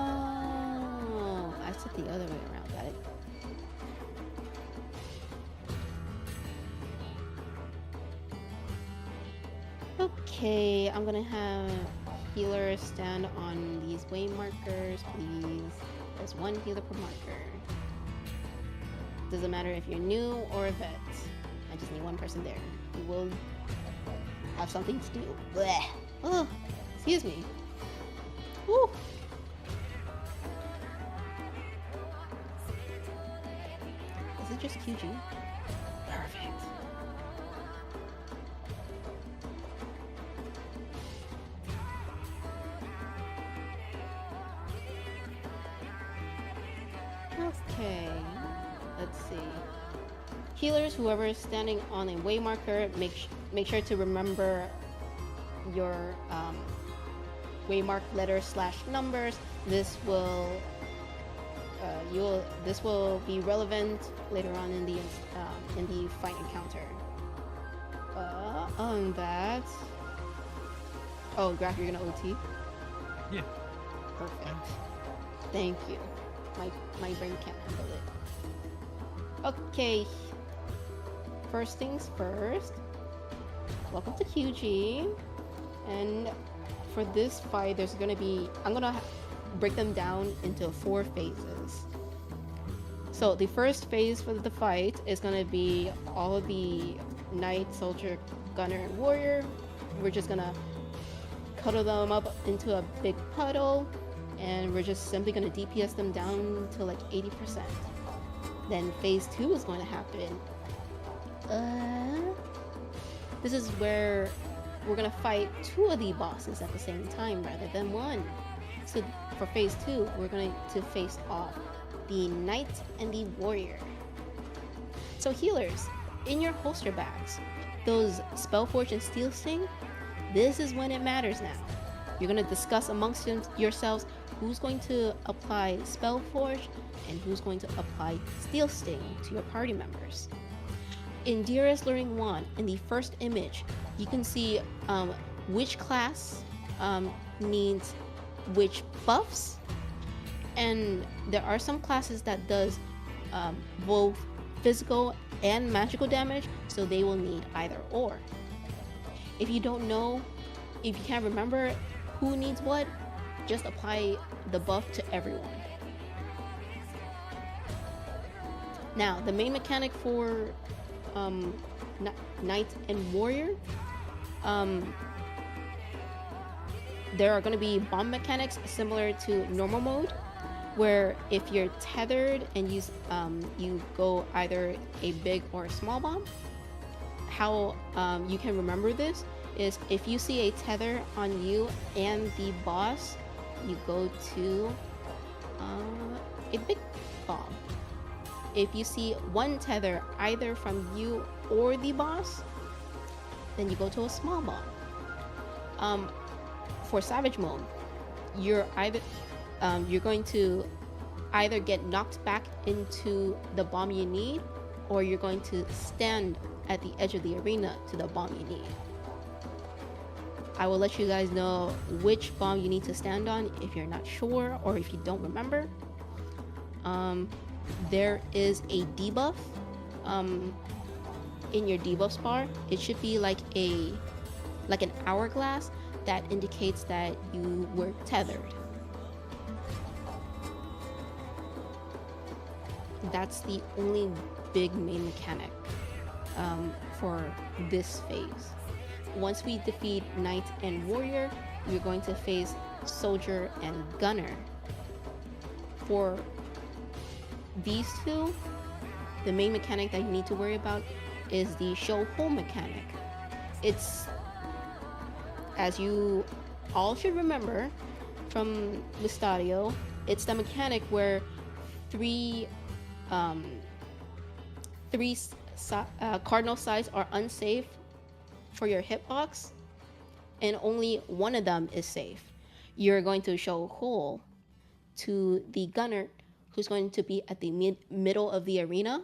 I said the other way around. Got it. Okay, I'm gonna have healers stand on these way markers, please. There's one healer per marker. Doesn't matter if you're new or a vet. I just need one person there who will have something to do. Blech. Oh, excuse me. Woo. Is it just QG? Perfect. Okay, let's see. Healers, whoever is standing on a way marker, make sure to remember your waymark letters / numbers. This will this will be relevant later on in the fight encounter. On that. Oh, Graph, you're gonna OT? Yeah. Perfect. Thank you. My brain can't handle it. Okay. First things first. Welcome to QG. And for this fight, there's gonna be I'm gonna break them down into 4 phases. So the first phase for the fight is gonna be all of the knight, soldier, gunner, and warrior. We're just gonna cuddle them up into a big puddle, and we're just simply gonna DPS them down to like 80%. Then phase 2 is going to happen. This is where we're gonna fight 2 of the bosses at the same time rather than 1. So for phase 2, we're going to face off the knight and the warrior. So healers, in your holster bags, those Spellforge and Steel Sting, this is when it matters now. You're going to discuss amongst yourselves who's going to apply Spellforge and who's going to apply Steel Sting to your party members. In Dearest Luring 1, in the first image, you can see which class needs which buffs, and there are some classes that does both physical and magical damage, so they will need either or. If you don't know, if you can't remember who needs what, just apply the buff to everyone. Now, the main mechanic for Knight and Warrior, there are going to be bomb mechanics similar to normal mode, where if you're tethered and you go either a big or a small bomb. How you can remember this is if you see a tether on you and the boss, you go to a big bomb. If you see one tether either from you or the boss, then you go to a small bomb. For Savage mode, you're going to either get knocked back into the bomb you need, or you're going to stand at the edge of the arena to the bomb you need. I will let you guys know which bomb you need to stand on if you're not sure or if you don't remember. There is a debuff in your debuffs bar. It should be like an hourglass that indicates that you were tethered. That's the only big main mechanic for this phase. Once we defeat Knight and Warrior, we're going to face Soldier and Gunner. For these 2, the main mechanic that you need to worry about is the show hole mechanic. It's, as you all should remember from Listadio, it's the mechanic where three cardinal sides are unsafe for your hitbox, and only one of them is safe. You're going to show hole to the gunner who's going to be at the middle of the arena.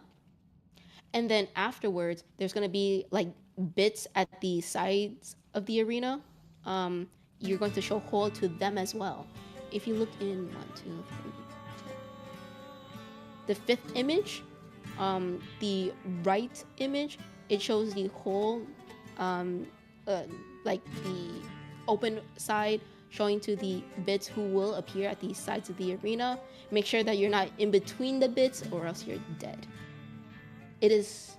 And then afterwards, there's going to be like bits at the sides of the arena. You're going to show hole to them as well. If you look in 1, 2, 3, the fifth image, the right image, it shows the hole, like the open side, showing to the bits who will appear at the sides of the arena. Make sure that you're not in between the bits or else you're dead. It is...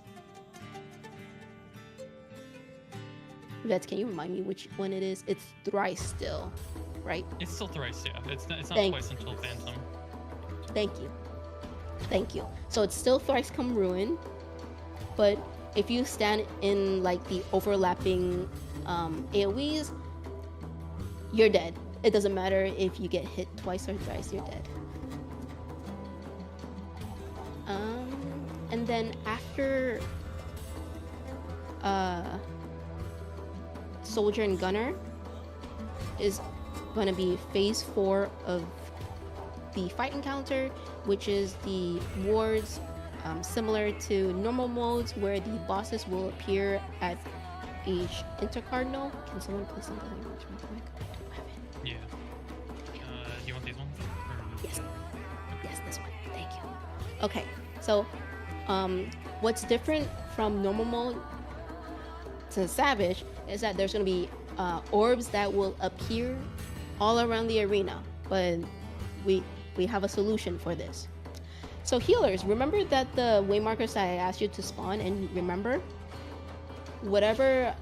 Vets, can you remind me which one it is? It's thrice still, right? It's still thrice, yeah. It's not twice until Phantom. Thank you. Thank you. So it's still thrice come ruin, but if you stand in like the overlapping AoEs, you're dead. It doesn't matter if you get hit twice or thrice, you're dead. And then after Soldier and Gunner is going to be phase 4 of the fight encounter, which is the wards similar to normal modes where the bosses will appear at each intercardinal. Can someone please send the language real quick? I don't have it. Yeah. Do you want these ones? Yes. Yes, this one. Thank you. Okay, so what's different from normal mode to Savage is that there's going to be orbs that will appear all around the arena, but we have a solution for this. So healers, remember that the waymarkers that I asked you to spawn, and remember whatever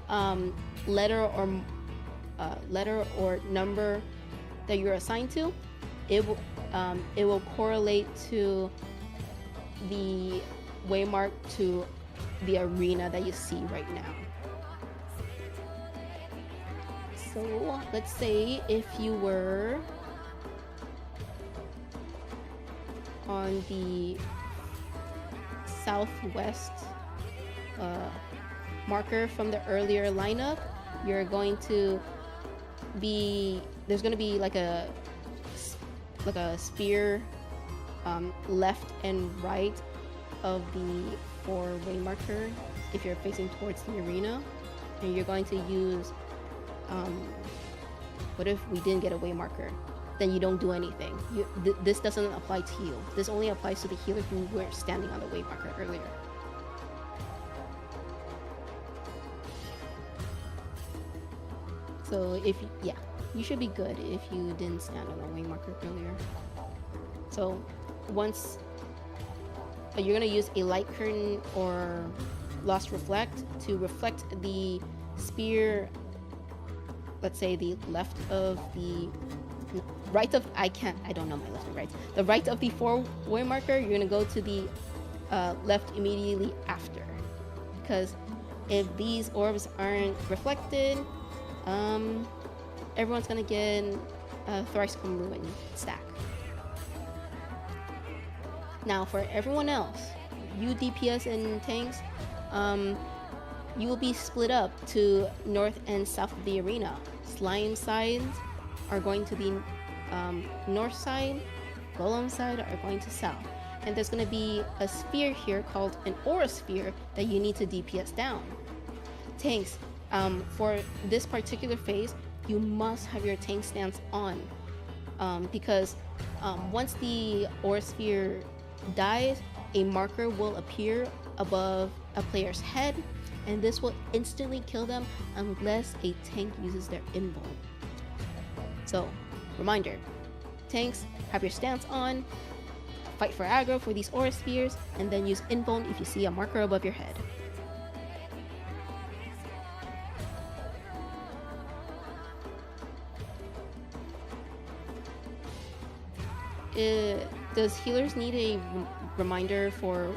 letter or number that you're assigned to, it will correlate to the waymark to the arena that you see right now. So let's say if you were on the southwest marker from the earlier lineup, you're going to be, there's going to be like a spear left and right of the 4-way marker if you're facing towards the arena, and you're going to use what if we didn't get a way marker? Then you don't do anything. This doesn't apply to you. This only applies to the healer who were standing on the way marker earlier. So if you should be good if you didn't stand on the way marker earlier. So once you're gonna use a light curtain or lost reflect to reflect the spear. Let's say the left of the right of I don't know my left and right. The right of the 4-way marker, you're gonna go to the left immediately after, because if these orbs aren't reflected, everyone's gonna get thrice come ruin stack. Now for everyone else, you DPS and tanks, you will be split up to north and south of the arena. Slime sides are going to the north side, Golem side are going to south. And there's going to be a sphere here called an aura sphere that you need to DPS down. Tanks, for this particular phase, you must have your tank stance on, because once the aura sphere dies, a marker will appear above a player's head, and this will instantly kill them unless a tank uses their invuln. So, reminder, tanks, have your stance on, fight for aggro for these aura spheres, and then use invuln if you see a marker above your head. Does healers need a reminder for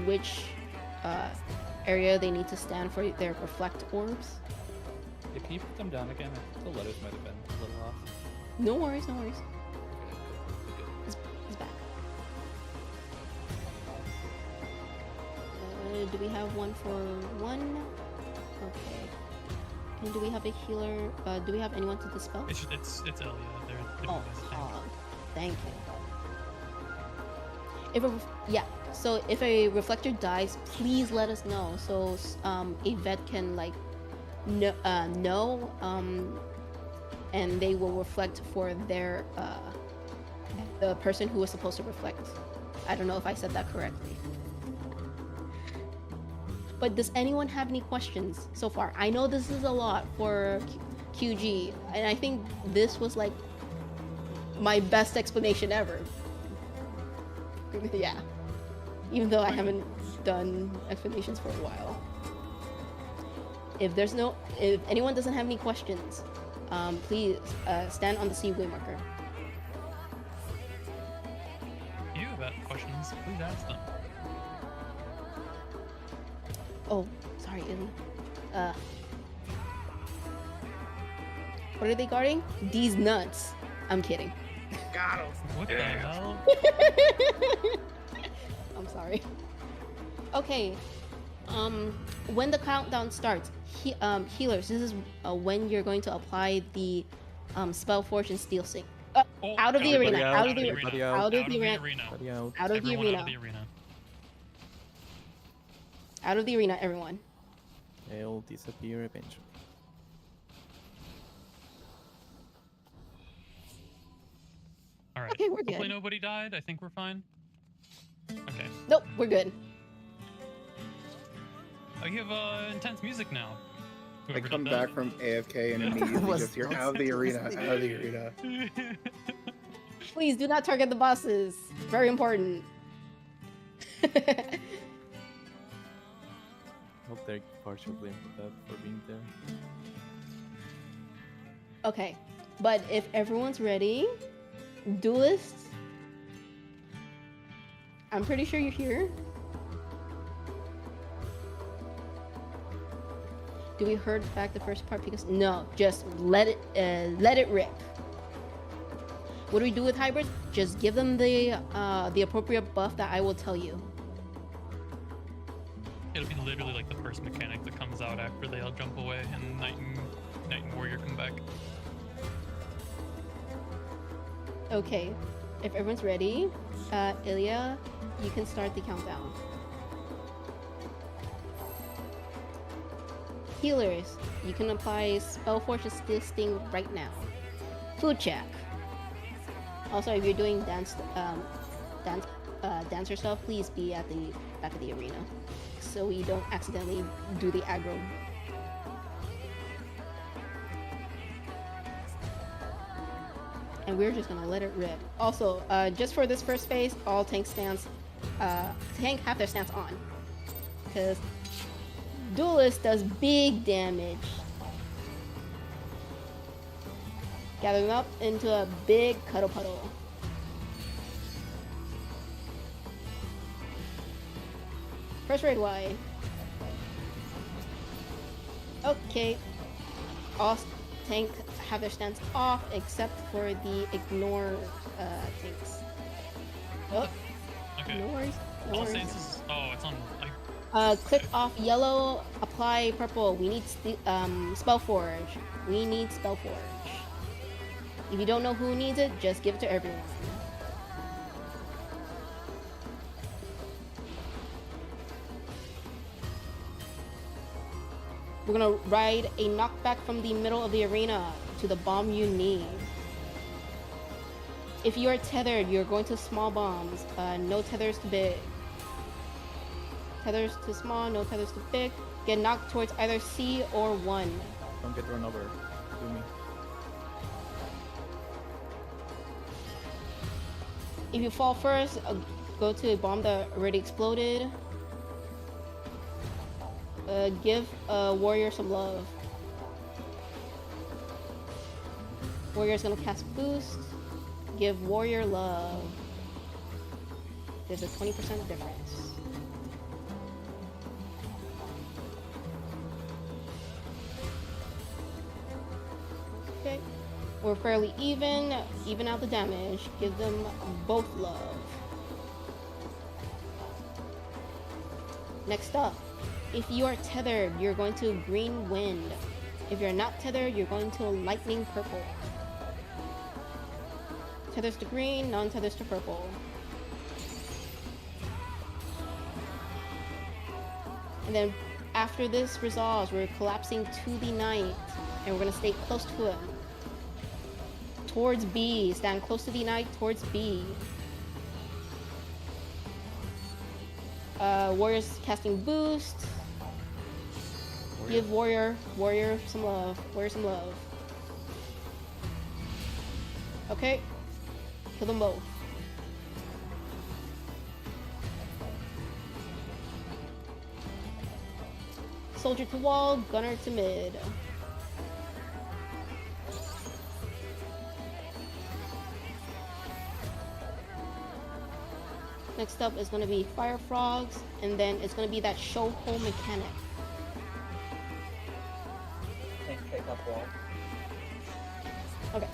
which area they need to stand for their reflect orbs? Yeah, can you put them down again? I think the letters might have been a little off. No worries, no worries. He's back. Do we have one for one? Okay. And do we have a healer? Do we have anyone to dispel? It's Elia. They're oh, thank you. Yeah. So if a reflector dies, please let us know so a vet can like know and they will reflect for their the person who was supposed to reflect. I don't know if I said that correctly. But does anyone have any questions so far? I know this is a lot for QG, and I think this was like my best explanation ever. Yeah. Even though I haven't done explanations for a while. If anyone doesn't have any questions, please stand on the seaway marker. If you have questions, please ask them. Oh, sorry, Illy. What are they guarding? These nuts. I'm kidding. Got him. What the hell? I'm sorry. Okay. When the countdown starts, healers, this is when you're going to apply the spell Forge and Steel Sink. Out of the arena. Out of the arena. Out of the arena. Out of the arena. Out of the arena, everyone. They'll disappear eventually. All right. Okay, we're Hopefully good. nobody died. I think we're fine. Okay. Nope, we're good. Oh, you have intense music now. I Whoever come did back that. from AFK and immediately just hear out of the arena, out of the arena. Please do not target the bosses. Very important. Hope they're partial blame for that, for being there. Okay, but if everyone's ready, duelists, I'm pretty sure you're here. Do we heard back the first part? Because no, just let it rip. What do we do with hybrids? Just give them the appropriate buff that I will tell you. It'll be literally like the first mechanic that comes out after they all jump away and Knight and Warrior come back. Okay, if everyone's ready, Ilya, you can start the countdown. Healers, you can apply Spellforge and Steel Sting right now. Food check. Also, if you're doing dancer stuff, please be at the back of the arena, so you don't accidentally do the aggro. And we're just gonna let it rip. Also, just for this first phase, all tank have their stance on, because Duelist does big damage. Gather them up into a big cuddle puddle. First raid Y. Okay. All tank have their stance off except for the ignore tanks. Oh, Okay. no worries. No All worries. stances. Oh, it's on. Click off yellow, apply purple. We need Spellforge. We need Spellforge. If you don't know who needs it, just give it to everyone. We're gonna ride a knockback from the middle of the arena to the bomb you need. If you are tethered, you're going to small bombs. No tethers to big. Tethers to small, no tethers to big. Get knocked towards either C or 1. Don't get run over. Do me. If you fall first, go to a bomb that already exploded. Give a warrior some love. Warrior's gonna cast boost. Give warrior love. There's a 20% difference. Okay. We're fairly even out the damage. Give them both love. Next up, if you are tethered, you're going to green wind. If you're not tethered, you're going to lightning purple. Tethers to green, non-tethers to purple. And then after this resolves, we're collapsing to the knight, and we're gonna stay close to him. Towards B. Stand close to the knight, towards B. Warrior's casting boost. Give warrior some love. Warrior some love. Okay. Kill them both. Soldier to wall, gunner to mid. Next up is going to be Fire Frogs, and then it's going to be that show hole mechanic. Tank pick up wall. Okay.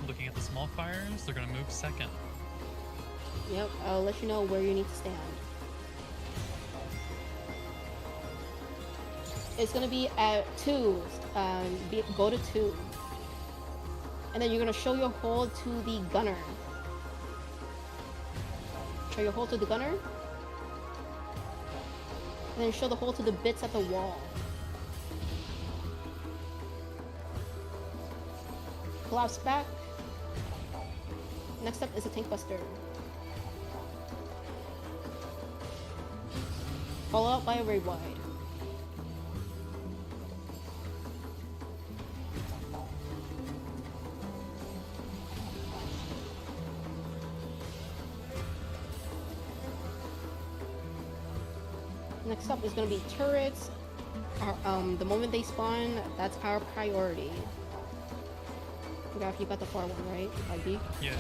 Looking at the small fires, they're gonna move second. Yep, I'll let you know where you need to stand. It's gonna be at 2. Go to 2. And then you're gonna show your hold to the gunner. Show your hold to the gunner. And then show the hold to the bits at the wall. Collapse back. Next up is a tank buster. Followed up by a raid wide. Next up is going to be turrets. The moment they spawn, that's our priority. Graf, you got the far one, right? IB? Yeah.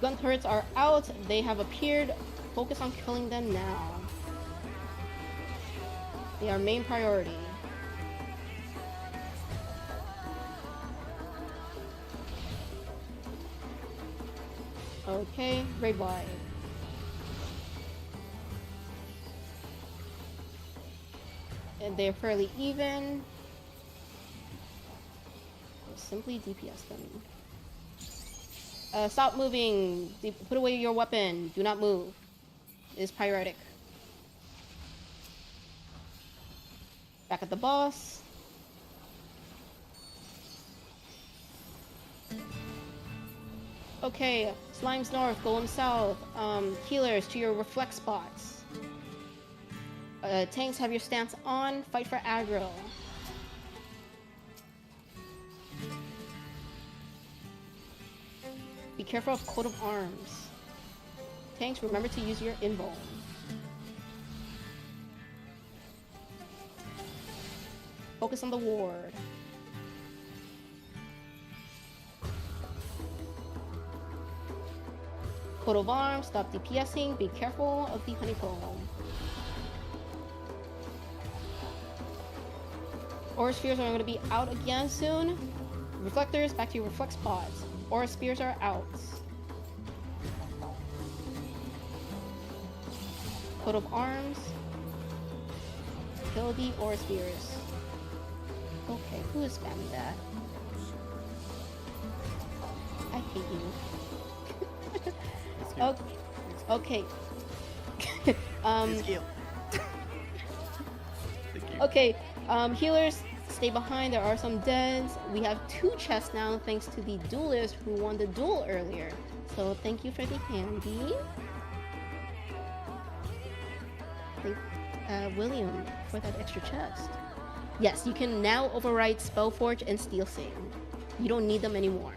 Gun turrets are out. They have appeared. Focus on killing them now. They are main priority. Okay, raid wide. And they're fairly even. Simply DPS them. Stop moving. Put away your weapon. Do not move. It is pyretic. Back at the boss. Okay, slimes north, golem south. Healers to your reflect spots. Tanks have your stance on. Fight for aggro. Be careful of coat of arms. Tanks, remember to use your invuln. Focus on the ward. Coat of arms, stop DPSing, be careful of the honeycomb. Aura spheres are going to be out again soon. Reflectors, back to your reflect spots. Aura spears are out. Coat of arms. Kill the aura spears. Okay, who is spamming that? I hate you. Okay. Okay. Healers, stay behind. There are some deads. We have 2 chests now thanks to the duelist who won the duel earlier. So thank you for the handy. Thank William for that extra chest. Yes, you can now overwrite Spellforge and Steel Sing. You don't need them anymore.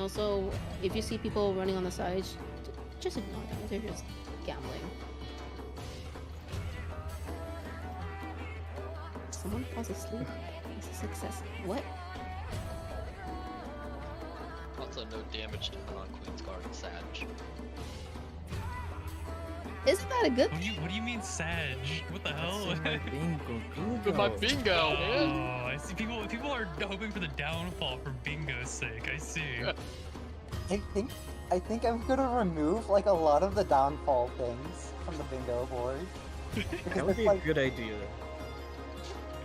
Also, if you see people running on the sides, just ignore them. They're just gambling. Someone falls asleep. It's a success. What? Also, no damage done on Queen's Guard and Sag. Isn't that a good? What do you mean, Sag? What the hell? With my bingo, Oh, man. I see. People are hoping for the downfall for bingo's sake. I see. I think I'm gonna remove like a lot of the downfall things from the bingo board. That would be a good idea.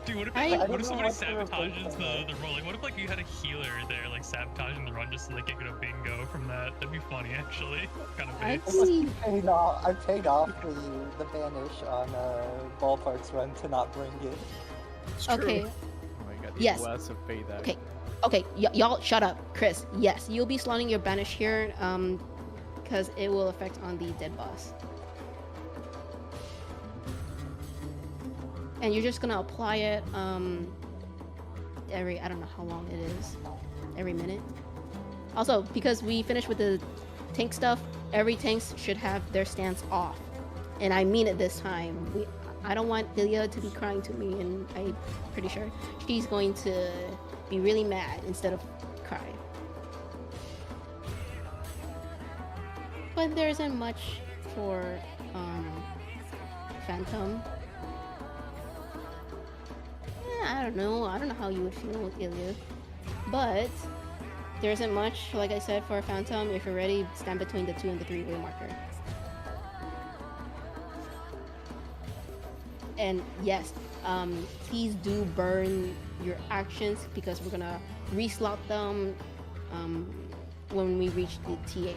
Dude, what if, I like, don't what if know somebody what to replace sabotages the role? Like, what if like you had a healer there, like sabotaging the run just so they can't get a bingo from that? That'd be funny, actually. Kind of base. I paid off the banish on Ballpark's run to not bring it. Okay. Oh my god, the Yes. US have paid that. Okay, y'all shut up. Chris, yes, you'll be slotting your banish here, because it will affect on the dead boss. And you're just gonna apply it, every, I don't know how long it is, every minute. Also, because we finished with the tank stuff, every tank should have their stance off. And I mean it this time. I don't want Ilya to be crying to me, and I'm pretty sure she's going to be really mad instead of cry. But there isn't much for Phantom. I don't know how you would feel with Ilya. But there isn't much, like I said, for Phantom. If you're ready, stand between the 2 and the 3-way marker. And yes, please do burn your actions because we're gonna reslot them when we reach the TA arena.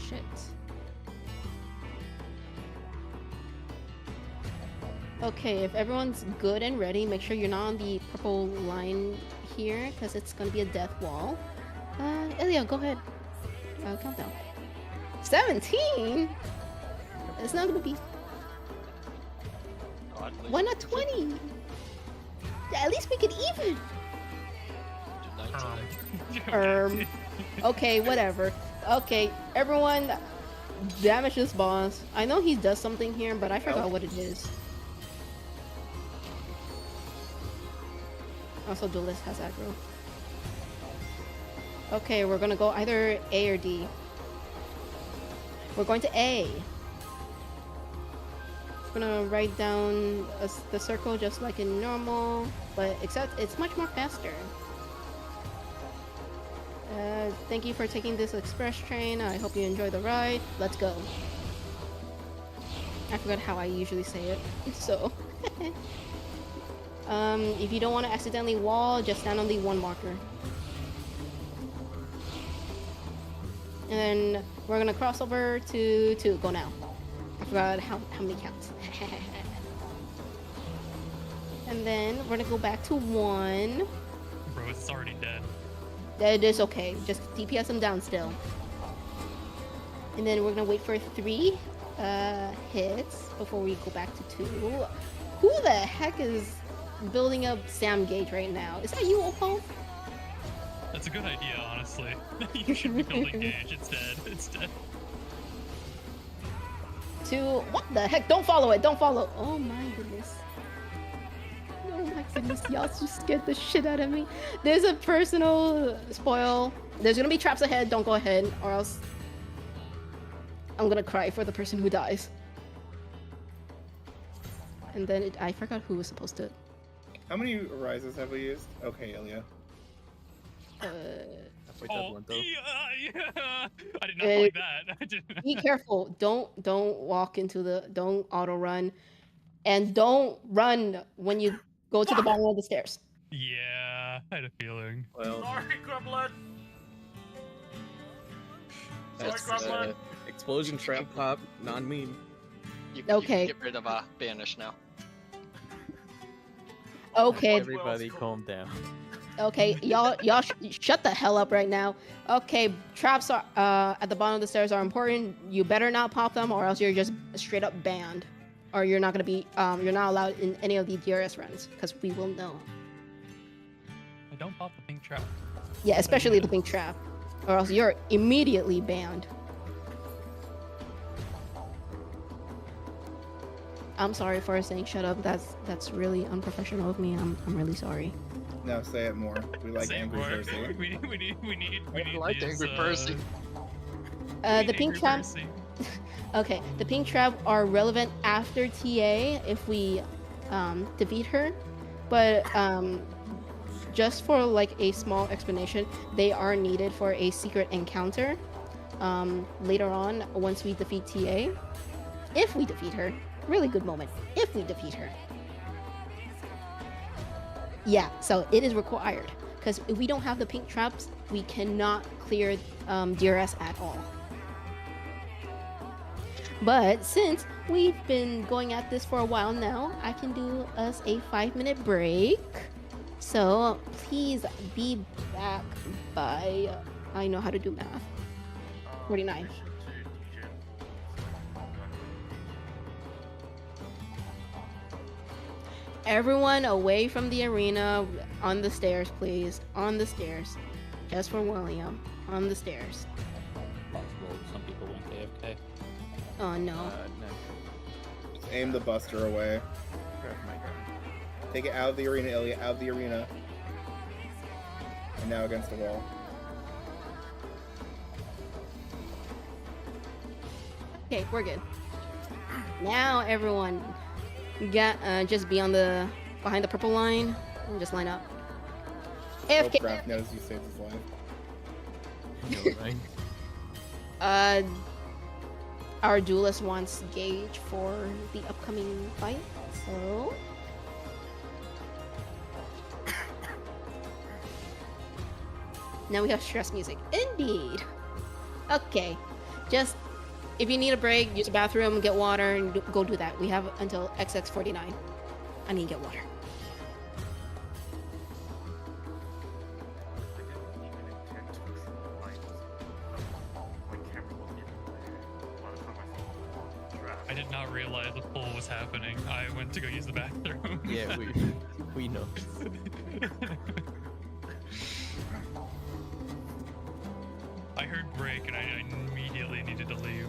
Shit. Okay, if everyone's good and ready, make sure you're not on the purple line here because it's gonna be a death wall. Ilya, go ahead. Countdown. 17? It's not gonna be. Why not 20? At least we could even. Okay, whatever. Okay, everyone, damage this boss. I know he does something here, but I forgot what it is. Also, Duelist has aggro. Okay, we're gonna go either A or D. We're going to A. I'm gonna write down the circle just like in normal, but except it's much more faster. Thank you for taking this express train. I hope you enjoy the ride. Let's go. I forgot how I usually say it, so. If you don't want to accidentally wall, just stand on the 1 marker. And then we're gonna cross over to 2. Go now. I forgot how many counts. And then we're gonna go back to 1. Bro, it's already dead. That is okay. Just DPS him down still. And then we're gonna wait for 3 hits before we go back to 2. Who the heck is building up Sam Gage right now? Is that you, Opal? That's a good idea, honestly. You should be building Gage. It's dead. It's dead. 2. What the heck? Don't follow it. Don't follow. Oh my goodness. Oh my goodness. Y'all just scared the shit out of me. There's a personal spoil. There's gonna be traps ahead. Don't go ahead, or else I'm gonna cry for the person who dies. And then I forgot who was supposed to. How many rises have we used? Okay, Ilya. Oh, yeah. I did not like that. I didn't. Be careful. Don't walk into the. Don't auto run, and don't run when you go to the bottom of the stairs. Yeah, I had a feeling. Well, Sorry, Gremlin. that's Gremlin. explosion trap pop, non-meme. Okay. Get rid of banish now. Okay. Everybody calm down. Okay, y'all shut the hell up right now. Okay, traps are at the bottom of the stairs are important. You better not pop them, or else you're just straight up banned, or you're not gonna be you're not allowed in any of the DRS runs because we will know. I don't pop the pink trap. Yeah, especially the pink trap, or else you're immediately banned. I'm sorry for saying shut up. That's really unprofessional of me. I'm really sorry. No, say it more. We like Say Angry more. Percy. We need like these, Angry Percy. The pink Angry trap. Percy. Okay, the pink trap are relevant after TA if we defeat her, but just for like a small explanation, they are needed for a secret encounter later on once we defeat TA. If we defeat her, really good moment. If we defeat her. Yeah, so it is required because if we don't have the pink traps, we cannot clear DRS at all. But since we've been going at this for a while now, I can do us a 5-minute break. So please be back by, I know how to do math, 49. Everyone away from the arena on the stairs, please. On the stairs. Just for William. On the stairs. Possible some people went AFK. Oh no. No. Just aim the Buster away. Grab my gun. Take it out of the arena, Ilya. Out of the arena. And now against the wall. Okay, we're good. Now everyone just be on behind the purple line and just line up. Hope AFK. Graf knows you saved his life. Our duelist wants Gage for the upcoming fight, so now we have stress music. Indeed. Okay, just if you need a break, use the bathroom, get water, and go do that. We have until XX49. I need to get water. I did not realize the pull was happening. I went to go use the bathroom. Yeah, we know. I heard break and I immediately needed to leave.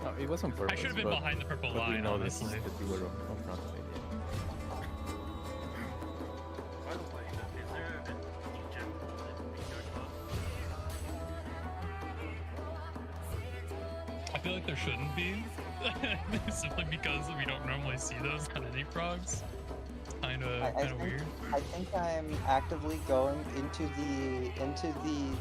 No, it wasn't purpose. I should have been but- behind the purple but we line, noticed honestly. that you were in front of it. By the way, is there an Egypt I feel like there shouldn't be. Simply because we don't normally see those on any frogs. Kind of weird. I think I'm actively going into the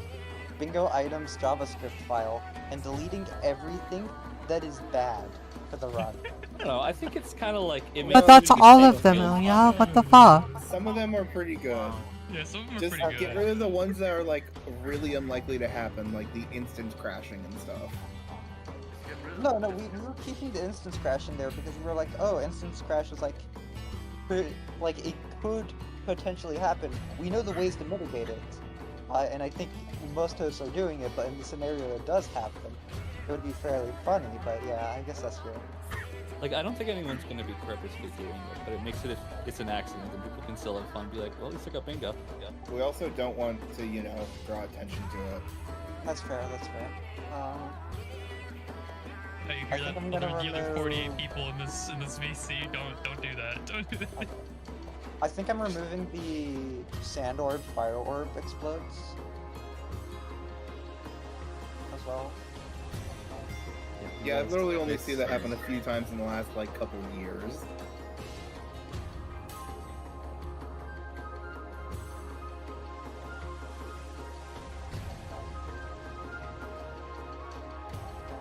bingo items JavaScript file and deleting everything that is bad for the run. I don't know. I think it's kind of like. But that's all of them, Ilya. What the fuck? Some of them are pretty good. Yeah, some of them are Just pretty get good. rid of the ones that are like really unlikely to happen, like the instant crashing and stuff. No, we were keeping the instance crash in there because we were like, oh, instance crash is like it could potentially happen. We know the ways to mitigate it, and I think most hosts are doing it. But in the scenario it does happen, it would be fairly funny. But yeah, I guess that's true. Like, I don't think anyone's gonna be purposely doing it, but it makes it if it's an accident, then people can still have fun. Be like, well, at least I got bingo. Yeah. We also don't want to, draw attention to it. That's fair. That's fair. Hey, you I hear think that? I'm gonna The other 48 remove- people in this VC. Don't do that. Don't do that. I think I'm removing the sand orb, fire orb explodes as well. Yeah, I've literally only seen that happen a few times in the last couple years.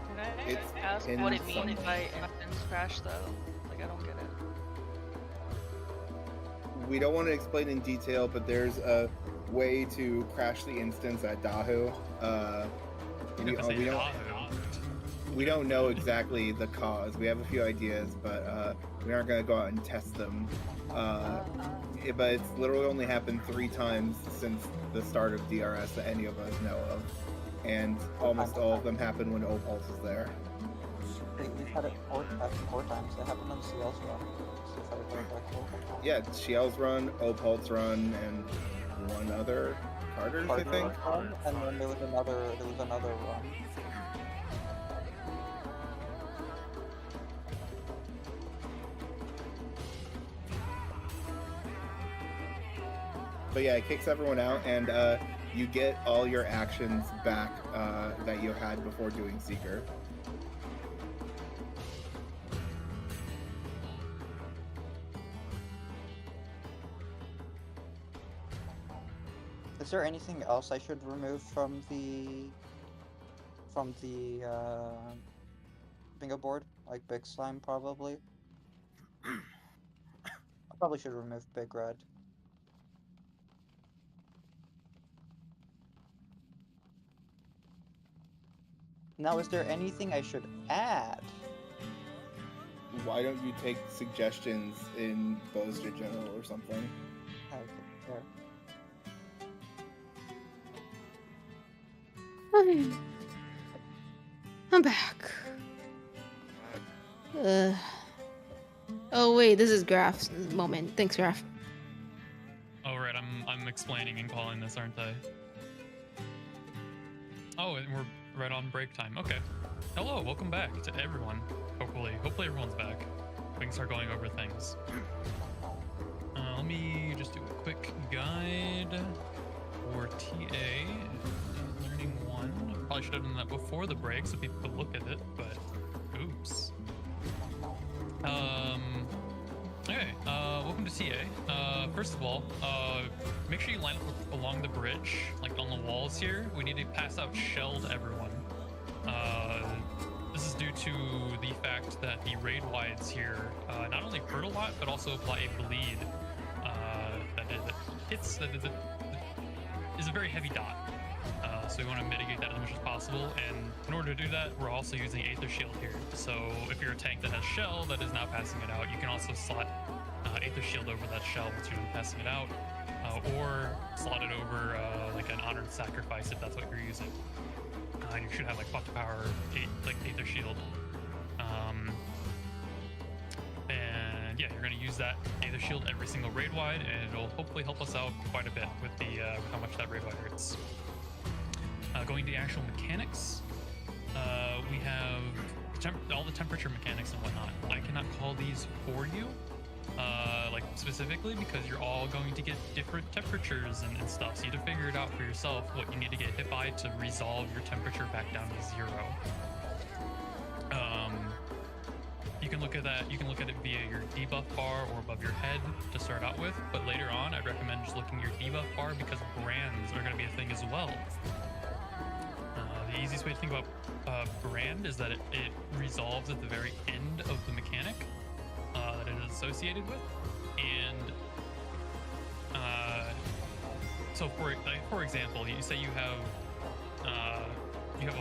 Can It's I ask in what it means some- by instance crash though? Like I don't get it. We don't want to explain in detail, but there's a way to crash the instance at Dahu. We don't know exactly the cause. We have a few ideas, but we aren't going to go out and test them. But it's literally only happened 3 times since the start of DRS that any of us know of. And almost all of them happen when Opals is there. We've had it four times. It happened on CL's run. So if I remember correctly. Yeah, Shiel's run, Opal's run, and one other, Carter's, I think. Run, and then there was another run. But yeah, it kicks everyone out, and you get all your actions back that you had before doing Seeker. Is there anything else I should remove from the bingo board? Like Big Slime, probably? I probably should remove Big Red. Now, is there anything I should add? Why don't you take suggestions in Bozja General or something? Okay, there. I'm back. Oh wait, this is Graph's moment. Thanks, Graph. Oh right, I'm explaining and calling this, aren't I? Oh, and we're right on break time. Okay. Hello, welcome back to everyone. Hopefully everyone's back. We can start going over things. Let me just do a quick guide for TA. Learning 1. Probably should have done that before the break so people could look at it, but oops. Okay, welcome to TA. First of all, make sure you line up along the bridge, like on the walls here. We need to pass out shell to everyone. This is due to the fact that the raid wides here not only hurt a lot, but also apply a bleed that is a very heavy dot. So we want to mitigate that as much as possible, and in order to do that, we're also using Aether Shield here. So if you're a tank that has shell that is now passing it out, you can also slot Aether Shield over that shell once you're done passing it out, or slot it over like an Honored Sacrifice if that's what you're using. And you should have like 5 power, like Aether Shield. And yeah, you're going to use that Aether Shield every single raid wide, and it'll hopefully help us out quite a bit with the with how much that raid wide hurts. Going to the actual mechanics, we have all the temperature mechanics and whatnot. I cannot call these for you, like specifically, because you're all going to get different temperatures and stuff. So you have to figure it out for yourself what you need to get hit by to resolve your temperature back down to 0. You can look at that. You can look at it via your debuff bar or above your head to start out with. But later on, I'd recommend just looking at your debuff bar because brands are going to be a thing as well. The easiest way to think about brand is that it resolves at the very end of the mechanic that it is associated with, and so for example, you say you have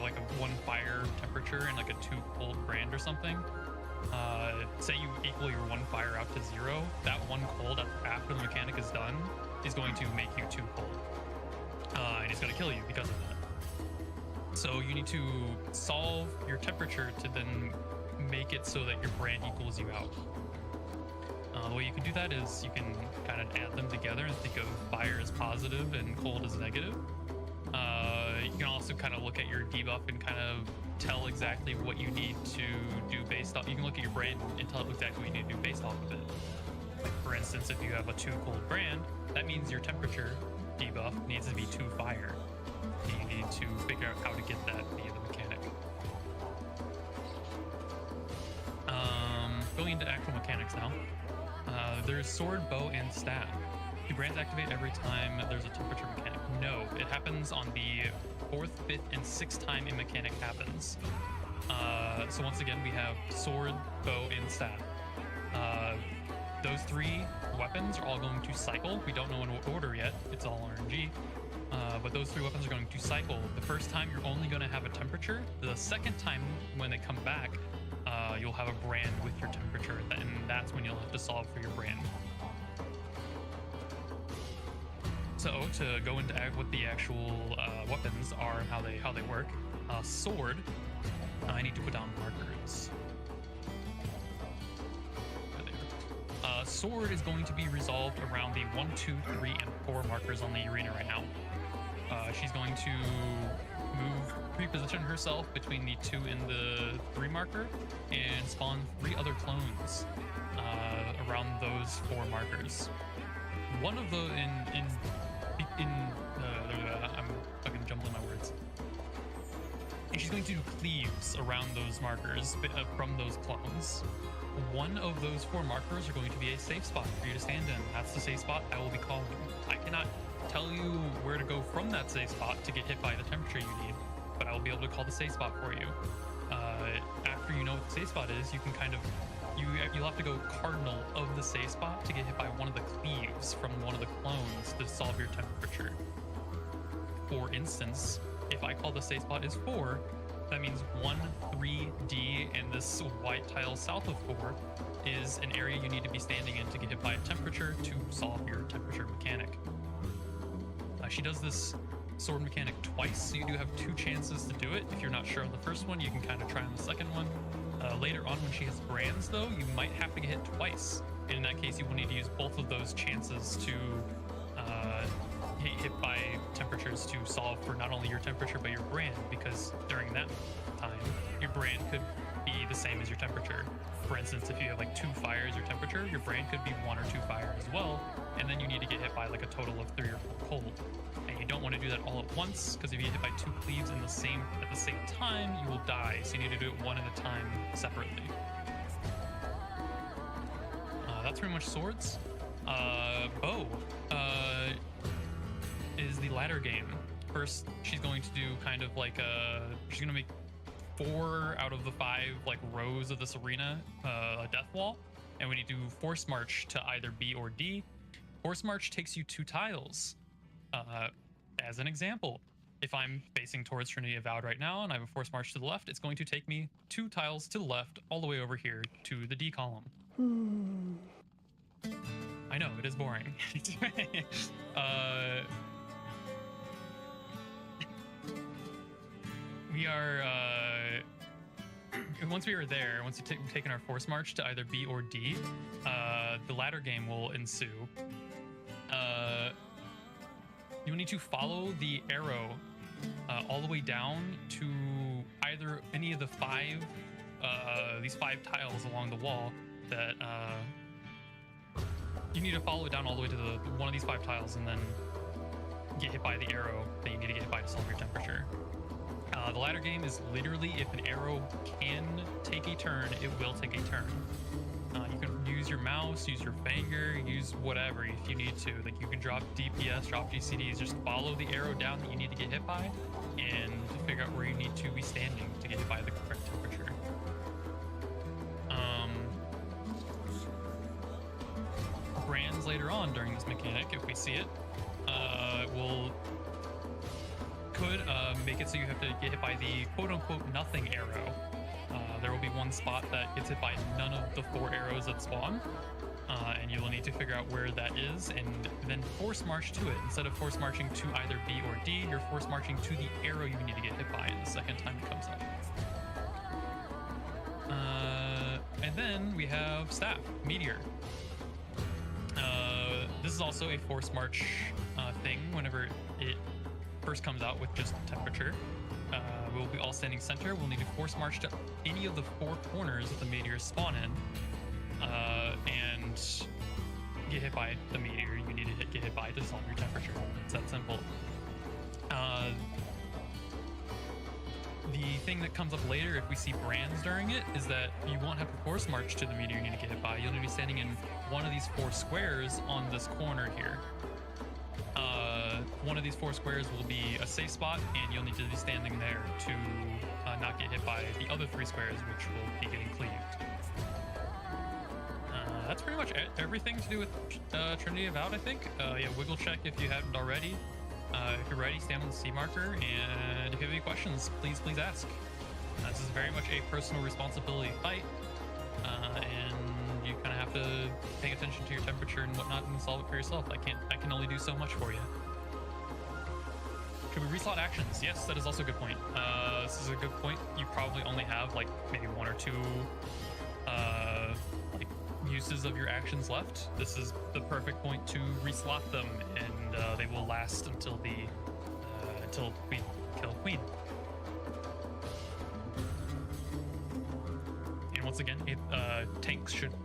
like a 1 fire temperature and like a 2 cold brand or something. Say you equal your 1 fire out to 0. That 1 cold after the mechanic is done is going to make you 2 cold, and it's going to kill you because of that. So you need to solve your temperature to then make it so that your brand equals you out. The way you can do that is you can kind of add them together and think of fire as positive and cold as negative. You can also kind of look at your debuff and kind of tell exactly what you need to do based off. You can look at your brand and tell exactly what you need to do based off of it. Like for instance, if you have a 2 cold brand, that means your temperature debuff needs to be 2 fire. You need to figure out how to get that via the mechanic. Going into actual mechanics now. There's sword, bow, and staff. Do brands activate every time there's a temperature mechanic? No, it happens on the 4th, 5th, and 6th time a mechanic happens. So once again, we have sword, bow, and staff. Those 3 weapons are all going to cycle. We don't know in what order yet. It's all RNG. But those 3 weapons are going to cycle. The first time, you're only going to have a temperature. The second time, when they come back, you'll have a brand with your temperature, and that's when you'll have to solve for your brand. So to go into what the actual weapons are and how they work, sword, I need to put down markers. Sword is going to be resolved around the 1, 2, 3, and 4 markers on the arena right now. She's going to reposition herself between the 2 and the 3 marker and spawn 3 other clones around those 4 markers. One of the I'm fucking jumbling my words. And she's going to do cleaves around those markers from those clones. One of those 4 markers are going to be a safe spot for you to stand in. That's the safe spot I will be calling. I cannot tell you where to go from that safe spot to get hit by the temperature you need, but I will be able to call the safe spot for you. After you know what the safe spot is, you can kind of you'll have to go cardinal of the safe spot to get hit by one of the cleaves from one of the clones to solve your temperature. For instance, if I call the safe spot is 4, that means 1, 3, D, and this white tile south of 4 is an area you need to be standing in to get hit by a temperature to solve your temperature mechanic. She does this sword mechanic twice, so you do have 2 chances to do it. If you're not sure on the first one, you can kind of try on the second one. Later on, when she has brands, though, you might have to get hit twice. And in that case, you will need to use both of those chances to get hit by temperatures to solve for not only your temperature, but your brand, because during that time, your brand could be the same as your temperature. For instance, if you have like 2 fire as your temperature, your brand could be 1 or 2 fire as well, and then you need to get hit by like a total of 3 or 4 cold. And you don't want to do that all at once, because if you get hit by 2 cleaves at the same time, you will die. So you need to do it one at a time separately. That's pretty much swords. Bow is the ladder game. First, she's going to do kind of like she's gonna make 4 out of the 5 like rows of this arena a death wall, and when you do force march to either B or D, force march takes you 2 tiles. As an example, if I'm facing towards Trinity Avowed right now and I have a force march to the left, it's going to take me 2 tiles to the left all the way over here to the D column. I know, it is boring. We are, once we are there, once you've taken our force march to either B or D, the ladder game will ensue. You'll need to follow the arrow all the way down to either any of the 5, these 5 tiles along the wall that, you need to follow it down all the way to one of these 5 tiles and then get hit by the arrow that you need to get hit by to solve your temperature. The ladder game is literally, if an arrow can take a turn, it will take a turn. You can use your mouse, use your finger, use whatever if you need to. Like, you can drop DPS, drop GCDs, just follow the arrow down that you need to get hit by and figure out where you need to be standing to get hit by the correct temperature. Brands later on during this mechanic, if we see it, could make it so you have to get hit by the quote-unquote nothing arrow. There will be one spot that gets hit by none of the 4 arrows that spawn, and you will need to figure out where that is and then force march to it. Instead of force marching to either B or D, you're force marching to the arrow you need to get hit by the second time it comes up. And then we have staff, meteor. This is also a force march thing whenever it first comes out with just temperature. We'll be all standing center. We'll need to force march to any of the 4 corners that the meteors spawn in and get hit by the meteor you need to get hit by to solve your temperature. It's that simple. The thing that comes up later if we see brands during it is that you won't have to force march to the meteor you need to get hit by. You'll need to be standing in one of these 4 squares on this corner here. One of these 4 squares will be a safe spot, and you'll need to be standing there to not get hit by the other 3 squares, which will be getting cleaved. That's pretty much everything to do with Trinity Avowed, I think. Yeah, wiggle check if you haven't already. If you're ready, stand on the C marker, and if you have any questions, please ask. This is very much a personal responsibility fight, and you kind of have to pay attention to your temperature and whatnot and solve it for yourself. I can only do so much for you. Should we reslot actions? Yes, that is also a good point. This is a good point. You probably only have like maybe 1 or 2 like uses of your actions left. This is the perfect point to reslot them, and they will last until we kill Queen. And once again,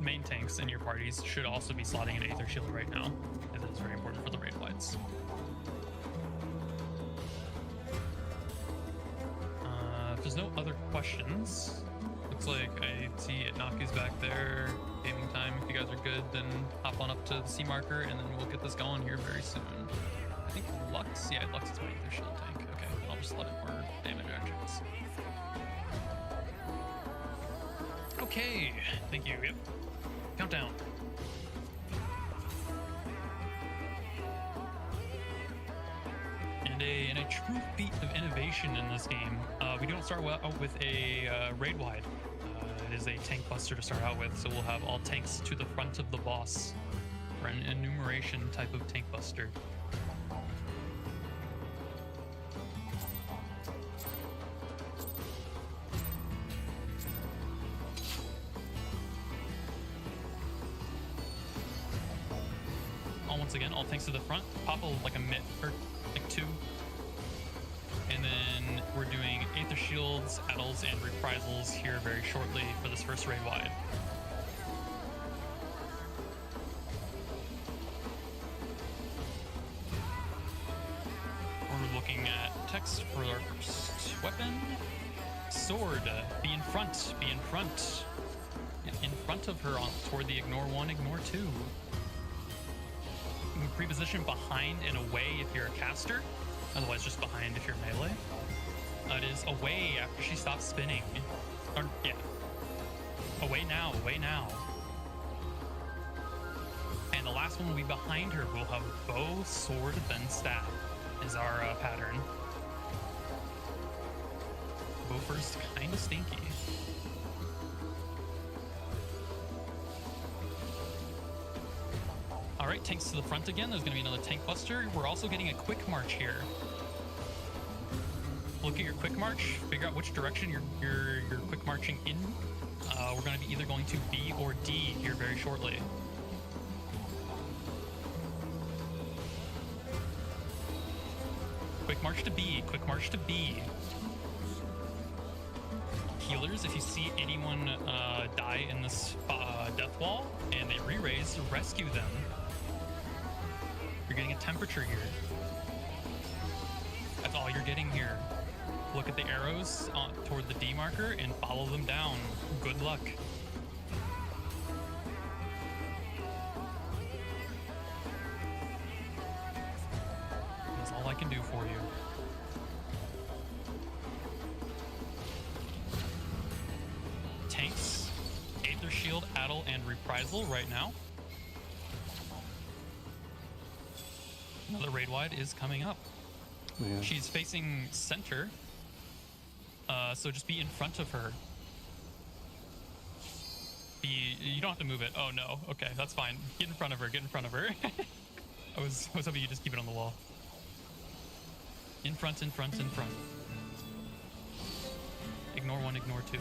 main tanks in your parties should also be slotting an Aether Shield right now, as it is very important for the raid fights. there's no other questions, looks like I see Itnaki's back there. Gaming time. If you guys are good, then hop on up to the C marker, and then we'll get this going here very soon. I think Lux, yeah, Lux is my Aether Shield tank. Okay, I'll just let it more damage actions. Okay, thank you. Yep. Countdown. And a true feat of innovation in this game. We don't start out with a raid wide. It is a tank buster to start out with, so we'll have all tanks to the front of the boss for an enumeration type of tank buster. Once again, all tanks to the front. Pop like a mid or like 2. And then we're doing Aether Shields, Addles, and Reprisals here very shortly for this first raid wide. We're looking at text for our first weapon. Sword. Be in front. Be in front. In front of her toward the ignore 1, ignore 2. You can pre-position behind and away if you're a caster. Otherwise, just behind if you're melee. It is away after she stops spinning. Or, yeah. Away now, away now. And the last one will be behind her. We'll have bow, sword, then staff is our pattern. Bow first, kind of stinky. All right, tanks to the front again. There's going to be another tank buster. We're also getting a quick march here. Look at your quick march. Figure out which direction you're quick marching in. We're going to be either going to B or D here very shortly. Quick march to B. Quick march to B. Healers, if you see anyone die in this death wall and they re-raise, rescue them. You're getting a temperature here. That's all you're getting here. Look at the arrows toward the D marker and follow them down. Good luck. That's all I can do for you. Tanks, Aether Shield, Addle, and Reprisal right now. Another raid wide is coming up. Yeah. She's facing center, so just be in front of her. You don't have to move it. Oh no, okay, that's fine. Get in front of her, get in front of her. I was hoping you just keep it on the wall. In front, in front, in front. Ignore 1, ignore 2.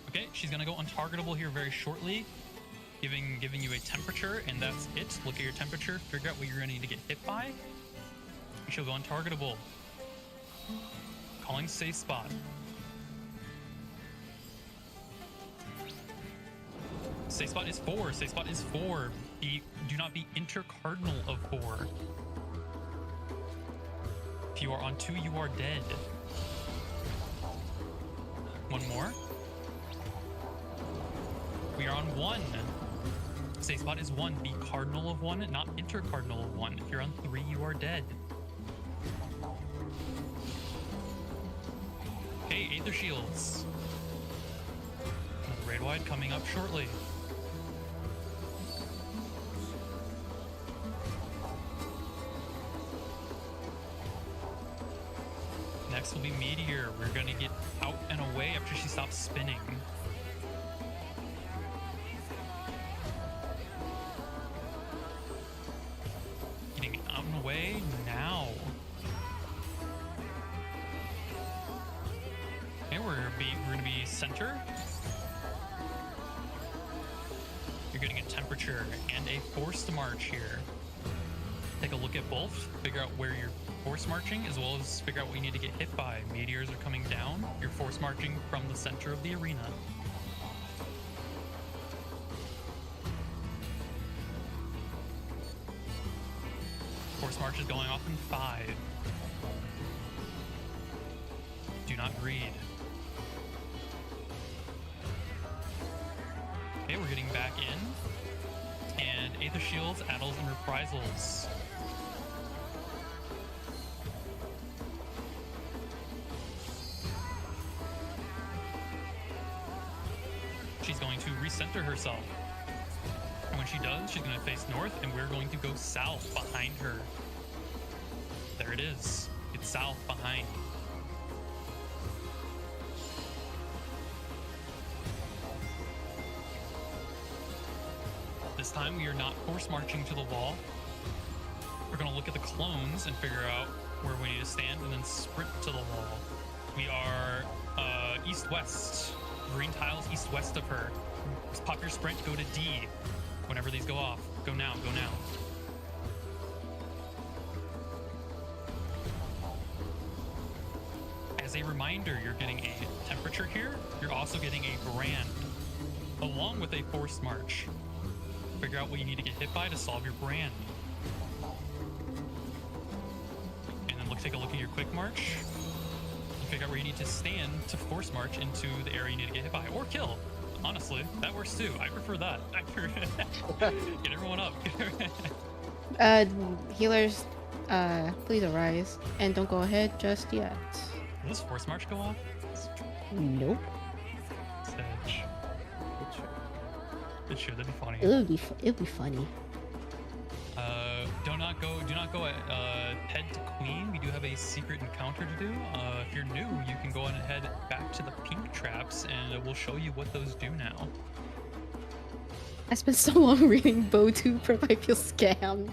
Okay, she's gonna go untargetable here very shortly. Giving you a temperature, and that's it. Look at your temperature, figure out what you're gonna need to get hit by. She'll go untargetable. Calling safe spot. Safe spot is 4. Safe spot is 4. Do not be intercardinal of 4. If you are on 2, you are dead. One more. We are on 1. Safe spot is 1. Be cardinal of 1, not intercardinal of 1. If you're on 3, you are dead. Okay, Aether Shields. Another raid wide coming up shortly. Next will be Meteor. We're gonna get out and away after she stops spinning. Getting out and away now. Okay, we're gonna be center. You're getting a temperature and a forced march here. Take a look at both, figure out where you're force marching, as well as figure out what you need to get hit by. Meteors are coming down. You're force marching from the center of the arena. Force March is going off in 5. Do not read. Okay, we're getting back in. And Aether Shields, Addles, and Reprisals. She's going to recenter herself. And when she does, she's going to face north, and we're going to go south behind her. There it is. It's south behind. This time we are not force marching to the wall. We're going to look at the clones and figure out where we need to stand and then sprint to the wall. We are east-west. Green tiles east-west of her. Just pop your sprint, go to D. Whenever these go off. Go now, go now. As a reminder, you're getting a temperature here. You're also getting a brand, along with a forced march. Figure out what you need to get hit by to solve your brand. And then take a look at your quick march. You figure out where you need to stand to force march into the area you need to get hit by. Or kill. Honestly, that works too. I prefer that. Get everyone up. Healers, please arise. And don't go ahead just yet. Will this force march go off? Nope. Sedge. It should. That'd be funny. It'll be funny. Do not go head to queen. We do have a secret encounter to do. If you're new, you can go on and head back to the pink traps, and we'll show you what those do now. I spent so long reading Bowtooth, I feel scammed.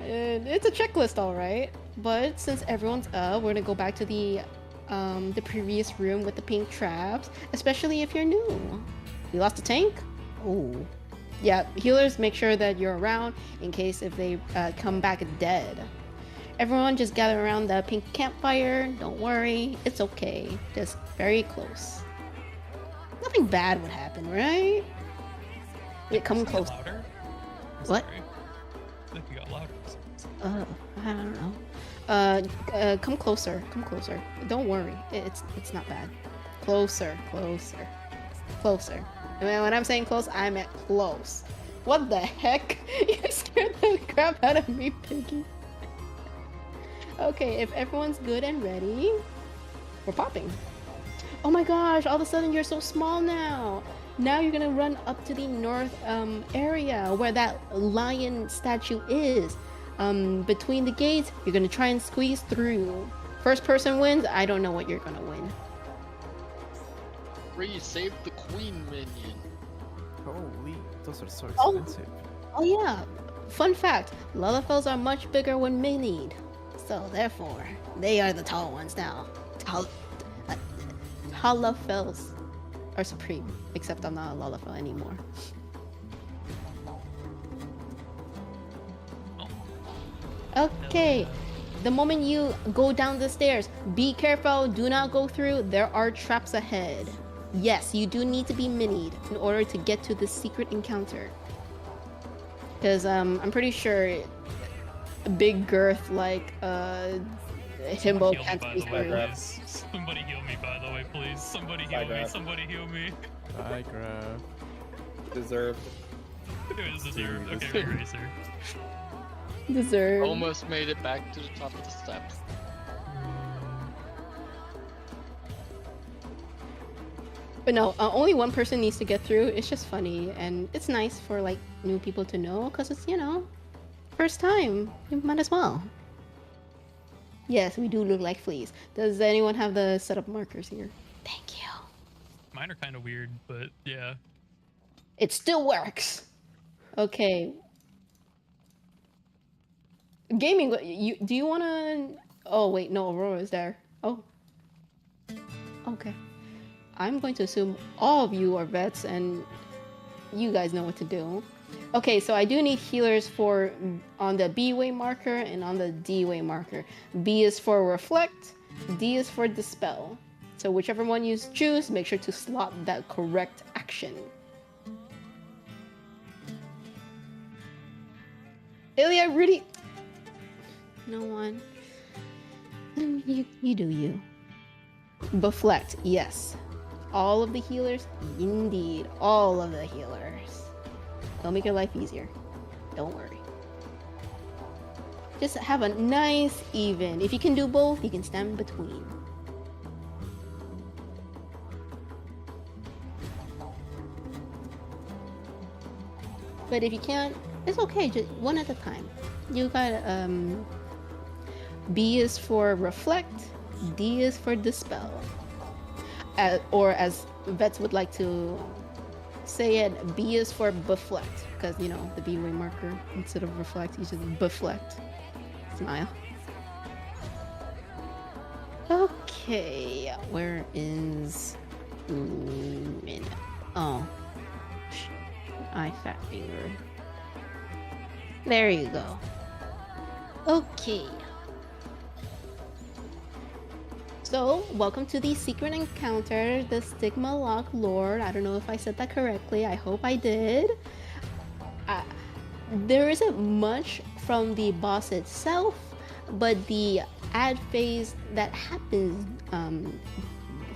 And it's a checklist, all right. But since everyone's up, we're gonna go back to the previous room with the pink traps, especially if you're new. You lost a tank? Oh. Yeah, healers, make sure that you're around in case if they come back dead. Everyone just gather around the pink campfire. Don't worry, it's okay. Just very close. Nothing bad would happen, right? Wait, come close. Louder? What? I think you got louder. I don't know. Come closer. Come closer. Don't worry. It's not bad. Closer. Closer. Closer. And when I'm saying close, I meant close. What the heck? You scared the crap out of me, Piggy. Okay, if everyone's good and ready, we're popping. Oh my gosh, all of a sudden you're so small now. Now you're gonna run up to the north area where that lion statue is. Between the gates, you're gonna try and squeeze through. First person wins. I don't know what you're gonna win. Ree saved the queen minion. Holy, those are so Oh. expensive. Oh yeah, fun fact, Lullafels are much bigger when minied. So therefore, they are the tall ones now. Lullafels are supreme, except I'm not a Lullafel anymore. Okay, the moment you go down the stairs, be careful, do not go through, there are traps ahead. Yes, you do need to be minied in order to get to the secret encounter. Because I'm pretty sure a big girth like Himbo can't By be the way, through. please. Somebody heal me, by the way, please. Somebody heal me. Somebody heal me. Bye, Graf. Deserved. It was deserved. Okay, Racer. Deserved. Almost made it back to the top of the steps. But no, only one person needs to get through. It's just funny, and it's nice for like new people to know, because it's, you know, first time. You might as well. Yes, we do look like fleas. Does anyone have the setup markers here? Thank you. Mine are kind of weird, but yeah. It still works. Okay. Gaming, do you want to... Oh, wait, no, Aurora's there. Oh. Okay. I'm going to assume all of you are vets and you guys know what to do. Okay, so I do need healers for on the B-way marker and on the D-way marker. B is for reflect, D is for dispel. So whichever one you choose, make sure to slot that correct action. Ilya, really... No one. You do you. Beflect, yes. All of the healers, indeed, all of the healers. They'll make your life easier. Don't worry. Just have a nice even. If you can do both, you can stand between. But if you can't, it's okay. Just one at a time. You got B is for reflect, D is for dispel, or as vets would like to say it, B is for beflect, because you know the B way marker instead of reflect, you just beflect. Smile. Okay, where is Min? Oh, I fat finger. There you go. Okay. So, welcome to the secret encounter, the Stigma Lock Lord. I don't know if I said that correctly. I hope I did. There isn't much from the boss itself, but the ad phase that happens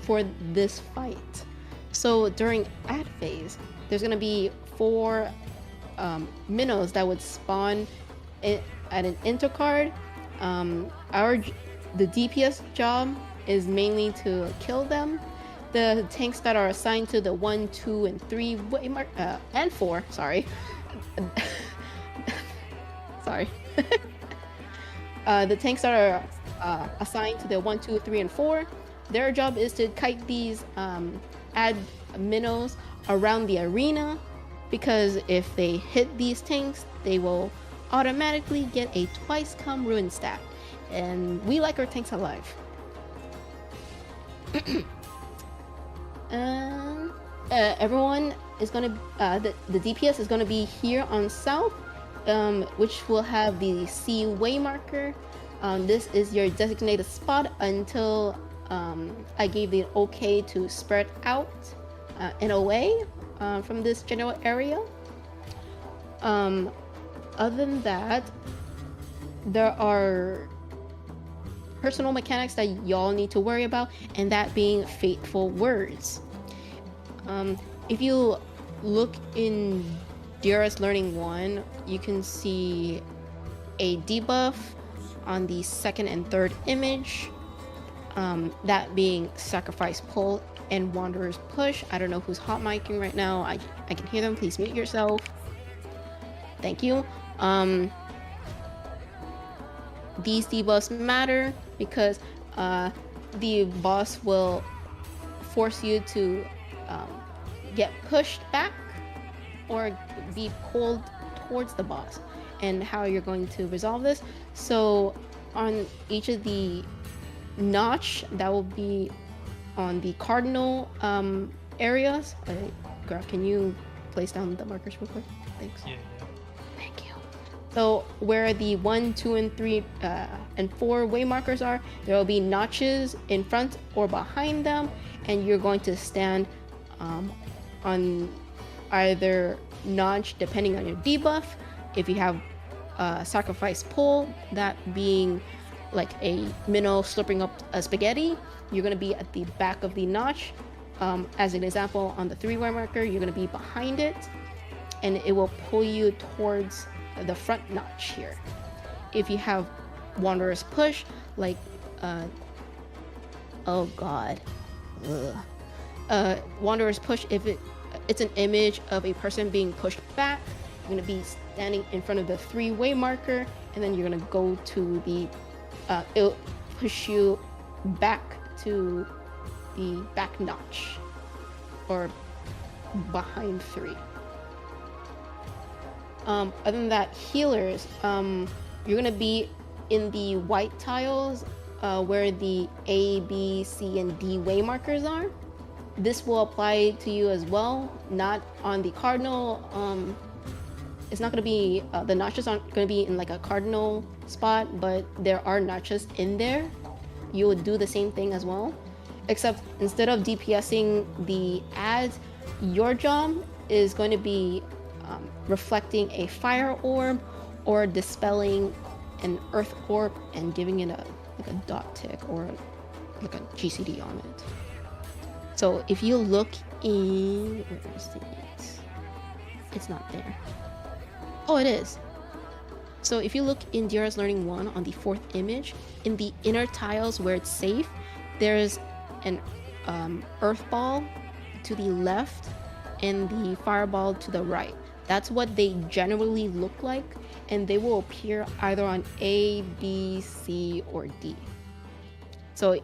for this fight. So during ad phase, there's gonna be 4 minnows that would spawn at an intercard. The DPS job is mainly to kill them. The tanks that are assigned to the 1, 2, and 3 way and 4, sorry. Sorry. The tanks that are assigned to the 1, 2, 3, and 4, their job is to kite these ad minnows around the arena, because if they hit these tanks, they will automatically get a twice come ruin stat, and we like our tanks alive. Everyone is gonna the DPS is gonna be here on south, which will have the C way marker. This is your designated spot until I gave the okay to spread out and away from this general area. Other than that, there are personal mechanics that y'all need to worry about, and that being fateful words. If you look in DRS Learning 1, you can see a debuff on the 2nd and 3rd image, that being Sacrifice Pull and Wanderer's Push. I don't know who's hot micing right now. I can hear them. Please mute yourself. Thank you. These debuffs matter because the boss will force you to get pushed back or be pulled towards the boss, and how you're going to resolve this. So on each of the notch that will be on the cardinal areas, Graf, can you place down the markers real quick? Thanks. Yeah. Thank you. So where the 1, 2, and 3 and 4 way markers are, there will be notches in front or behind them, and you're going to stand on either notch depending on your debuff. If you have Sacrifice Pull, that being like a minnow slurping up a spaghetti, you're going to be at the back of the notch. As an example, on the 3-way marker, you're going to be behind it, and it will pull you towards the front notch here. If you have Wanderer's Push, like oh god, Wanderer's Push, if it's an image of a person being pushed back, you're going to be standing in front of the 3-way marker, and then you're going to go to the it'll push you back to the back notch or behind 3. Other than that, healers, you're gonna be in the white tiles where the A, B, C, and D way markers are. This will apply to you as well, not on the cardinal. It's not gonna be, the notches aren't gonna be in like a cardinal spot, but there are notches in there. You would do the same thing as well, except instead of DPSing the ads, your job is going to be reflecting a fire orb or dispelling an earth orb and giving it a dot tick or like a GCD on it. So if you look in, where is it? It's not there. Oh, it is. So if you look in DRS Learning 1 on the 4th image, in the inner tiles where it's safe, there's an earth ball to the left and the fireball to the right. That's what they generally look like, and they will appear either on A, B, C, or D. So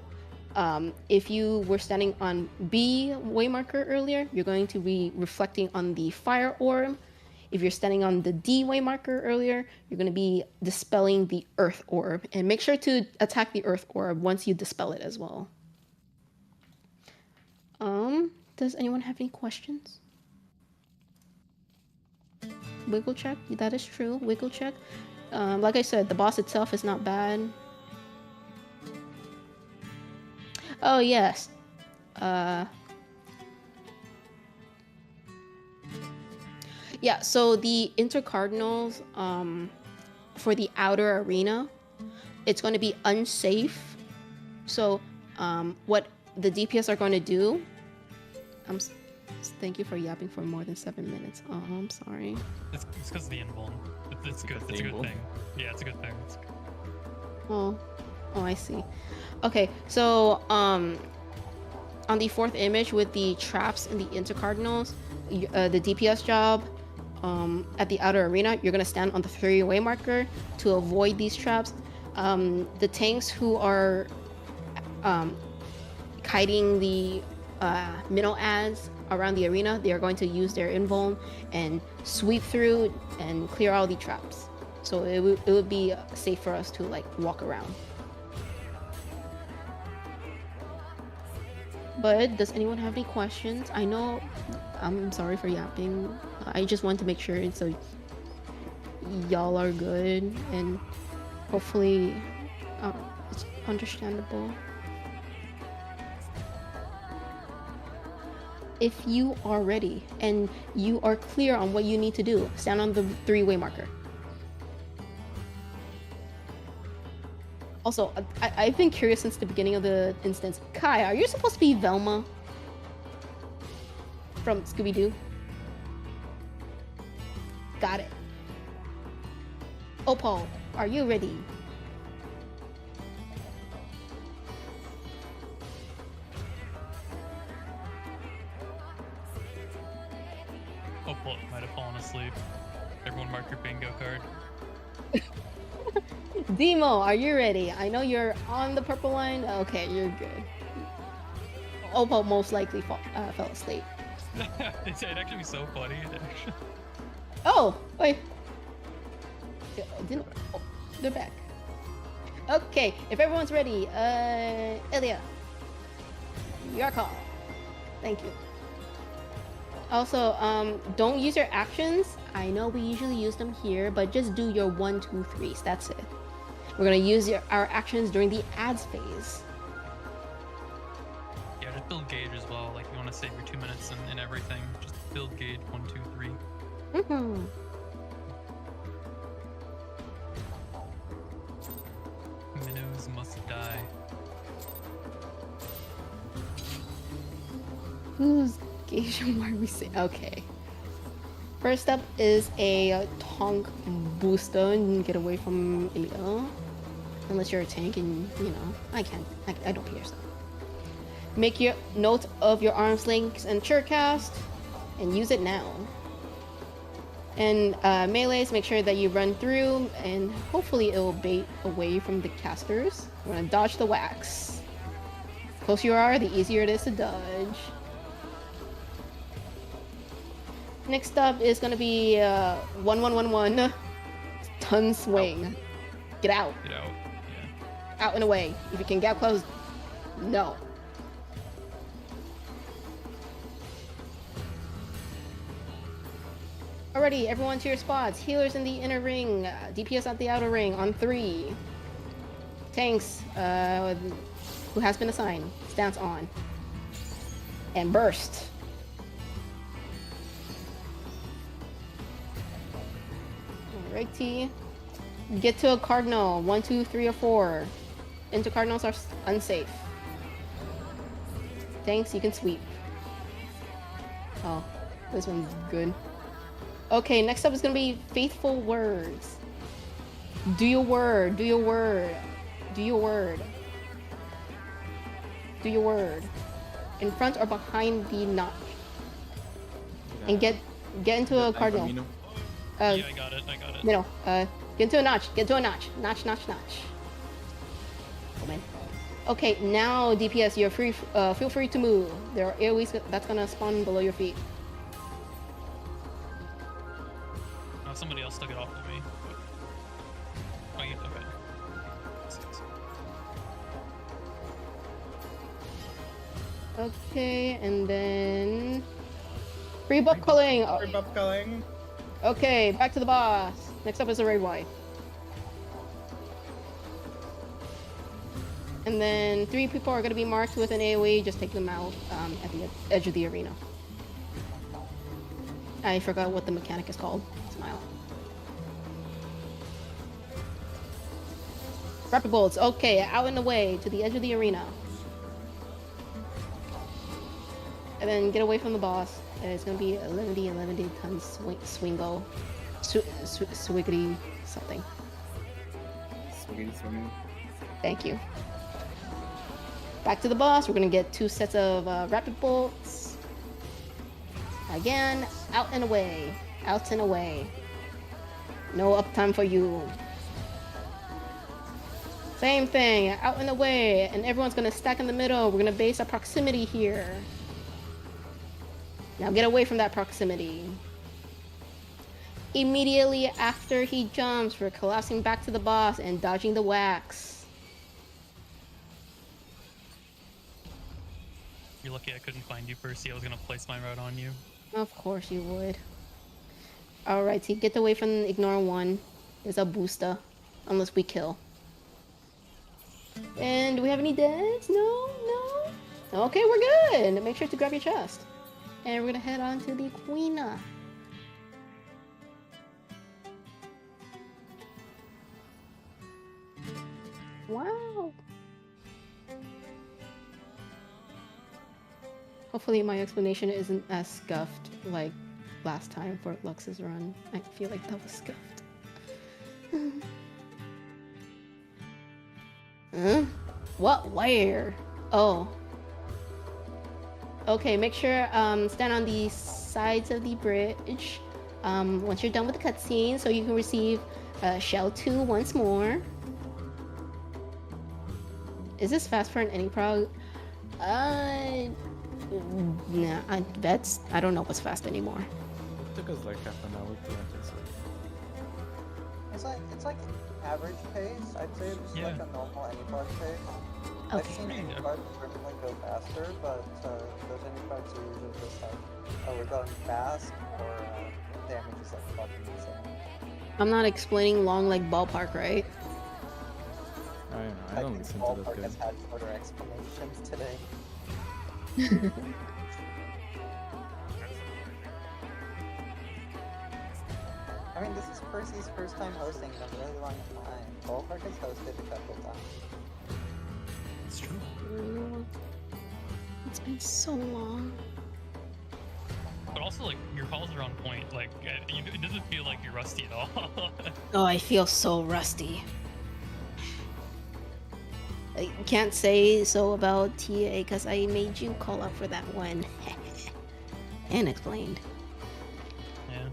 if you were standing on B waymarker earlier, you're going to be reflecting on the fire orb. If you're standing on the D waymarker earlier, you're going to be dispelling the earth orb. And make sure to attack the earth orb once you dispel it as well. Does anyone have any questions? Wiggle check, that is true. Wiggle check. Like I said, the boss itself is not bad. Oh yes. Yeah, so the intercardinals for the outer arena, it's going to be unsafe. So what the DPS are going to do, thank you for yapping for more than 7 minutes. Oh, I'm sorry. It's because of the invuln. It's good. It's a good thing. Yeah, it's a good thing. Oh, I see. Okay, so on the 4th image with the traps and the intercardinals, the DPS job at the outer arena, you're gonna stand on the 3-way marker to avoid these traps. The tanks who are kiting the middle ads around the arena, they are going to use their invuln and sweep through and clear all the traps. So it would be safe for us to like walk around. But does anyone have any questions? I know, I'm sorry for yapping. I just want to make sure so y'all are good and hopefully it's understandable. If you are ready and you are clear on what you need to do, stand on the 3-way marker. Also, I've been curious since the beginning of the instance. Kai, are you supposed to be Velma from Scooby-Doo? Got it. Opal, are you ready? Opal might have fallen asleep. Everyone mark your bingo card. Demo, are you ready? I know you're on the purple line. Okay, you're good. Opal most likely fell asleep. It'd actually be so funny. Oh, wait. Oh, they're back. Okay, if everyone's ready, Ilya, your call. Thank you. Also, don't use your actions. I know we usually use them here, but just do your 1, 2, 3s. That's it. We're gonna use our actions during the ads phase. Yeah, just build gauge as well. Like you want to save your 2 minutes and everything. Just build gauge 1, 2, 3. Minnows must die. Who's gauge? Why are we saying? Okay. First up is a Tonk booster and get away from Ilya. Unless you're a tank and, you know, I don't care so. Make your note of your arms links and surecast and use it now. And melees, make sure that you run through and hopefully it will bait away from the casters. We're gonna dodge the wax. The closer you are, the easier it is to dodge. Next up is gonna be 1-1-1-1 stun swing. Get out. Get out. Out and away. If you can get close, no. Alrighty, everyone to your spots. Healers in the inner ring, DPS at the outer ring on 3. Tanks, who has been assigned, stance on. And burst. Alrighty. Get to a cardinal. 1, 2, 3, or 4. Into cardinals are unsafe. Thanks, you can sweep. Oh, this one's good. Okay, next up is gonna be faithful words. Do your word. Do your word. Do your word. Do your word. In front or behind the notch. And get into a cardinal. Yeah, I got it. Middle. Get into a notch. Get to a notch. Notch. Oh man. Okay, now DPS, you're free. Feel free to move. There are AoEs that's gonna spawn below your feet. Oh, somebody else took it off of me. Oh, you took it. Okay, and then free buff culling. Free buff culling. Okay, back to the boss. Next up is the raid wife. And then 3 people are going to be marked with an AoE. Just take them out at the edge of the arena. I forgot what the mechanic is called. Smile. Rapid bullets. Okay, out and away to the edge of the arena. And then get away from the boss. It's going to be 11D ton swingo. Swiggity something. Swiggity swinging. Thank you. Back to the boss. We're gonna get 2 sets of rapid bolts. Again, out and away. Out and away. No uptime for you. Same thing, out and away. And everyone's gonna stack in the middle. We're gonna base our proximity here. Now get away from that proximity. Immediately after he jumps, we're collapsing back to the boss and dodging the wax. You're lucky I couldn't find you, Percy. I was gonna place my route on you. Of course you would. Alright, so get away from ignore 1. There's a booster. Unless we kill. And do we have any deaths? No? Okay, we're good. Make sure to grab your chest. And we're gonna head on to the Queen. Wow. Hopefully my explanation isn't as scuffed like last time for Lux's run. I feel like that was scuffed. Huh? What? Where? Oh. Okay, make sure stand on the sides of the bridge once you're done with the cutscene so you can receive Shell 2 once more. Is this fast for an any prog? Nah, I don't know what's fast anymore. It took us like half an hour to enter, so. It's like average pace. I'd say it's like a normal any-prog pace. Okay. I've seen any-prog frequently go faster, but those any-progs are usually just like, oh, we're going fast, or damage is like fucking insane. I'm not explaining long like ballpark, right? I don't know. I don't listen to those Ballpark guys. has had shorter explanations today. I mean, this is Percy's first time hosting in a really long time. Ballpark has hosted a couple times. It's true. It's been so long. But also, like, your calls are on point. Like, it doesn't feel like you're rusty at all. Oh, I feel so rusty. I can't say so about TA because I made you call out for that one. And explained. Yeah.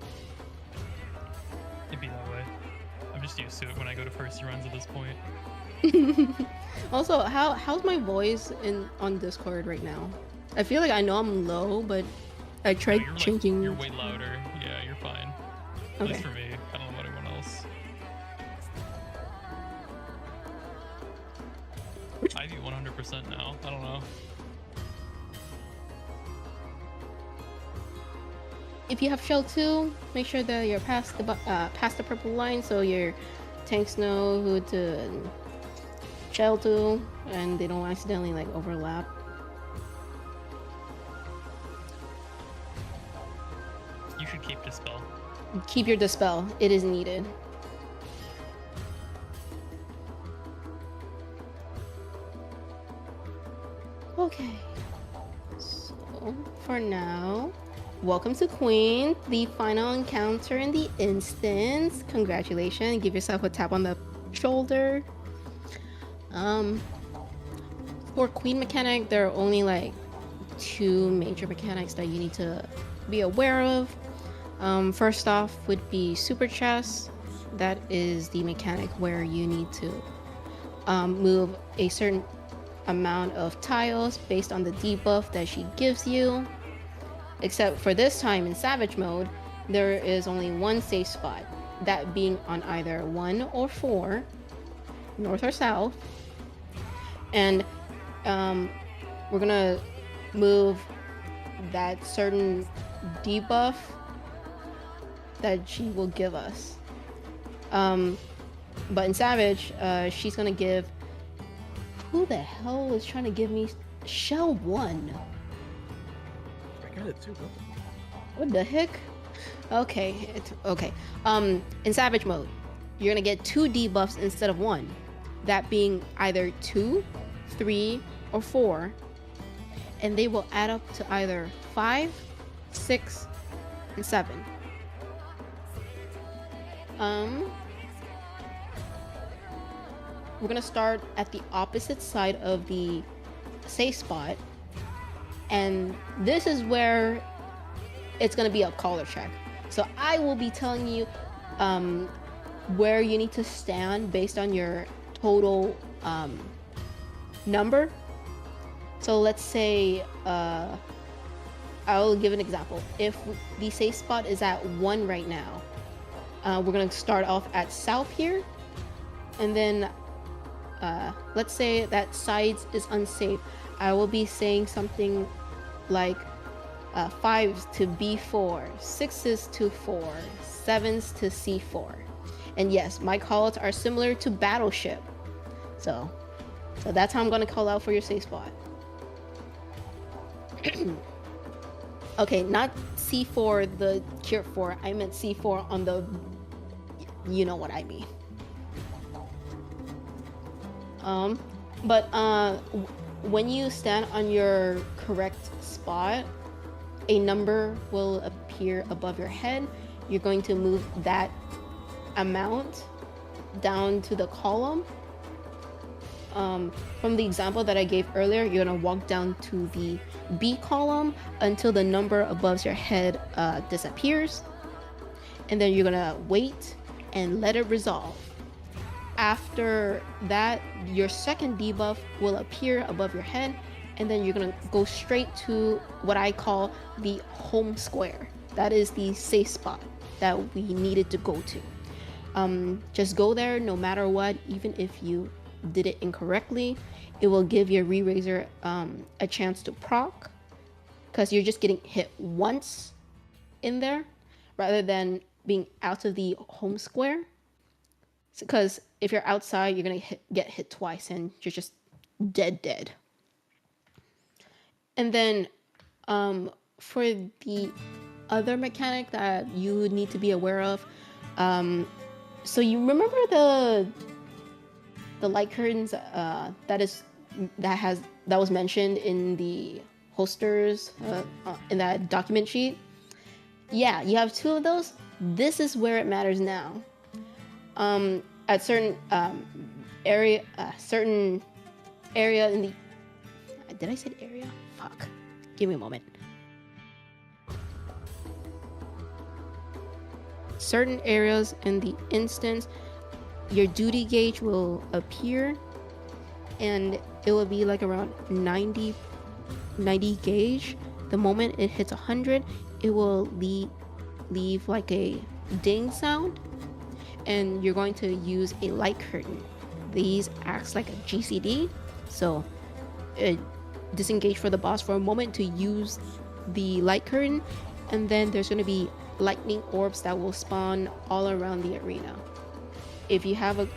It'd be that way. I'm just used to it when I go to first runs at this point. Also, how's my voice on Discord right now? I feel like I know I'm low, but I tried You're changing. You're way louder. Yeah, you're fine. At least for me. I don't know about anyone else. I do 100% now. I don't know. If you have Shell 2, make sure that you're past the purple line so your tanks know who to Shell 2 and they don't accidentally like overlap. You should keep Dispel. Keep your Dispel. It is needed. Okay. So, for now, welcome to Queen, the final encounter in the instance. Congratulations. Give yourself a tap on the shoulder. For Queen mechanic, there are only like 2 major mechanics that you need to be aware of. First off would be Super Chess. That is the mechanic where you need to move a certain amount of tiles based on the debuff that she gives you. Except for this time in Savage mode, there is only one safe spot, that being on either 1 or 4, north or south. And we're gonna move that certain debuff that she will give us. But in Savage, she's gonna give... Who the hell is trying to give me Shell 1? I got it too. What the heck? Okay, okay. In Savage mode, you're gonna get 2 debuffs instead of 1. That being either 2, 3, or 4. And they will add up to either 5, 6, and 7. We're gonna start at the opposite side of the safe spot, and this is where it's gonna be a caller check. So I will be telling you where you need to stand based on your total number. So let's say I'll give an example. If the safe spot is at 1 right now, we're gonna start off at south here, and then let's say that sides is unsafe. I will be saying something like 5s to B4, 6s to 4, 7s to C4. And yes, my callouts are similar to Battleship. So that's how I'm gonna call out for your safe spot. Okay, not C4, the cure 4. I meant C4 on the... You know what I mean. But when you stand on your correct spot, a number will appear above your head. You're going to move that amount down to the column. From the example that I gave earlier, you're gonna walk down to the B column until the number above your head disappears. And then you're gonna wait and let it resolve. After that, your second debuff will appear above your head, and then you're gonna go straight to what I call the home square. That is the safe spot that we needed to go to. Just go there no matter what. Even if you did it incorrectly, it will give your Re-Raiser a chance to proc, because you're just getting hit once in there rather than being out of the home square. Because if you're outside, you're gonna get hit twice and you're just dead. And then for the other mechanic that you need to be aware of, so you remember the light curtains that was mentioned in the holsters in that document sheet? Yeah, you have 2 of those. This is where it matters now. At certain area in the... Did I say area? Fuck. Give me a moment. Certain areas in the instance, your duty gauge will appear, and it will be like around 90 gauge. The moment it hits 100, it will leave like a ding sound, and you're going to use a light curtain. These acts like a GCD, so it disengage for the boss for a moment to use the light curtain, and then there's going to be lightning orbs that will spawn all around the arena. If you have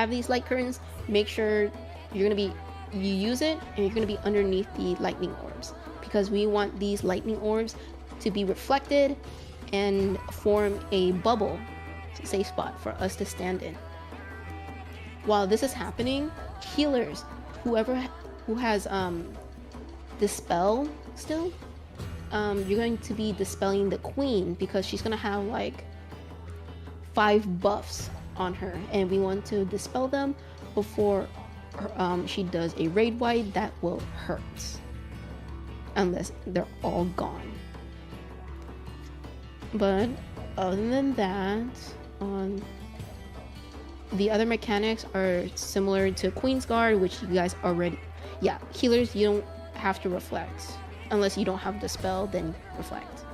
these light curtains, make sure you use it, and you're gonna be underneath the lightning orbs, because we want these lightning orbs to be reflected and form a bubble safe spot for us to stand in. While this is happening, healers, whoever who has dispel still, you're going to be dispelling the queen because she's gonna have like 5 buffs on her, and we want to dispel them before she does a raid wipe that will hurt, unless they're all gone. But other than that, the other mechanics are similar to Queen's Guard, which you guys already... Yeah, healers, you don't have to reflect. Unless you don't have the spell, then reflect.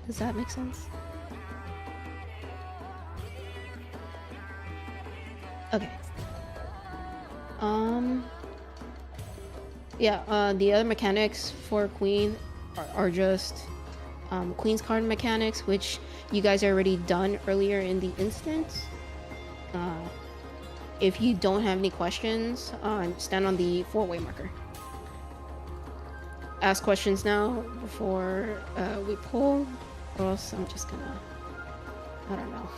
Does that make sense? Okay. Yeah, the other mechanics for Queen are just Queen's Card mechanics, which you guys already done earlier in the instance. If you don't have any questions, stand on the 4-way marker. Ask questions now before we pull, or else I'm just gonna... I don't know.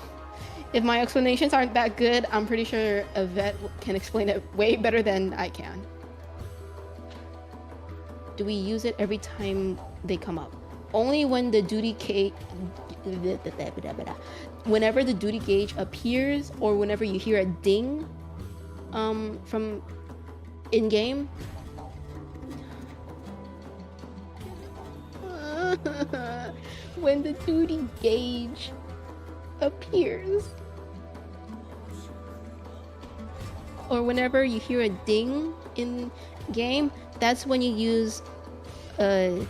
If my explanations aren't that good, I'm pretty sure a vet can explain it way better than I can. Do we use it every time they come up? Only when the duty gauge... Whenever the duty gauge appears, or whenever you hear a ding from in-game. When the duty gauge appears. Or whenever you hear a ding in game, that's when you use a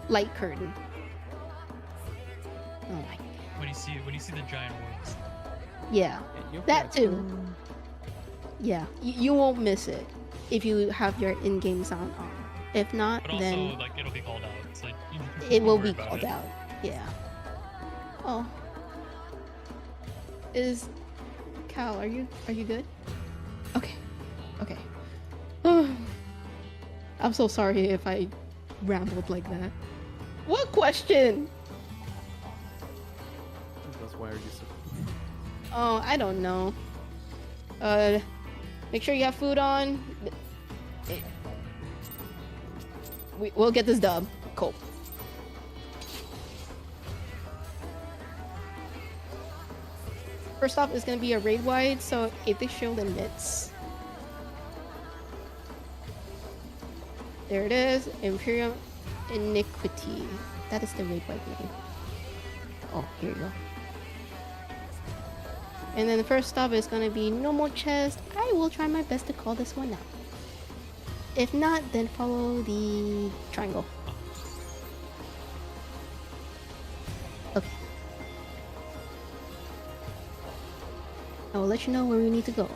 light curtain. Oh my god. When you see the giant words. Yeah, that too. Yeah, you won't miss it if you have your in-game sound on. If not, But also, then like, it'll be called out. It's like, you it will don't worry be about called it. out. Yeah. Oh. Is Cal, are you good? Okay. Okay. I'm so sorry if I rambled like that. What question? That's why are you so... Oh, I don't know. Make sure you have food on. We'll get this dub. Cool. First off is gonna be a raid wide, so Aether Shield and Mitts. There it is, Imperium Iniquity. That is the raid wide name. Oh, here you go. And then the first stop is gonna be normal chest. I will try my best to call this one out. If not, then follow the triangle. Okay. I will let you know where we need to go.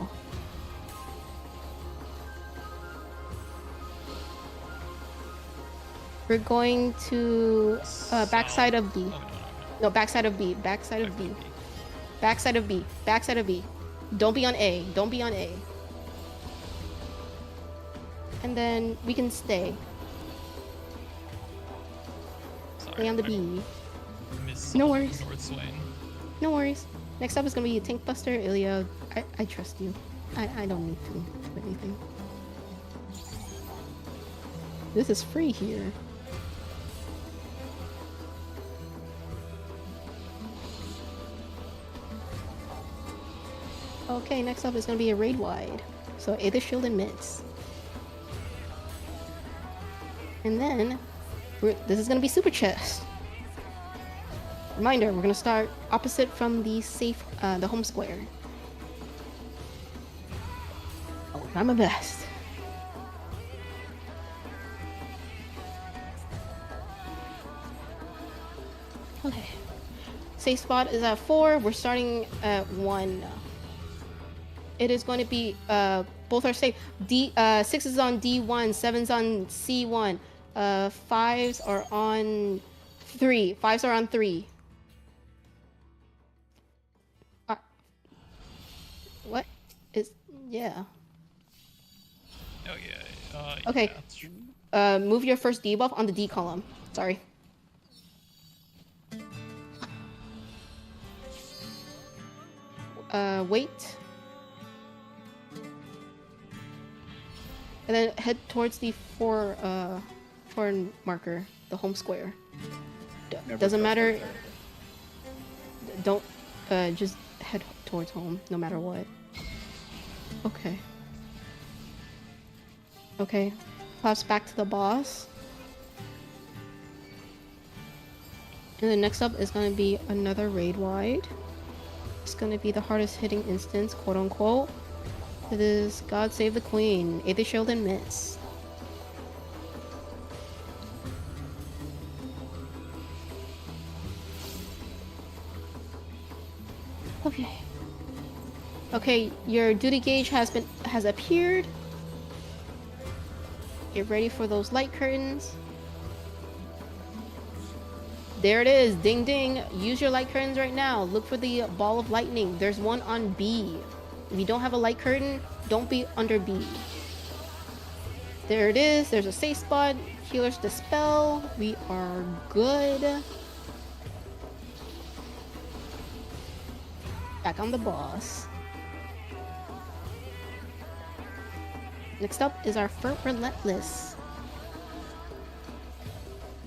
We're going to backside of B. No, backside of B. Backside of B. Backside of B. Backside of B. Don't be on A. Don't be on A. And then we can stay. Stay on the B. No worries. No worries. Next up is gonna be Tank Buster, Ilya. I trust you. I don't need to do anything. This is free here. Okay, next up is gonna be a raid wide. So Aether Shield and Mitts. And then this is gonna be super chest. Reminder, we're gonna start opposite from the safe, the home square. I'll try my best. Okay. Safe spot is at 4. We're starting at 1. It is going to be both are safe. 6 is on D1, 7's on C1. 5s are on 3. 5s are on 3. What is yeah? Oh yeah. Okay. Yeah, that's true. Move your first debuff on the D column. Sorry. Wait. And then head towards the four marker, the home square. Never Doesn't trust matter. that Don't just head towards home, no matter what. Okay. Okay. Pass back to the boss. And then next up is gonna be another raid wide. It's gonna be the hardest hitting instance, quote unquote. It is God Save the Queen, Aether Shield and Miss. Okay. Okay, your duty gauge has appeared. Get ready for those light curtains. There it is, ding ding. Use your light curtains right now. Look for the ball of lightning. There's one on B. If you don't have a light curtain, don't be under B. There it is, there's a safe spot. Healers dispel. We are good. Back on the boss. Next up is our Furt Relentless.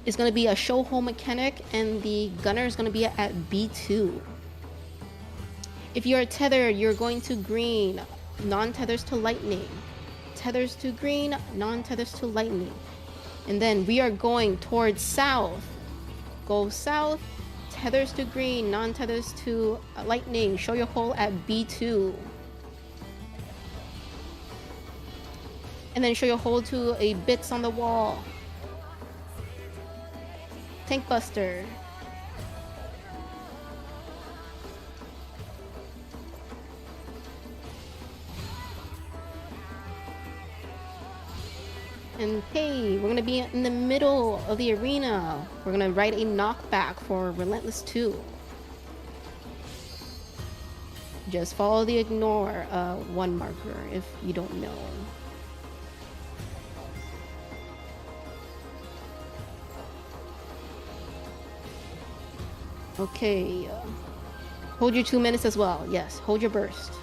It's going to be a show hole mechanic, and the gunner is going to be at B2. If you're tethered, you're going to green, non-tethers to lightning. Tethers to green, non-tethers to lightning. And then we are going towards south. Go south, tethers to green, non-tethers to lightning. Show your hole at B2. And then show your hole to a bits on the wall. Tank Buster. And hey, we're gonna be in the middle of the arena. We're gonna write a knockback for Relentless 2. Just follow the ignore one marker if you don't know. Okay, hold your 2 minutes as well. Yes, hold your burst.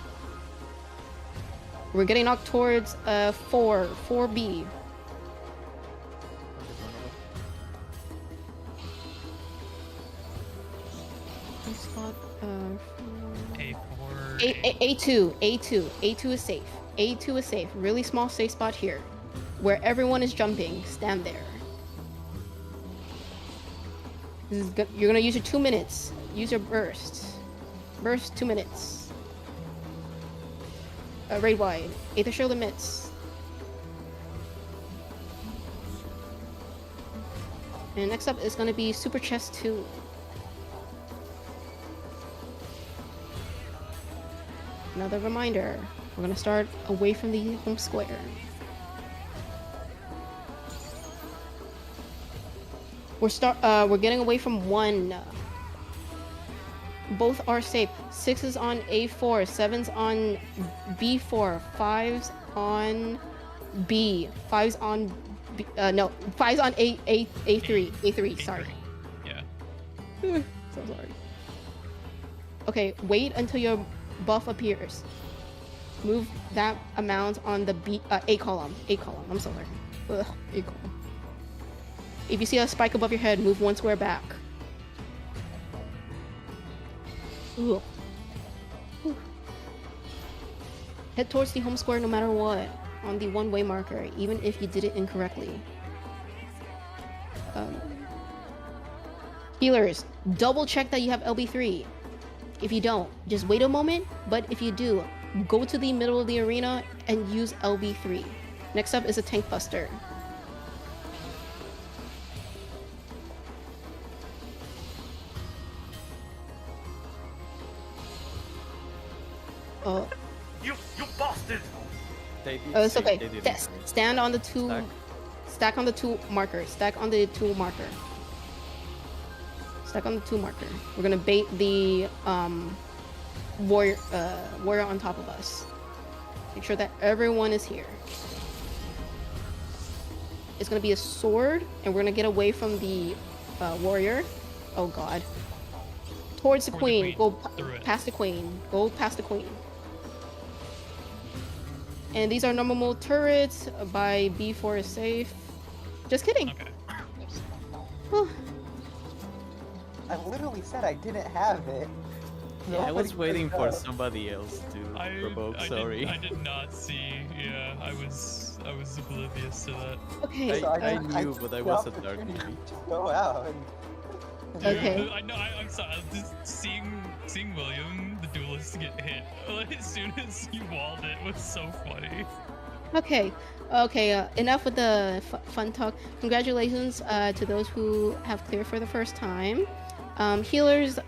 We're getting knocked towards 4B. A2 is safe. A2 is safe. Really small safe spot here, where everyone is jumping. Stand there. You're gonna use your 2 minutes. Use your burst. Burst 2 minutes. Raid wide. Aether Shield limits. And next up is gonna be Super Chest 2. Another reminder. We're gonna start away from the home square. We're getting away from 1. Both are safe. 6 is on A4, 7's on B4, 5's on B, 5's on B, no, 5's on A3, sorry. Yeah. So sorry. Okay, wait until your buff appears. Move that amount on the A column. I'm sorry. Ugh, A column. If you see a spike above your head, move 1 square back. Ooh. Ooh. Head towards the home square no matter what, on the one-way marker, even if you did it incorrectly. Healers, double check that you have LB3. If you don't, just wait a moment, but if you do, go to the middle of the arena and use LB3. Next up is a Tank Buster. You bastard! It's okay. Stand on the 2. Stack on the 2 marker. Stack on the 2 marker. Stack on the 2 marker. We're gonna bait the warrior on top of us. Make sure that everyone is here. It's gonna be a sword, and we're gonna get away from the warrior. Oh god. Towards the queen. Go past the queen. Go past the queen. And these are normal mode turrets. By B4 is safe. Just kidding. Okay. I literally said I didn't have it. Yeah, I was Nobody waiting could for know. somebody else to provoke. Sorry. I did not see. Yeah, I was oblivious to that. Okay. I knew, but I wasn't dark. Go out. Dude, Okay. I know. I'm sorry. Just seeing William, the duelist, get hit as soon as you walled it was so funny. Okay. Enough with the fun talk. Congratulations to those who have cleared for the first time. Healers,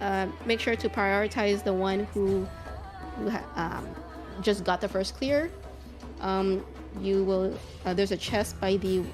make sure to prioritize the one who just got the first clear. You will. There's a chest by the